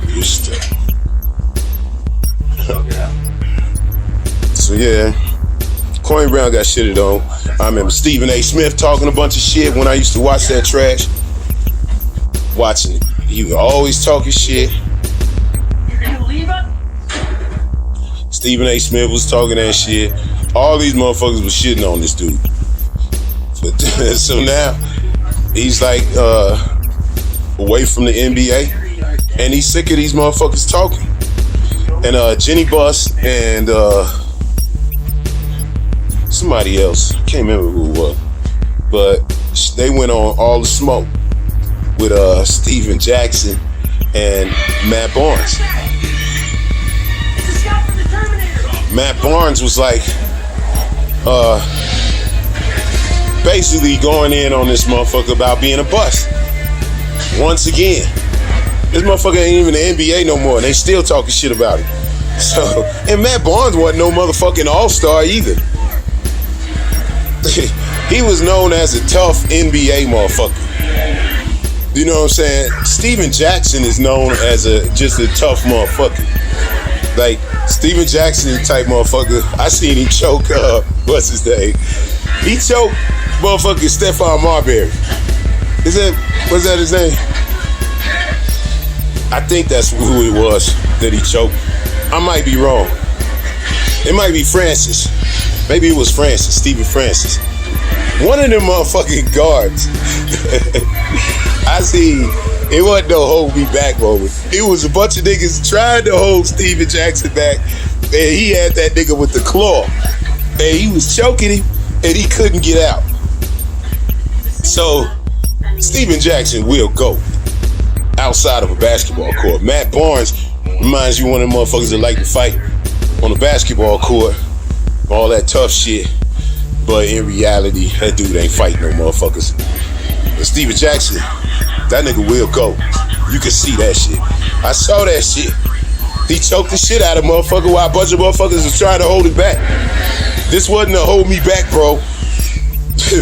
[SPEAKER 1] Used to.
[SPEAKER 4] Talk it out.
[SPEAKER 1] So yeah, Kwame Brown got shitted on. I remember Stephen A. Smith talking a bunch of shit when I used to watch that trash. Watching it, he was always talking shit.
[SPEAKER 2] You're gonna leave us?
[SPEAKER 1] Stephen A. Smith was talking that shit. All these motherfuckers was shitting on this dude. So now he's like away from the NBA, and he's sick of these motherfuckers talking. And Jenny Buss and somebody else, can't remember who it was, but they went on All the Smoke with Steven Jackson and Matt Barnes. Matt Barnes was like basically going in on this motherfucker about being a bust. Once again, this motherfucker ain't even the NBA no more, and they still talking shit about it. So, and Matt Barnes wasn't no motherfucking all-star either. He was known as a tough NBA motherfucker. You know what I'm saying? Steven Jackson is known as just a tough motherfucker. Like, Steven Jackson type motherfucker. I seen him choke what's his name? He choked motherfucking Stephon Marbury. Was that his name? I think that's who it was that he choked. I might be wrong. It might be Francis. Maybe it was Francis, Stephen Francis. One of them motherfucking guards. I see, it wasn't no hold me back moment. It was a bunch of niggas trying to hold Steven Jackson back, and he had that nigga with the claw. And he was choking him, and he couldn't get out. So, Steven Jackson will go outside of a basketball court. Matt Barnes reminds you of one of them motherfuckers that like to fight on the basketball court, all that tough shit. But in reality, that dude ain't fighting no motherfuckers. But Steven Jackson, that nigga will go. You can see that shit. I saw that shit. He choked the shit out of motherfucker while a bunch of motherfuckers was trying to hold it back. This wasn't a hold me back, bro.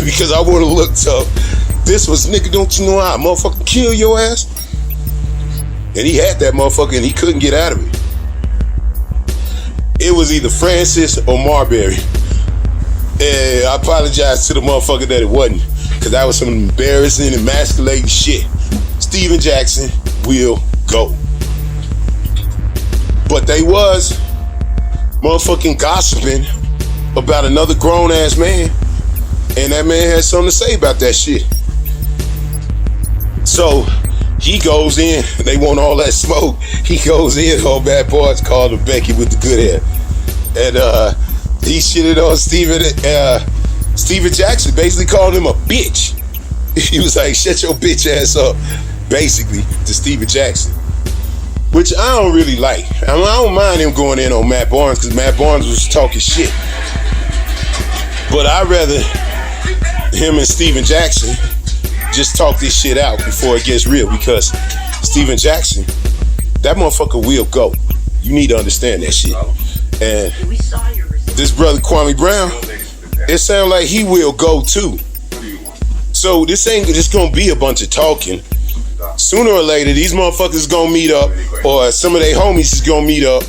[SPEAKER 1] Because I would have looked up. This was, nigga, don't you know I motherfucker kill your ass? And he had that motherfucker and he couldn't get out of it. It was either Francis or Marbury. And I apologize to the motherfucker that it wasn't, because that was some embarrassing, emasculating shit. Steven Jackson will go. But they was motherfucking gossiping about another grown-ass man, and that man had something to say about that shit. So he goes in, they want all that smoke. He goes in on Bad Boys, called him Becky with the good hair. And he shitted on Steven Jackson, basically called him a bitch. He was like, shut your bitch ass up, basically, to Steven Jackson. Which I don't really like. I mean, I don't mind him going in on Matt Barnes, because Matt Barnes was talking shit. But I'd rather him and Steven Jackson just talk this shit out before it gets real, because Steven Jackson, that motherfucker will go. You need to understand that shit. And this brother Kwame Brown, it sounds like he will go too. So this ain't just gonna be a bunch of talking. Sooner or later, these motherfuckers gonna meet up, or some of their homies is gonna meet up,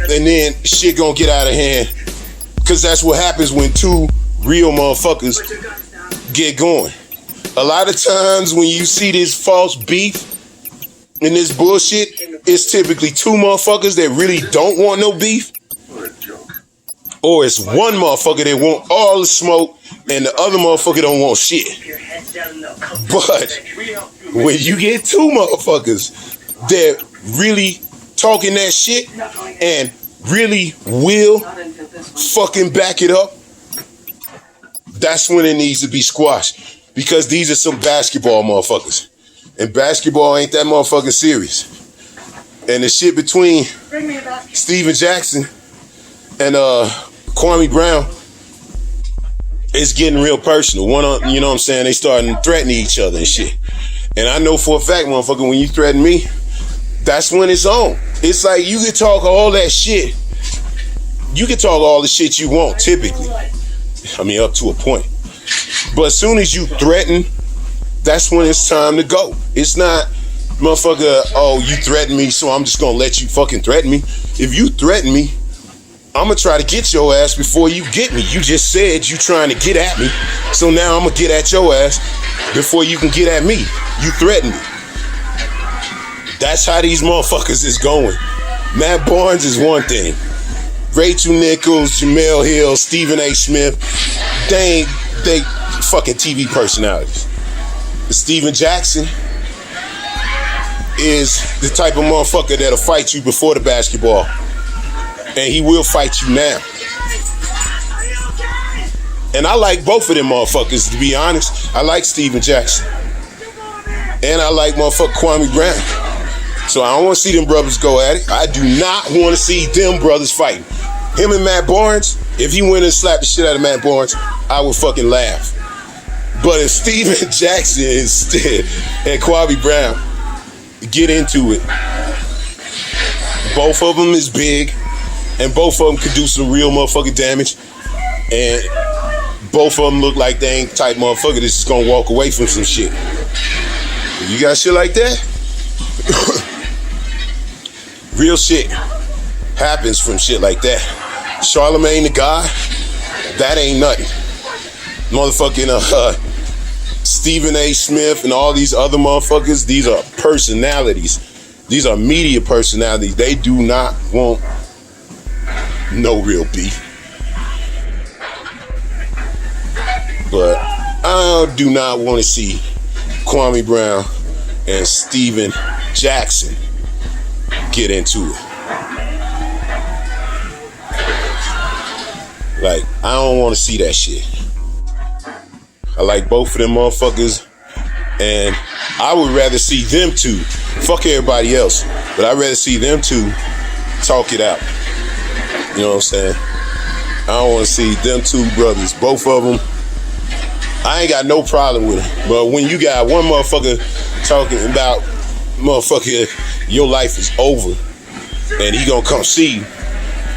[SPEAKER 1] and then shit gonna get out of hand. Cause that's what happens when two real motherfuckers get going. A lot of times when you see this false beef and this bullshit, it's typically two motherfuckers that really don't want no beef, or it's one motherfucker that want all the smoke and the other motherfucker don't want shit. But when you get two motherfuckers that really talking that shit and really will fucking back it up, that's when it needs to be squashed. because these are some basketball motherfuckers. And basketball ain't that motherfucking serious. And the shit between Steven Jackson and Kwame Brown is getting real personal. You know what I'm saying? They starting threatening each other and shit. And I know for a fact, motherfucker, when you threaten me, that's when it's on. It's like you can talk all that shit. You can talk all the shit you want, typically. I mean, up to a point. But as soon as you threaten, that's when it's time to go. It's not, motherfucker, oh, you threaten me, so I'm just gonna let you fucking threaten me. If you threaten me, I'm gonna try to get your ass before you get me. You just said you trying to get at me, so now I'm gonna get at your ass before you can get at me. You threatened me. That's how these motherfuckers is going. Matt Barnes is one thing. Rachel Nichols, Jamel Hill, Stephen A. Smith, they fucking TV personalities. Steven Jackson is the type of motherfucker that'll fight you before the basketball. And he will fight you now. And I like both of them motherfuckers, to be honest. I like Steven Jackson. And I like motherfucker Kwame Brown. So I don't want to see them brothers go at it. I do not want to see them brothers fighting. Him and Matt Barnes, if he went and slapped the shit out of Matt Barnes, I would fucking laugh. But if Steven Jackson instead and Kwame Brown get into it, both of them is big, and both of them could do some real motherfucking damage, and both of them look like they ain't the type motherfucker that's just gonna walk away from some shit. If you got shit like that, real shit happens from shit like that. Charlemagne the God, that ain't nothing. Motherfucking Stephen A. Smith and all these other motherfuckers, these are personalities. These are media personalities. They do not want no real beef. But I do not want to see Kwame Brown and Steven Jackson get into it. Like, I don't want to see that shit. I like both of them motherfuckers, and I would rather see them two. Fuck everybody else, but I'd rather see them two talk it out. You know what I'm saying? I don't want to see them two brothers, both of them. I ain't got no problem with it. But when you got one motherfucker talking about, motherfucker, your life is over, and he gonna come see you,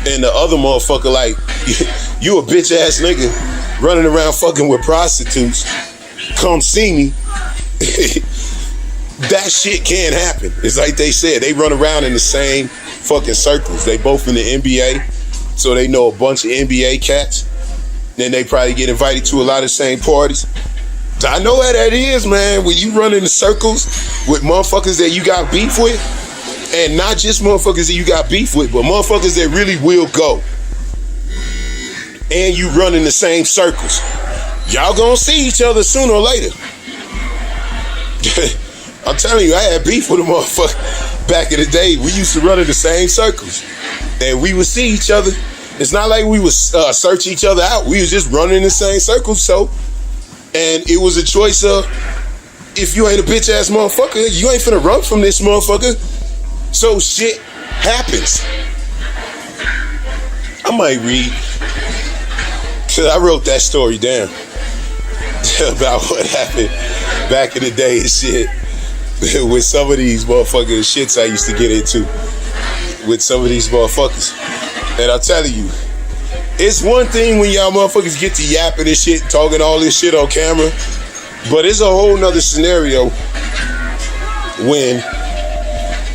[SPEAKER 1] and the other motherfucker like, you a bitch ass nigga running around fucking with prostitutes, come see me. That shit can't happen. It's like they said, they run around in the same fucking circles. They both in the NBA, so they know a bunch of NBA cats. Then they probably get invited to a lot of the same parties. So I know how that is, man. When you run in the circles with motherfuckers that you got beef with, and not just motherfuckers that you got beef with, but motherfuckers that really will go. And you run in the same circles. Y'all gonna see each other sooner or later. I'm telling you, I had beef with a motherfucker back in the day. We used to run in the same circles. And we would see each other. It's not like we would search each other out. We was just running in the same circles. So, and it was a choice of, if you ain't a bitch ass motherfucker, you ain't finna run from this motherfucker. So shit happens. I might read, cause I wrote that story down about what happened back in the day and shit with some of these motherfucking shits I used to get into with some of these motherfuckers. And I'm telling you, it's one thing when y'all motherfuckers get to yapping and shit, talking all this shit on camera, but it's a whole nother scenario when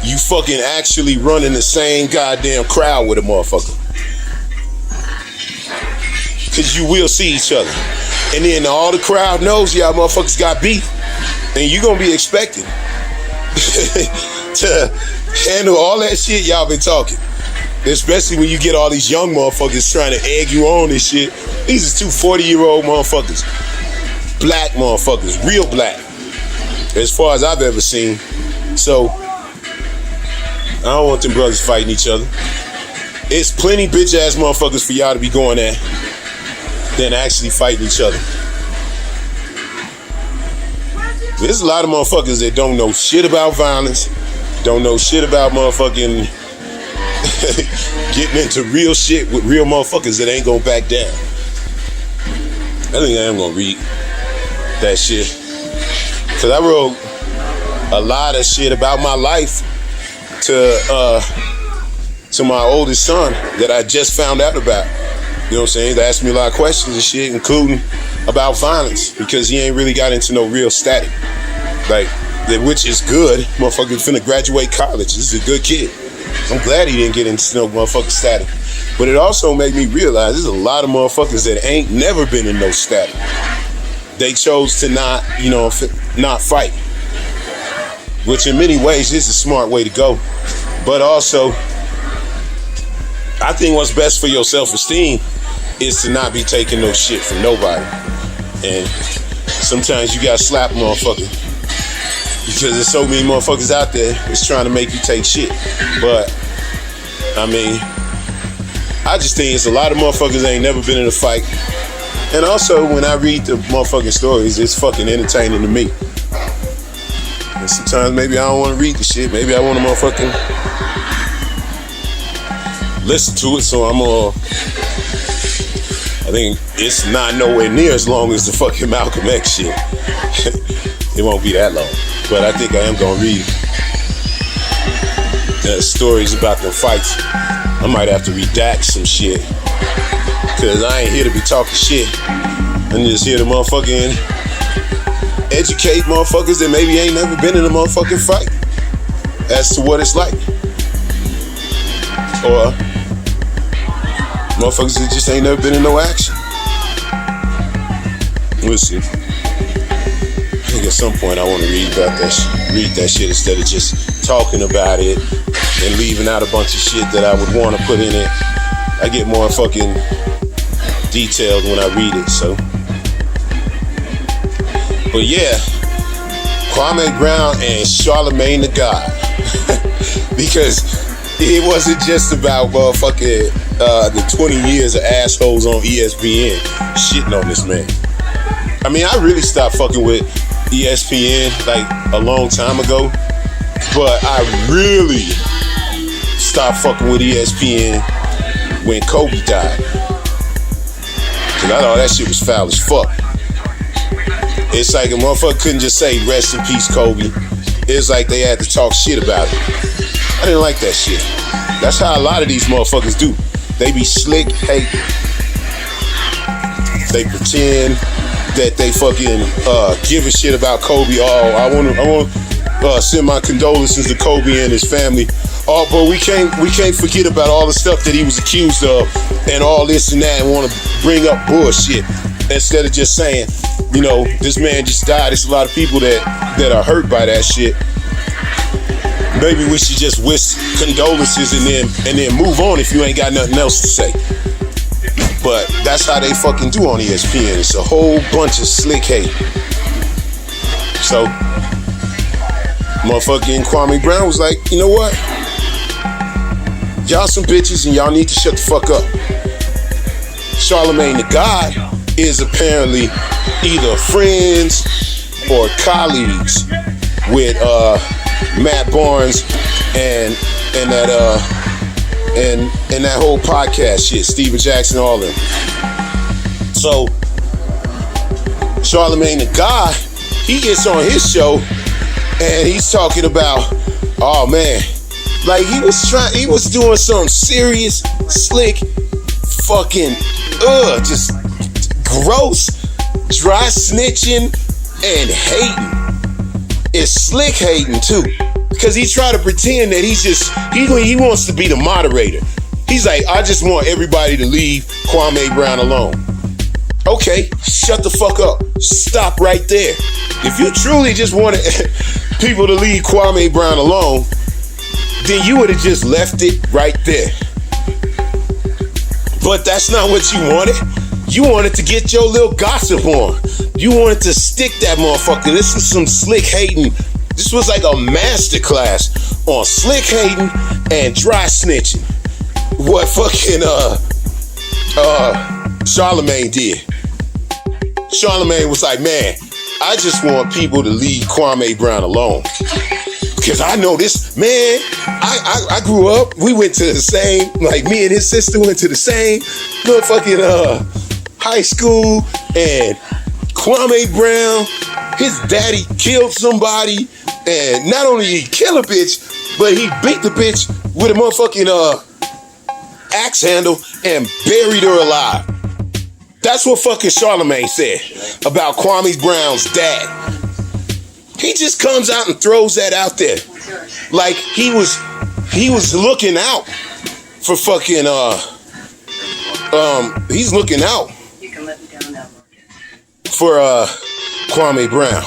[SPEAKER 1] you fucking actually run in the same goddamn crowd with a motherfucker. Cause you will see each other. And then all the crowd knows y'all motherfuckers got beef. And you gonna be expected to handle all that shit y'all been talking. Especially when you get all these young motherfuckers trying to egg you on this shit. These are two 40-year-old motherfuckers. Black motherfuckers, real black. As far as I've ever seen. So, I don't want them brothers fighting each other. It's plenty bitch ass motherfuckers for y'all to be going at than actually fighting each other. There's a lot of motherfuckers that don't know shit about violence, don't know shit about motherfucking getting into real shit with real motherfuckers that ain't gonna back down. I think I am gonna read that shit. Cause I wrote a lot of shit about my life to my oldest son that I just found out about. You know what I'm saying? They asked me a lot of questions and shit, including about violence, because he ain't really got into no real static. Like, which is good. Motherfucker finna graduate college. This is a good kid. I'm glad he didn't get into no motherfucking static. But it also made me realize there's a lot of motherfuckers that ain't never been in no static. They chose to not, not fight. Which in many ways is a smart way to go. But also, I think what's best for your self-esteem is to not be taking no shit from nobody. And sometimes you gotta slap a motherfucker, because there's so many motherfuckers out there that's trying to make you take shit. But I mean, I just think it's a lot of motherfuckers that ain't never been in a fight. And also, when I read the motherfucking stories, it's fucking entertaining to me. And sometimes maybe I don't want to read the shit. Maybe I want to motherfucking listen to it. So I think it's not nowhere near as long as the fucking Malcolm X shit. It won't be that long. But I think I am gonna read the stories about them fights. I might have to redact some shit, cause I ain't here to be talking shit. I'm just here to motherfucking educate motherfuckers that maybe ain't never been in a motherfucking fight as to what it's like. Or motherfuckers that just ain't never been in no action. We'll see. I think at some point I want to read that shit instead of just talking about it and leaving out a bunch of shit that I would want to put in it. I get more fucking detailed when I read it, so. But yeah, Kwame Brown and Charlemagne the God. Because it wasn't just about motherfucking the 20 years of assholes on ESPN shitting on this man. I mean, I really stopped fucking with ESPN like a long time ago, but I really stopped fucking with ESPN when Kobe died. Cause I thought that shit was foul as fuck. It's like a motherfucker couldn't just say rest in peace Kobe. It's like they had to talk shit about it. I didn't like that shit. That's how a lot of these motherfuckers do. They be slick, hate. They pretend that they fucking give a shit about Kobe. Oh, I want to send my condolences to Kobe and his family. Oh, but we can't forget about all the stuff that he was accused of and all this and that, and want to bring up bullshit instead of just saying, this man just died. There's a lot of people that are hurt by that shit. Maybe we should just wish condolences and then move on if you ain't got nothing else to say. But that's how they fucking do on ESPN. It's a whole bunch of slick hate. So, motherfucking Kwame Brown was like, you know what? Y'all some bitches and y'all need to shut the fuck up. Charlemagne the God is apparently either friends or colleagues with Matt Barnes and that whole podcast shit, Steven Jackson, all them. So Charlemagne the God, he gets on his show and he's talking about, oh man, like he was doing some serious, slick, fucking, just gross, dry snitching and hating. It's slick hating too, because he tried to pretend that he wants to be the moderator. He's like, I just want everybody to leave Kwame Brown alone. Okay, shut the fuck up. Stop right there. If you truly just wanted people to leave Kwame Brown alone, then you would have just left it right there. But that's not what you wanted. You wanted to get your little gossip on. You wanted to stick that motherfucker. This was some slick hating. This was like a masterclass on slick hating and dry snitching. What fucking Charlemagne did. Charlemagne was like, man, I just want people to leave Kwame Brown alone. Because I know this, man, I grew up, we went to the same, like me and his sister went to the same motherfucking high school, and Kwame Brown, his daddy killed somebody, and not only did he kill a bitch, but he beat the bitch with a motherfucking axe handle and buried her alive. That's what fucking Charlemagne said about Kwame Brown's dad. He just comes out and throws that out there. Like he was looking out for fucking he's looking out for Kwame Brown.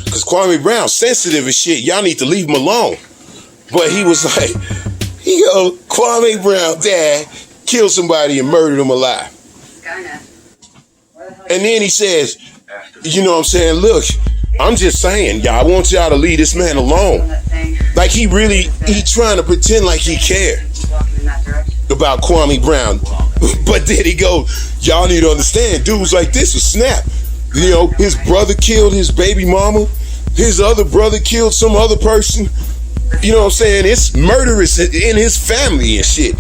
[SPEAKER 1] Cause Kwame Brown's sensitive as shit. Y'all need to leave him alone. But he was like, Kwame Brown dad killed somebody and murdered him alive. And then he says, you know what I'm saying, look, I'm just saying, y'all, I want y'all to leave this man alone. Like he trying to pretend like he cared about Kwame Brown. But then he go, y'all need to understand, dudes like this will snap. You know, his brother killed his baby mama. His other brother killed some other person. You know what I'm saying? It's murderous in his family and shit.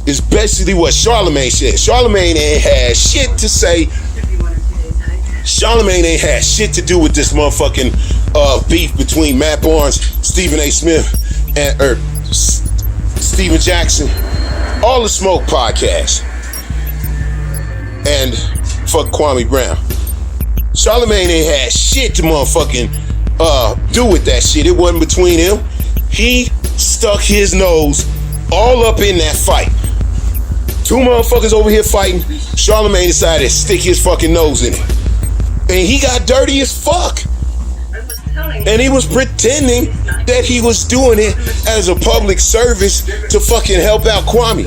[SPEAKER 1] It's basically what Charlemagne said. Charlemagne ain't had shit to say. Charlemagne ain't had shit to do with this motherfucking beef between Matt Barnes, Stephen A. Smith, and Steven Jackson. All the Smoke podcast. And fuck Kwame Brown. Charlemagne ain't had shit to motherfucking do with that shit. It wasn't between him. He stuck his nose all up in that fight. Two motherfuckers over here fighting. Charlemagne decided to stick his fucking nose in it. And he got dirty as fuck. And he was pretending that he was doing it as a public service to fucking help out Kwame.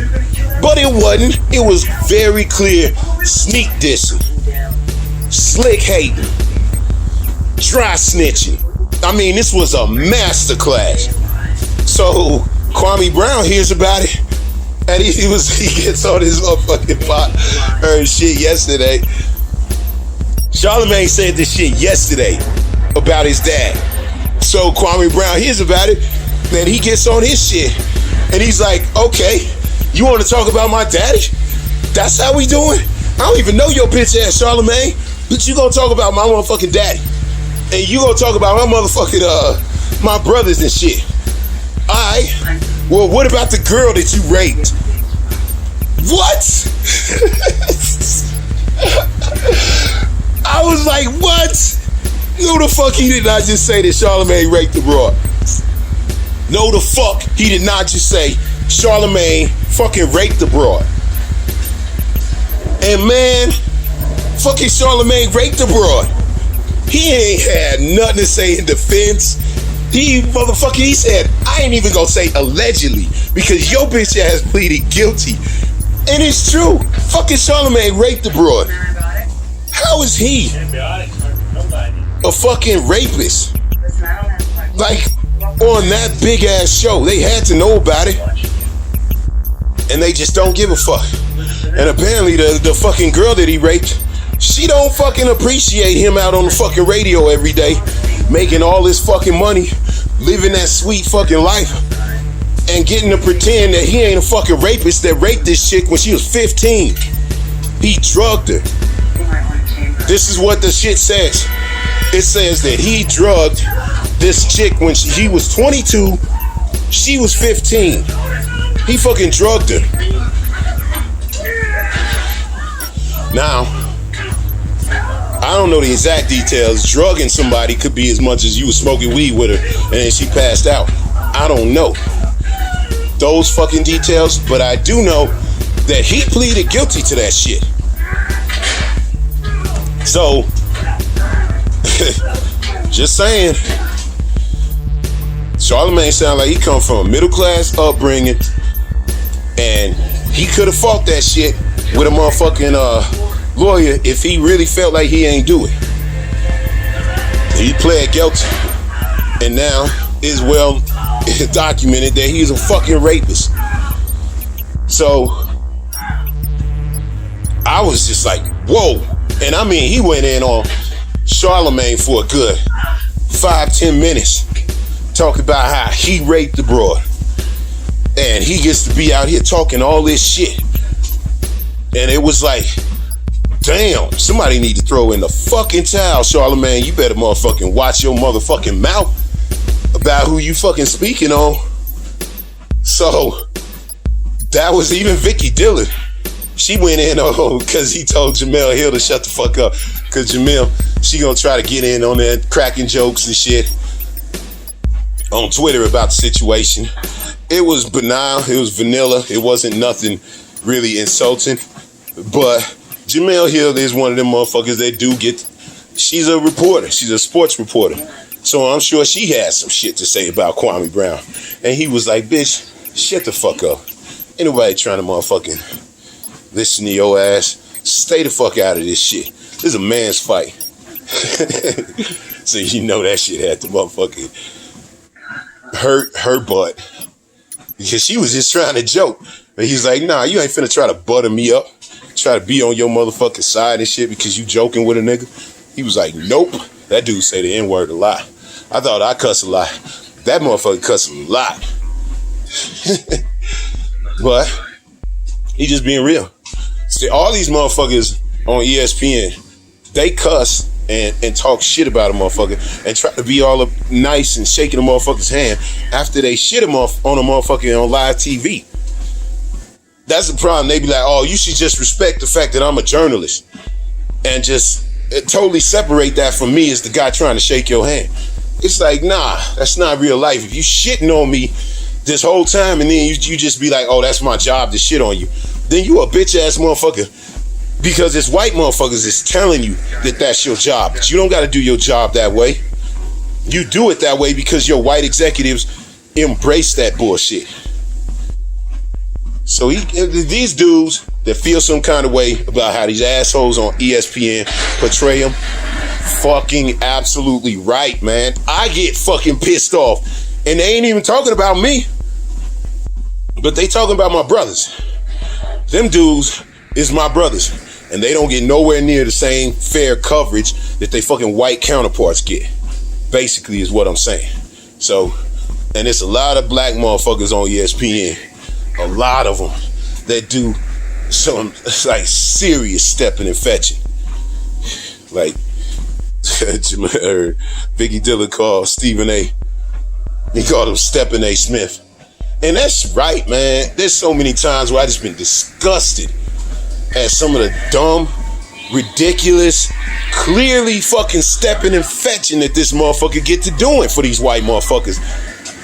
[SPEAKER 1] But it wasn't. It was very clear sneak dissing, slick hating, dry snitching. I mean, this was a masterclass. So Kwame Brown hears about it, and he gets on his motherfucking pot heard shit yesterday. Charlemagne said this shit yesterday about his dad. So Kwame Brown hears about it, and he gets on his shit, and he's like, okay, you want to talk about my daddy? That's how we doing? I don't even know your bitch ass, Charlemagne, but you gonna talk about my motherfucking daddy, and you gonna talk about my motherfucking my brothers and shit. Alright, well, what about the girl that you raped? What? I was like, what? No, the fuck he did not just say that Charlemagne raped the broad. No, the fuck he did not just say Charlemagne fucking raped the broad. And man, fucking Charlemagne raped the broad. He ain't had nothing to say in defense. He said, I ain't even gonna say allegedly, because your bitch ass pleaded guilty. And it's true. Fucking Charlemagne raped the broad. How is he a fucking rapist? Like, on that big ass show, they had to know about it, and they just don't give a fuck. And apparently the fucking girl that he raped, she don't fucking appreciate him out on the fucking radio every day, making all this fucking money, living that sweet fucking life, and getting to pretend that he ain't a fucking rapist that raped this chick when she was 15. He drugged her. This is what the shit says. It says that he drugged this chick when he was 22, she was 15. He fucking drugged her. Now, I don't know the exact details. Drugging somebody could be as much as you was smoking weed with her and then she passed out. I don't know those fucking details, but I do know that he pleaded guilty to that shit. So, just saying, Charlemagne sound like he come from a middle class upbringing, and he could have fought that shit with a motherfucking lawyer if he really felt like he ain't do it. He pled guilty, and now is well documented that he's a fucking rapist. So I was just like, whoa. And I mean, he went in on Charlemagne for a good 5-10 minutes talking about how he raped the broad. And he gets to be out here talking all this shit. And it was like, damn, somebody need to throw in the fucking towel, Charlemagne. You better motherfucking watch your motherfucking mouth about who you fucking speaking on. So, that was even Vicky Dillon. She went in because he told Jamel Hill to shut the fuck up. Because Jamel, she gonna try to get in on that cracking jokes and shit on Twitter about the situation. It was benign, it was vanilla, it wasn't nothing really insulting. But Jamel Hill is one of them motherfuckers that do get, she's a reporter, she's a sports reporter. So I'm sure she had some shit to say about Kwame Brown. And he was like, bitch, shut the fuck up. Ain't nobody trying to motherfucking listen to your ass. Stay the fuck out of this shit. This is a man's fight. So you know that shit had to motherfucking hurt her butt. Because she was just trying to joke. But he's like, nah, you ain't finna try to butter me up. Try to be on your motherfucking side and shit because you joking with a nigga. He was like, nope. That dude say the N-word a lot. I thought I cuss a lot. That motherfucker cuss a lot. But he just being real. See, all these motherfuckers on ESPN, they cuss and talk shit about a motherfucker and try to be all up nice and shaking a motherfucker's hand after they shit him off on a motherfucker on live TV. That's the problem. They be like, oh, you should just respect the fact that I'm a journalist and just totally separate that from me as the guy trying to shake your hand. It's like, nah, that's not real life. If you shitting on me this whole time and then you just be like, oh, that's my job to shit on you, then you a bitch ass motherfucker because it's white motherfuckers that's telling you that that's your job. But you don't got to do your job that way. You do it that way because your white executives embrace that bullshit. So these dudes that feel some kind of way about how these assholes on ESPN portray them, fucking absolutely right, man. I get fucking pissed off. And they ain't even talking about me, but they talking about my brothers. Them dudes is my brothers, and they don't get nowhere near the same fair coverage that they fucking white counterparts get, basically is what I'm saying. So, and it's a lot of black motherfuckers on ESPN, a lot of them that do some like serious stepping and fetching. Like Vicky Dillon called Stephen A. He called him Steppin' A. Smith. And that's right, man. There's so many times where I just been disgusted at some of the dumb, ridiculous, clearly fucking stepping and fetching that this motherfucker get to doing for these white motherfuckers.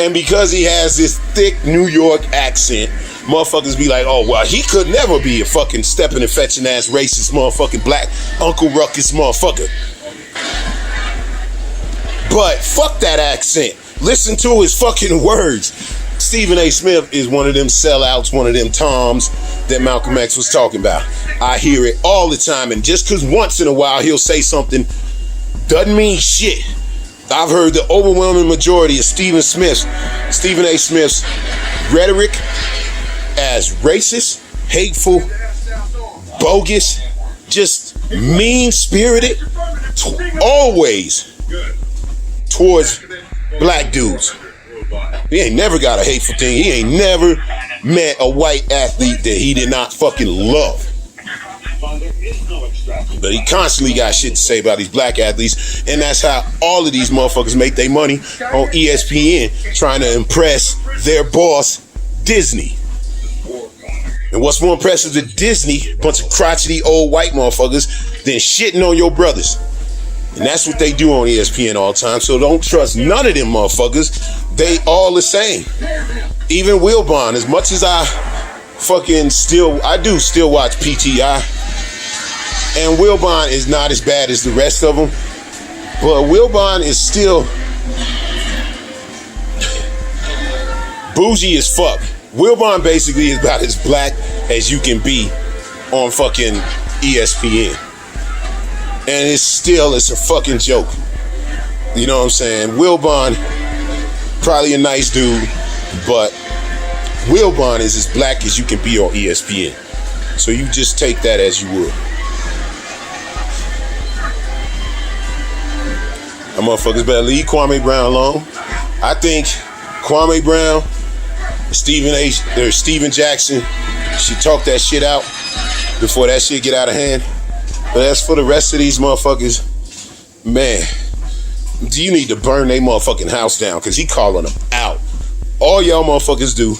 [SPEAKER 1] And because he has this thick New York accent, motherfuckers be like, oh, well, he could never be a fucking stepping and fetching ass racist motherfucking black Uncle Ruckus motherfucker. But fuck that accent. Listen to his fucking words. Stephen A. Smith is one of them sellouts, one of them toms that Malcolm X was talking about. I hear it all the time, and just because once in a while he'll say something doesn't mean shit. I've heard the overwhelming majority of Stephen A. Smith's rhetoric as racist, hateful, bogus, just mean-spirited, always towards black dudes. He ain't never got a hateful thing. He ain't never met a white athlete that he did not fucking love. But he constantly got shit to say about these black athletes, and that's how all of these motherfuckers make their money on ESPN, trying to impress their boss, Disney. And what's more impressive than Disney, a bunch of crotchety old white motherfuckers, than shitting on your brothers. And that's what they do on ESPN all the time. So don't trust none of them motherfuckers. They all the same. Even Wilbon, as much as I do still watch PTI. And Wilbon is not as bad as the rest of them. But Wilbon is still bougie as fuck. Wilbon basically is about as black as you can be on fucking ESPN. And it's a fucking joke. You know what I'm saying? Wilbon, probably a nice dude, but Wilbon is as black as you can be on ESPN. So you just take that as you would. That motherfuckers better leave Kwame Brown alone. I think Kwame Brown, Steven Jackson should talk that shit out before that shit get out of hand. But as for the rest of these motherfuckers, man, do you need to burn their motherfucking house down? Because he calling them out. All y'all motherfuckers do,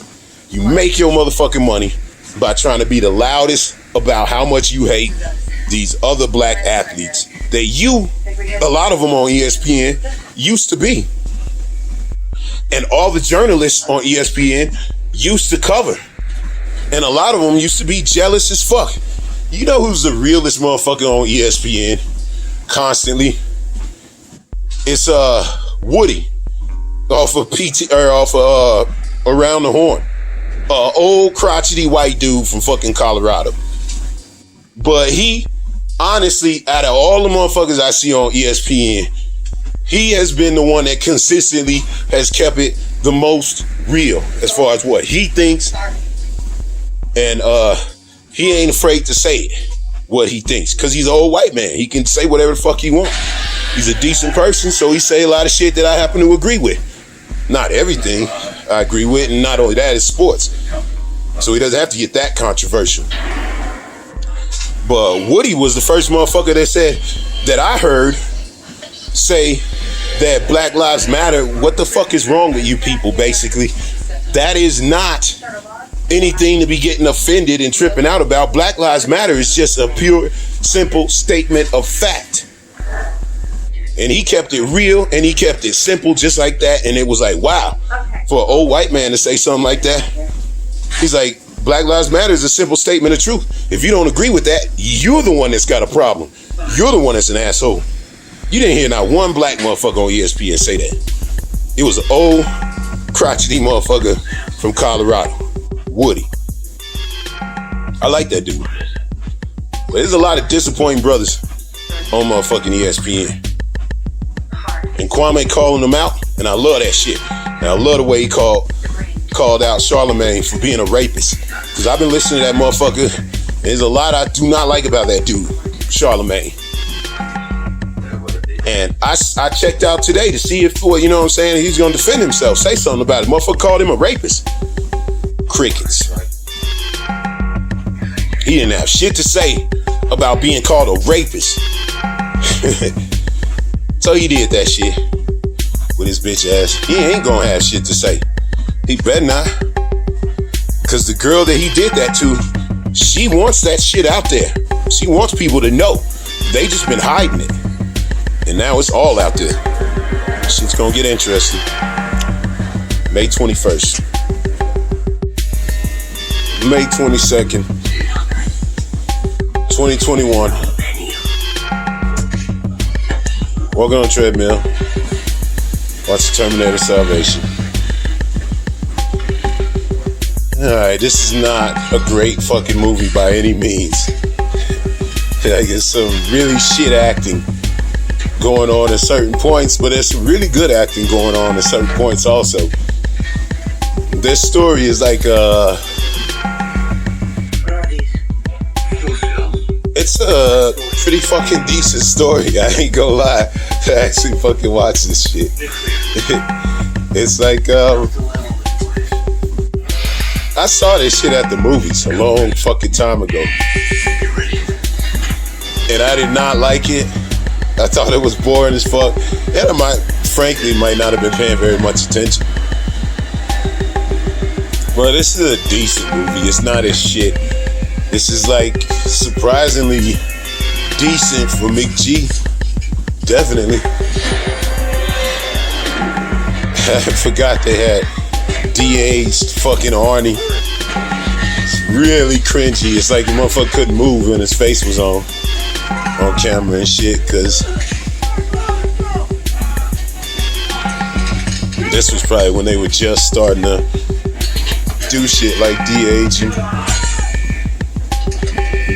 [SPEAKER 1] you make your motherfucking money by trying to be the loudest about how much you hate these other black athletes that you, a lot of them on ESPN, used to be. And all the journalists on ESPN used to cover. And a lot of them used to be jealous as fuck. You know who's the realest motherfucker on ESPN constantly? It's Woody off of Around the Horn. Old crotchety white dude from fucking Colorado. But he, honestly, out of all the motherfuckers I see on ESPN, he has been the one that consistently has kept it the most real as far as what he thinks. And he ain't afraid to say it, what he thinks, because he's an old white man. He can say whatever the fuck he wants. He's a decent person, so he say a lot of shit that I happen to agree with. Not everything I agree with, and not only that, it's sports. So he doesn't have to get that controversial. But Woody was the first motherfucker that said, that I heard say that Black Lives Matter. What the fuck is wrong with you people, basically? That is not anything to be getting offended and tripping out about. Black Lives Matter is just a pure, simple statement of fact. And he kept it real and he kept it simple just like that. And it was like, wow, for an old white man to say something like that. He's like, Black Lives Matter is a simple statement of truth. If you don't agree with that, you're the one that's got a problem. You're the one that's an asshole. You didn't hear not one black motherfucker on ESPN say that. It was an old crotchety motherfucker from Colorado, Woody. I like that dude. But there's a lot of disappointing brothers on motherfucking ESPN. And Kwame calling them out, and I love that shit. And I love the way he called out Charlemagne for being a rapist. Because I've been listening to that motherfucker, and there's a lot I do not like about that dude, Charlemagne. And I checked out today to see if, you know what I'm saying, he's going to defend himself, say something about it. Motherfucker called him a rapist. Crickets. He didn't have shit to say about being called a rapist. So he did that shit with his bitch ass. He ain't gonna have shit to say. He better not. Cause the girl that he did that to, she wants that shit out there. She wants people to know. They just been hiding it. And now it's all out there. Shit's gonna get interesting. May 21st. May 22nd. 2021. Walking on a treadmill. Watch Terminator Salvation. Alright, this is not a great fucking movie by any means. I guess some really shit acting going on at certain points, but there's some really good acting going on at certain points also. This story is like it's a pretty fucking decent story. I ain't gonna lie. To actually fucking watch this shit. It's like I saw this shit at the movies a long fucking time ago, and I did not like it. I thought it was boring as fuck, and I might not have been paying very much attention. But this is a decent movie. It's not as shit. This is like surprisingly decent for McG. Definitely. I forgot they had de-aged fucking Arnie. It's really cringy. It's like the motherfucker couldn't move when his face was on camera and shit, cause this was probably when they were just starting to do shit like de-aging.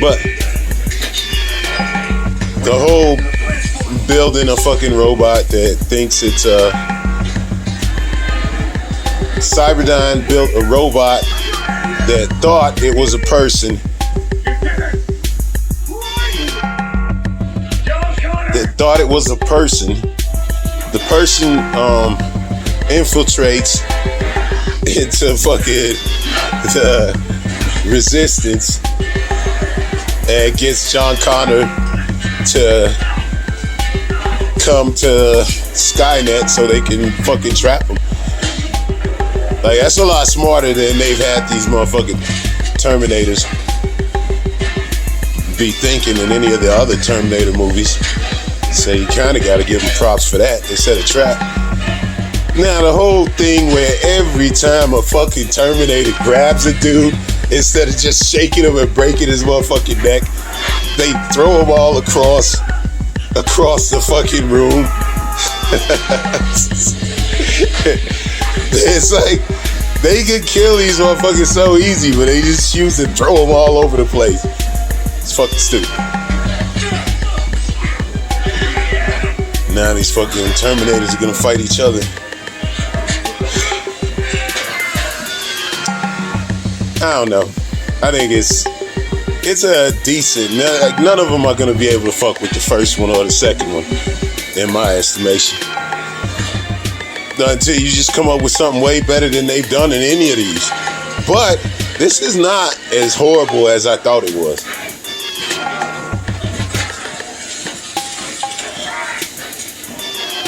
[SPEAKER 1] But the whole building a fucking robot that thinks it's Cyberdyne built a robot that thought it was a person, the person infiltrates into fucking the resistance and gets John Connor to come to Skynet so they can fucking trap him. Like, that's a lot smarter than they've had these motherfucking Terminators be thinking in any of the other Terminator movies. So you kind of got to give them props for that. They set a trap. Now, the whole thing where every time a fucking Terminator grabs a dude, instead of just shaking him and breaking his motherfucking neck, they throw him all across the fucking room. It's like they can kill these motherfuckers so easy, but they just choose to throw them all over the place. It's fucking stupid. Now these fucking Terminators are gonna fight each other. I don't know. I think it's a decent. Like, none of them are gonna be able to fuck with the first one or the second one, in my estimation. Until you just come up with something way better than they've done in any of these. But this is not as horrible as I thought it was.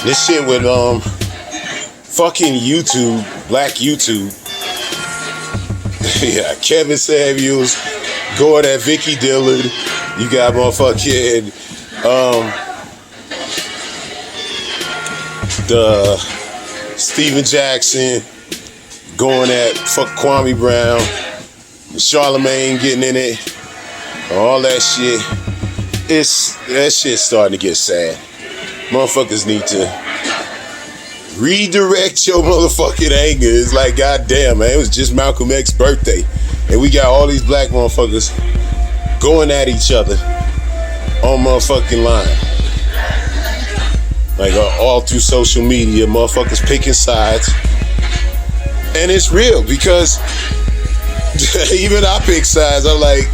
[SPEAKER 1] This shit with fucking YouTube, black YouTube. Yeah, Kevin Samuels, going at Vicky Dillard. You got motherfucking the Steven Jackson going at fuck Kwame Brown, Charlemagne getting in it, all that shit. That shit's starting to get sad. Motherfuckers need to redirect your motherfucking anger. It's like, goddamn, man, it was just Malcolm X's birthday, and we got all these black motherfuckers going at each other on motherfucking line. Like, all through social media, motherfuckers picking sides. And it's real, because even I pick sides. I'm like,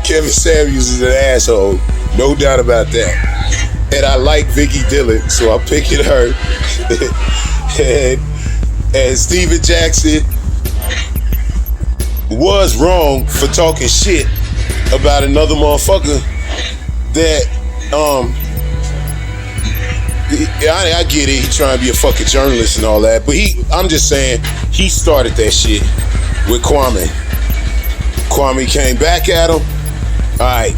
[SPEAKER 1] Kevin Samuels is an asshole. No doubt about that. And I like Vicky Dillard, so I'm picking her. and Steven Jackson was wrong for talking shit about another motherfucker that, I get it, he trying to be a fucking journalist and all that, but I'm just saying, he started that shit with Kwame. Kwame came back at him. Alright.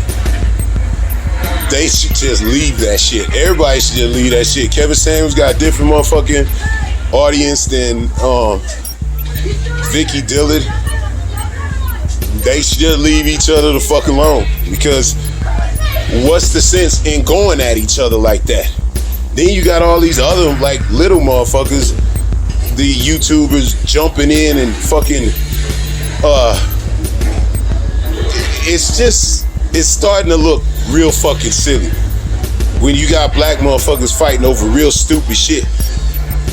[SPEAKER 1] They should just leave that shit. Everybody should just leave that shit. Kevin Samuels got a different motherfucking audience than Vicky Dillard. They should just leave each other the fuck alone. Because what's the sense in going at each other like that? Then you got all these other like little motherfuckers, the YouTubers jumping in and fucking it's starting to look real fucking silly when you got black motherfuckers fighting over real stupid shit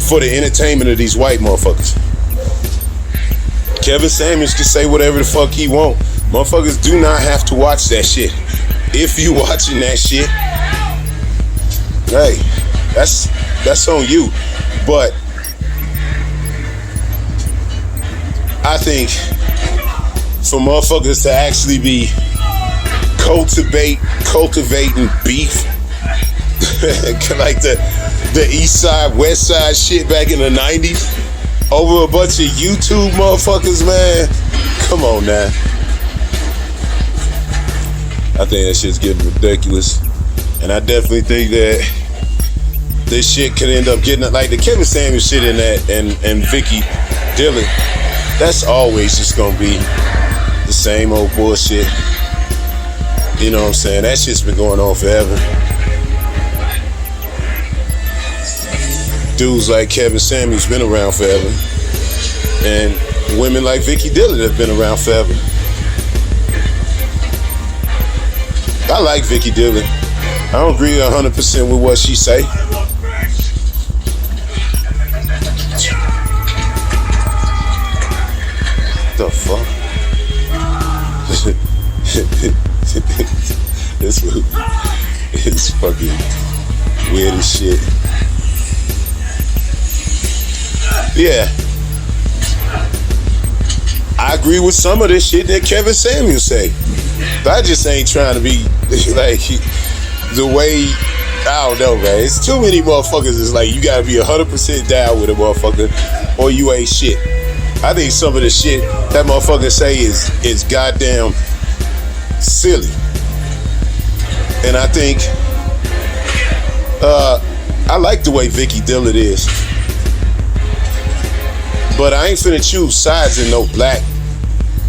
[SPEAKER 1] for the entertainment of these white motherfuckers. Kevin Samuels can say whatever the fuck he want. Motherfuckers do not have to watch that shit. If you watching that shit, hey, that's on you. But I think for motherfuckers to actually be cultivating beef like the east side, west side shit back in the 90s over a bunch of YouTube motherfuckers, man. Come on now. I think that shit's getting ridiculous. And I definitely think that this shit could end up getting like the Kevin Samuels shit in that and Vicky Dillard. That's always just gonna be the same old bullshit. You know what I'm saying? That shit's been going on forever. Dudes like Kevin Samuels been around forever. And women like Vicky Dillard have been around forever. I like Vicky Dillard. I don't agree 100% with what she say. The fuck? This movie is fucking weird as shit. Yeah. I agree with some of this shit that Kevin Samuel say. But I just ain't trying to be like the way, I don't know, man. It's too many motherfuckers. It's like you gotta be 100% down with a motherfucker or you ain't shit. I think some of the shit that motherfucker say is goddamn silly. And I think I like the way Vicky Dillard is. But I ain't finna choose sides in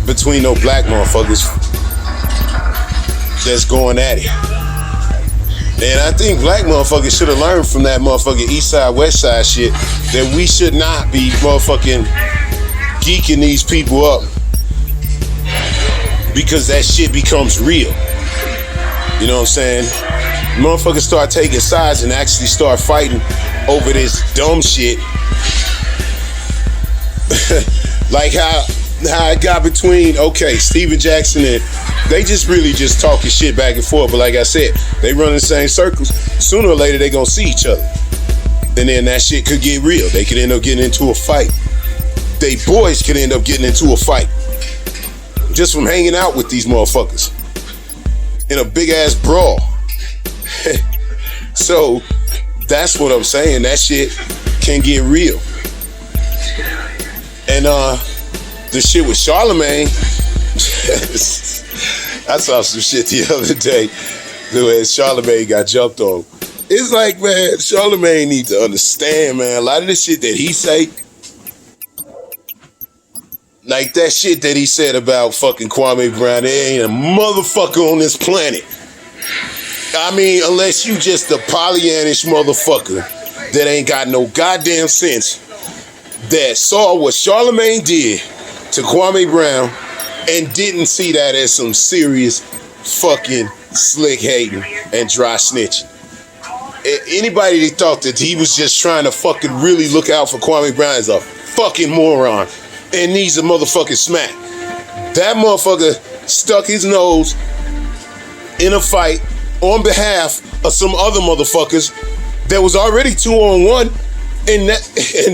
[SPEAKER 1] between no black motherfuckers that's going at it. And I think black motherfuckers should have learned from that motherfucking East Side, West Side shit that we should not be motherfucking geeking these people up because that shit becomes real. You know what I'm saying? Motherfuckers start taking sides and actually start fighting over this dumb shit. Like how it got between, Steven Jackson and they just talking shit back and forth. But like I said, they run in the same circles. Sooner or later, they gonna see each other. And then that shit could get real. They could end up getting into a fight. They boys could end up getting into a fight. Just from hanging out with these motherfuckers. In a big ass brawl. So, that's what I'm saying. That shit can get real. And the shit with Charlemagne, I saw some shit the other day where Charlemagne got jumped on. It's like, man, Charlemagne needs to understand, man, a lot of the shit that he say, like that shit that he said about fucking Kwame Brown, there ain't a motherfucker on this planet. I mean, unless you just a Pollyannish motherfucker that ain't got no goddamn sense, that saw what Charlemagne did to Kwame Brown and didn't see that as some serious fucking slick hating and dry snitching. Anybody that thought that he was just trying to fucking really look out for Kwame Brown is a fucking moron and needs a motherfucking smack. That motherfucker stuck his nose in a fight on behalf of some other motherfuckers that was already 2-on-1. And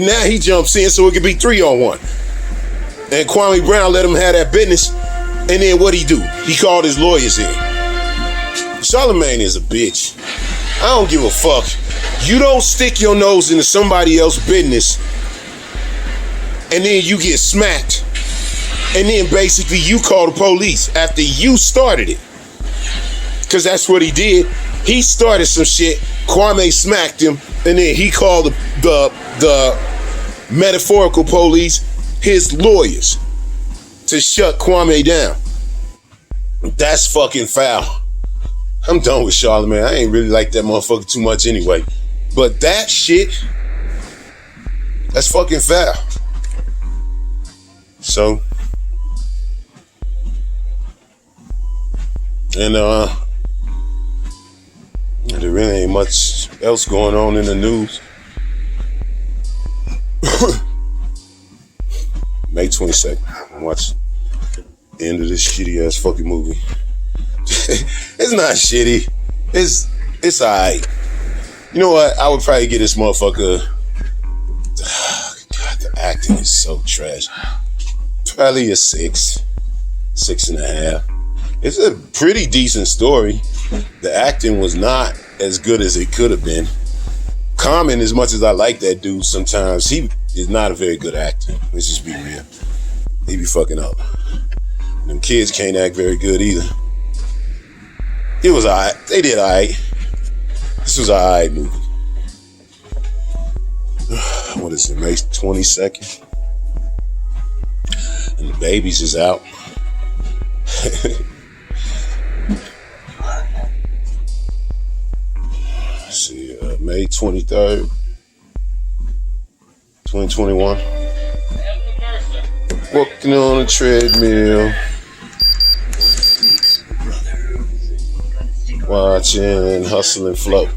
[SPEAKER 1] now he jumps in so it could be 3-on-1. And Kwame Brown let him have that business. And then what'd he do? He called his lawyers in. Charlemagne is a bitch. I don't give a fuck. You don't stick your nose into somebody else's business and then you get smacked. And then basically you call the police after you started it. Because that's what he did. He started some shit. Kwame smacked him, and then he called the metaphorical police his lawyers to shut Kwame down. That's fucking foul. I'm done with Charlemagne. I ain't really like that motherfucker too much anyway. But that shit, that's fucking foul. So, and there really ain't much else going on in the news. May 22nd. Watch the end of this shitty ass fucking movie. It's not shitty. It's alright. You know what? I would probably get this motherfucker. God, the acting is so trash. Probably a 6.5. It's a pretty decent story. The acting was not as good as it could have been. Common, as much as I like that dude sometimes, he is not a very good actor. Let's just be real. He be fucking up. And them kids can't act very good either. It was alright. They did alright. This was an alright movie. What is it, May 22nd? And the babies is out. Let's see, May 23rd, 2021. Walking on a treadmill. Watching Hustle and Flow.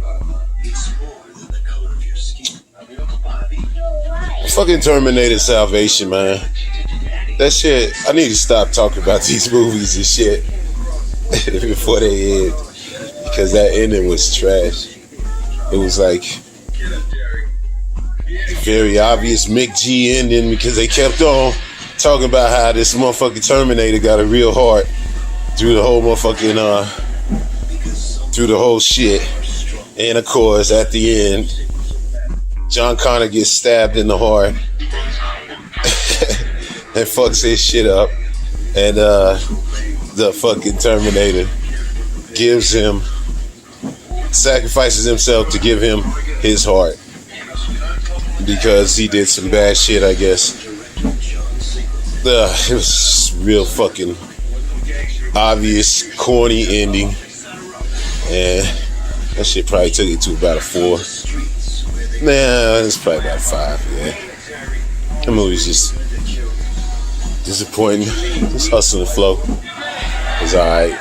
[SPEAKER 1] Fucking Terminator Salvation, man. That shit, I need to stop talking about these movies and shit before they end. Because that ending was trash. It was like, very obvious Mick G ending because they kept on talking about how this motherfucking Terminator got a real heart through the whole motherfucking through the whole shit. And of course, at the end, John Connor gets stabbed in the heart and fucks his shit up. And the fucking Terminator sacrifices himself to give him his heart because he did some bad shit, I guess. It was real fucking obvious, corny ending. And that shit probably took it to about a 4. Nah, it's probably about a 5, yeah. The movie's just disappointing. Just Hustle and Flow is alright.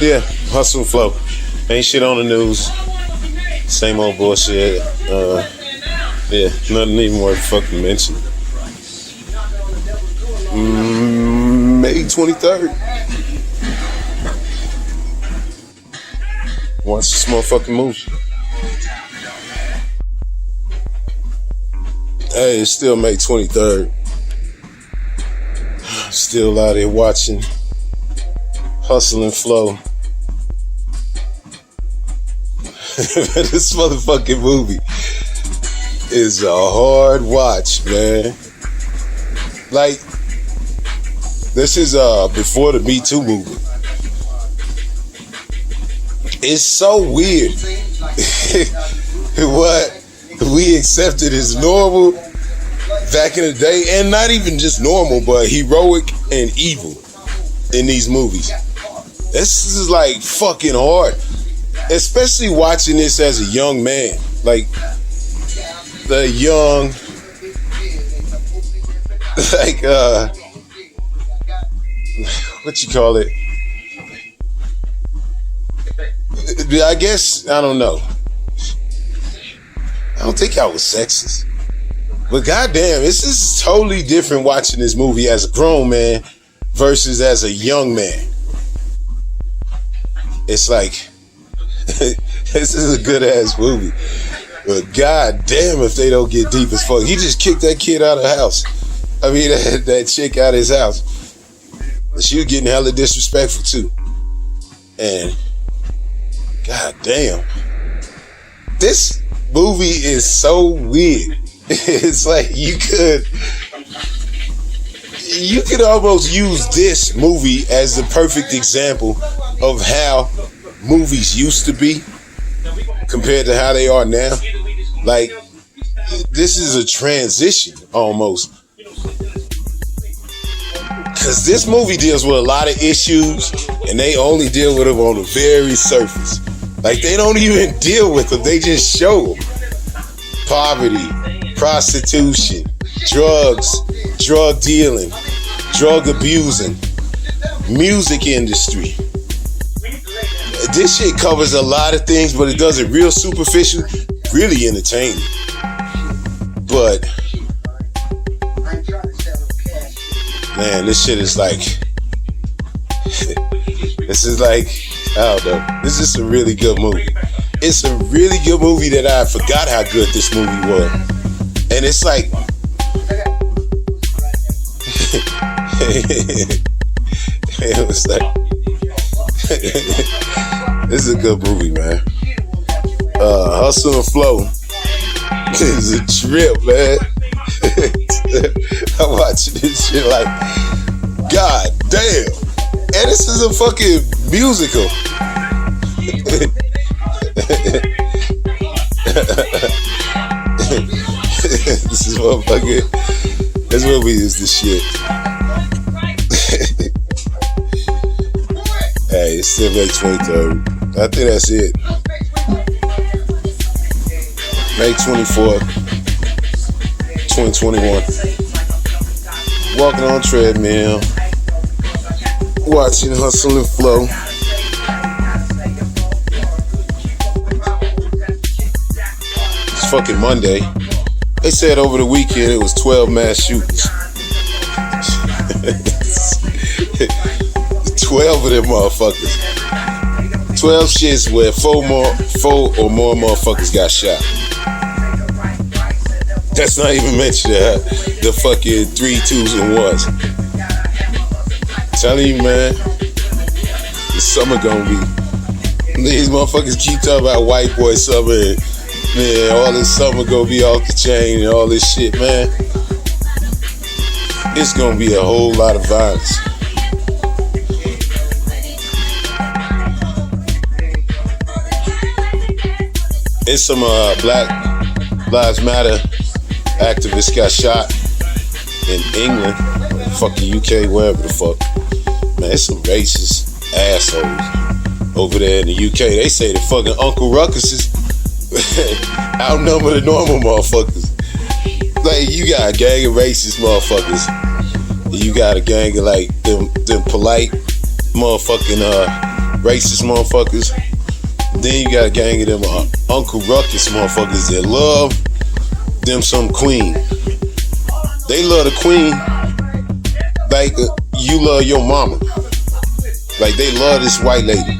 [SPEAKER 1] Yeah, Hustle and Flow. Ain't shit on the news. Same old bullshit. Yeah, nothing even worth fucking mentioning. May 23rd. Watch this motherfucking movie. Hey, it's still May 23rd. Still out here watching Hustle and Flow. This motherfucking movie is a hard watch, man. Like, this is before the Me Too movement. It's so weird what we accepted as normal back in the day, and not even just normal, but heroic and evil in these movies. This is like fucking hard, especially watching this as a young man, like the young, like what you call it? I guess, I don't know. I don't think I was sexist. But goddamn, this is totally different watching this movie as a grown man versus as a young man. It's like, this is a good ass movie. But goddamn if they don't get deep as fuck. He just kicked that kid out of the house. I mean, that chick out of his house. She was getting hella disrespectful too. And god damn, this movie is so weird. It's like you could almost use this movie as the perfect example of how movies used to be compared to how they are now. Like, this is a transition almost. Because this movie deals with a lot of issues, and they only deal with them on the very surface. Like, they don't even deal with them, they just show them. Poverty, prostitution, drugs, drug dealing, drug abusing, music industry. This shit covers a lot of things, but it does it real superficial, really entertaining. But man, this shit is like, this is like, I don't know. This is a really good movie. It's a really good movie that I forgot how good this movie was. And it's like, it was like, this is a good movie, man. Hustle and Flow is a trip, man. I'm watching this shit like, god damn. And this is a fucking musical. This is motherfucking, this movie is the shit. Hey, it's still May 23rd. I think that's it. May 24th, 2021. Walking on treadmill, watching Hustle and Flow. It's fucking Monday. They said over the weekend it was 12 mass shootings. 12 of them motherfuckers. 12 shits where four or more motherfuckers got shot. That's not even mentioning the fucking 3 2s and 1s. Telling you, man, the summer gonna be. These motherfuckers keep talking about white boy summer and man, all this summer gonna be off the chain and all this shit, man. It's gonna be a whole lot of violence. It's some Black Lives Matter activists got shot in England, fucking UK, wherever the fuck. Man, it's some racist assholes over there in the UK. They say the fucking Uncle Ruckuses outnumber the normal motherfuckers. Like, you got a gang of racist motherfuckers. You got a gang of like them polite motherfucking racist motherfuckers. Then you got a gang of them Uncle Ruckus motherfuckers that love them some queen. They love the queen like you love your mama. Like, they love this white lady.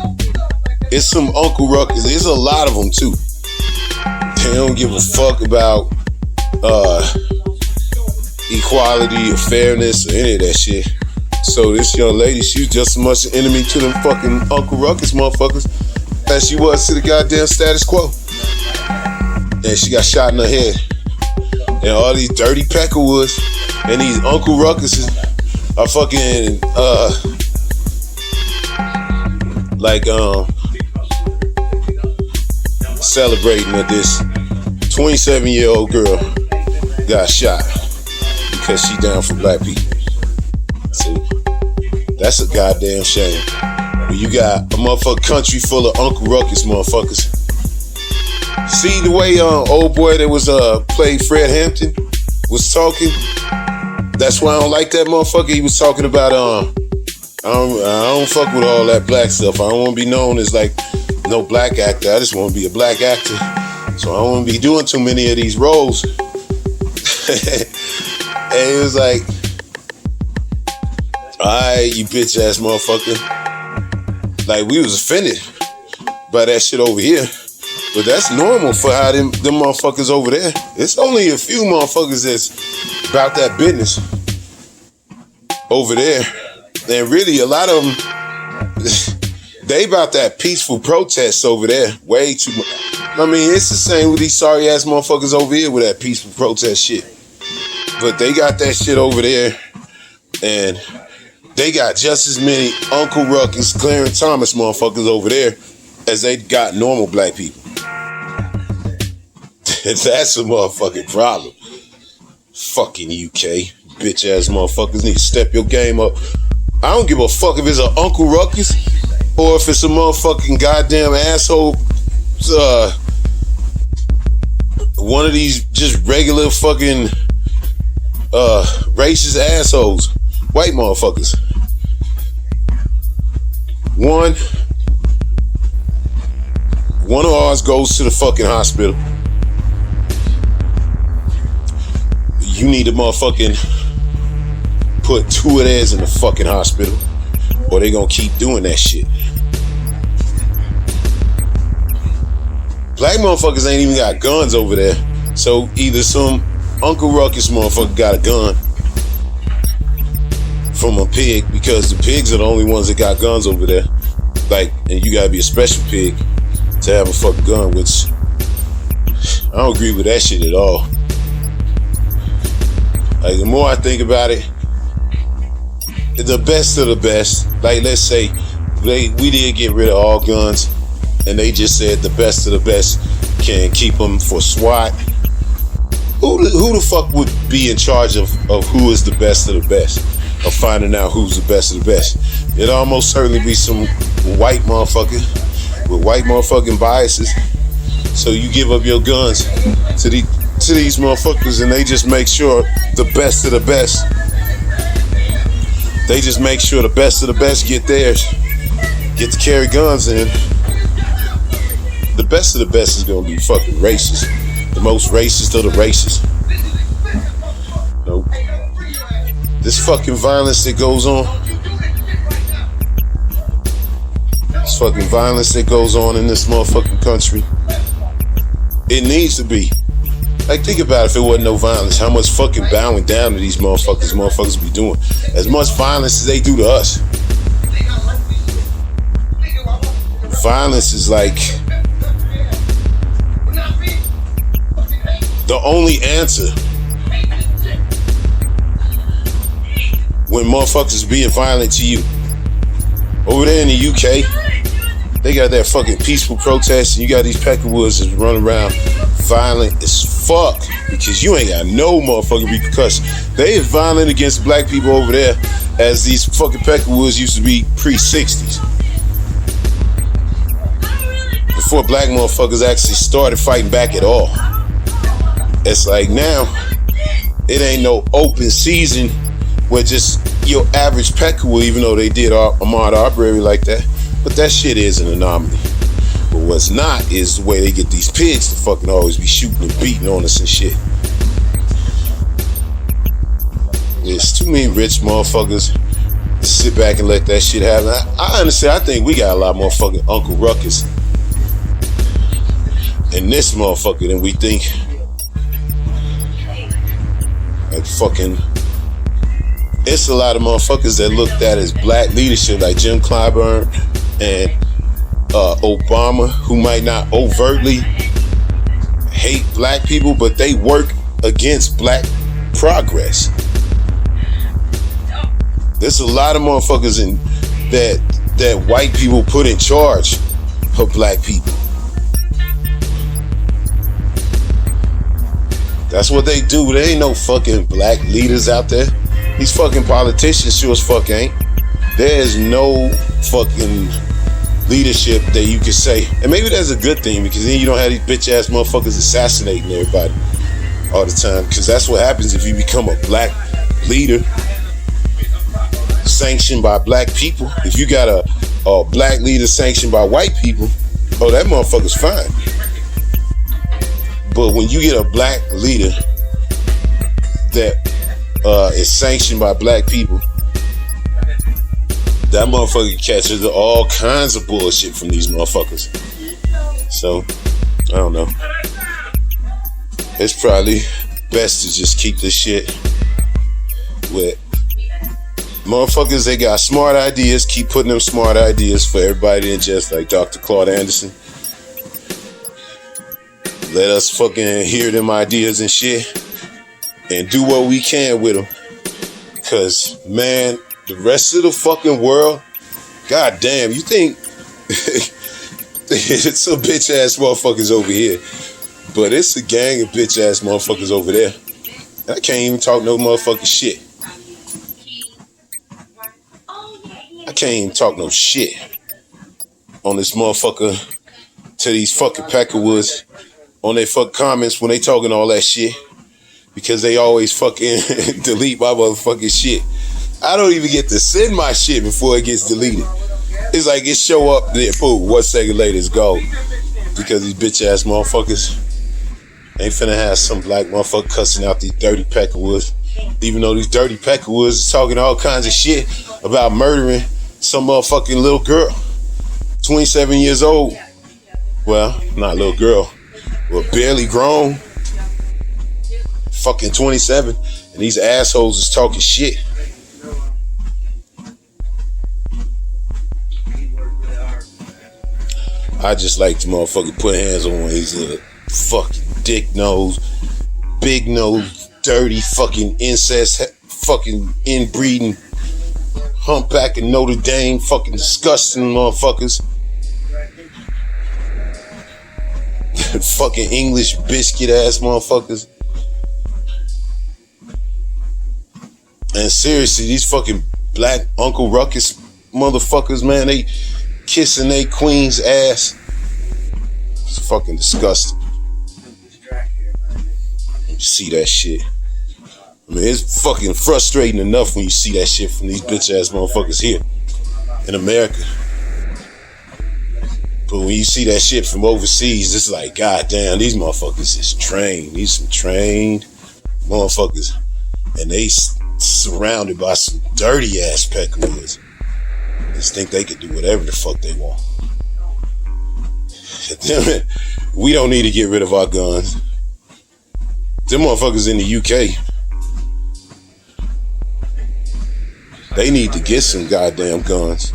[SPEAKER 1] It's some Uncle Ruckus. There's a lot of them too. They don't give a fuck about equality or fairness or any of that shit. So this young lady, she's just as much an enemy to them fucking Uncle Ruckus motherfuckers as she was to the goddamn status quo. And she got shot in her head. And all these dirty Peckerwoods and these Uncle Ruckuses are fucking celebrating that this 27-year-old girl got shot because she down for black people. See, that's a goddamn shame. When you got a motherfucking country full of Uncle Ruckus motherfuckers. See the way old boy that was played Fred Hampton was talking? That's why I don't like that motherfucker. He was talking about I don't fuck with all that black stuff. I don't want to be known as like no black actor. I just want to be a black actor. So I don't want to be doing too many of these roles. And it was like, alright, you bitch ass motherfucker. Like, we was offended by that shit over here. But that's normal for how them motherfuckers over there. It's only a few motherfuckers that's about that business over there. And really, a lot of them, they about that peaceful protest over there. Way too much. I mean, it's the same with these sorry ass motherfuckers over here with that peaceful protest shit. But they got that shit over there. And they got just as many Uncle Ruckus, Clarence Thomas motherfuckers over there as they got normal black people. That's a motherfucking problem. Fucking UK. Bitch ass motherfuckers need to step your game up. I don't give a fuck if it's an Uncle Ruckus or if it's a motherfucking goddamn asshole. One of these just regular fucking racist assholes. White motherfuckers. One of ours goes to the fucking hospital. You need to motherfucking put 2 of theirs in the fucking hospital, or they gonna keep doing that shit. Black motherfuckers ain't even got guns over there. So either some Uncle Ruckus motherfucker got a gun from a pig, because the pigs are the only ones that got guns over there. Like, and you gotta be a special pig to have a fucking gun, which I don't agree with that shit at all. Like, the more I think about it, the best of the best, like, let's say we did get rid of all guns and they just said the best of the best can keep them for SWAT. Who the fuck would be in charge of who is the best of the best, of finding out who's the best of the best? It'd almost certainly be some white motherfucker with white motherfucking biases. So you give up your guns to these motherfuckers and they just make sure the best of the best. They just make sure the best of the best get theirs, get to carry guns in. The best of the best is gonna be fucking racist. The most racist of the racist. Nope. This fucking violence that goes on, This fucking violence that goes on in this motherfucking country. It needs to be. Like, think about if it wasn't no violence, how much fucking bowing down to these motherfuckers be doing. As much violence as they do to us. Violence is like the only answer when motherfuckers being violent to you. Over there in the UK, they got that fucking peaceful protest, and you got these Peckerwoods that run around violent as fuck because you ain't got no motherfucking repercussions. They is violent against black people over there as these fucking Peckerwoods used to be pre-60s. Before black motherfuckers actually started fighting back at all. It's like now, it ain't no open season where just your average Peckerwood, even though they did Ahmaud Arbery like that, but that shit is an anomaly. But what's not is the way they get these pigs to fucking always be shooting and beating on us and shit. There's too many rich motherfuckers to sit back and let that shit happen. I understand, I think we got a lot more fucking Uncle Ruckus in this motherfucker than we think. Like fucking, it's a lot of motherfuckers that looked at as black leadership, like Jim Clyburn and Obama, who might not overtly hate black people, but they work against black progress. There's a lot of motherfuckers in that white people put in charge of black people. That's what they do. There ain't no fucking black leaders out there. These fucking politicians sure as fuck ain't. There is no fucking leadership that you can say. And maybe that's a good thing, because then you don't have these bitch ass motherfuckers assassinating everybody all the time. Because that's what happens if you become a black leader sanctioned by black people. If you got a black leader sanctioned by white people, oh, that motherfucker's fine. But when you get a black leader that is sanctioned by black people, that motherfucker catches all kinds of bullshit from these motherfuckers. So, I don't know. It's probably best to just keep this shit with motherfuckers. They got smart ideas. Keep putting them smart ideas for everybody to ingest, like Dr. Claude Anderson. Let us fucking hear them ideas and shit and do what we can with them. Cause, man, the rest of the fucking world, god damn, you think it's some bitch ass motherfuckers over here, but it's a gang of bitch ass motherfuckers over there. And I can't even talk no motherfucking shit. I can't even talk no shit on this motherfucker to these fucking Peckerwoods on their fucking comments when they talking all that shit, because they always fucking delete my motherfucking shit. I don't even get to send my shit before it gets deleted. It's like it show up there, boom, 1 second later it's gone. Because these bitch ass motherfuckers ain't finna have some black motherfucker cussing out these dirty Peckerwoods. Even though these dirty Peckerwoods is talking all kinds of shit about murdering some motherfucking little girl, 27 years old. Well, not little girl, but barely grown. Fucking 27, and these assholes is talking shit. I just like to motherfucking put hands on his fucking dick nose, big nose, dirty fucking incest, fucking inbreeding, humpback and Notre Dame, fucking disgusting motherfuckers. Fucking English biscuit ass motherfuckers. And seriously, these fucking black Uncle Ruckus motherfuckers, man, they kissing they queen's ass. It's fucking disgusting. You see that shit. I mean, it's fucking frustrating enough when you see that shit from these bitch ass motherfuckers here in America. But when you see that shit from overseas, it's like, god damn, these motherfuckers is trained. These some trained motherfuckers. And they surrounded by some dirty ass Peckerwoods. Just think they could do whatever the fuck they want. Damn it, we don't need to get rid of our guns. Them motherfuckers in the UK, they need to get some goddamn guns.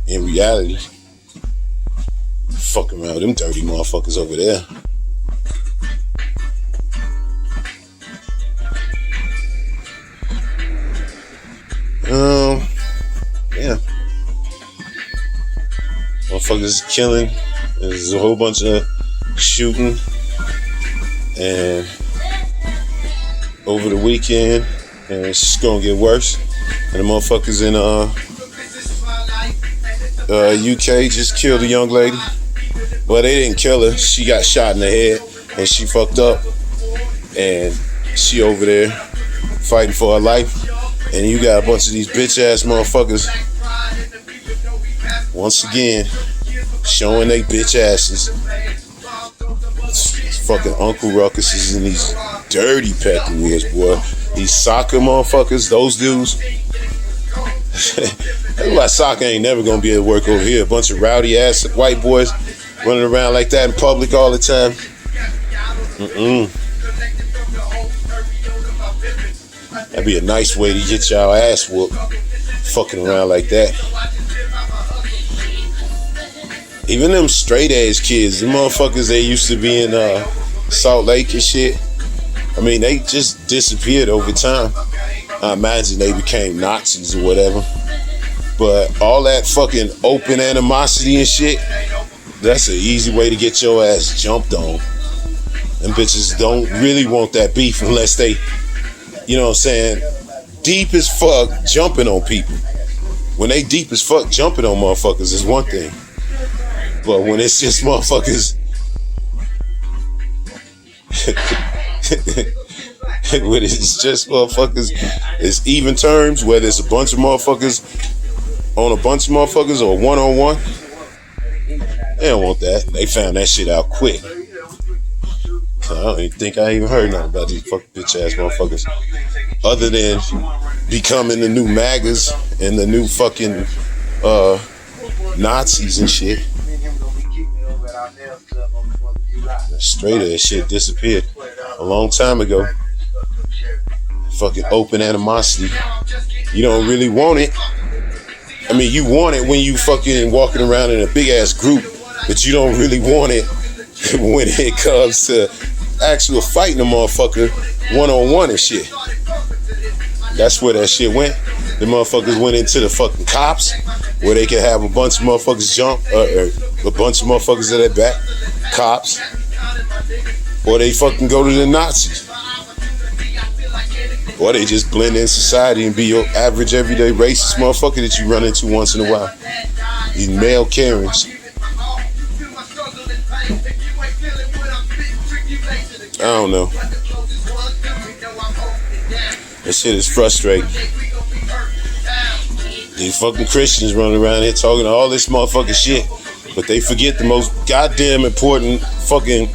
[SPEAKER 1] In reality, fuck around with them dirty motherfuckers over there. Yeah. Motherfuckers killing. There's a whole bunch of shooting. And over the weekend, and it's just gonna get worse. And the motherfuckers in UK just killed a young lady. Well, they didn't kill her. She got shot in the head and she fucked up. And she over there fighting for her life. And you got a bunch of these bitch ass motherfuckers once again showing they bitch asses. These fucking Uncle Ruckuses and these dirty peccaries, boy. These soccer motherfuckers, those dudes. That's why soccer ain't never gonna be able to work over here. A bunch of rowdy ass white boys running around like that in public all the time. That'd be a nice way to get y'all ass whooped, fucking around like that. Even them straight ass kids, the motherfuckers they used to be in Salt Lake and shit, I mean, they just disappeared over time. I imagine they became Nazis or whatever. But all that fucking open animosity and shit, that's an easy way to get your ass jumped on. And bitches don't really want that beef unless they, you know what I'm saying, deep as fuck jumping on people. When they deep as fuck jumping on motherfuckers is one thing. But when it's just motherfuckers when it's just motherfuckers, it's even terms, whether it's a bunch of motherfuckers on a bunch of motherfuckers or one-on-one, they don't want that. They found that shit out quick. I don't even think I even heard nothing about these fucking bitch ass motherfuckers other than becoming the new MAGAs and the new fucking Nazis and shit. Straight ass shit disappeared a long time ago. Fucking open animosity. You don't really want it. I mean, you want it when you fucking walking around in a big ass group, but you don't really want it when it comes to actual fighting a motherfucker one-on-one and shit. That's where that shit went. The motherfuckers went into the fucking cops, where they could have a bunch of motherfuckers jump, a bunch of motherfuckers at their back, cops, or they fucking go to the Nazis. Or they just blend in society and be your average everyday racist motherfucker that you run into once in a while. These male Karens. I don't know. That shit is frustrating. These fucking Christians running around here talking all this motherfucking shit, but they forget the most goddamn important fucking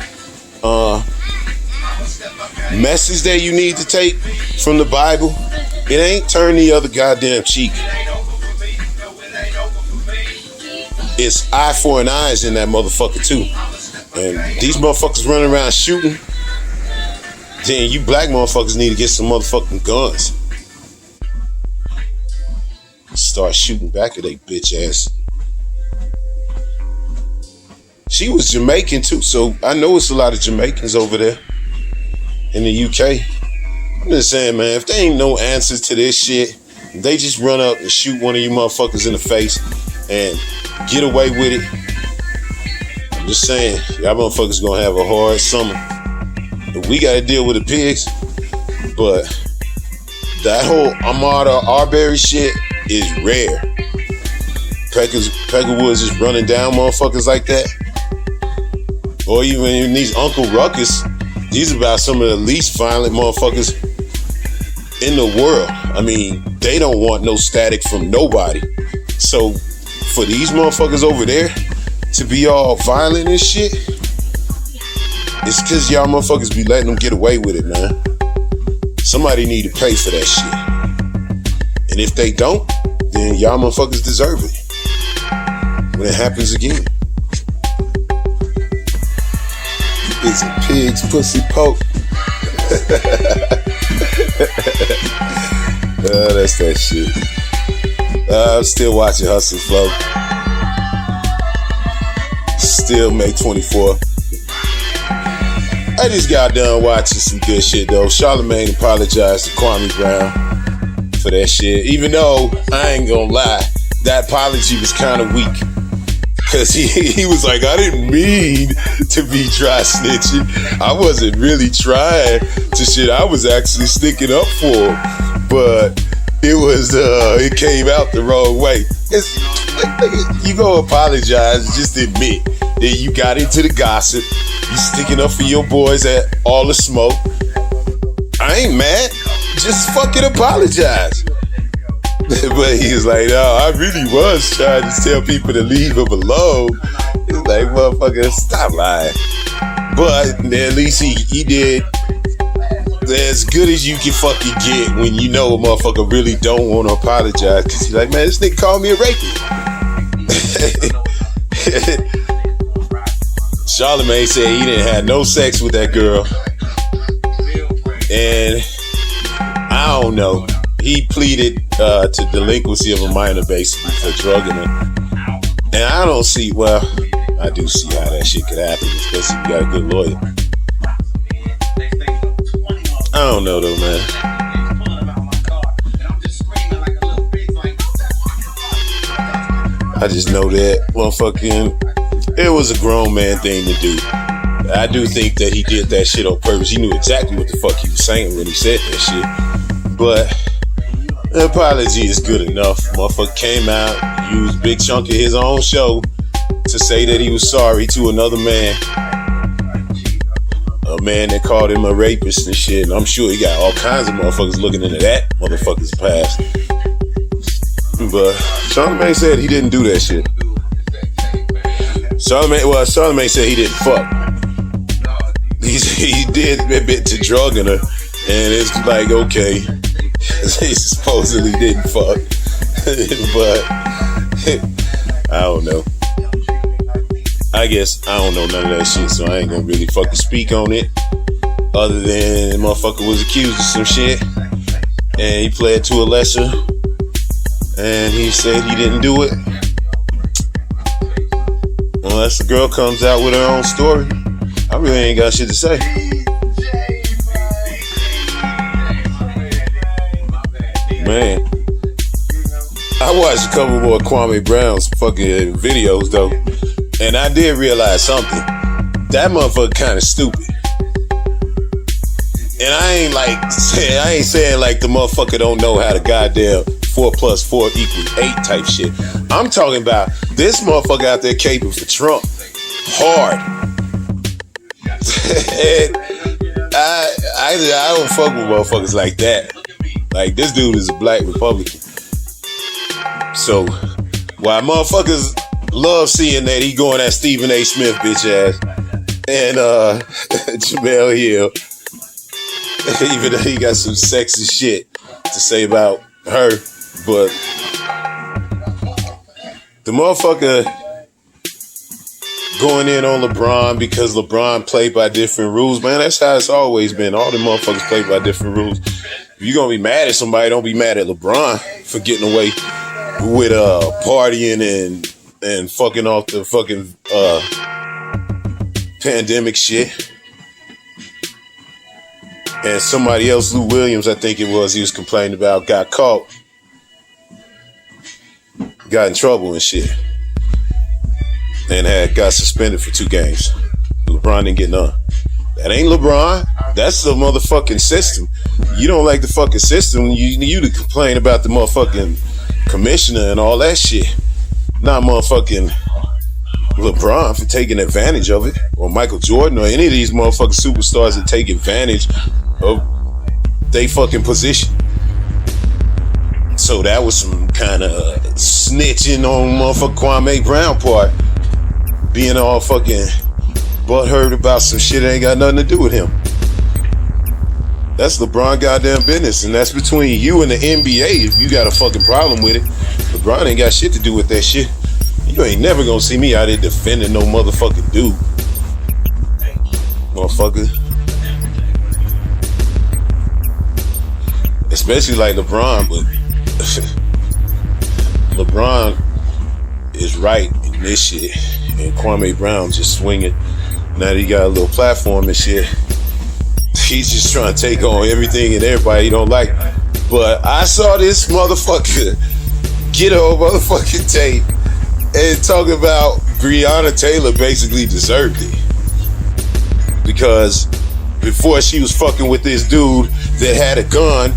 [SPEAKER 1] message that you need to take from the Bible. It ain't turn the other goddamn cheek. It's eye for an eye in that motherfucker too. And these motherfuckers running around shooting, then you black motherfuckers need to get some motherfucking guns. Start shooting back at they bitch ass. She was Jamaican too, so I know it's a lot of Jamaicans over there in the UK. I'm just saying, man, if there ain't no answers to this shit, they just run up and shoot one of you motherfuckers in the face and get away with it. I'm just saying, y'all motherfuckers gonna have a hard summer. But we gotta deal with the pigs. But that whole Armada Arbery shit is rare. Peckerwoods is running down motherfuckers like that. Or even in these Uncle Ruckus, these are about some of the least violent motherfuckers in the world. I mean, they don't want no static from nobody. So for these motherfuckers over there to be all violent and shit, it's because y'all motherfuckers be letting them get away with it, man. Somebody need to pay for that shit. And if they don't, then And y'all motherfuckers deserve it when it happens again. It's a pig's pussy poke. That's that shit. I'm still watching Hustle Flow. Still May 24. I just got done watching some good shit though. Charlamagne apologized to Kwame Brown for that shit. Even though, I ain't gonna lie, that apology was kind of weak. Cause he was like, I didn't mean to be dry snitching. I wasn't really trying to shit. I was actually sticking up for him. But it came out the wrong way. You go apologize, just admit that you got into the gossip. You sticking up for your boys at All the Smoke. I ain't mad. Just fucking apologize. But he was like, no, I really was trying to tell people to leave him alone. It's like, motherfucker, stop lying. But at least he did as good as you can fucking get when you know a motherfucker really don't want to apologize. Cause he's like, man, this nigga called me a rapist. Charlamagne said he didn't have no sex with that girl. And I don't know. He pleaded to delinquency of a minor basically for drugging her. And I don't see, well, I do see how that shit could happen, especially if you got a good lawyer. I don't know though, man. I just know that motherfucking, it was a grown man thing to do. I do think that he did that shit on purpose. He knew exactly what the fuck he was saying when he said that shit. But the apology is good enough. Motherfucker came out, used a big chunk of his own show to say that he was sorry to another man. A man that called him a rapist and shit. And I'm sure he got all kinds of motherfuckers looking into that motherfucker's past. But Charlamagne said he didn't do that shit. Charlamagne said he didn't fuck. He did admit to drugging her. And it's like, okay. He supposedly didn't fuck. But I don't know. I guess I don't know none of that shit, so I ain't gonna really fucking speak on it. Other than the motherfucker was accused of some shit. And he pled to a lesser. And he said he didn't do it. Unless the girl comes out with her own story, I really ain't got shit to say. Man, I watched a couple more Kwame Brown's fucking videos though, and I did realize something. That motherfucker kind of stupid. And I ain't saying like the motherfucker don't know how to goddamn 4 + 4 = 8 type shit. I'm talking about this motherfucker out there caping for Trump hard. And I don't fuck with motherfuckers like that. Like, this dude is a black Republican. So, while motherfuckers love seeing that he going at Stephen A. Smith bitch ass and Jamel Hill, even though he got some sexy shit to say about her, but the motherfucker going in on LeBron because LeBron played by different rules, man, that's how it's always been. All the motherfuckers play by different rules. If you're gonna be mad at somebody, don't be mad at LeBron for getting away with partying and fucking off the fucking pandemic shit. And somebody else, Lou Williams, I think it was, he was complaining about, got caught, got in trouble and shit, and got suspended for 2 games. LeBron didn't get none. That ain't LeBron. That's the motherfucking system. You don't like the fucking system, you to complain about the motherfucking commissioner and all that shit. Not motherfucking LeBron for taking advantage of it, or Michael Jordan, or any of these motherfucking superstars that take advantage of they fucking position. So that was some kind of snitching on motherfucking Kwame Brown part, being all fucking butthurt about some shit that ain't got nothing to do with him. That's LeBron goddamn business, and that's between you and the NBA if you got a fucking problem with it. LeBron ain't got shit to do with that shit. You ain't never gonna see me out here defending no motherfucking dude. Motherfucker. Especially like LeBron, but LeBron is right in this shit. And Kwame Brown just swinging. Now that he got a little platform and shit, he's just trying to take on everything and everybody he don't like. But I saw this motherfucker get on motherfucking tape and talk about Breonna Taylor basically deserved it. Because before she was fucking with this dude that had a gun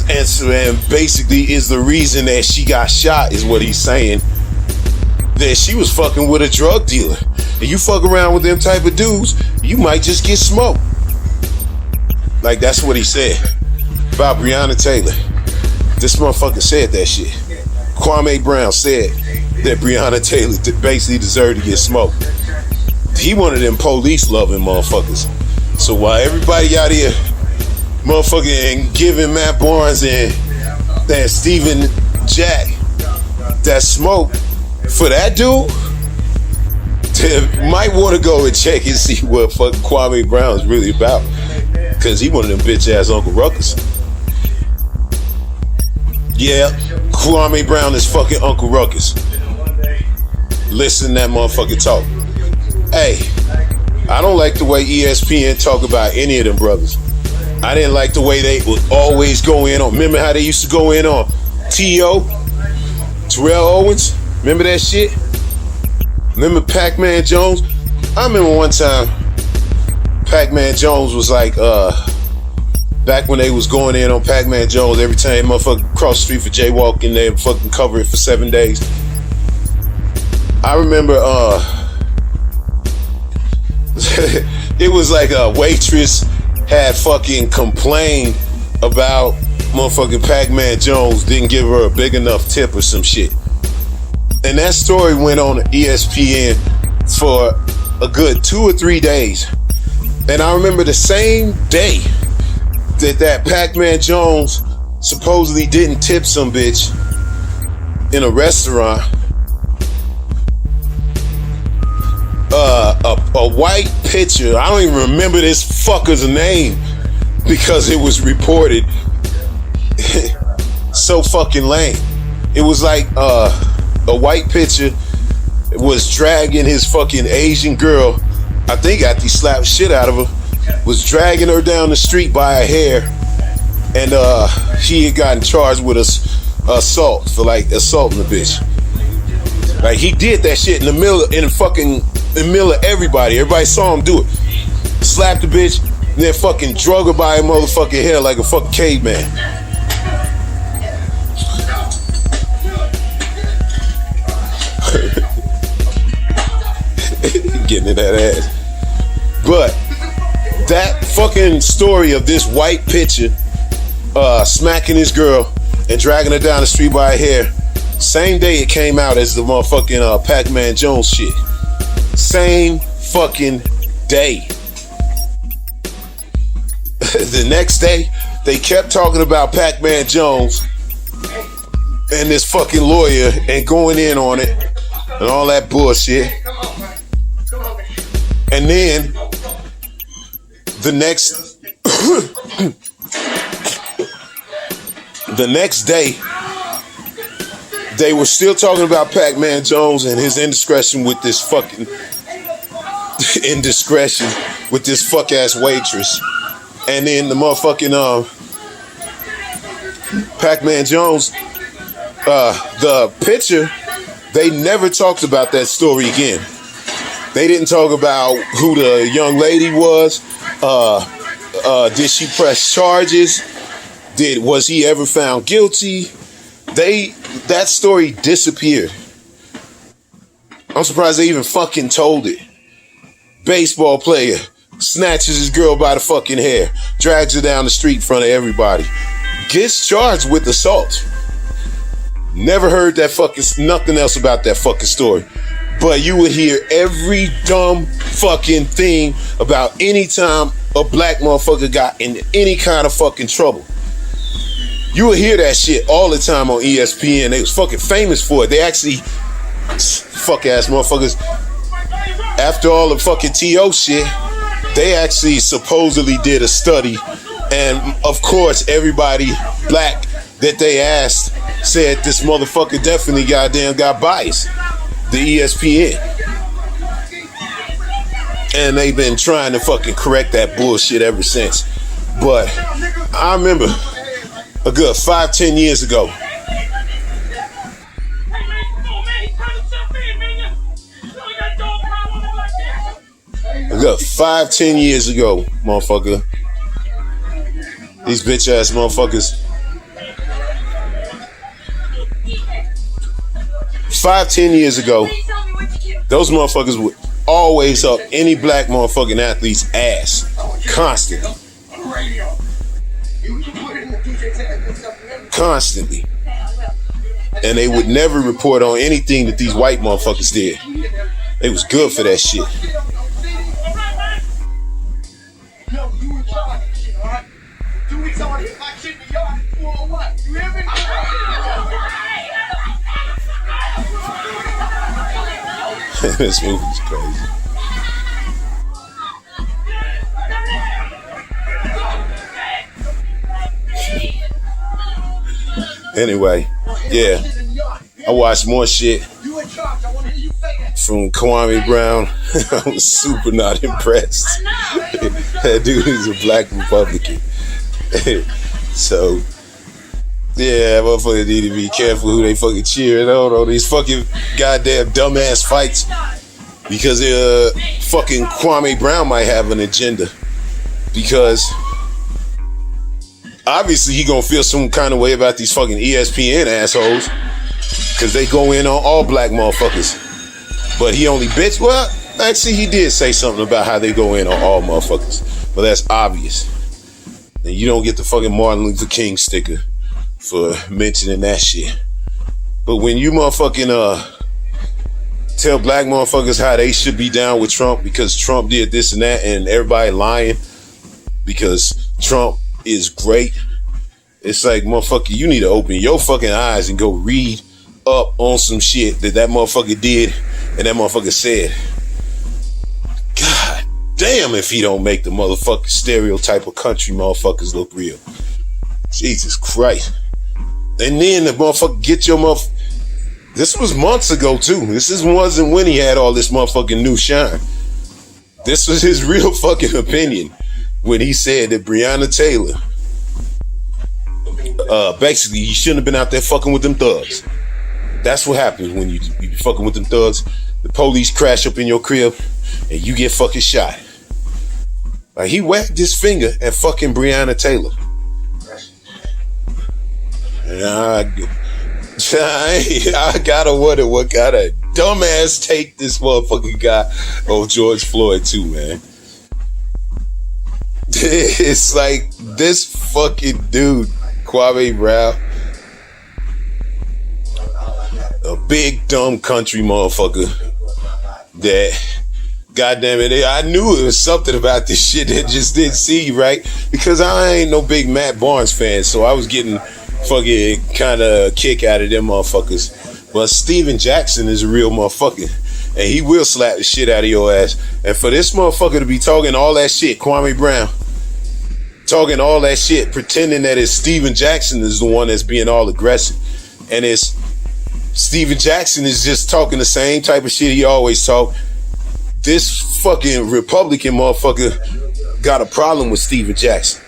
[SPEAKER 1] and basically is the reason that she got shot, is what he's saying. That she was fucking with a drug dealer. And you fuck around with them type of dudes, you might just get smoked. Like, that's what he said about Breonna Taylor. This motherfucker said that shit. Kwame Brown said that Breonna Taylor basically deserved to get smoked. He one of them police loving motherfuckers. So while everybody out here motherfucking and giving Matt Barnes and Steven Jack that smoke for that dude, might want to go and check and see what fucking Kwame Brown is really about. Cause he one of them bitch ass Uncle Ruckus. Yeah, Kwame Brown is fucking Uncle Ruckus. Listen to that motherfucker talk. Hey, I don't like the way ESPN talk about any of them brothers. I didn't like the way they would always go in on. Remember how they used to go in on T.O., Terrell Owens? Remember that shit? Remember Pac-Man Jones? I remember one time Pac-Man Jones was like, back when they was going in on Pac-Man Jones, every time motherfucker cross the street for jaywalking, they would fucking cover it for 7 days. I remember it was like a waitress had fucking complained about motherfucking Pac-Man Jones didn't give her a big enough tip or some shit. And that story went on ESPN for a good 2 or 3 days. And I remember the same day that Pac-Man Jones supposedly didn't tip some bitch in a restaurant, a white pitcher, I don't even remember this fucker's name because it was reported so fucking lame. It was like a white pitcher was dragging his fucking Asian girl, I think after he slapped shit out of her, was dragging her down the street by her hair, and he had gotten charged with assault for like assaulting the bitch. Like, he did that shit in the middle of everybody. Everybody saw him do it. Slapped the bitch, and then fucking drug her by her motherfucking hair like a fucking caveman. Getting in that ass. But that fucking story of this white pitcher smacking his girl and dragging her down the street by her hair, same day it came out as the motherfucking Pac-Man Jones shit. Same fucking day. The next day, they kept talking about Pac-Man Jones and this fucking lawyer and going in on it and all that bullshit. And then the next day, they were still talking about Pac-Man Jones and his indiscretion with this fuck ass waitress. And then the motherfucking Pac-Man Jones, the pitcher, they never talked about that story again. They didn't talk about who the young lady was. Did she press charges? Was he ever found guilty? That story disappeared. I'm surprised they even fucking told it. Baseball player snatches his girl by the fucking hair, drags her down the street in front of everybody, gets charged with assault. Never heard that fucking nothing else about that fucking story. But you would hear every dumb fucking thing about any time a black motherfucker got in any kind of fucking trouble. You would hear that shit all the time on ESPN. They was fucking famous for it. They actually, fuck ass motherfuckers, after all the fucking TO shit, they actually supposedly did a study. And of course, everybody black that they asked said this motherfucker definitely goddamn got biased. The ESPN. And they've been trying to fucking correct that bullshit ever since. But I remember a good 5-10 years ago. A good 5-10 years ago, motherfucker. These bitch ass motherfuckers. 5-10 years ago, those motherfuckers would always up any black motherfucking athlete's ass. Constantly. Constantly. And they would never report on anything that these white motherfuckers did. They was good for that shit. This movie's crazy. Anyway, yeah, I watched more shit from Kwame Brown. I was super not impressed. That dude is a black Republican. So, yeah, motherfuckers need to be careful who they fucking cheering on these fucking goddamn dumbass fights, because fucking Kwame Brown might have an agenda, because obviously he gonna feel some kind of way about these fucking ESPN assholes, because they go in on all black motherfuckers. But he only bitch. Well, actually he did say something about how they go in on all motherfuckers, but that's obvious. And you don't get the fucking Martin Luther King sticker for mentioning that shit. But when you motherfucking tell black motherfuckers how they should be down with Trump because Trump did this and that, and everybody lying because Trump is great, it's like, motherfucker, you need to open your fucking eyes and go read up on some shit that motherfucker did and that motherfucker said. God damn if he don't make the motherfucking stereotype of country motherfuckers look real. Jesus Christ. And then the motherfucker get your motherfucker. This was months ago too. Wasn't when he had all this motherfucking new shine. This was his real fucking opinion when he said that Breonna Taylor, basically he shouldn't have been out there fucking with them thugs. That's what happens when you be fucking with them thugs. The police crash up in your crib and you get fucking shot. Like, he wagged his finger at fucking Breonna Taylor. And I gotta wonder what kind of dumbass take this motherfucking guy on George Floyd too, man. It's like this fucking dude, Kwame Brown, a big dumb country motherfucker that, goddamn it, I knew it was something about this shit that just didn't see right, because I ain't no big Matt Barnes fan, so I was getting fucking kind of kick out of them motherfuckers. But Steven Jackson is a real motherfucker, and he will slap the shit out of your ass. And for this motherfucker to be talking all that shit, Kwame Brown, talking all that shit, pretending that it's Steven Jackson is the one that's being all aggressive, and it's Steven Jackson is just talking the same type of shit he always talk. This fucking Republican motherfucker got a problem with Steven Jackson.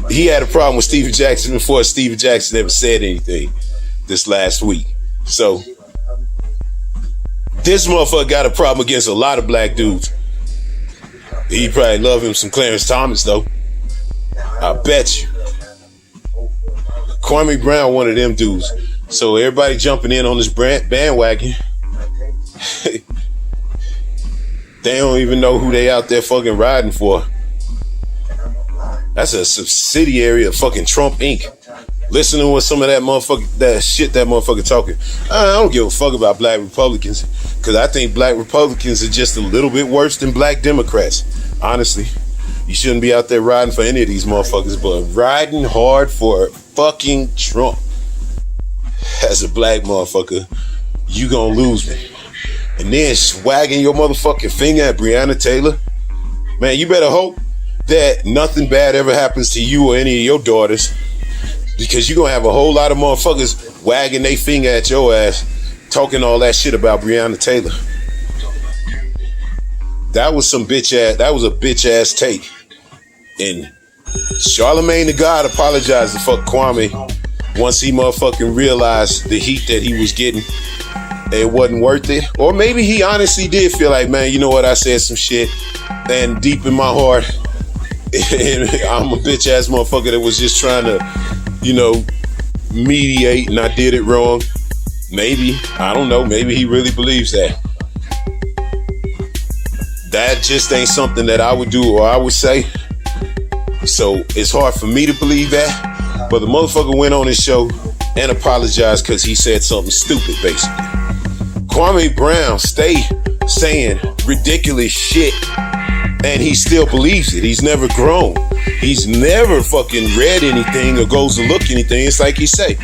[SPEAKER 1] He had a problem with Steven Jackson before Steven Jackson ever said anything this last week. So this motherfucker got a problem against a lot of black dudes. He probably love him some Clarence Thomas though. I bet you. Kwame Brown, one of them dudes. So everybody jumping in on this bandwagon. They don't even know who they out there fucking riding for. That's a subsidiary of fucking Trump Inc. Listen to what some of that shit that motherfucker talking. I don't give a fuck about black Republicans, because I think black Republicans are just a little bit worse than black Democrats. Honestly, you shouldn't be out there riding for any of these motherfuckers, but riding hard for fucking Trump as a black motherfucker, you gonna lose me. And then swagging your motherfucking finger at Breonna Taylor, man, you better hope that nothing bad ever happens to you or any of your daughters, because you're going to have a whole lot of motherfuckers wagging their finger at your ass, talking all that shit about Breonna Taylor. That was a bitch ass take. And Charlemagne the God apologized to fuck Kwame once he motherfucking realized the heat that he was getting. It wasn't worth it. Or maybe he honestly did feel like, man, you know what, I said some shit, and deep in my heart, I'm a bitch ass motherfucker that was just trying to, mediate, and I did it wrong. Maybe. I don't know. Maybe he really believes that. That just ain't something that I would do or I would say. So it's hard for me to believe that. But the motherfucker went on his show and apologized because he said something stupid, basically. Kwame Brown stayed saying ridiculous shit, and he still believes it. He's never grown. He's never fucking read anything or goes to look anything. It's like he say,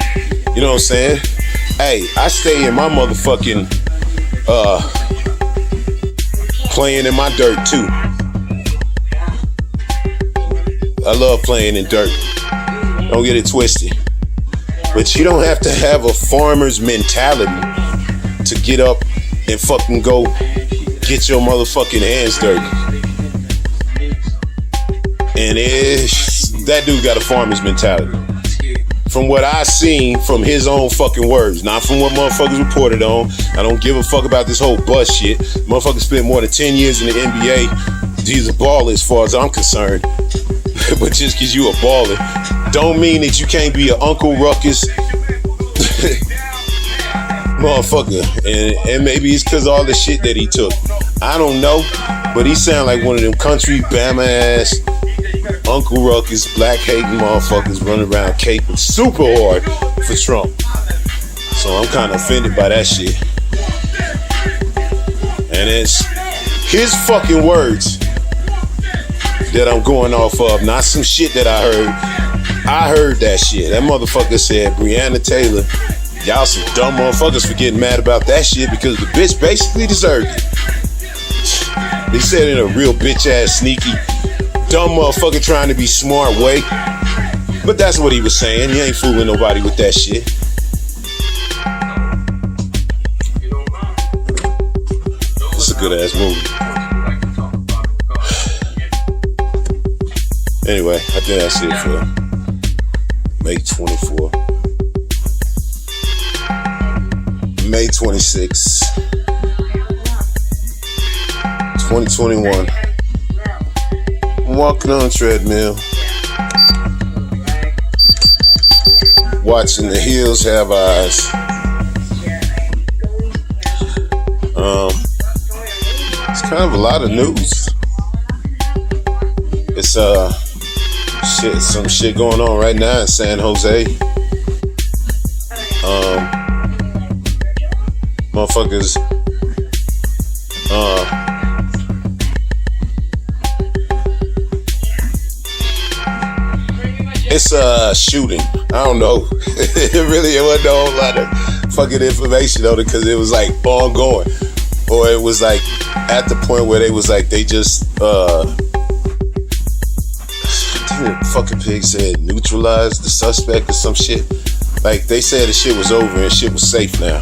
[SPEAKER 1] you know what I'm saying? Hey, I stay in my motherfucking playing in my dirt too. I love playing in dirt. Don't get it twisted. But you don't have to have a farmer's mentality to get up and fucking go get your motherfucking hands dirty. And that dude got a farmer's mentality. From what I seen from his own fucking words, not from what motherfuckers reported on. I don't give a fuck about this whole bus shit. Motherfucker spent more than 10 years in the NBA. He's a baller as far as I'm concerned. But just cause you a baller don't mean that you can't be an Uncle Ruckus motherfucker. And maybe it's cause of all the shit that he took. I don't know. But he sound like one of them country Bama ass Uncle Ruckus, black hating motherfuckers running around caping super hard for Trump. So I'm kind of offended by that shit. And it's his fucking words that I'm going off of, not some shit that I heard. I heard that shit. That motherfucker said, Breonna Taylor, y'all some dumb motherfuckers for getting mad about that shit because the bitch basically deserved it. He said it in a real bitch ass sneaky dumb motherfucker trying to be smart way. But that's what he was saying. He ain't fooling nobody with that shit. It's a good ass movie. Anyway, I think that's it for May 24. May 26, 2021. I'm walking on a treadmill, watching the hills have eyes. It's kind of a lot of news. It's some shit going on right now in San Jose. Motherfuckers it's a shooting. I don't know. It wasn't a whole lot of fucking information on it because it was like ongoing. Or it was like at the point where they was like they just I think the fucking pig said neutralized the suspect or some shit. Like they said the shit was over and shit was safe now,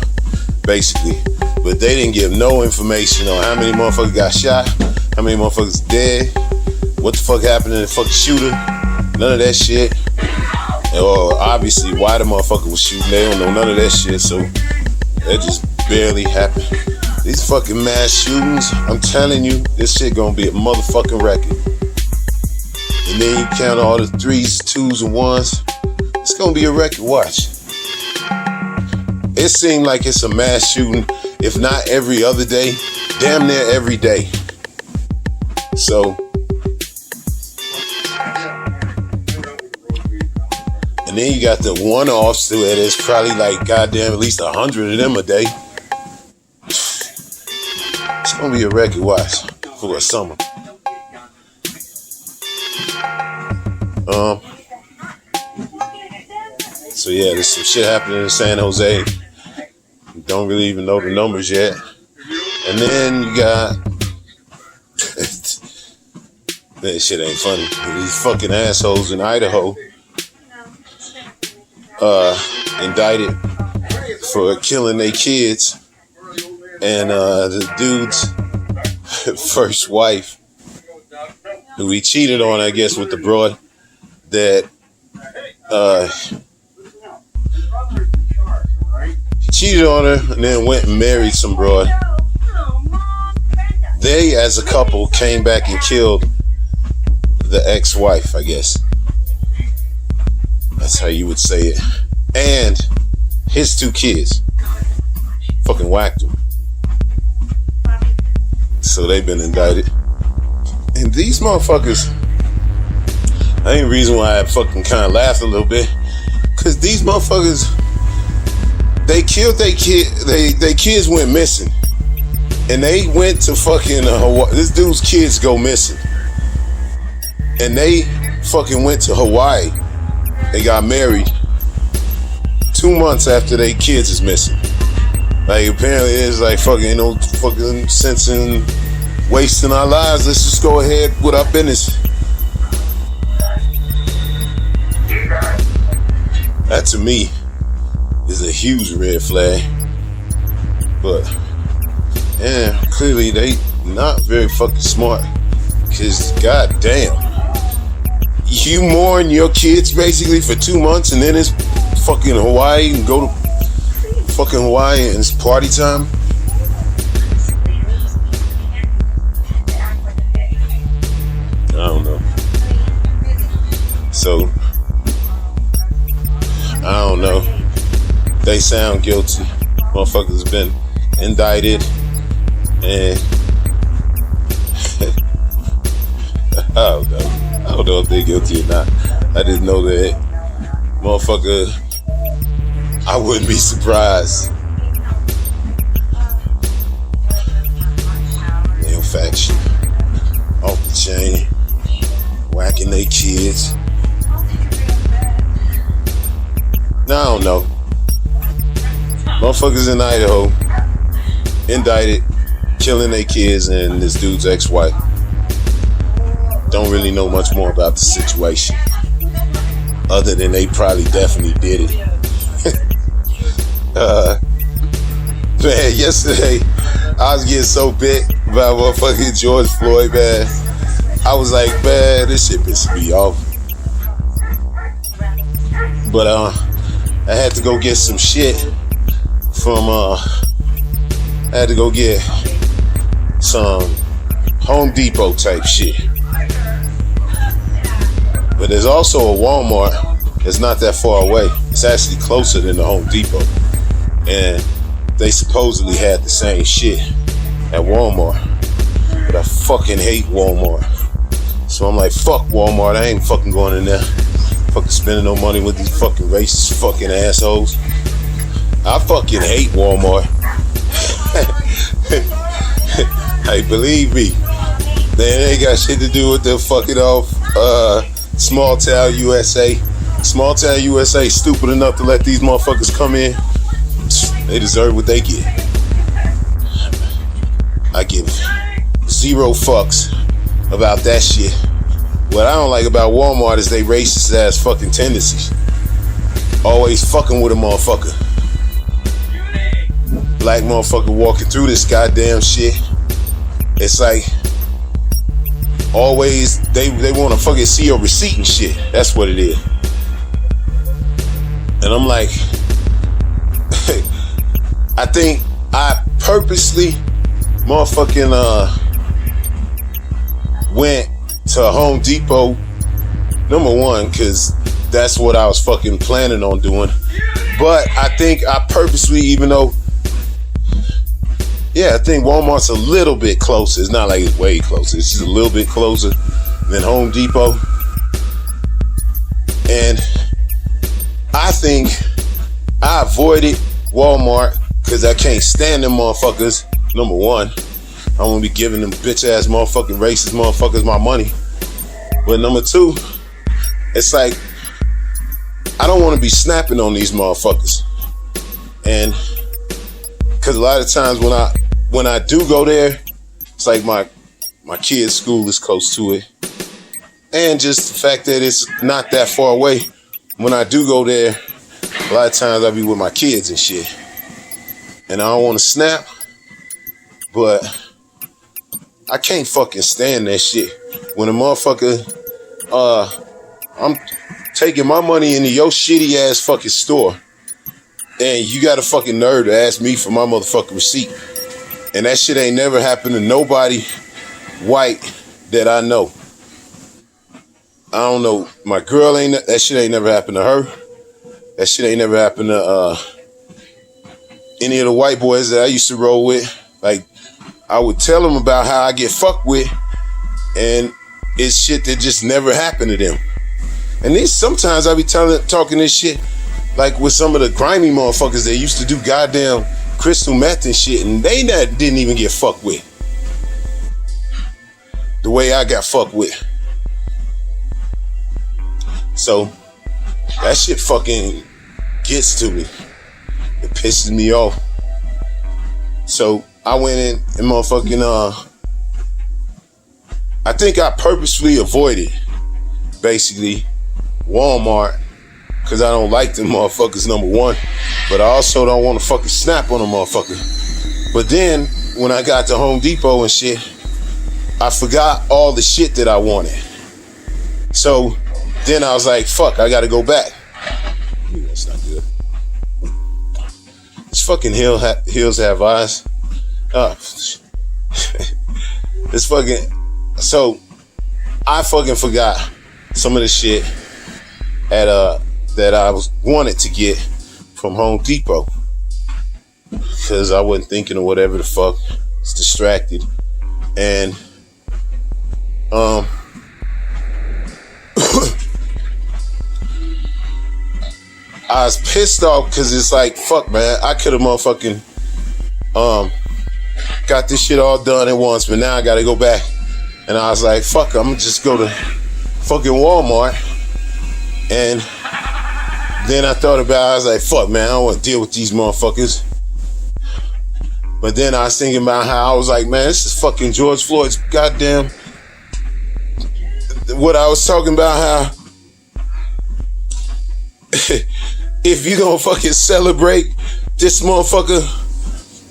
[SPEAKER 1] basically. But they didn't give no information on how many motherfuckers got shot, how many motherfuckers dead, what the fuck happened to the fucking shooter. None of that shit. Or obviously why the motherfucker was shooting. They don't know none of that shit. So that just barely happened. These fucking mass shootings, I'm telling you, this shit gonna be a motherfucking record. And then you count all the 3s, 2s, and 1s. It's gonna be a record. Watch. It seemed like it's a mass shooting, if not every other day, damn near every day. So, And then you got the one-offs where there's probably like goddamn at least 100 of them a day. It's gonna be a record watch for a summer. So yeah, there's some shit happening in San Jose. Don't really even know the numbers yet. And then you got that shit ain't funny. These fucking assholes in Idaho indicted for killing their kids, and the dude's first wife, who he cheated on, I guess, with the broad that he cheated on her and then went and married some broad. They, as a couple, came back and killed the ex-wife, I guess. That's how you would say it. And his 2 kids. Fucking whacked them. So they've been indicted. And these motherfuckers, the only reason why I fucking kind of laughed a little bit, because these motherfuckers, they killed their kid. They kids went missing. And they went to fucking Hawaii. This dude's kids go missing. And they fucking went to Hawaii and got married 2 months after their kids is missing. Like, apparently it's like fucking, ain't no fucking sense in wasting our lives. Let's just go ahead with our business. That to me is a huge red flag. But yeah, clearly they not very fucking smart. Cause goddamn, you mourn your kids basically for 2 months, and then it's fucking Hawaii and go to fucking Hawaii and it's party time. I don't know. So I don't know. They sound guilty. Motherfuckers been indicted, and I don't know if they're guilty or not. I just know that motherfucker, I wouldn't be surprised. Male faction off the chain, whacking their kids. No, I don't know. Motherfuckers in Idaho indicted, killing their kids and this dude's ex-wife. Don't really know much more about the situation, other than they probably definitely did it. Man, yesterday I was getting so bit about motherfucking George Floyd, man. I was like, man, this shit pissed me off. But I had to go get some shit from I had to go get some Home Depot type shit. But there's also a Walmart that's not that far away. It's actually closer than the Home Depot. And they supposedly had the same shit at Walmart. But I fucking hate Walmart. So I'm like, fuck Walmart. I ain't fucking going in there. Fucking spending no money with these fucking racist fucking assholes. I fucking hate Walmart. Hey, believe me, they ain't got shit to do with the fucking off Small Town USA. Small Town USA stupid enough to let these motherfuckers come in. They deserve what they get. I give 0 fucks about that shit. What I don't like about Walmart is they racist ass fucking tendencies. Always fucking with a motherfucker. Black motherfucker walking through this goddamn shit. It's like always they want to fucking see your receipt and shit. That's what it is. And I'm like, I think I purposely motherfucking went to Home Depot, number one, because that's what I was fucking planning on doing. But I think I purposely, even though, yeah, I think Walmart's a little bit closer. It's not like it's way closer. It's just a little bit closer than Home Depot. And I think I avoided Walmart because I can't stand them motherfuckers. Number one, I won't be giving them bitch ass motherfucking racist motherfuckers my money. But number two, it's like I don't want to be snapping on these motherfuckers. And because a lot of times when I do go there, it's like my kid's school is close to it. And just the fact that it's not that far away. When I do go there, a lot of times I be with my kids and shit. And I don't want to snap, but I can't fucking stand that shit. When a motherfucker, I'm taking my money into your shitty ass fucking store, and you got a fucking nerve to ask me for my motherfucking receipt. And that shit ain't never happened to nobody white that I know. I don't know. My girl that shit ain't never happened to her. That shit ain't never happened to any of the white boys that I used to roll with. Like, I would tell them about how I get fucked with, and it's shit that just never happened to them. And then sometimes I be talking this shit like with some of the grimy motherfuckers that used to do goddamn crystal meth and shit, and they didn't even get fucked with the way I got fucked with. So that shit fucking gets to me. It pisses me off. So I went in and motherfucking I think I purposefully avoided basically Walmart because I don't like them motherfuckers, number one. But I also don't want to fucking snap on a motherfucker. But then when I got to Home Depot and shit, I forgot all the shit that I wanted. So then I was like, fuck, I gotta go back. That's not good. This fucking hills have eyes. It's fucking. So I fucking forgot some of the shit that I wanted to get from Home Depot because I wasn't thinking of whatever the fuck. It's distracted. And I was pissed off because it's like, fuck, man, I could have motherfucking got this shit all done at once, but now I gotta go back. And I was like, fuck, I'm gonna just go to fucking Walmart. And then I thought about it, I was like, fuck, man, I don't want to deal with these motherfuckers. But then I was thinking about how I was like, man, this is fucking George Floyd's goddamn. What I was talking about, how if you gonna fucking celebrate this motherfucker,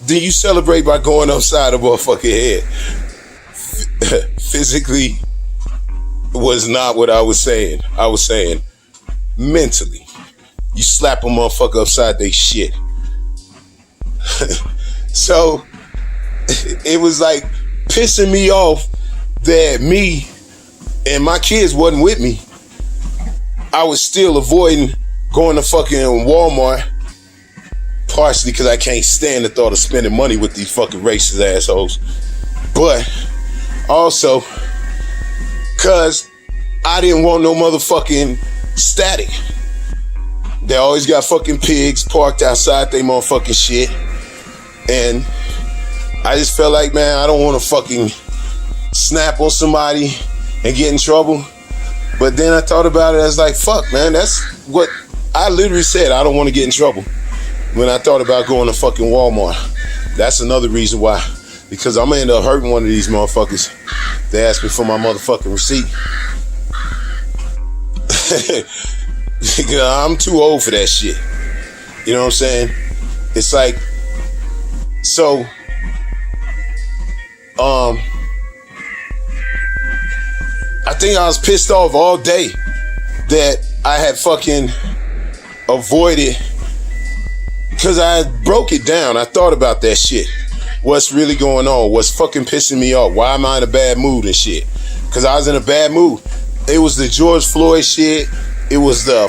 [SPEAKER 1] then you celebrate by going upside a motherfucking head. Physically was not what I was saying. I was saying mentally. You slap a motherfucker upside they shit. So it was like pissing me off that me and my kids wasn't with me. I was still avoiding going to fucking Walmart, partially because I can't stand the thought of spending money with these fucking racist assholes, but also because I didn't want no motherfucking static. They always got fucking pigs parked outside they motherfucking shit, and I just felt like, man, I don't want to fucking snap on somebody and get in trouble. But then I thought about it, I was like, fuck, man, that's what I literally said. I don't want to get in trouble when I thought about going to fucking Walmart. That's another reason why. Because I'm gonna end up hurting one of these motherfuckers. They asked me for my motherfucking receipt. I'm too old for that shit. You know what I'm saying? It's like, so, I think I was pissed off all day that I had fucking avoided, because I broke it down. I thought about that shit. What's really going on? What's fucking pissing me off? Why am I in a bad mood and shit? Because I was in a bad mood. It was the George Floyd shit. It was the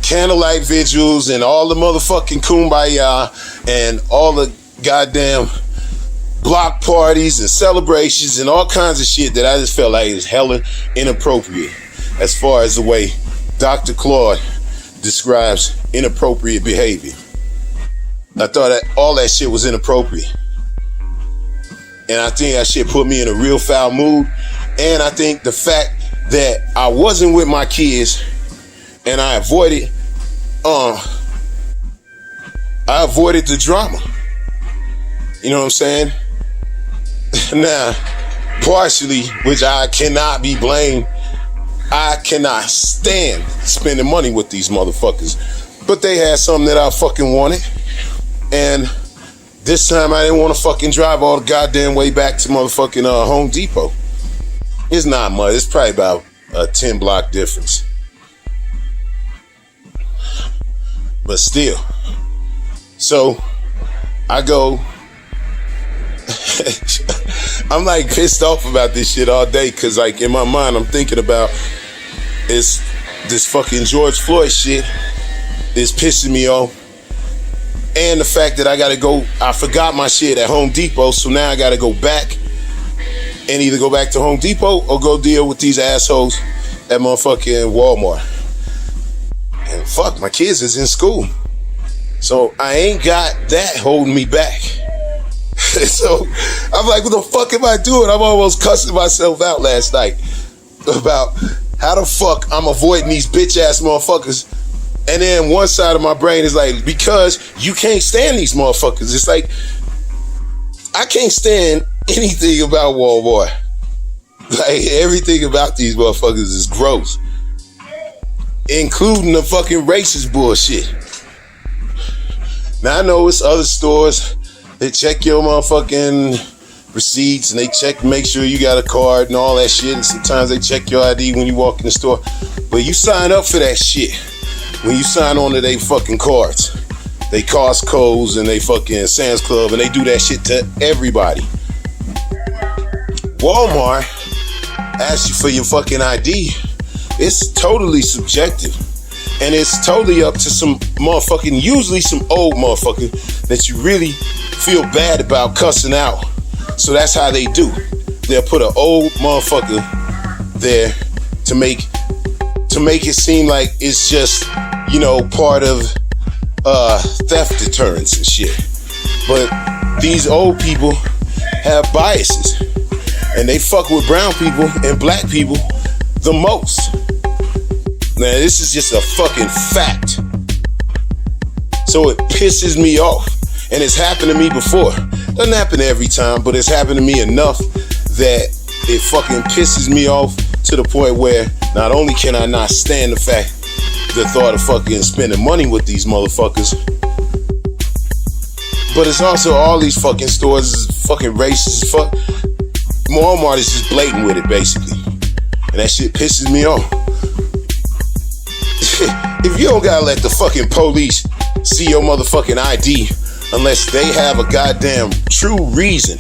[SPEAKER 1] candlelight vigils and all the motherfucking kumbaya and all the goddamn block parties and celebrations and all kinds of shit that I just felt like is hella inappropriate as far as the way Dr. Claude describes inappropriate behavior. I thought that all that shit was inappropriate. And I think that shit put me in a real foul mood. And I think the fact that I wasn't with my kids and I avoided the drama. You know what I'm saying? Now, partially, which I cannot be blamed, I cannot stand spending money with these motherfuckers. But they had something that I fucking wanted. And this time I didn't want to fucking drive all the goddamn way back to motherfucking Home Depot. It's not much. It's probably about a 10 block difference. But still. So I go. I'm like pissed off about this shit all day because like in my mind I'm thinking about this fucking George Floyd shit is pissing me off. And the fact that I forgot my shit at Home Depot, so now I gotta go back and either go back to Home Depot or go deal with these assholes at motherfucking Walmart. And fuck, my kids is in school. So I ain't got that holding me back. So I'm like, what the fuck am I doing? I'm almost cussing myself out last night about how the fuck I'm avoiding these bitch ass motherfuckers. And then one side of my brain is like, because you can't stand these motherfuckers. It's like, I can't stand anything about Walmart. Like, everything about these motherfuckers is gross. Including the fucking racist bullshit. Now, I know it's other stores. They check your motherfucking receipts and they check to make sure you got a card and all that shit. And sometimes they check your ID when you walk in the store. But you sign up for that shit when you sign on to they fucking cards. They Costco's and they fucking Sam's Club, and they do that shit to everybody. Walmart asks you for your fucking ID. It's totally subjective. And it's totally up to some motherfucking, usually some old motherfucker that you really feel bad about cussing out. So that's how they do. They'll put an old motherfucker there to make it seem like it's just, you know, part of theft deterrence and shit. But these old people have biases, and they fuck with brown people and black people the most. Now, this is just a fucking fact. So it pisses me off. And it's happened to me before. Doesn't happen every time, but it's happened to me enough that it fucking pisses me off to the point where not only can I not stand the thought of fucking spending money with these motherfuckers, but it's also all these fucking stores is fucking racist as fuck. Walmart is just blatant with it, basically. And that shit pisses me off. If you don't gotta let the fucking police see your motherfucking ID unless they have a goddamn true reason,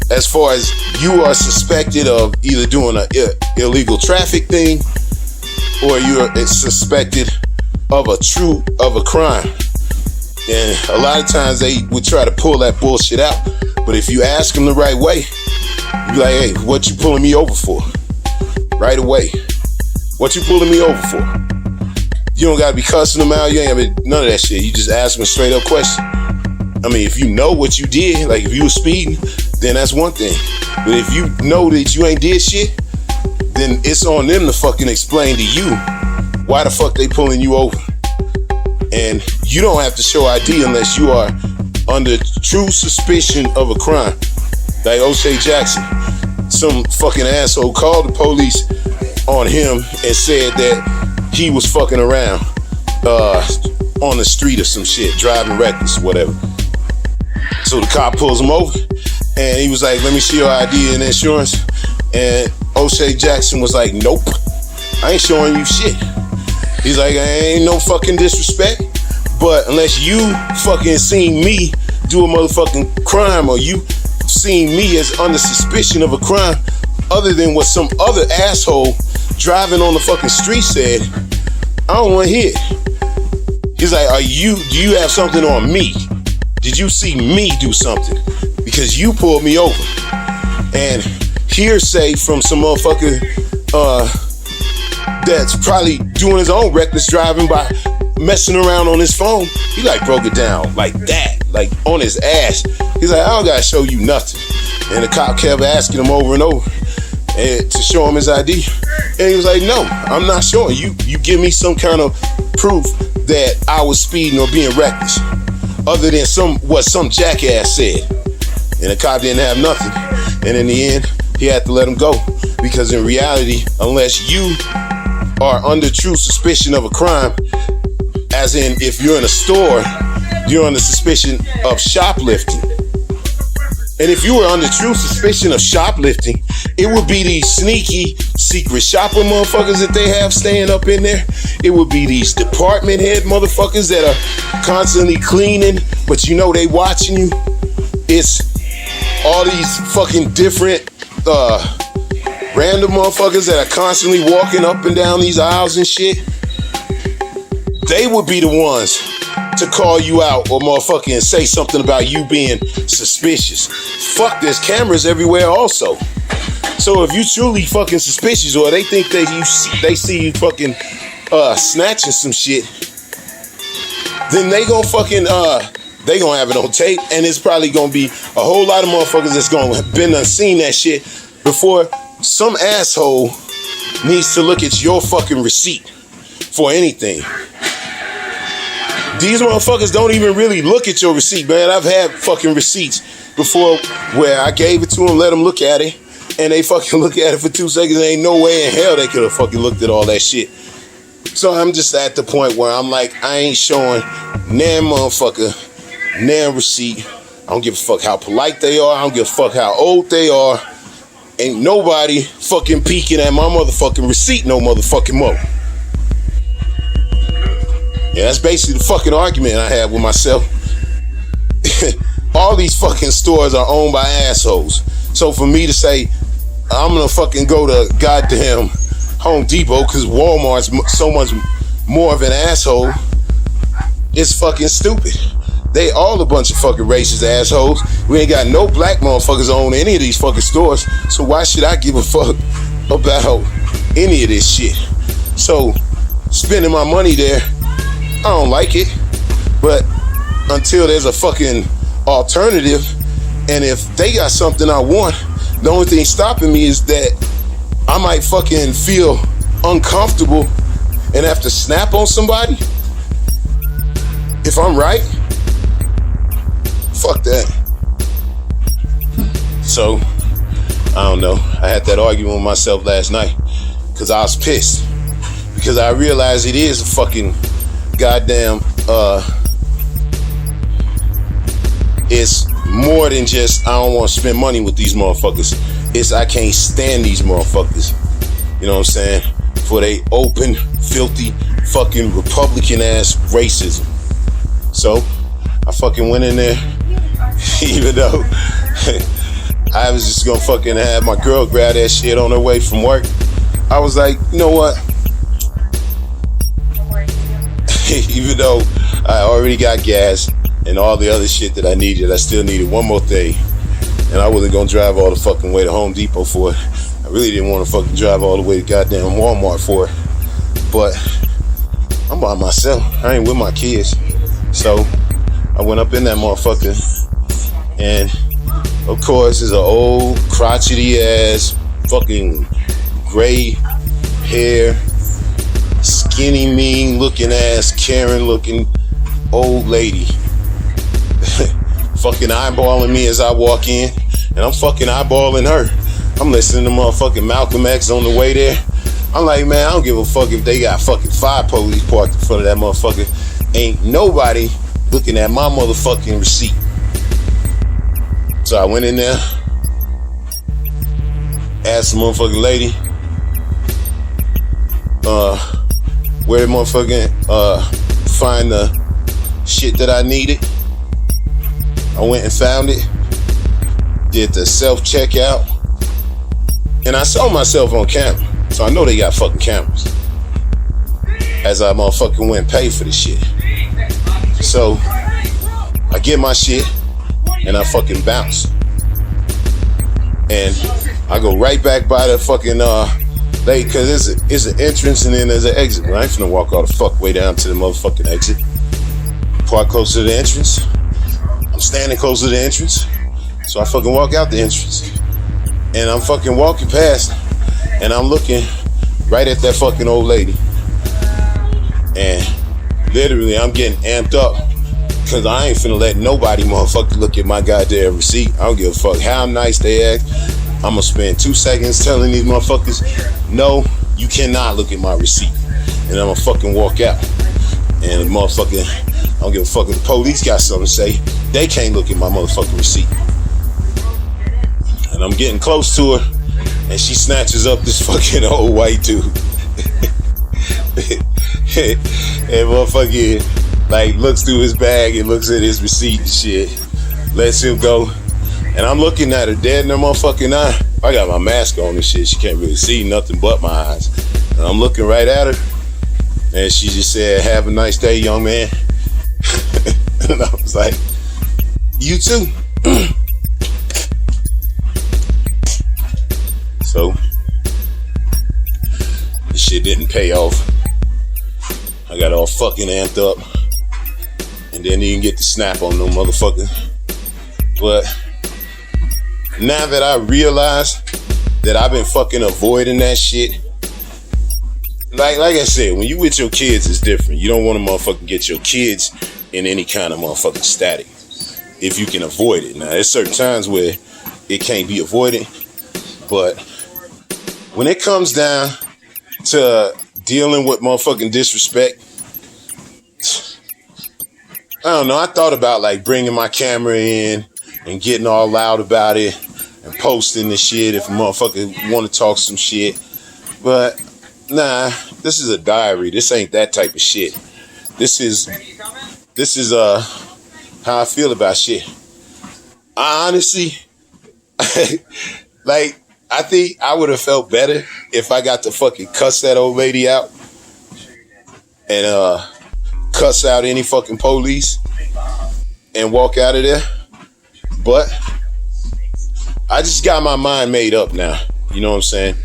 [SPEAKER 1] as far as you are suspected of either doing an illegal traffic thing or you're suspected of a crime. And a lot of times they would try to pull that bullshit out. But if you ask them the right way, you be like, hey, what you pulling me over for? Right away. What you pulling me over for? You don't gotta be cussing them out. You ain't gotta be none of that shit. You just ask them a straight up question. I mean, if you know what you did, like if you were speeding, then that's one thing. But if you know that you ain't did shit, then it's on them to fucking explain to you why the fuck they pulling you over. And you don't have to show ID unless you are under true suspicion of a crime. Like O'Shea Jackson, some fucking asshole called the police on him and said that he was fucking around on the street or some shit, driving reckless, whatever. So the cop pulls him over and he was like, let me see your ID and insurance. And O'Shea Jackson was like, nope, I ain't showing you shit. He's like, ain't no fucking disrespect, but unless you fucking seen me do a motherfucking crime or you seen me as under suspicion of a crime other than what some other asshole driving on the fucking street said, I don't want to hear it. He's like, do you have something on me? Did you see me do something? Because you pulled me over. And hearsay from some motherfucker that's probably doing his own reckless driving by messing around on his phone. He like broke it down like that, like on his ass. He's like, I don't gotta show you nothing. And the cop kept asking him over and over to show him his ID. And he was like, no, I'm not showing you. You give me some kind of proof that I was speeding or being reckless, other than what some jackass said. And the cop didn't have nothing. And in the end, he had to let him go. Because in reality, unless you are under true suspicion of a crime, as in if you're in a store, you're under suspicion of shoplifting. And if you were under true suspicion of shoplifting, it would be these sneaky secret shopper motherfuckers that they have staying up in there. It would be these department head motherfuckers that are constantly cleaning, but you know they watching you. It's all these fucking different random motherfuckers that are constantly walking up and down these aisles and shit. They would be the ones to call you out or motherfucking say something about you being suspicious. Fuck, there's cameras everywhere also. So if you truly fucking suspicious or they think that they see you fucking snatching some shit, then they gonna fucking they gonna have it on tape, and it's probably gonna be a whole lot of motherfuckers that's gonna been seen that shit before some asshole needs to look at your fucking receipt for anything. These motherfuckers don't even really look at your receipt, man. I've had fucking receipts before where I gave it to them, let them look at it, and they fucking look at it for 2 seconds. There ain't no way in hell they could have fucking looked at all that shit. So I'm just at the point where I'm like, I ain't showing nan motherfucker, nan receipt. I don't give a fuck how polite they are. I don't give a fuck how old they are. Ain't nobody fucking peeking at my motherfucking receipt no motherfucking more. Yeah, that's basically the fucking argument I have with myself. All these fucking stores are owned by assholes. So for me to say, I'm gonna fucking go to goddamn Home Depot because Walmart's so much more of an asshole, it's fucking stupid. They all a bunch of fucking racist assholes. We ain't got no black motherfuckers own any of these fucking stores. So why should I give a fuck about any of this shit? So spending my money there, I don't like it. But until there's a fucking alternative, and if they got something I want, the only thing stopping me is that I might fucking feel uncomfortable and have to snap on somebody. If I'm right, fuck that. So, I don't know. I had that argument with myself last night because I was pissed. Because I realized it is a fucking goddamn, it's more than just I don't want to spend money with these motherfuckers. It's I can't stand these motherfuckers. You know what I'm saying? For they open, filthy, fucking Republican ass racism. So I fucking went in there, even though I was just gonna fucking have my girl grab that shit on her way from work. I was like, you know what? Even though I already got gas and all the other shit that I needed, I still needed one more thing. And I wasn't gonna drive all the fucking way to Home Depot for it. I really didn't want to fucking drive all the way to goddamn Walmart for it. But I'm by myself. I ain't with my kids. So I went up in that motherfucker. And of course, it's an old, crotchety ass, fucking gray hair, skinny, mean looking ass, Karen looking old lady. Fucking eyeballing me as I walk in, and I'm fucking eyeballing her. I'm listening to motherfucking Malcolm X on the way there. I'm like, man, I don't give a fuck if they got fucking 5 police parked in front of that motherfucker. Ain't nobody looking at my motherfucking receipt. So I went in there, asked the motherfucking lady, where the motherfucking find the shit that I needed. I went and found it, did the self-checkout, and I saw myself on camera, so I know they got fucking cameras. As I motherfucking went and paid for this shit. So, I get my shit, and I fucking bounce. And I go right back by the fucking Like, cause it's an entrance and then there's an exit. But I ain't finna walk all the fuck way down to the motherfucking exit. Park close to the entrance. I'm standing close to the entrance. So I fucking walk out the entrance. And I'm fucking walking past. And I'm looking right at that fucking old lady. And literally I'm getting amped up. Cause I ain't finna let nobody motherfucker look at my goddamn receipt. I don't give a fuck how nice they act. I'm gonna spend 2 seconds telling these motherfuckers, no, you cannot look at my receipt. And I'm gonna fucking walk out. And the motherfucking, I don't give a fuck if the police got something to say. They can't look at my motherfucking receipt. And I'm getting close to her, and she snatches up this fucking old white dude. And motherfucking, like, looks through his bag and looks at his receipt and shit. Lets him go. And I'm looking at her dead in her motherfucking eye. I got my mask on and shit. She can't really see nothing but my eyes. And I'm looking right at her. And she just said, have a nice day, young man. And I was like, you too. So, this shit didn't pay off. I got all fucking amped up. And didn't even get the snap on no motherfucker. But now that I realize that I've been fucking avoiding that shit, like I said, when you with your kids, it's different. You don't want to motherfucking get your kids in any kind of motherfucking static if you can avoid it. Now, there's certain times where it can't be avoided, but when it comes down to dealing with motherfucking disrespect, I don't know. I thought about like bringing my camera in and getting all loud about it and posting the shit if a motherfucker want to talk some shit. But nah, this is a diary. This ain't that type of shit. This is how I feel about shit. I honestly like, I think I would have felt better if I got to fucking cuss that old lady out and cuss out any fucking police and walk out of there. But I just got my mind made up now. You know what I'm saying?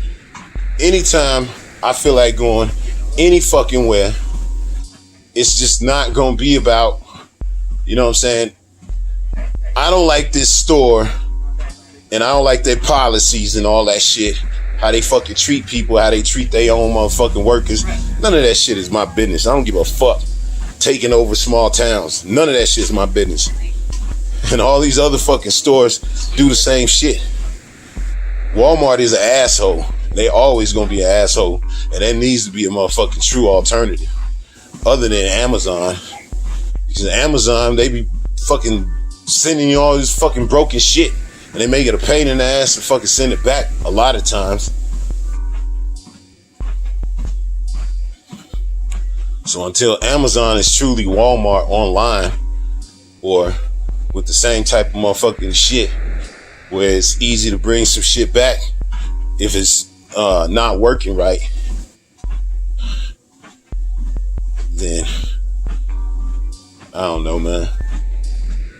[SPEAKER 1] Anytime I feel like going any fucking where, it's just not gonna be about, you know what I'm saying? I don't like this store and I don't like their policies and all that shit. How they fucking treat people, how they treat their own motherfucking workers. None of that shit is my business. I don't give a fuck. Taking over small towns. None of that shit is my business. And all these other fucking stores do the same shit. Walmart is an asshole. They always gonna be an asshole. And there needs to be a motherfucking true alternative. Other than Amazon. Because Amazon, they be fucking sending you all this fucking broken shit. And they make it a pain in the ass to fucking send it back a lot of times. So until Amazon is truly Walmart online, or with the same type of motherfucking shit, where it's easy to bring some shit back if it's not working right, then I don't know, man.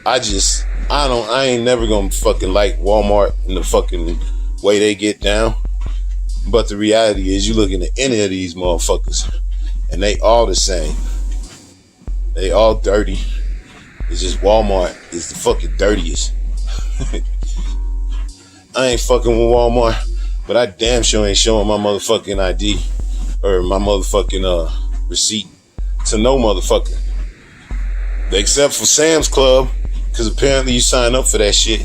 [SPEAKER 1] I ain't never gonna fucking like Walmart in the fucking way they get down. But the reality is, you look into any of these motherfuckers and they all the same. They all dirty. It's just Walmart is the fucking dirtiest. I ain't fucking with Walmart, but I damn sure ain't showing my motherfucking ID or my motherfucking receipt to no motherfucker. Except for Sam's Club, because apparently you sign up for that shit.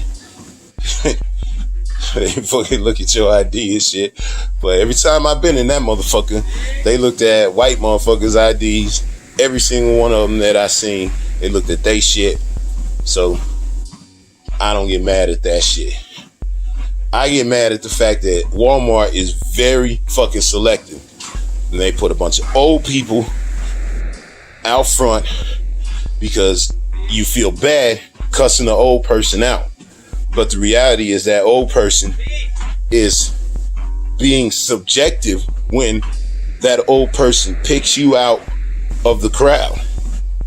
[SPEAKER 1] They fucking look at your ID and shit. But every time I've been in that motherfucker, they looked at white motherfuckers' IDs. Every single one of them that I seen, they looked at they shit. So I don't get mad at that shit. I get mad at the fact that Walmart is very fucking selective. And they put a bunch of old people out front because you feel bad cussing the old person out. But the reality is that old person is being subjective when that old person picks you out of the crowd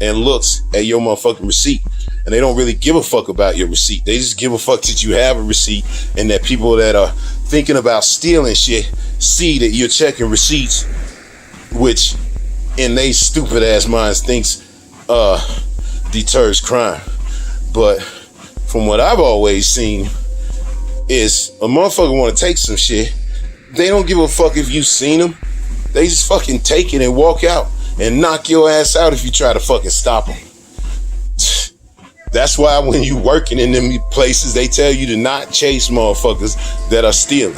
[SPEAKER 1] and looks at your motherfucking receipt. And they don't really give a fuck about your receipt. They just give a fuck that you have a receipt and that people that are thinking about stealing shit see that you're checking receipts, which in they stupid ass minds thinks deters crime. But from what I've always seen is a motherfucker want to take some shit. They don't give a fuck if you seen them. They just fucking take it and walk out and knock your ass out if you try to fucking stop them. That's why when you working in them places, they tell you to not chase motherfuckers that are stealing.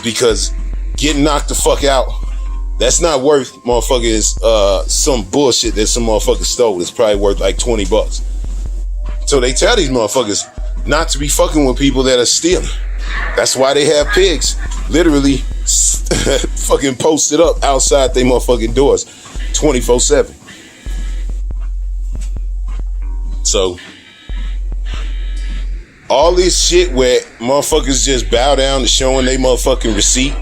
[SPEAKER 1] Because getting knocked the fuck out, that's not worth motherfuckers some bullshit that some motherfucker stole. It's probably worth like $20. So they tell these motherfuckers not to be fucking with people that are stealing. That's why they have pigs literally fucking posted up outside their motherfucking doors 24/7. So all this shit where motherfuckers just bow down to showing they motherfucking receipt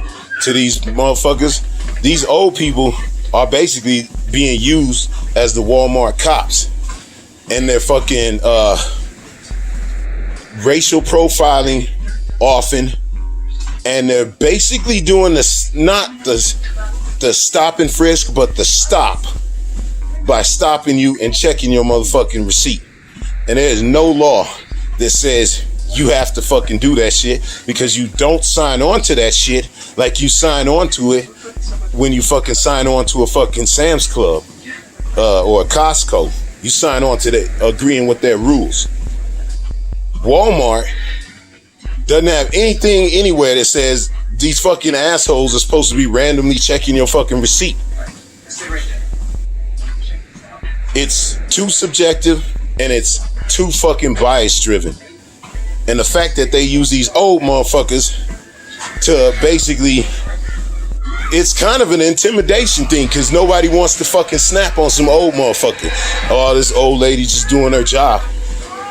[SPEAKER 1] to these motherfuckers, these old people are basically being used as the Walmart cops. And they're fucking racial profiling often. And they're basically doing this, not the stop and frisk, but the stop by stopping you and checking your motherfucking receipt. And there is no law that says you have to fucking do that shit, because you don't sign on to that shit like you sign on to it when you fucking sign on to a fucking Sam's Club or a Costco. You sign on to that, agreeing with their rules. Walmart doesn't have anything anywhere that says these fucking assholes are supposed to be randomly checking your fucking receipt. It's too subjective and it's too fucking bias driven. And the fact that they use these old motherfuckers to basically, it's kind of an intimidation thing, because nobody wants to fucking snap on some old motherfucker. Oh, this old lady just doing her job.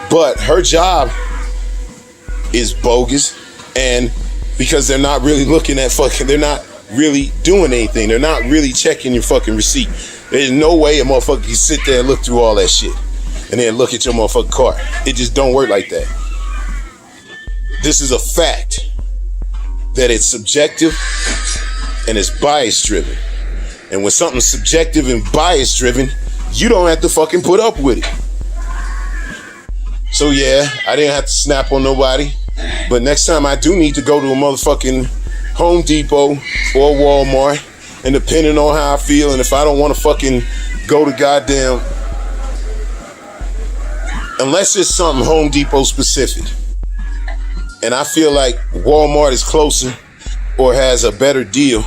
[SPEAKER 1] But her job is bogus, and because they're not really looking at fucking, they're not really doing anything. They're not really checking your fucking receipt. There's no way a motherfucker can sit there and look through all that shit and then look at your motherfucking cart. It just don't work like that. This is a fact that it's subjective and it's bias driven. And when something's subjective and bias driven, you don't have to fucking put up with it. So yeah, I didn't have to snap on nobody. But next time I do need to go to a motherfucking Home Depot or Walmart, and depending on how I feel, and if I don't want to fucking go to goddamn, unless it's something Home Depot specific, and I feel like Walmart is closer or has a better deal,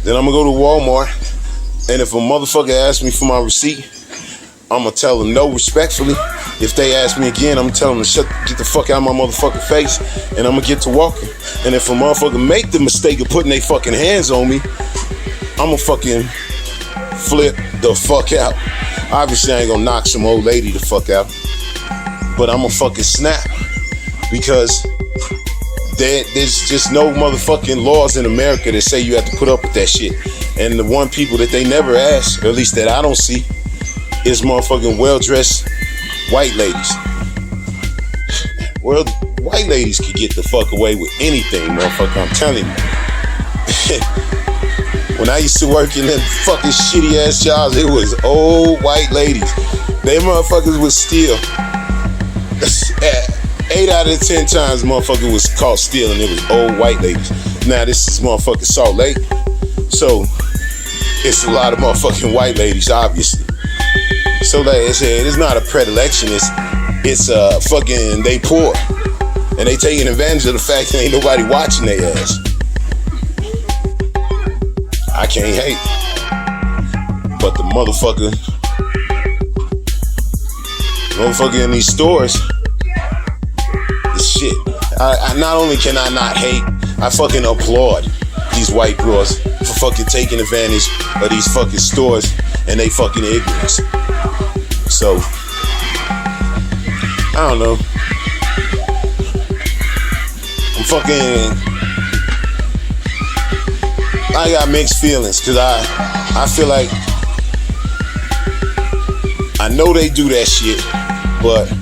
[SPEAKER 1] then I'm gonna go to Walmart. And if a motherfucker asks me for my receipt, I'm gonna tell them no respectfully. If they ask me again, I'm gonna tell them to get the fuck out of my motherfucking face, and I'm gonna get to walking. And if a motherfucker make the mistake of putting their fucking hands on me, I'm gonna fucking flip the fuck out. Obviously, I ain't gonna knock some old lady the fuck out, but I'm gonna fucking snap, because there's just no motherfucking laws in America that say you have to put up with that shit. And the one people that they never ask, or at least that I don't see, is motherfucking well-dressed white ladies. Well, white ladies can get the fuck away with anything, motherfucker, I'm telling you. When I used to work in them fucking shitty ass jobs, it was old white ladies. They motherfuckers would steal. 8 out of 10 times motherfucker was caught stealing, it was old white ladies. Now this is motherfucking Salt Lake, so it's a lot of motherfucking white ladies, obviously. So like I said, it's not a predilection, it's fucking, they poor. And they taking advantage of the fact that ain't nobody watching their ass. I can't hate. But the motherfucker in these stores, this shit. I not only can I not hate, I fucking applaud these white bros for fucking taking advantage of these fucking stores and they fucking ignorance. So, I don't know. I got mixed feelings, because I feel like I know they do that shit, but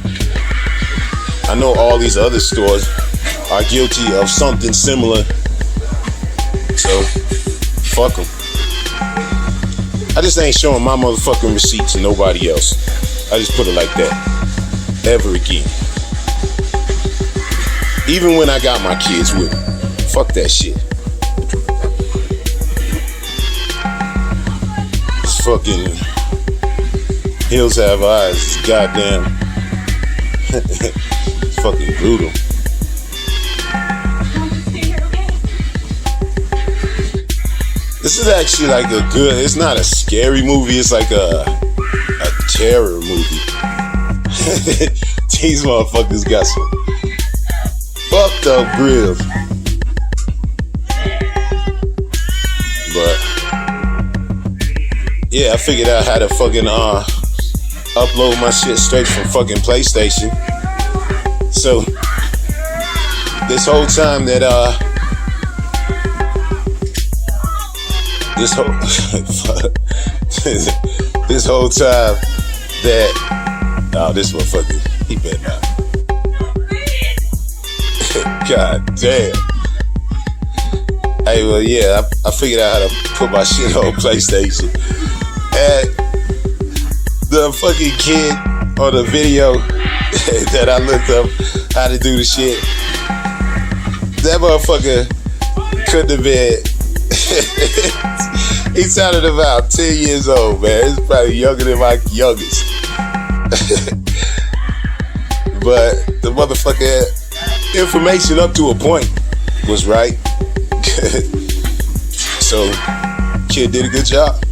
[SPEAKER 1] I know all these other stores are guilty of something similar So, fuck them. I just ain't showing my motherfucking receipt to nobody else. I just put it like that. Ever again. Even when I got my kids with me. Fuck that shit. It's fucking Hills Have Eyes. It's goddamn. It's fucking brutal. This is actually like a good, it's not a scary movie, it's like a terror movie. These motherfuckers got some fucked up grills. But yeah, I figured out how to fucking upload my shit straight from fucking PlayStation. So this whole time that this whole time that this motherfucker, he better not. God damn. Hey, well, yeah, I figured out how to put my shit on PlayStation. And the fucking kid on the video that I looked up how to do the shit, that motherfucker couldn't have been. He sounded about 10 years old, man. He's probably younger than my youngest. But the motherfucker information up to a point was right. So, kid did a good job.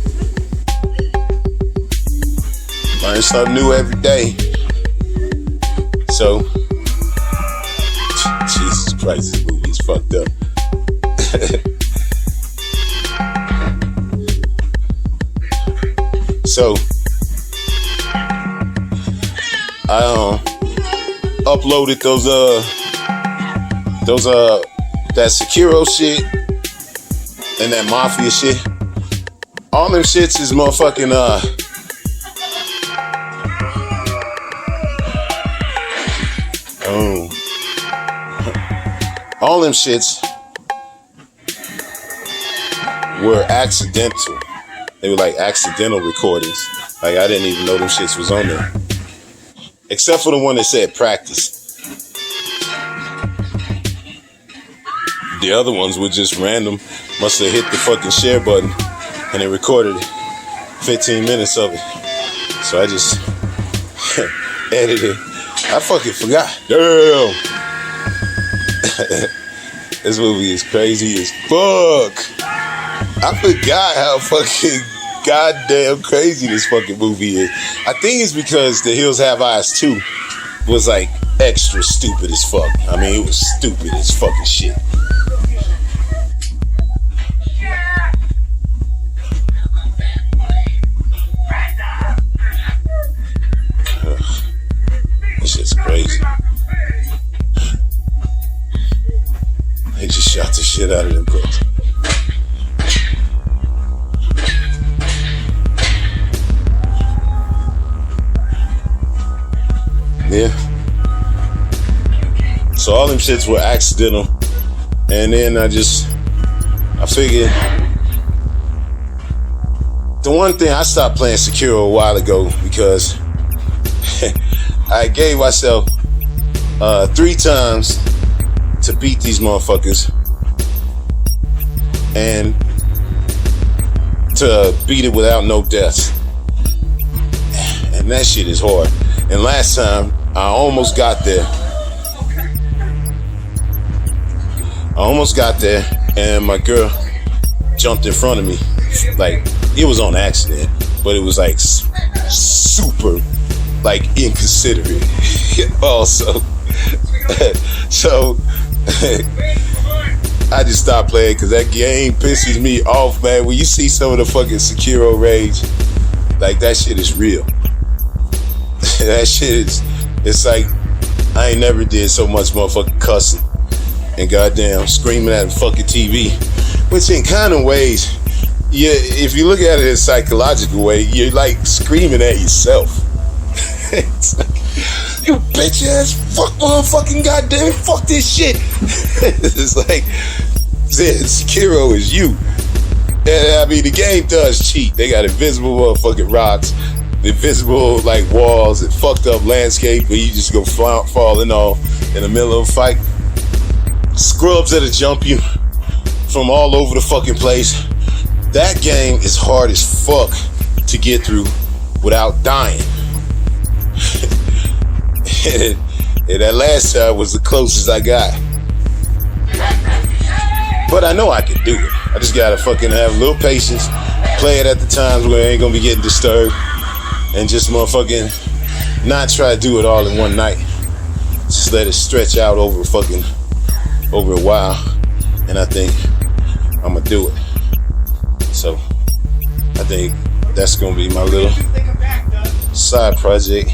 [SPEAKER 1] Learn something new every day. So, Jesus Christ, this movie is fucked up. So, I uploaded that Sekiro shit and that Mafia shit. All them shits is motherfucking all them shits were accidental. They were like accidental recordings. Like I didn't even know them shits was on there. Except for the one that said practice. The other ones were just random. Must have hit the fucking share button and it recorded 15 minutes of it. So I just edited. I fucking forgot. Damn. This movie is crazy as fuck. I forgot how fucking goddamn crazy this fucking movie is. I think it's because The Hills Have Eyes 2 was like extra stupid as fuck. I mean, it was stupid as fucking shit. This shit's crazy. They just shot the shit out of them girls. Yeah. So all them shits were accidental. And then I figured the one thing I stopped playing Sekiro a while ago because I gave myself 3 times to beat these motherfuckers and to beat it without no deaths. And that shit is hard. And last time I almost got there. And my girl jumped in front of me. Like, it was on accident, but it was like super, like, inconsiderate also. So, I just stopped playing because that game pisses me off, man. When you see some of the fucking Sekiro rage, like, that shit is real. That shit is, it's like, I ain't never did so much motherfucking cussing and goddamn screaming at the fucking TV. Which in kind of ways, yeah, if you look at it in a psychological way, you're like screaming at yourself. It's like, you bitch ass fuck motherfucking goddamn fuck this shit. It's like, Said Sekiro is you. And I mean, the game does cheat. They got invisible motherfucking rocks, invisible like walls, and fucked up landscape where you just go falling off in the middle of a fight. Scrubs that'll jump you from all over the fucking place. That game is hard as fuck to get through without dying. And that last time was the closest I got. But I know I can do it. I just gotta fucking have a little patience, play it at the times where I ain't gonna be getting disturbed, and just motherfucking not try to do it all in one night. Just let it stretch out over a while, and I think I'm gonna do it. So I think that's gonna be my little side project.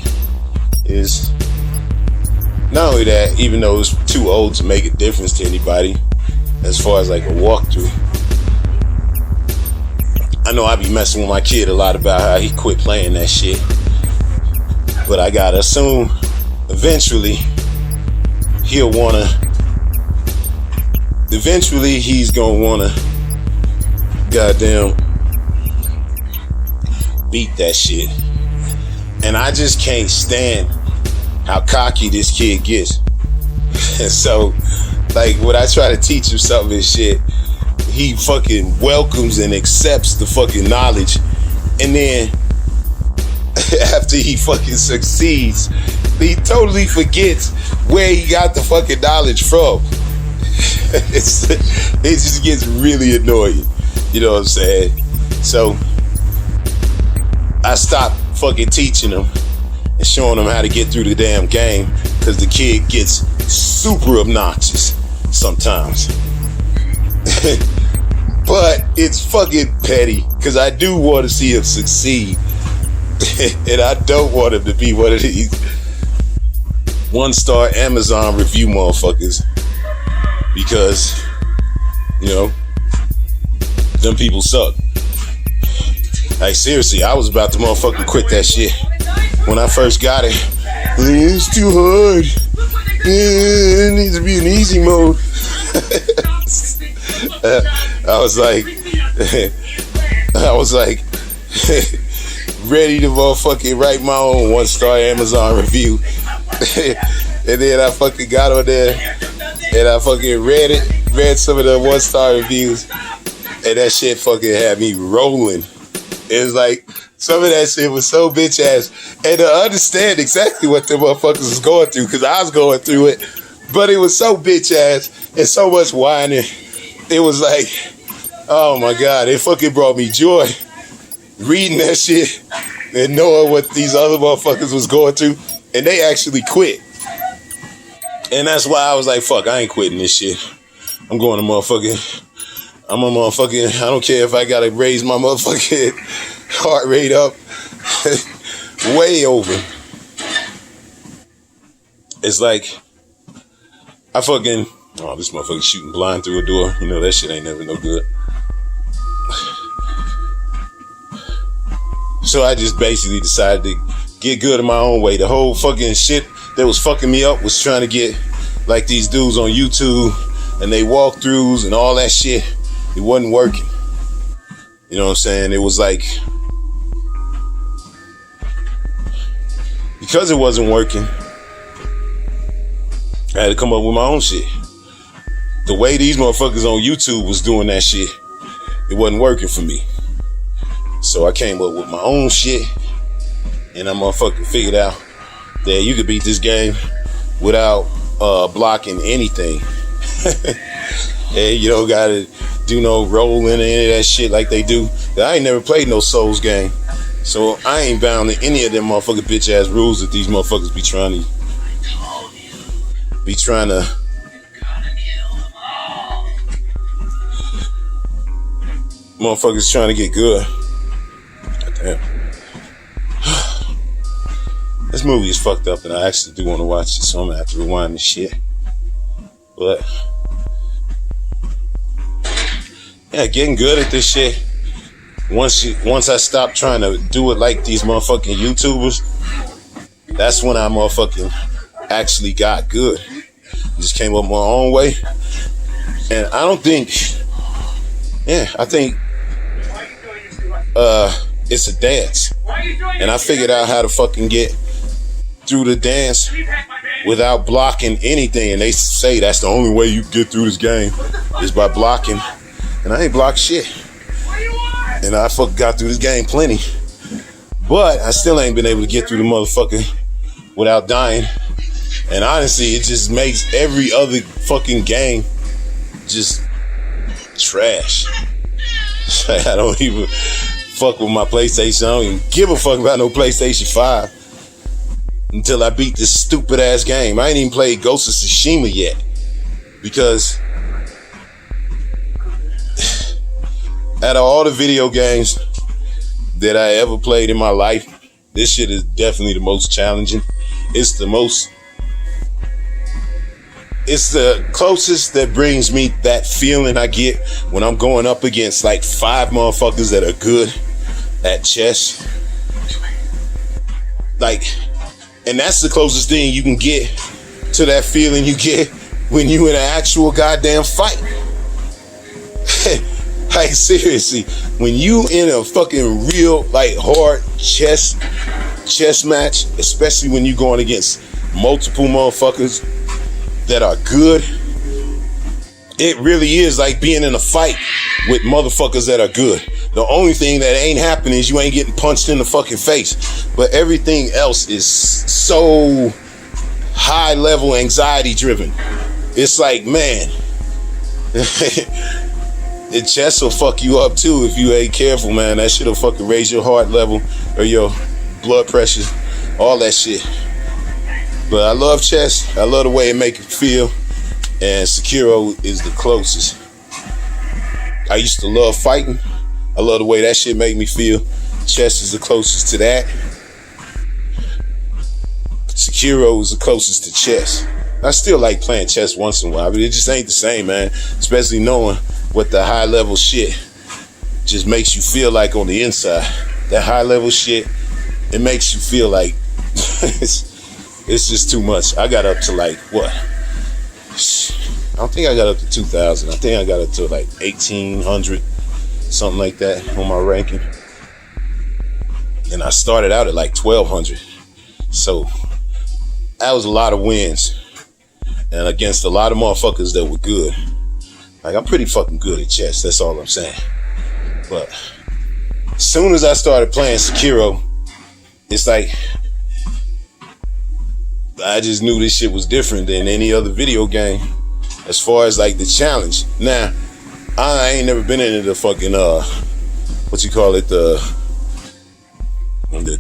[SPEAKER 1] Is not only that, even though it's too old to make a difference to anybody, as far as like a walkthrough. I know I be messing with my kid a lot about how he quit playing that shit, but I gotta assume eventually he's gonna wanna goddamn beat that shit. And I just can't stand how cocky this kid gets. And so, like, when I try to teach him something and shit, he fucking welcomes and accepts the fucking knowledge. And then, after he fucking succeeds, he totally forgets where he got the fucking knowledge from. It just gets really annoying. You know what I'm saying? So, I stopped fucking teaching him and showing him how to get through the damn game, because the kid gets super obnoxious sometimes. But it's fucking petty, because I do want to see him succeed. And I don't want him to be one of these 1-star Amazon review motherfuckers, because, you know, them people suck. Like, seriously, I was about to motherfucking quit that shit when I first got it. It's too hard. It needs to be in easy mode. I was like ready to motherfucking write my own 1-star Amazon review. And then I fucking got on there and I fucking read some of the 1-star reviews, and that shit fucking had me rolling. It was like, some of that shit was so bitch ass. And to understand exactly what them motherfuckers was going through, because I was going through it, but it was so bitch ass and so much whining. It was like, oh my God, it fucking brought me joy reading that shit and knowing what these other motherfuckers was going through. And they actually quit. And that's why I was like, fuck, I ain't quitting this shit. I'm going to motherfucking, I don't care if I gotta raise my motherfucking heart rate up way over. It's like, this motherfucker shooting blind through a door. You know, that shit ain't never no good. So I just basically decided to get good in my own way. The whole fucking shit that was fucking me up was trying to get like these dudes on YouTube and they walkthroughs and all that shit. It wasn't working. You know what I'm saying? It was like, because it wasn't working, I had to come up with my own shit. The way these motherfuckers on YouTube was doing that shit, it wasn't working for me. So I came up with my own shit, and I motherfucking figured out that you could beat this game without blocking anything. And you don't gotta do no rolling and any of that shit like they do. I ain't never played no Souls game, so I ain't bound to any of them motherfucking bitch ass rules that these motherfuckers be trying to motherfuckers trying to get good. God damn. This movie is fucked up, and I actually do want to watch it, so I'm gonna have to rewind this shit. But yeah, getting good at this shit. Once I stopped trying to do it like these motherfucking YouTubers, that's when I motherfucking actually got good. Just came up my own way, And I don't think, I think it's a dance. And I figured out how to fucking get through the dance without blocking anything. And they say that's the only way you get through this game is by blocking. And I ain't blocked shit. And I fucking got through this game plenty. But I still ain't been able to get through the motherfucker without dying. And honestly, it just makes every other fucking game just trash. I don't even fuck with my PlayStation. I don't even give a fuck about no PlayStation 5 until I beat this stupid ass game. I ain't even played Ghost of Tsushima yet because out of all the video games that I ever played in my life, this shit is definitely the most challenging. It's the closest that brings me that feeling I get when I'm going up against like 5 motherfuckers that are good at chess. Like, and that's the closest thing you can get to that feeling you get when you in an actual goddamn fight. Like, seriously, when you in a fucking real, like, hard chess match, especially when you going against multiple motherfuckers that are good, it really is like being in a fight with motherfuckers that are good. The only thing that ain't happening is you ain't getting punched in the fucking face. But everything else is so high level anxiety driven. It's like, man, the chess will fuck you up too if you ain't careful, man. That shit'll fucking raise your heart level or your blood pressure, all that shit. But I love chess. I love the way it make you feel. And Sekiro is the closest. I used to love fighting. I love the way that shit make me feel. Chess is the closest to that. Sekiro is the closest to chess. I still like playing chess once in a while, but it just ain't the same, man. Especially knowing what the high level shit just makes you feel like on the inside. That high level shit, it makes you feel like it's just too much. I got up to like, what? I don't think I got up to 2,000. I think I got up to like 1,800, something like that on my ranking. And I started out at like 1,200. So that was a lot of wins. And against a lot of motherfuckers that were good. Like, I'm pretty fucking good at chess, that's all I'm saying. But as soon as I started playing Sekiro, it's like I just knew this shit was different than any other video game as far as like the challenge. Now, I ain't never been into the fucking what you call it, the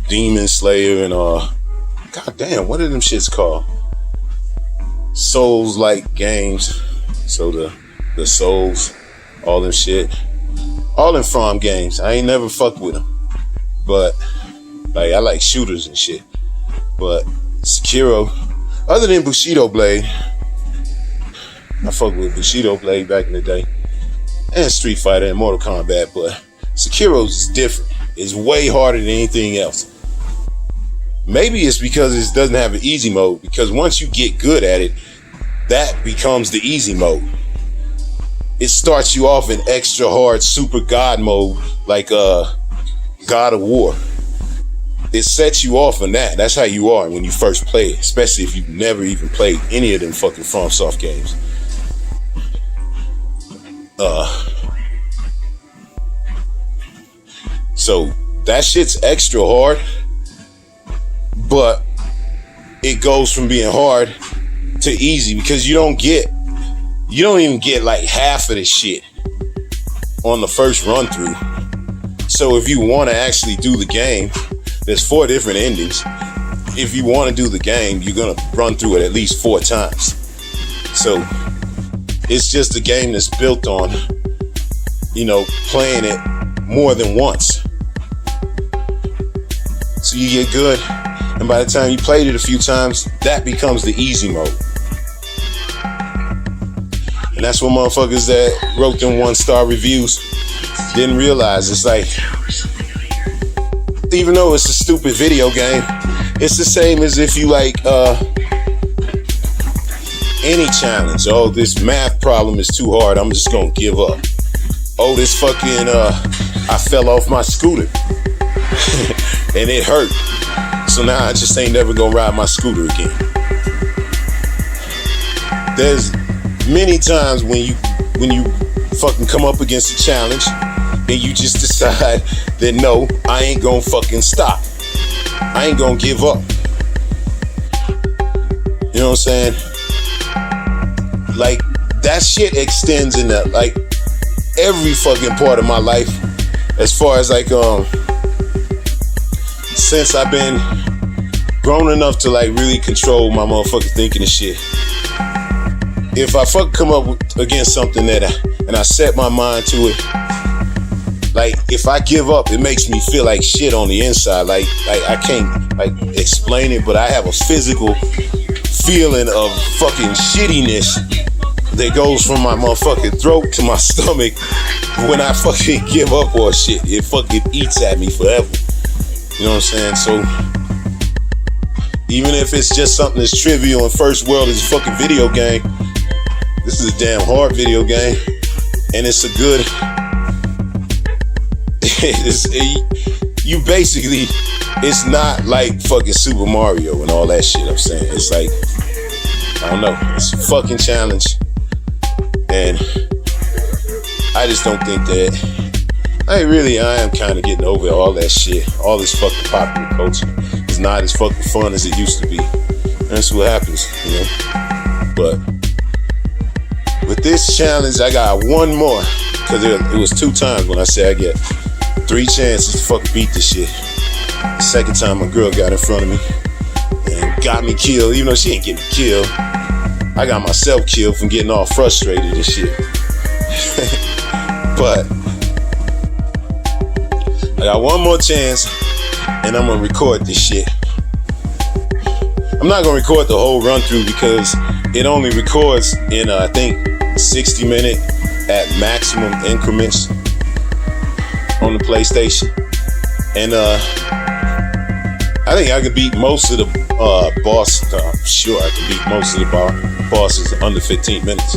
[SPEAKER 1] Demon Slayer and goddamn, what are them shits called? Souls like games. So the Souls, all them shit, all them farm games. I ain't never fucked with them, but like I like shooters and shit. But Sekiro, other than Bushido Blade, I fucked with Bushido Blade back in the day, and Street Fighter and Mortal Kombat. But Sekiro's is different. It's way harder than anything else. Maybe it's because it doesn't have an easy mode, because once you get good at it, that becomes the easy mode. It starts you off in extra hard super god mode, like God of War. It sets you off in that. That's how you are when you first play it, especially if you've never even played any of them fucking FromSoft games. So that shit's extra hard, but it goes from being hard to easy because you don't even get like half of the shit on the first run through. So if you want to actually do the game, there's 4 different endings. If you want to do the game, you're gonna run through it at least 4 times. So it's just a game that's built on, playing it more than once. So you get good, and by the time you played it a few times, that becomes the easy mode. And that's what motherfuckers that wrote them 1-star reviews didn't realize. It's like, even though it's a stupid video game, it's the same as if you like any challenge. Oh, this math problem is too hard. I'm just gonna give up. Oh, this fucking I fell off my scooter and it hurt. So now I just ain't never gonna ride my scooter again. There's many times when you fucking come up against a challenge and you just decide that no, I ain't gonna fucking stop. I ain't gonna give up. You know what I'm saying? Like, that shit extends in that, like, every fucking part of my life. As far as like, since I've been grown enough to like really control my motherfucking thinking and shit. If I fucking come up against something and I set my mind to it, like, if I give up, it makes me feel like shit on the inside. Like I can't like explain it, but I have a physical feeling of fucking shittiness that goes from my motherfucking throat to my stomach when I fucking give up on shit. It fucking eats at me forever. You know what I'm saying? So even if it's just something that's trivial and first world is a fucking video game, this is a damn hard video game, and it's a good. You basically, it's not like fucking Super Mario and all that shit. I'm saying it's like, I don't know, it's a fucking challenge, and I just don't think that. I am kind of getting over all that shit. All this fucking popular culture is not as fucking fun as it used to be. That's what happens, you know. But with this challenge, I got one more, because it was 2 times when I said I get 3 chances to fucking beat this shit. The second time, my girl got in front of me and got me killed. Even though she ain't get me killed, I got myself killed from getting all frustrated and shit. But I got one more chance, and I'm gonna record this shit. I'm not gonna record the whole run through because it only records in I think 60-minute at maximum increments on the PlayStation, and I think I can beat most of the bosses. I'm sure I can beat most of the bosses under 15 minutes,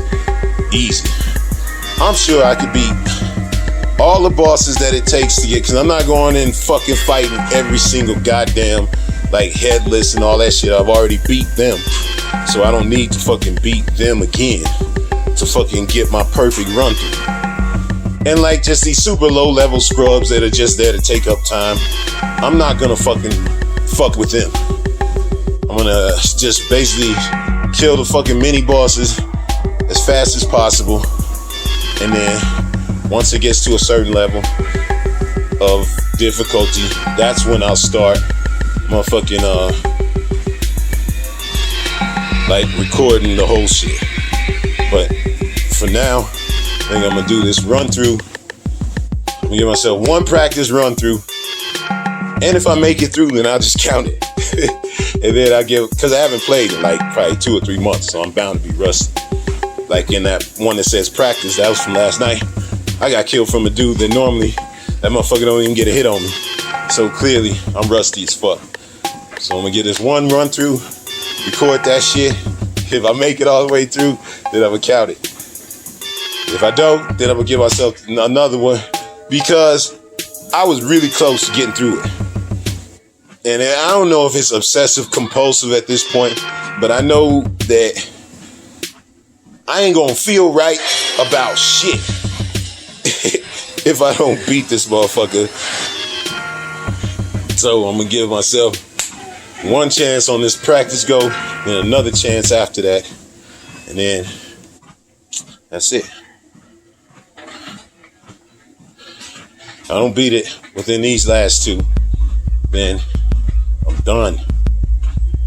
[SPEAKER 1] easy. I'm sure I could beat all the bosses that it takes to get, because I'm not going in fucking fighting every single goddamn like headless and all that shit. I've already beat them, so I don't need to fucking beat them again to fucking get my perfect run through. And like just these super low level scrubs that are just there to take up time, I'm not gonna fucking fuck with them. I'm gonna just basically kill the fucking mini bosses as fast as possible, and then once it gets to a certain level of difficulty, that's when I'll start motherfucking like recording the whole shit. But for now, I think I'm gonna do this run through. I'm gonna give myself one practice run through, and if I make it through, then I'll just count it. And then I give, because I haven't played in like probably 2 or 3 months, so I'm bound to be rusty. Like in that one that says practice, that was from last night. I got killed from a dude that normally that motherfucker don't even get a hit on me. So clearly I'm rusty as fuck. So I'm gonna get this one run through, record that shit. If I make it all the way through, then I'm gonna count it. If I don't, then I'm gonna give myself another one, because I was really close to getting through it. And I don't know if it's obsessive compulsive at this point, but I know that I ain't gonna feel right about shit if I don't beat this motherfucker. So I'm gonna give myself one chance on this practice go, then another chance after that, and then that's it. If I don't beat it within these last 2, then I'm done.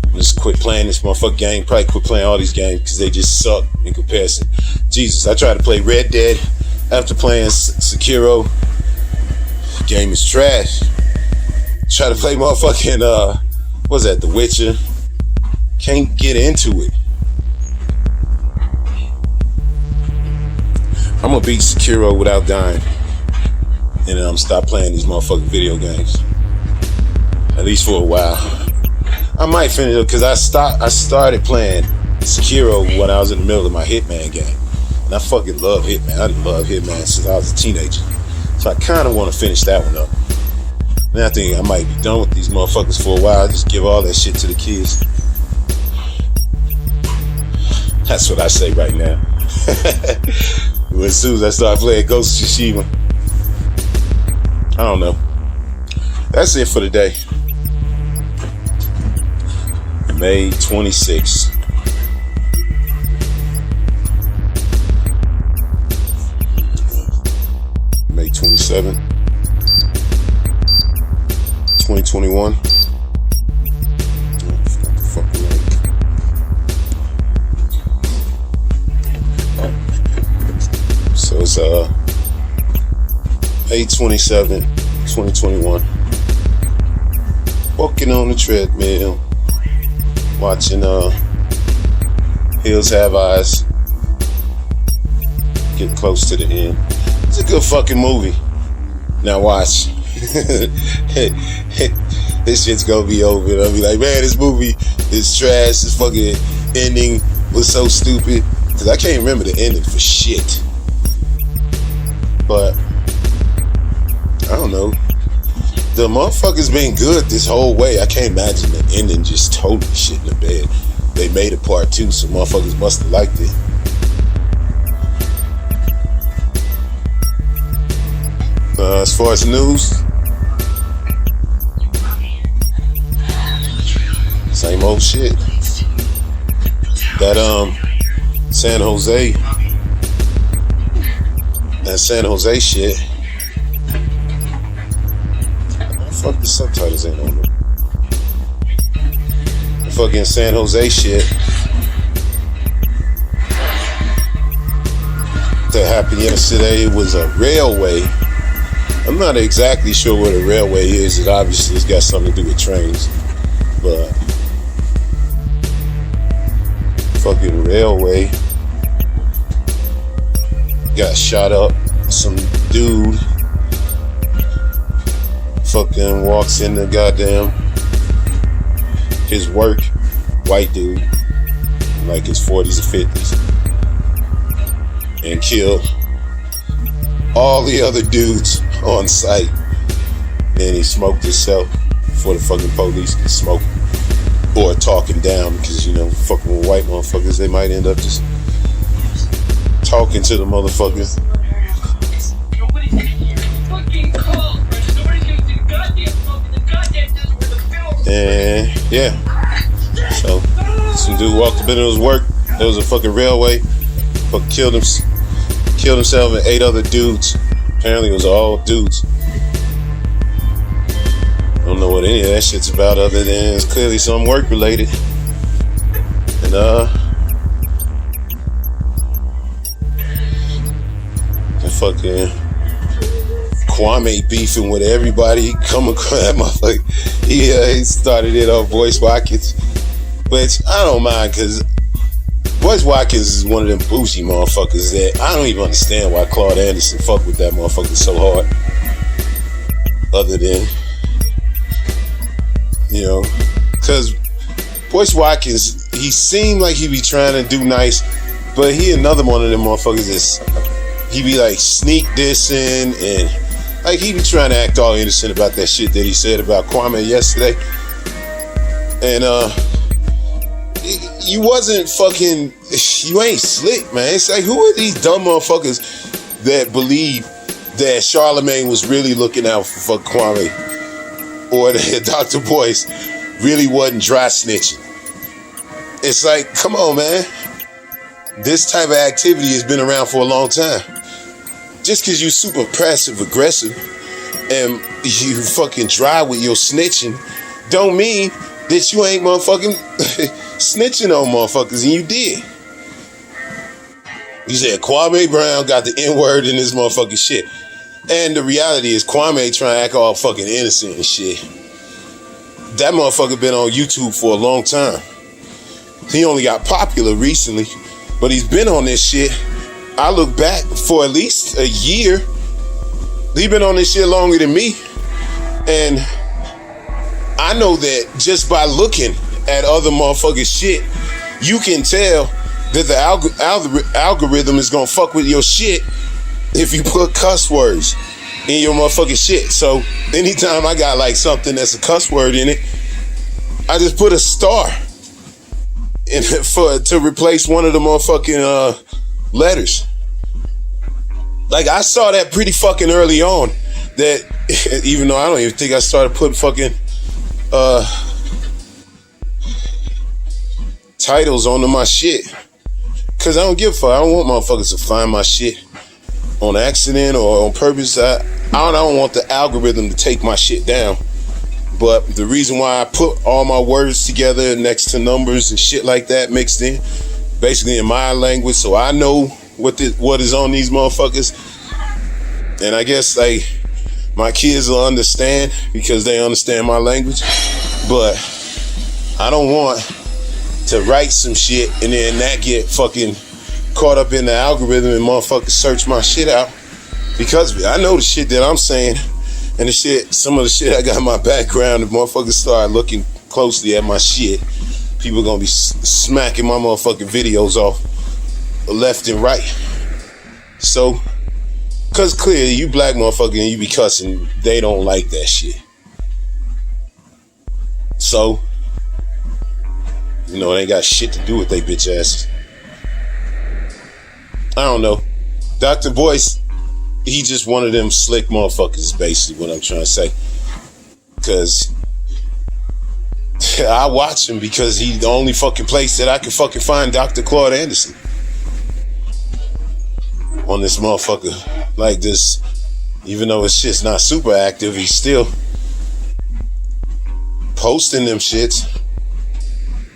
[SPEAKER 1] I'm just quit playing this motherfucking game. Probably quit playing all these games because they just suck in comparison. Jesus, I tried to play Red Dead after playing Sekiro. Game is trash. Try to play motherfucking what's that, The Witcher. Can't get into it. I'm gonna beat Sekiro without dying, and then I'm gonna stop playing these motherfucking video games, at least for a while. I might finish it because I started playing Sekiro when I was in the middle of my Hitman game. And I fucking love Hitman. I love Hitman since I was a teenager. So I kind of want to finish that one up. And I think I might be done with these motherfuckers for a while. Just give all that shit to the kids. That's what I say right now. As soon as I start playing Ghost of Tsushima, I don't know. That's it for today. May 26th. May 27th, 2021. So it's May 27th, 2021. Walking on the treadmill, watching Hills Have Eyes, getting close to the end. It's a good fucking movie. Now watch. This shit's gonna be over. And I'll be like, man, this movie is trash. This fucking ending was so stupid. Cause I can't remember the ending for shit. But I don't know. The motherfucker's been good this whole way. I can't imagine the ending just totally shit in the bed. They made it part 2, so motherfuckers must have liked it. As far as news, same old shit. That San Jose shit. Fuck, the subtitles ain't on there. The fucking San Jose shit that happened yesterday was a railway. I'm not exactly sure what a railway is. It obviously has got something to do with trains. But fucking railway got shot up. Some dude fucking walks in the goddamn his work, white dude, like his 40s or 50s, and killed all the other dudes on site. Then he smoked himself before the fucking police can smoke or talking down, because you know, fucking with white motherfuckers, they might end up just talking to the motherfuckers.
[SPEAKER 2] Nobody's gonna hear fucking calls, bro. Nobody's gonna see the goddamn smoke in the goddamn desert where the film.
[SPEAKER 1] And yeah, so some dude walked up into his work. There was a fucking railway. Fucking killed himself and 8 other dudes. Apparently it was all dudes. I don't know what any of that shit's about, other than it's clearly some work related. And the fucking Kwame beefing with everybody. Come across that motherfucker. He started it on Boyce Watkins, which I don't mind, because Boyce Watkins is one of them bougie motherfuckers that I don't even understand why Claude Anderson fuck with that motherfucker so hard. Other than, you know, because Boyce Watkins, he seemed like he be trying to do nice, but he another one of them motherfuckers that's, he be like sneak dissing, and like he be trying to act all innocent about that shit that he said about Kwame yesterday. And you wasn't fucking, you ain't slick, man. It's like, who are these dumb motherfuckers that believe that Charlemagne was really looking out for Kwame, or that Dr. Boyce really wasn't dry snitching? It's like, come on, man. This type of activity has been around for a long time. Just because you super passive aggressive and you fucking dry with your snitching don't mean that you ain't motherfucking snitching on motherfuckers, and you did. You said Kwame Brown got the N-word in this motherfucking shit. And the reality is Kwame trying to act all fucking innocent and shit. That motherfucker been on YouTube for a long time. He only got popular recently, but he's been on this shit. I look back for at least a year. He been on this shit longer than me. And I know that just by looking at other motherfuckers' shit, you can tell that the algorithm is gonna fuck with your shit if you put cuss words in your motherfucking shit. So anytime I got like something that's a cuss word in it, I just put a star in it to replace one of the motherfucking letters. Like, I saw that pretty fucking early on, that even though I don't even think I started putting fucking titles onto my shit, cause I don't give a fuck. I don't want motherfuckers to find my shit on accident or on purpose. I don't want the algorithm to take my shit down. But the reason why I put all my words together next to numbers and shit like that mixed in, basically in my language, so I know what is on these motherfuckers. And I guess like my kids will understand because they understand my language. But I don't want to write some shit and then that get fucking caught up in the algorithm and motherfuckers search my shit out because of it. I know the shit that I'm saying and the shit, some of the shit I got in my background. If motherfuckers start looking closely at my shit, people gonna be smacking my motherfucking videos off left and right. So, cause clearly you black motherfucker and you be cussing, they don't like that shit. So, you know, it ain't got shit to do with they bitch asses. I don't know. Dr. Boyce, he just one of them slick motherfuckers is basically what I'm trying to say. Cause I watch him because he's the only fucking place that I can fucking find Dr. Claude Anderson. On this motherfucker like this, even though his shit's not super active, he's still posting them shits.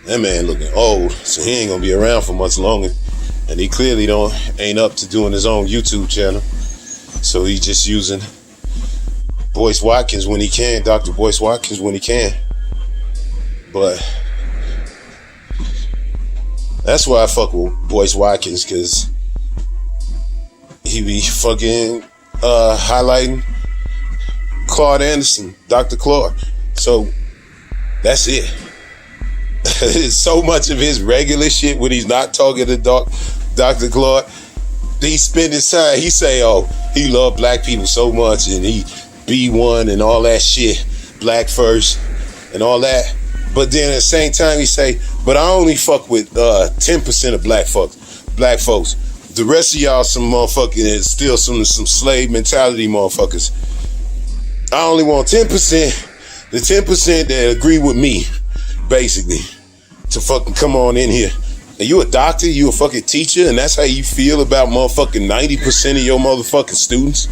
[SPEAKER 1] That man looking old, so he ain't gonna be around for much longer. And he clearly ain't up to doing his own YouTube channel. So he just using Boyce Watkins when he can, Dr. Boyce Watkins when he can. But that's why I fuck with Boyce Watkins, cause he be fucking highlighting Claude Anderson, Dr. Claude. So that's it. So much of his regular shit when he's not talking to Dr. Claude, he spend his time, he say, oh, he love black people so much and he be one and all that shit, black first and all that. But then at the same time he say, but I only fuck with 10% of black folks. The rest of y'all some motherfucking is still some slave mentality motherfuckers. I only want 10%, the 10% that agree with me, basically, to fucking come on in here. And you a doctor, you a fucking teacher, and that's how you feel about motherfucking 90% of your motherfucking students?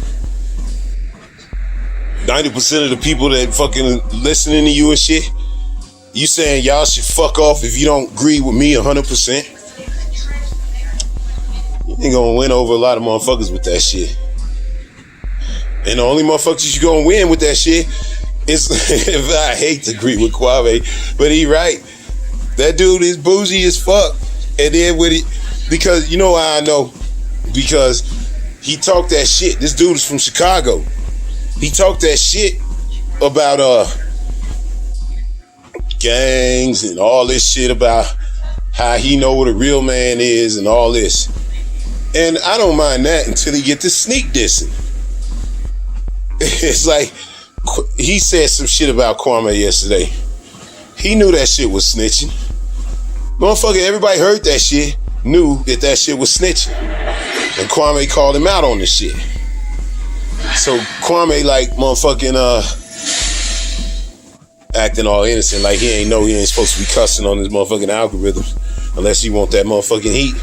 [SPEAKER 1] 90% of the people that fucking listening to you and shit? You saying y'all should fuck off if you don't agree with me 100%? You ain't gonna win over a lot of motherfuckers with that shit. And the only motherfuckers you gonna win with that shit is, if I hate to agree with Kwame, but he right. That dude is bougie as fuck. And then with it, because you know why I know? Because he talked that shit. This dude is from Chicago. He talked that shit about gangs and all this shit about how he know what a real man is and all this. And I don't mind that until he get to sneak dissing. It's like, he said some shit about Kwame yesterday. He knew that shit was snitching. Motherfucker, everybody heard that shit, knew that shit was snitching. And Kwame called him out on this shit. So Kwame like motherfucking acting all innocent, like he ain't know he ain't supposed to be cussing on his motherfucking algorithms unless he want that motherfucking heat.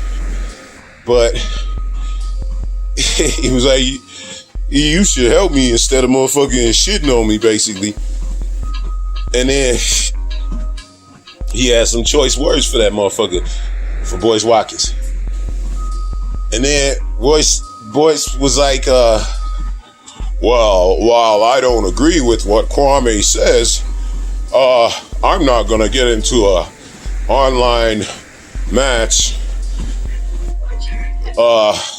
[SPEAKER 1] But he was like, you should help me instead of motherfucking shitting on me, basically. And then he had some choice words for that motherfucker, for Boyce Watkins. And then Boyce was like, well, while I don't agree with what Kwame says, I'm not gonna get into a online match.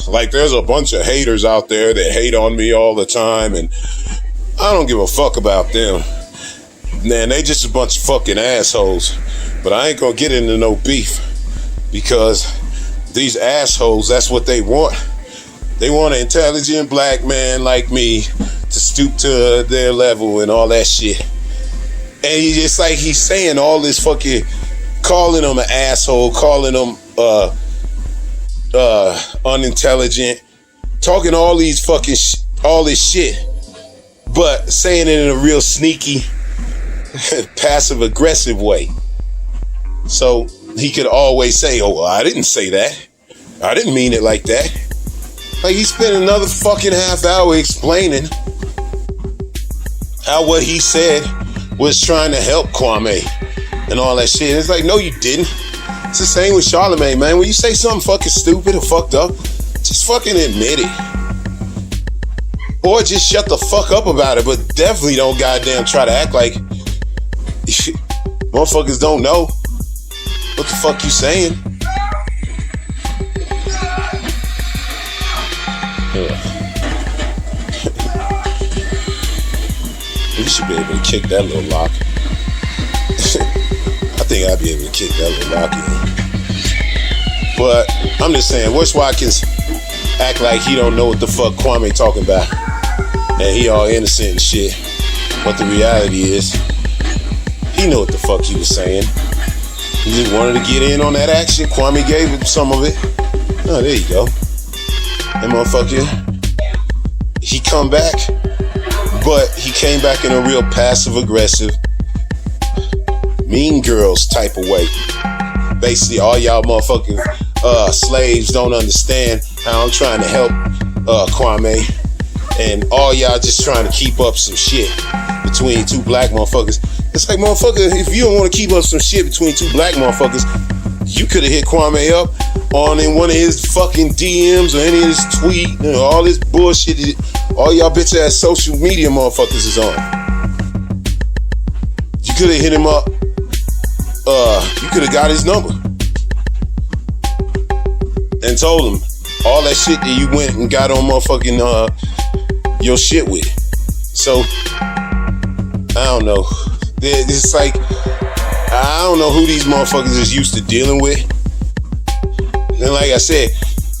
[SPEAKER 1] Like there's a bunch of haters out there that hate on me all the time, and I don't give a fuck about them. Man, they just a bunch of fucking assholes. But I ain't gonna get into no beef. because these assholes, that's what they want. They want an intelligent black man like me to stoop to their level and all that shit. And it's like he's saying all this fucking, calling them an asshole, calling them unintelligent, talking all these fucking all this shit, but saying it in a real sneaky, passive aggressive way. So he could always say, oh, well, I didn't say that. I didn't mean it like that. Like, he spent another fucking half hour explaining how what he said was trying to help Kwame and all that shit. It's like, no, you didn't. It's the same with Charlemagne, man. When you say something fucking stupid or fucked up, just fucking admit it. Or just shut the fuck up about it, but definitely don't goddamn try to act like motherfuckers don't know what the fuck you saying. You should be able to kick that little lock. I think I'd be able to kick that little lock in. But I'm just saying, Bush Watkins act like he don't know what the fuck Kwame talking about, and he all innocent and shit. But the reality is, he knew what the fuck he was saying. He just wanted to get in on that action. Kwame gave him some of it. Oh, there you go. That motherfucker, he come back, but he came back in a real passive-aggressive, mean girls type of way. Basically, all y'all motherfucking slaves don't understand how I'm trying to help Kwame, and all y'all just trying to keep up some shit between two black motherfuckers. It's like, motherfucker, if you don't want to keep up some shit between two black motherfuckers, you could have hit Kwame up on in one of his fucking DMs or any of his tweet, you know, all this bullshit all y'all bitch ass social media motherfuckers is on. You could have hit him up. You could have got his number and told him all that shit that you went and got on motherfucking your shit with. So I don't know. It's like, I don't know who these motherfuckers is used to dealing with. And like I said,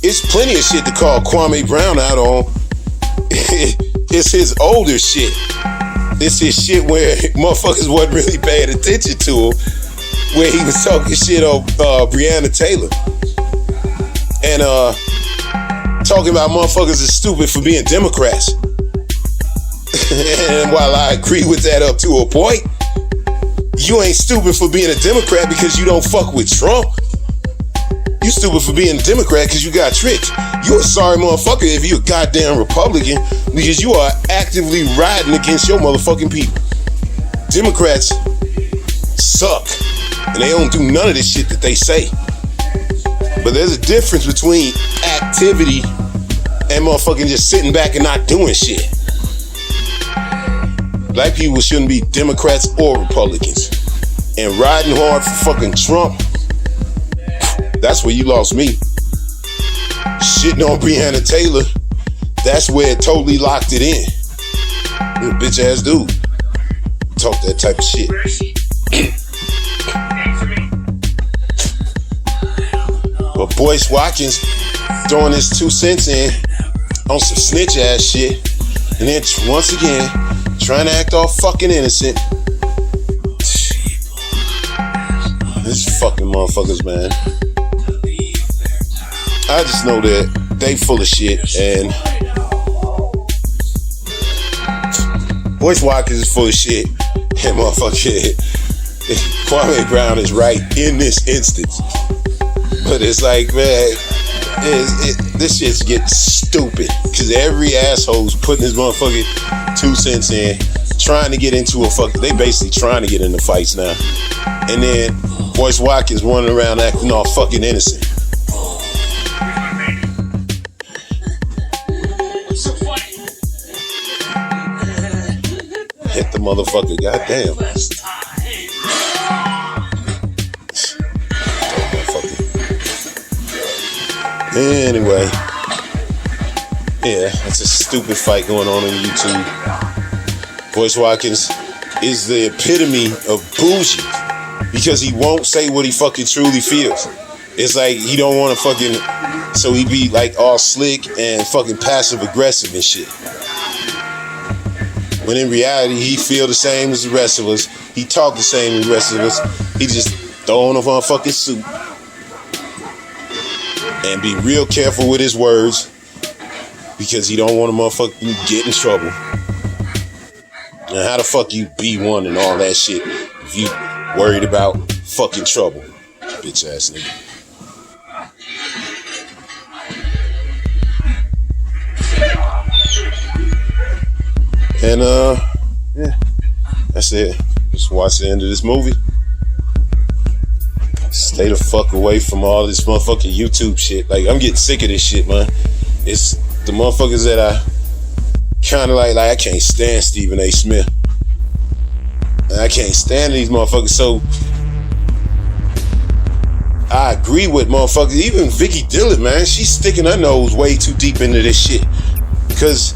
[SPEAKER 1] it's plenty of shit to call Kwame Brown out on. It's his older shit. It's his shit where motherfuckers wasn't really paying attention to him, where he was talking shit on Breonna Taylor. And talking about motherfuckers is stupid for being Democrats. And while I agree with that up to a point, you ain't stupid for being a Democrat because you don't fuck with Trump. You stupid for being a Democrat because you got tricked. You a sorry motherfucker if you a goddamn Republican because you are actively riding against your motherfucking people. Democrats suck and they don't do none of this shit that they say. But there's a difference between activity and motherfucking just sitting back and not doing shit. Black people shouldn't be Democrats or Republicans. And riding hard for fucking Trump, that's where you lost me. Shitting on Breonna Taylor, that's where it totally locked it in. You a bitch ass dude. Talk that type of shit. But Boyce Watkins throwing his 2 cents in on some snitch ass shit, and then once again trying to act all fucking innocent. These fucking motherfuckers, man. I just know that they full of shit, and Boyce Watkins is full of shit, and motherfucking Kwame Brown is right in this instance. But it's like, man, this shit's getting stupid because every asshole's putting his motherfucking 2 cents in, trying to get into a fucking, they basically trying to get into fights now. And then Boyce Watkins running around acting all fucking innocent. Hit the motherfucker, goddamn. Anyway, yeah, that's a stupid fight going on YouTube. Boyce Watkins is the epitome of bougie because he won't say what he fucking truly feels. It's like he don't want to fucking, so he be like all slick and fucking passive aggressive and shit. When in reality, he feel the same as the rest of us. He talk the same as the rest of us. He just throw on a motherfucking suit and be real careful with his words because he don't want to motherfucking get in trouble. And how the fuck you be one and all that shit if you worried about fucking trouble, bitch ass nigga. And yeah, that's it. Just watch the end of this movie. Stay the fuck away from all this motherfucking YouTube shit. Like, I'm getting sick of this shit, man. It's the motherfuckers that I kind of like I can't stand Stephen A. Smith. And I can't stand these motherfuckers. So I agree with motherfuckers. Even Vicky Dillon, man, she's sticking her nose way too deep into this shit. Because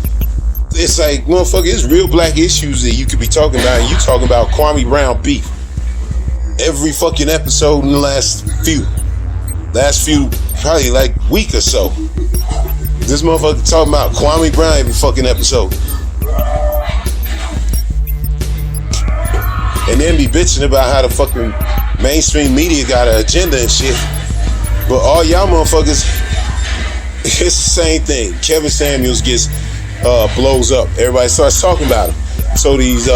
[SPEAKER 1] it's like, motherfucker, it's real black issues that you could be talking about, and you talking about Kwame Brown beef every fucking episode in the last few, probably like week or so. This motherfucker talking about Kwame Brown every fucking episode. And then be bitching about how the fucking mainstream media got an agenda and shit. But all y'all motherfuckers, it's the same thing. Kevin Samuels gets blows up. Everybody starts talking about him. So these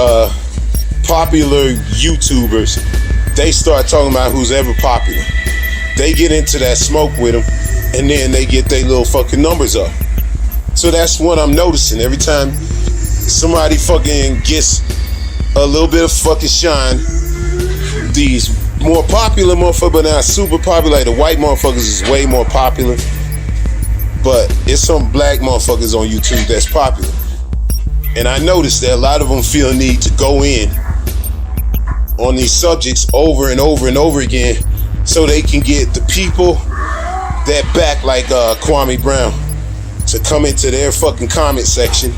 [SPEAKER 1] popular YouTubers, they start talking about who's ever popular. They get into that smoke with them, and then they get their little fucking numbers up. So that's what I'm noticing. Every time somebody fucking gets a little bit of fucking shine, these more popular motherfuckers, but not super popular, like the white motherfuckers is way more popular. But it's some black motherfuckers on YouTube that's popular. And I noticed that a lot of them feel a need to go in on these subjects over and over and over again so they can get the people that back like Kwame Brown to come into their fucking comment section.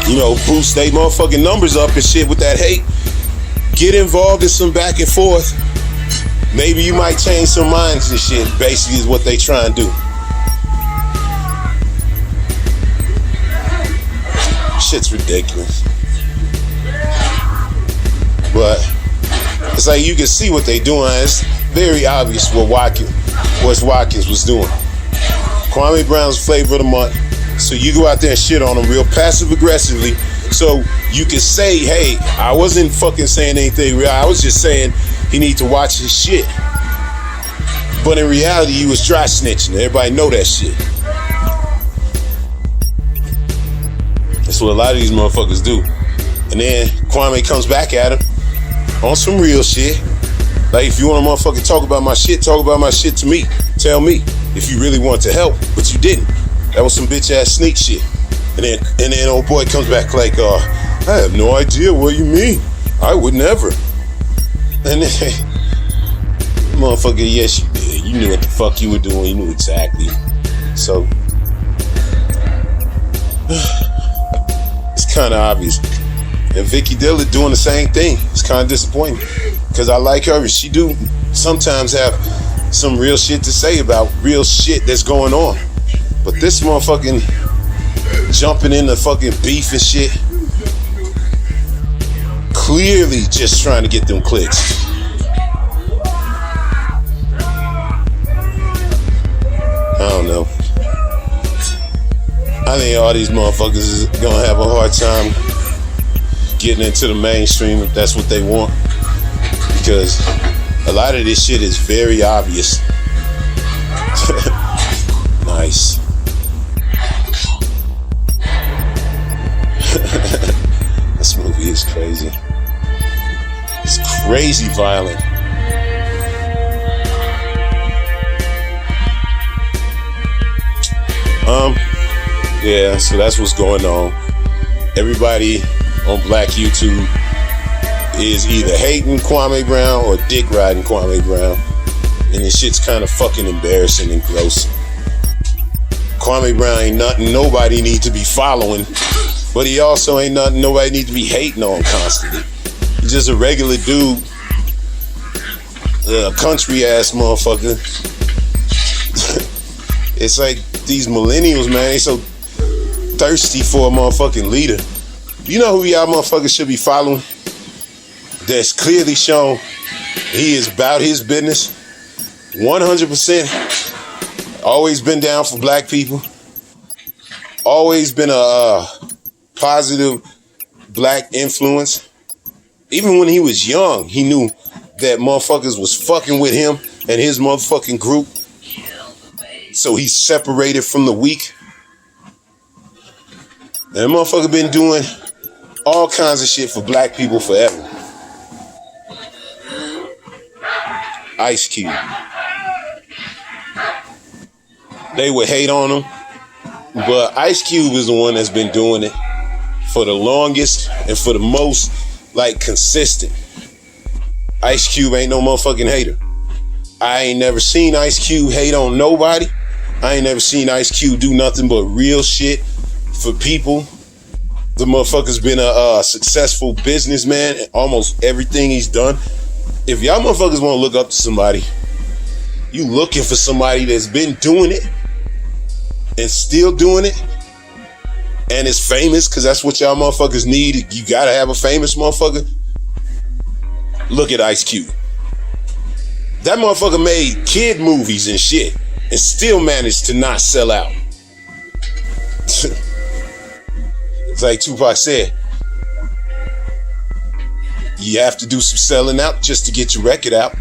[SPEAKER 1] You know, boost they motherfucking numbers up and shit with that hate. Get involved in some back and forth. Maybe you might change some minds and shit, basically is what they try and do. Shit's ridiculous. But it's like you can see what they doing. It's very obvious what Watkins was doing. Kwame Brown's flavor of the month. So you go out there and shit on him real passive aggressively. So you can say, hey, I wasn't fucking saying anything real. I was just saying he need to watch his shit. But in reality, he was dry snitching. Everybody know that shit. That's what a lot of these motherfuckers do. And then Kwame comes back at him on some real shit. Like, if you want to motherfucking talk about my shit to me. Tell me if you really want to help, but you didn't. That was some bitch ass sneak shit. And then old boy comes back like, I have no idea what you mean. I would never. And then, motherfucker, yes you did. You knew what the fuck you were doing. You knew exactly. So, it's kind of obvious. And Vicky Dillon doing the same thing. It's kind of disappointing. Because I like her. She do sometimes have some real shit to say about real shit that's going on. But this motherfucking jumping into fucking beef and shit, clearly just trying to get them clicks. I don't know. I think all these motherfuckers is gonna have a hard time getting into the mainstream if that's what they want. Because a lot of this shit is very obvious. Nice. This movie is crazy. It's crazy violent. Yeah, so that's what's going on. Everybody on Black YouTube is either hating Kwame Brown or dick riding Kwame Brown. And this shit's kind of fucking embarrassing and gross. Kwame Brown ain't nothing nobody need to be following, but he also ain't nothing nobody need to be hating on constantly. He's just a regular dude country ass motherfucker. It's like these millennials, man, they so thirsty for a motherfucking leader. You know who y'all motherfuckers should be following? That's clearly shown he is about his business. 100%. Always been down for black people. Always been a positive black influence. Even when he was young, he knew that motherfuckers was fucking with him and his motherfucking group. So he separated from the weak. And that motherfucker been doing all kinds of shit for black people forever. Ice Cube. They would hate on him, but Ice Cube is the one that's been doing it for the longest and for the most, like, consistent. Ice Cube ain't no motherfucking hater. I ain't never seen Ice Cube hate on nobody. I ain't never seen Ice Cube do nothing but real shit for people. The motherfucker's been a successful businessman in almost everything he's done. If y'all motherfuckers want to look up to somebody, you looking for somebody that's been doing it and still doing it and is famous, because that's what y'all motherfuckers need. You gotta have a famous motherfucker. Look at Ice Cube. That motherfucker made kid movies and shit and still managed to not sell out. It's like Tupac said, you have to do some selling out just to get your record out.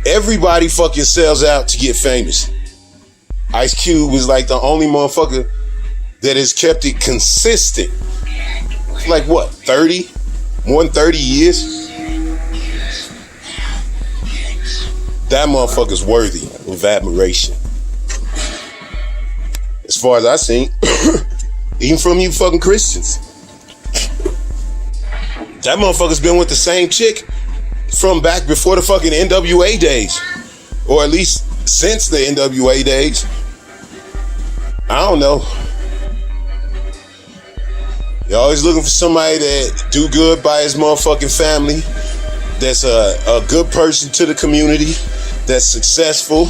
[SPEAKER 1] Everybody fucking sells out to get famous. Ice Cube is like the only motherfucker that has kept it consistent. Like what, 30? More than 30 years? That motherfucker's worthy of admiration. As far as I seen, even from you fucking Christians. That motherfucker's been with the same chick from back before the fucking NWA days. Or at least since the NWA days. I don't know. You're always looking for somebody that do good by his motherfucking family. That's a good person to the community. That's successful.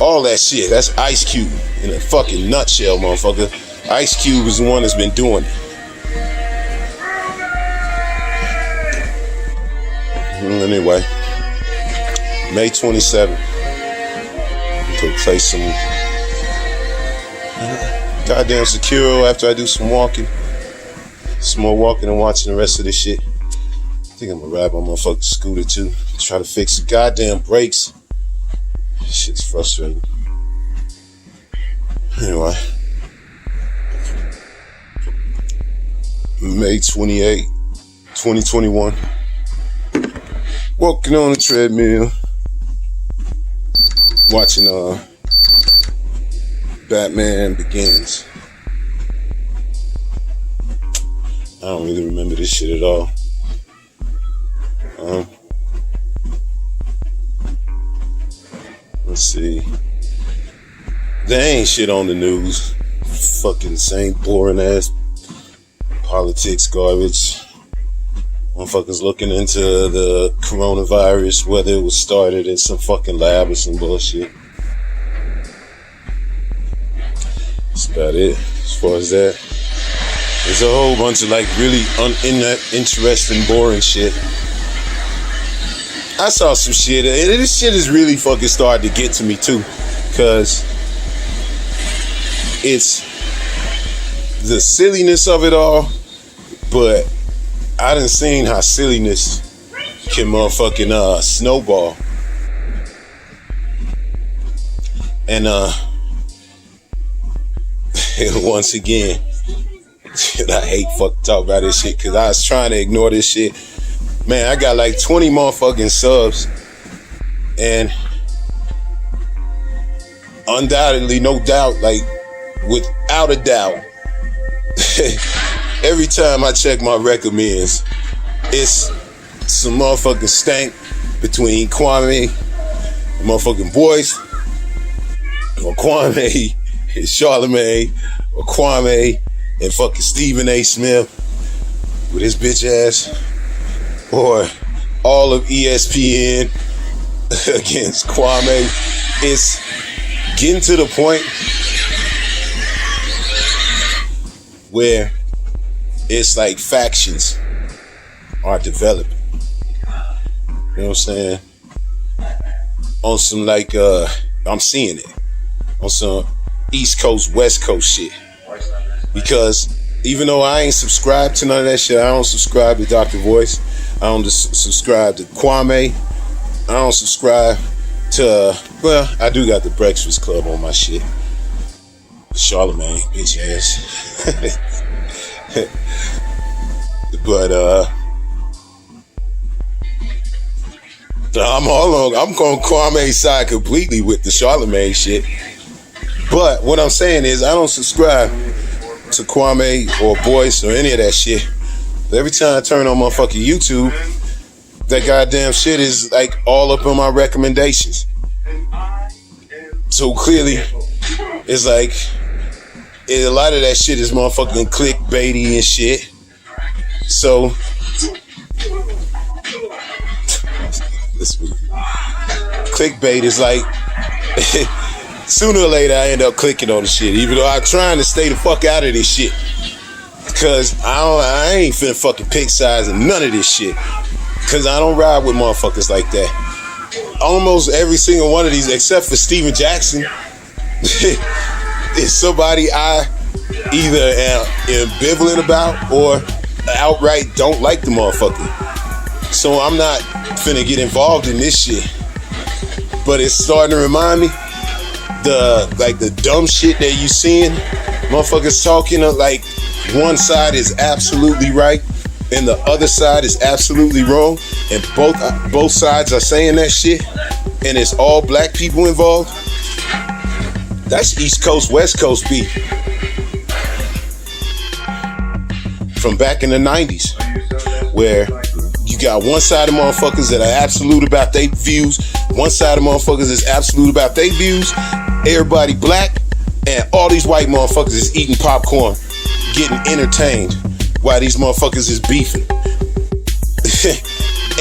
[SPEAKER 1] All that shit. That's Ice Cube in a fucking nutshell, motherfucker. Ice Cube is the one that's been doing it. Anyway, May 27th, to play some goddamn Sekiro after I do some walking. Some more walking and watching the rest of this shit. I think I'm gonna ride my motherfucking scooter too. Try to fix the goddamn brakes. Shit's frustrating. Anyway, May 28, 2021. Walking on the treadmill, watching Batman Begins. I don't really remember this shit at all. Let's see. There ain't shit on the news. Fucking same boring ass politics garbage. Motherfuckers looking into the coronavirus, whether it was started in some fucking lab or some bullshit. That's about it as far as that. There's a whole bunch of like really interesting, boring shit. I saw some shit, and this shit is really fucking starting to get to me too, because it's the silliness of it all, but I done seen how silliness can motherfucking snowball. And once again, I hate fucking talk about this shit, because I was trying to ignore this shit. Man, I got like 20 motherfucking subs, and undoubtedly, no doubt, like without a doubt, every time I check my recommends, it's some motherfucking stank between Kwame and motherfucking Boyce, or Kwame and Charlemagne, or Kwame and fucking Stephen A. Smith with his bitch ass, or all of ESPN, against Kwame. It's getting to the point where it's like factions are developing. You know what I'm saying? On some like, I'm seeing it. On some East Coast, West Coast shit. Because even though I ain't subscribed to none of that shit, I don't subscribe to Dr. Voice. I don't subscribe to Kwame. I don't subscribe to, well, I do got the Breakfast Club on my shit. Charlemagne, bitch ass. But I'm on Kwame's side completely with the Charlemagne shit. But what I'm saying is I don't subscribe to Kwame or Boyce or any of that shit. But every time I turn on motherfucking YouTube, that goddamn shit is like all up on my recommendations. So clearly, it's like a lot of that shit is motherfucking clickbaity and shit. So this clickbait is like sooner or later I end up clicking on the shit, even though I'm trying to stay the fuck out of this shit. Cause I ain't finna fucking pick sides and none of this shit. Cause I don't ride with motherfuckers like that. Almost every single one of these, except for Steven Jackson, is somebody I either am ambivalent about or outright don't like the motherfucker. So I'm not finna get involved in this shit. But it's starting to remind me the dumb shit that you seeing motherfuckers talking like one side is absolutely right and the other side is absolutely wrong, and both sides are saying that shit, and it's all black people involved. That's East Coast, West Coast beef from back in the 90s, where you got one side of motherfuckers that are absolute about their views, one side of motherfuckers is absolute about their views, everybody black, and all these white motherfuckers is eating popcorn, getting entertained while these motherfuckers is beefing.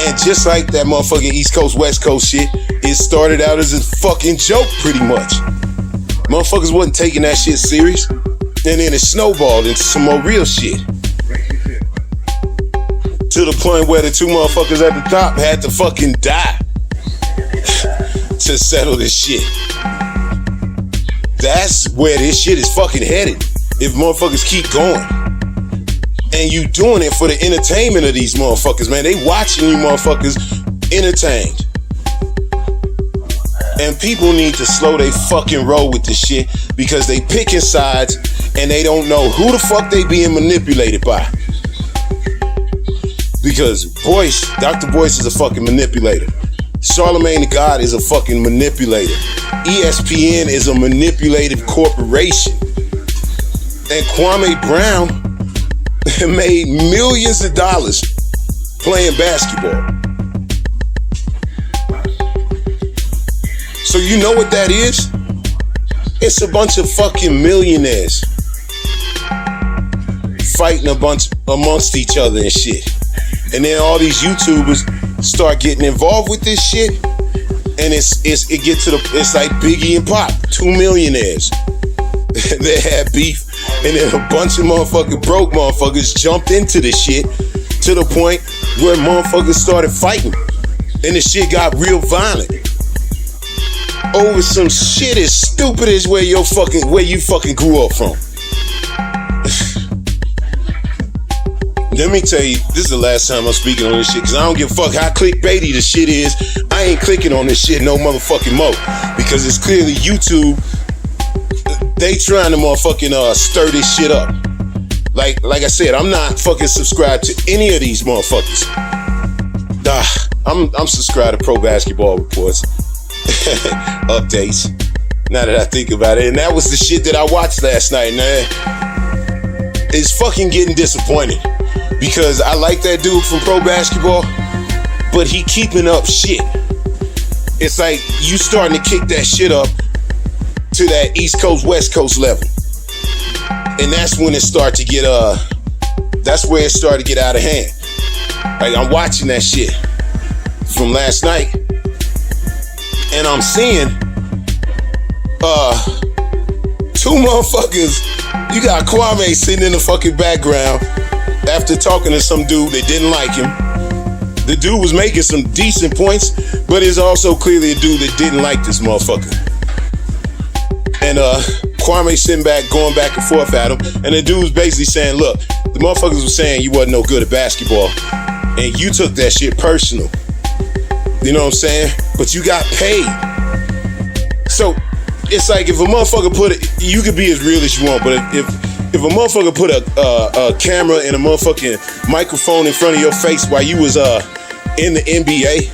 [SPEAKER 1] And just like that motherfucking East Coast, West Coast shit, it started out as a fucking joke pretty much. Motherfuckers wasn't taking that shit serious, and then it snowballed into some more real shit. To the point where the two motherfuckers at the top had to fucking die to settle this shit. That's where this shit is fucking headed if motherfuckers keep going. And you doing it for the entertainment of these motherfuckers, man. They watching you motherfuckers entertained. And people need to slow they fucking roll with this shit, because they picking sides and they don't know who the fuck they being manipulated by. Because Dr. Boyce is a fucking manipulator. Charlemagne the God is a fucking manipulator. ESPN is a manipulative corporation. And Kwame Brown made millions of dollars playing basketball. So you know what that is? It's a bunch of fucking millionaires fighting amongst each other and shit. And then all these YouTubers start getting involved with this shit, and it's like Biggie and Pop, two millionaires. They had beef, and then a bunch of motherfucking broke motherfuckers jumped into the shit to the point where motherfuckers started fighting, and the shit got real violent over some shit as stupid as where you fucking grew up from. Let me tell you, this is the last time I'm speaking on this shit, because I don't give a fuck how clickbaity the shit is. I ain't clicking on this shit no motherfucking more, because it's clearly YouTube. They trying to motherfucking stir this shit up. Like I said, I'm not fucking subscribed to any of these motherfuckers. I'm subscribed to Pro Basketball Reports updates. Now that I think about it, and that was the shit that I watched last night, man. It's fucking getting disappointed, because I like that dude from Pro Basketball, but he keeping up shit. It's like you starting to kick that shit up to that East Coast, West Coast level. And that's when it started to get that's where it started to get out of hand. Like, I'm watching that shit from last night, and I'm seeing two motherfuckers. You got Kwame sitting in the fucking background after talking to some dude that didn't like him. The dude was making some decent points, but is also clearly a dude that didn't like this motherfucker. And Kwame sitting back, going back and forth at him, and the dude was basically saying, look, the motherfuckers was saying you wasn't no good at basketball, and you took that shit personal. You know what I'm saying? But you got paid. So it's like if a motherfucker put it, you could be as real as you want, but if a motherfucker put a camera and a motherfucking microphone in front of your face while you was in the NBA,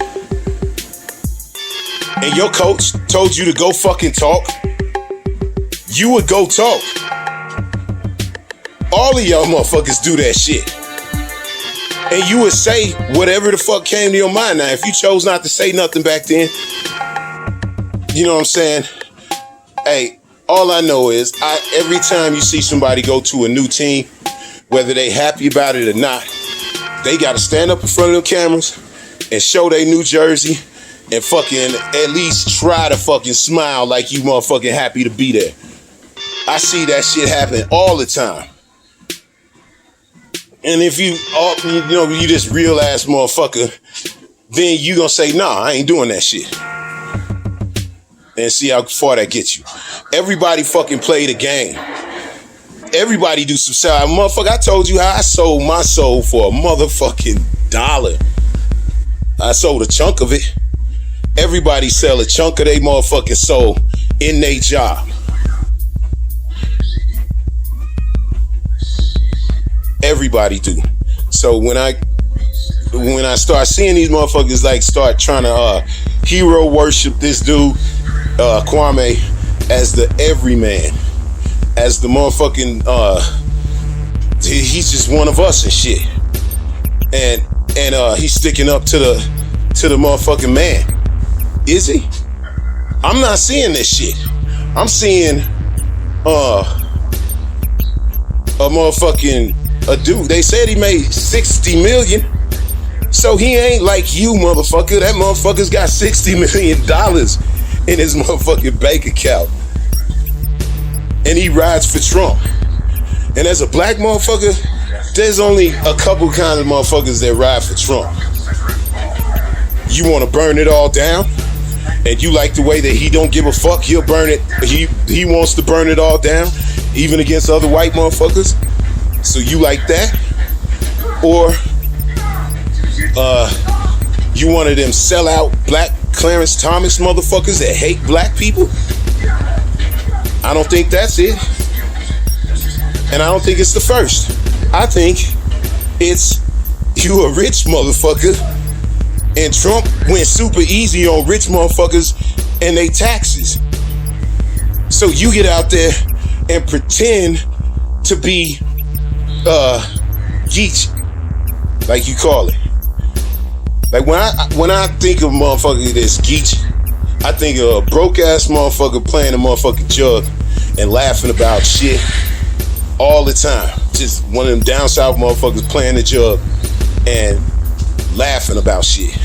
[SPEAKER 1] and your coach told you to go fucking talk, you would go talk. All of y'all motherfuckers do that shit. And you would say whatever the fuck came to your mind. Now, if you chose not to say nothing back then, you know what I'm saying? Hey, all I know is every time you see somebody go to a new team, whether they happy about it or not, they got to stand up in front of the cameras and show their new jersey and fucking at least try to fucking smile like you motherfucking happy to be there. I see that shit happen all the time. And if you this real ass motherfucker, then you gonna say, nah, I ain't doing that shit. And see how far that gets you. Everybody fucking play the game. Everybody do some sell. Motherfucker, I told you how I sold my soul for a motherfucking $1. I sold a chunk of it. Everybody sell a chunk of their motherfucking soul in their job. Everybody do. So when I start seeing these motherfuckers like start trying to hero worship this dude Kwame as the everyman, as the motherfucking he's just one of us and shit, and he's sticking up to the motherfucking man. Is he? I'm not seeing this shit. I'm seeing a motherfucking a dude. They said he made $60 million. So he ain't like you, motherfucker. That motherfucker's got $60 million in his motherfucking bank account. And he rides for Trump. And as a black motherfucker, there's only a couple kinds of motherfuckers that ride for Trump. You want to burn it all down? And you like the way that he don't give a fuck, he'll burn it. He wants to burn it all down, even against other white motherfuckers. So you like that? Or you one of them sellout black Clarence Thomas motherfuckers that hate black people? I don't think that's it. And I don't think it's the first. I think it's you a rich motherfucker and Trump went super easy on rich motherfuckers and they taxes. So you get out there and pretend to be geech, like you call it. Like when I think of a motherfucker that's geech, I think of a broke ass motherfucker playing a motherfucking jug and laughing about shit all the time. Just one of them down south motherfuckers playing the jug and laughing about shit.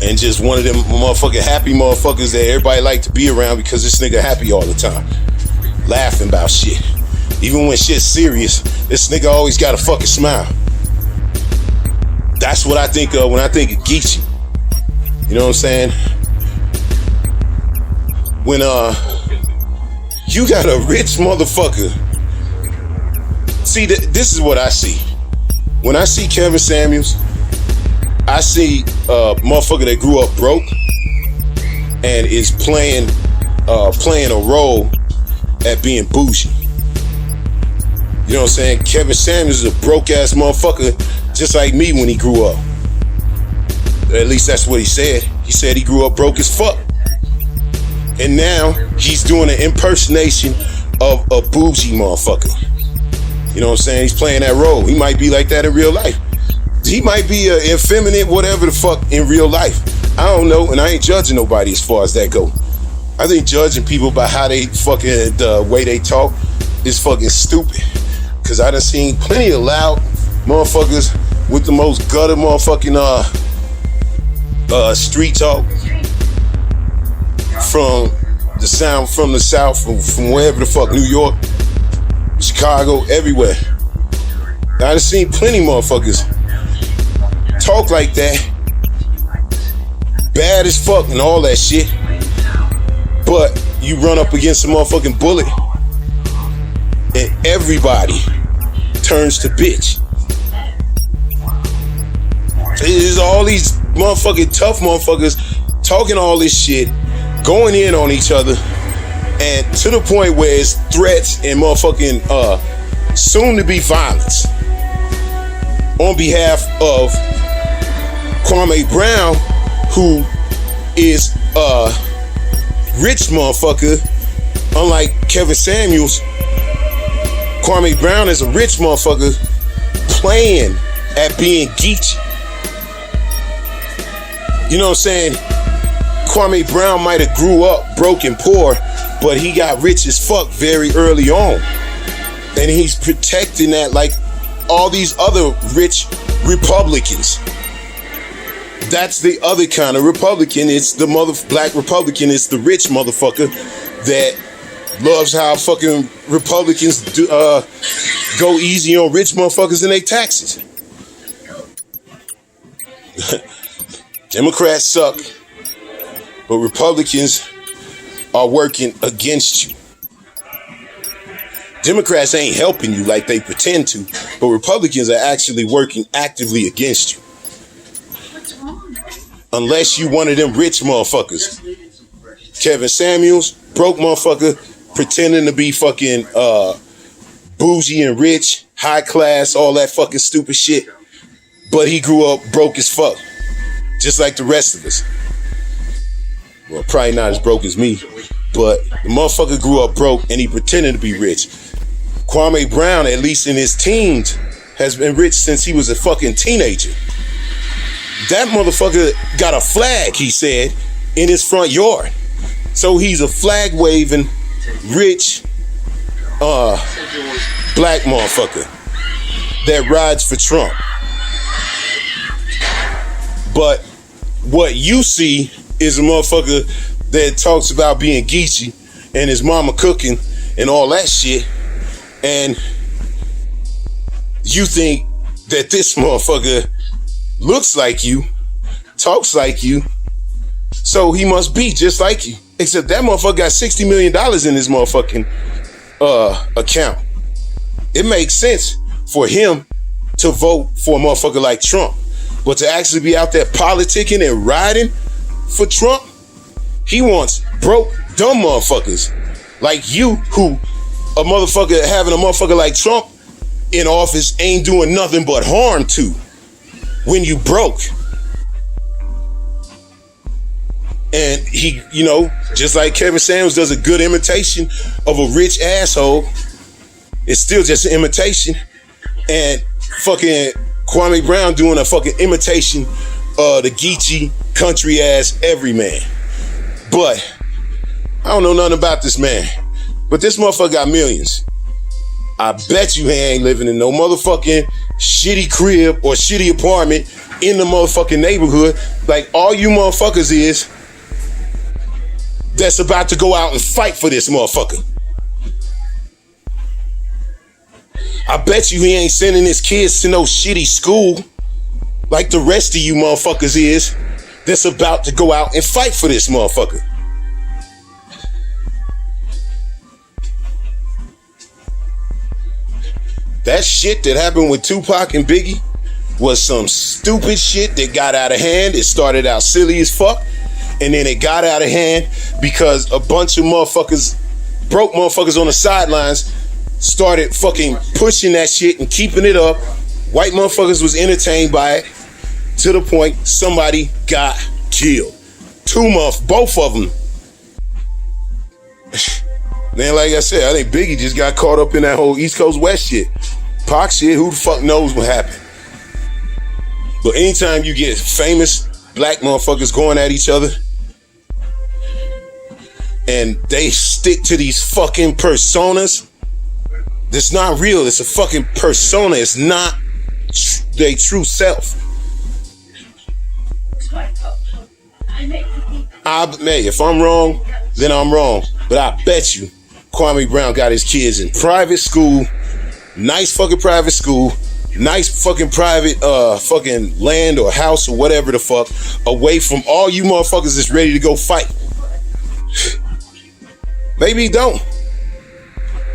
[SPEAKER 1] And just one of them motherfucking happy motherfuckers that everybody like to be around because this nigga happy all the time. Laughing about shit. Even when shit's serious, this nigga always got a fucking smile. That's what I think of when I think of Geechee. You know what I'm saying? When you got a rich motherfucker. See, this is what I see. When I see Kevin Samuels, I see a motherfucker that grew up broke and is playing a role at being bougie. You know what I'm saying? Kevin Samuels is a broke ass motherfucker just like me when he grew up. At least that's what he said. He said he grew up broke as fuck. And now he's doing an impersonation of a bougie motherfucker. You know what I'm saying? He's playing that role. He might be like that in real life. He might be effeminate, whatever the fuck, in real life. I don't know, and I ain't judging nobody as far as that go. I think judging people by how they fucking, the way they talk is fucking stupid. Cause I done seen plenty of loud motherfuckers with the most gutter motherfucking street talk from the south, from wherever the fuck, New York, Chicago, everywhere. I done seen plenty motherfuckers talk like that, bad as fuck and all that shit, but you run up against a motherfucking bullet and everybody turns to bitch. There's all these motherfucking tough motherfuckers talking all this shit, going in on each other, and to the point where it's threats and motherfucking soon to be violence on behalf of Kwame Brown, who is a rich motherfucker. Unlike Kevin Samuels, Kwame Brown is a rich motherfucker playing at being geeky. You know what I'm saying? Kwame Brown might have grew up broke and poor, but he got rich as fuck very early on. And he's protecting that like all these other rich Republicans. That's the other kind of Republican. It's the black Republican. It's the rich motherfucker that loves how fucking Republicans go easy on rich motherfuckers and their taxes. Democrats suck, but Republicans are working against you. Democrats ain't helping you like they pretend to, but Republicans are actually working actively against you. Unless you one of them rich motherfuckers. Kevin Samuels, broke motherfucker, pretending to be fucking bougie and rich, high class, all that fucking stupid shit. But he grew up broke as fuck. Just like the rest of us. Well, probably not as broke as me, but the motherfucker grew up broke and he pretended to be rich. Kwame Brown, at least in his teens, has been rich since he was a fucking teenager. That motherfucker got a flag, he said, in his front yard. So he's a flag waving, rich, black motherfucker that rides for Trump. But what you see is a motherfucker that talks about being geeky and his mama cooking and all that shit. And you think that this motherfucker looks like you, talks like you, so he must be just like you. Except that motherfucker got $60 million in his motherfucking account. It makes sense for him to vote for a motherfucker like Trump. But to actually be out there politicking and riding for Trump, he wants broke, dumb motherfuckers like you, who having a motherfucker like Trump in office ain't doing nothing but harm to when you broke. And he, you know, just like Kevin Samuels does a good imitation of a rich asshole, it's still just an imitation. And fucking Kwame Brown doing a fucking imitation of the geeky country ass everyman. But I don't know nothing about this man. But this motherfucker got millions. I bet you he ain't living in no motherfucking shitty crib or shitty apartment in the motherfucking neighborhood like all you motherfuckers is that's about to go out and fight for this motherfucker. I bet you he ain't sending his kids to no shitty school like the rest of you motherfuckers is that's about to go out and fight for this motherfucker. That shit that happened with Tupac and Biggie was some stupid shit that got out of hand. It started out silly as fuck, and then it got out of hand because a bunch of motherfuckers, broke motherfuckers on the sidelines, started fucking pushing that shit and keeping it up. White motherfuckers was entertained by it to the point somebody got killed. Both of them. Man, like I said, I think Biggie just got caught up in that whole East Coast West shit. Pac shit, who the fuck knows what happened? But anytime you get famous black motherfuckers going at each other and they stick to these fucking personas, it's not real. It's a fucking persona. It's not their true self. If I'm wrong, then I'm wrong. But I bet you Kwame Brown got his kids in private school, nice fucking private school, nice fucking private fucking land or house or whatever the fuck, away from all you motherfuckers that's ready to go fight. Maybe he don't.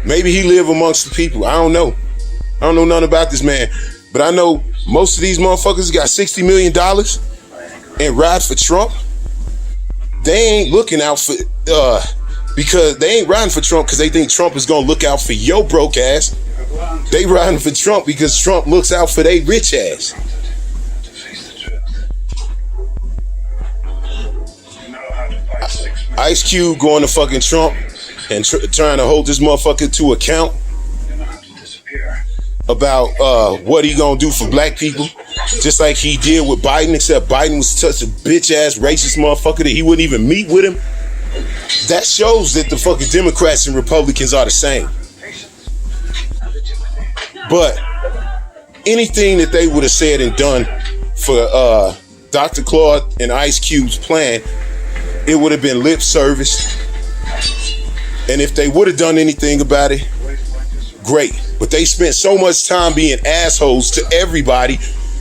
[SPEAKER 1] Maybe he live amongst the people. I don't know. I don't know nothing about this man. But I know most of these motherfuckers got $60 million and ride for Trump. They ain't looking out for, because they ain't riding for Trump because they think Trump is going to look out for your broke ass. They riding for Trump because Trump looks out for they rich ass. Ice Cube going to fucking Trump and trying to hold this motherfucker to account about what he gonna do for black people, just like he did with Biden, except Biden was such a bitch ass racist motherfucker that he wouldn't even meet with him. That shows that the fucking Democrats and Republicans are the same. But anything that they would have said and done for Dr. Claude and Ice Cube's plan, it would have been lip service. And if they would have done anything about it, great. But they spent so much time being assholes to everybody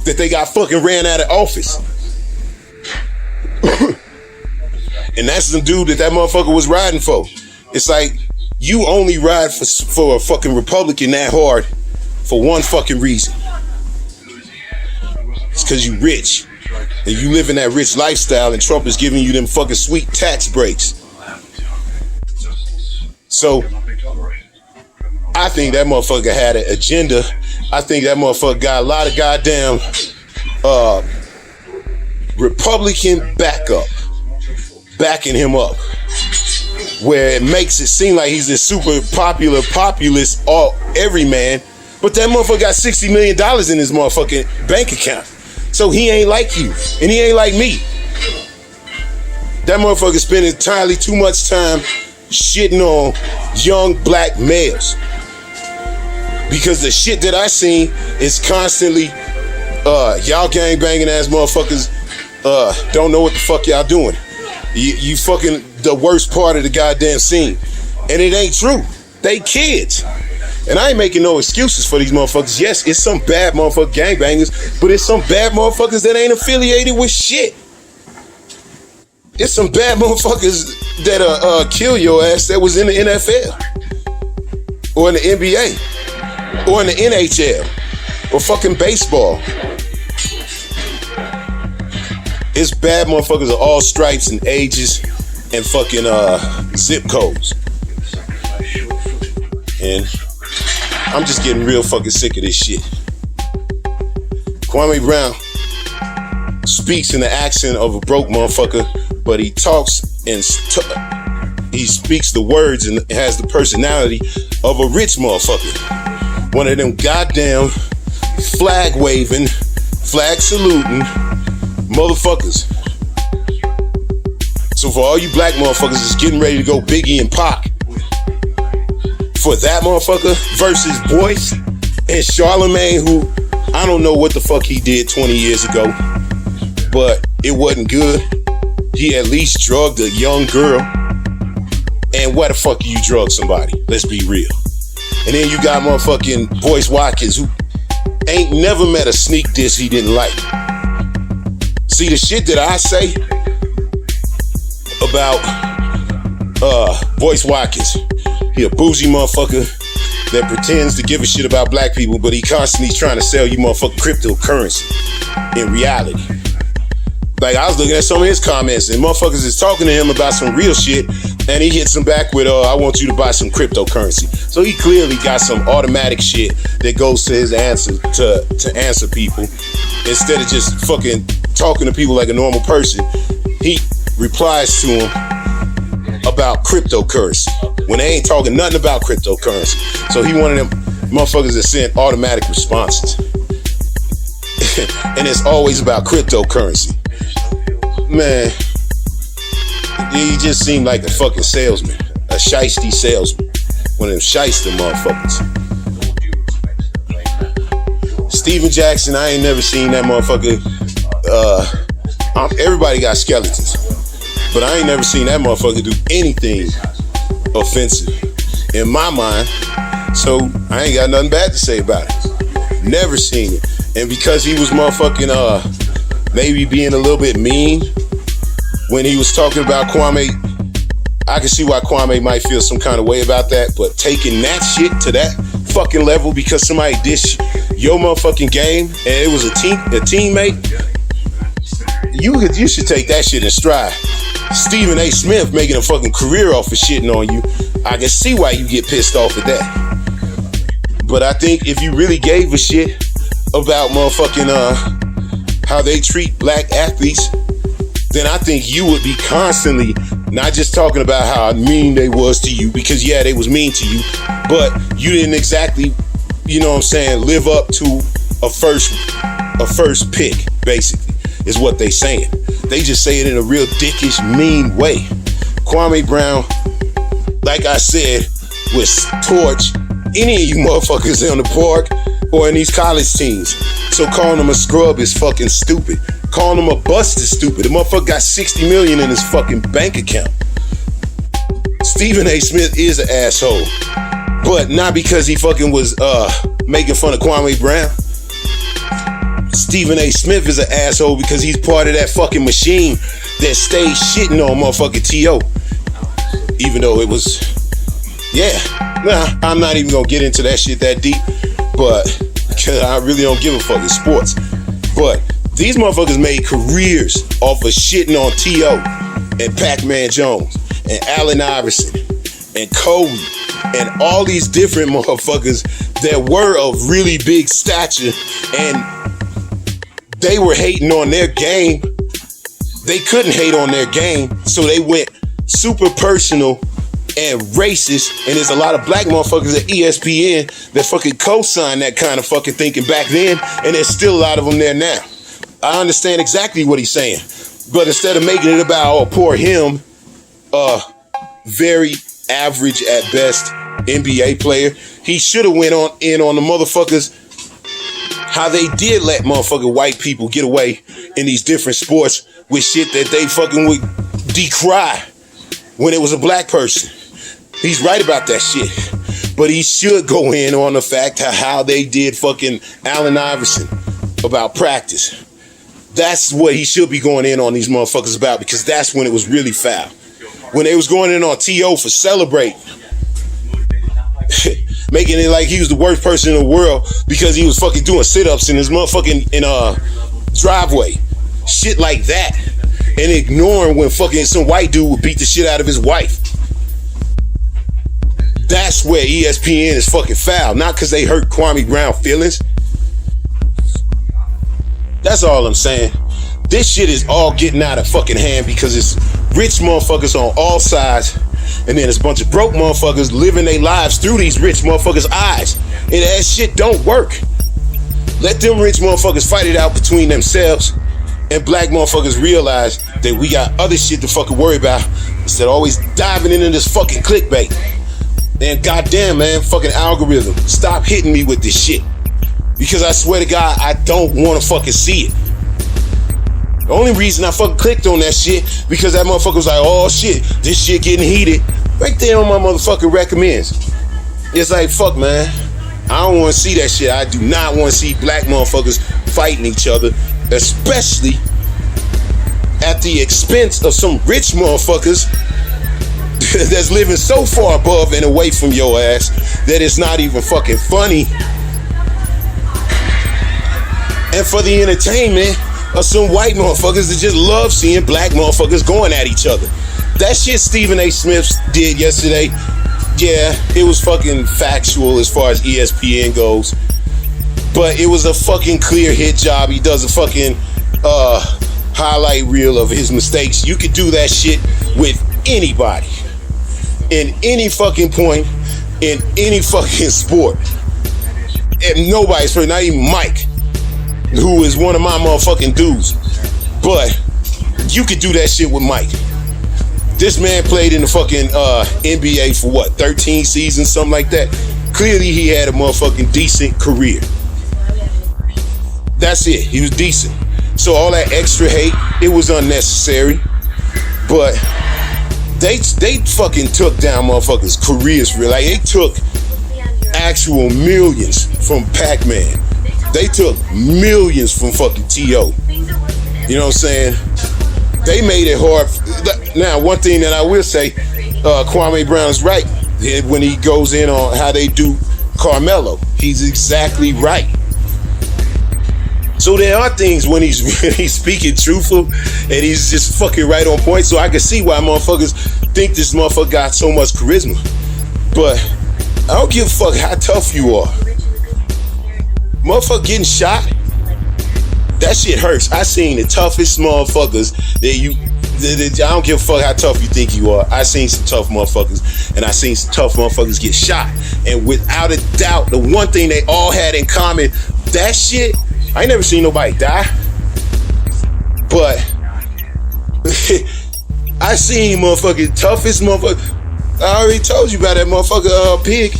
[SPEAKER 1] that they got fucking ran out of office. And that's the dude that motherfucker was riding for. It's like, you only ride for a fucking Republican that hard for one fucking reason. It's because you rich. And you live in that rich lifestyle and Trump is giving you them fucking sweet tax breaks. So I think that motherfucker had an agenda. I think that motherfucker got a lot of goddamn Republican backup backing him up, where it makes it seem like he's this super popular populist everyman, but that motherfucker got $60 million in his motherfucking bank account. So he ain't like you, and he ain't like me. That motherfucker spending entirely too much time shitting on young black males. Because the shit that I seen is constantly, y'all gang banging ass motherfuckers don't know what the fuck y'all doing. You fucking the worst part of the goddamn scene. And it ain't true. They kids. And I ain't making no excuses for these motherfuckers. Yes, it's some bad motherfucking gangbangers, but it's some bad motherfuckers that ain't affiliated with shit. It's some bad motherfuckers that kill your ass that was in the NFL or in the NBA or in the NHL or fucking baseball. It's bad motherfuckers of all stripes and ages and fucking zip codes. And I'm just getting real fucking sick of this shit. Kwame Brown speaks in the accent of a broke motherfucker, but he talks and he speaks the words and has the personality of a rich motherfucker. One of them goddamn flag waving, flag saluting motherfuckers. So for all you black motherfuckers that's getting ready to go Biggie and Pac, for that motherfucker versus Boyce and Charlemagne, who I don't know what the fuck he did 20 years ago, but it wasn't good. He at least drugged a young girl. And why the fuck you drug somebody? Let's be real. And then you got motherfucking Boyce Watkins, who ain't never met a sneak diss he didn't like. See, the shit that I say about Boyce Watkins, he a bougie motherfucker that pretends to give a shit about black people, but he constantly trying to sell you motherfucking cryptocurrency in reality. Like, I was looking at some of his comments and motherfuckers is talking to him about some real shit, and he hits them back with, I want you to buy some cryptocurrency. So he clearly got some automatic shit that goes to his answer to answer people. Instead of just fucking talking to people like a normal person, he replies to him about cryptocurrency when they ain't talking nothing about cryptocurrency. So he one of them motherfuckers that send automatic responses. And it's always about cryptocurrency. Man, he just seemed like a fucking salesman, a shiesty salesman, one of them shiesty motherfuckers. Steven Jackson, I ain't never seen that motherfucker. Everybody got skeletons, But I ain't never seen that motherfucker do anything offensive in my mind. So I ain't got nothing bad to say about it. Never seen it. And because he was motherfucking maybe being a little bit mean when he was talking about Kwame, I can see why Kwame might feel some kind of way about that. But taking that shit to that fucking level because somebody dished your motherfucking game and it was a teammate, you should take that shit in stride. Stephen A. Smith making a fucking career off of shitting on you, I can see why you get pissed off at that. But I think if you really gave a shit about motherfucking how they treat black athletes, then I think you would be constantly not just talking about how mean they was to you, because yeah, they was mean to you, but you didn't exactly, you know what I'm saying, live up to a first pick, basically, is what they saying. They just say it in a real dickish, mean way. Kwame Brown, like I said, would torch any of you motherfuckers on the park or in these college teams. So calling him a scrub is fucking stupid. Calling him a bust is stupid. The motherfucker got 60 million in his fucking bank account. Stephen A. Smith is an asshole, but not because he fucking was making fun of Kwame Brown. Stephen A. Smith is an asshole because he's part of that fucking machine that stays shitting on motherfucking T.O. Even though it was, yeah. Nah, I'm not even gonna get into that shit that deep, but because I really don't give a fuck. It's sports. But these motherfuckers made careers off of shitting on T.O. and Pac-Man Jones and Allen Iverson and Kobe and all these different motherfuckers that were of really big stature, and they were hating on their game. They couldn't hate on their game, so they went super personal and racist. And there's a lot of black motherfuckers at ESPN that fucking co-sign that kind of fucking thinking back then, and there's still a lot of them there now. I understand exactly what he's saying, but instead of making it about, oh, poor him, very average at best NBA player, he should have went on the motherfuckers how they did let motherfucking white people get away in these different sports with shit that they fucking would decry when it was a black person. He's right about that shit. But he should go in on the fact how they did fucking Allen Iverson about practice. That's what he should be going in on these motherfuckers about, because that's when it was really foul. When they was going in on T.O. for celebrating. Making it like he was the worst person in the world because he was fucking doing sit-ups in his motherfucking driveway. Shit like that. And ignoring when fucking some white dude would beat the shit out of his wife. That's where ESPN is fucking foul. Not because they hurt Kwame Brown feelings. That's all I'm saying. This shit is all getting out of fucking hand because it's rich motherfuckers on all sides, and then it's a bunch of broke motherfuckers living their lives through these rich motherfuckers' eyes. And that shit don't work. Let them rich motherfuckers fight it out between themselves, and black motherfuckers realize that we got other shit to fucking worry about instead of always diving into this fucking clickbait. And goddamn, man, fucking algorithm, stop hitting me with this shit. Because I swear to God, I don't want to fucking see it. The only reason I fucking clicked on that shit because that motherfucker was like, oh shit, this shit getting heated. Right there on my motherfucking recommends. It's like, fuck, man. I don't want to see that shit. I do not want to see black motherfuckers fighting each other, especially at the expense of some rich motherfuckers that's living so far above and away from your ass that it's not even fucking funny. And for the entertainment of some white motherfuckers that just love seeing black motherfuckers going at each other. That shit Stephen A. Smith did yesterday, yeah, it was fucking factual as far as ESPN goes. But it was a fucking clear hit job. He does a fucking highlight reel of his mistakes. You could do that shit with anybody. In any fucking point, in any fucking sport. And nobody's hurt, not even Mike, who is one of my motherfucking dudes. But you could do that shit with Mike. This man played in the fucking NBA for what, 13 seasons, something like that. Clearly he had a motherfucking decent career. That's it. He was decent. So all that extra hate, it was unnecessary. But they fucking took down motherfuckers' careers. Like they took actual millions from Pac-Man. They took millions from fucking T.O. You know what I'm saying? They made it hard. Now, one thing that I will say, Kwame Brown's right when he goes in on how they do Carmelo. He's exactly right. So there are things when he's speaking truthful and he's just fucking right on point. So I can see why motherfuckers think this motherfucker got so much charisma. But I don't give a fuck how tough you are. Motherfucker getting shot, that shit hurts. I seen the toughest motherfuckers that I don't give a fuck how tough you think you are. I seen some tough motherfuckers, and I seen some tough motherfuckers get shot. And without a doubt, the one thing they all had in common, that shit, I ain't never seen nobody die. But I seen motherfucking toughest motherfucker. I already told you about that motherfucker Pig.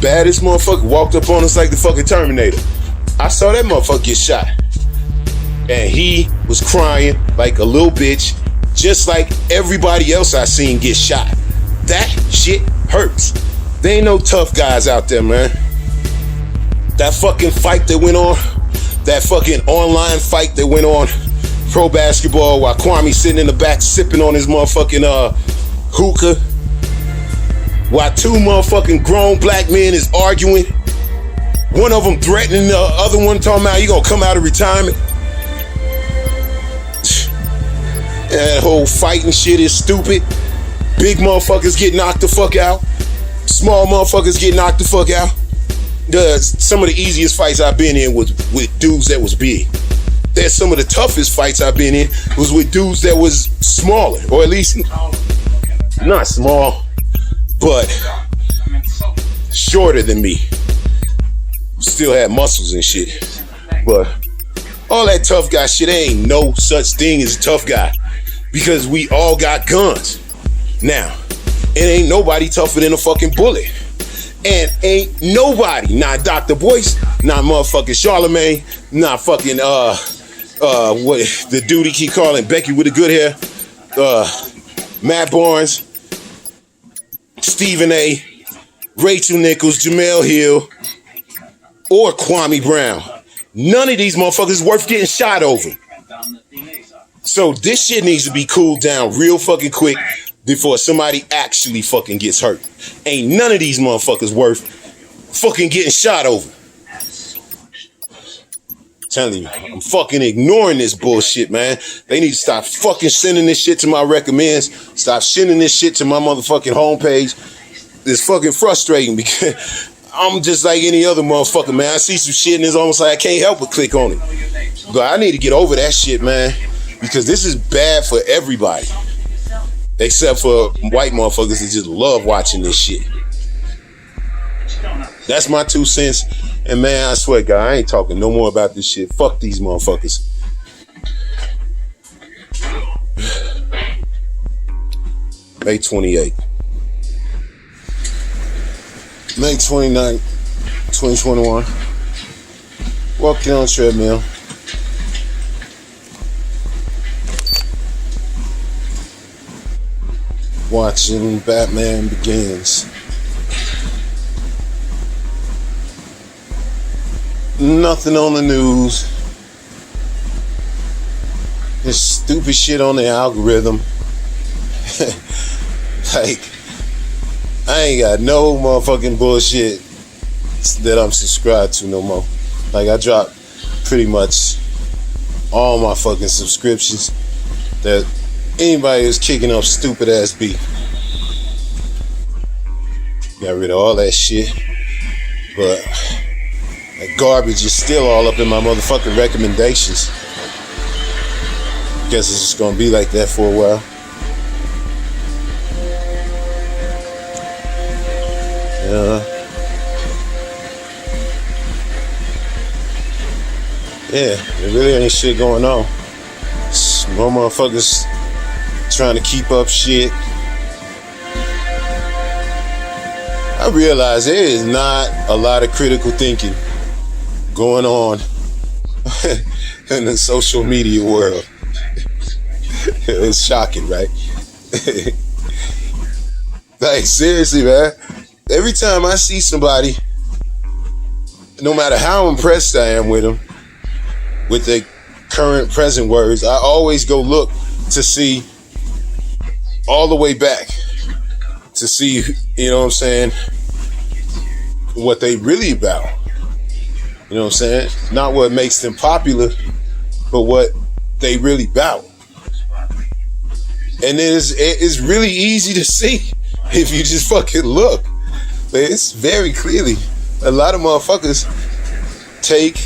[SPEAKER 1] Baddest motherfucker walked up on us like the fucking Terminator. I saw that motherfucker get shot. And he was crying like a little bitch, just like everybody else I seen get shot. That shit hurts. There ain't no tough guys out there, man. That fucking fight that went on, that fucking online fight that went on, pro basketball, while Kwame sitting in the back sipping on his motherfucking hookah, while two motherfucking grown black men is arguing. One of them threatening the other one, talking about you gonna come out of retirement. That whole fighting shit is stupid. Big motherfuckers get knocked the fuck out. Small motherfuckers get knocked the fuck out. Some of the easiest fights I've been in was with dudes that was big. There's some of the toughest fights I've been in was with dudes that was smaller, or at least not small, but shorter than me. Still had muscles and shit. But all that tough guy shit, ain't no such thing as a tough guy, because we all got guns. Now, it ain't nobody tougher than a fucking bullet. And ain't nobody, not Dr. Boyce, not motherfucking Charlemagne, not fucking what the dude he keep calling Becky with the good hair, Matt Barnes, Stephen A, Rachel Nichols, Jamel Hill, or Kwame Brown. None of these motherfuckers is worth getting shot over. So this shit needs to be cooled down real fucking quick before somebody actually fucking gets hurt. Ain't none of these motherfuckers worth fucking getting shot over. I'm telling you, I'm fucking ignoring this bullshit, man. They need to stop fucking sending this shit to my recommends. Stop sending this shit to my motherfucking homepage. It's fucking frustrating because I'm just like any other motherfucker, man. I see some shit and it's almost like I can't help but click on it. But I need to get over that shit, man, because this is bad for everybody. Except for white motherfuckers that just love watching this shit. That's my 2 cents. And man, I swear, God, I ain't talking no more about this shit. Fuck these motherfuckers. May 28th. May 29th, 2021. Walking on a treadmill. Watching Batman Begins. Nothing on the news. This stupid shit on the algorithm. Like, I ain't got no motherfucking bullshit that I'm subscribed to no more. Like, I dropped pretty much all my fucking subscriptions that anybody is kicking up stupid ass beat. Got rid of all that shit. But that garbage is still all up in my motherfucking recommendations. Guess it's just gonna be like that for a while. Yeah, there really ain't shit going on. More motherfuckers trying to keep up shit. I realize there is not a lot of critical thinking going on in the social media world. It's shocking, right? Like, seriously, man. Every time I see somebody, no matter how impressed I am with them, with their current present words, I always go look to see all the way back to see, you know what I'm saying, what they really about. You know what I'm saying? Not what makes them popular, but what they really about. And it's really easy to see if you just fucking look. But it's very clearly, a lot of motherfuckers take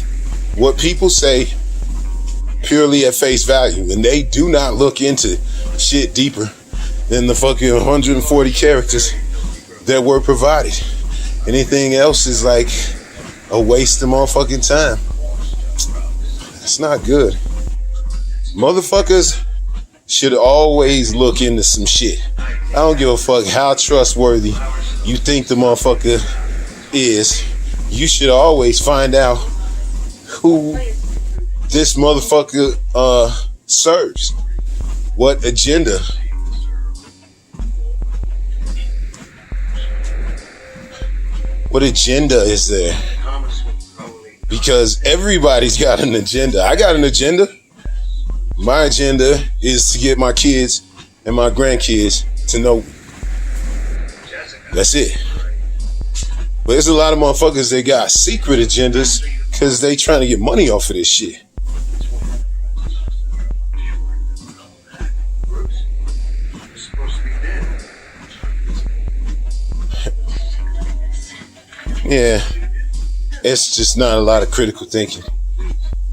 [SPEAKER 1] what people say purely at face value, and they do not look into shit deeper than the fucking 140 characters that were provided. Anything else is like a waste of motherfucking time. It's not good. Motherfuckers should always look into some shit. I don't give a fuck how trustworthy you think the motherfucker is. You should always find out who this motherfucker serves. What agenda. What agenda is there? Because everybody's got an agenda. I got an agenda. My agenda is to get my kids and my grandkids to know. That's it. But there's a lot of motherfuckers that got secret agendas because they trying to get money off of this shit. Yeah, it's just not a lot of critical thinking.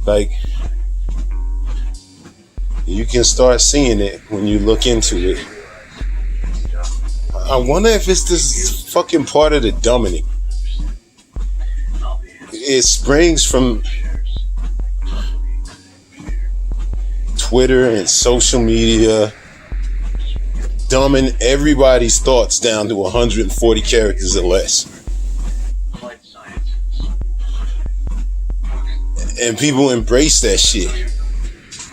[SPEAKER 1] Like, you can start seeing it when you look into it. I wonder if it's this fucking part of the dumbing. It springs from Twitter and social media, dumbing everybody's thoughts down to 140 characters or less. And people embrace that shit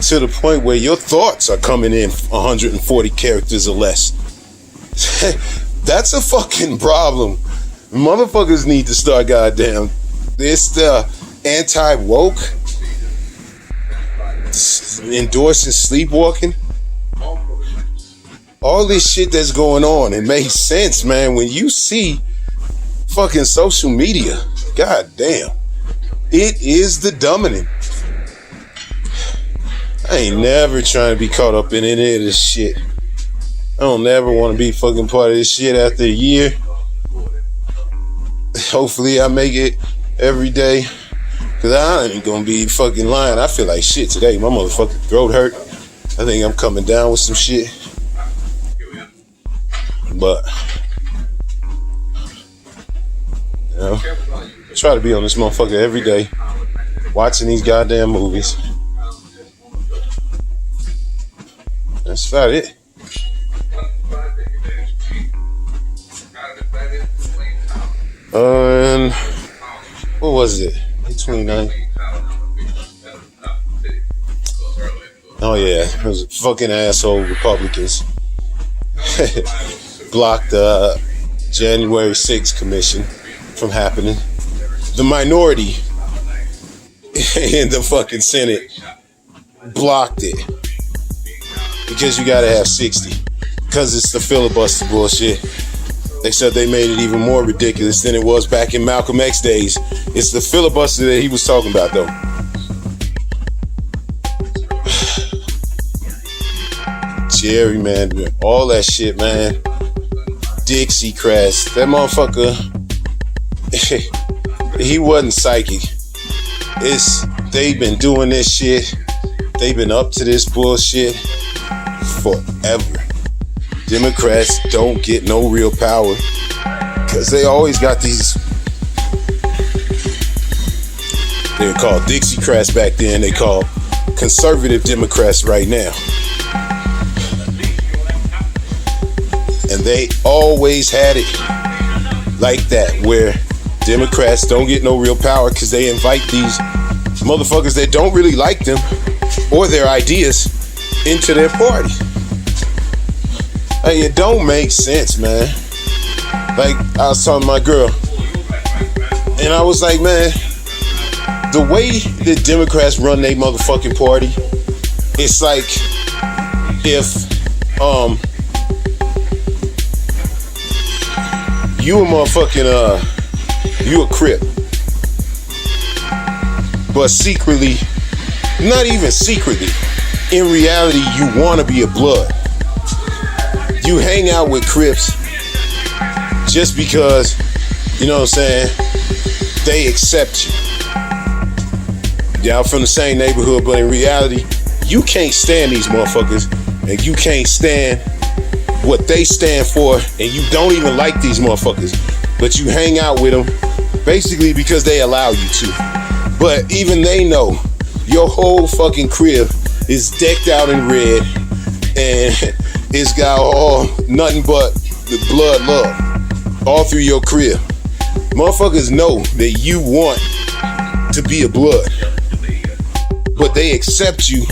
[SPEAKER 1] to the point where your thoughts are coming in 140 characters or less. That's a fucking problem. Motherfuckers need to start, goddamn. It's the anti-woke, endorsing sleepwalking. All this shit that's going on, it makes sense, man. When you see fucking social media, goddamn. It is the dominant. I ain't never trying to be caught up in any of this shit. I don't never want to be fucking part of this shit after a year. Hopefully I make it every day. Cause I ain't gonna be fucking lying. I feel like shit today. My motherfucking throat hurt. I think I'm coming down with some shit. But, you know, I try to be on this motherfucker every day, watching these goddamn movies. That's about it. And what was it? 29. Oh yeah, it was fucking asshole Republicans blocked the January 6th commission from happening. The minority in the fucking Senate blocked it because you gotta have 60 because it's the filibuster bullshit. Except they made it even more ridiculous than it was back in Malcolm X days. It's the filibuster that he was talking about, though. Gerrymandering, all that shit, man. Dixie Crest, that motherfucker. He wasn't psychic. They've been doing this shit. They've been up to this bullshit forever. Democrats don't get no real power because they always got these. They were called Dixiecrats back then. They call conservative Democrats right now. And they always had it like that, where Democrats don't get no real power because they invite these motherfuckers that don't really like them or their ideas into their party. Like, it don't make sense, man. Like, I was talking to my girl, and I was like, man, the way the Democrats run their motherfucking party, it's like if you a motherfucking you a Crip, but secretly, not even secretly, in reality you want to be a Blood. You hang out with Crips just because, you know what I'm saying, they accept you. Y'all from the same neighborhood, but in reality, you can't stand these motherfuckers, and you can't stand what they stand for, and you don't even like these motherfuckers, but you hang out with them basically because they allow you to. But even they know your whole fucking crib is decked out in red, and it's got all nothing but the Blood love all through your crib. Motherfuckers know that you want to be a Blood, but they accept you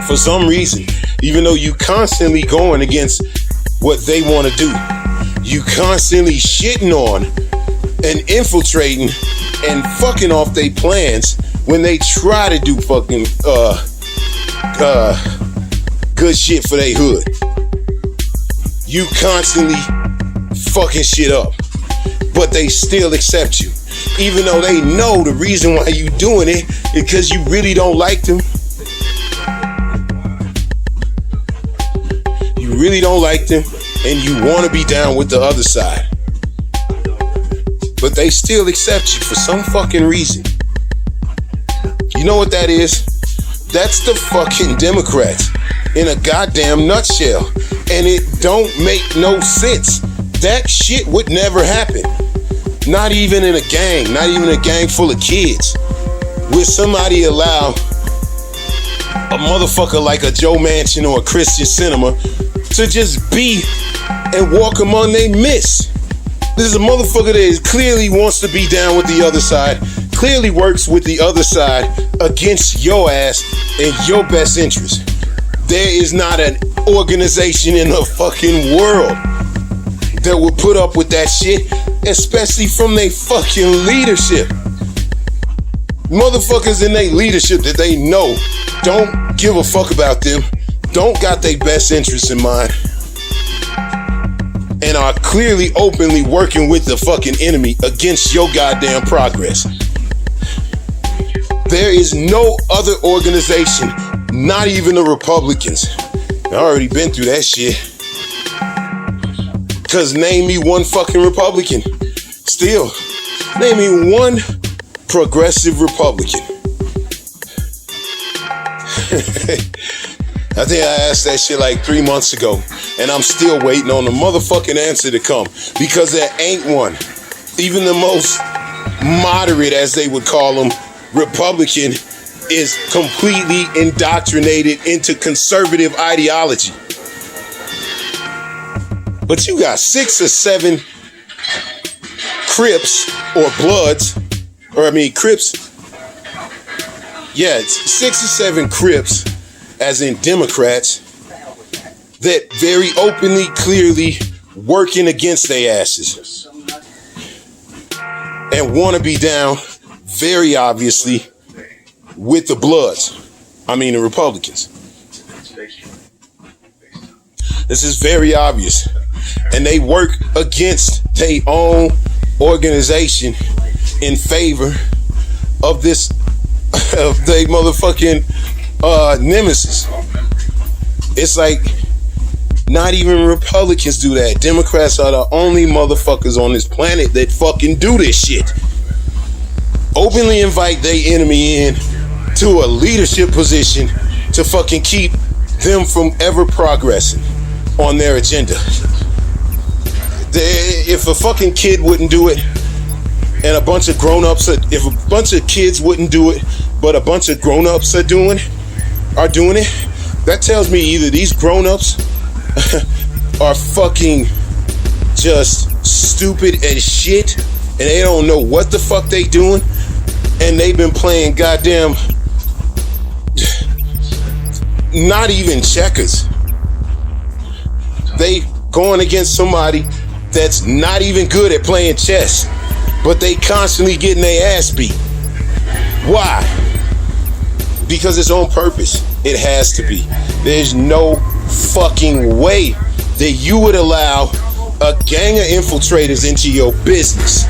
[SPEAKER 1] for some reason, even though you constantly going against what they want to do. You constantly shitting on and infiltrating and fucking off their plans when they try to do fucking good shit for their hood. You constantly fucking shit up, but they still accept you, even though they know the reason why you doing it is because you really don't like them. You really don't like them, and you want to be down with the other side, but they still accept you for some fucking reason. You know what that is? That's the fucking Democrats in a goddamn nutshell, and it don't make no sense. That shit would never happen. Not even in a gang, not even a gang full of kids. Would somebody allow a motherfucker like a Joe Manchin or a Christian Cinema to just be and walk among they midst? This is a motherfucker that clearly wants to be down with the other side, clearly works with the other side against your ass and your best interest. There is not an organization in the fucking world that would put up with that shit, especially from their fucking leadership. Motherfuckers in their leadership that they know don't give a fuck about them, don't got their best interests in mind, and are clearly openly working with the fucking enemy against your goddamn progress. There is no other organization, not even the Republicans. I already been through that shit. Cause name me one fucking Republican. Still, name me one progressive Republican. I think I asked that shit like 3 months ago, and I'm still waiting on the motherfucking answer to come, because there ain't one. Even the most moderate, as they would call them, Republican is completely indoctrinated into conservative ideology. But you got 6 or 7 Crips or Bloods, Crips. Yeah, it's 6 or 7 Crips, as in Democrats, that very openly, clearly working against their asses and want to be down, very obviously, with the Bloods. The Republicans. This is very obvious. And they work against their own organization in favor of this, of their motherfucking nemesis. It's like not even Republicans do that. Democrats are the only motherfuckers on this planet that fucking do this shit. Openly invite their enemy in to a leadership position to fucking keep them from ever progressing on their agenda. If a fucking kid wouldn't do it, and a bunch of grown-ups, if a bunch of kids wouldn't do it, but a bunch of grown-ups are doing it, that tells me either these grown-ups are fucking just stupid as shit, and they don't know what the fuck they doing, and they've been playing goddamn not even checkers. They going against somebody that's not even good at playing chess, but they constantly getting their ass beat. Why? Because it's on purpose. It has to be. There's no fucking way that you would allow a gang of infiltrators into your business,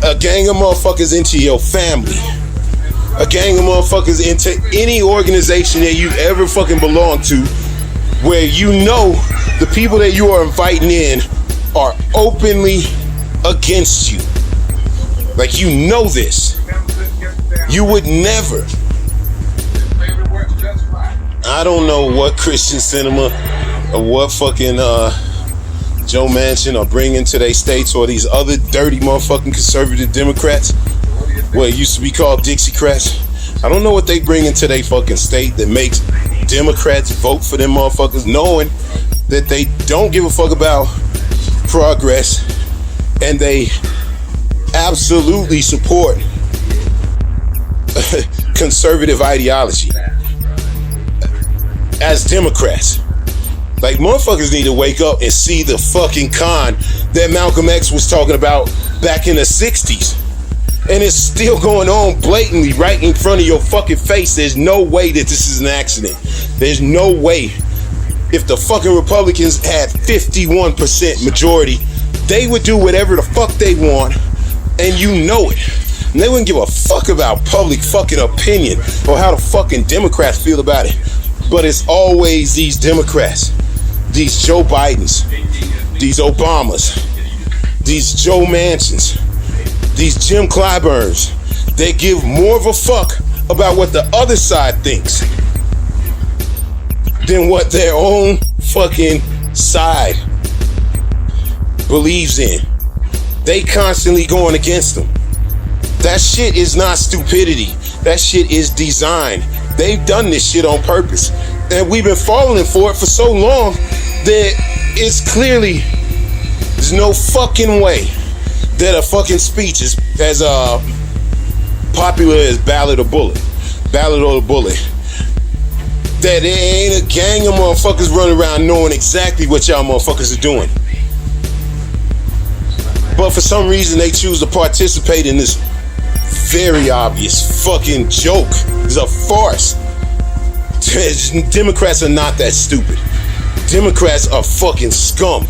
[SPEAKER 1] a gang of motherfuckers into your family, a gang of motherfuckers into any organization that you ever fucking belong to, where you know the people that you are inviting in are openly against you. Like, you know this. You would never. I don't know what Christian cinema or what fucking Joe Manchin are bringing to their states, or these other dirty motherfucking conservative Democrats, what used to be called Dixiecrats. I don't know what they bring into their fucking state that makes Democrats vote for them motherfuckers, knowing that they don't give a fuck about progress and they absolutely support conservative ideology as Democrats. Like, motherfuckers need to wake up and see the fucking con that Malcolm X was talking about back in the 60s. And it's still going on blatantly right in front of your fucking face. There's no way that this is an accident. There's no way. If the fucking Republicans had 51% majority, they would do whatever the fuck they want, and you know it. And they wouldn't give a fuck about public fucking opinion or how the fucking Democrats feel about it. But it's always these Democrats, these Joe Bidens, these Obamas, these Joe Manchins, these Jim Clyburns. They give more of a fuck about what the other side thinks than what their own fucking side believes in. They constantly going against them. That shit is not stupidity. That shit is design. They've done this shit on purpose. And we've been falling for it for so long that it's clearly, there's no fucking way that a fucking speech is as popular as Ballot or Bullet. Ballot or the Bullet. That there ain't a gang of motherfuckers running around knowing exactly what y'all motherfuckers are doing. But for some reason they choose to participate in this very obvious fucking joke. It's a farce. Democrats are not that stupid. Democrats are fucking scum.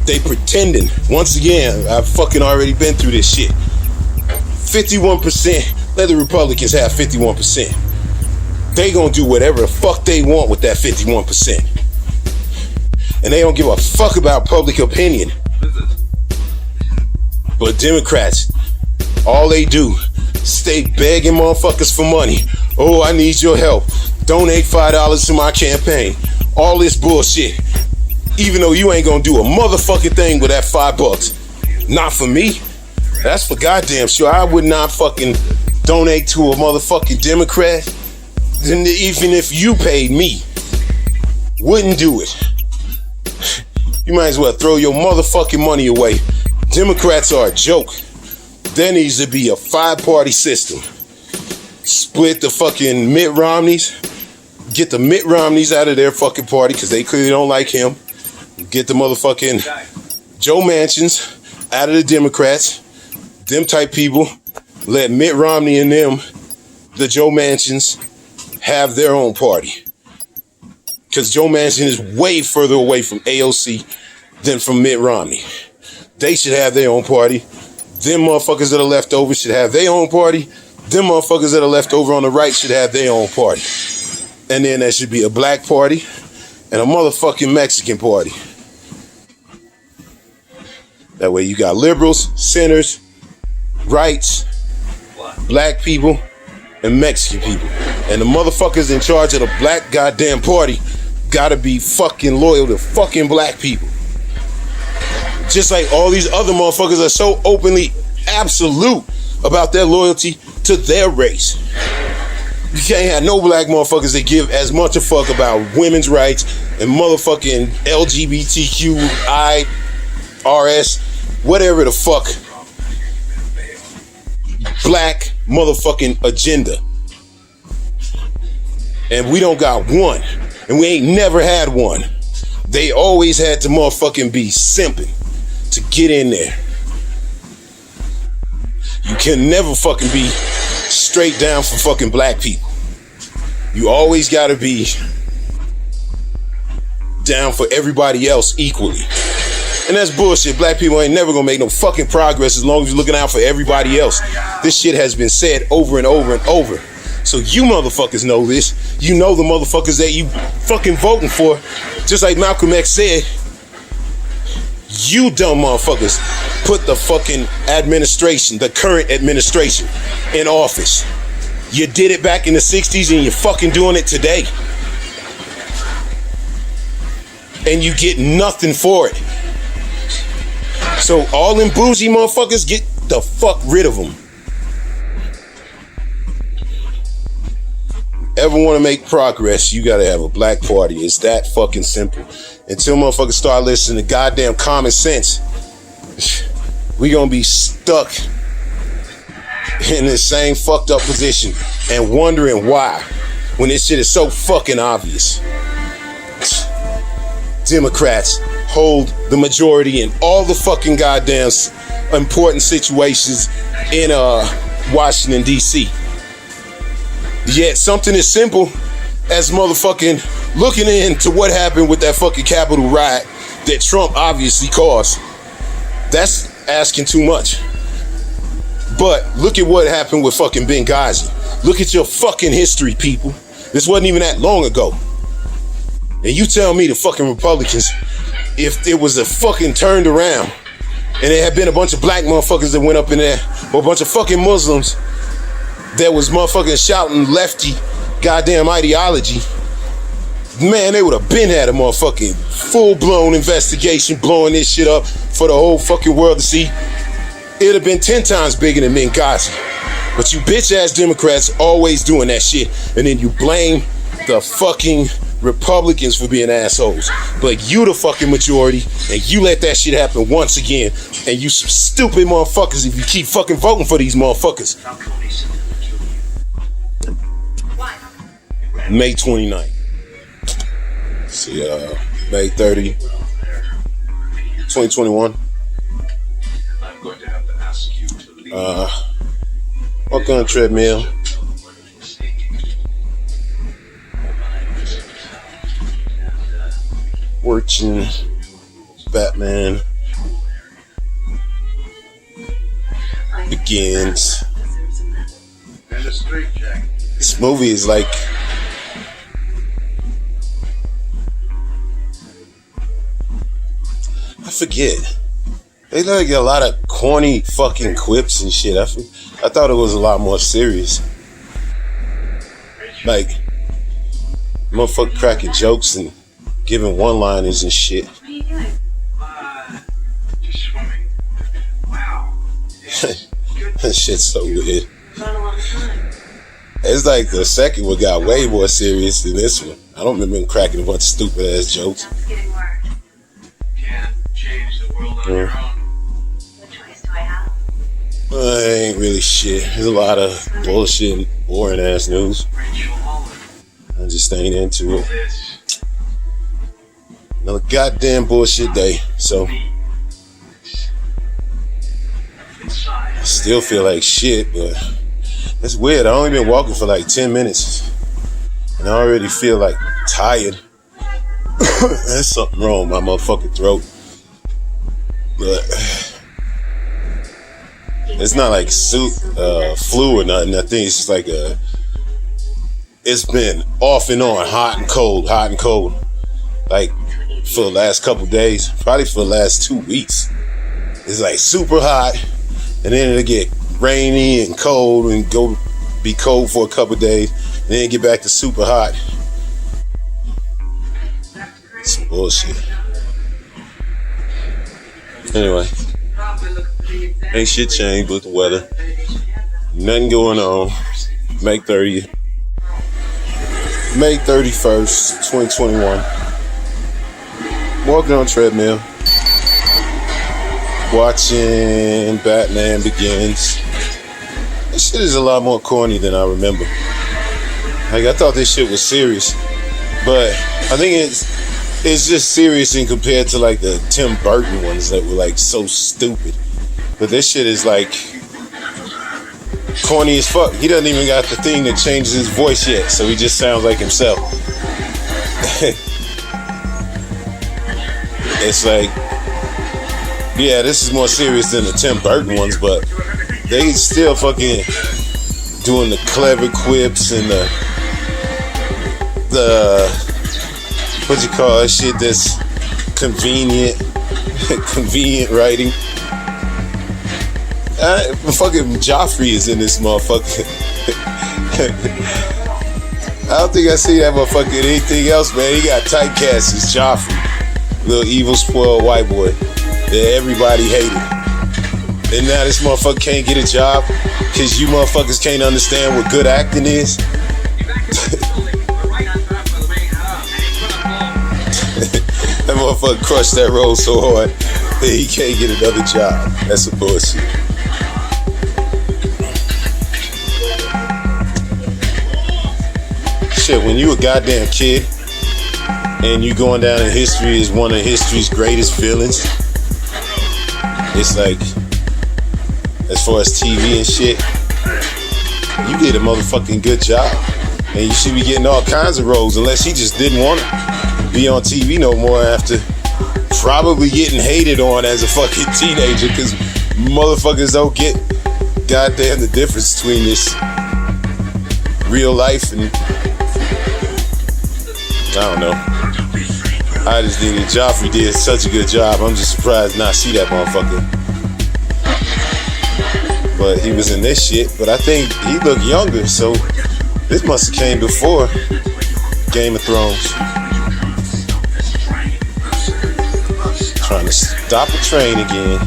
[SPEAKER 1] They pretending. Once again, I've fucking already been through this shit. 51%, let the Republicans have 51%. They gonna do whatever the fuck they want with that 51%. And they don't give a fuck about public opinion. But Democrats, all they do, stay begging motherfuckers for money. Oh, I need your help. Donate $5 to my campaign. All this bullshit. Even though you ain't gonna do a motherfucking thing with that $5. Not for me. That's for goddamn sure. I would not fucking donate to a motherfucking Democrat. And even if you paid me, wouldn't do it. You might as well throw your motherfucking money away. Democrats are a joke. There needs to be a 5-party system. Split the fucking Mitt Romneys. Get the Mitt Romneys out of their fucking party because they clearly don't like him. Get the motherfucking Joe Manchins out of the Democrats. Them type people. Let Mitt Romney and them, the Joe Manchins, have their own party. Because Joe Manchin is way further away from AOC than from Mitt Romney. They should have their own party. Them motherfuckers that are left over should have their own party. Them motherfuckers that are left over on the right should have their own party. And then there should be a black party and a motherfucking Mexican party. That way you got liberals, centers, rights, black people, and Mexican people. And the motherfuckers in charge of the black goddamn party gotta be fucking loyal to fucking black people. Just like all these other motherfuckers are so openly absolute about their loyalty to their race. You can't have no black motherfuckers that give as much a fuck about women's rights and motherfucking LGBTQI, RS, whatever the fuck black motherfucking agenda. And we don't got one. And we ain't never had one. They always had to motherfucking be simping to get in there. You can never fucking be straight down for fucking black people. You always gotta be down for everybody else equally. And that's bullshit. Black people ain't never gonna make no fucking progress as long as you're looking out for everybody else. This shit has been said over and over and over. So you motherfuckers know this. You know the motherfuckers that you fucking voting for. Just like Malcolm X said, you dumb motherfuckers put the fucking administration, the current administration, in office. You did it back in the 60s and you're fucking doing it today. And you get nothing for it. So all them bougie motherfuckers, get the fuck rid of them. Ever want to make progress, you gotta have a black party. It's that fucking simple. Until motherfuckers start listening to goddamn common sense, we gonna be stuck in the same fucked up position and wondering why, when this shit is so fucking obvious. Democrats hold the majority in all the fucking goddamn important situations in Washington, D.C. Yet something as simple as motherfucking looking into what happened with that fucking Capitol riot that Trump obviously caused, that's asking too much. But look at what happened with fucking Benghazi. Look at your fucking history, people. This wasn't even that long ago. And you tell me the fucking Republicans, if it was a fucking turned around and there had been a bunch of black motherfuckers that went up in there, or a bunch of fucking Muslims that was motherfucking shouting lefty goddamn ideology, man, they would have been had a motherfucking full-blown investigation blowing this shit up for the whole fucking world to see. It'd have been 10 times bigger than Benghazi. But you bitch-ass Democrats always doing that shit, and then you blame the fucking Republicans for being assholes. But you the fucking majority, and you let that shit happen once again. And you some stupid motherfuckers if you keep fucking voting for these motherfuckers. May 29th. See, May 30, 2021.
[SPEAKER 4] I'm going to have to ask you to leave.
[SPEAKER 1] Walk on a treadmill. Watching Batman Begins.
[SPEAKER 4] And a straight jacket.
[SPEAKER 1] This movie is like, I forget. They like a lot of corny fucking quips and shit. I thought it was a lot more serious. Like, motherfucker cracking jokes and giving one-liners and shit.
[SPEAKER 2] What are you doing?
[SPEAKER 4] Just swimming. Wow.
[SPEAKER 1] That shit's so weird.
[SPEAKER 2] Not a long time.
[SPEAKER 1] It's like the second one got way more serious than this one. I don't remember him cracking a bunch of stupid ass jokes.
[SPEAKER 2] That's getting worse.
[SPEAKER 4] Can't change the world on your own.
[SPEAKER 2] What choice do I have?
[SPEAKER 1] Ain't really shit. There's a lot of bullshit and boring ass news.
[SPEAKER 4] Rachel Holland.
[SPEAKER 1] I just ain't into it.
[SPEAKER 4] This.
[SPEAKER 1] Another goddamn bullshit day. So
[SPEAKER 4] Inside.
[SPEAKER 1] I still feel like shit, but it's weird. I only been walking for like 10 minutes and I already feel like tired. There's something wrong with my motherfucking throat. But it's not like flu or nothing. I think it's just like it's been off and on, hot and cold. Like for the last couple days, probably for the last 2 weeks. It's like super hot, and then it'll get rainy and cold and go be cold for a couple days, and then get back to super hot. Some bullshit. Anyway, ain't shit changed with the weather. Nothing going on. May 31st, 2021. Walking on a treadmill. Watching Batman Begins. This shit is a lot more corny than I remember. Like, I thought this shit was serious, but I think it's just serious in compared to like the Tim Burton ones that were like so stupid. But this shit is like corny as fuck. He doesn't even got the thing that changes his voice yet, so he just sounds like himself. It's like, yeah, this is more serious than the Tim Burton ones, but they still fucking doing the clever quips and the what you call that shit that's convenient writing. Fucking Joffrey is in this motherfucker. I don't think I see that motherfucker in anything else, man. He got typecast as Joffrey, little evil spoiled white boy that everybody hated. And now this motherfucker can't get a job because you motherfuckers can't understand what good acting is. That motherfucker crushed that role so hard that he can't get another job. That's some bullshit. Shit, when you a goddamn kid and you going down in history as one of history's greatest villains, it's like, as far as TV and shit, you did a motherfucking good job. And you should be getting all kinds of roles, unless he just didn't want to be on TV no more after probably getting hated on as a fucking teenager, because motherfuckers don't get goddamn the difference between this real life and I don't know. I just think that Joffrey did such a good job. I'm just surprised not see that motherfucker. But he was in this shit. But I think he looked younger, so this must have came before Game of Thrones. Trying to stop a train again.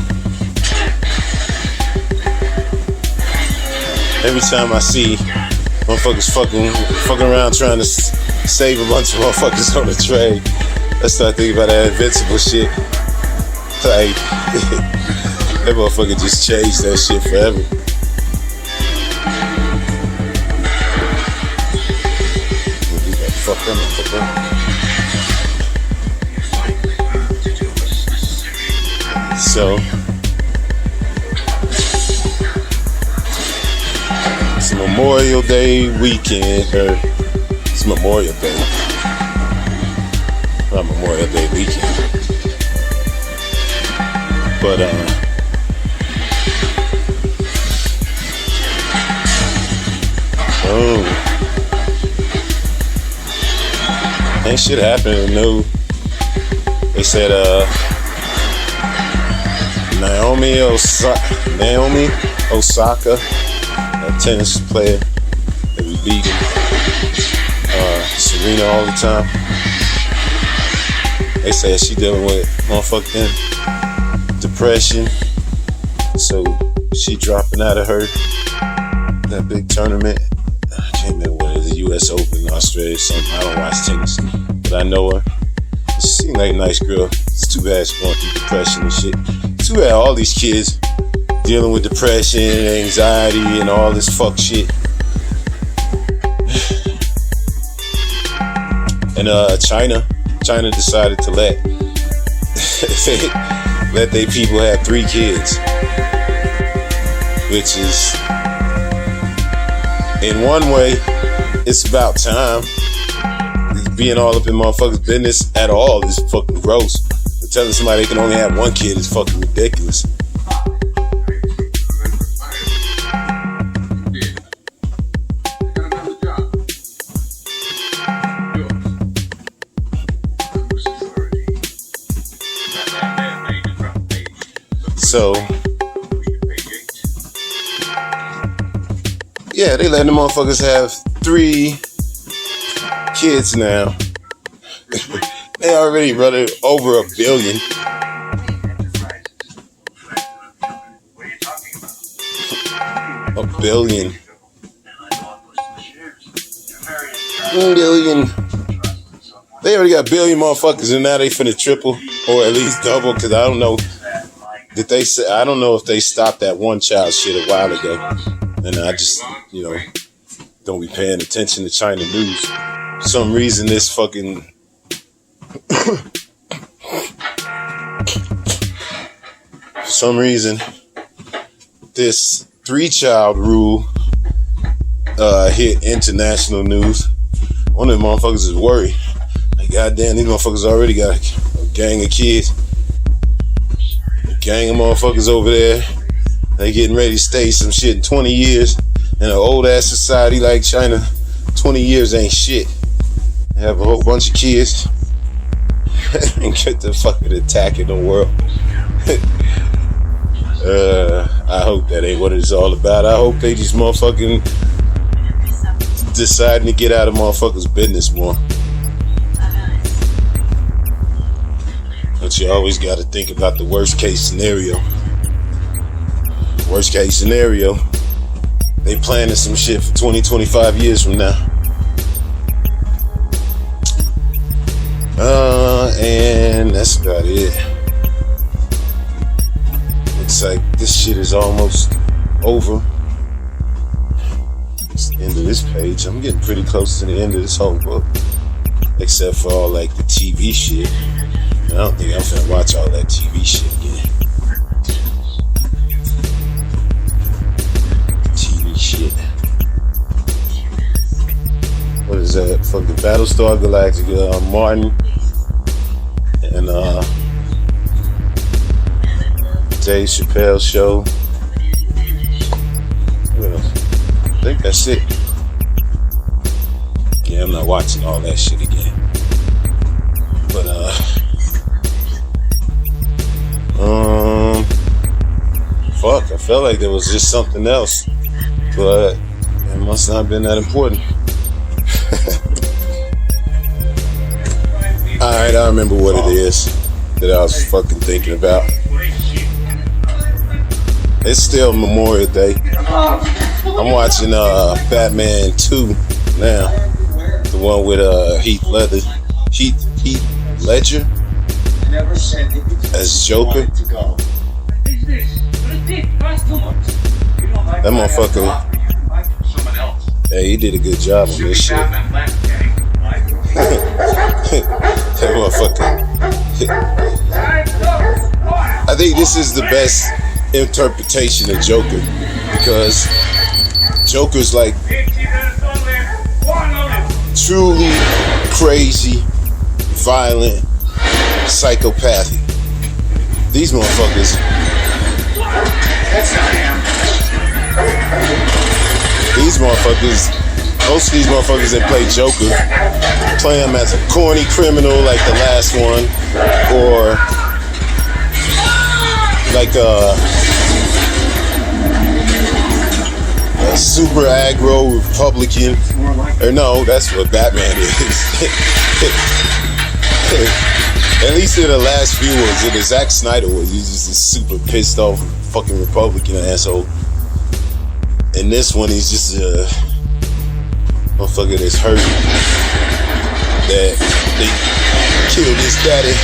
[SPEAKER 1] Every time I see motherfuckers fucking around trying to save a bunch of motherfuckers on the train, I start thinking about that Invincible shit. Like, that motherfucker just changed that shit forever. Fuck them, fuck them. So, it's Memorial Day weekend, or it's Memorial Day. Not Memorial Day weekend. But, ain't shit happening. No, they said, Naomi Osaka, a tennis player that was beating Serena all the time. They said she dealing with motherfucking depression, so she dropping out of that big tournament. I can't remember what it is, the U.S. Open, Australia, something. I don't watch tennis, but I know her. She seemed like a nice girl. It's too bad she's going through depression and shit. Too bad all these kids dealing with depression, anxiety, and all this fuck shit. And China decided to let their people have 3 kids, which is, in one way, it's about time. Being all up in motherfuckers' business at all is fucking gross. But telling somebody they can only have 1 kid is fucking ridiculous. So, yeah, they letting the motherfuckers have 3 kids now. They already running over $1 billion. $1 billion. $1 billion. They already got $1 billion motherfuckers, and now they finna triple or at least double. Cause I don't know. I don't know if they stopped that one child shit a while ago, and I just, don't be paying attention to China news. For some reason, this fucking this 3-child rule hit international news. One of the motherfuckers is worried. Like, goddamn, these motherfuckers already got a gang of kids. A gang of motherfuckers over there. They getting ready to stay some shit in 20 years. In an old ass society like China, 20 years ain't shit. They have a whole bunch of kids and get the fucking attack in the world. I hope that ain't what it's all about. I hope they just motherfucking deciding to get out of motherfuckers' business more. But you always got to think about the worst case scenario. Worst case scenario, they planning some shit for 20, 25 years from now. And that's about it. Looks like this shit is almost over. It's the end of this page. I'm getting pretty close to the end of this whole book. Except for all like the TV shit. I don't think I'm finna watch all that TV shit again. TV shit. What is that? Fucking Battlestar Galactica, Martin and Dave Chappelle show. What else? I think that's it. Yeah, I'm not watching all that shit again. But fuck, I felt like there was just something else, but it must not have been that important. Alright, I remember what it is that I was fucking thinking about. It's still Memorial Day. I'm watching Batman 2 now. The one with Heath Ledger as Joker. That motherfucker, hey, he did a good job on this shit. That motherfucker. I think this is the best interpretation of Joker, because Joker's like truly crazy, violent, psychopathic. These motherfuckers, most of these motherfuckers that play Joker play him as a corny criminal like the last one, or like a super aggro Republican. Or no, that's what Batman is. At least in the last few ones, in the Zack Snyder was, he's just a super pissed off fucking Republican asshole. In this one, he's just a motherfucker that's hurt that they killed his daddy.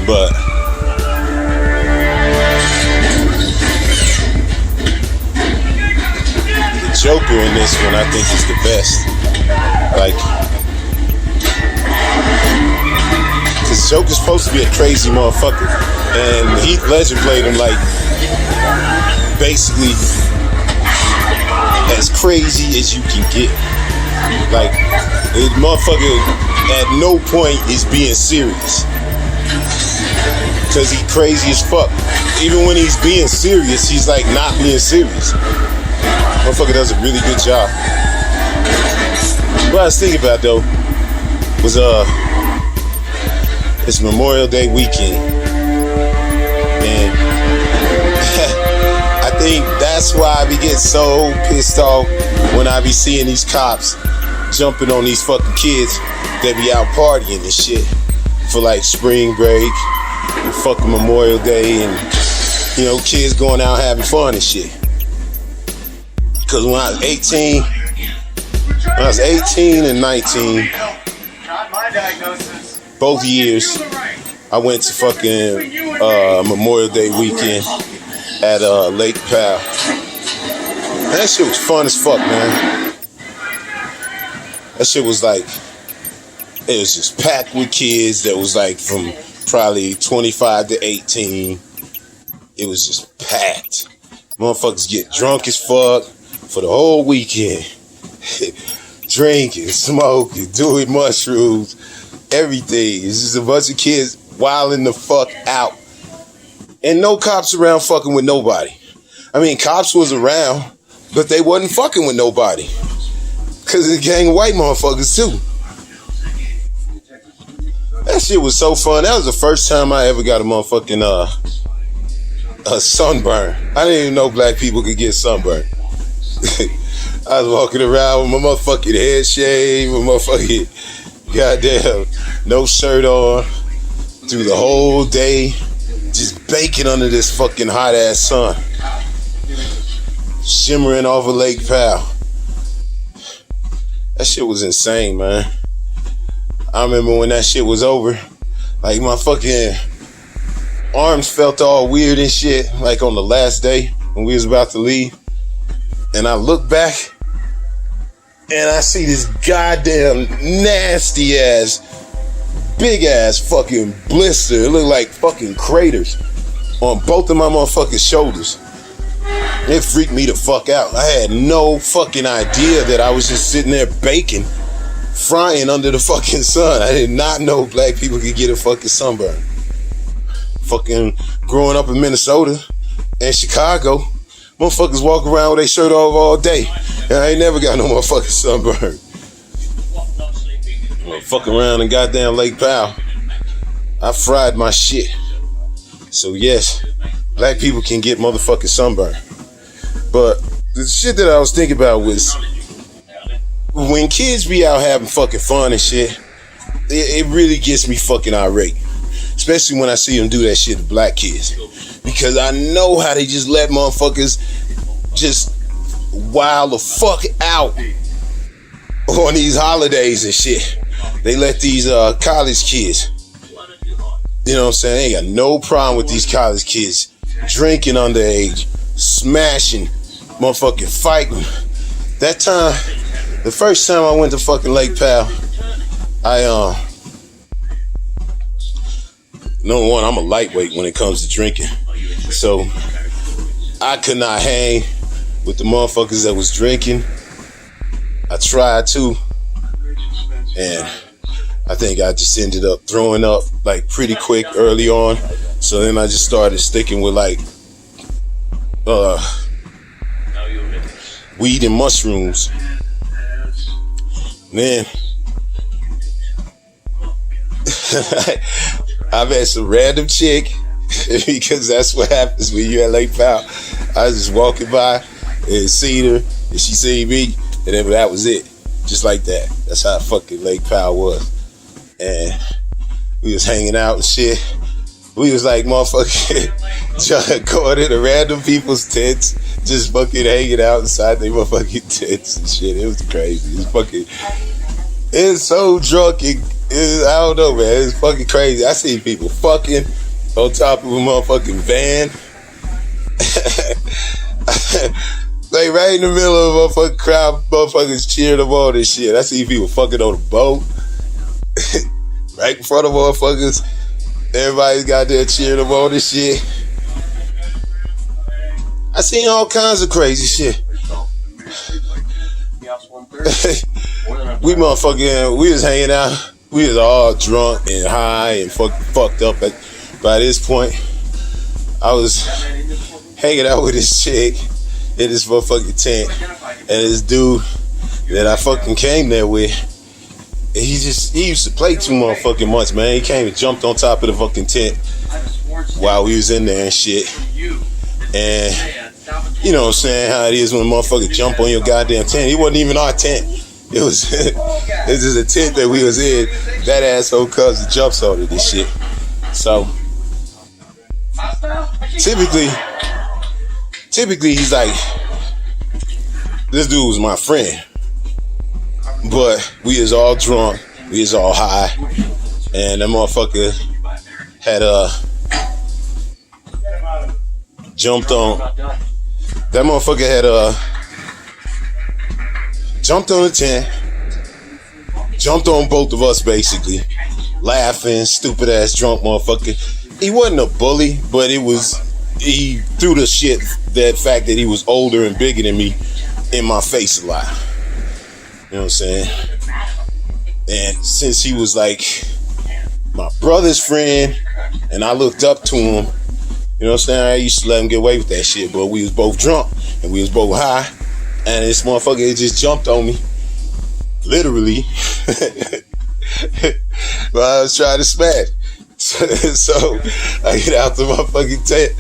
[SPEAKER 1] But the Joker in this one, I think, is the best. Like, cause Joker's supposed to be a crazy motherfucker, and Heath Ledger played him like basically as crazy as you can get. Like, the motherfucker at no point is being serious, cause he's crazy as fuck. Even when he's being serious, he's like not being serious. Motherfucker does a really good job. What I was thinking about though was it's Memorial Day weekend, and I think that's why I be getting so pissed off when I be seeing these cops jumping on these fucking kids that be out partying and shit for like spring break and fucking Memorial Day, and you know, kids going out having fun and shit. Cause when I was 18 and 19, both years, I went to fucking Memorial Day weekend at Lake Powell. That shit was fun as fuck, man. That shit was like, it was just packed with kids that was like from probably 25 to 18. It was just packed. Motherfuckers get drunk as fuck for the whole weekend. Drinking, smoking, doing mushrooms, everything. It's just a bunch of kids wilding the fuck out. And no cops around fucking with nobody. I mean, cops was around, but they wasn't fucking with nobody. Cause it's a gang of white motherfuckers too. That shit was so fun. That was the first time I ever got a motherfucking a sunburn. I didn't even know black people could get sunburn. I was walking around with my motherfucking head shaved, with my motherfucking goddamn no shirt on through the whole day, just baking under this fucking hot ass sun, shimmering off of Lake Powell. That shit was insane, man. I remember when that shit was over, like my fucking arms felt all weird and shit, like on the last day when we was about to leave. And I look back and I see this goddamn nasty ass, big ass fucking blister. It looked like fucking craters on both of my motherfucking shoulders. It freaked me the fuck out. I had no fucking idea that I was just sitting there baking, frying under the fucking sun. I did not know black people could get a fucking sunburn. Fucking growing up in Minnesota and Chicago, motherfuckers walk around with their shirt off all day. And I ain't never got no motherfucking sunburn. Fuck around in goddamn Lake Powell. I fried my shit. So yes, black people can get motherfucking sunburn. But the shit that I was thinking about was when kids be out having fucking fun and shit, it really gets me fucking irate. Especially when I see them do that shit to black kids. Because I know how they just let motherfuckers just wild the fuck out on these holidays and shit. They let these college kids, you know what I'm saying? They ain't got no problem with these college kids drinking underage, smashing, motherfucking fighting. That time, the first time I went to fucking Lake Powell, number one, I'm a lightweight when it comes to drinking. So I could not hang with the motherfuckers that was drinking. I tried to, and I think I just ended up throwing up like pretty quick early on. So then I just started sticking with like weed and mushrooms. Man, I've had some random chick, because that's what happens when you're at Lake Powell. I was just walking by and seen her, and she seen me, and then that was it. Just like that. That's how fucking Lake Powell was. And we was hanging out and shit. We was like motherfucking going into random people's tents, just fucking hanging out inside their motherfucking tents and shit. It was crazy. It's so drunk. I don't know, man. It's fucking crazy. I see people fucking on top of a motherfucking van. Like right in the middle of a motherfucking crowd, motherfuckers cheering them on and shit. I see people fucking on a boat. Right in front of motherfuckers. Everybody's got there cheering them on and shit. I seen all kinds of crazy shit. We was hanging out. We was all drunk and high and fucked up. By this point, I was hanging out with this chick in this motherfucking tent, and this dude that I fucking came there with, he used to play too motherfucking much, man. He came and jumped on top of the fucking tent while we was in there and shit. And you know what I'm saying, how it is when a motherfucker jump on your goddamn tent. It wasn't even our tent. It was just a tent that we was in. That asshole cousin jumps on it and shit. So typically he's like, this dude was my friend, but we is all drunk, we is all high, and that motherfucker had jumped on. That motherfucker had jumped on the tent, jumped on both of us basically, laughing, stupid ass drunk motherfucker. He wasn't a bully, but he threw the shit, that fact that he was older and bigger than me, in my face a lot. You know what I'm saying? And since he was like my brother's friend and I looked up to him, you know what I'm saying, I used to let him get away with that shit, but we was both drunk and we was both high, and this motherfucker just jumped on me, literally, while I was trying to smash. So I get out the motherfucking tent,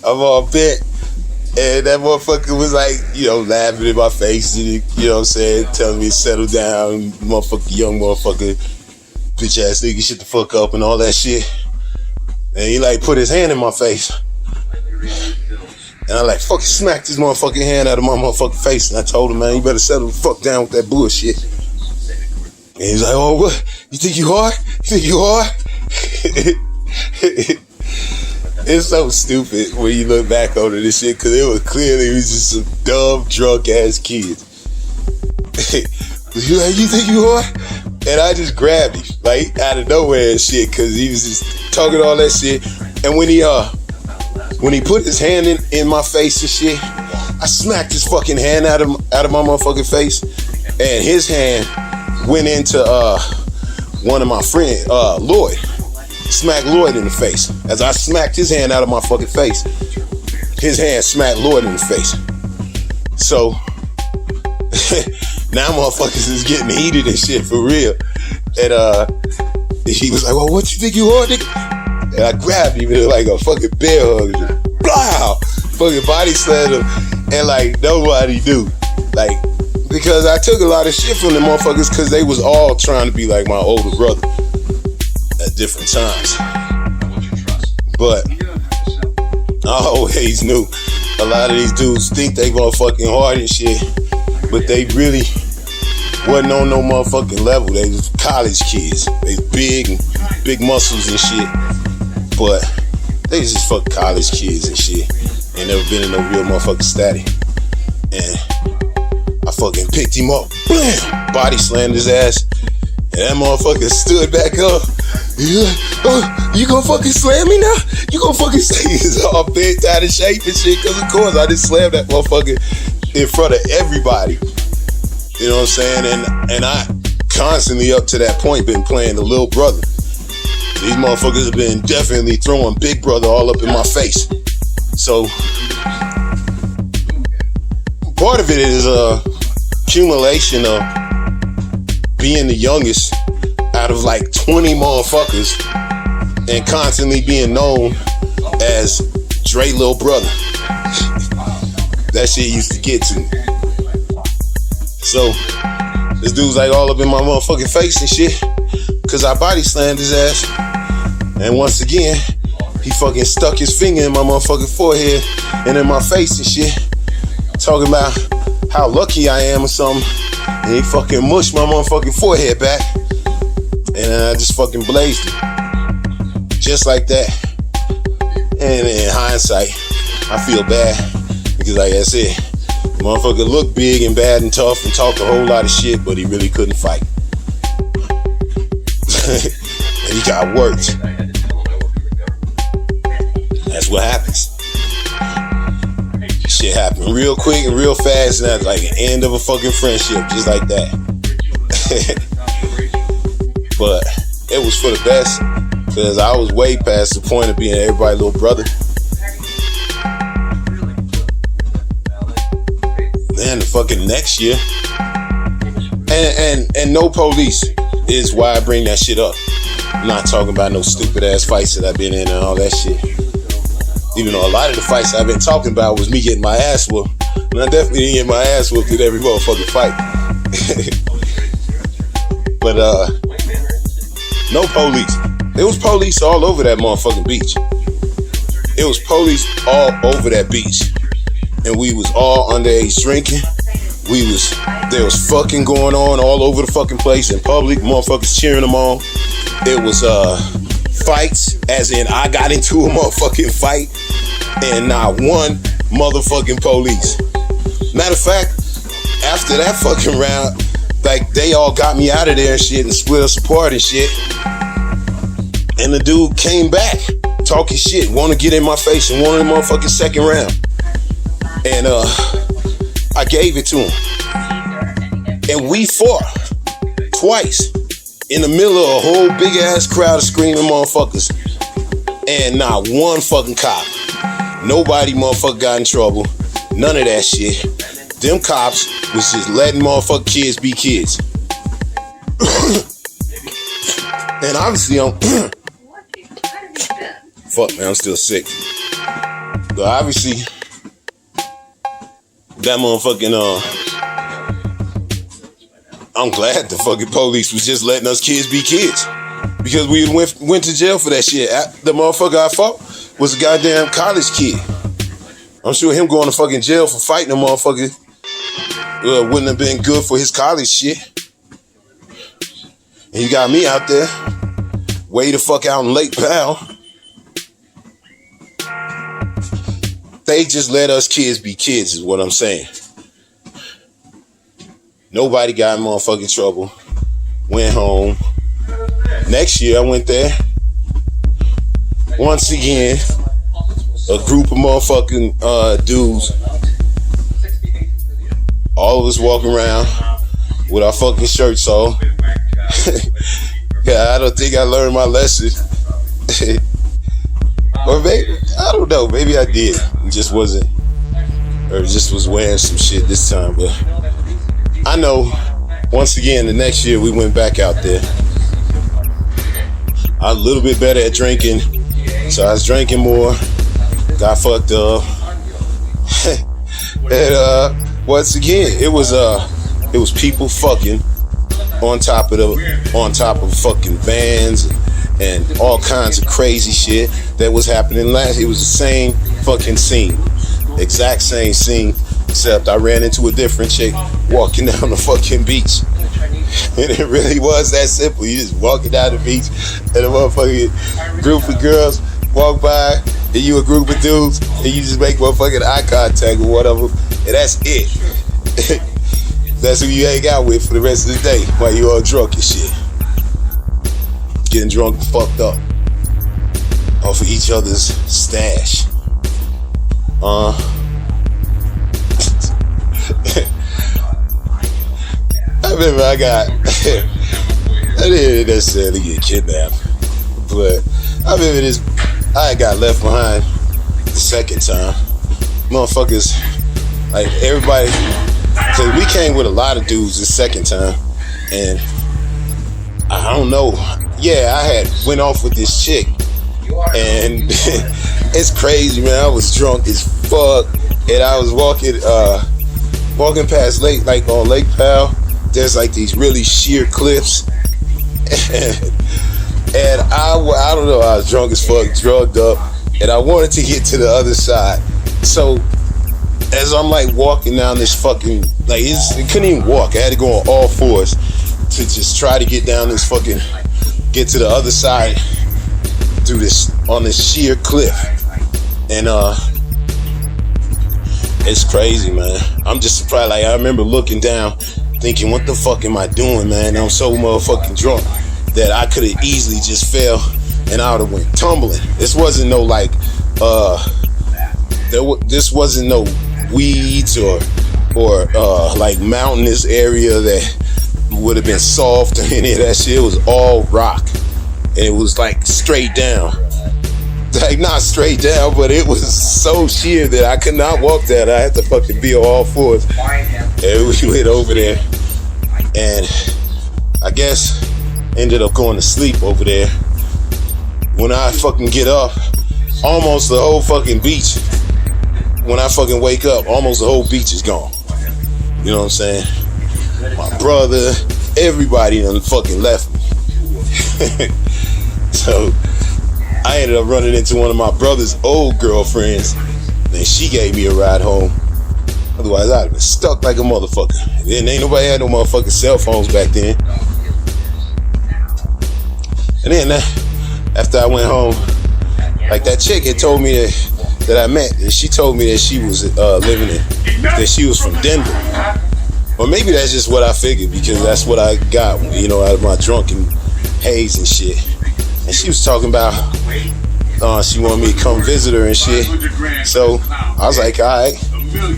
[SPEAKER 1] I'm all bent, and that motherfucker was like, you know, laughing in my face, you know what I'm saying, telling me to settle down, motherfucker, young motherfucker, bitch ass nigga, shut the fuck up and all that shit. And he like put his hand in my face. And I like fucking smacked his motherfucking hand out of my motherfucking face. And I told him, man, you better settle the fuck down with that bullshit. And he's like, oh, what? You think you hard? You think you hard? It's so stupid when you look back on this shit, because it was just some dumb, drunk ass kids. You think you hard? And I just grabbed him, like, out of nowhere and shit, because he was just talking all that shit. And when he put his hand in my face and shit, I smacked his fucking hand out of my motherfucking face, and his hand went into one of my friends, Lloyd. Smacked Lloyd in the face. As I smacked his hand out of my fucking face, his hand smacked Lloyd in the face. So now motherfuckers is getting heated and shit for real. And he was like, well, what you think you are, nigga? And I grabbed him like a fucking bear hug. Blah! Fucking body slammed him. And like nobody knew. Like, because I took a lot of shit from the motherfuckers because they was all trying to be like my older brother at different times. But I always knew a lot of these dudes think they motherfucking hard and shit, but they really wasn't on no motherfucking level. They was college kids. They big muscles and shit, but they just fucking college kids and shit. Ain't never been in no real motherfucking static. And I fucking picked him up, bam, body slammed his ass, and that motherfucker stood back up. Yeah, oh, you gonna fucking slam me now? You gonna fucking say he's all bent out of shape and shit? Cause of course I just slammed that motherfucker in front of everybody. You know what I'm saying? And I constantly up to that point been playing the little brother. These motherfuckers have been definitely throwing big brother all up in my face. So part of it is a accumulation of being the youngest out of like 20 motherfuckers and constantly being known as Dre little brother. That shit used to get to me. So this dude's like all up in my motherfucking face and shit, cause I body slammed his ass. And once again, he fucking stuck his finger in my motherfucking forehead and in my face and shit, talking about how lucky I am or something. And he fucking mushed my motherfucking forehead back. And I just fucking blazed him. Just like that. And in hindsight, I feel bad. Because like I said, the motherfucker looked big and bad and tough and talked a whole lot of shit, but he really couldn't fight. And he got worked. That's what happens. Shit happened real quick and real fast, and that's like an end of a fucking friendship, just like that. But it was for the best, because I was way past the point of being everybody's little brother. Then the fucking next year, and no police is why I bring that shit up. I'm not talking about no stupid ass fights that I've been in and all that shit. Even though a lot of the fights I've been talking about was me getting my ass whooped, and I definitely didn't get my ass whooped in every motherfucking fight. But no police. There was police all over that motherfucking beach. It was police all over that beach. And we was all underage drinking. There was fucking going on all over the fucking place in public. Motherfuckers cheering them on. It was fights, as in I got into a motherfucking fight and not one motherfucking police. Matter of fact, after that fucking round, like they all got me out of there and shit and split us apart and shit. And the dude came back talking shit, want to get in my face and wanted a motherfucking second round. And I gave it to him. And we fought twice in the middle of a whole big ass crowd of screaming motherfuckers. And not one fucking cop. Nobody motherfucker got in trouble. None of that shit. Them cops was just letting motherfucking kids be kids. And obviously fuck man, I'm still sick. But obviously that motherfucking I'm glad the fucking police was just letting us kids be kids. Because we went to jail for that shit. The motherfucker I fought was a goddamn college kid. I'm sure him going to fucking jail for fighting a motherfucker wouldn't have been good for his college shit. And you got me out there, way the fuck out in Lake Powell. They just let us kids be kids is what I'm saying. Nobody got in motherfucking trouble. Went home. Next year I went there. Once again, a group of motherfucking dudes. All of us walking around with our fucking shirts on. Yeah, I don't think I learned my lesson. Or maybe, I don't know, maybe I did. It just wasn't, or just was wearing some shit this time. But I know, once again, the next year we went back out there. I was a little bit better at drinking, so I was drinking more. Got fucked up. And once again, it was people fucking on top of fucking vans and all kinds of crazy shit that was happening last. It was the same fucking scene, exact same scene, except I ran into a different chick walking down the fucking beach. And it really was that simple. You just walking down the beach and a motherfucking group of girls walk by and you a group of dudes and you just make motherfucking eye contact with one of them and that's it. That's who you hang out with for the rest of the day while you all drunk and shit. Getting drunk and fucked up off of each other's stash. I remember I didn't necessarily get kidnapped, but I remember this, I got left behind the second time. Motherfuckers, like everybody, cause we came with a lot of dudes the second time, and I don't know, yeah, I had went off with this chick, and it's crazy, man. I was drunk as fuck, and I was walking past Lake, like on Lake Powell. There's like these really sheer cliffs, and I don't know, I was drunk as fuck, drugged up, and I wanted to get to the other side. So as I'm like walking down this fucking, like I couldn't even walk. I had to go on all fours to just try to get down this fucking, get to the other side through this, on this sheer cliff. And it's crazy, man. I'm just surprised. Like I remember looking down thinking, what the fuck am I doing, man? I'm so motherfucking drunk that I could have easily just fell and I would have went tumbling. This wasn't no like, this wasn't no weeds or like mountainous area that would have been soft or any of that shit. It was all rock. And it was like straight down. Like not straight down, but it was so sheer that I could not walk that. I had to fucking be on all fours. And we went over there, and I guess ended up going to sleep over there. When I fucking get up, almost the whole fucking beach, when I fucking wake up, almost the whole beach is gone. You know what I'm saying? My brother, everybody done fucking left me. So I ended up running into one of my brother's old girlfriends, and she gave me a ride home. Otherwise, I'd have been stuck like a motherfucker. Then ain't nobody had no motherfucking cell phones back then. And then after I went home, like that chick had told me that I met, and she told me that she was living in, that she was from Denver. Or maybe that's just what I figured, because that's what I got, you know, out of my drunken haze and shit. And she was talking about she wanted me to come visit her and shit. So I was like, alright.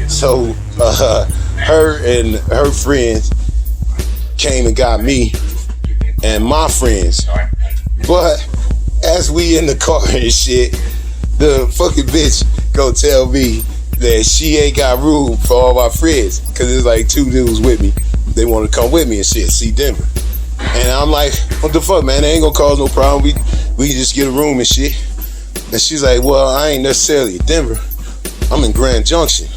[SPEAKER 1] So her and her friends came and got me and my friends. But as we in the car and shit, the fucking bitch go tell me that she ain't got room for all my friends, because there's like 2 dudes with me. They want to come with me and shit, see Denver. And I'm like, what the fuck, man? They ain't gonna cause no problem. We can just get a room and shit. And she's like, well, I ain't necessarily in Denver. I'm in Grand Junction.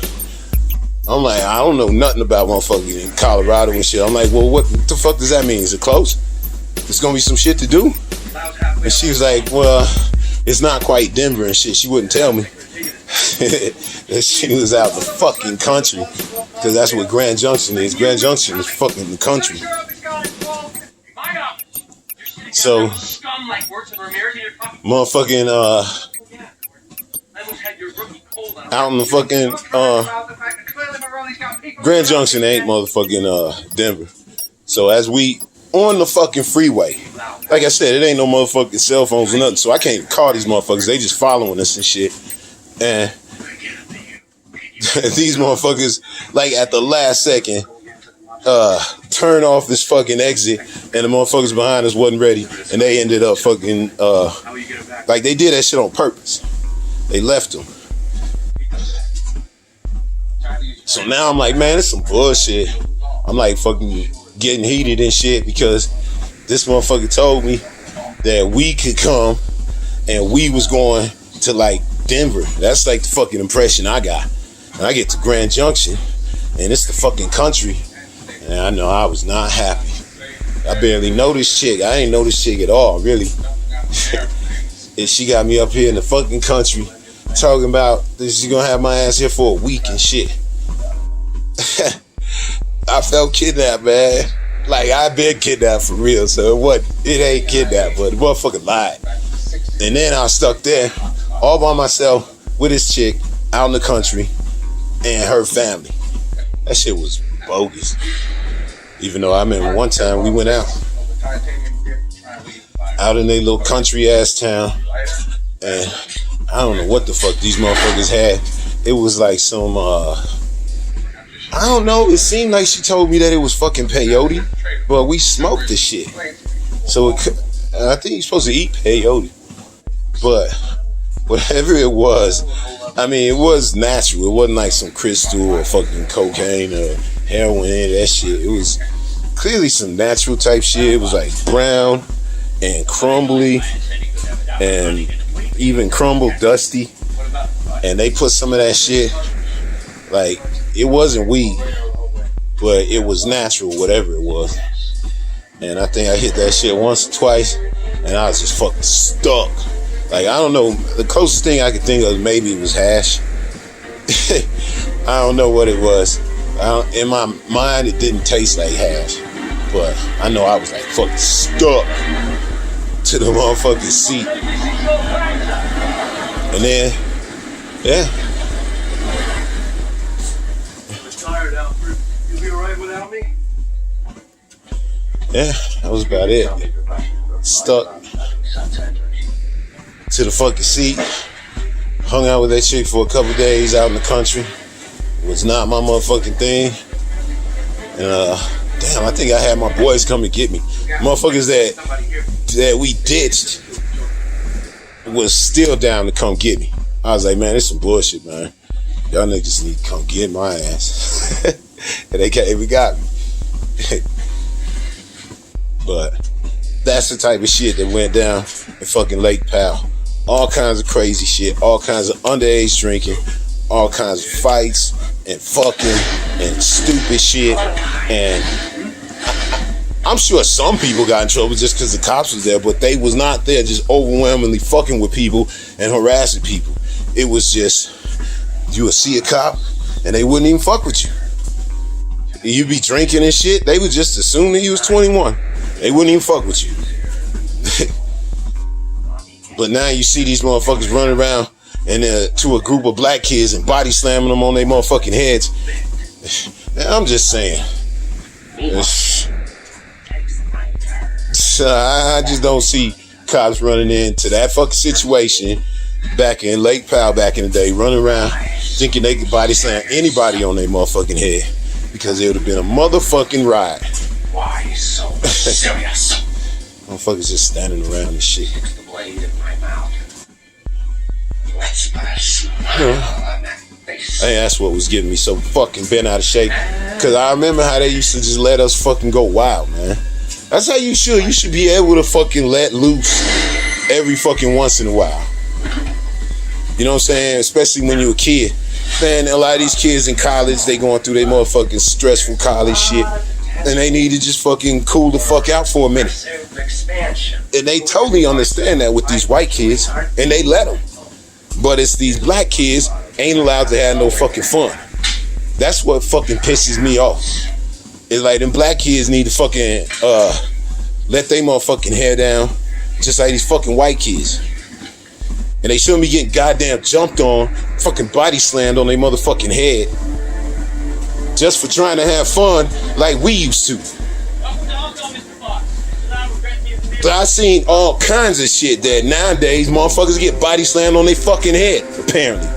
[SPEAKER 1] I'm like, I don't know nothing about motherfucking in Colorado and shit. I'm like, well, what the fuck does that mean? Is it close? There's gonna be some shit to do? And she was like, well, it's not quite Denver and shit. She wouldn't tell me. And she was out the fucking country, because that's what Grand Junction is. Grand Junction is fucking the country. So, motherfucking, out in the fucking, Grand Junction ain't motherfucking, Denver. So as we on the fucking freeway, like I said, it ain't no motherfucking cell phones or nothing, so I can't even call these motherfuckers. They just following us and shit. And these motherfuckers, like at the last second, turn off this fucking exit, and the motherfuckers behind us wasn't ready, and they ended up fucking like they did that shit on purpose. They left them. So now I'm like, man, it's some bullshit. I'm like fucking getting heated and shit, because this motherfucker told me that we could come and we was going to like Denver. That's like the fucking impression I got. And I get to Grand Junction and it's the fucking country, and I know I was not happy. I barely know this chick. I ain't know this chick at all, really. And she got me up here in the fucking country talking about that she's gonna have my ass here for a week and shit. I felt kidnapped, man. Like, I've been kidnapped for real, so it ain't kidnapped, but the motherfucker lied. And then I was stuck there all by myself with this chick out in the country and her family. That shit was bogus. Even though I remember one time we went out in a little country ass town, and I don't know what the fuck these motherfuckers had. It was like some I don't know, it seemed like she told me that it was fucking peyote, but we smoked the shit. So I think you're supposed to eat peyote. But whatever it was, I mean, it was natural. It wasn't like some crystal or fucking cocaine or heroin, any of that shit. It was clearly some natural type shit. It was like brown and crumbly and even crumbled dusty. And they put some of that shit, like, it wasn't weed, but it was natural, whatever it was. And I think I hit that shit once or twice, and I was just fucking stuck. Like, I don't know, the closest thing I could think of maybe was hash. I don't know what it was. In my mind, it didn't taste like hash, but I know I was like fucking stuck to the motherfucking seat. And then, yeah. Yeah, that was about it. Stuck to the fucking seat. Hung out with that chick for a couple days out in the country. It was not my motherfucking thing. And damn, I think I had my boys come and get me. Motherfuckers that we ditched was still down to come get me. I was like, man, this some bullshit, man. Y'all niggas need to come get my ass. And they came and got me. But that's the type of shit that went down in fucking Lake Powell. All kinds of crazy shit, all kinds of underage drinking, all kinds of fights and fucking and stupid shit. And I'm sure some people got in trouble just because the cops was there, but they was not there just overwhelmingly fucking with people and harassing people. It was just, you would see a cop and they wouldn't even fuck with you. You'd be drinking and shit, they would just assume that you was 21. They wouldn't even fuck with you. But now you see these motherfuckers running around and to a group of black kids and body slamming them on their motherfucking heads. I'm just saying, I just don't see cops running into that fucking situation back in Lake Powell back in the day, running around thinking they could body slam anybody on their motherfucking head, because it would have been a motherfucking riot.
[SPEAKER 3] Why so serious?
[SPEAKER 1] Motherfuckers just standing around and shit.
[SPEAKER 3] Sticks the blade in my mouth. Let's put a smile on that face.
[SPEAKER 1] Hey, that's what was getting me so fucking bent out of shape. Cause I remember how they used to just let us fucking go wild, man. That's how you should. You should be able to fucking let loose every fucking once in a while. You know what I'm saying? Especially when you're a kid. Man, a lot of these kids in college, they going through their motherfucking stressful college shit. And they need to just fucking cool the fuck out for a minute. And they totally understand that with these white kids. And they let them. But it's these black kids ain't allowed to have no fucking fun. That's what fucking pisses me off. It's like them black kids need to fucking let they motherfucking hair down, just like these fucking white kids. And they shouldn't be getting goddamn jumped on, fucking body slammed on their motherfucking head, just for trying to have fun like we used to. But I seen all kinds of shit that nowadays motherfuckers get body slammed on their fucking head, apparently.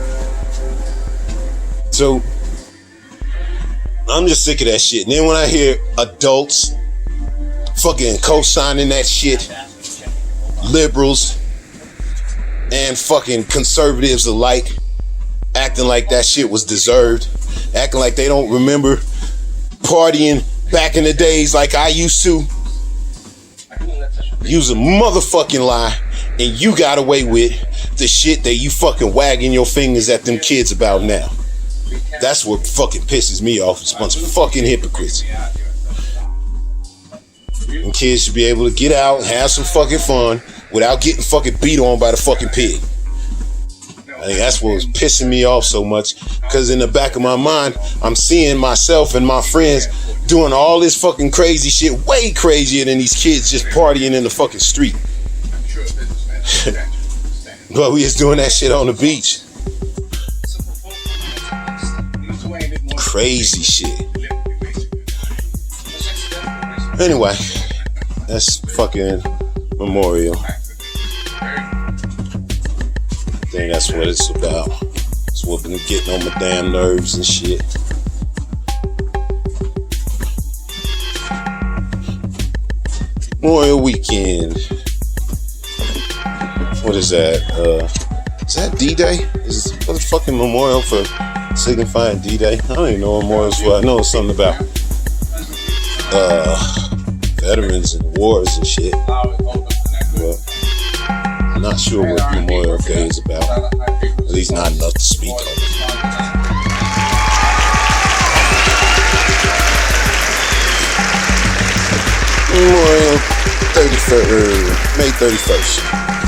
[SPEAKER 1] So I'm just sick of that shit. And then when I hear adults fucking co-signing that shit, liberals and fucking conservatives alike, acting like that shit was deserved, acting like they don't remember partying back in the days like I used to. Use a motherfucking lie, and you got away with the shit that you fucking wagging your fingers at them kids about now. That's what fucking pisses me off. It's a bunch of fucking hypocrites. And kids should be able to get out and have some fucking fun without getting fucking beat on by the fucking pig. I think that's what was pissing me off so much, because in the back of my mind, I'm seeing myself and my friends doing all this fucking crazy shit, way crazier than these kids just partying in the fucking street. But we just doing that shit on the beach. Crazy shit. Anyway, that's fucking Memorial. I think that's what it's about. It's whooping and getting on my damn nerves and shit. Memorial weekend. What is that? Is that D-Day? Is this motherfucking memorial for signifying D-Day? I don't even know what memorial's for. I know it's something about veterans and wars and shit. But I'm not sure what Memorial Day is about. At least not enough to speak on. Memorial 31st, May 31st.